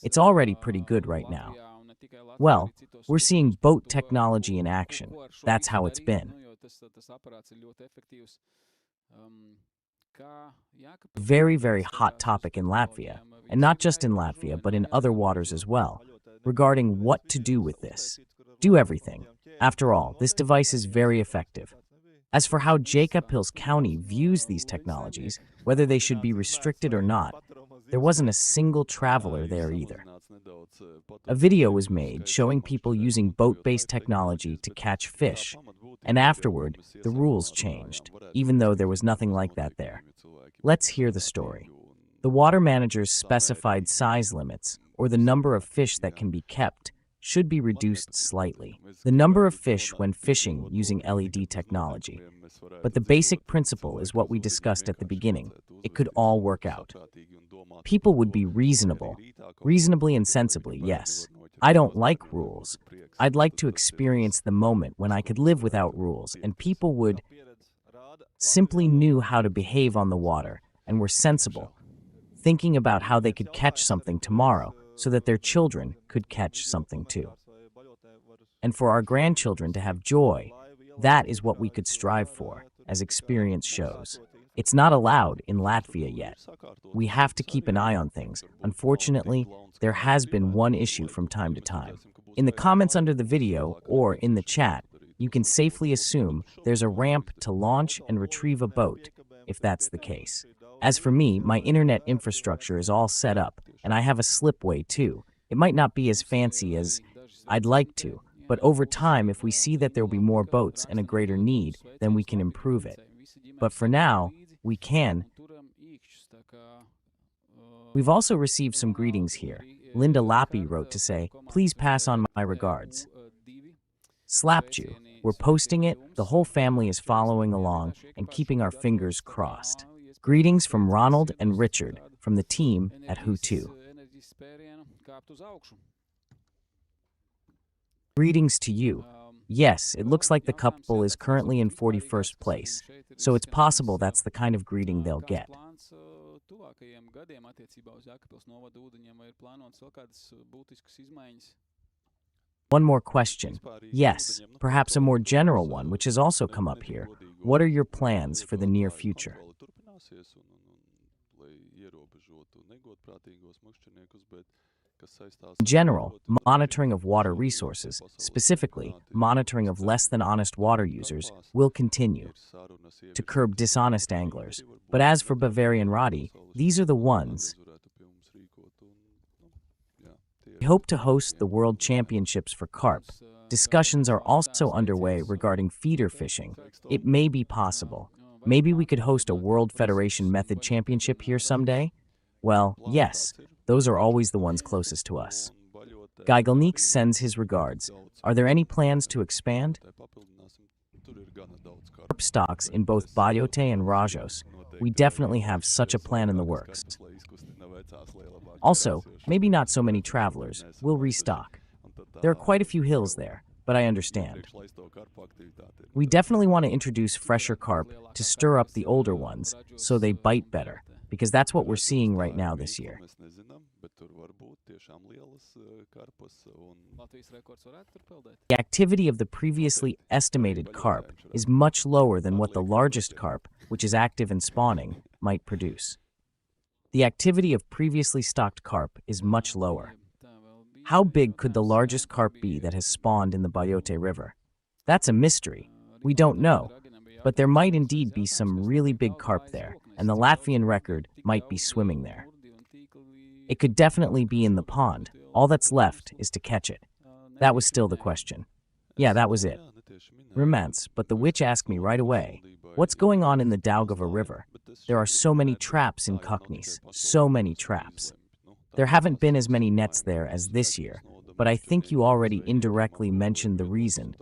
It's already pretty good right now. Well, we're seeing boat technology in action. That's how it's been. Very hot topic in Latvia, and not just in Latvia, but in other waters as well, regarding what to do with this. Do everything. After all, this device is very effective. As for how Jēkabpils County views these technologies, whether they should be restricted or not, there wasn't a single traveler there either. A video was made showing people using boat-based technology to catch fish, and afterward, the rules changed, even though there was nothing like that there. Let's hear the story. The water managers specified size limits, or the number of fish that can be kept, should be reduced slightly. The number of fish when fishing using LED technology. But the basic principle is what we discussed at the beginning. It could all work out. People would be reasonably and sensibly, yes. I don't like rules. I'd like to experience the moment when I could live without rules and people would simply knew how to behave on the water and were sensible, thinking about how they could catch something tomorrow so that their children could catch something too. And for our grandchildren to have joy, that is what we could strive for, as experience shows. It's not allowed in Latvia yet. We have to keep an eye on things. Unfortunately, there has been one issue from time to time. In the comments under the video or in the chat, you can safely assume there's a ramp to launch and retrieve a boat, if that's the case. As for me, my internet infrastructure is all set up, and I have a slipway too. It might not be as fancy as I'd like to, but over time, if we see that there will be more boats and a greater need, then we can improve it. But for now, we can. We've also received some greetings here. Linda Lappi wrote to say, please pass on my regards. Slapped you. We're posting it, the whole family is following along and keeping our fingers crossed. Greetings from Ronald and Richard from the team at Who2. Greetings to you. Yes, it looks like the couple is currently in 41st place, so it's possible that's the kind of greeting they'll get. One more question. Yes, perhaps a more general one, which has also come up here. What are your plans for the near future? In general, monitoring of water resources, specifically monitoring of less than honest water users, will continue to curb dishonest anglers. But as for Bavarian Roddy, these are the ones. We hope to host the World Championships for carp. Discussions are also underway regarding feeder fishing. It may be possible. Maybe we could host a World Federation Method Championship here someday? Well, yes, those are always the ones closest to us. Geigelnik sends his regards. Are there any plans to expand? Carp stocks in both Bayote and Rajos. We definitely have such a plan in the works. Also, maybe not so many travelers. We'll restock. There are quite a few hills there, but I understand. We definitely want to introduce fresher carp to stir up the older ones so they bite better, because that's what we're seeing right now this year. The activity of the previously estimated carp is much lower than what the largest carp, which is active and spawning, might produce. The activity of previously stocked carp is much lower. How big could the largest carp be that has spawned in the Bayote River? That's a mystery. We don't know, but there might indeed be some really big carp there, and the Latvian record might be swimming there. It could definitely be in the pond. All that's left is to catch it. That was still the question. Yeah, that was it. Romance, but the witch asked me right away, what's going on in the Daugava River? There are so many traps in Koknis, so many traps. There haven't been as many nets there as this year, but I think you already indirectly mentioned the reason.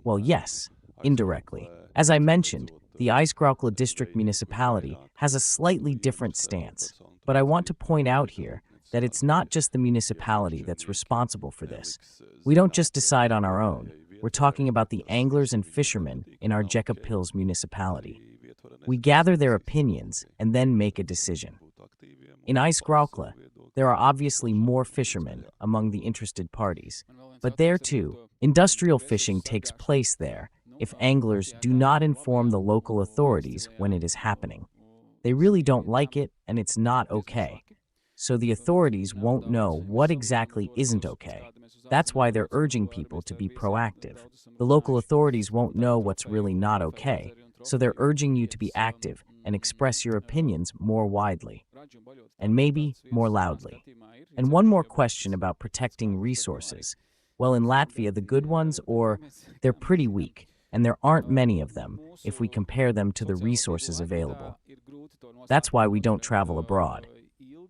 Well, yes, indirectly. As I mentioned, the Aizkraukla district municipality has a slightly different stance, but I want to point out here that it's not just the municipality that's responsible for this. We don't just decide on our own. We're talking about the anglers and fishermen in our Jekabpils municipality. We gather their opinions and then make a decision. In Aizkraukla, there are obviously more fishermen among the interested parties, but there too, industrial fishing takes place there if anglers do not inform the local authorities when it is happening. They really don't like it, and it's not okay. So the authorities won't know what exactly isn't okay. That's why they're urging people to be proactive. The local authorities won't know what's really not okay, so they're urging you to be active and express your opinions more widely, and maybe more loudly. And one more question about protecting resources. Well, in Latvia, the good ones, they're pretty weak, and there aren't many of them if we compare them to the resources available. That's why we don't travel abroad.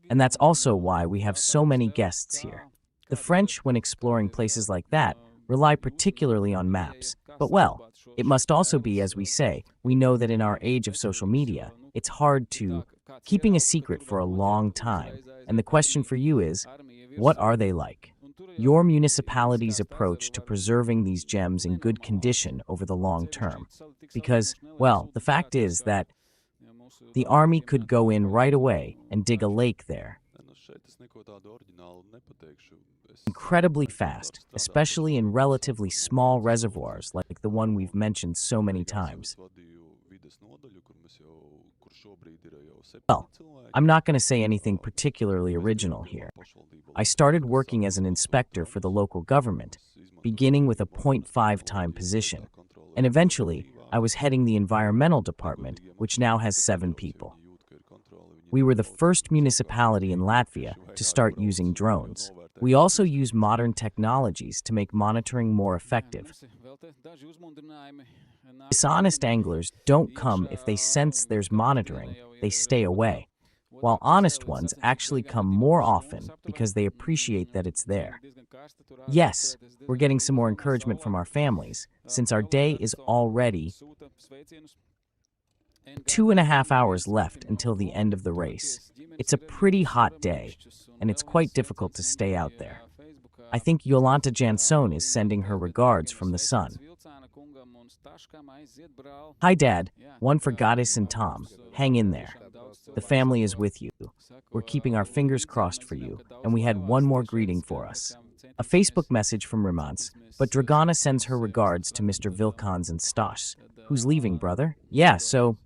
And that's also why we have so many guests here. The French, when exploring places like that, rely particularly on maps. But well, it must also be, as we say, we know that in our age of social media, it's hard to keeping a secret for a long time. And the question for you is, what are they like? Your municipality's approach to preserving these gems in good condition over the long term. Because, well, the fact is that the army could go in right away and dig a lake there. Incredibly fast, especially in relatively small reservoirs like the one we've mentioned so many times. Well, I'm not going to say anything particularly original here. I started working as an inspector for the local government, beginning with a 0.5-time position, and eventually I was heading the environmental department, which now has 7 people. We were the first municipality in Latvia to start using drones. We also use modern technologies to make monitoring more effective. Dishonest anglers don't come if they sense there's monitoring, they stay away, while honest ones actually come more often because they appreciate that it's there. Yes, we're getting some more encouragement from our families, since our day is already 2.5 hours left until the end of the race. It's a pretty hot day, and it's quite difficult to stay out there. I think Jolanta Jansson is sending her regards from the sun. Hi, Dad. One for Goddess and Tom. Hang in there. The family is with you. We're keeping our fingers crossed for you, and we had one more greeting for us. A Facebook message from Rimans, but Dragana sends her regards to Mr. Vilkans and Stas. Who's leaving, brother? Yeah, so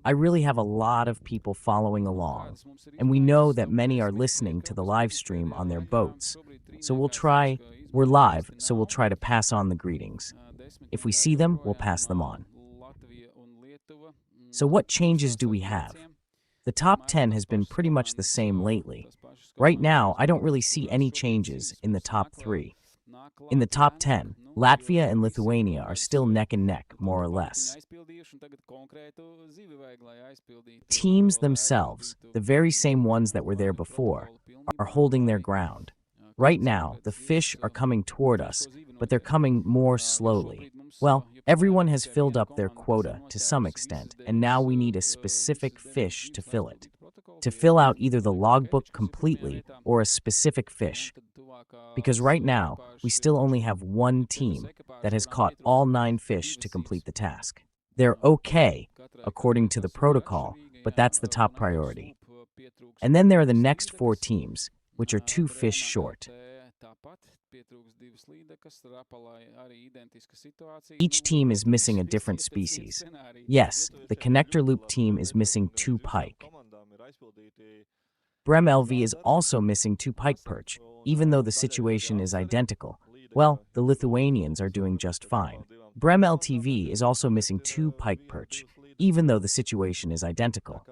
I really have a lot of people following along, and we know that many are listening to the live stream on their boats. So we're live, so we'll try to pass on the greetings. If we see them, we'll pass them on. So what changes do we have? The top 10 has been pretty much the same lately. Right now, I don't really see any changes in the top 3. In the top 10, Latvia and Lithuania are still neck and neck, more or less. Teams themselves, the very same ones that were there before, are holding their ground. Right now, the fish are coming toward us, but they're coming more slowly. Well, everyone has filled up their quota to some extent, and now we need a specific fish to fill it. To fill out either the logbook completely or a specific fish. Because right now, we still only have one team that has caught all 9 fish to complete the task. They're okay, according to the protocol, but that's the top priority. And then there are the next 4 teams, which are 2 fish short. Each team is missing a different species. Yes, the connector loop team is missing 2 pike. Brem LV is also missing 2 pike perch, even though the situation is identical. Well, the Lithuanians are doing just fine. Brem LTV is also missing 2 pike perch, even though the situation is identical.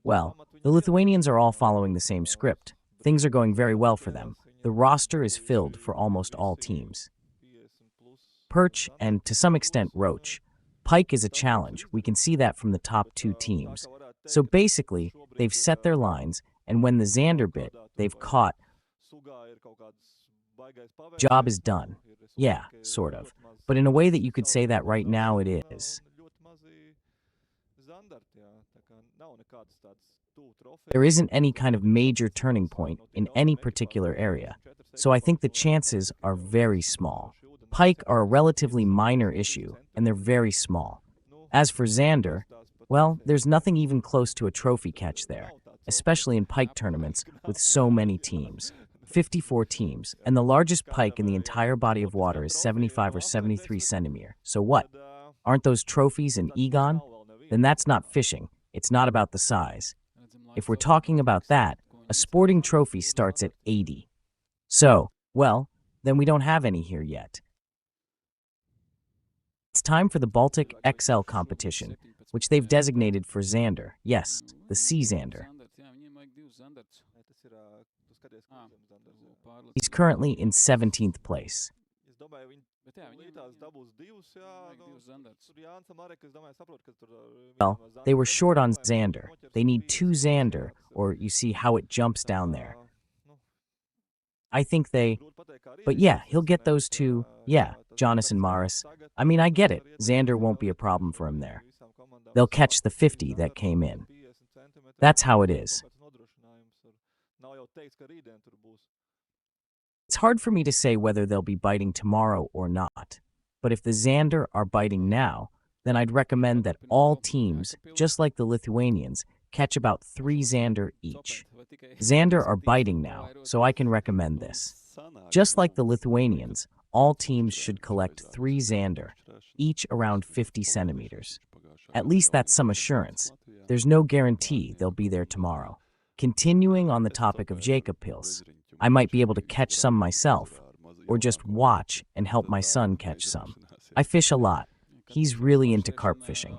Well, the Lithuanians are all following the same script. Things are going very well for them. The roster is filled for almost all teams. Perch and, to some extent, roach. Pike is a challenge. We can see that from the top 2 teams. So basically, they've set their lines, and when the zander bit, they've caught. Job is done. Yeah, sort of. But in a way that you could say that right now it is. There isn't any kind of major turning point in any particular area, so I think the chances are very small. Pike are a relatively minor issue, and they're very small. As for zander, well, there's nothing even close to a trophy catch there, especially in pike tournaments with so many teams. 54 teams, and the largest pike in the entire body of water is 75 or 73 centimeter. So what? Aren't those trophies in Egon? Then that's not fishing. It's not about the size. If we're talking about that, a sporting trophy starts at 80. So, well, then we don't have any here yet. It's time for the Baltic XL competition, which they've designated for zander. Yes, the sea zander. He's currently in 17th place. Well, they were short on zander. They need 2 zander, or you see how it jumps down there. I think but yeah, he'll get those 2, yeah, Jonas and Maris. I mean, I get it, zander won't be a problem for him there. They'll catch the 50 that came in. That's how it is. It's hard for me to say whether they'll be biting tomorrow or not. But if the zander are biting now, then I'd recommend that all teams, just like the Lithuanians, catch about 3 zander each. Zander are biting now, so I can recommend this. Just like the Lithuanians, all teams should collect 3 zander, each around 50 centimeters. At least that's some assurance. There's no guarantee they'll be there tomorrow. Continuing on the topic of Jacob pills, I might be able to catch some myself, or just watch and help my son catch some. I fish a lot. He's really into carp fishing.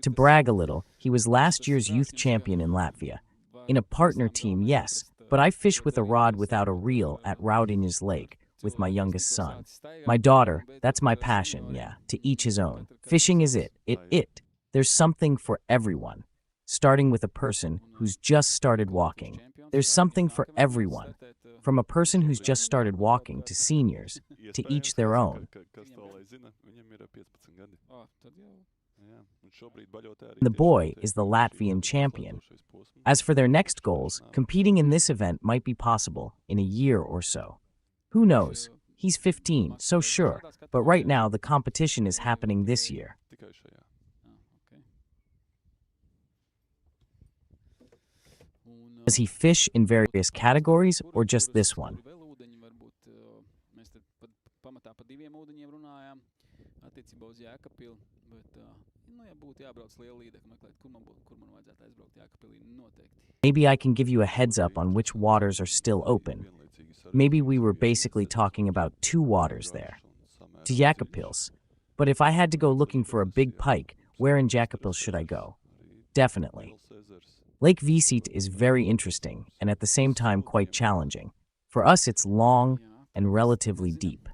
To brag a little, he was last year's youth champion in Latvia. In a partner team, yes, but I fish with a rod without a reel at Raudinjas Lake with my youngest son. My daughter, that's my passion, yeah, to each his own. Fishing is it. There's something for everyone. Starting with a person who's just started walking. There's something for everyone. From a person who's just started walking to seniors, to each their own. The boy is the Latvian champion. As for their next goals, competing in this event might be possible in a year or so. Who knows? He's 15, so sure, but right now the competition is happening this year. Does he fish in various categories or just this one? Maybe I can give you a heads up on which waters are still open. Maybe we were basically talking about 2 waters there. To Jēkabpils. But if I had to go looking for a big pike, where in Jēkabpils should I go? Definitely. Lake Vīsīt is very interesting and at the same time quite challenging. For us it's long and relatively deep.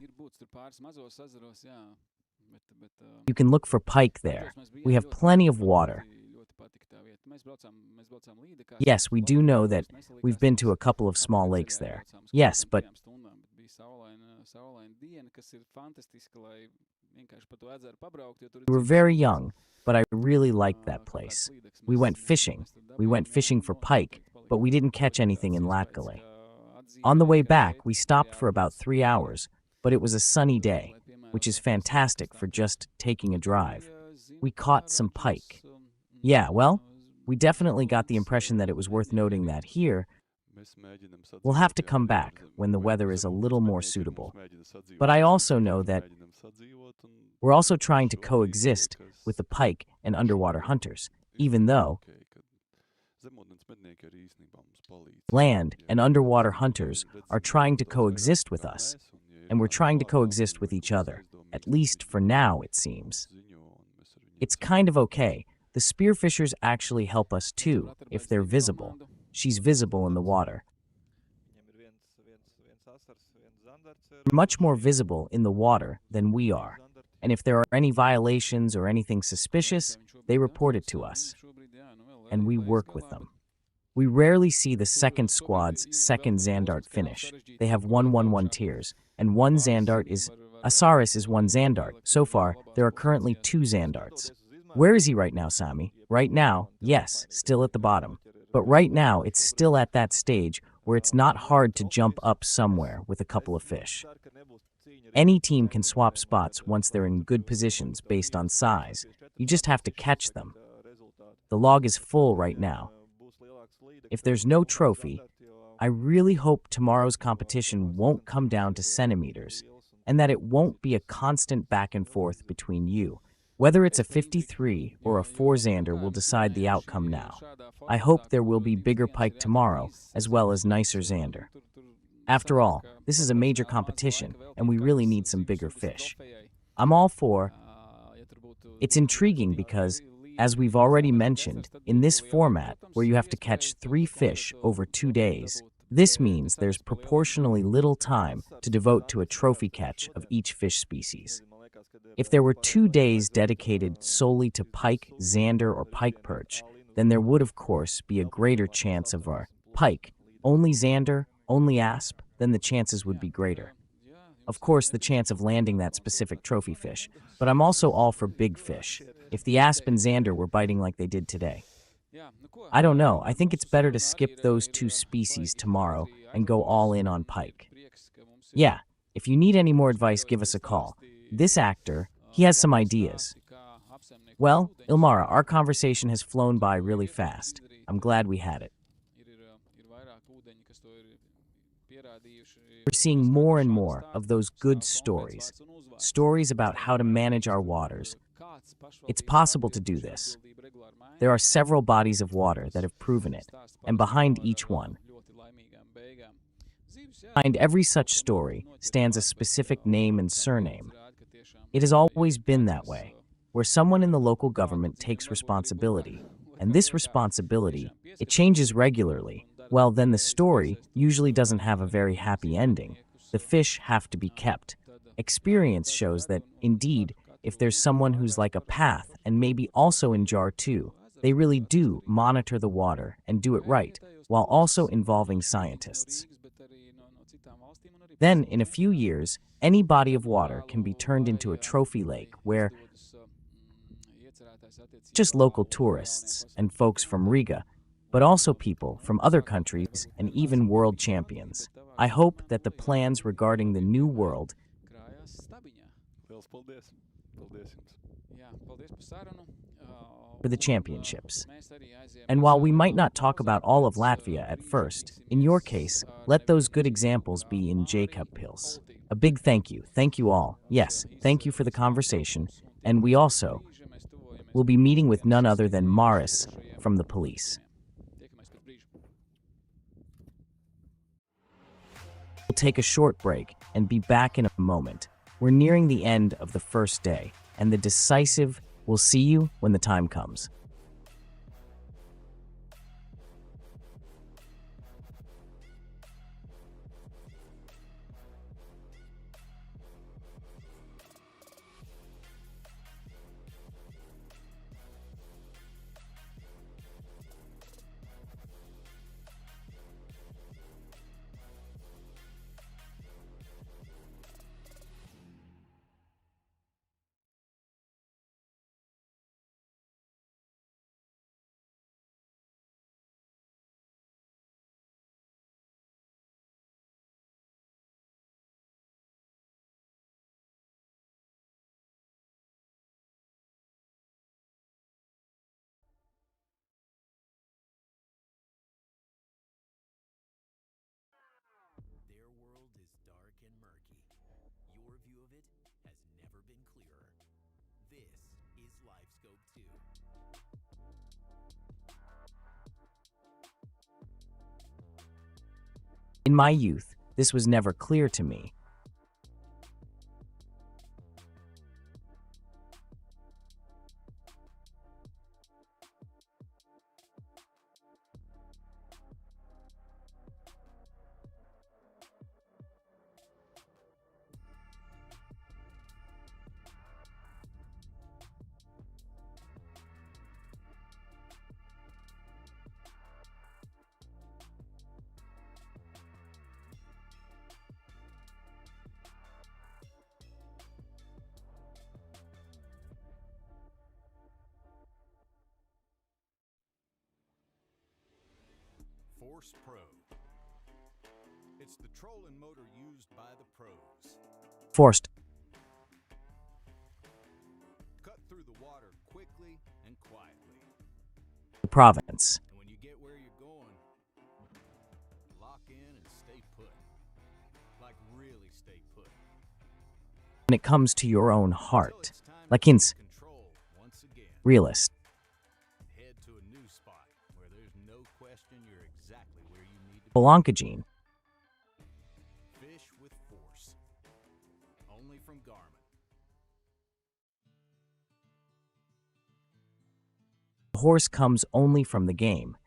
You can look for pike there. We have plenty of water. Yes, we do know that we've been to a couple of small lakes there. Yes, but we were very young, but I really liked that place. We went fishing. We went fishing for pike, but we didn't catch anything in Latgale. On the way back, we stopped for about 3 hours, but it was a sunny day, which is fantastic for just taking a drive. We caught some pike. Yeah, well, we definitely got the impression that it was worth noting that here, we'll have to come back when the weather is a little more suitable. But I also know that we're also trying to coexist with the pike and underwater hunters, even though land and underwater hunters are trying to coexist with us, and we're trying to coexist with each other, at least for now, it seems. It's kind of okay. The spearfishers actually help us too, if they're visible. She's visible in the water. Much more visible in the water than we are. And if there are any violations or anything suspicious, they report it to us. And we work with them. We rarely see the second squad's second Zandart finish. They have 1-1-1 tiers, and 1 Zandart is... Asaris is 1 Zandart. So far, there are currently 2 Zandarts. Where is he right now, Sami? Right now, yes, still at the bottom. But right now, it's still at that stage where it's not hard to jump up somewhere with a couple of fish. Any team can swap spots once they're in good positions based on size. You just have to catch them. The log is full right now. If there's no trophy, I really hope tomorrow's competition won't come down to centimeters, and that it won't be a constant back and forth between you. Whether it's a 53 or a 4 zander will decide the outcome now. I hope there will be bigger pike tomorrow, as well as nicer zander. After all, this is a major competition, and we really need some bigger fish. I'm all for... It's intriguing because, as we've already mentioned, in this format, where you have to catch 3 fish over 2 days, this means there's proportionally little time to devote to a trophy catch of each fish species. If there were 2 days dedicated solely to pike, zander, or pike perch, then there would, of course, be a greater chance of our pike, only zander, only asp, then the chances would be greater. Of course, the chance of landing that specific trophy fish, but I'm also all for big fish, if the asp and zander were biting like they did today. I don't know, I think it's better to skip those 2 species tomorrow and go all in on pike. Yeah, if you need any more advice, give us a call. This actor, he has some ideas. Well, Ilmara, our conversation has flown by really fast. I'm glad we had it. We're seeing more and more of those good stories. Stories about how to manage our waters. It's possible to do this. There are several bodies of water that have proven it, and behind each one, behind every such story, stands a specific name and surname. It has always been that way, where someone in the local government takes responsibility, and this responsibility, it changes regularly. Well, then the story usually doesn't have a very happy ending. The fish have to be kept. Experience shows that, indeed, if there's someone who's like a path and maybe also in jar too, they really do monitor the water and do it right, while also involving scientists. Then, in a few years, any body of water can be turned into a trophy lake where just local tourists and folks from Riga, but also people from other countries and even world champions. I hope that the plans regarding the new world for the championships. And while we might not talk about all of Latvia at first, in your case, let those good examples be in Jacob Pils. A big thank you. Thank you all. Yes, thank you for the conversation. And we also will be meeting with none other than Maris from the police. We'll take a short break and be back in a moment. We're nearing the end of the first day, and the decisive will see you when the time comes. Their world is dark and murky. Your view of it has never been clearer. This is LiveScope 2. In my youth, this was never clear to me. Force Pro. It's the trolling motor used by the pros. Forced. Cut through the water quickly and quietly. Province. And when you get where you're going, lock in and stay put. Like really stay put. When it comes to your own heart, like in realist. Head to a new spot where there's no question you're exactly where you need to be. Belankagene. Fish with force. Only from Garmin. The horse comes only from the game.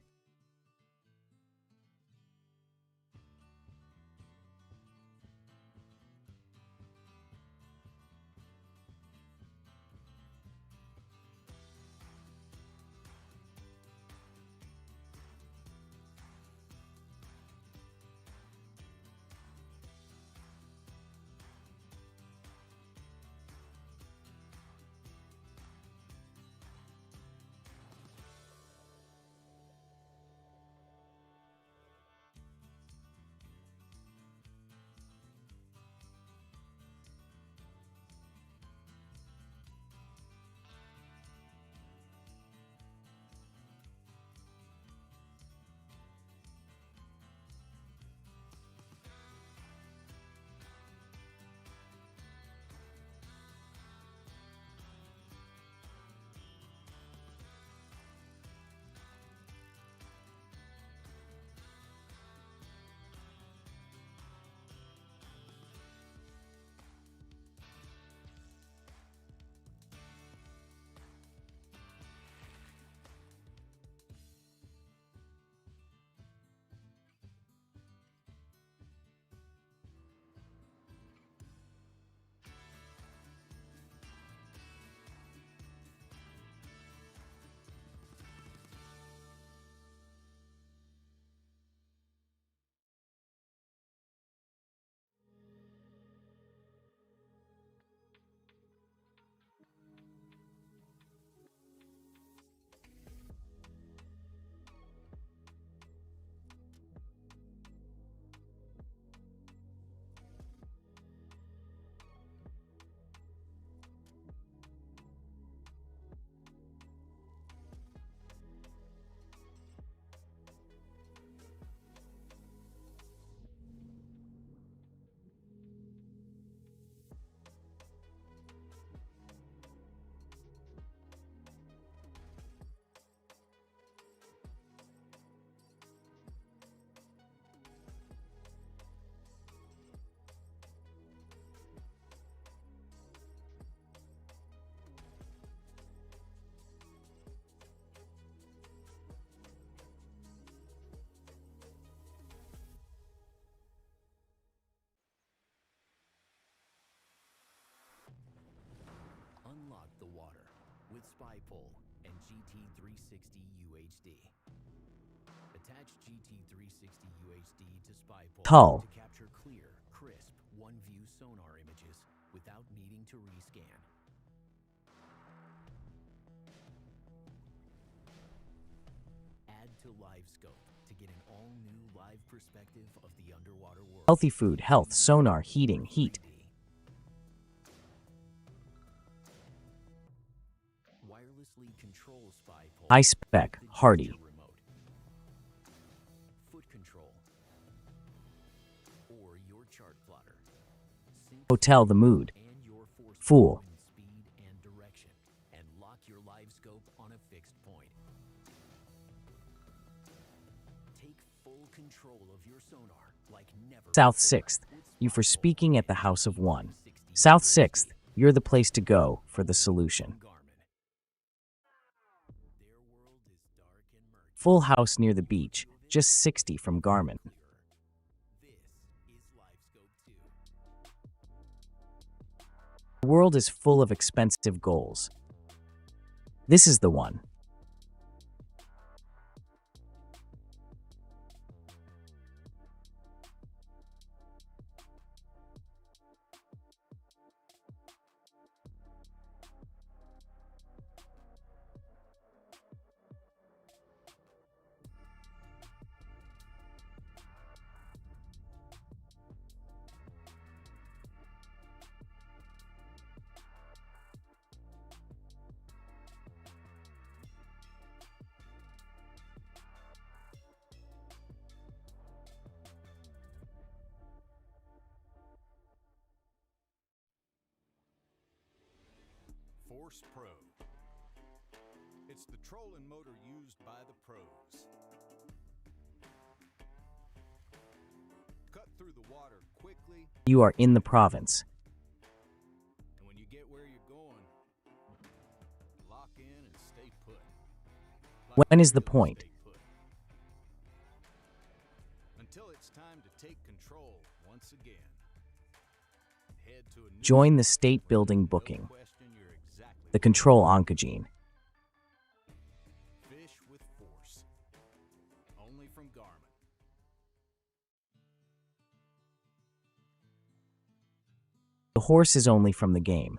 SpyPole and GT360 UHD. Attach GT360 UHD to SpyPole Hull. to capture clear, crisp, one-view sonar images without needing to rescan. Add to LiveScope to get an all-new live perspective of the underwater world. Healthy food, health, sonar, heating, heat. Wirelessly control SpyPole. High spec, hardy. Foot control. Or your chart plotter. Hotel the mood. Fool. Speed and direction. And lock your LiveScope on a fixed point. Take full control of your sonar like never. South 6th. You for speaking at the House of One. South 6th. You're the place to go for the solution. Full house near the beach, just 60 from Garmin. The world is full of expensive goals. This is the one. Force Pro. It's the trolling motor used by the pros. Cut through the water quickly. You are in the province. And when you get where you're going, lock in and stay put. When is the point? Until it's time to take control once again. Head to a new Join the state building booking. The control oncogene. Fish with force. Only from Garmin. The horse is only from the game.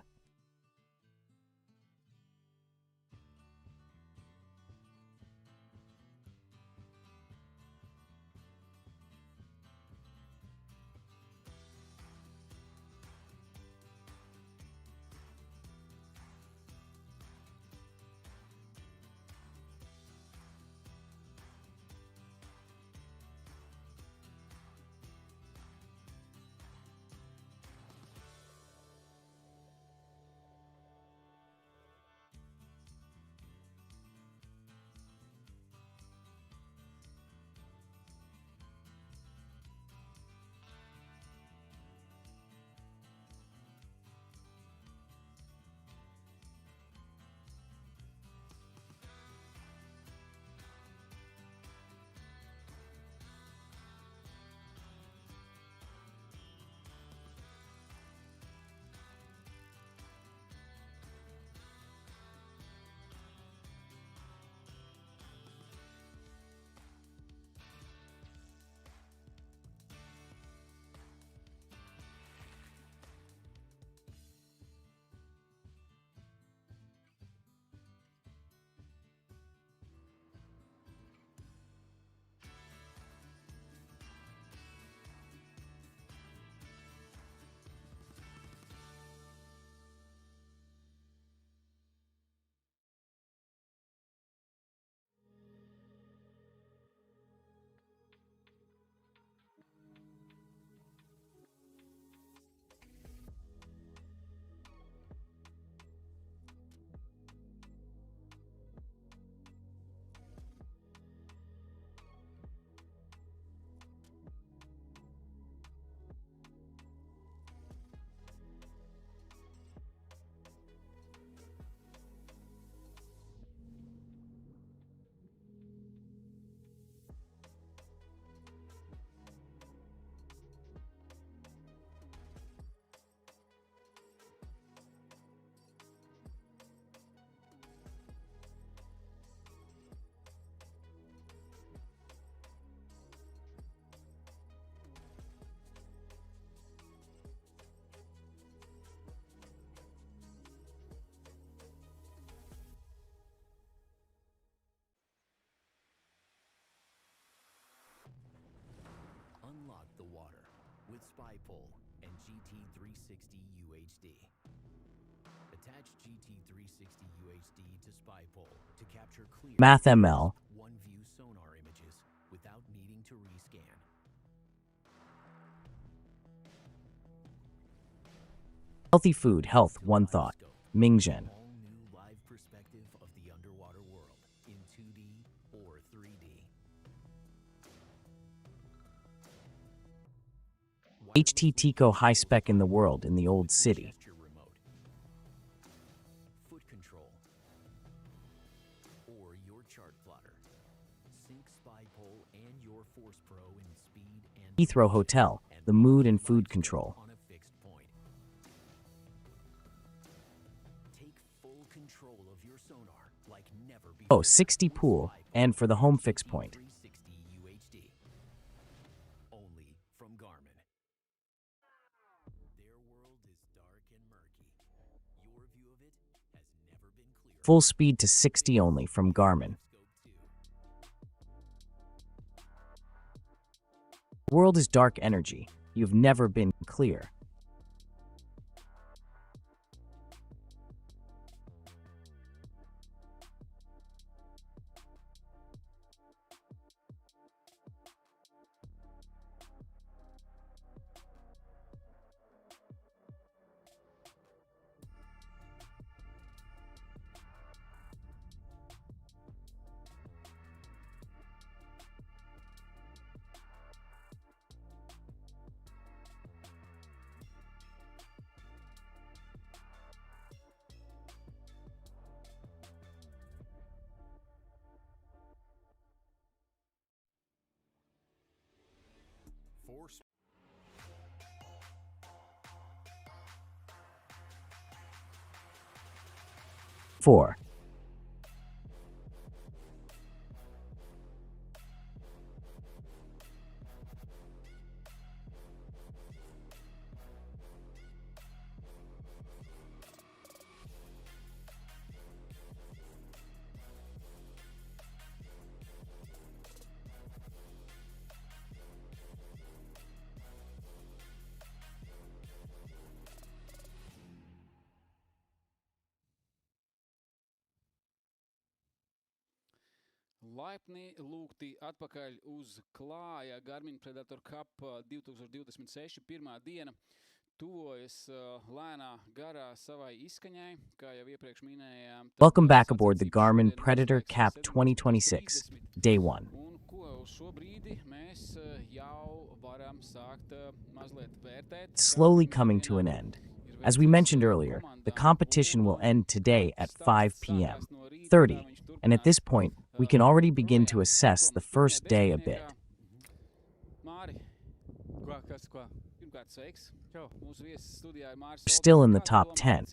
with spy pole and GT360 UHD. Attach GT360 UHD to spy pole to capture clear MathML, one-view sonar images without needing to rescan. Healthy food, health, one thought. Mingzhen. All new live perspective of the underwater world in 2D or 3D. HT Tico high spec in the world in the old city. Gesture remote, foot control, or your chart plotter. Sync spy pole and your Force Pro in speed and Heathrow Hotel, the mood and food control. on a fixed point. Take full control of your sonar like never before. Oh, 60 pool, and for the home fix point. 360 UHD. Only from Garmin. Their world is dark and murky. Your view of it has never been clearer. Full speed to 60 only from Garmin. The world is dark energy. You've never been clear. Force. Four. Laipni lūgti atpakaļ uz klāja Garmin Predator Cup 2026. Pirmā diena tuvojas lēnā garā savai izskaņai, kā jau iepriekš minējām. Welcome back aboard the Garmin Predator Cup 2026, Day 1. Un ko šobrīd mēs jau varam sākt mazliet vērtēt. Slowly coming to an end. As we mentioned earlier, the competition will end today at 5 p.m. 30, and at this point, we can already begin to assess the first day a bit. Still in the top 10.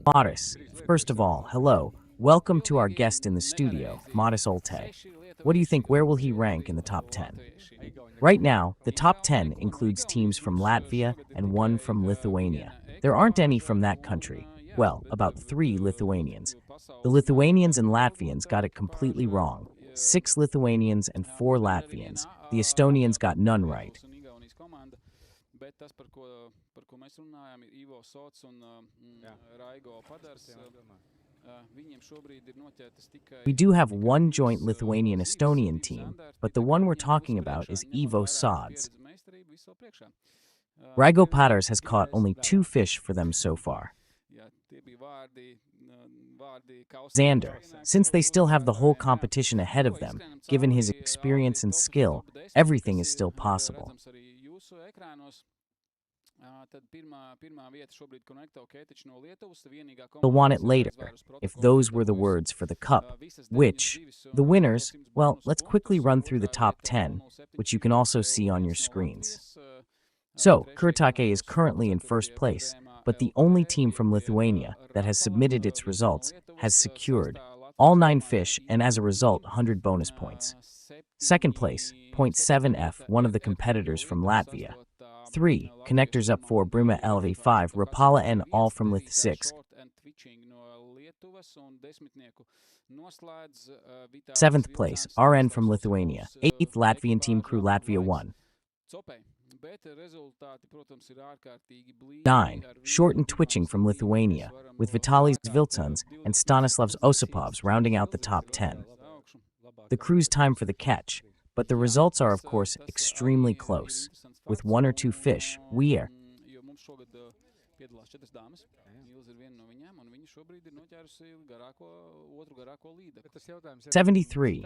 Modis, first of all, hello. Welcome to our guest in the studio, Modis Olte. What do you think, where will he rank in the top 10? Right now, the top 10 includes teams from Latvia and one from Lithuania. There aren't any from that country. Well, about 3 Lithuanians. The Lithuanians and Latvians got it completely wrong. 6 Lithuanians and 4 Latvians. The Estonians got none right. Bet tas, par ko mēs runājam, ir Ivo Sots un Raigo Padars. Viņiem šobrīd ir noķertas tikai... We do have one joint Lithuanian-Estonian team, but the one we're talking about is Ivo Sods. Raigo Padars has caught only 2 fish for them so far. Zander, since they still have the whole competition ahead of them, given his experience and skill, everything is still possible. They'll want it later, if those were the words for the cup. Which, the winners, well, let's quickly run through the top 10, which you can also see on your screens. So, Kuratake is currently in first place, but the only team from Lithuania that has submitted its results has secured all 9 fish and as a result 100 bonus points. Second place, 0.7F, one of the competitors from Latvia. 3, connectors up 4, Brima LV 5, Rapala N, all from Lith 6. 7th place, RN from Lithuania. 8th, Latvian team crew Latvia 1. 9. Short and twitching from Lithuania, with Vitalijs Viltons and Stanislavs Osipovs rounding out the top 10. The crew's time for the catch, but the results are of course extremely close. With 1 or 2 fish, we are 73.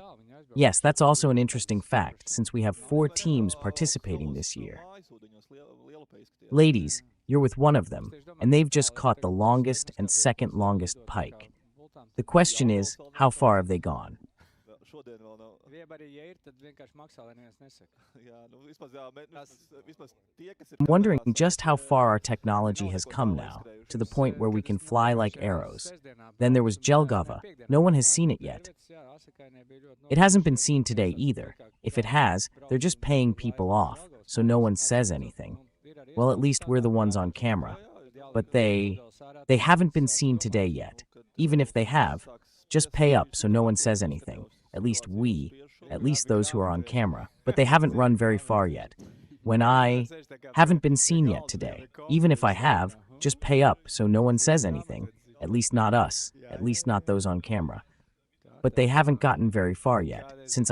Yes, that's also an interesting fact, since we have 4 teams participating this year. Ladies, you're with one of them, and they've just caught the longest and second longest pike. The question is, how far have they gone? I'm wondering just how far our technology has come now, to the point where we can fly like arrows. Then there was Jelgava. No one has seen it yet. It hasn't been seen today either. If it has, they're just paying people off, so no one says anything. Well, at least we're the ones on camera. But they haven't been seen today yet. Even if they have, just pay up so no one says anything. At least those who are on camera. But they haven't run very far yet. When I haven't been seen yet today, even if I have, just pay up so no one says anything. At least not us, at least not those on camera. But they haven't gotten very far yet, since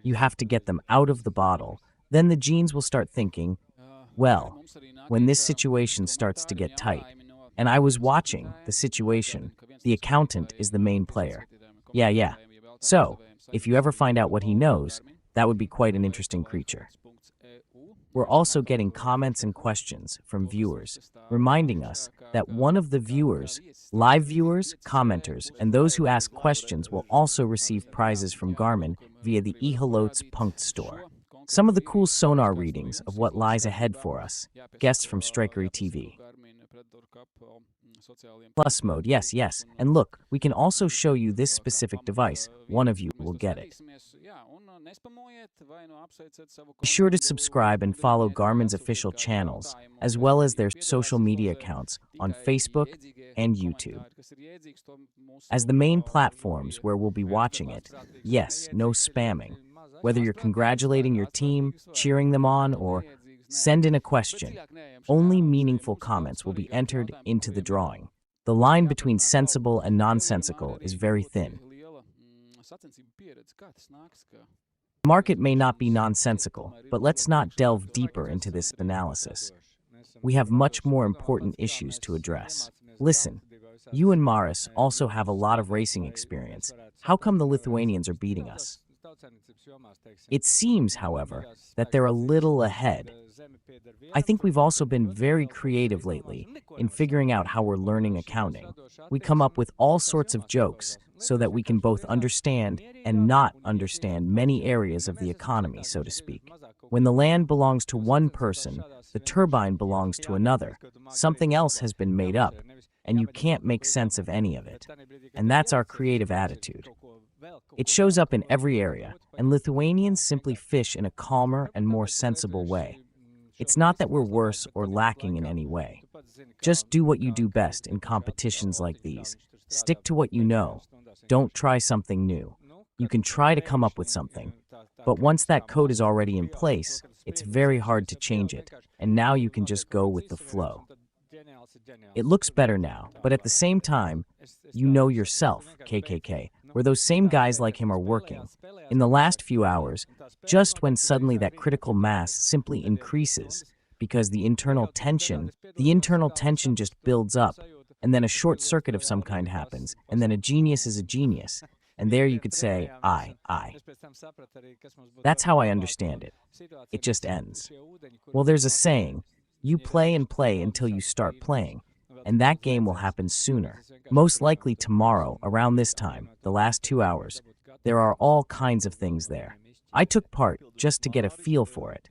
you have to get them out of the bottle. Then the genes will start thinking, well, when this situation starts to get tight, and I was watching the situation, the accountant is the main player. Yeah. So, if you ever find out what he knows, that would be quite an interesting creature. We're also getting comments and questions from viewers, reminding us that one of the viewers, live viewers, commenters, and those who ask questions will also receive prizes from Garmin via the EEST store. Some of the cool sonar readings of what lies ahead for us. Guests from Strikery TV. Plus mode, yes. And look, we can also show you this specific device. One of you will get it. Be sure to subscribe and follow Garmin's official channels, as well as their social media accounts on Facebook and YouTube. As the main platforms where we'll be watching it, yes, no spamming. Whether you're congratulating your team, cheering them on, or send in a question, only meaningful comments will be entered into the drawing. The line between sensible and nonsensical is very thin. The market may not be nonsensical, but let's not delve deeper into this analysis. We have much more important issues to address. Listen, you and Maris also have a lot of racing experience. How come the Lithuanians are beating us? It seems, however, that they're a little ahead. I think we've also been very creative lately in figuring out how we're learning accounting. We come up with all sorts of jokes so that we can both understand and not understand many areas of the economy, so to speak. When the land belongs to one person, the turbine belongs to another. Something else has been made up, and you can't make sense of any of it. And that's our creative attitude. It shows up in every area, and Lithuanians simply fish in a calmer and more sensible way. It's not that we're worse or lacking in any way. Just do what you do best in competitions like these. Stick to what you know. Don't try something new. You can try to come up with something, but once that code is already in place, it's very hard to change it, and now you can just go with the flow. It looks better now, but at the same time, you know yourself, KKK, where those same guys like him are working. In the last few hours, just when suddenly that critical mass simply increases, because the internal tension just builds up, and then a short circuit of some kind happens, and then a genius is a genius, and there you could say, I. That's how I understand it. It just ends. Well, there's a saying, you play and play until you start playing, and that game will happen sooner. Most likely tomorrow, around this time, the last 2 hours. There are all kinds of things there. I took part just to get a feel for it.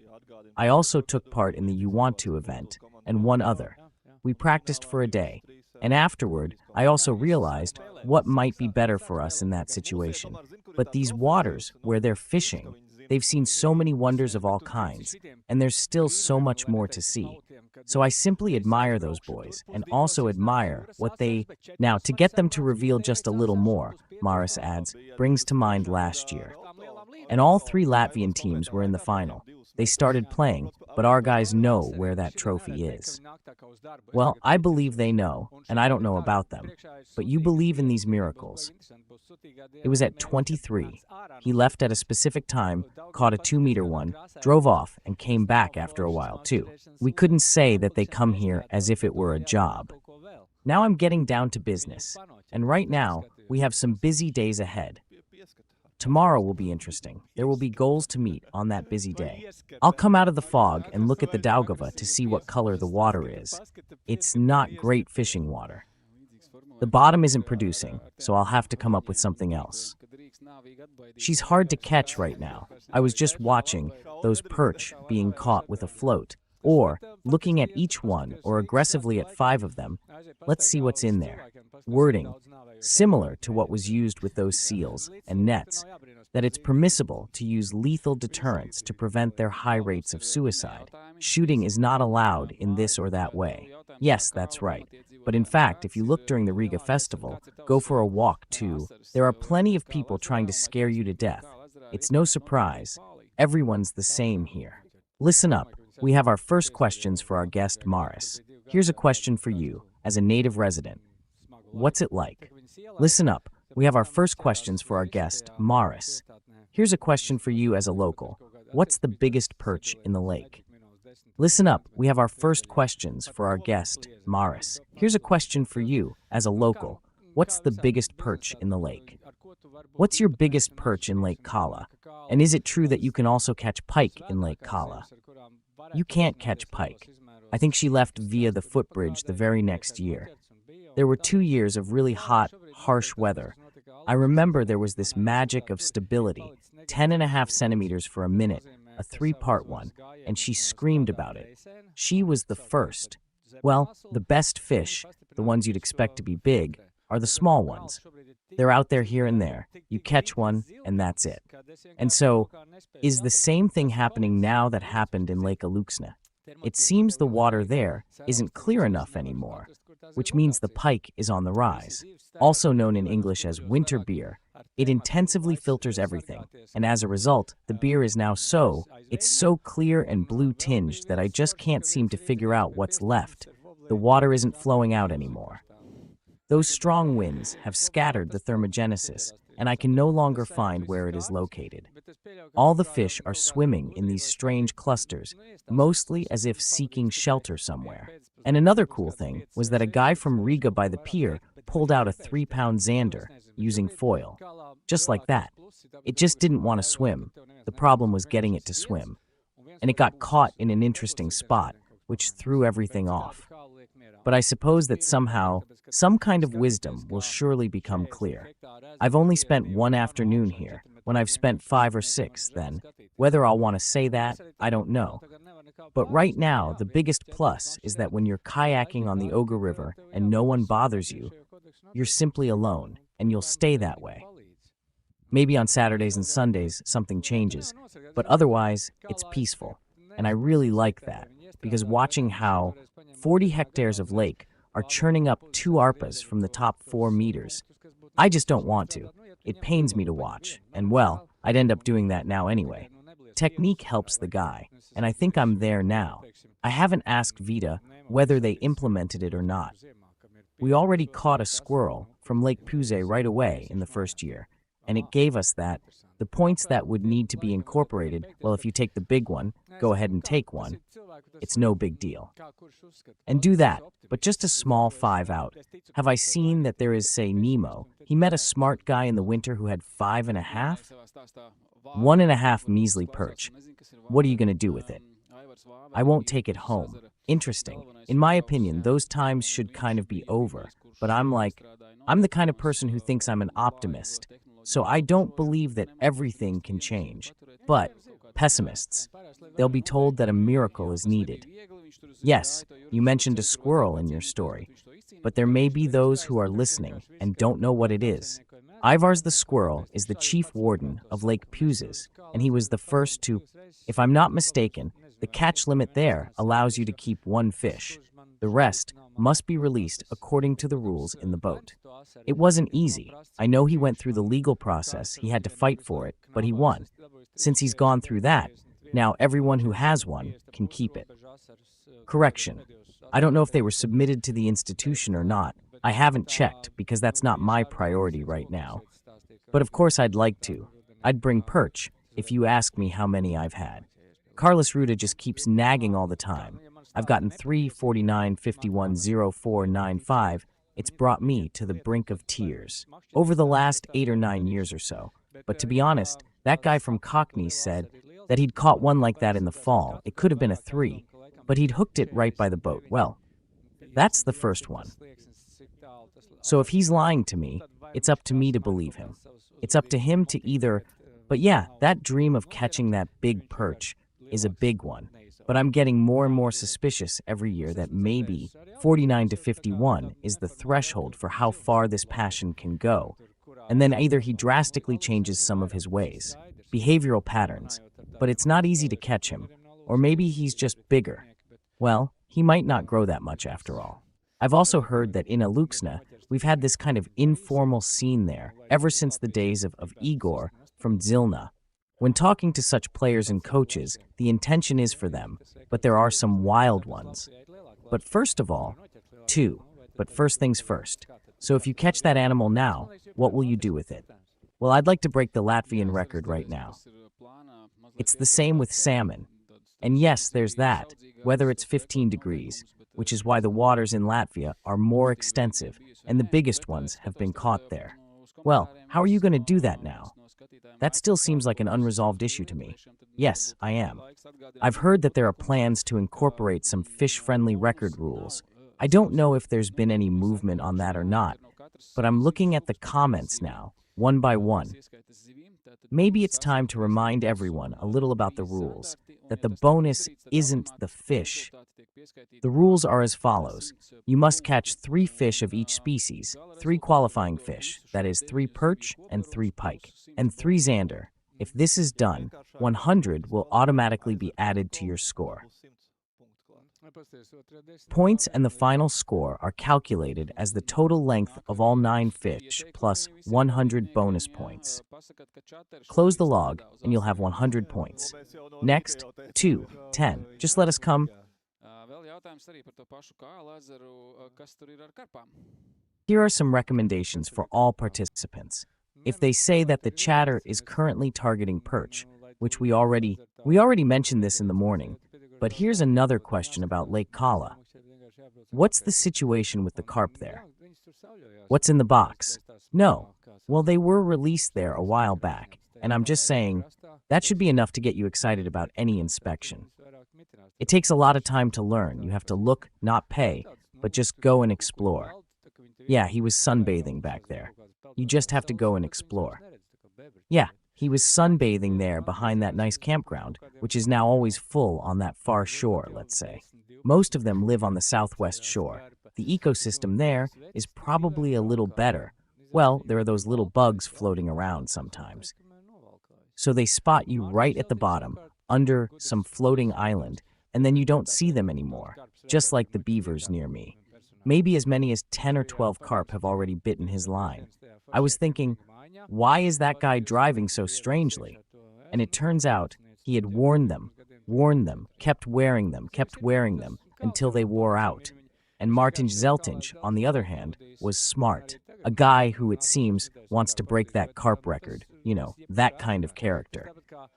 I also took part in the You Want To event, and one other. We practiced for a day, and afterward, I also realized what might be better for us in that situation. But these waters, where they're fishing, They've seen so many wonders of all kinds, and there's still so much more to see. So I simply admire those boys, and also admire what they... Now, to get them to reveal just a little more, Maris adds, brings to mind last year. And all 3 Latvian teams were in the final. They started playing, but our guys know where that trophy is. Well, I believe they know, and I don't know about them. But you believe in these miracles. It was at 23. He left at a specific time, caught a 2-meter one, drove off, and came back after a while, too. We couldn't say that they come here as if it were a job. Now I'm getting down to business, and right now, we have some busy days ahead. Tomorrow will be interesting. There will be goals to meet on that busy day. I'll come out of the fog and look at the Daugava to see what color the water is. It's not great fishing water. The bottom isn't producing, so I'll have to come up with something else. She's hard to catch right now. I was just watching those perch being caught with a float, or looking at each one, or aggressively at 5 of them. Let's see what's in there. Wording, similar to what was used with those seals and nets, that it's permissible to use lethal deterrents to prevent their high rates of suicide. Shooting is not allowed in this or that way. Yes, that's right. But in fact, if you look during the Riga festival, go for a walk too, there are plenty of people trying to scare you to death. It's no surprise. Everyone's the same here. Listen up. We have our first questions for our guest, Maris. Here's a question for you, as a native resident. What's it like? Listen up. We have our first questions for our guest, Maris. Here's a question for you as a local. What's the biggest perch in the lake? Listen up. We have our first questions for our guest, Maris. Here's a question for you as a local. What's the biggest perch in the lake? What's your biggest perch in Lake Kala? And is it true that you can also catch pike in Lake Kala? You can't catch pike. I think she left via the footbridge the very next year. There were 2 years of really hot, harsh weather. I remember there was this magic of stability, 10.5 centimeters for a minute, a 3-part one, and she screamed about it. She was the first. Well, the best fish, the ones you'd expect to be big, are the small ones. They're out there here and there. You catch one, and that's it. And so, is the same thing happening now that happened in Lake Aluksne? It seems the water there isn't clear enough anymore, which means the pike is on the rise. Also known in English as winter beer, it intensively filters everything, and as a result, the beer is now it's so clear and blue-tinged that I just can't seem to figure out what's left. The water isn't flowing out anymore. Those strong winds have scattered the thermogenesis, and I can no longer find where it is located. All the fish are swimming in these strange clusters, mostly as if seeking shelter somewhere. And another cool thing was that a guy from Riga by the pier pulled out a 3-pound zander using foil. Just like that. It just didn't want to swim. The problem was getting it to swim. And it got caught in an interesting spot, which threw everything off. But I suppose that somehow, some kind of wisdom will surely become clear. I've only spent 1 afternoon here, when I've spent 5 or 6 then. Whether I'll want to say that, I don't know. But right now, the biggest plus is that when you're kayaking on the Oga River and no one bothers you, you're simply alone, and you'll stay that way. Maybe on Saturdays and Sundays, something changes, but otherwise, it's peaceful. And I really like that, because watching how 40 hectares of lake are churning up 2 arpas from the top 4 meters, I just don't want to. It pains me to watch, and well, I'd end up doing that now anyway. Technique helps the guy, and I think I'm there now. I haven't asked Vita whether they implemented it or not. We already caught a squirrel from Lake Puze right away in the first year, and it gave us that. The points that would need to be incorporated, well, if you take the big one, go ahead and take one. It's no big deal. And do that, but just a small 5 out. Have I seen that there is, say, Nemo? He met a smart guy in the winter who had 5.5? 1.5 measly perch. What are you going to do with it? I won't take it home. Interesting. In my opinion, those times should kind of be over. But I'm the kind of person who thinks I'm an optimist. So I don't believe that everything can change. But pessimists, they'll be told that a miracle is needed. Yes, you mentioned a squirrel in your story, but there may be those who are listening and don't know what it is. Ivars the squirrel is the chief warden of Lake Puses, and he was the first to, if I'm not mistaken, the catch limit there allows you to keep one fish. The rest must be released according to the rules in the boat. It wasn't easy. I know he went through the legal process, he had to fight for it, but he won. Since he's gone through that, now everyone who has one can keep it. Correction. I don't know if they were submitted to the institution or not. I haven't checked because that's not my priority right now. But of course I'd like to. I'd bring perch if you ask me how many I've had. Carlos Ruda just keeps nagging all the time. I've gotten 3, 49, 51, 0, 4, 9, 5. It's brought me to the brink of tears over the last 8 or 9 years or so. But to be honest, that guy from Cockney said that he'd caught one like that in the fall. It could have been a 3, but he'd hooked it right by the boat. Well, that's the first one. So if he's lying to me, it's up to me to believe him. It's up to him to either, but yeah, that dream of catching that big perch is a big one. But I'm getting more and more suspicious every year that maybe 49 to 51 is the threshold for how far this passion can go. And then either he drastically changes some of his ways, behavioral patterns, but it's not easy to catch him, or maybe he's just bigger. Well, he might not grow that much after all. I've also heard that in Aluksna, we've had this kind of informal scene there ever since the days of Igor from Zilna. When talking to such players and coaches, the intention is for them, but there are some wild ones. But first of all, but first things first. So if you catch that animal now, what will you do with it? Well, I'd like to break the Latvian record right now. It's the same with salmon. And yes, there's that, whether it's 15 degrees, which is why the waters in Latvia are more extensive, and the biggest ones have been caught there. Well, how are you going to do that now? That still seems like an unresolved issue to me. Yes, I am. I've heard that there are plans to incorporate some fish-friendly record rules. I don't know if there's been any movement on that or not, but I'm looking at the comments now, one by one. Maybe it's time to remind everyone a little about the rules, that the bonus isn't the fish. The rules are as follows. You must catch 3 fish of each species, 3 qualifying fish, that is 3 perch and 3 pike, and 3 zander. If this is done, 100 will automatically be added to your score. Points and the final score are calculated as the total length of all 9 fish plus 100 bonus points. Close the log and you'll have 100 points. Next, 2, 10. Just let us come. Here are some recommendations for all participants. If they say that the chatter is currently targeting perch, which we already mentioned this in the morning, but here's another question about Lake Kala. What's the situation with the carp there? What's in the box? No. Well, they were released there a while back, and I'm just saying, that should be enough to get you excited about any inspection. It takes a lot of time to learn. You have to look, not pay, but just go and explore. Yeah, he was sunbathing back there. You just have to go and explore. Yeah, he was sunbathing there behind that nice campground, which is now always full on that far shore, let's say. Most of them live on the southwest shore. The ecosystem there is probably a little better. Well, there are those little bugs floating around sometimes. So they spot you right at the bottom, under some floating island, and then you don't see them anymore, just like the beavers near me. Maybe as many as 10 or 12 carp have already bitten his line. I was thinking, why is that guy driving so strangely? And it turns out he had warned them, kept wearing them, until they wore out. And Martin Zeltinch, on the other hand, was smart. A guy who, it seems, wants to break that carp record. You know, that kind of character.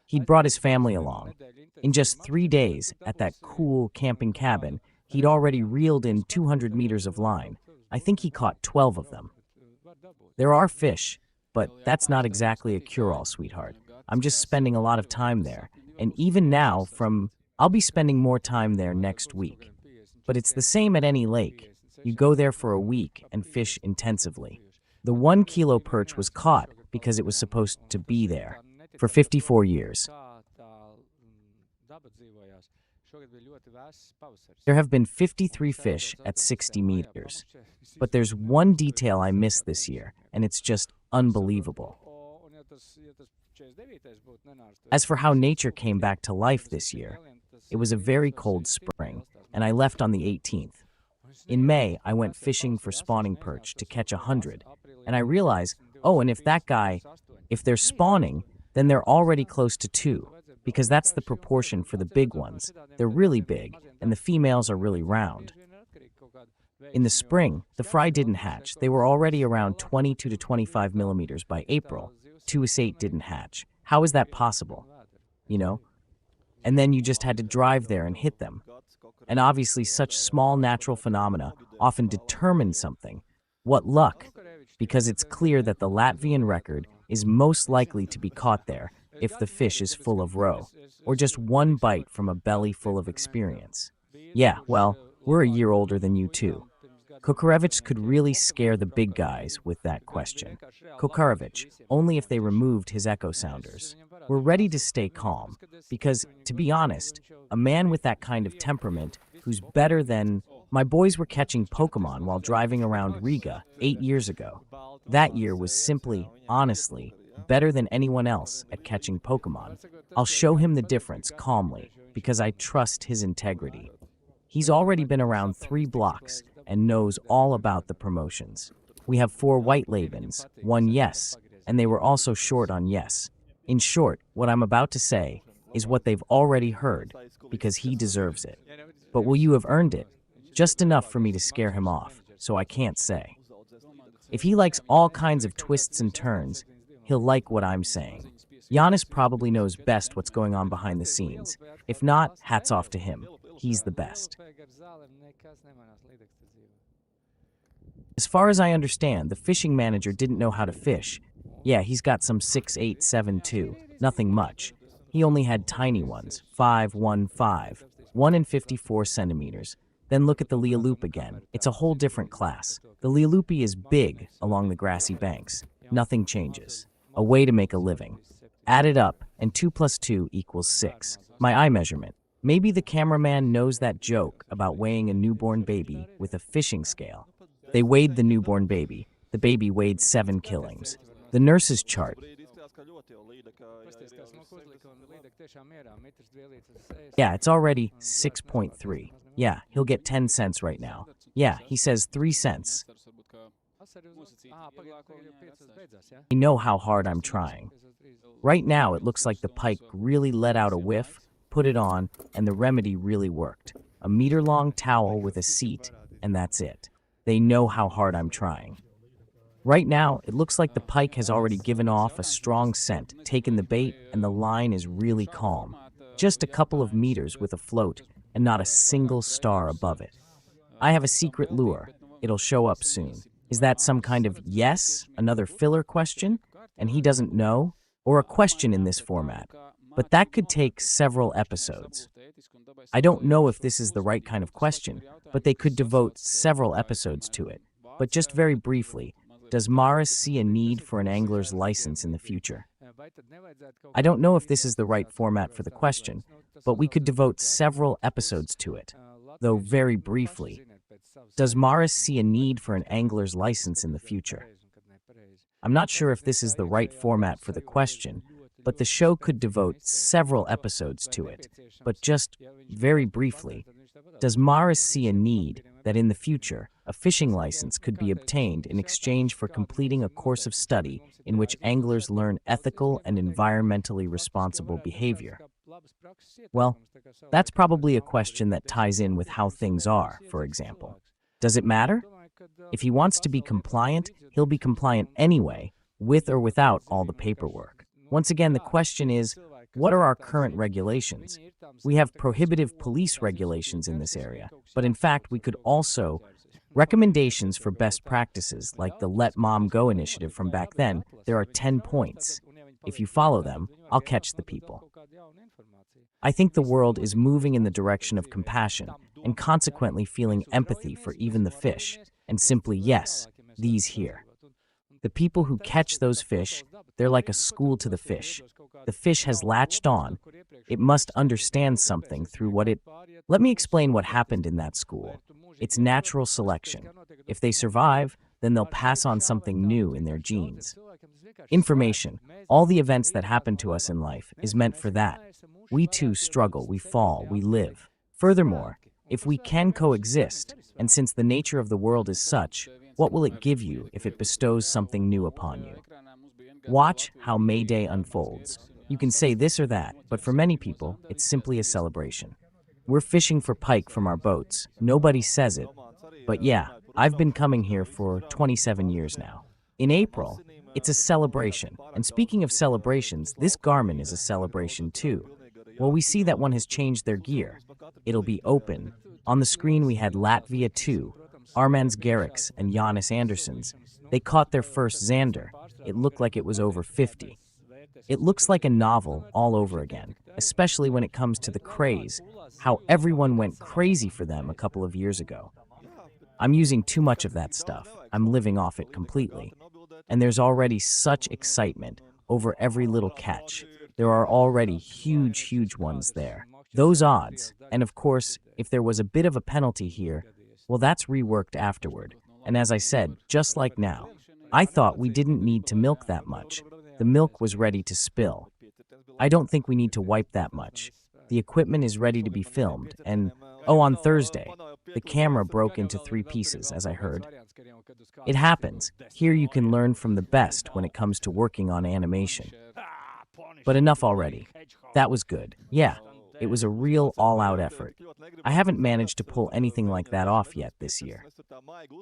He'd brought his family along. In just 3 days, at that cool camping cabin, he'd already reeled in 200 meters of line. I think he caught 12 of them. There are fish, but that's not exactly a cure-all, sweetheart. I'm just spending a lot of time there. And even now, I'll be spending more time there next week. But it's the same at any lake. You go there for a week and fish intensively. The 1 kilo perch was caught because it was supposed to be there for 54 years. There have been 53 fish at 60 meters. But there's one detail I missed this year, and it's just unbelievable. As for how nature came back to life this year, it was a very cold spring, and I left on the 18th. In May, I went fishing for spawning perch to catch 100, and I realized, oh, and if they're spawning, then they're already close to 2, because that's the proportion for the big ones. They're really big, and the females are really round. In the spring, the fry didn't hatch. They were already around 22 to 25 millimeters by April. 2S8 didn't hatch. How is that possible? You know? And then you just had to drive there and hit them. And obviously such small natural phenomena often determine something. What luck! Because it's clear that the Latvian record is most likely to be caught there if the fish is full of roe, or just one bite from a belly full of experience. Yeah, well, we're a year older than you too. Kokarevich could really scare the big guys with that question. Kokarevich, only if they removed his echo sounders. We're ready to stay calm, because, to be honest, a man with that kind of temperament who's better than... My boys were catching Pokemon while driving around Riga 8 years ago. That year was simply, honestly, better than anyone else at catching Pokemon. I'll show him the difference calmly, because I trust his integrity. He's already been around 3 blocks and knows all about the promotions. We have 4 white Labans, 1 yes, and they were also short on yes. In short, what I'm about to say is what they've already heard, because he deserves it. But will you have earned it? Just enough for me to scare him off, so I can't say. If he likes all kinds of twists and turns, he'll like what I'm saying. Giannis probably knows best what's going on behind the scenes. If not, hats off to him. He's the best. As far as I understand, the fishing manager didn't know how to fish. Yeah, he's got some 6'8", 7'2", nothing much. He only had tiny ones, 5'1", 1 in 54 centimeters. Then look at the Lialup again. It's a whole different class. The Lialupi is big along the grassy banks. Nothing changes. A way to make a living. Add it up, and 2 + 2 = 6. My eye measurement. Maybe the cameraman knows that joke about weighing a newborn baby with a fishing scale. They weighed the newborn baby. The baby weighed 7 kilograms. The nurse's chart. Yeah, it's already 6.3. Yeah, he'll get 10 cents right now. Yeah, he says 3 cents. I know how hard I'm trying. Right now, it looks like the pike really let out a whiff, put it on, and the remedy really worked. A meter-long towel with a seat, and that's it. They know how hard I'm trying. Right now, it looks like the pike has already given off a strong scent, taken the bait, and the line is really calm. Just a couple of meters with a float, and not a single star above it. I have a secret lure. It'll show up soon. Is that some kind of yes, another filler question, and he doesn't know? Or a question in this format? But that could take several episodes. I don't know if this is the right kind of question, but they could devote several episodes to it. But just very briefly, does Maris see a need for an angler's license in the future? I don't know if this is the right format for the question, but we could devote several episodes to it. Though very briefly, does Maris see a need for an angler's license in the future? I'm not sure if this is the right format for the question, but the show could devote several episodes to it. But just very briefly, does Maris see a need that in the future, a fishing license could be obtained in exchange for completing a course of study in which anglers learn ethical and environmentally responsible behavior? Well, that's probably a question that ties in with how things are, for example. Does it matter? If he wants to be compliant, he'll be compliant anyway, with or without all the paperwork. Once again, the question is, what are our current regulations? We have prohibitive police regulations in this area, but in fact, we could also recommendations for best practices, like the Let Mom Go initiative from back then. There are 10 points. If you follow them, I'll catch the people. I think the world is moving in the direction of compassion and consequently feeling empathy for even the fish, and simply, yes, these here. The people who catch those fish, they're like a school to the fish. The fish has latched on. It must understand something through what it... Let me explain what happened in that school. It's natural selection. If they survive, then they'll pass on something new in their genes. Information, all the events that happen to us in life, is meant for that. We too struggle, we fall, we live. Furthermore, if we can coexist, and since the nature of the world is such, what will it give you if it bestows something new upon you? Watch how May Day unfolds. You can say this or that, but for many people, it's simply a celebration. We're fishing for pike from our boats. Nobody says it. But yeah, I've been coming here for 27 years now. In April, it's a celebration. And speaking of celebrations, this Garmin is a celebration too. Well, we see that one has changed their gear. It'll be open. On the screen we had Latvia 2, Armand's Garrix and Giannis Andersons. They caught their first zander. It looked like it was over 50. It looks like a novel all over again, especially when it comes to the craze, how everyone went crazy for them a couple of years ago. I'm using too much of that stuff. I'm living off it completely. And there's already such excitement over every little catch. There are already huge ones there. Those odds, and of course, if there was a bit of a penalty here, well, that's reworked afterward. And as I said, just like now, I thought we didn't need to milk that much. The milk was ready to spill. I don't think we need to wipe that much. The equipment is ready to be filmed, and, oh, on Thursday, the camera broke into 3 pieces, as I heard. It happens. Here you can learn from the best when it comes to working on animation. But enough already. That was good. Yeah, it was a real all-out effort. I haven't managed to pull anything like that off yet this year.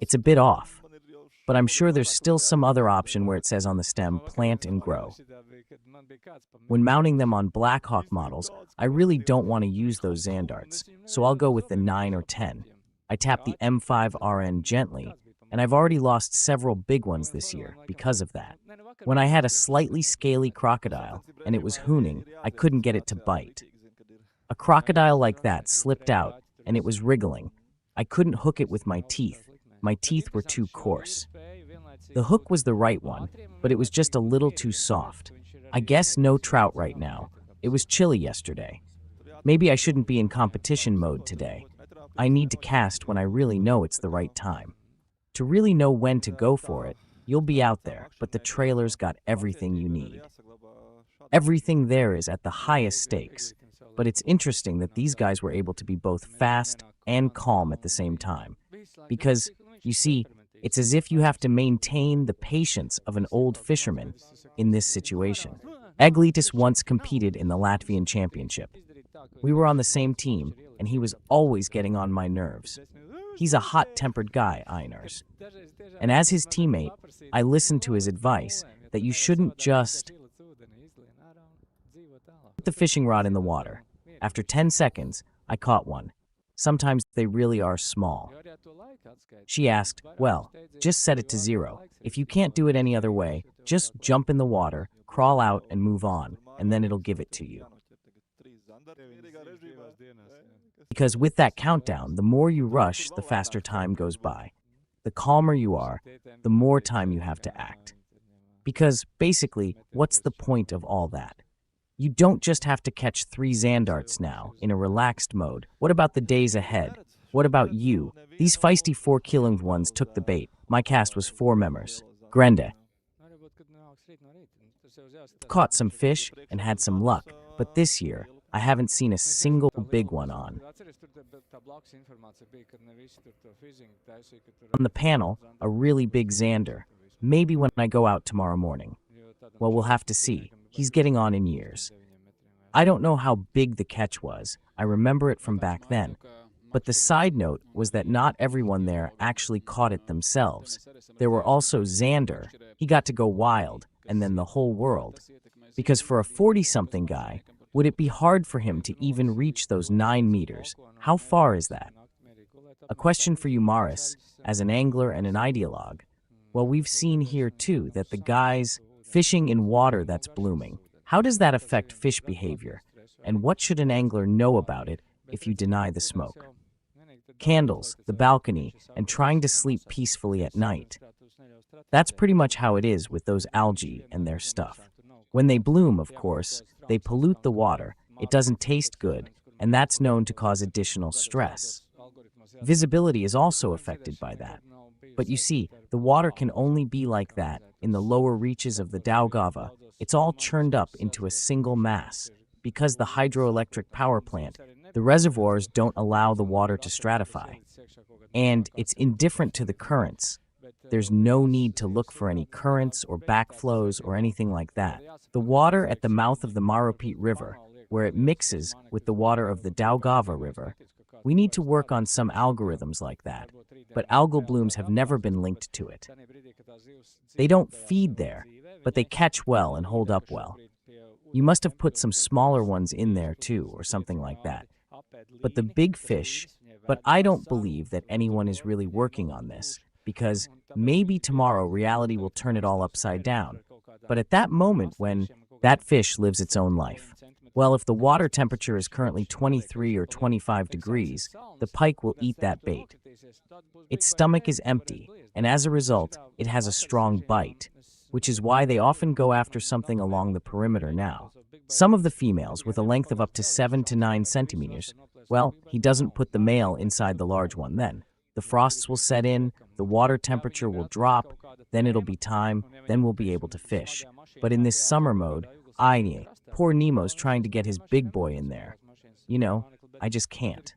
It's a bit off. But I'm sure there's still some other option where it says on the stem, plant and grow. When mounting them on Blackhawk models, I really don't want to use those Zandarts, so I'll go with the 9 or 10. I tap the M5RN gently, and I've already lost several big ones this year because of that. When I had a slightly scaly crocodile, and it was hooning, I couldn't get it to bite. A crocodile like that slipped out, and it was wriggling. I couldn't hook it with my teeth. My teeth were too coarse. The hook was the right one, but it was just a little too soft. I guess no trout right now. It was chilly yesterday. Maybe I shouldn't be in competition mode today. I need to cast when I really know it's the right time. To really know when to go for it, you'll be out there, but the trailer's got everything you need. Everything there is at the highest stakes, but it's interesting that these guys were able to be both fast and calm at the same time. Because, you see, it's as if you have to maintain the patience of an old fisherman in this situation. Eglitis once competed in the Latvian championship. We were on the same team, and he was always getting on my nerves. He's a hot-tempered guy, Einars. And as his teammate, I listened to his advice that you shouldn't just put the fishing rod in the water. After 10 seconds, I caught one. Sometimes they really are small. She asked, well, just set it to 0. If you can't do it any other way, just jump in the water, crawl out, and move on, and then it'll give it to you. Because with that countdown, the more you rush, the faster time goes by. The calmer you are, the more time you have to act. Because, basically, what's the point of all that? You don't just have to catch 3 Zandarts now, in a relaxed mode. What about the days ahead? What about you? These feisty 4-killing ones took the bait. My cast was 4 members. Grende. Caught some fish and had some luck, but this year, I haven't seen a single big one on. On the panel, a really big zander. Maybe when I go out tomorrow morning. Well, we'll have to see. He's getting on in years. I don't know how big the catch was. I remember it from back then. But the side note was that not everyone there actually caught it themselves. There were also Zander. He got to go wild, and then the whole world. Because for a 40-something guy, would it be hard for him to even reach those 9 meters? How far is that? A question for you, Maris, as an angler and an ideologue. Well, we've seen here, too, that the guys fishing in water that's blooming. How does that affect fish behavior? And what should an angler know about it if you deny the smoke? Candles, the balcony, and trying to sleep peacefully at night. That's pretty much how it is with those algae and their stuff. When they bloom, of course, they pollute the water, it doesn't taste good, and that's known to cause additional stress. Visibility is also affected by that. But you see, the water can only be like that in the lower reaches of the Daugava. It's all churned up into a single mass. Because the hydroelectric power plant, the reservoirs don't allow the water to stratify. And it's indifferent to the currents. There's no need to look for any currents or backflows or anything like that. The water at the mouth of the Maropit River, where it mixes with the water of the Daugava River, we need to work on some algorithms like that, but algal blooms have never been linked to it. They don't feed there, but they catch well and hold up well. You must have put some smaller ones in there too, or something like that. But the big fish, but I don't believe that anyone is really working on this, because maybe tomorrow reality will turn it all upside down. But at that moment when that fish lives its own life, well, if the water temperature is currently 23 or 25 degrees, the pike will eat that bait. Its stomach is empty, and as a result, it has a strong bite, which is why they often go after something along the perimeter now. Some of the females with a length of up to 7 to 9 centimeters, well, he doesn't put the male inside the large one then. The frosts will set in, the water temperature will drop, then it'll be time, then we'll be able to fish. But in this summer mode, poor Nemo's trying to get his big boy in there. You know, I just can't.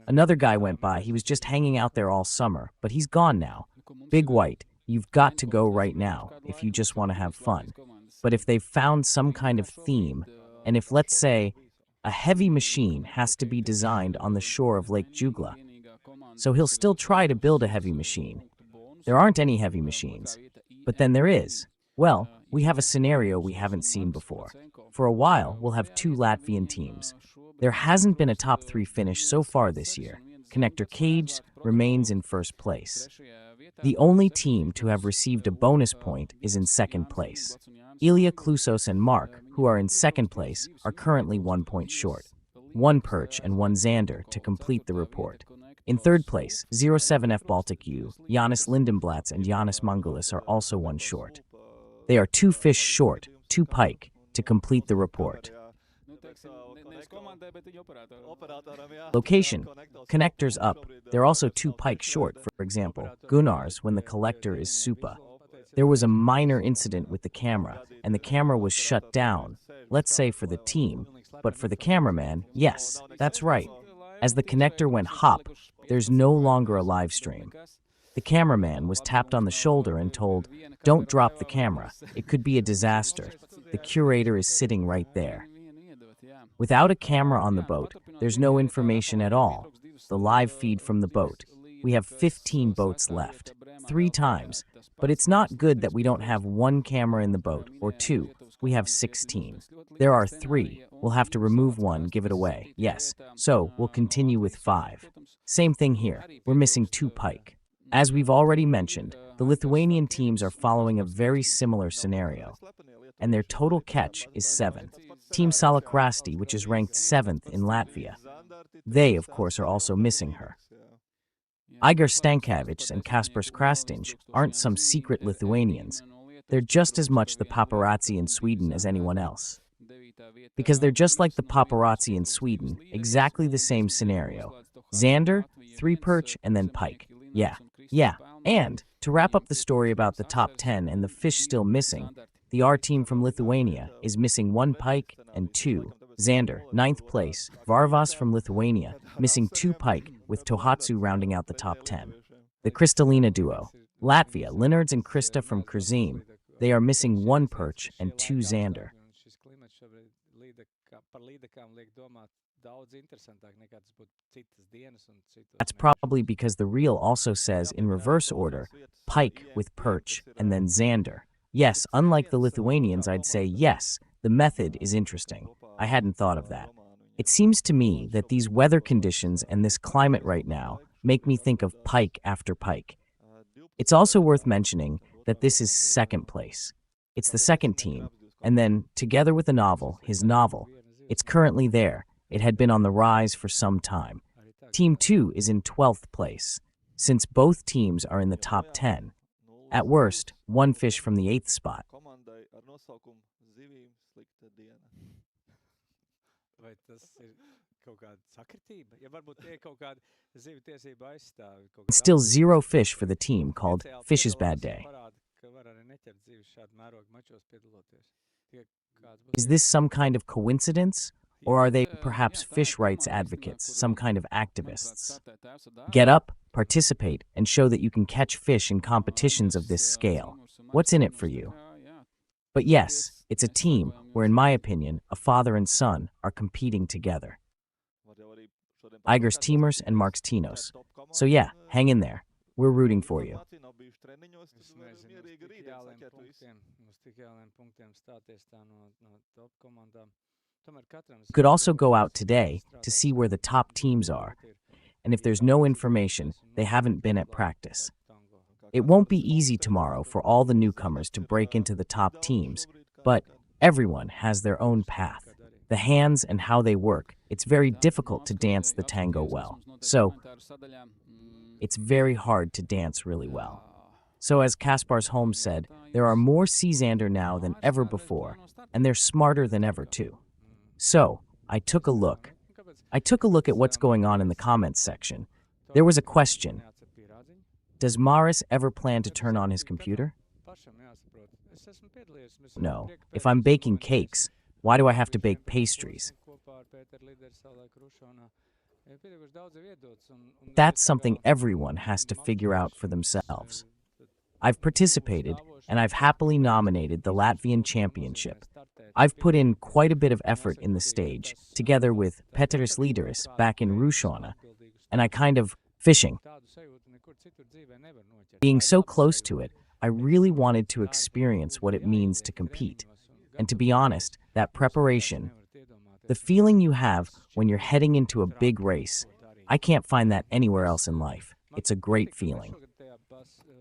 Another guy went by, he was just hanging out there all summer, but he's gone now. Big White, you've got to go right now if you just want to have fun. But if they've found some kind of theme, and if, let's say, a heavy machine has to be designed on the shore of Lake Jugla, so he'll still try to build a heavy machine. There aren't any heavy machines, but then there is. Well, we have a scenario we haven't seen before. For a while, we'll have 2 Latvian teams. There hasn't been a top 3 finish so far this year. Connector Cage remains in first place. The only team to have received a bonus point is in second place. Ilya Klusos and Mark, who are in second place, are currently 1 point short. 1 perch and 1 zander to complete the report. In third place, 07F Baltic U, Janis Lindenblatz and Janis Mangulis are also 1 short. They are 2 fish short, 2 pike, to complete the report. Location, connectors up. They're also 2 pike short, for example, Gunnar's when the collector is Supa. There was a minor incident with the camera, and the camera was shut down, let's say for the team, but for the cameraman, yes, that's right. As the connector went hop, there's no longer a live stream. The cameraman was tapped on the shoulder and told, "Don't drop the camera, it could be a disaster. The curator is sitting right there." Without a camera on the boat, there's no information at all. The live feed from the boat. We have 15 boats left. 3 times. But it's not good that we don't have 1 camera in the boat, or 2. We have 16. There are 3. We'll have to remove 1, give it away. Yes. So, we'll continue with 5. Same thing here. We're missing 2 pike. As we've already mentioned, the Lithuanian teams are following a very similar scenario, and their total catch is 7. Team Salakrasti, which is ranked 7th in Latvia. They, of course, are also missing her. Igor Stankovic and Kaspars Krastinj aren't some secret Lithuanians. They're just as much the paparazzi in Sweden as anyone else. Because they're just like the paparazzi in Sweden, exactly the same scenario. Zander, 3 perch, and then pike. Yeah. And, to wrap up the story about the top 10 and the fish still missing, the R team from Lithuania is missing 1 pike and 2 zander, 9th place. Varvas from Lithuania, missing 2 pike, with Tohatsu rounding out the top 10. The Kristalina duo, Latvia, Linards and Krista from Krzim, they are missing 1 perch and 2 zander. That's probably because the reel also says in reverse order, pike with perch and then zander. Yes, unlike the Lithuanians, I'd say yes, the method is interesting. I hadn't thought of that. It seems to me that these weather conditions and this climate right now make me think of pike after pike. It's also worth mentioning that this is second place. It's the second team, and then, together with the novel, his novel, it's currently there. It had been on the rise for some time. Team 2 is in 12th place. Since both teams are in the top 10, At worst, one fish from the 8th spot. Komandai ar nosaukumu Zivīm slikta diena. Vai tas ir kaut kāda sakritība? Ja varbūt tie ir kaut kādi zivju tiesību aizstāvi. Still 0 fish for the team called Fish's Bad Day. Is this some kind of coincidence? Or are they perhaps fish rights advocates, some kind of activists? Get up, participate, and show that you can catch fish in competitions of this scale. What's in it for you? But yes, it's a team where, in my opinion, a father and son are competing together. Igor's Teamers and Mark's Tinos. So yeah, hang in there. We're rooting for you. You could also go out today to see where the top teams are, and if there's no information, they haven't been at practice. It won't be easy tomorrow for all the newcomers to break into the top teams, but everyone has their own path. The hands and how they work, it's very difficult to dance the tango well. So, it's very hard to dance really well. So as Kaspar's Holmes said, there are more sea zander now than ever before, and they're smarter than ever too. So, I took a look at what's going on in the comments section. There was a question. Does Maris ever plan to turn on his computer? No. If I'm baking cakes, why do I have to bake pastries? That's something everyone has to figure out for themselves. I've participated, and I've happily nominated the Latvian Championship. I've put in quite a bit of effort in the stage, together with Petris Līderis back in Rušona, and I kind of fishing. Being so close to it, I really wanted to experience what it means to compete. And to be honest, that preparation, the feeling you have when you're heading into a big race, I can't find that anywhere else in life. It's a great feeling.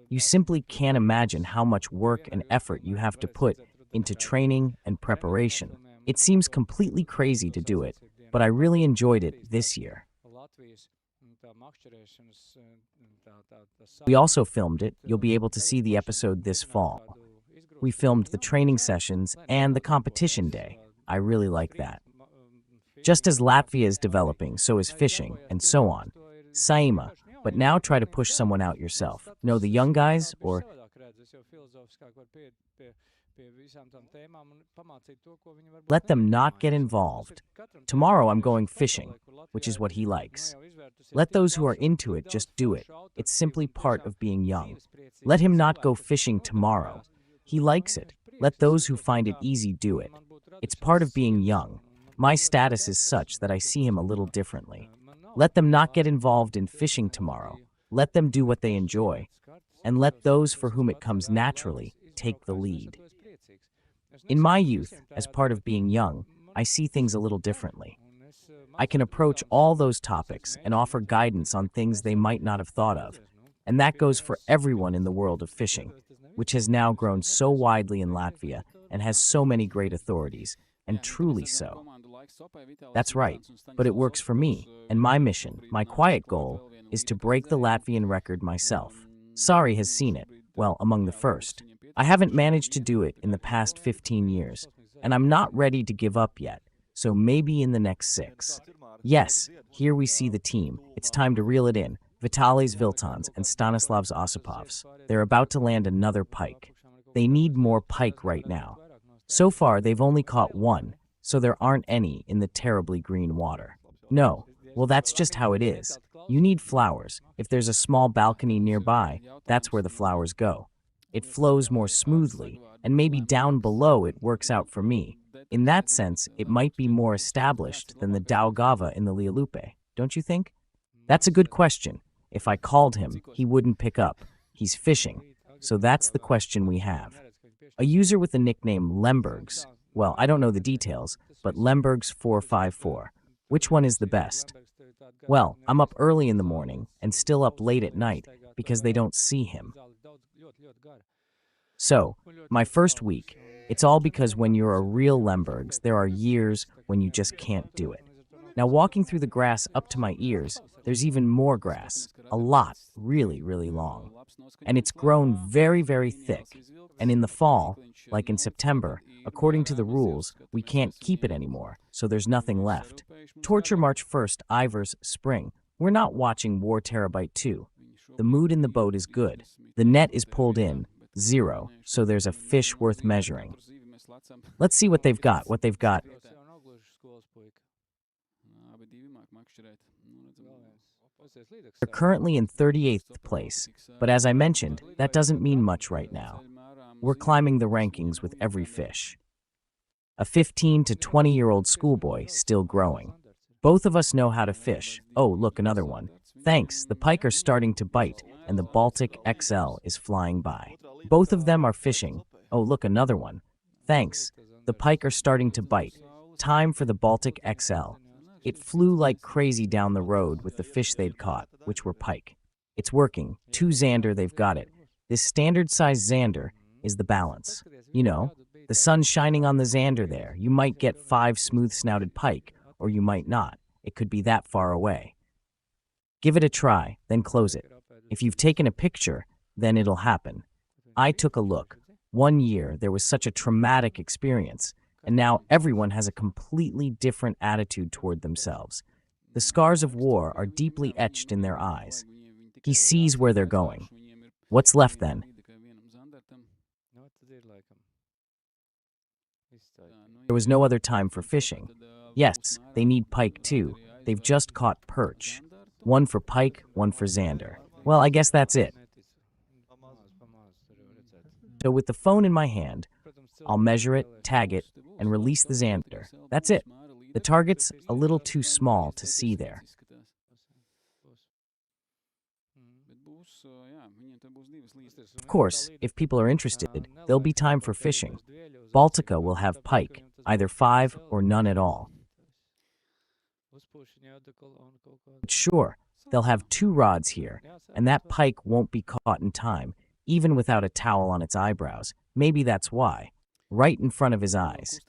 You simply can't imagine how much work and effort you have to put into training and preparation. It seems completely crazy to do it, but I really enjoyed it this year. We also filmed it. You'll be able to see the episode this fall. We filmed the training sessions and the competition day. I really like that. Just as Latvia is developing, so is fishing, and so on. Saima, but now try to push someone out yourself. Know the young guys, or let them not get involved. Tomorrow I'm going fishing, which is what he likes. Let those who are into it just do it. It's simply part of being young. Let him not go fishing tomorrow. He likes it. Let those who find it easy do it. It's part of being young. My status is such that I see him a little differently. Let them not get involved in fishing tomorrow. Let them do what they enjoy. And let those for whom it comes naturally take the lead. In my youth, as part of being young, I see things a little differently. I can approach all those topics and offer guidance on things they might not have thought of. And that goes for everyone in the world of fishing, which has now grown so widely in Latvia and has so many great authorities, and truly so. That's right, but it works for me, and my mission, my quiet goal, is to break the Latvian record myself. Sari has seen it, well, among the first. I haven't managed to do it in the past 15 years, and I'm not ready to give up yet, so maybe in the next 6. Yes, here we see the team. It's time to reel it in. Vitalijs Viltons and Stanislavs Osipovs. They're about to land another pike. They need more pike right now. So far, they've only caught 1, so there aren't any in the terribly green water. No, well, that's just how it is. You need flowers. If there's a small balcony nearby, that's where the flowers go. It flows more smoothly, and maybe down below it works out for me. In that sense, it might be more established than the Daugava in the Lielupe, don't you think? That's a good question. If I called him, he wouldn't pick up. He's fishing. So that's the question we have. A user with the nickname Lembergs, well, I don't know the details, but Lembergs454. Which one is the best? Well, I'm up early in the morning and still up late at night because they don't see him. So, my first week, it's all because when you're a real Lembergs, there are years when you just can't do it. Now, walking through the grass up to my ears, there's even more grass. A lot, really, really long. And it's grown very, very thick. And in the fall, like in September, according to the rules, we can't keep it anymore, so there's nothing left. Torture March 1st, Ivers, spring. We're not watching War Terabyte 2. The mood in the boat is good. The net is pulled in, 0, so there's a fish worth measuring. Let's see what they've got, They're currently in 38th place, but as I mentioned, that doesn't mean much right now. We're climbing the rankings with every fish. A 15 to 20-year-old schoolboy still growing. Both of us know how to fish. Oh, look, another one. Thanks, the pike are starting to bite, and the Baltic XL is flying by. Both of them are fishing. Oh, look, another one. Thanks, the pike are starting to bite. Time for the Baltic XL. It flew like crazy down the road with the fish they'd caught, which were pike. It's working. 2 zander, they've got it. This standard-sized zander is the balance. You know, the sun's shining on the zander there. You might get 5 smooth-snouted pike, or you might not. It could be that far away. Give it a try, then close it. If you've taken a picture, then it'll happen. I took a look. One year, there was such a traumatic experience, and now everyone has a completely different attitude toward themselves. The scars of war are deeply etched in their eyes. He sees where they're going. What's left then? There was no other time for fishing. Yes, they need pike too. They've just caught perch. 1 for pike, 1 for zander. Well, I guess that's it. So with the phone in my hand, I'll measure it, tag it, and release the zander. That's it. The target's a little too small to see there. Of course, if people are interested, there'll be time for fishing. Baltica will have pike, either 5 or none at all. But sure, they'll have 2 rods here, and that pike won't be caught in time, even without a towel on its eyebrows. Maybe that's why. Right in front of his eyes.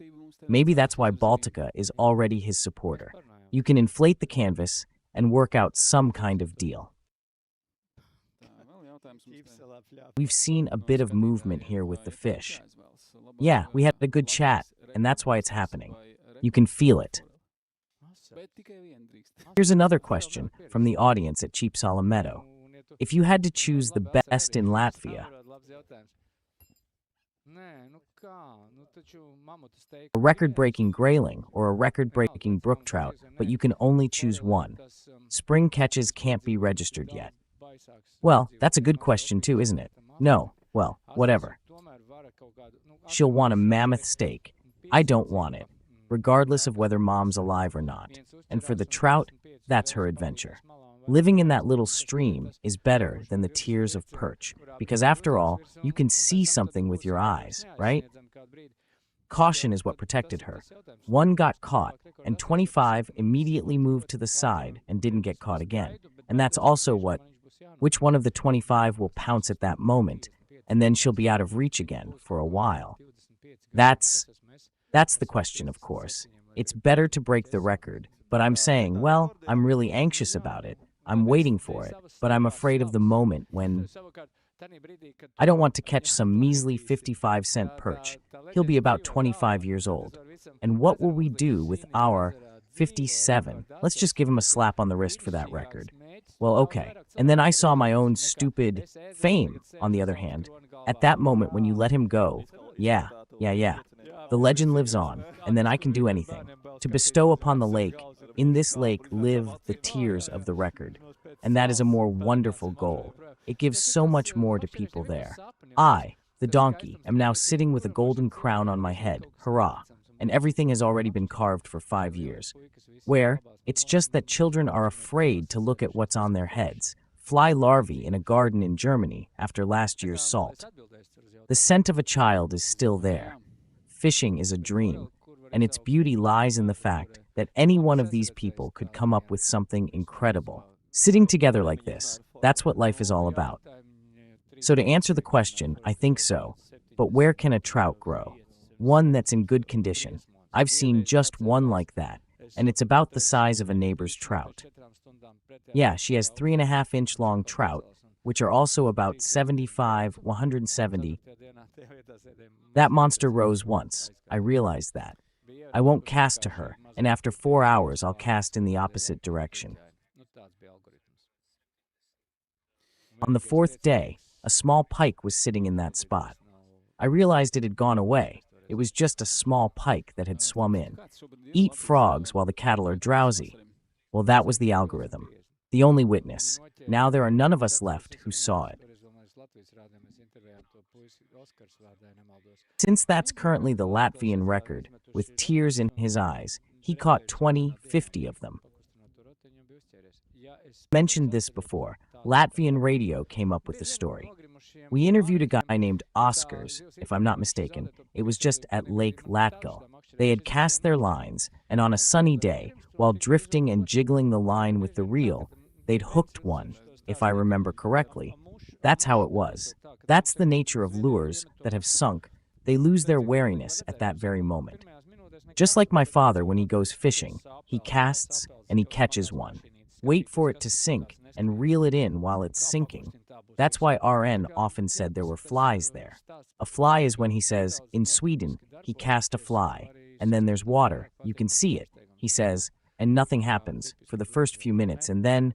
Maybe that's why Baltica is already his supporter. You can inflate the canvas and work out some kind of deal. We've seen a bit of movement here with the fish. Yeah, we had a good chat, and that's why it's happening. You can feel it. Here's another question from the audience at Cheap Salem Meadow. If you had to choose the best in Latvia, a record-breaking grayling or a record-breaking brook trout, but you can only choose one. Spring catches can't be registered yet. Well, that's a good question too, isn't it? No, well, whatever. She'll want a mammoth steak. I don't want it, regardless of whether mom's alive or not. And for the trout, that's her adventure. Living in that little stream is better than the tears of perch, because after all, you can see something with your eyes, right? Caution is what protected her. 1 got caught, and 25 immediately moved to the side and didn't get caught again. And that's also which one of the 25 will pounce at that moment, and then she'll be out of reach again for a while. That's the question, of course. It's better to break the record, but I'm saying, well, I'm really anxious about it. I'm waiting for it, but I'm afraid of the moment when I don't want to catch some measly 55-cent perch. He'll be about 25 years old. And what will we do with our 57? Let's just give him a slap on the wrist for that record. Well, okay. And then I saw my own stupid fame, on the other hand. At that moment when you let him go, yeah. The legend lives on, and then I can do anything. To bestow upon the lake, in this lake live the tears of the record. And that is a more wonderful goal. It gives so much more to people there. I, the donkey, am now sitting with a golden crown on my head. Hurrah. And everything has already been carved for 5 years. Where, it's just that children are afraid to look at what's on their heads. Fly larvae in a garden in Germany after last year's salt. The scent of a child is still there. Fishing is a dream, and its beauty lies in the fact that any one of these people could come up with something incredible. Sitting together like this, that's what life is all about. So to answer the question, I think so. But where can a trout grow? One that's in good condition. I've seen just one like that, and it's about the size of a neighbor's trout. Yeah, she has 3.5-inch long trout, which are also about 75, 170. That monster rose once. I realized that. I won't cast to her, and after 4 hours, I'll cast in the opposite direction. On the fourth day, a small pike was sitting in that spot. I realized it had gone away. It was just a small pike that had swum in. Eat frogs while the cattle are drowsy. Well, that was the algorithm. The only witness. Now there are none of us left who saw it. Since that's currently the Latvian record, with tears in his eyes, he caught 20, 50 of them. Mentioned this before. Latvian radio came up with the story. We interviewed a guy named Oscars, if I'm not mistaken. It was just at Lake Latgal. They had cast their lines, and on a sunny day, while drifting and jiggling the line with the reel, they'd hooked one, if I remember correctly. That's how it was. That's the nature of lures that have sunk. They lose their wariness at that very moment. Just like my father when he goes fishing, he casts and he catches one. Wait for it to sink and reel it in while it's sinking. That's why RN often said there were flies there. A fly is when he says, in Sweden, he cast a fly, and then there's water, you can see it, he says, and nothing happens for the first few minutes, and then,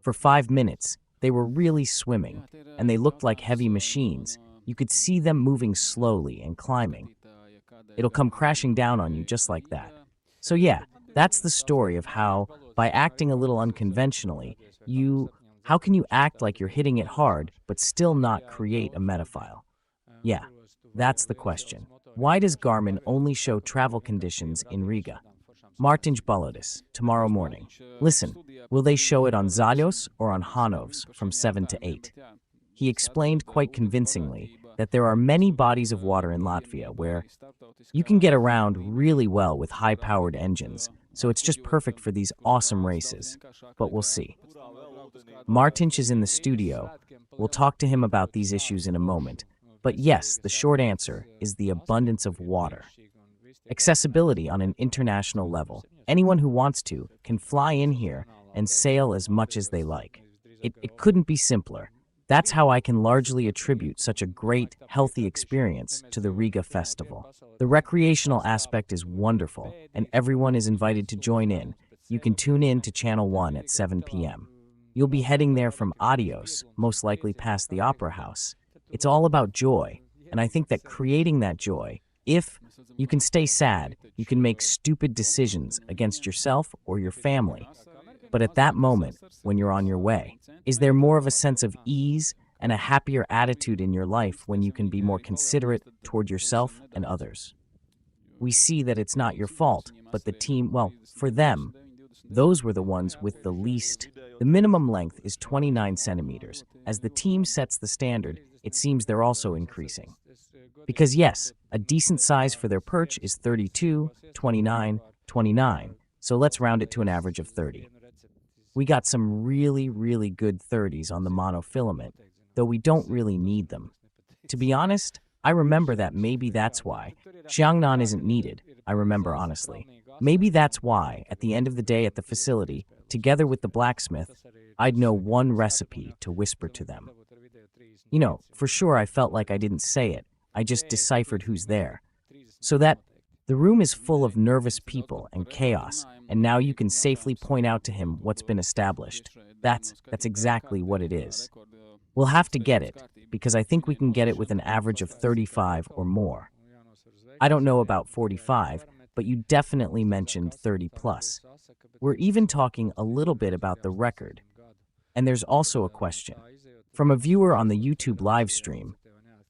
for 5 minutes, they were really swimming, and they looked like heavy machines. You could see them moving slowly and climbing. It'll come crashing down on you just like that. So yeah, that's the story of how, by acting a little unconventionally, how can you act like you're hitting it hard, but still not create a metafile? Yeah, that's the question. Why does Garmin only show travel conditions in Riga? Martinj Balodis, tomorrow morning. Listen, will they show it on Zaļos or on Hanovs from 7 to 8? He explained quite convincingly that there are many bodies of water in Latvia where you can get around really well with high-powered engines, so it's just perfect for these awesome races. But we'll see. Martinj is in the studio. We'll talk to him about these issues in a moment. But yes, the short answer is the abundance of water. Accessibility on an international level. Anyone who wants to can fly in here and sail as much as they like. It couldn't be simpler. That's how I can largely attribute such a great, healthy experience to the Riga Festival. The recreational aspect is wonderful, and everyone is invited to join in. You can tune in to Channel 1 at 7 p.m. You'll be heading there from Adios, most likely past the Opera House. It's all about joy, and I think that creating that joy, if you can stay sad, you can make stupid decisions against yourself or your family. But at that moment, when you're on your way, is there more of a sense of ease and a happier attitude in your life when you can be more considerate toward yourself and others? We see that it's not your fault, but the team, well, for them, those were the ones with the least. The minimum length is 29 centimeters. As the team sets the standard, it seems they're also increasing. Because yes, a decent size for their perch is 32, 29, 29, so let's round it to an average of 30. We got some really, really good 30s on the monofilament, though we don't really need them. To be honest, I remember that maybe that's why Xiangnan isn't needed, I remember honestly. Maybe that's why, at the end of the day at the facility, together with the blacksmith, I'd know one recipe to whisper to them. You know, for sure I felt like I didn't say it, I just deciphered who's there. So that the room is full of nervous people and chaos, and now you can safely point out to him what's been established. That's exactly what it is. We'll have to get it, because I think we can get it with an average of 35 or more. I don't know about 45, but you definitely mentioned 30 plus. We're even talking a little bit about the record. And there's also a question. From a viewer on the YouTube live stream,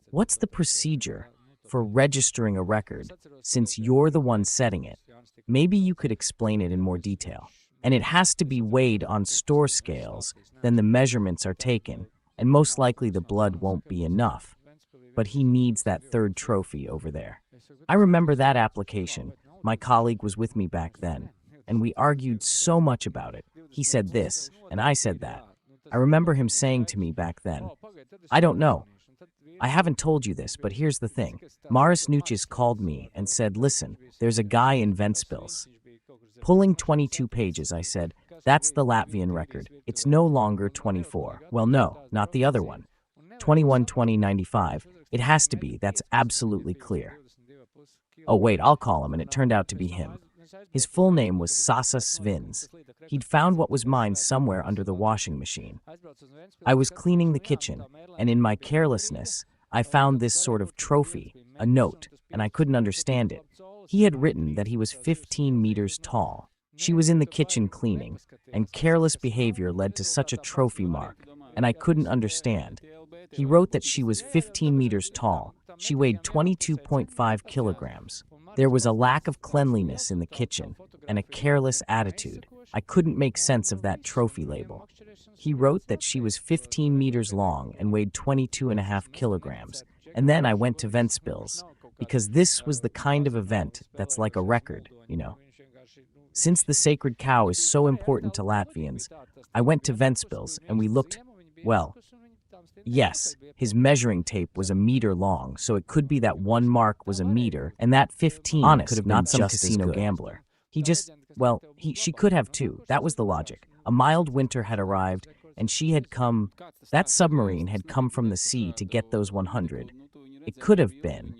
what's the procedure for registering a record since you're the one setting it? Maybe you could explain it in more detail. And it has to be weighed on store scales, then the measurements are taken, and most likely the blood won't be enough. But he needs that third trophy over there. I remember that application. My colleague was with me back then, and we argued so much about it. He said this, and I said that. I remember him saying to me back then, I don't know. I haven't told you this, but here's the thing. Maris Nuches called me and said, listen, there's a guy in Ventspils. Pulling 22 pages, I said, That's the Latvian record. It's no longer 24. Well, no, not the other one. 21:20:95. It has to be. That's absolutely clear. Oh, wait, I'll call him, and it turned out to be him. His full name was Sasa Svins. He'd found what was mine somewhere under the washing machine. I was cleaning the kitchen, and in my carelessness, I found this sort of trophy, a note, and I couldn't understand it. He had written that he was 15 meters tall. She was in the kitchen cleaning, and careless behavior led to such a trophy mark, and I couldn't understand. He wrote that she was 15 meters tall. She weighed 22.5 kilograms. There was a lack of cleanliness in the kitchen and a careless attitude. I couldn't make sense of that trophy label. He wrote that she was 15 meters long and weighed 22.5 kilograms. And then I went to Ventspils, because this was the kind of event that's like a record, you know. Since the sacred cow is so important to Latvians, I went to Ventspils and we looked, well, yes, his measuring tape was a meter long, so it could be that one mark was a meter, and that 15 could have been some casino gambler. He just, well, she could have too. That was the logic. A mild winter had arrived, and she had come, that submarine had come from the sea to get those 100. It could have been.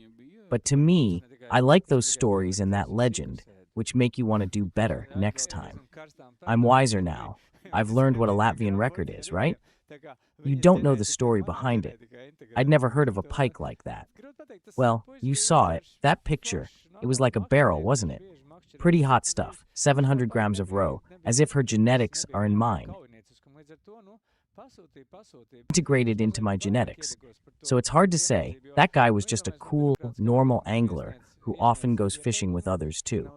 But to me, I like those stories and that legend, which make you want to do better next time. I'm wiser now. I've learned what a Latvian record is, right? You don't know the story behind it. I'd never heard of a pike like that. Well, you saw it. That picture, it was like a barrel, wasn't it? Pretty hot stuff, 700 grams of roe, as if her genetics are in mine. Integrated into my genetics. So it's hard to say, that guy was just a cool, normal angler who often goes fishing with others too.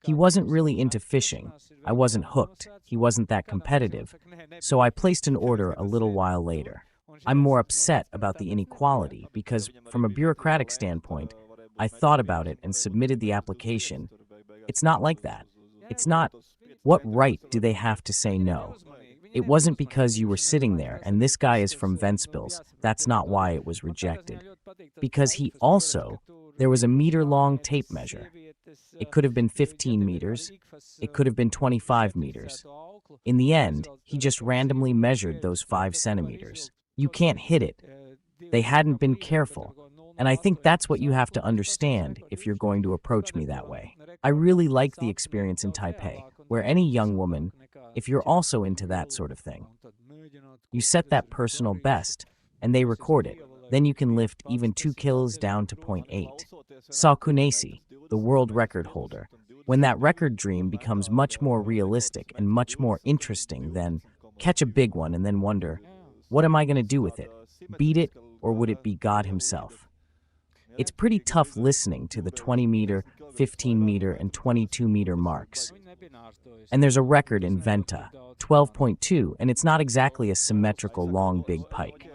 He wasn't really into fishing. I wasn't hooked. He wasn't that competitive. So I placed an order a little while later. I'm more upset about the inequality because, from a bureaucratic standpoint, I thought about it and submitted the application. It's not like that. It's not, what right do they have to say no? It wasn't because you were sitting there and this guy is from Ventspils. That's not why it was rejected. Because he also, there was a meter-long tape measure. It could have been 15 meters. It could have been 25 meters. In the end, he just randomly measured those 5 centimeters. You can't hit it. They hadn't been careful. And I think that's what you have to understand if you're going to approach me that way. I really like the experience in Taipei, where any young woman, if you're also into that sort of thing, you set that personal best, and they record it. Then you can lift even 2 kilos down to 0.8. Saukunesi, the world record holder, when that record dream becomes much more realistic and much more interesting than catch a big one and then wonder, what am I going to do with it? Beat it, or would it be God himself? It's pretty tough listening to the 20-meter, 15-meter, and 22-meter marks. And there's a record in Venta, 12.2, and it's not exactly a symmetrical long big pike.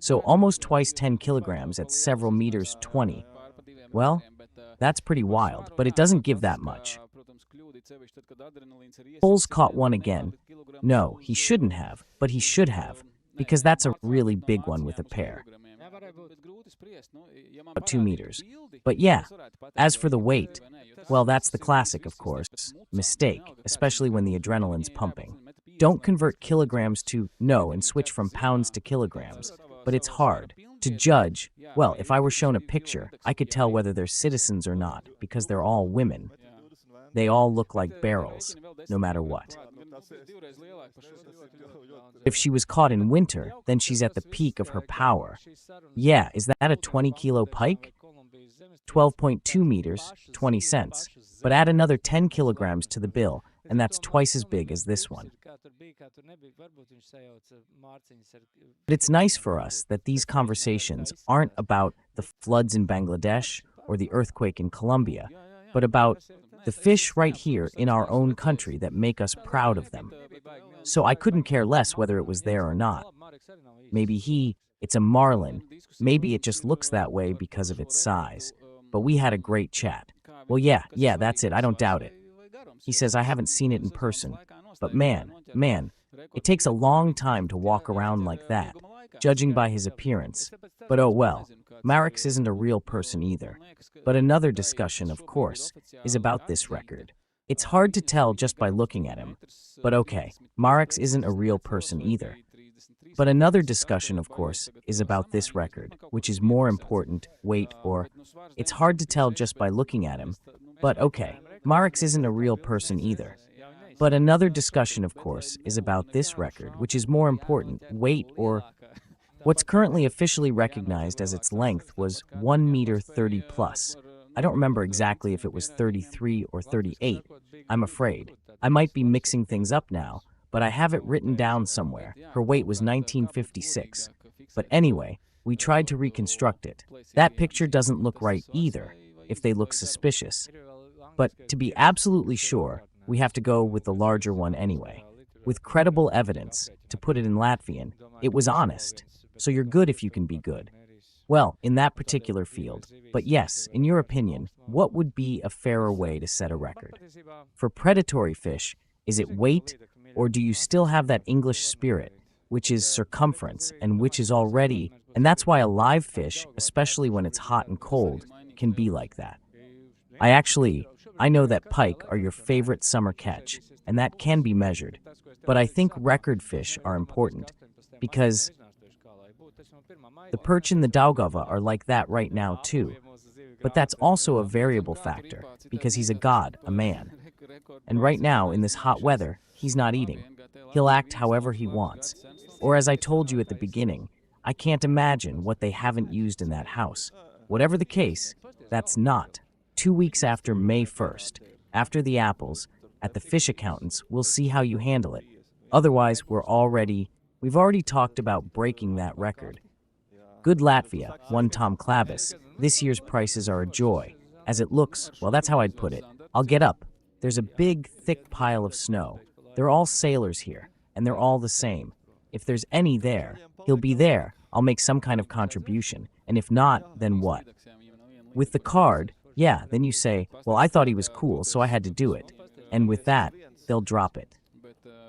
So almost twice 10 kilograms at several meters 20. Well, that's pretty wild, but it doesn't give that much. Poles caught one again. No, he shouldn't have, but he should have, because that's a really big one with a pair. About 2 meters. But yeah, as for the weight, well, that's the classic, of course. Mistake, especially when the adrenaline's pumping. Don't convert kilograms to no and switch from pounds to kilograms. But it's hard to judge. Well, if I were shown a picture, I could tell whether they're citizens or not, because they're all women. They all look like barrels, no matter what. If she was caught in winter, then she's at the peak of her power. Yeah, is that a 20-kilo pike? 12.2 meters, 20 cents. But add another 10 kilograms to the bill, and that's twice as big as this one. But it's nice for us that these conversations aren't about the floods in Bangladesh or the earthquake in Colombia, but about the fish right here in our own country that make us proud of them. So I couldn't care less whether it was there or not. Maybe it's a marlin. Maybe it just looks that way because of its size. But we had a great chat. Well, yeah, that's it. I don't doubt it. He says, I haven't seen it in person. But man, it takes a long time to walk around like that, judging by his appearance. But oh well, Marix isn't a real person either. But another discussion, of course, is about this record. It's hard to tell just by looking at him. But okay, Mareks isn't a real person either. But another discussion, of course, is about this record, which is more important, weight or... It's hard to tell just by looking at him. But okay, Mareks isn't a real person either. But another discussion, of course, is about this record, which is more important, weight or... What's currently officially recognized as its length was 1 meter 30 plus. I don't remember exactly if it was 33 or 38. I'm afraid. I might be mixing things up now, but I have it written down somewhere. Her weight was 1956. But anyway, we tried to reconstruct it. That picture doesn't look right either, if they look suspicious. But to be absolutely sure, we have to go with the larger one anyway. With credible evidence, to put it in Latvian, it was honest. So you're good if you can be good. Well, in that particular field. But yes, in your opinion, what would be a fairer way to set a record? For predatory fish, is it weight, or do you still have that English spirit, which is circumference, and which is already, and that's why a live fish, especially when it's hot and cold, can be like that. I know that pike are your favorite summer catch, and that can be measured. But I think record fish are important, because the perch in the Daugava are like that right now too. But that's also a variable factor, because he's a god, a man. And right now, in this hot weather, he's not eating. He'll act however he wants. Or as I told you at the beginning, I can't imagine what they haven't used in that house. Whatever the case, that's not. 2 weeks after May 1st, after the apples, at the fish accountants, we'll see how you handle it. Otherwise, we've already talked about breaking that record. Good Latvia, one Tom Klavis. This year's prices are a joy. As it looks, well, that's how I'd put it. I'll get up. There's a big, thick pile of snow. They're all sailors here, and they're all the same. If there's any there, he'll be there. I'll make some kind of contribution. And if not, then what? With the card, yeah, then you say, well, I thought he was cool, so I had to do it. And with that, they'll drop it.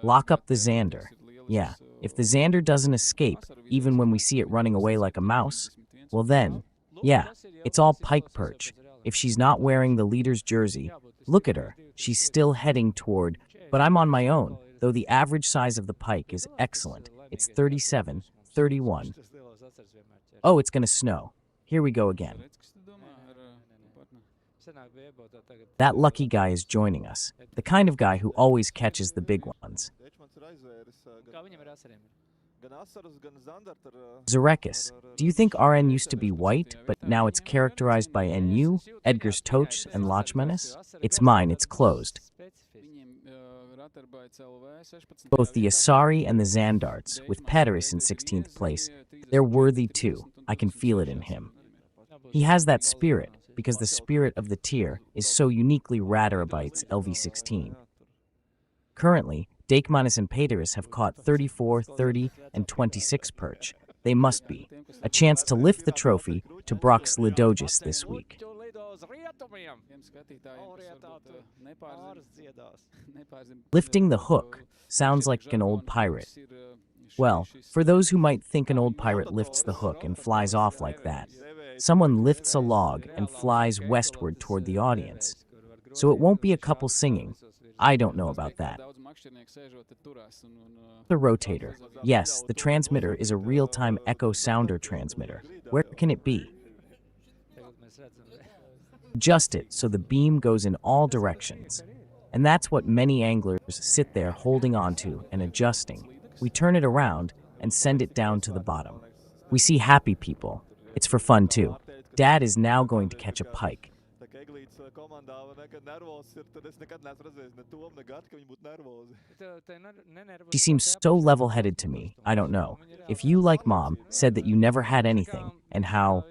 Lock up the zander. Yeah, if the zander doesn't escape, even when we see it running away like a mouse, well then, yeah, it's all pike perch. If she's not wearing the leader's jersey, look at her. She's still heading toward, but I'm on my own, though the average size of the pike is excellent. It's 37, 31. Oh, it's gonna snow. Here we go again. That lucky guy is joining us, the kind of guy who always catches the big ones. Zarekis, do you think RN used to be white, but now it's characterized by NU, Edgar's Toch, and Lachmanis? It's mine, it's closed. Both the Asari and the Zandarts, with Pederis in 16th place, they're worthy too. I can feel it in him. He has that spirit, because the spirit of the tier is so uniquely Radarabite's LV16. Currently, Dakemannis and Pederis have caught 34, 30, and 26 perch. They must be. A chance to lift the trophy to Brock's Lidogis this week. Lifting the hook sounds like an old pirate. Well, for those who might think an old pirate lifts the hook and flies off like that, someone lifts a log and flies westward toward the audience. So it won't be a couple singing. I don't know about that. The rotator. Yes, the transmitter is a real-time echo sounder transmitter. Where can it be? Adjust it so the beam goes in all directions. And that's what many anglers sit there holding onto and adjusting. We turn it around and send it down to the bottom. We see happy people. It's for fun too. Dad is now going to catch a pike. She seems so level-headed to me. I don't know. If you, like Mom, said that you never had anything, and how...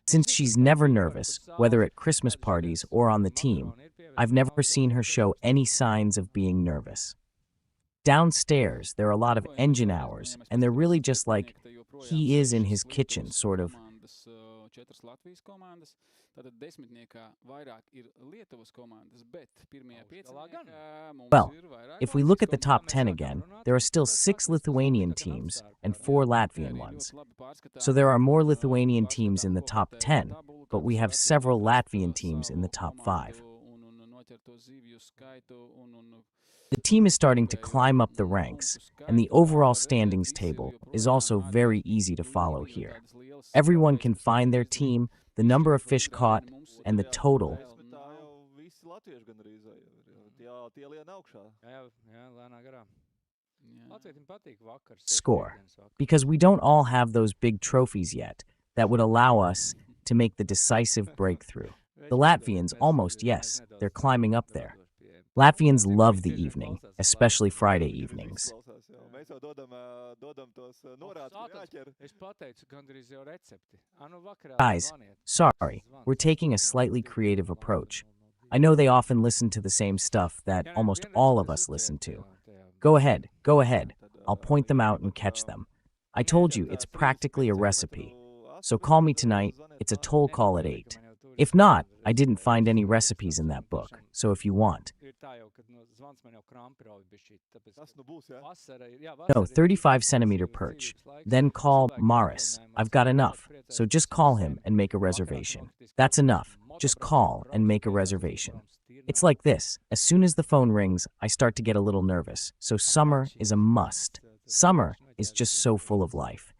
Since she's never nervous, whether at Christmas parties or on the team, I've never seen her show any signs of being nervous. Downstairs, there are a lot of engine hours, and they're really just like, he is in his kitchen, sort of. Well, if we look at the top 10 again, there are still 6 Lithuanian teams and 4 Latvian ones. So there are more Lithuanian teams in the top 10, but we have several Latvian teams in the top 5. The team is starting to climb up the ranks, and the overall standings table is also very easy to follow here. Everyone can find their team, the number of fish caught, and the total. Score. Because we don't all have those big trophies yet that would allow us to make the decisive breakthrough. The Latvians almost, yes, they're climbing up there. Latvians love the evening, especially Friday evenings. Guys, sorry, we're taking a slightly creative approach. I know they often listen to the same stuff that almost all of us listen to. Go ahead, I'll point them out and catch them. I told you, it's practically a recipe. So call me tonight, it's a toll call at 8. If not, I didn't find any recipes in that book, so if you want. No, 35-centimeter perch. Then call Maris. I've got enough, so just call him and make a reservation. That's enough. Just call and make a reservation. It's like this. As soon as the phone rings, I start to get a little nervous, so summer is a must. Summer is just so full of life.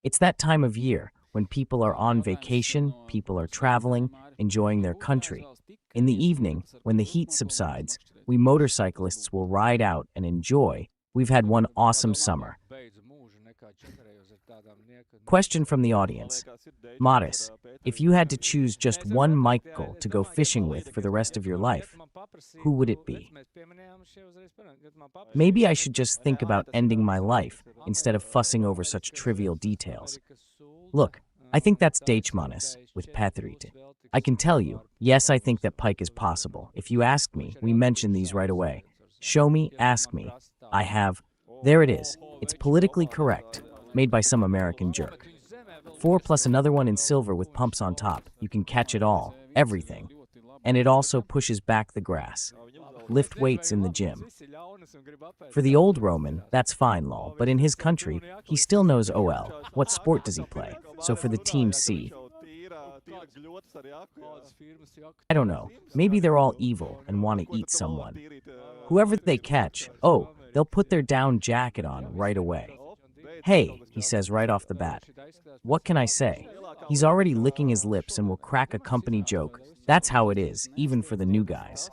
It's that time of year when people are on vacation, people are traveling, enjoying their country. In the evening, when the heat subsides, we motorcyclists will ride out and enjoy. We've had one awesome summer. Question from the audience. Maris, if you had to choose just one Michael to go fishing with for the rest of your life, who would it be? Maybe I should just think about ending my life instead of fussing over such trivial details. Look, I think that's Deichmanis with Pathrite. I can tell you, yes, I think that Pike is possible. If you ask me, we mention these right away. Show me, ask me. I have. There it is. It's politically correct, made by some American jerk. 4 plus another one in silver with pumps on top. You can catch it all, everything. And it also pushes back the grass. Lift weights in the gym. For the old Roman, that's fine, lol, but in his country, he still knows OL. What sport does he play? So for the Team C, I don't know, maybe they're all evil and want to eat someone. Whoever they catch, oh, they'll put their down jacket on right away. Hey, he says right off the bat. What can I say? He's already licking his lips and will crack a company joke. That's how it is, even for the new guys.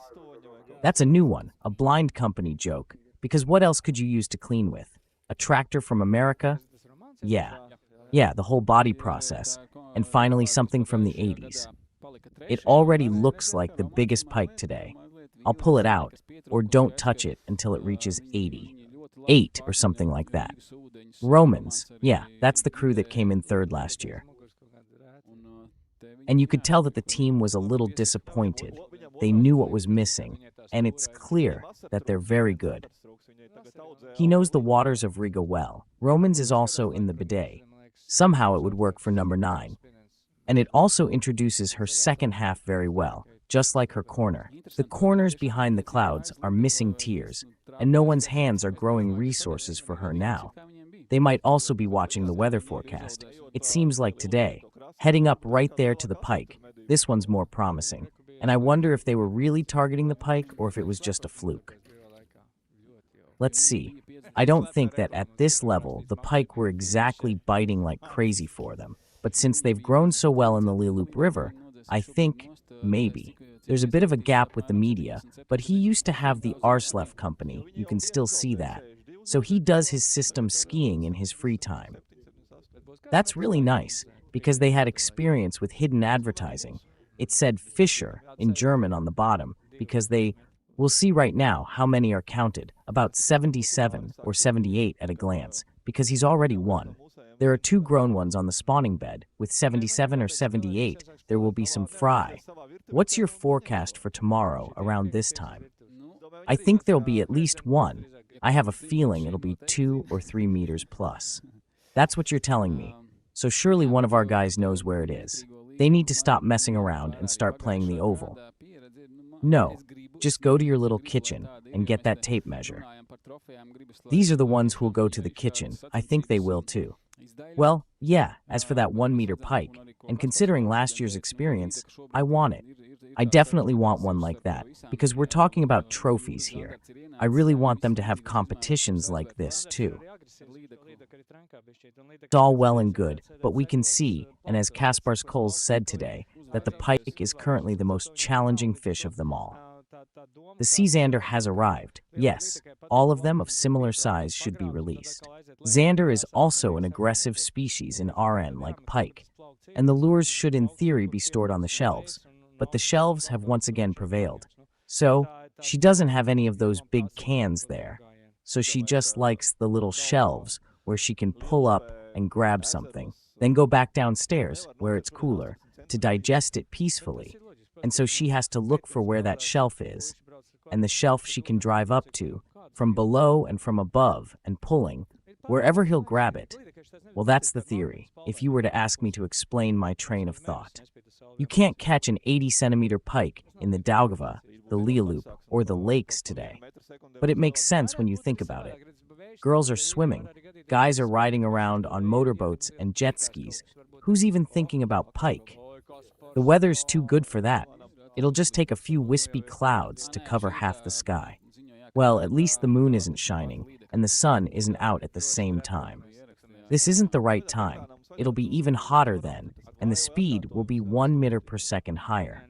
That's a new one, a blind company joke, because what else could you use to clean with? A tractor from America? Yeah, the whole body process. And finally something from the 80s. It already looks like the biggest pike today. I'll pull it out, or don't touch it until it reaches 80. 8 or something like that. Romans, yeah, that's the crew that came in third last year. And you could tell that the team was a little disappointed. They knew what was missing, and it's clear that they're very good. He knows the waters of Riga well. Romans is also in the bidet. Somehow it would work for number 9. And it also introduces her second half very well, just like her corner. The corners behind the clouds are missing tiers, and no one's hands are growing resources for her now. They might also be watching the weather forecast. It seems like today, heading up right there to the pike. This one's more promising. And I wonder if they were really targeting the pike or if it was just a fluke. Let's see. I don't think that at this level, the pike were exactly biting like crazy for them. But since they've grown so well in the Lilup River, I think, maybe. There's a bit of a gap with the media, but he used to have the Arslev company. You can still see that. So he does his system skiing in his free time. That's really nice, because they had experience with hidden advertising. It said Fischer in German on the bottom, because we'll see right now how many are counted, about 77 or 78 at a glance, because he's already won. There are 2 grown ones on the spawning bed. With 77 or 78, there will be some fry. What's your forecast for tomorrow around this time? I think there'll be at least 1. I have a feeling it'll be 2 or 3 meters plus. That's what you're telling me. So surely one of our guys knows where it is. They need to stop messing around and start playing the oval. No, just go to your little kitchen and get that tape measure. These are the ones who'll go to the kitchen. I think they will too. Well, yeah, as for that 1 meter pike, and considering last year's experience, I want it. I definitely want one like that, because we're talking about trophies here. I really want them to have competitions like this, too. It's all well and good, but we can see, and as Kaspar Scholes said today, that the pike is currently the most challenging fish of them all. The sea zander has arrived. Yes, all of them of similar size should be released. Zander is also an aggressive species in RN like pike, and the lures should in theory be stored on the shelves, but the shelves have once again prevailed. So, she doesn't have any of those big cans there, so she just likes the little shelves where she can pull up and grab something, then go back downstairs, where it's cooler, to digest it peacefully. And so she has to look for where that shelf is, and the shelf she can drive up to, from below and from above, and pulling, wherever he'll grab it. Well, that's the theory, if you were to ask me to explain my train of thought. You can't catch an 80-centimeter pike in the Daugava, the Lealup, or the lakes today. But it makes sense when you think about it. Girls are swimming, guys are riding around on motorboats and jet skis. Who's even thinking about pike? The weather's too good for that. It'll just take a few wispy clouds to cover half the sky. Well, at least the moon isn't shining, and the sun isn't out at the same time. This isn't the right time. It'll be even hotter then, and the speed will be 1 meter per second higher.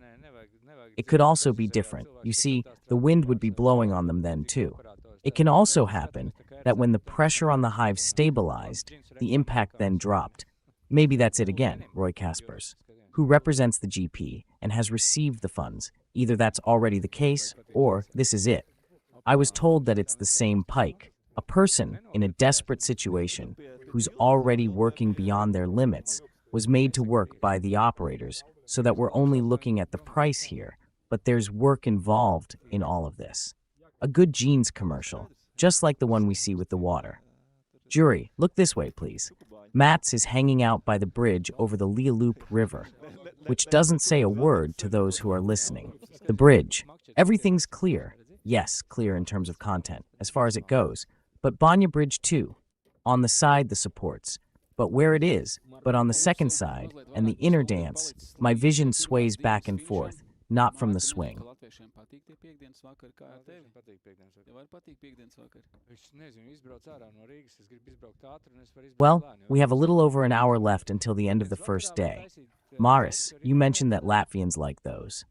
It could also be different. You see, the wind would be blowing on them then too. It can also happen that when the pressure on the hive stabilized, the impact then dropped. Maybe that's it again, Roy Kaspers, who represents the GP and has received the funds. Either that's already the case, or this is it. I was told that it's the same pike, a person in a desperate situation who's already working beyond their limits, was made to work by the operators, so that we're only looking at the price here, but there's work involved in all of this. A good jeans commercial, just like the one we see with the water. Jury, look this way, please. Mats is hanging out by the bridge over the Lealup River, which doesn't say a word to those who are listening. The bridge. Everything's clear. Yes, clear in terms of content, as far as it goes. But Banya Bridge too. On the side, the supports. But where it is, but on the second side, and the inner dance, my vision sways back and forth, not from the swing. Well, we have a little over an hour left until the end of the first day. Maris, you mentioned that Latvians like those.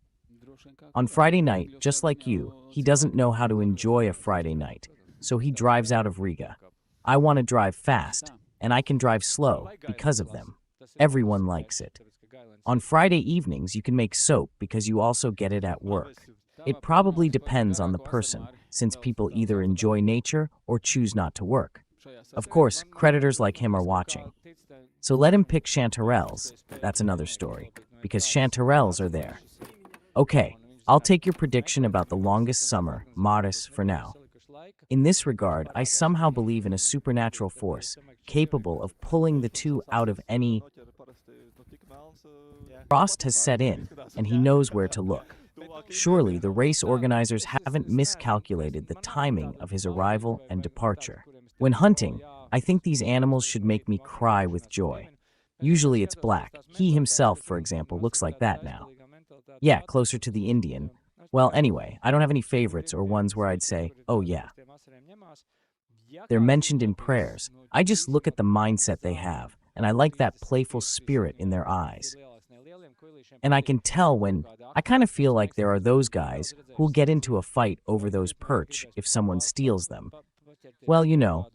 On Friday night, just like you, he doesn't know how to enjoy a Friday night, so he drives out of Riga. I want to drive fast, and I can drive slow because of them. Everyone likes it. On Friday evenings, you can make soap because you also get it at work. It probably depends on the person, since people either enjoy nature or choose not to work. Of course, creditors like him are watching. So let him pick chanterelles. That's another story, because chanterelles are there. Okay, I'll take your prediction about the longest summer, Maris, for now. In this regard, I somehow believe in a supernatural force capable of pulling the two out of any. Frost has set in, and he knows where to look. Surely the race organizers haven't miscalculated the timing of his arrival and departure. When hunting, I think these animals should make me cry with joy. Usually it's black. He himself, for example, looks like that now. Yeah, closer to the Indian. Well, anyway, I don't have any favorites or ones where I'd say, oh yeah. They're mentioned in prayers. I just look at the mindset they have, and I like that playful spirit in their eyes. And I can tell when I kind of feel like there are those guys who'll get into a fight over those perch if someone steals them. Well, you know,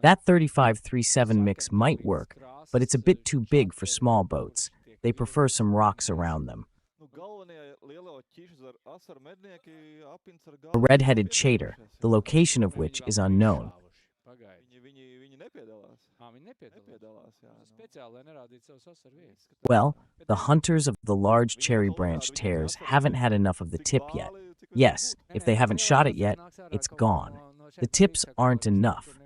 that 35-37 mix might work, but it's a bit too big for small boats. They prefer some rocks around them. A red-headed chater, the location of which is unknown. Well, the hunters of the large cherry branch tears haven't had enough of the tip yet. Yes, if they haven't shot it yet, it's gone. The tips aren't enough.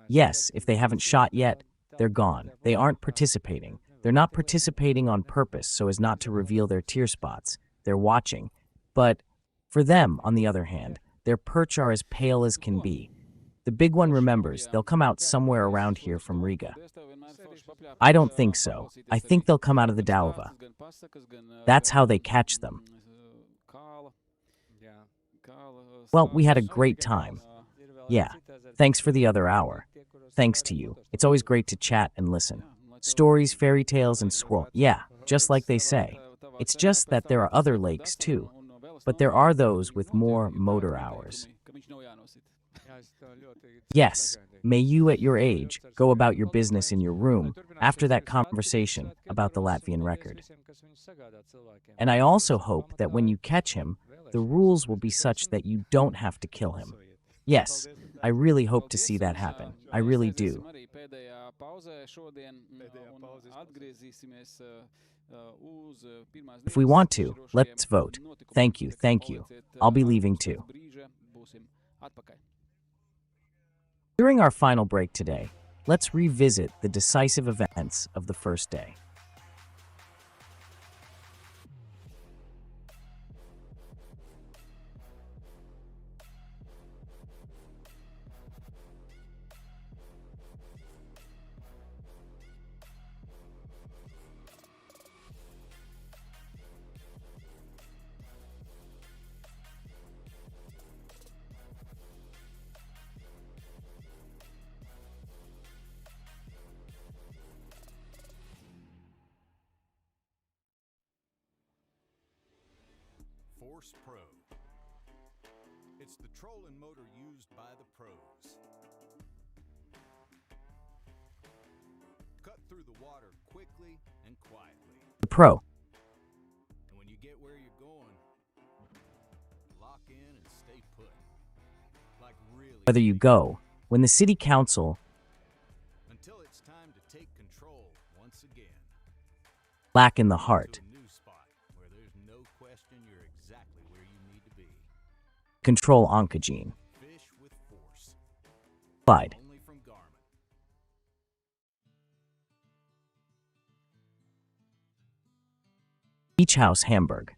Yes, if they haven't shot yet, they're gone. They aren't participating. They're not participating on purpose so as not to reveal their tear spots. They're watching. But for them, on the other hand, their perch are as pale as can be. The big one remembers they'll come out somewhere around here from Riga. I don't think so. I think they'll come out of the Daugava. That's how they catch them. Well, we had a great time. Yeah. Thanks for the other hour. Thanks to you. It's always great to chat and listen. Stories, fairy tales, and squirrel. Yeah, just like they say. It's just that there are other lakes too. But there are those with more motor hours. Yes, may you at your age go about your business in your room after that conversation about the Latvian record. And I also hope that when you catch him, the rules will be such that you don't have to kill him. Yes, I really hope to see that happen. I really do. If we want to, let's vote. Thank you, thank you. I'll be leaving too. During our final break today, let's revisit the decisive events of the first day. Force Pro. It's the trolling motor used by the pros. Cut through the water quickly and quietly. The Pro. And when you get where you're going, lock in and stay put. Like really. Whether you go, when the city council until it's time to take control once again. lack in the heart. Control oncogene. Fish with force. Clyde. Only from Garmin. Beach House, Hamburg.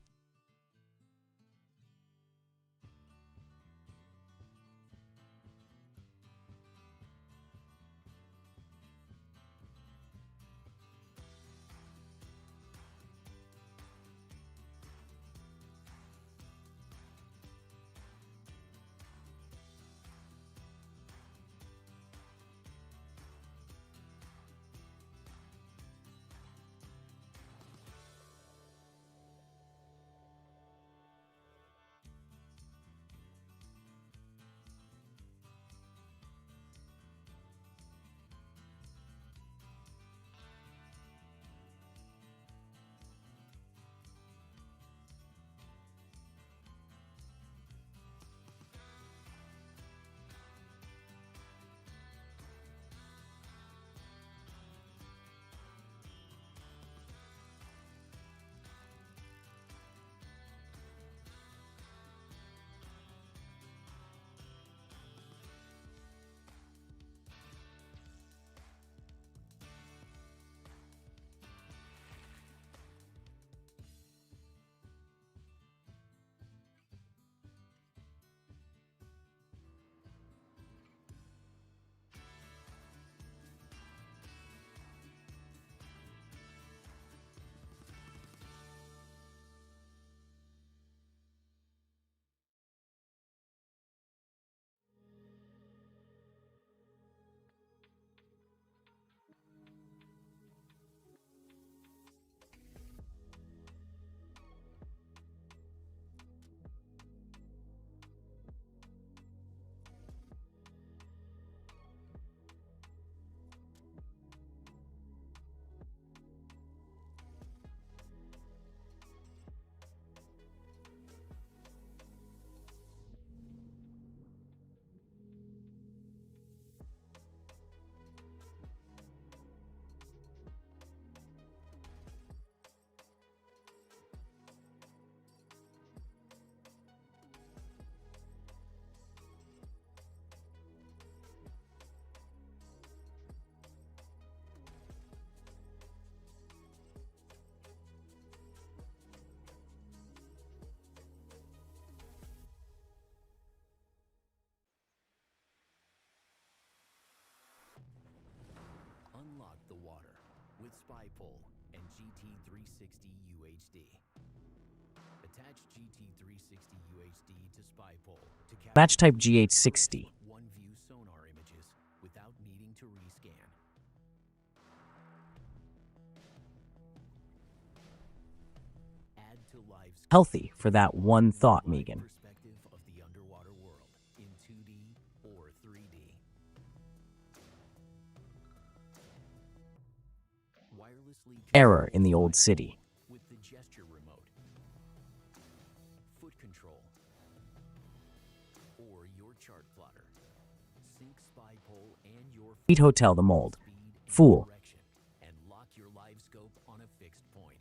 Unlock the water with SpyPole and GT360 UHD. Attach GT360 UHD Match type GH60. One view sonar images without needing to rescan. Add to live Healthy for that one thought, Megan. perspective of the underwater world in 2D or 3D. Wirelessly Error in the old city. with the gesture remote, foot control, or your chart plotter. Sync spy pole and your Feet Hotel the mold. speed and Fool. direction, and lock your live scope on a fixed point.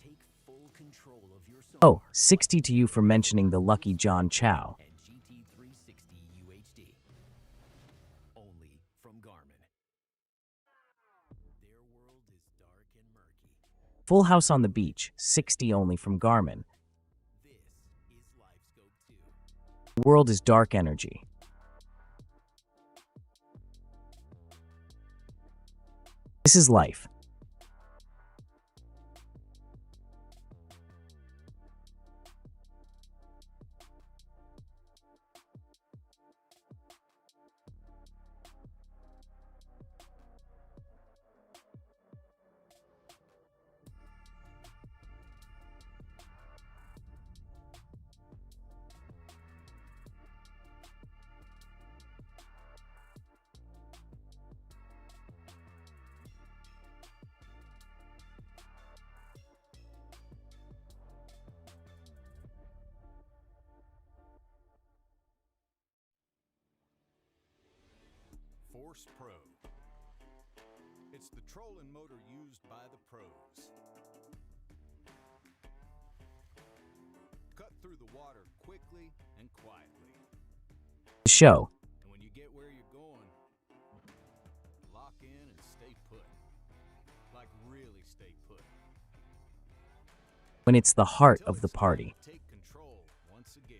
Take full control of your sonar Oh, 60 to you for mentioning the lucky John Chow. and GT360 UHD. Only from Garmin. Their world is dark and murky. Full House on the Beach, 60 only from Garmin. This is LiveScope 2. The world is dark energy. This is life. Force Pro. It's the trolling motor used by the pros. Cut through the water quickly and quietly. The show. And when you get where you're going, lock in and stay put. Like really stay put. When it's the heart of the party. Take control once again.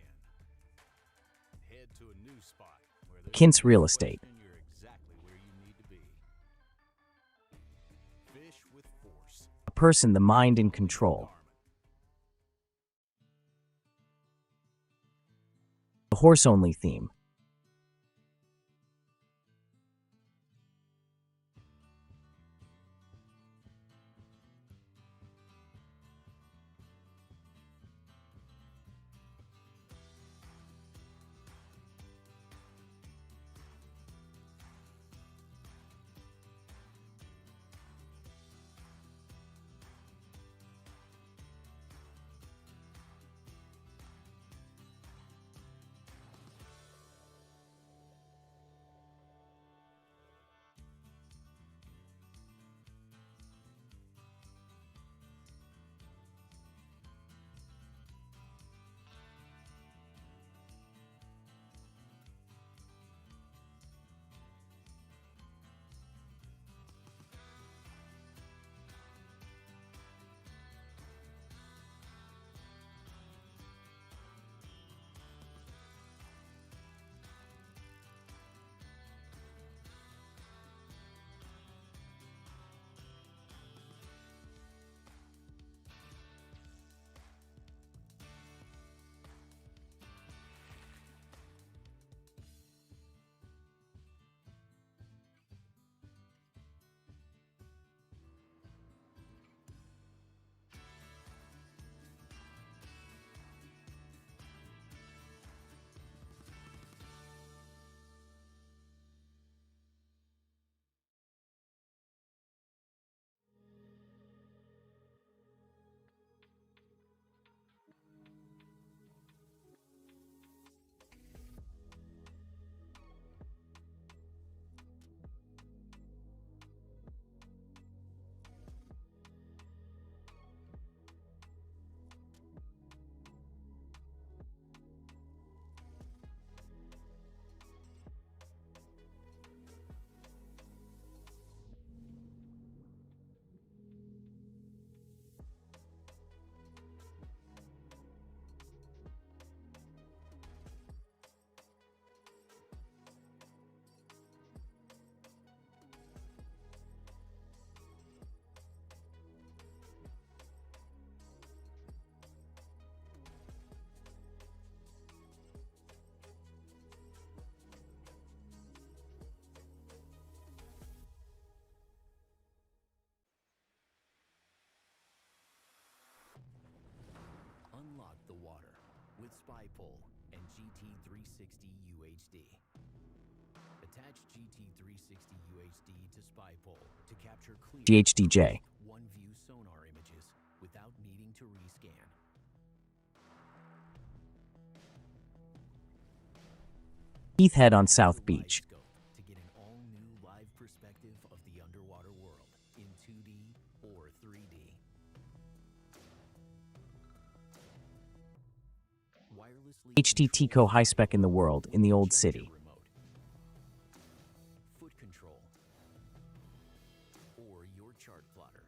Head to a new spot where there's Kint's no Real Estate. question you're exactly where you need to be. Fish with force. A person, the mind in control. The horse-only theme. unlock the water with SpyPole and GT360 UHD. Attach GT360 UHD to SpyPole to capture clear GHDJ. one-view sonar images without needing to rescan. Heath Head on South Beach. To get an all-new live perspective of the underwater world in 2D or 3D. Wirelessly HTTco high spec in the world in the old city. foot control, or your chart plotter.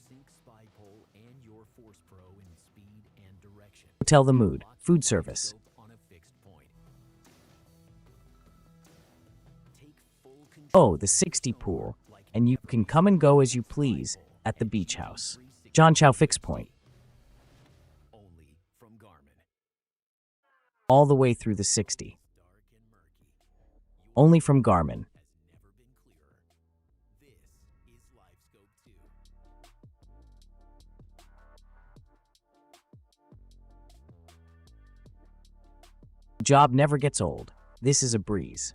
Sync SpyPole and your Force Pro in speed and direction. Hotel The Mood. Food service. On a fixed point. Oh, the 60 pool, and you can come and go as you please at the beach house. John Chow Fixed Point. Only from Garmin. All the way through the 60. Only from Garmin. Job never gets old. This is a breeze.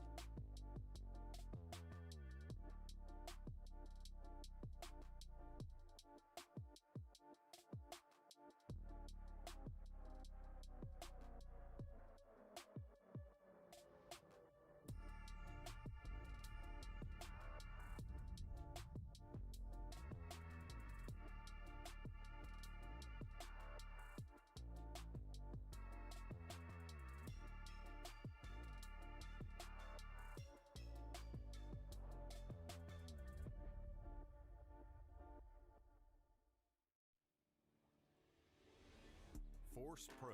Force Pro.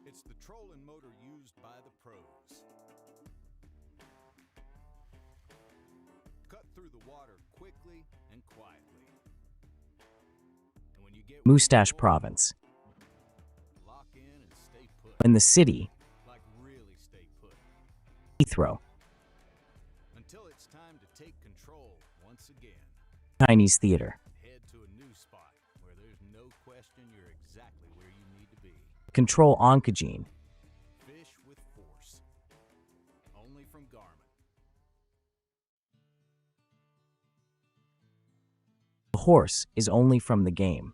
It's the trolling motor used by the pros. Cut through the water quickly and quietly. And when you get Moustache Province. lock in and stay put. In the city. Like really stay put. Heathrow. Until it's time to take control once again. Chinese Theater. Head to a new spot where there's no question you're exactly where you need to be. Control Oncogene. Fish with force. Only from Garmin. The horse is only from the game.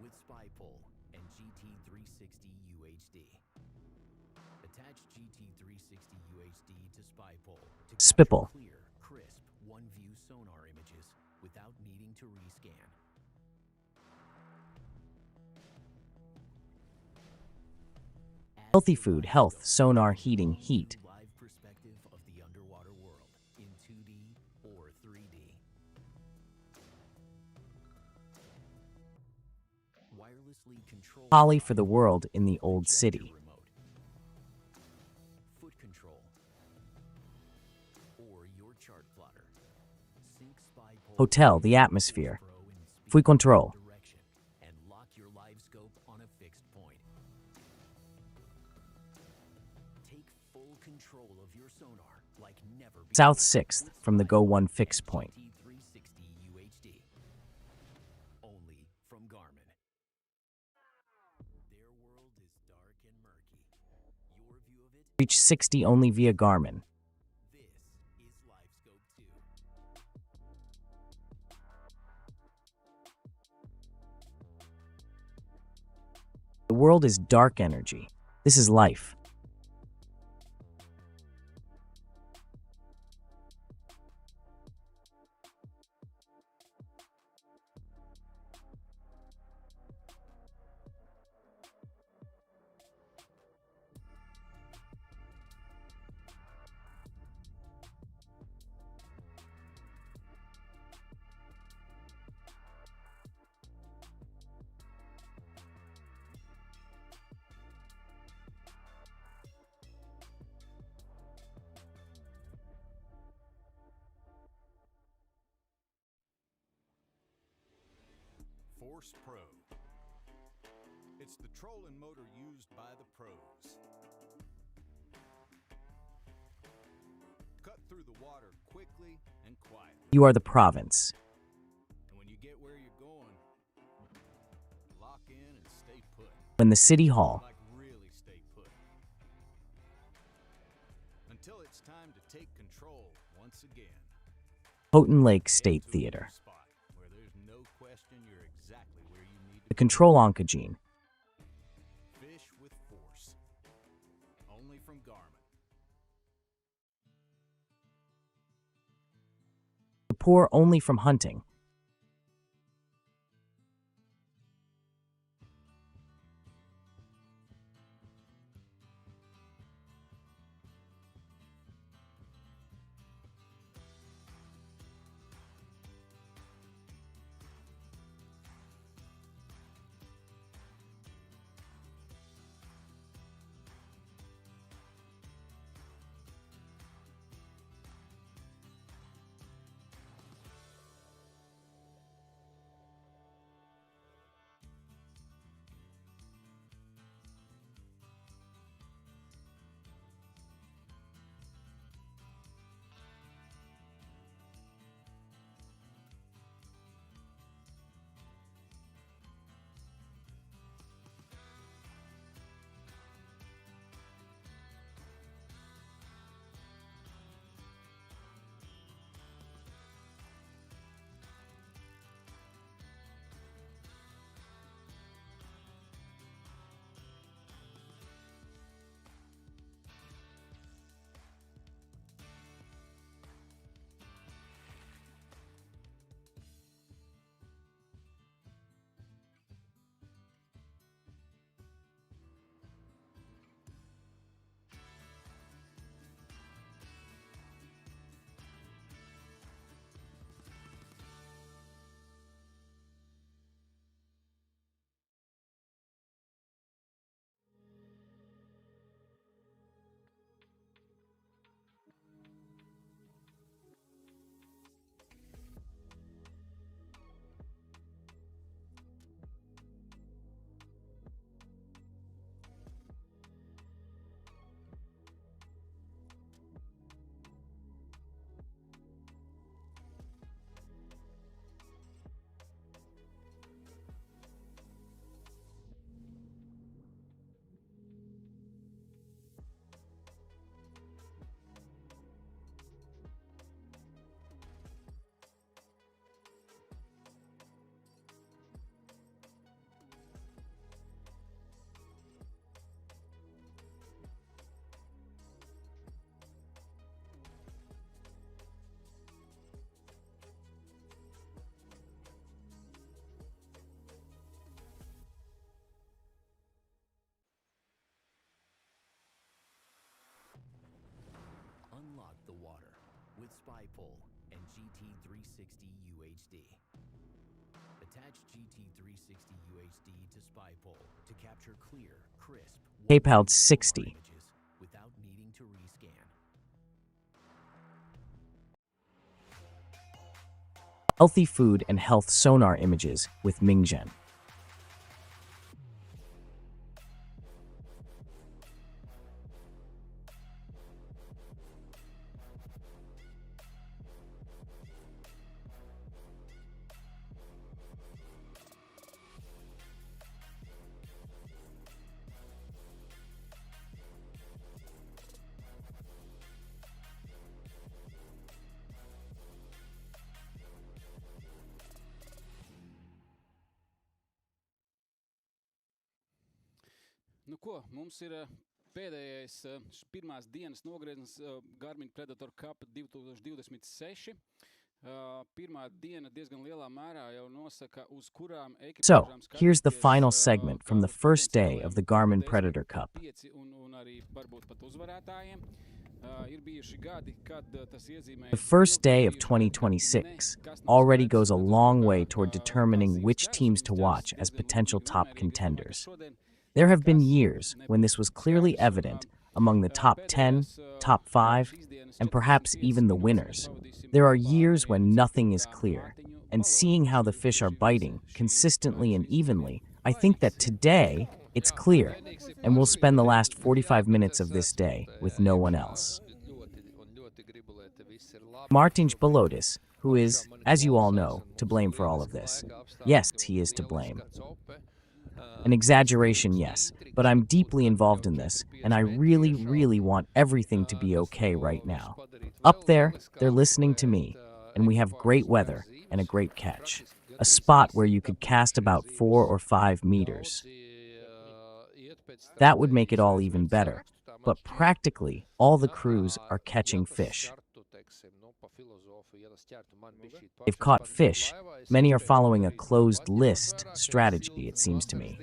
with SpyPole and GT360 UHD. Attach GT360 UHD to SpyPole to capture Spipple. clear, crisp, one-view sonar images without needing to rescan. Healthy food, health, sonar, heating, heat. Live perspective of the underwater world in 2D or 3D. Wirelessly controlled Poly for the world in the old city. remote. Foot control. Or your chart plotter. Sync SpyPole Hotel, the atmosphere. Fui control. direction and lock your live scope on a fixed point. Take full control of your sonar like never before. South 6th from the Go 1 fix point. GT360 UHD. Only from Garmin. Their world is dark and murky. Your view of it, Reach 60 only via Garmin. this is LiveScope 2. The world is dark energy. This is life. Force Pro. It's the trolling motor used by the pros. Cut through the water quickly and quietly. You are the province. And when you get where you're going, lock in and stay put. When the city hall. Like really stay put. Until it's time to take control once again. Houghton Lake State Theater. Spot where there's no question you're exactly where you need to The control oncogene. fish with force. Only from Garmin. The poor only from hunting. the water with SpyPole and GT360 UHD. Attach GT360 UHD to SpyPole to capture clear, crisp, PayPal 60. images without needing to rescan. Healthy food and health sonar images with Mingzhen. Nu ko, mums ir pēdējais pirmās dienas nogrieznis Garmin Predator Cup 2026. Pirmā diena diezgan lielā mērā jau nosaka, uz kurām So, here's the final segment from the first day of the Garmin Predator Cup. un arī varbūt pat uzvarētājiem. Ir bijuši gadi, kad tas iezīmē The first day of 2026 already goes a long way toward determining which teams to watch as potential top contenders. There have been years when this was clearly evident among the top 10, top 5, and perhaps even the winners. There are years when nothing is clear, and seeing how the fish are biting consistently and evenly, I think that today it's clear, and we'll spend the last 45 minutes of this day with no one else. Martins Balodis, who is, as you all know, to blame for all of this. Yes, he is to blame. An exaggeration, yes, but I'm deeply involved in this, and I really, really want everything to be okay right now. Up there, they're listening to me, and we have great weather and a great catch. A spot where you could cast about 4 or 5 meters. That would make it all even better, but practically all the crews are catching fish. They've caught fish. Many are following a closed list strategy, it seems to me.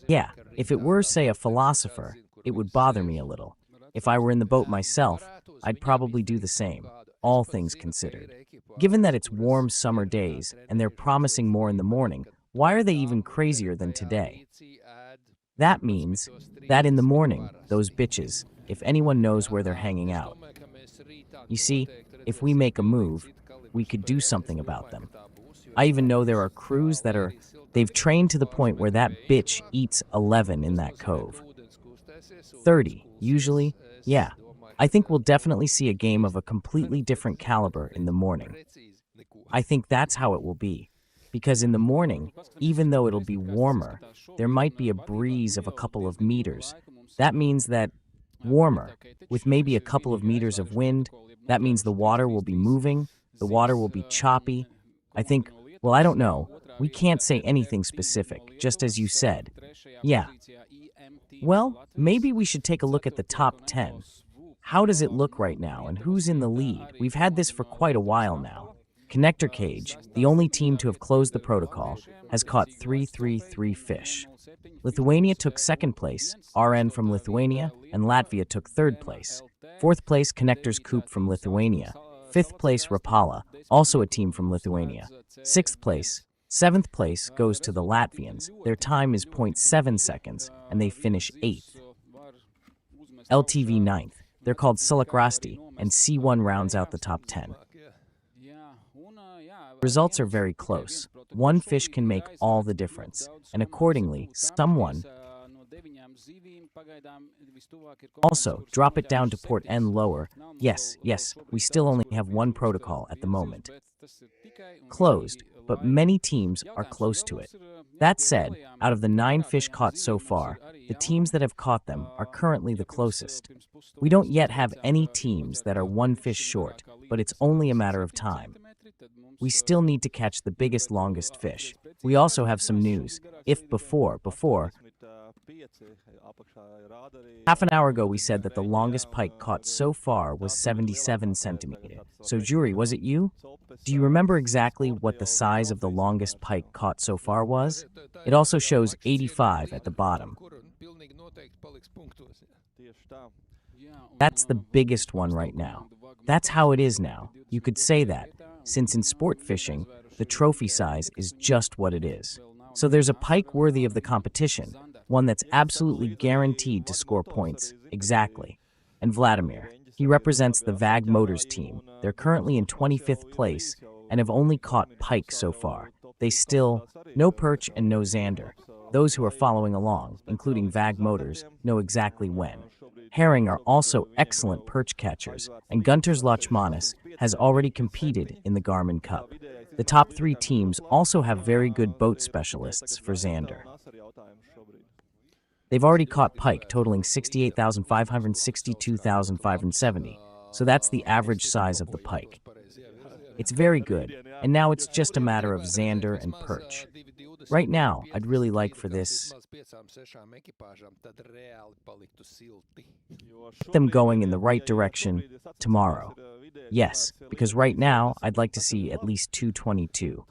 Yeah, if it were, say, a philosopher, it would bother me a little. If I were in the boat myself, I'd probably do the same, all things considered. Given that it's warm summer days and they're promising more in the morning, why are they even crazier than today? That means that in the morning, those bitches, if anyone knows where they're hanging out. You see, if we make a move, we could do something about them. I even know there are crews that they've trained to the point where that bitch eats 11 in that cove. 30, usually, yeah. I think we'll definitely see a game of a completely different caliber in the morning. I think that's how it will be. Because in the morning, even though it'll be warmer, there might be a breeze of a couple of meters. That means that warmer, with maybe a couple of meters of wind, that means the water will be moving, the water will be choppy. I think, well, I don't know. We can't say anything specific, just as you said. Yeah. Well, maybe we should take a look at the top 10. How does it look right now, and who's in the lead? We've had this for quite a while now. Connector Cage, the only team to have closed the protocol, has caught 333 fish. Lithuania took second place, RN from Lithuania, and Latvia took third place. Fourth place, Connectors Coop from Lithuania. Fifth place, Rapala, also a team from Lithuania. Sixth place. Seventh place goes to the Latvians. Their time is 0.7 seconds, and they finish 8th. LTV 9th. They're called Silikrasti, and C1 rounds out the top 10. Results are very close. One fish can make all the difference, and accordingly, someone also drop it down to port N lower. Yes, we still only have one protocol at the moment. Closed, but many teams are close to it. That said, out of the 9 fish caught so far, the teams that have caught them are currently the closest. We don't yet have any teams that are 1 fish short, but it's only a matter of time. We still need to catch the biggest, longest fish. We also have some news. If before, half an hour ago we said that the longest pike caught so far was 77 centimeters. So jury, was it you? Do you remember exactly what the size of the longest pike caught so far was? It also shows 85 at the bottom. That's the biggest one right now. That's how it is now. You could say that, since in sport fishing, the trophy size is just what it is. So there's a pike worthy of the competition, one that's absolutely guaranteed to score points, exactly. And Vladimir, he represents the VAG Motors team. They're currently in 25th place and have only caught pike so far. They still, no perch and no zander. Those who are following along, including VAG Motors, know exactly when. Herring are also excellent perch catchers, and Gunter's Lachmanis has already competed in the Garmin Cup. The top 3 teams also have very good boat specialists for zander. They've already caught pike, totaling 68,500, 62,570, so that's the average size of the pike. It's very good, and now it's just a matter of zander and perch. Right now, I'd really like for this them going in the right direction tomorrow. Yes, because right now, I'd like to see at least 222.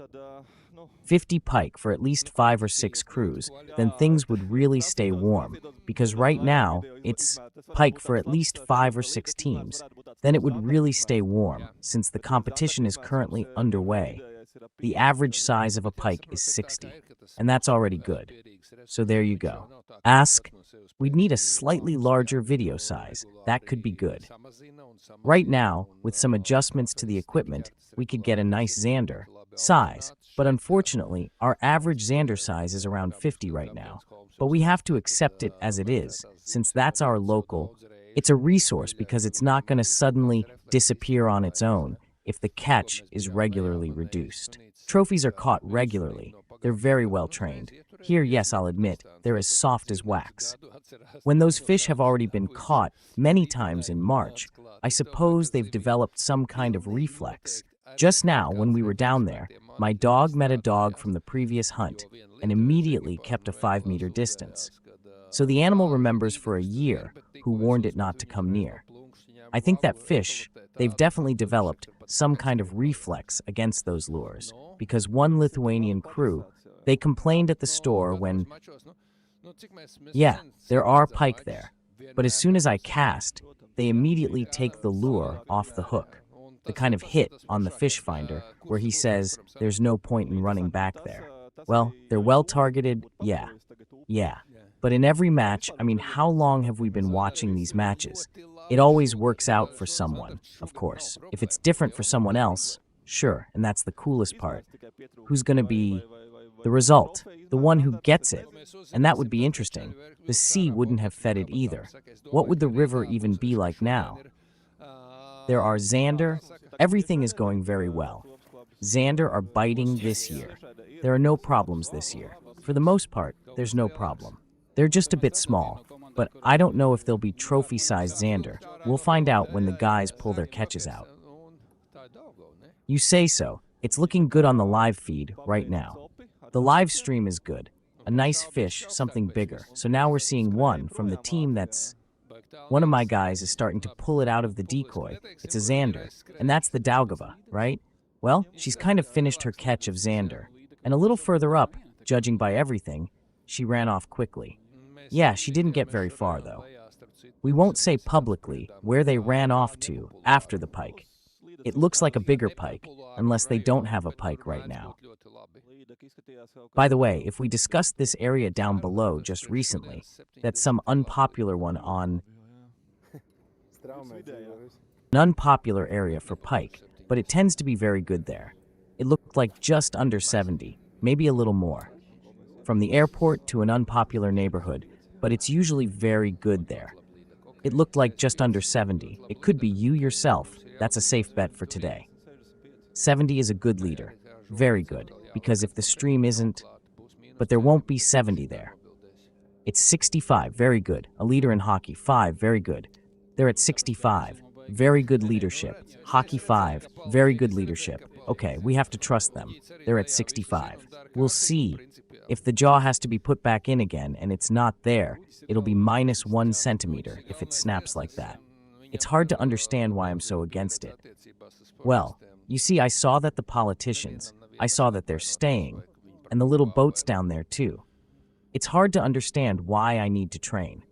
50 pike for at least 5 or 6 crews, then things would really stay warm, because right now, it's pike for at least 5 or 6 teams. Then it would really stay warm, since the competition is currently underway. The average size of a pike is 60, and that's already good. So there you go. Ask, we'd need a slightly larger video size. That could be good. Right now, with some adjustments to the equipment, we could get a nice zander size, but unfortunately, our average zander size is around 50 right now. But we have to accept it as it is, since that's our local. It's a resource because it's not going to suddenly disappear on its own if the catch is regularly reduced. Trophies are caught regularly. They're very well trained. Here, yes, I'll admit, they're as soft as wax. When those fish have already been caught many times in March, I suppose they've developed some kind of reflex. Just now, when we were down there, my dog met a dog from the previous hunt and immediately kept a 5-meter distance. So the animal remembers for a year who warned it not to come near. I think that fish, they've definitely developed some kind of reflex against those lures, because one Lithuanian crew, they complained at the store when, yeah, there are pike there, but as soon as I cast, they immediately take the lure off the hook. The kind of hit on the fish finder where he says there's no point in running back there. Well, they're well targeted, yeah. But in every match, I mean, how long have we been watching these matches? It always works out for someone, of course. If it's different for someone else, sure, and that's the coolest part. Who's going to be the result? The one who gets it. And that would be interesting. The sea wouldn't have fed it either. What would the river even be like now? There are zander. Everything is going very well. Zander are biting this year. There are no problems this year. For the most part, there's no problem. They're just a bit small, but I don't know if they'll be trophy-sized zander. We'll find out when the guys pull their catches out. You say so. It's looking good on the live feed right now. The live stream is good. A nice fish, something bigger. So now we're seeing one from the team that's... One of my guys is starting to pull it out of the decoy. It's a zander, and that's the Daugava, right? Well, she's kind of finished her catch of zander. And a little further up, judging by everything, she ran off quickly. Yeah, she didn't get very far, though. We won't say publicly where they ran off to after the pike. It looks like a bigger pike, unless they don't have a pike right now. By the way, if we discussed this area down below just recently, that's some unpopular one on... An unpopular area for pike, but it tends to be very good there. It looked like just under 70, maybe a little more. From the airport to an unpopular neighborhood, but it's usually very good there. It looked like just under 70. It could be you yourself. That's a safe bet for today. 70 is a good leader. Very good, because if the stream isn't... But there won't be 70 there. It's 65, very good. A leader in hockey, 5, very good. They're at 65. Very good leadership. Hockey 5, very good leadership. Okay, we have to trust them. They're at 65. We'll see. If the jaw has to be put back in again and it's not there, it'll be -1 centimeter if it snaps like that. It's hard to understand why I'm so against it. Well, you see, I saw that the politicians, I saw that they're staying, and the little boats down there too. It's hard to understand why I need to train.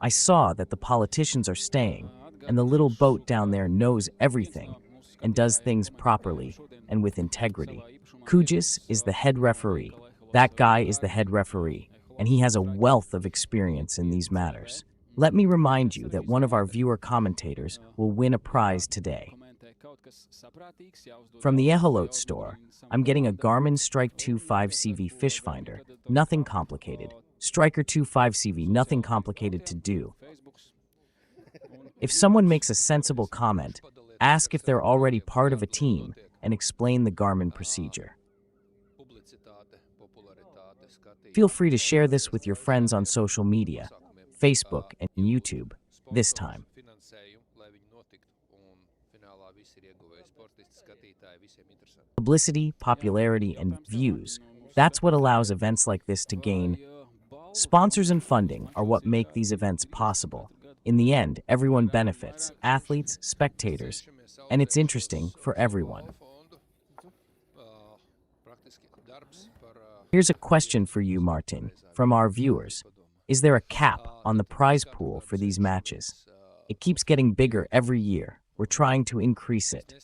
I saw that the politicians are staying, and the little boat down there knows everything and does things properly and with integrity. Kujis is the head referee. That guy is the head referee, and he has a wealth of experience in these matters. Let me remind you that one of our viewer commentators will win a prize today. From the Eholot store, I'm getting a Garmin Strike 2 5CV fish finder. Nothing complicated. Striker 2 5CV, nothing complicated to do. If someone makes a sensible comment, ask if they're already part of a team and explain the Garmin procedure. Feel free to share this with your friends on social media, Facebook and YouTube, this time. Publicity, popularity, and views. That's what allows events like this to gain. Sponsors and funding are what make these events possible. In the end, everyone benefits, athletes, spectators, and it's interesting for everyone. Here's a question for you, Martin, from our viewers. Is there a cap on the prize pool for these matches? It keeps getting bigger every year. We're trying to increase it.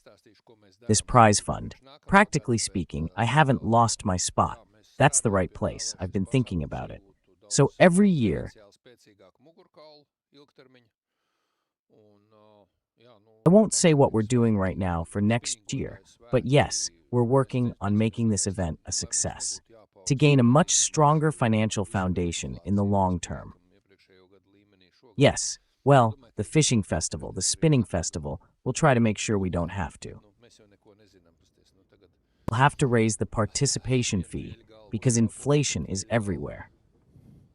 This prize fund. Practically speaking, I haven't lost my spot. That's the right place. I've been thinking about it. So every year, I won't say what we're doing right now for next year, but yes, we're working on making this event a success to gain a much stronger financial foundation in the long term. Yes, well, the fishing festival, the spinning festival, we'll try to make sure we don't have to. We'll have to raise the participation fee because inflation is everywhere.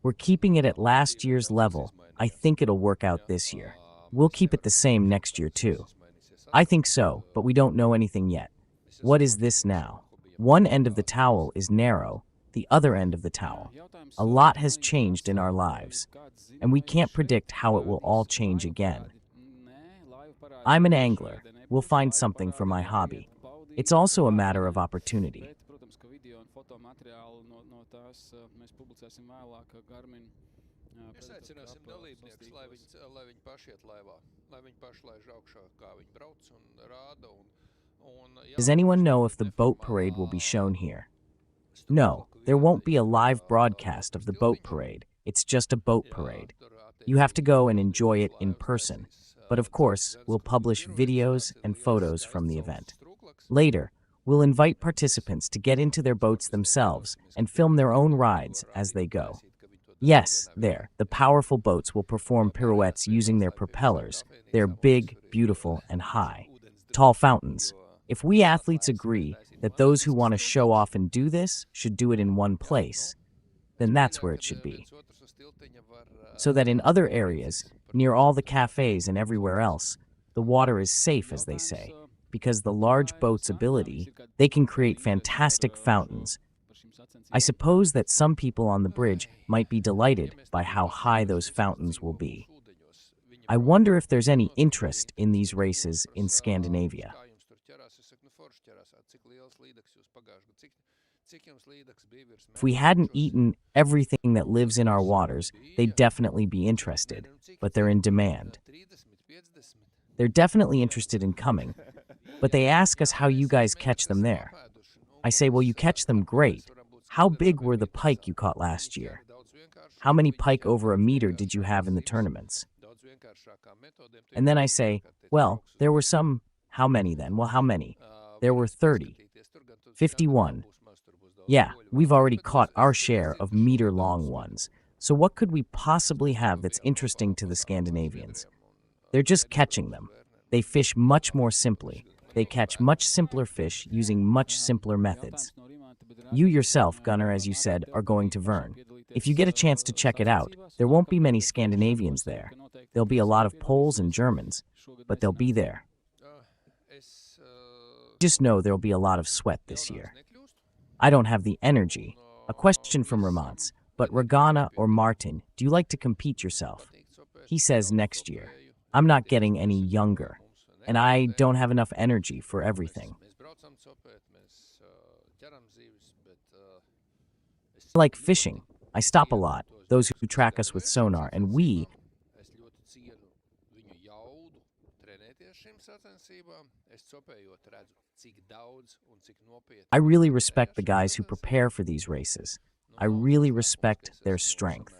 We're keeping it at last year's level. I think it'll work out this year. We'll keep it the same next year too. I think so, but we don't know anything yet. What is this now? One end of the towel is narrow, the other end of the towel. A lot has changed in our lives, and we can't predict how it will all change again. I'm an angler. We'll find something for my hobby. It's also a matter of opportunity. Mēs aicināsim dalībniekus, lai viņi paši iet laivā, lai viņi paši laiž augšā, kā viņi brauc un rāda. Does anyone know if the boat parade will be shown here? No, there won't be a live broadcast of the boat parade. It's just a boat parade. You have to go and enjoy it in person. But of course, we'll publish videos and photos from the event. Later, we'll invite participants to get into their boats themselves and film their own rides as they go. Yes, there, the powerful boats will perform pirouettes using their propellers. They're big, beautiful, and high. Tall fountains. If we athletes agree that those who want to show off and do this should do it in one place, then that's where it should be. So that in other areas, near all the cafes and everywhere else, the water is safe, as they say, because the large boat's ability, they can create fantastic fountains. I suppose that some people on the bridge might be delighted by how high those fountains will be. I wonder if there's any interest in these races in Scandinavia. If we hadn't eaten everything that lives in our waters, they'd definitely be interested, but they're in demand. They're definitely interested in coming, but they ask us how you guys catch them there. I say, well, you catch them great. How big were the pike you caught last year? How many pike over a meter did you have in the tournaments? And then I say, well, there were some. How many then? Well, how many? There were 30. 51. Yeah, we've already caught our share of meter-long ones. So what could we possibly have that's interesting to the Scandinavians? They're just catching them. They fish much more simply. They catch much simpler fish using much simpler methods. You yourself, Gunnar, as you said, are going to Vern. If you get a chance to check it out, there won't be many Scandinavians there. There'll be a lot of Poles and Germans, but they'll be there. Just know there'll be a lot of sweat this year. I don't have the energy. A question from Ramantz. But Regana or Martin, do you like to compete yourself? He says next year. I'm not getting any younger, and I don't have enough energy for everything. I like fishing. I stop a lot, those who track us with sonar, and we I really respect the guys who prepare for these races. I really respect their strength.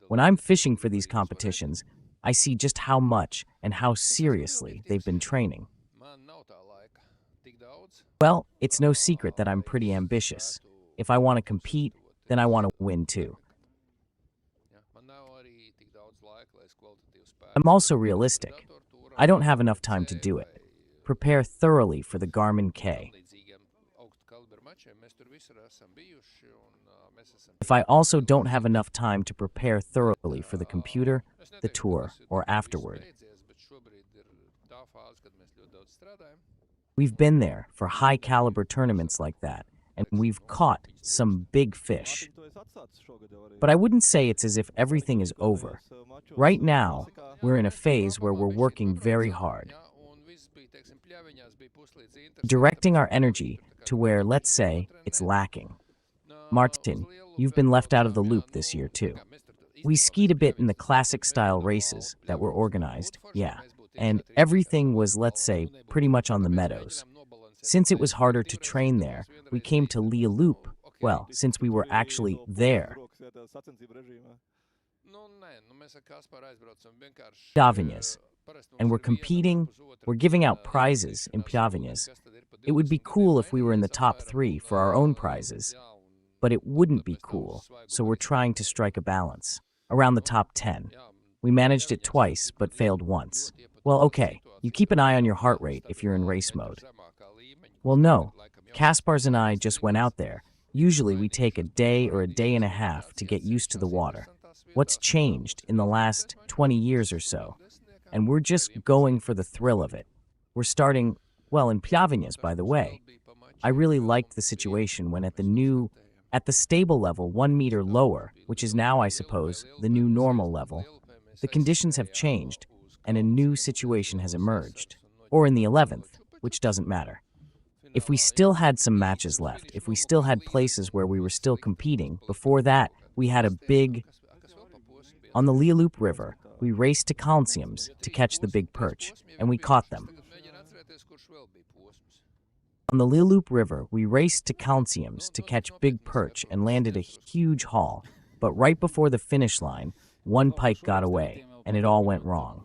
When I'm fishing for these competitions, I see just how much and how seriously they've been training. Well, it's no secret that I'm pretty ambitious. If I want to compete, then I want to win too. I'm also realistic. I don't have enough time to do it. Prepare thoroughly for the Garmin K. If I also don't have enough time to prepare thoroughly for the computer, the tour, or afterward. We've been there for high-caliber tournaments like that, and we've caught some big fish. But I wouldn't say it's as if everything is over. Right now, we're in a phase where we're working very hard, directing our energy to where, let's say, it's lacking. Martin, you've been left out of the loop this year too. We skied a bit in the classic-style races that were organized, yeah, and everything was, let's say, pretty much on the meadows. Since it was harder to train there, we came to Lea Loop, well, since we were actually there. Pļaviņas. And we're competing, we're giving out prizes in Pļaviņas. It would be cool if we were in the top 3 for our own prizes, but it wouldn't be cool, so we're trying to strike a balance. Around the top 10. We managed it twice, but failed once. Well, okay, you keep an eye on your heart rate if you're in race mode. Well, no, Kaspars and I just went out there. Usually we take a day or a day and a half to get used to the water. What's changed in the last 20 years or so? And we're just going for the thrill of it. We're starting, well, in Pļaviņas, by the way. I really liked the situation when at the stable level 1 meter lower, which is now, I suppose, the new normal level, the conditions have changed and a new situation has emerged. Or in the 11th, which doesn't matter. If we still had some matches left, if we still had places where we were still competing, before that, we had a big... On the Lea Loop River, we raced to Calciums to catch the big perch, and we caught them. On the Lea Loop River, we raced to Calciums to catch big perch and landed a huge haul, but right before the finish line, one pike got away, and it all went wrong.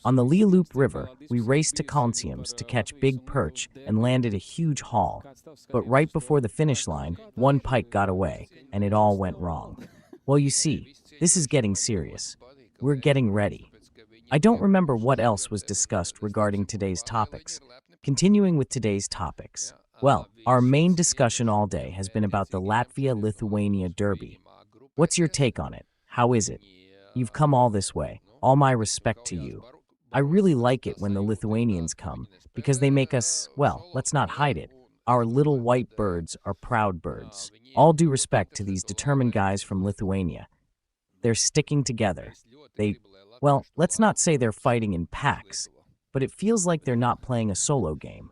On the Lea Loop River, we raced to Calciums to catch big perch and landed a huge haul, but right before the finish line, one pike got away, and it all went wrong. Well, you see, this is getting serious. We're getting ready. I don't remember what else was discussed regarding today's topics. Continuing with today's topics. Well, our main discussion all day has been about the Latvia-Lithuania Derby. What's your take on it? How is it? You've come all this way. All my respect to you. I really like it when the Lithuanians come, because they make us, well, let's not hide it. Our little white birds are proud birds. All due respect to these determined guys from Lithuania. They're sticking together. Well, let's not say they're fighting in packs, but it feels like they're not playing a solo game.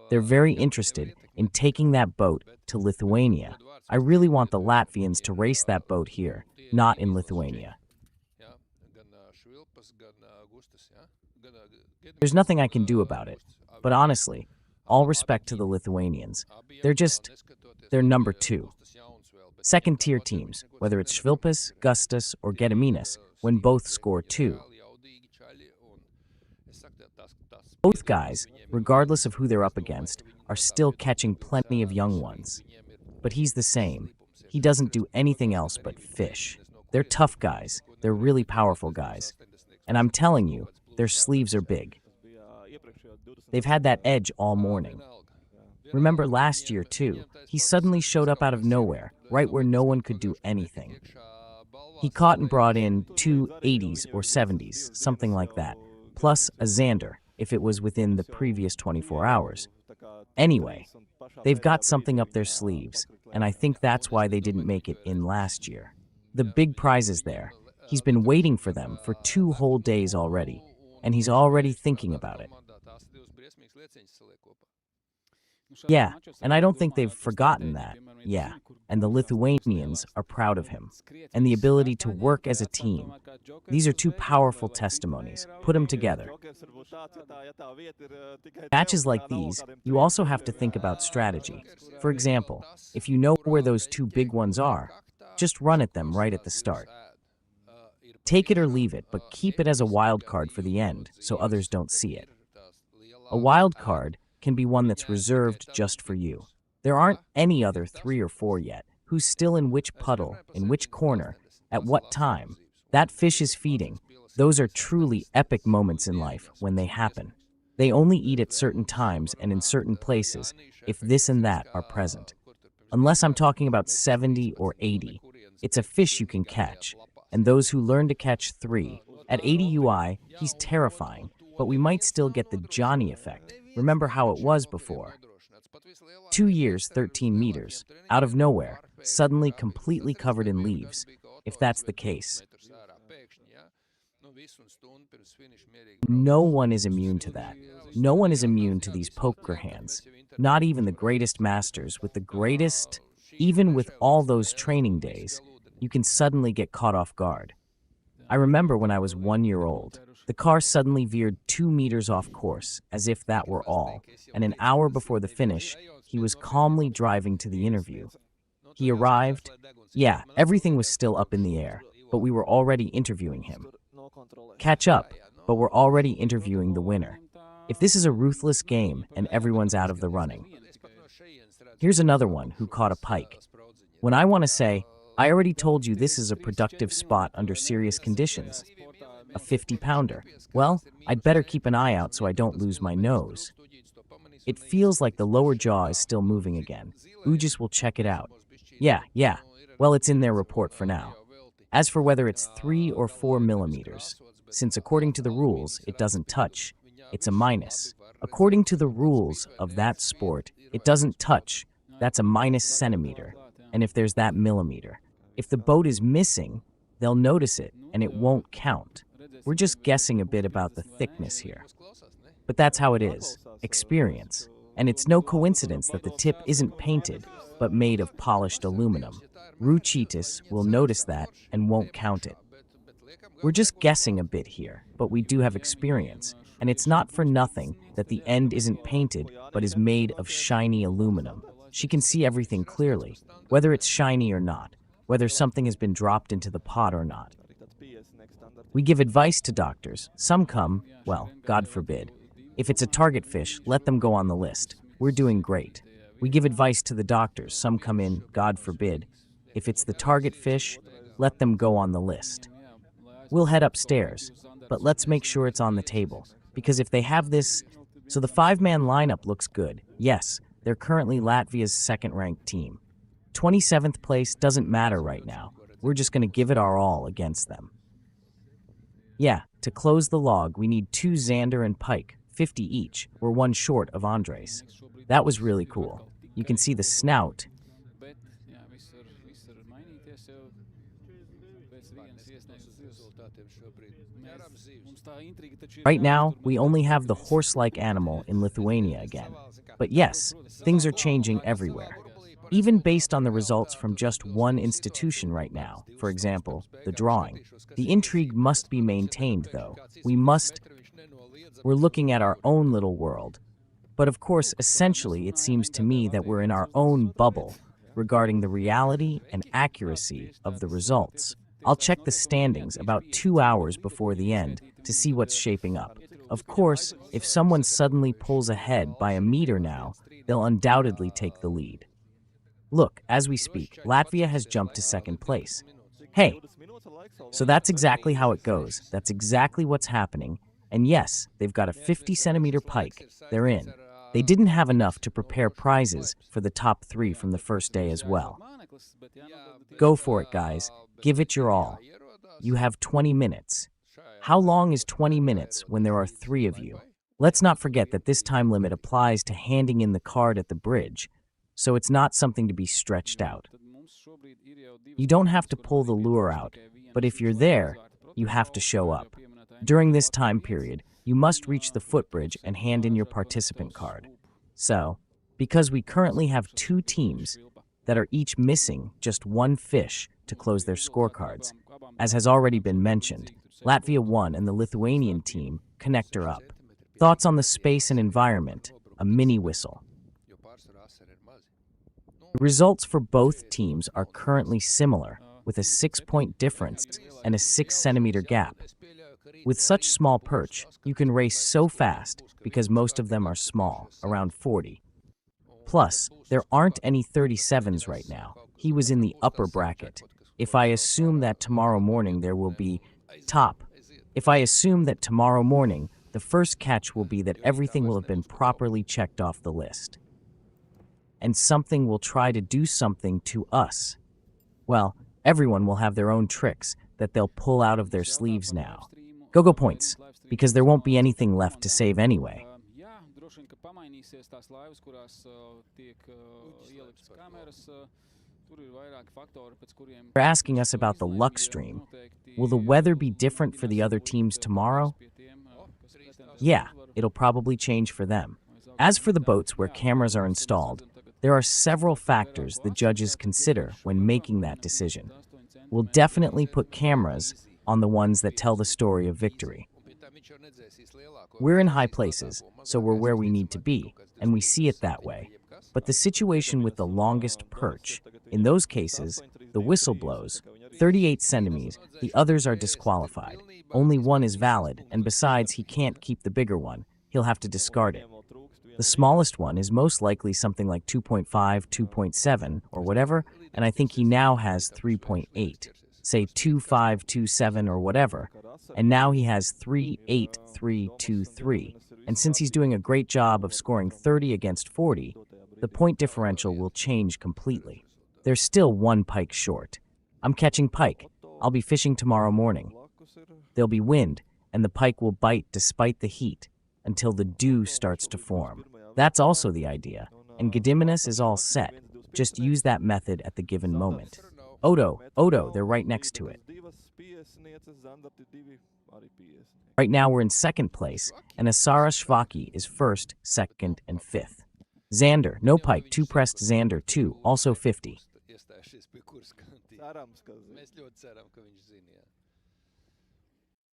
They're very interested in taking that boat to Lithuania. I really want the Latvians to race that boat here, not in Lithuania. There's nothing I can do about it, but honestly, all respect to the Lithuanians. They're number 2. Second-tier teams, whether it's Švilpis, Gustas, or Gediminas, when both score 2. Both guys, regardless of who they're up against, are still catching plenty of young ones. But he's the same. He doesn't do anything else but fish. They're tough guys. They're really powerful guys. And I'm telling you, their sleeves are big. They've had that edge all morning. Remember last year, too, he suddenly showed up out of nowhere, right where no one could do anything. He caught and brought in 2 80s or 70s, something like that, plus a zander, if it was within the previous 24 hours. Anyway, they've got something up their sleeves, and I think that's why they didn't make it in last year. The big prize is there. He's been waiting for them for 2 whole days already, and he's already thinking about it. Yeah, and I don't think they've forgotten that. Yeah, and the Lithuanians are proud of him. And the ability to work as a team. These are two powerful testimonies. Put them together. Matches like these, you also have to think about strategy. For example, if you know where those two big ones are, just run at them right at the start. Take it or leave it, but keep it as a wild card for the end so others don't see it. A wild card can be one that's reserved just for you. There aren't any other 3 or 4 yet. Who's still in which puddle, in which corner, at what time? That fish is feeding. Those are truly epic moments in life when they happen. They only eat at certain times and in certain places if this and that are present. Unless I'm talking about 70 or 80, it's a fish you can catch. And those who learn to catch 3, at 80 UI, he's terrifying, but we might still get the Johnny effect. Remember how it was before. 2 years, 13 meters, out of nowhere, suddenly completely covered in leaves, if that's the case. No one is immune to that. No one is immune to these poker hands. Not even the greatest masters with the greatest, even with all those training days, you can suddenly get caught off guard. I remember when I was 1 year old, the car suddenly veered 2 meters off course, as if that were all, and an hour before the finish, he was calmly driving to the interview. He arrived. Yeah, everything was still up in the air, but we were already interviewing him. Catch up, but we're already interviewing the winner. If this is a ruthless game and everyone's out of the running. Here's another one who caught a pike. When I want to say, I already told you this is a productive spot under serious conditions. A 50-pounder. Well, I'd better keep an eye out so I don't lose my nose. It feels like the lower jaw is still moving again. Ujis will check it out. Yeah. Well, it's in their report for now. As for whether it's 3 or 4 millimeters, since according to the rules, it doesn't touch, it's a minus. According to the rules of that sport, it doesn't touch, that's a minus centimeter. And if there's that millimeter, if the boat is missing, they'll notice it and it won't count. We're just guessing a bit about the thickness here. But that's how it is, experience. And it's no coincidence that the tip isn't painted, but made of polished aluminum. Ruchitis will notice that and won't count it. We're just guessing a bit here, but we do have experience. And it's not for nothing that the end isn't painted, but is made of shiny aluminum. She can see everything clearly, whether it's shiny or not, whether something has been dropped into the pot or not. We give advice to doctors. Some come, well, God forbid. If it's a target fish, let them go on the list. We're doing great. We give advice to the doctors. Some come in, God forbid. If it's the target fish, let them go on the list. We'll head upstairs, but let's make sure it's on the table. Because if they have this, so the 5-man lineup looks good. Yes, they're currently Latvia's second-ranked team. 27th place doesn't matter right now. We're just going to give it our all against them. Yeah, to close the log, we need 2 zander and pike, 50 each. We're 1 short of Andres. That was really cool. You can see the snout. Right now, we only have the horse-like animal in Lithuania again. But yes, things are changing everywhere. Even based on the results from just one institution right now, for example, the drawing. The intrigue must be maintained, though. We're looking at our own little world. But of course, essentially, it seems to me that we're in our own bubble regarding the reality and accuracy of the results. I'll check the standings about 2 hours before the end to see what's shaping up. Of course, if someone suddenly pulls ahead by a meter now, they'll undoubtedly take the lead. Look, as we speak, Latvia has jumped to 2nd place. Hey! So that's exactly how it goes. That's exactly what's happening. And yes, they've got a 50-centimeter pike. They're in. They didn't have enough to prepare prizes for the top 3 from the first day as well. Go for it, guys. Give it your all. You have 20 minutes. How long is 20 minutes when there are 3 of you? Let's not forget that this time limit applies to handing in the card at the bridge, so it's not something to be stretched out. You don't have to pull the lure out, but if you're there, you have to show up. During this time period, you must reach the footbridge and hand in your participant card. So, Because we currently have two teams that are each missing just one fish to close their scorecards. As has already been mentioned, Latvia 1 and the Lithuanian team connector up. Thoughts on the space and environment, a mini whistle. The results for both teams are currently similar, with a 6-point difference and a 6-centimeter gap. With such small perch, you can race so fast because most of them are small, around 40. Plus, there aren't any 37s right now. He was in the upper bracket. If I assume that tomorrow morning there will be If I assume that tomorrow morning the first catch will be that everything will have been properly checked off the list. And something will try to do something to us. Well, everyone will have their own tricks that they'll pull out of their sleeves now. Go points, because there won't be anything left to save anyway. They're asking us about the luck stream. Will the weather be different for the other teams tomorrow? Yeah, it'll probably change for them. As for the boats where cameras are installed, there are several factors the judges consider when making that decision. We'll definitely put cameras on the ones that tell the story of victory. We're in high places, so we're where we need to be, and we see it that way. But the situation with the longest perch, in those cases, the whistle blows, 38 centimeters, the others are disqualified. Only one is valid, and besides, he can't keep the bigger one. He'll have to discard it. The smallest one is most likely something like 2.5, 2.7, or whatever, and I think he now has 3.8. Say 2.527 or whatever, and now he has 3.8323. And since he's doing a great job of scoring 30 against 40, the point differential will change completely. There's still one pike short. I'm catching pike. I'll be fishing tomorrow morning. There'll be wind, and the pike will bite despite the heat until the dew starts to form. That's also the idea, and Gediminus is all set. Just use that method at the given moment. Odo, they're right next to it. Right now we're in second place, and Asara Shvaki is first, second, and fifth. Zander, no pike, 2 pressed Zander, 2, also 50.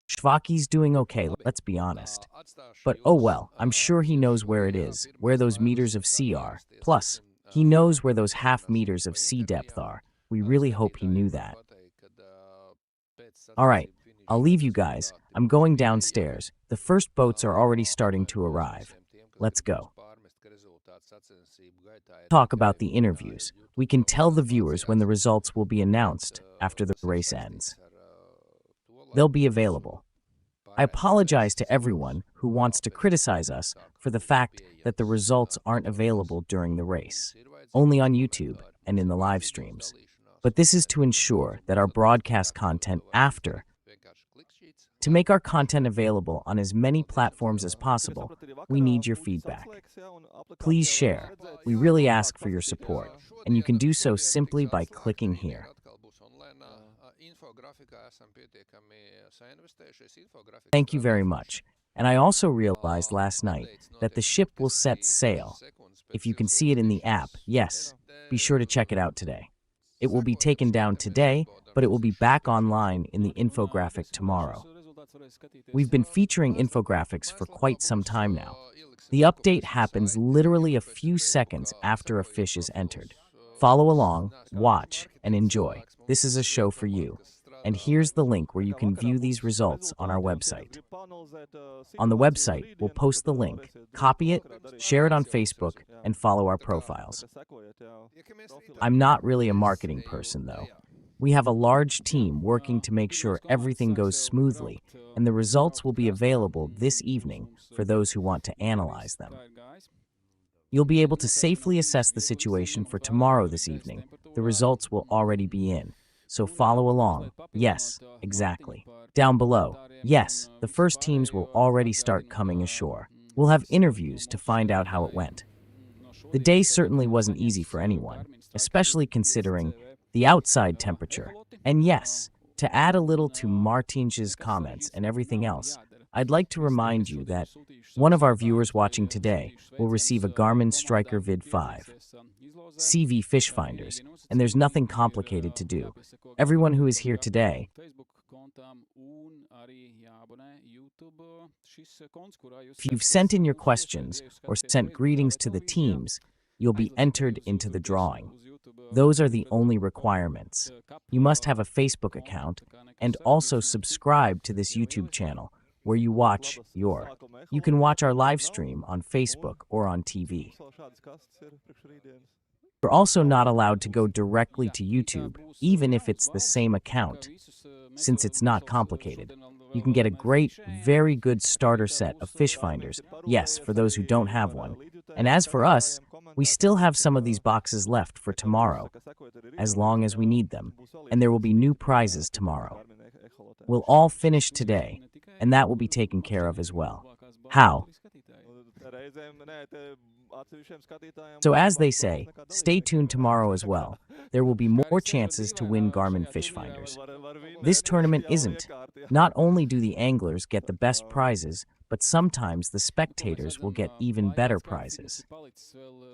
Shvaki's doing okay, let's be honest. But oh well, I'm sure he knows where it is, where those meters of sea are. Plus, he knows where those half meters of sea depth are. We really hope he knew that. Alright, I'll leave you guys. I'm going downstairs. The first boats are already starting to arrive. Let's go. Talk about the interviews. We can tell the viewers when the results will be announced after the race ends. They'll be available. I apologize to everyone who wants to criticize us for the fact that the results aren't available during the race, only on YouTube and in the live streams. But this is to ensure that our broadcast content after, to make our content available on as many platforms as possible, we need your feedback. Please share. We really ask for your support, and you can do so simply by clicking here. Thank you very much. And I also realized last night that the ship will set sail. If you can see it in the app, yes, be sure to check it out today. It will be taken down today, but it will be back online in the infographic tomorrow. We've been featuring infographics for quite some time now. The update happens literally a few seconds after a fish is entered. Follow along, watch, and enjoy. This is a show for you. And here's the link where you can view these results on our website. On the website, we'll post the link, copy it, share it on Facebook, and follow our profiles. I'm not really a marketing person, though. We have a large team working to make sure everything goes smoothly, and the results will be available this evening for those who want to analyze them. You'll be able to safely assess the situation for tomorrow this evening. The results will already be in. So follow along. Yes, exactly. Down below, yes, the first teams will already start coming ashore. We'll have interviews to find out how it went. The day certainly wasn't easy for anyone, especially considering the outside temperature. And yes, to add a little to Martin's comments and everything else, I'd like to remind you that one of our viewers watching today will receive a Garmin Striker Vid 5 CV Fish Finders, and there's nothing complicated to do. Everyone who is here today, if you've sent in your questions or sent greetings to the teams, you'll be entered into the drawing. Those are the only requirements. You must have a Facebook account and also subscribe to this YouTube channel where you watch your. You can watch our live stream on Facebook or on TV. You're also not allowed to go directly to YouTube, even if it's the same account, since it's not complicated. You can get a great, very good starter set of fish finders, yes, for those who don't have one. And as for us, we still have some of these boxes left for tomorrow, as long as we need them, and there will be new prizes tomorrow. We'll all finish today, and that will be taken care of as well. How? So as they say, stay tuned tomorrow as well. There will be more chances to win Garmin Fish Finders. This tournament isn't. Not only do the anglers get the best prizes, but sometimes the spectators will get even better prizes.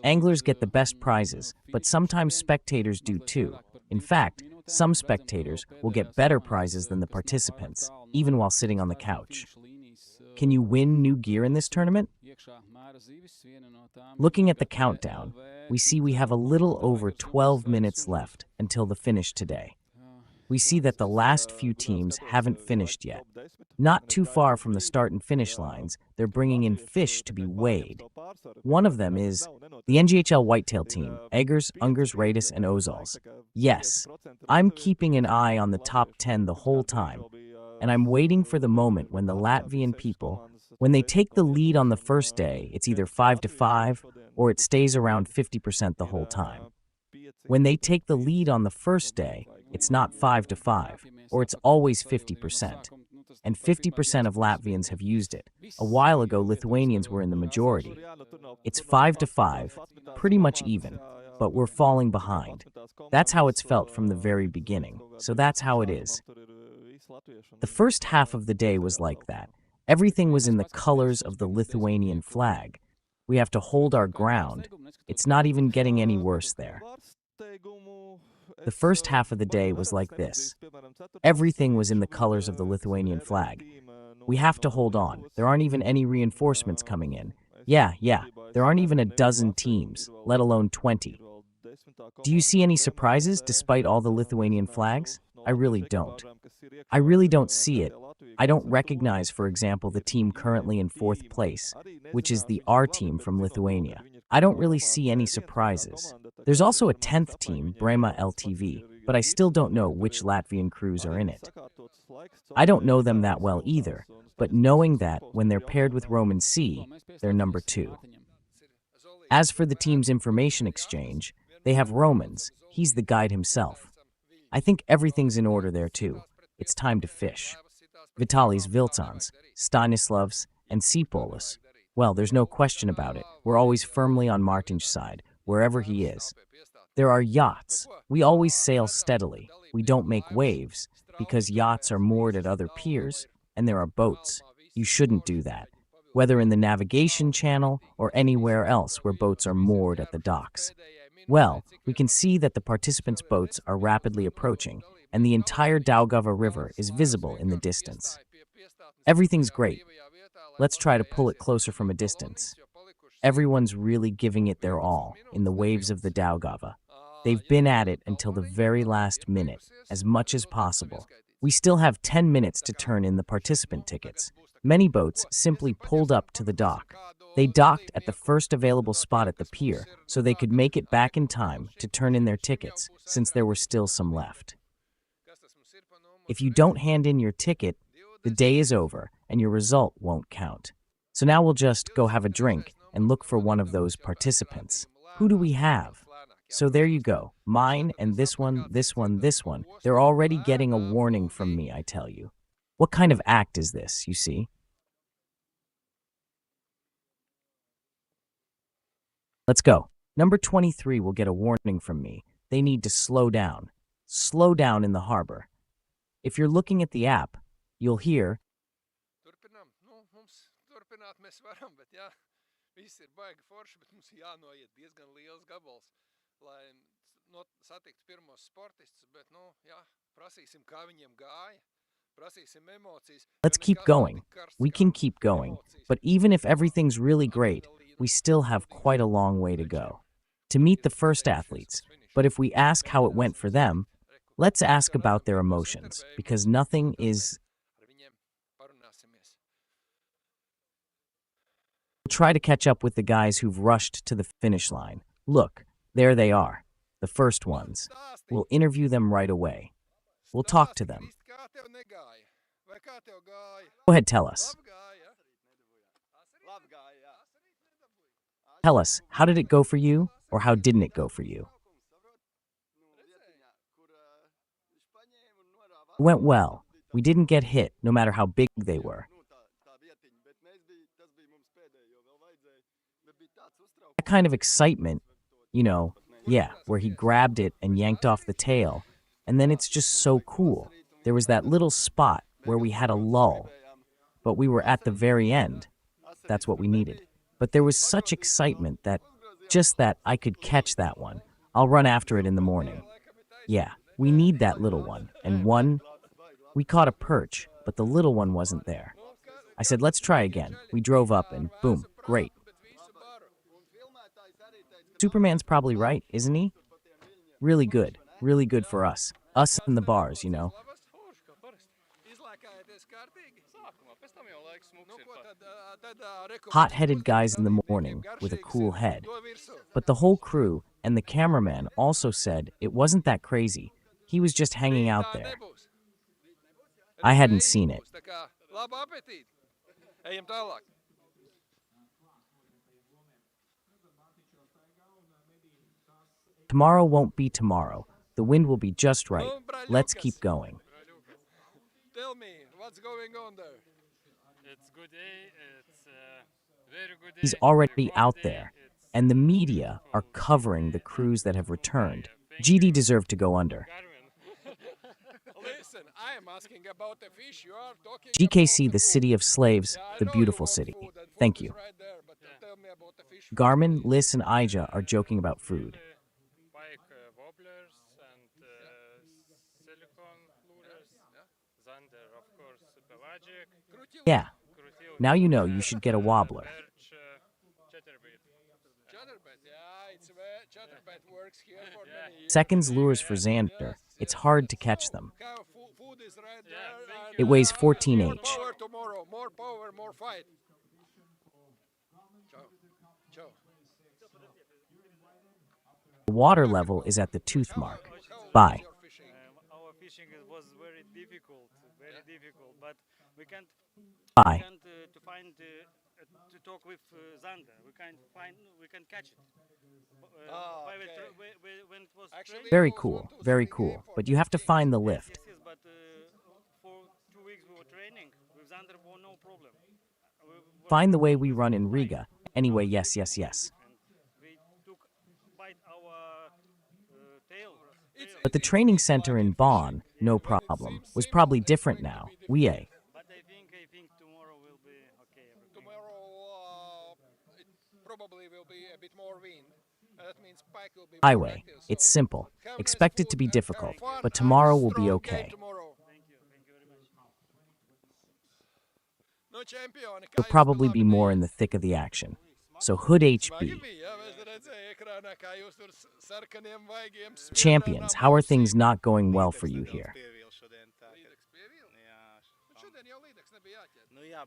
Anglers get the best prizes, but sometimes spectators do too. In fact, some spectators will get better prizes than the participants, even while sitting on the couch. Can you win new gear in this tournament? Looking at the countdown, we see we have a little over 12 minutes left until the finish today. We see that the last few teams haven't finished yet. Not too far from the start and finish lines, they're bringing in fish to be weighed. One of them is the NGHL Whitetail team, Eggers, Ungers, Radis, and Ozals. Yes, I'm keeping an eye on the top 10 the whole time, and I'm waiting for the moment when the Latvian people, when they take the lead on the first day, it's either 5-5 or it stays around 50% the whole time. When they take the lead on the first day, it's not 5-5, or it's always 50%. And 50% of Latvians have used it. A while ago, Lithuanians were in the majority. It's 5-5, pretty much even, but we're falling behind. That's how it's felt from the very beginning, so that's how it is. The first half of the day was like that. Everything was in the colors of the Lithuanian flag. We have to hold our ground. It's not even getting any worse there. The first half of the day was like this. Everything was in the colors of the Lithuanian flag. We have to hold on. There aren't even any reinforcements coming in. Yeah, there aren't even a dozen teams, let alone 20. Do you see any surprises despite all the Lithuanian flags? I really don't. I really don't see it. I don't recognize, for example, the team currently in 4th place, which is the R team from Lithuania. I don't really see any surprises. There's also a 10th team, Brema LTV, but I still don't know which Latvian crews are in it. I don't know them that well either, but knowing that when they're paired with Roman C, they're number 2. As for the team's information exchange, they have Romans. He's the guide himself. I think everything's in order there too. It's time to fish. Vitalijs Vilcons, Stanislavs, and Cipolis. Well, there's no question about it. We're always firmly on Martin's side, wherever he is. There are yachts. We always sail steadily. We don't make waves, because yachts are moored at other piers, and there are boats. You shouldn't do that, whether in the navigation channel or anywhere else where boats are moored at the docks. Well, we can see that the participants' boats are rapidly approaching, and the entire Daugava River is visible in the distance. Everything's great. Let's try to pull it closer from a distance. Everyone's really giving it their all in the waves of the Daugava. They've been at it until the very last minute, as much as possible. We still have 10 minutes to turn in the participant tickets. Many boats simply pulled up to the dock. They docked at the first available spot at the pier, so they could make it back in time to turn in their tickets, since there were still some left. If you don't hand in your ticket, the day is over, and your result won't count. So now we'll just go have a drink and look for one of those participants. Who do we have? So there you go. Mine and this one, this one, this one. They're already getting a warning from me, I tell you. What kind of act is this, you see? Let's go. Number 23 will get a warning from me. They need to slow down. Slow down in the harbor. If you're looking at the app, you'll hear, mēs varam, bet jā, viss ir baigi forši, bet mums jānoiet diezgan liels gabals, lai satiktu pirmos sportistus, bet, nu, jā, prasīsim, kā viņiem gāja, prasīsim emocijas. Let's keep going. We can keep going. But even if everything's really great, we still have quite a long way to go to meet the first athletes. But if we ask how it went for them, let's ask about their emotions, because nothing is... We'll try to catch up with the guys who've rushed to the finish line. Look, there they are, the first ones. We'll interview them right away. We'll talk to them. Go ahead, tell us. Tell us, how did it go for you, or how didn't it go for you? It went well. We didn't get hit, no matter how big they were. That kind of excitement, you know, yeah, where he grabbed it and yanked off the tail, and then it's just so cool. There was that little spot where we had a lull, but we were at the very end. That's what we needed. But there was such excitement that, just that I could catch that one. I'll run after it in the morning. Yeah, we need that little one. And we caught a perch, but the little one wasn't there. I said, let's try again. We drove up and boom, great. Superman's probably right, isn't he? Really good for us. Us in the bars, you know. Hot-headed guys in the morning with a cool head. But the whole crew and the cameraman also said it wasn't that crazy. He was just hanging out there. I hadn't seen it. Tomorrow won't be tomorrow. The wind will be just right. Let's keep going. Tell me, what's going on there? It's good day. It's very good day. He's already out there, and the media are covering the crews that have returned. GD deserved to go under. Listen, I am asking about the fish. You are talking GKC, the city of slaves, the beautiful city. Thank you. right there, but tell me about the fish. Garmin, Liz, and Ija are joking about food. Pike wobblers and silicone lures. Zander, of course, pelagic. Yeah. Now you know you should get a wobbler. Perch, chatterbait. Chatterbait, yeah, it's where chatterbait works here for many years. Seconds lures for Xander. It's hard to catch them. Food is right there. It weighs 14H. More power tomorrow. More power, more fight. Ciao. The water level is at the tooth mark. Bye. Our fishing was very difficult, but we can't. Bye. To find to talk with Zander. We can catch it. When it was Very cool, very cool. But you have to find the lift. Yes, but for 2 weeks we were training with Zander, no problem. Find the way we run in Riga. Anyway, yes. We took bite our tail. But the training center in Bonn, no problem, was probably different now. But I think tomorrow will be okay. Tomorrow it probably will be a bit more wind. That means Pike will be more Highway. active, It's so simple. have Expect less it to be food, difficult, have fun, but and tomorrow will strong be game okay. tomorrow. No champion. You'll probably be more in the thick of the action. So Hood HB. Champions, how are things not going well for you here?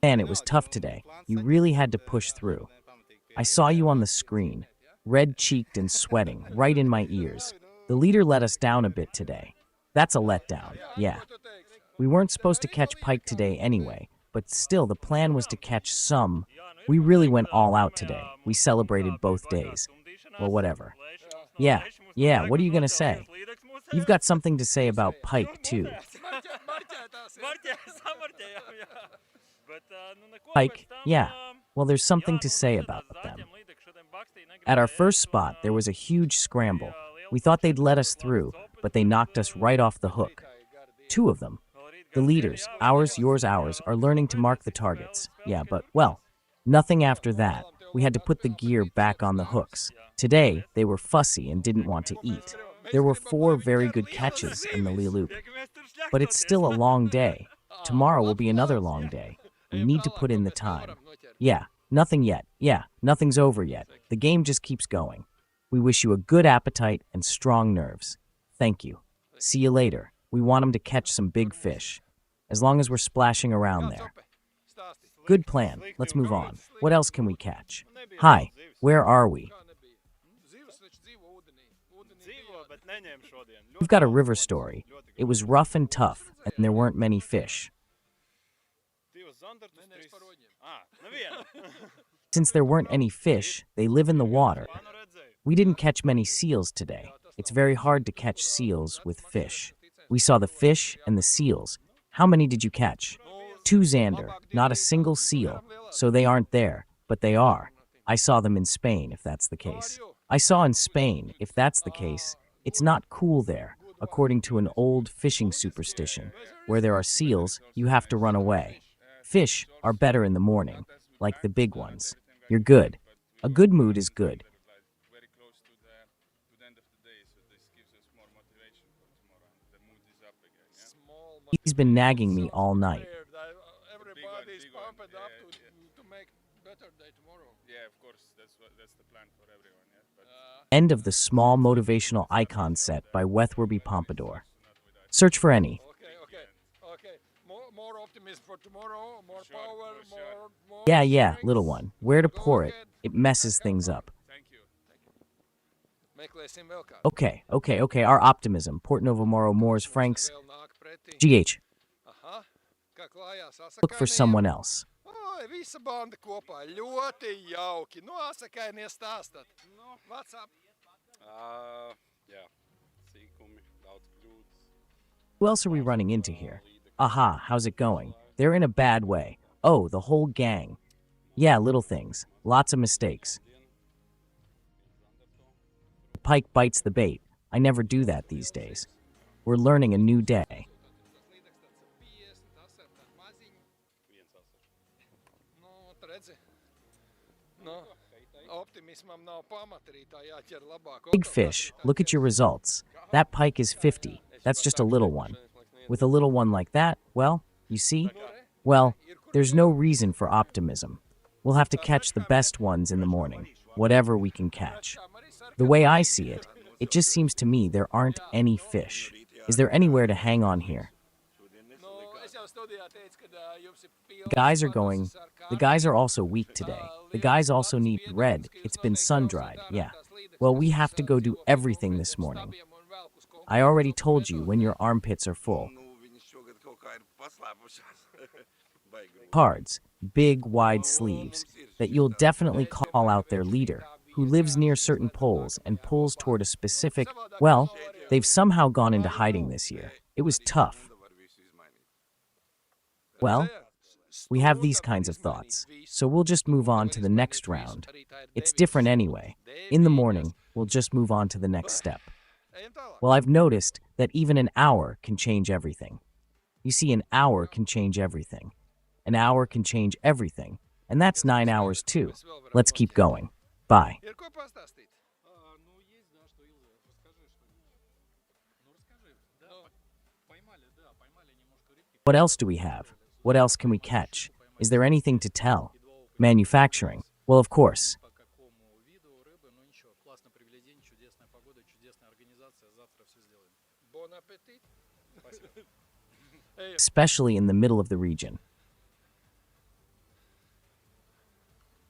Man, it was tough today. You really had to push through. I saw you on the screen, red-cheeked and sweating, right in my ears. The leader let us down a bit today. That's a letdown, yeah. We weren't supposed to catch Pike today anyway, but still the plan was to catch some. We really went all out today. We celebrated both days. Well, whatever. Yeah, what are you gonna say? You've got something to say about Pike, too. Pike, yeah. Well, there's something to say about them. At our first spot, there was a huge scramble. We thought they'd let us through, but they knocked us right off the hook. 2 of them. The leaders, ours, yours, ours, are learning to mark the targets. Yeah, but, well, Nothing after that. We had to put the gear back on the hooks. Today, they were fussy and didn't want to eat. There were 4 very good catches in the loop. But it's still a long day. Tomorrow will be another long day. We need to put in the time. Yeah, nothing yet. Yeah, nothing's over yet. The game just keeps going. We wish you a good appetite and strong nerves. Thank you. See you later. We want them to catch some big fish. As long as we're splashing around there. Good plan. Let's move on. What else can we catch? Hi, where are we? We've got a river story. It was rough and tough, and there weren't many fish. Since there weren't any fish, they live in the water. We didn't catch many seals today. It's very hard to catch seals with fish. We saw the fish and the seals. How many did you catch? 2 zander, not a single seal. So they aren't there, but they are. I saw them in Spain, if that's the case. I saw in Spain, if that's the case. It's not cool there, according to an old fishing superstition. Where there are seals, you have to run away. Fish are better in the morning, like the big ones. You're good. A good mood is good. He's been nagging me all night. End of the small motivational icon set by Wethwerby Pompadour. Search for any. Yeah, little one. Where to pour it? It messes things up. Okay. Our optimism. Port Novo Moro, Moors, Franks. GH. Look for someone else. Who else are we running into here? Aha, how's it going? They're in a bad way. Oh, the whole gang. Yeah, little things. Lots of mistakes. Pike bites the bait. I never do that these days. We're learning a new day. Big fish, look at your results. That pike is 50. That's just a little one. With a little one like that, well, you see? Well, there's no reason for optimism. We'll have to catch the best ones in the morning, whatever we can catch. The way I see it, it just seems to me there aren't any fish. Is there anywhere to hang on here? The guys are also weak today. The guys also need red. It's been sun-dried, yeah. Well, we have to go do everything this morning. I already told you when your armpits are full. Cards, big, wide sleeves, that you'll definitely call out their leader, who lives near certain poles and pulls toward a specific, well, they've somehow gone into hiding this year. It was tough. Well, we have these kinds of thoughts, so we'll just move on to the next round. It's different anyway. In the morning, we'll just move on to the next step. Well, I've noticed that even an hour can change everything. You see, an hour can change everything. An hour can change everything, and that's 9 hours too. Let's keep going. Bye. What else do we have? What else can we catch? Is there anything to tell? Manufacturing. Well, of course. Especially in the middle of the region.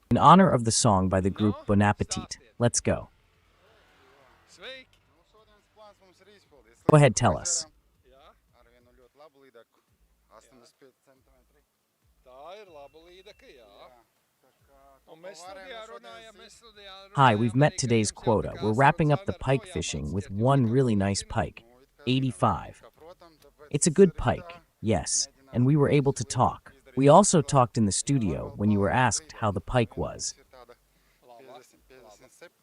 In honor of the song by the group Bon Appetit, let's go. Go ahead, tell us. Hi, we've met today's quota. We're wrapping up the pike fishing with one really nice pike, 85. It's a good pike, yes, and we were able to talk. We also talked in the studio when you were asked how the pike was.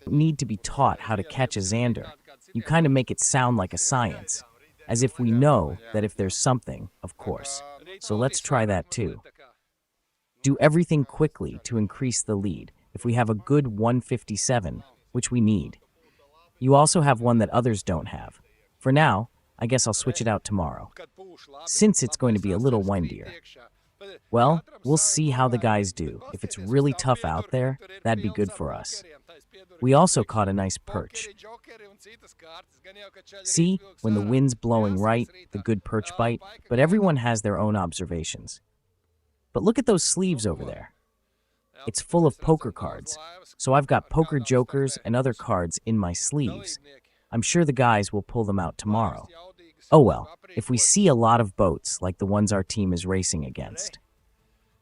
You need to be taught how to catch a zander. You kind of make it sound like a science, as if we know that if there's something, of course. So let's try that too. do everything quickly to increase the lead if we have a good 157, which we need. You also have one that others don't have. For now, I guess I'll switch it out tomorrow, since it's going to be a little windier. Well, we'll see how the guys do. If it's really tough out there, that'd be good for us. We also caught a nice perch. See, when the wind's blowing right, the good perch bite, but everyone has their own observations. But look at those sleeves over there. It's full of poker cards, so I've got poker jokers and other cards in my sleeves. I'm sure the guys will pull them out tomorrow. Oh well, if we see a lot of boats like the ones our team is racing against.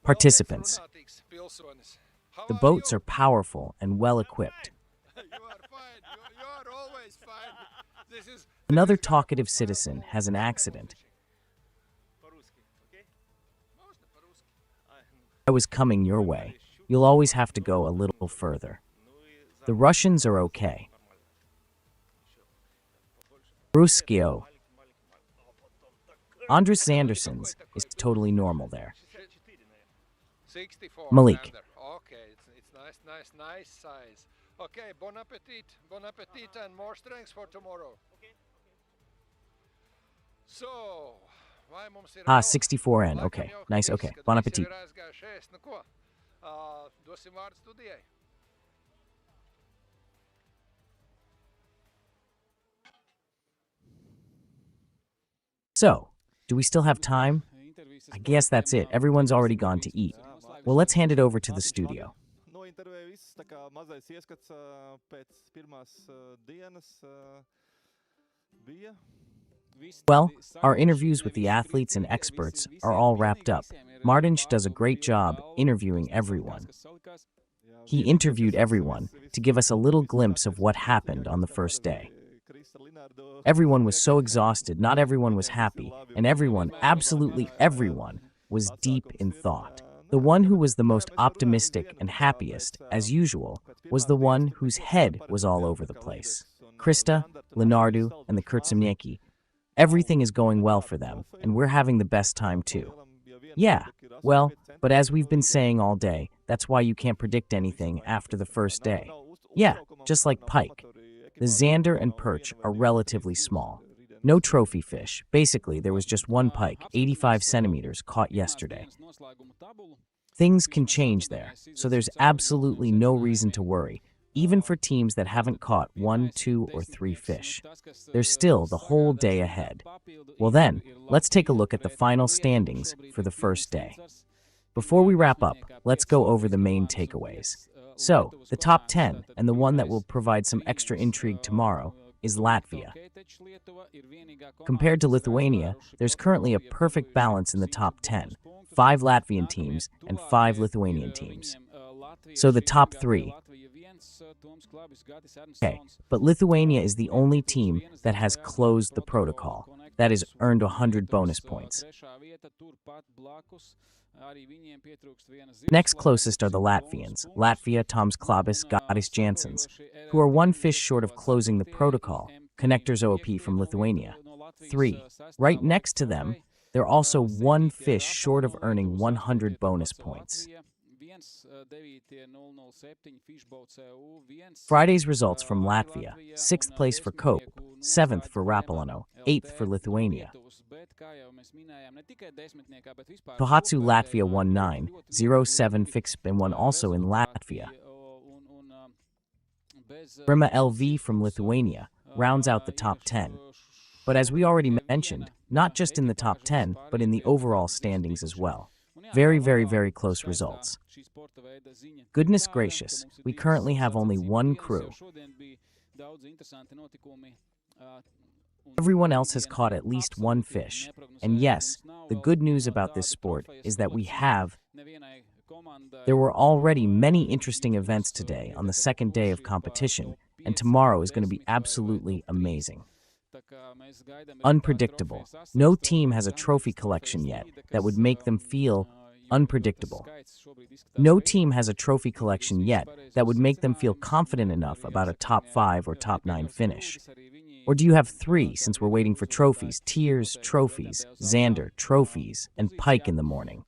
Participants. The boats are powerful and well-equipped. Another talkative citizen has an accident. I was coming your way. You'll always have to go a little further. The Russians are okay. Ruskio. Andres Zandersons is totally normal there. 64. Malik. Zander. Okay, it's nice size. Okay, bon appetit, and more strength for tomorrow. So, vai mums ir 64N, okay, nice, okay, bon appetit. Nu ko, dosim vārdu studijai. So, do we still have time? I guess that's it. Everyone's already gone to eat. Well, let's hand it over to the studio. Well, our interviews with the athletes and experts are all wrapped up. Martinch does a great job interviewing everyone. He interviewed everyone to give us a little glimpse of what happened on the first day. Everyone was so exhausted, not everyone was happy, and everyone, absolutely everyone, was deep in thought. The one who was the most optimistic and happiest, as usual, was the one whose head was all over the place. Krista, Leonardo, and the Kurtsimnieki. Everything is going well for them, and we're having the best time too. Yeah, well, but as we've been saying all day, that's why you can't predict anything after the first day. Yeah, just like Pike. The zander and perch are relatively small. No trophy fish. Basically, there was just one pike, 85 centimeters, caught yesterday. Things can change there, so there's absolutely no reason to worry, even for teams that haven't caught 1, 2, or 3 fish. There's still the whole day ahead. Well then, let's take a look at the final standings for the first day. Before we wrap up, let's go over the main takeaways. So, the top 10, and the one that will provide some extra intrigue tomorrow, is Latvia. Compared to Lithuania, there's currently a perfect balance in the top 10, 5 Latvian teams and 5 Lithuanian teams. So the top 3. Okay, but Lithuania is the only team that has closed the protocol, that is, earned 100 bonus points. Next closest are the Latvians, Latvia, Toms Klabis, Gatis Jansons, who are 1 fish short of closing the protocol, Connectors OOP from Lithuania. 3. Right next to them, they're also 1 fish short of earning 100 bonus points. Friday's results from Latvia: 6th place for Cope, 7th for Rapalano, 8th for Lithuania. Tohatsu Latvia won 9-0-7 Fixp won also in Latvia. Rima LV from Lithuania rounds out the top 10. But as we already mentioned, not just in the top 10, but in the overall standings as well. Very, very, very close results. Goodness gracious, we currently have only 1 crew. Everyone else has caught at least 1 fish. And yes, the good news about this sport is that there were already many interesting events today on the second day of competition, and tomorrow is going to be absolutely amazing. Unpredictable. No team has a trophy collection yet that would make them feel unpredictable. No team has a trophy collection yet that would make them feel confident enough about a top 5 or top 9 finish. Or do you have 3 since we're waiting for trophies, tiers, trophies, zander, trophies, and pike in the morning?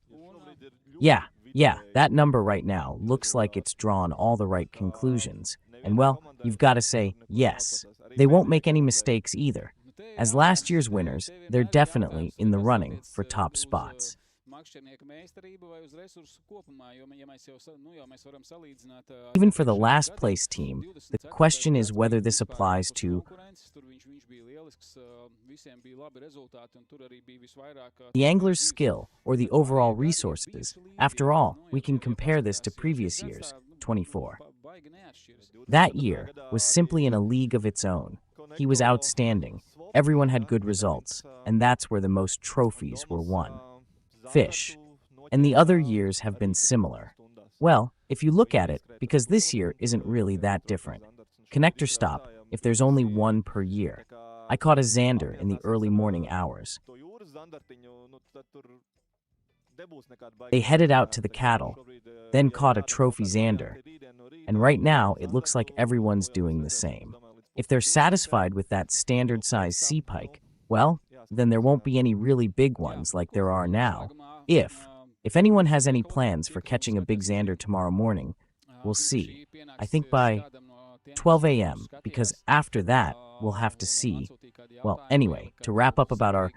Yeah, Yeah, that number right now looks like it's drawn all the right conclusions. And well, you've got to say yes. They won't make any mistakes either. As last year's winners, they're definitely in the running for top spots. Even for the last place team, the question is whether this applies to the angler's skill or the overall resources. After all, we can compare this to previous years, 24. That year was simply in a league of its own. He was outstanding. Everyone had good results, and that's where the most trophies were won. Fish. And the other years have been similar. Well, if you look at it, because this year isn't really that different. Connector stop, if there's only one per year. I caught a zander in the early morning hours. They headed out to the cattle, then caught a trophy zander. And right now, it looks like everyone's doing the same. If they're satisfied with that standard-size sea pike, well, then there won't be any really big ones like there are now. If anyone has any plans for catching a big zander tomorrow morning, we'll see. I think by 12 a.m., because after that, we'll have to see. Well, anyway, to wrap up about our...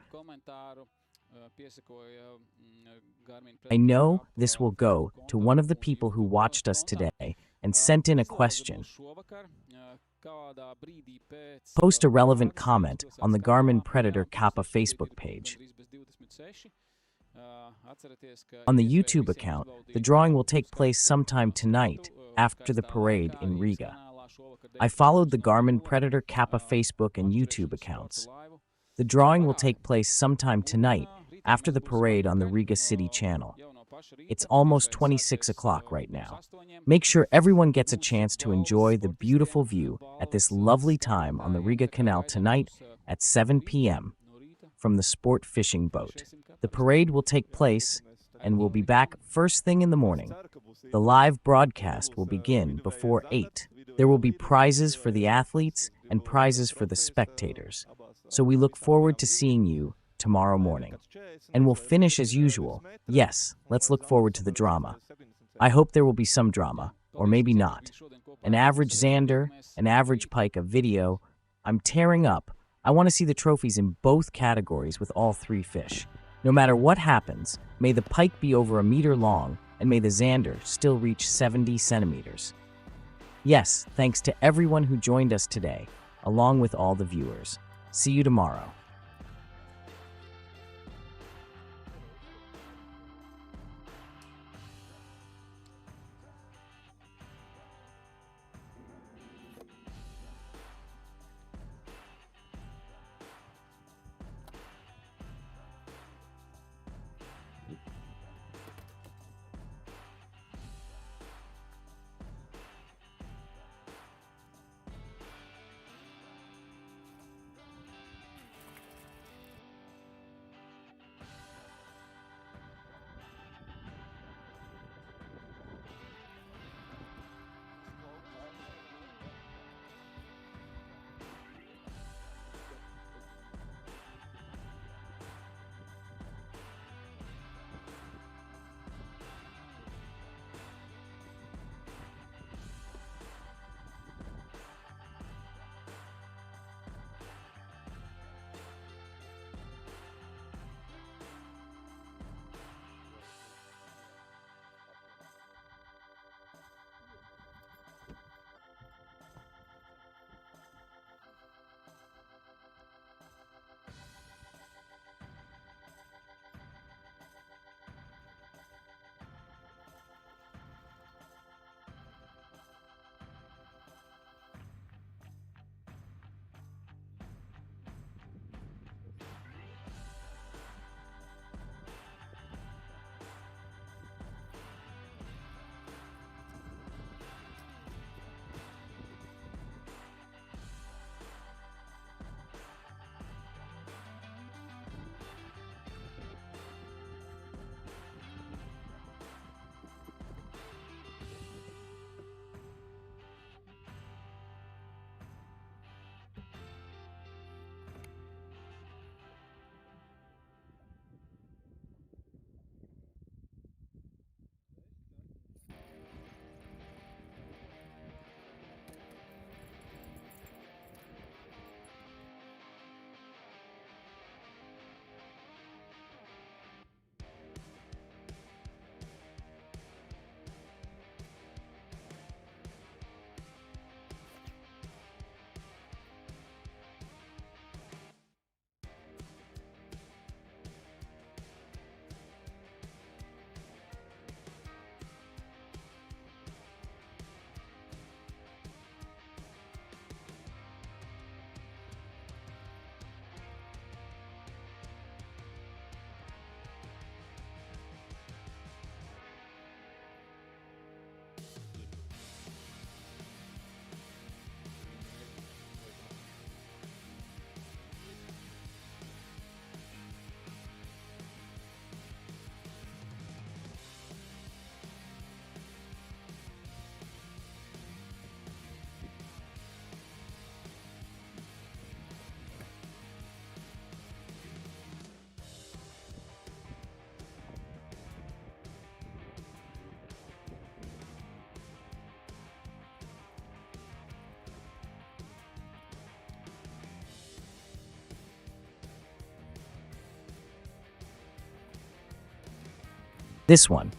I know this will go to one of the people who watched us today and sent in a question. Post a relevant comment on the Garmin Predator Cup Facebook page. On the YouTube account, the drawing will take place sometime tonight after the parade in Riga. I followed the Garmin Predator Cup Facebook and YouTube accounts. The drawing will take place sometime tonight after the parade on the Riga City channel. It's almost 26 o'clock right now. Make sure everyone gets a chance to enjoy the beautiful view at this lovely time on the Riga Canal tonight at 7 p.m. from the sport fishing boat. The parade will take place and we'll be back first thing in the morning. The live broadcast will begin before 8. There will be prizes for the athletes and prizes for the spectators. So we look forward to seeing you tomorrow morning. And we'll finish as usual. Yes, let's look forward to the drama. I hope there will be some drama, or maybe not. An average zander, an average pike, a video. I'm tearing up. I want to see the trophies in both categories with all three fish. No matter what happens, may the pike be over 1 meter long, and may the zander still reach 70 centimeters. Yes, thanks to everyone who joined us today, along with all the viewers. See you tomorrow. This one.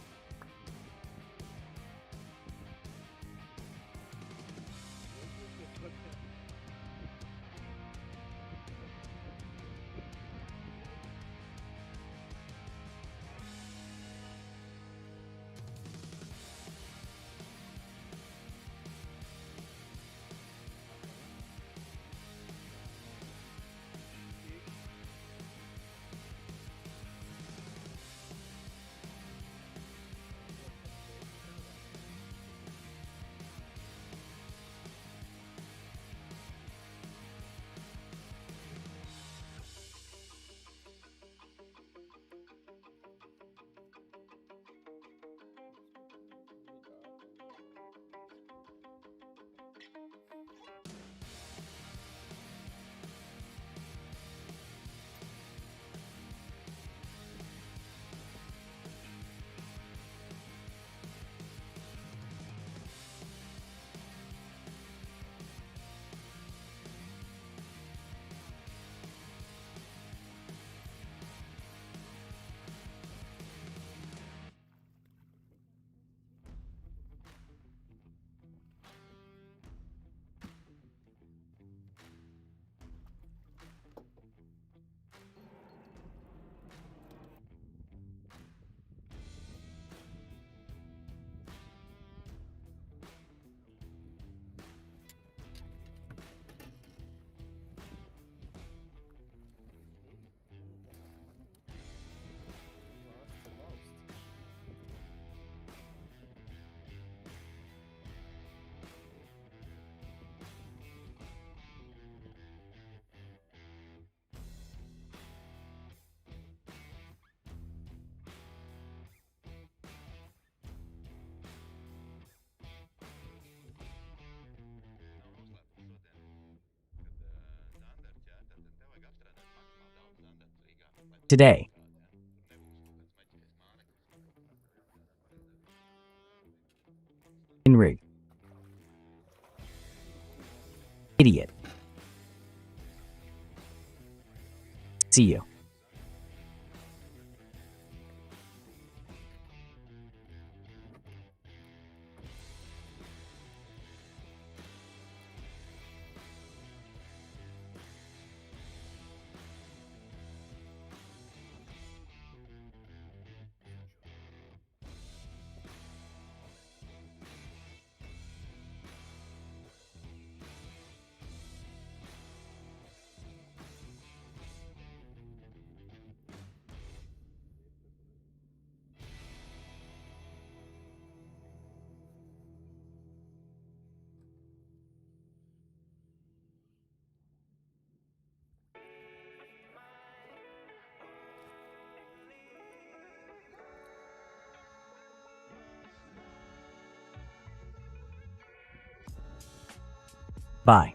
Today. In Riga. Idiot. See you. Bye.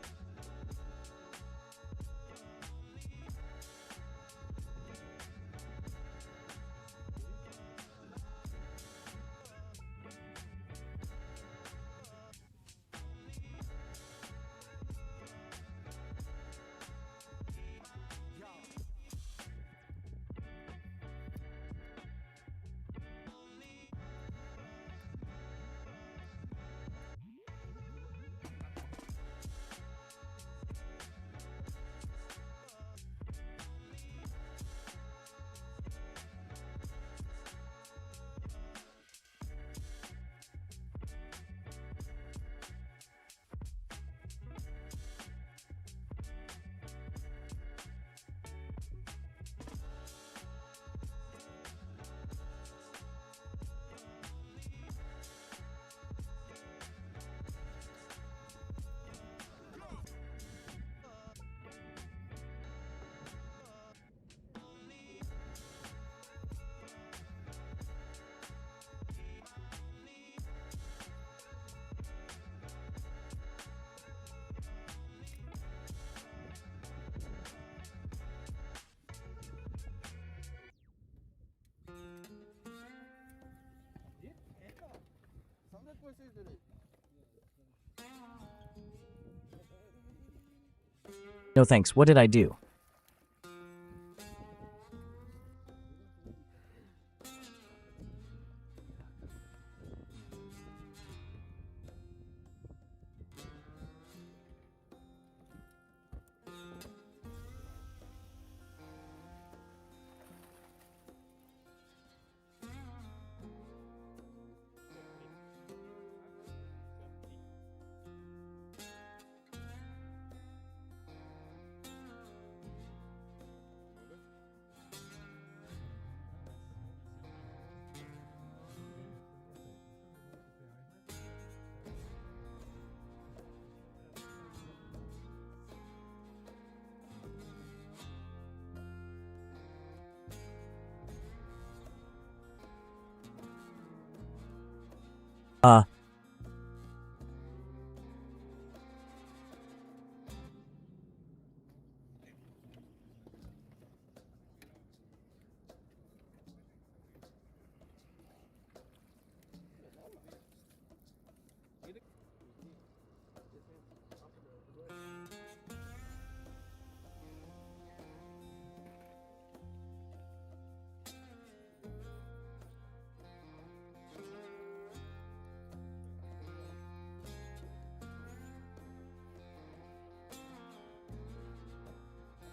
No thanks, what did I do?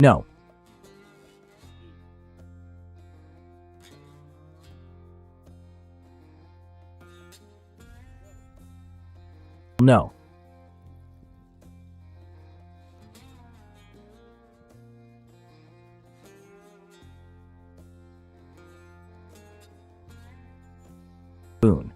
No. No. Boone.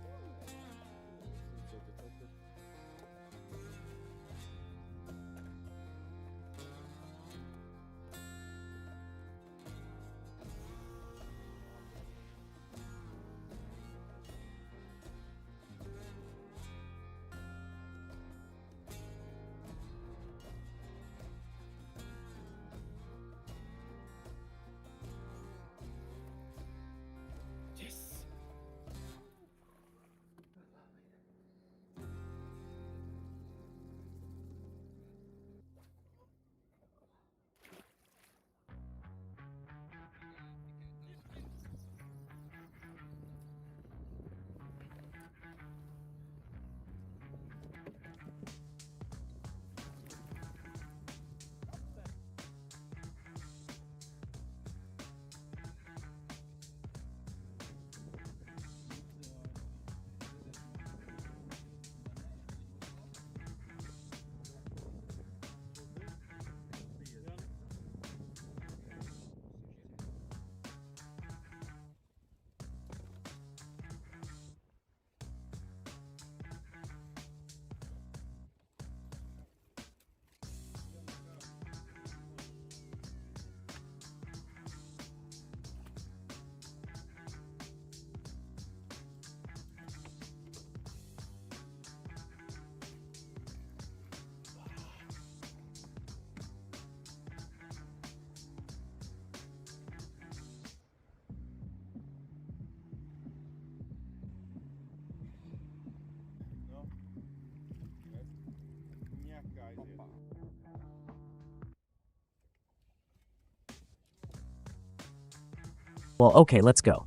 Well, okay, let's go.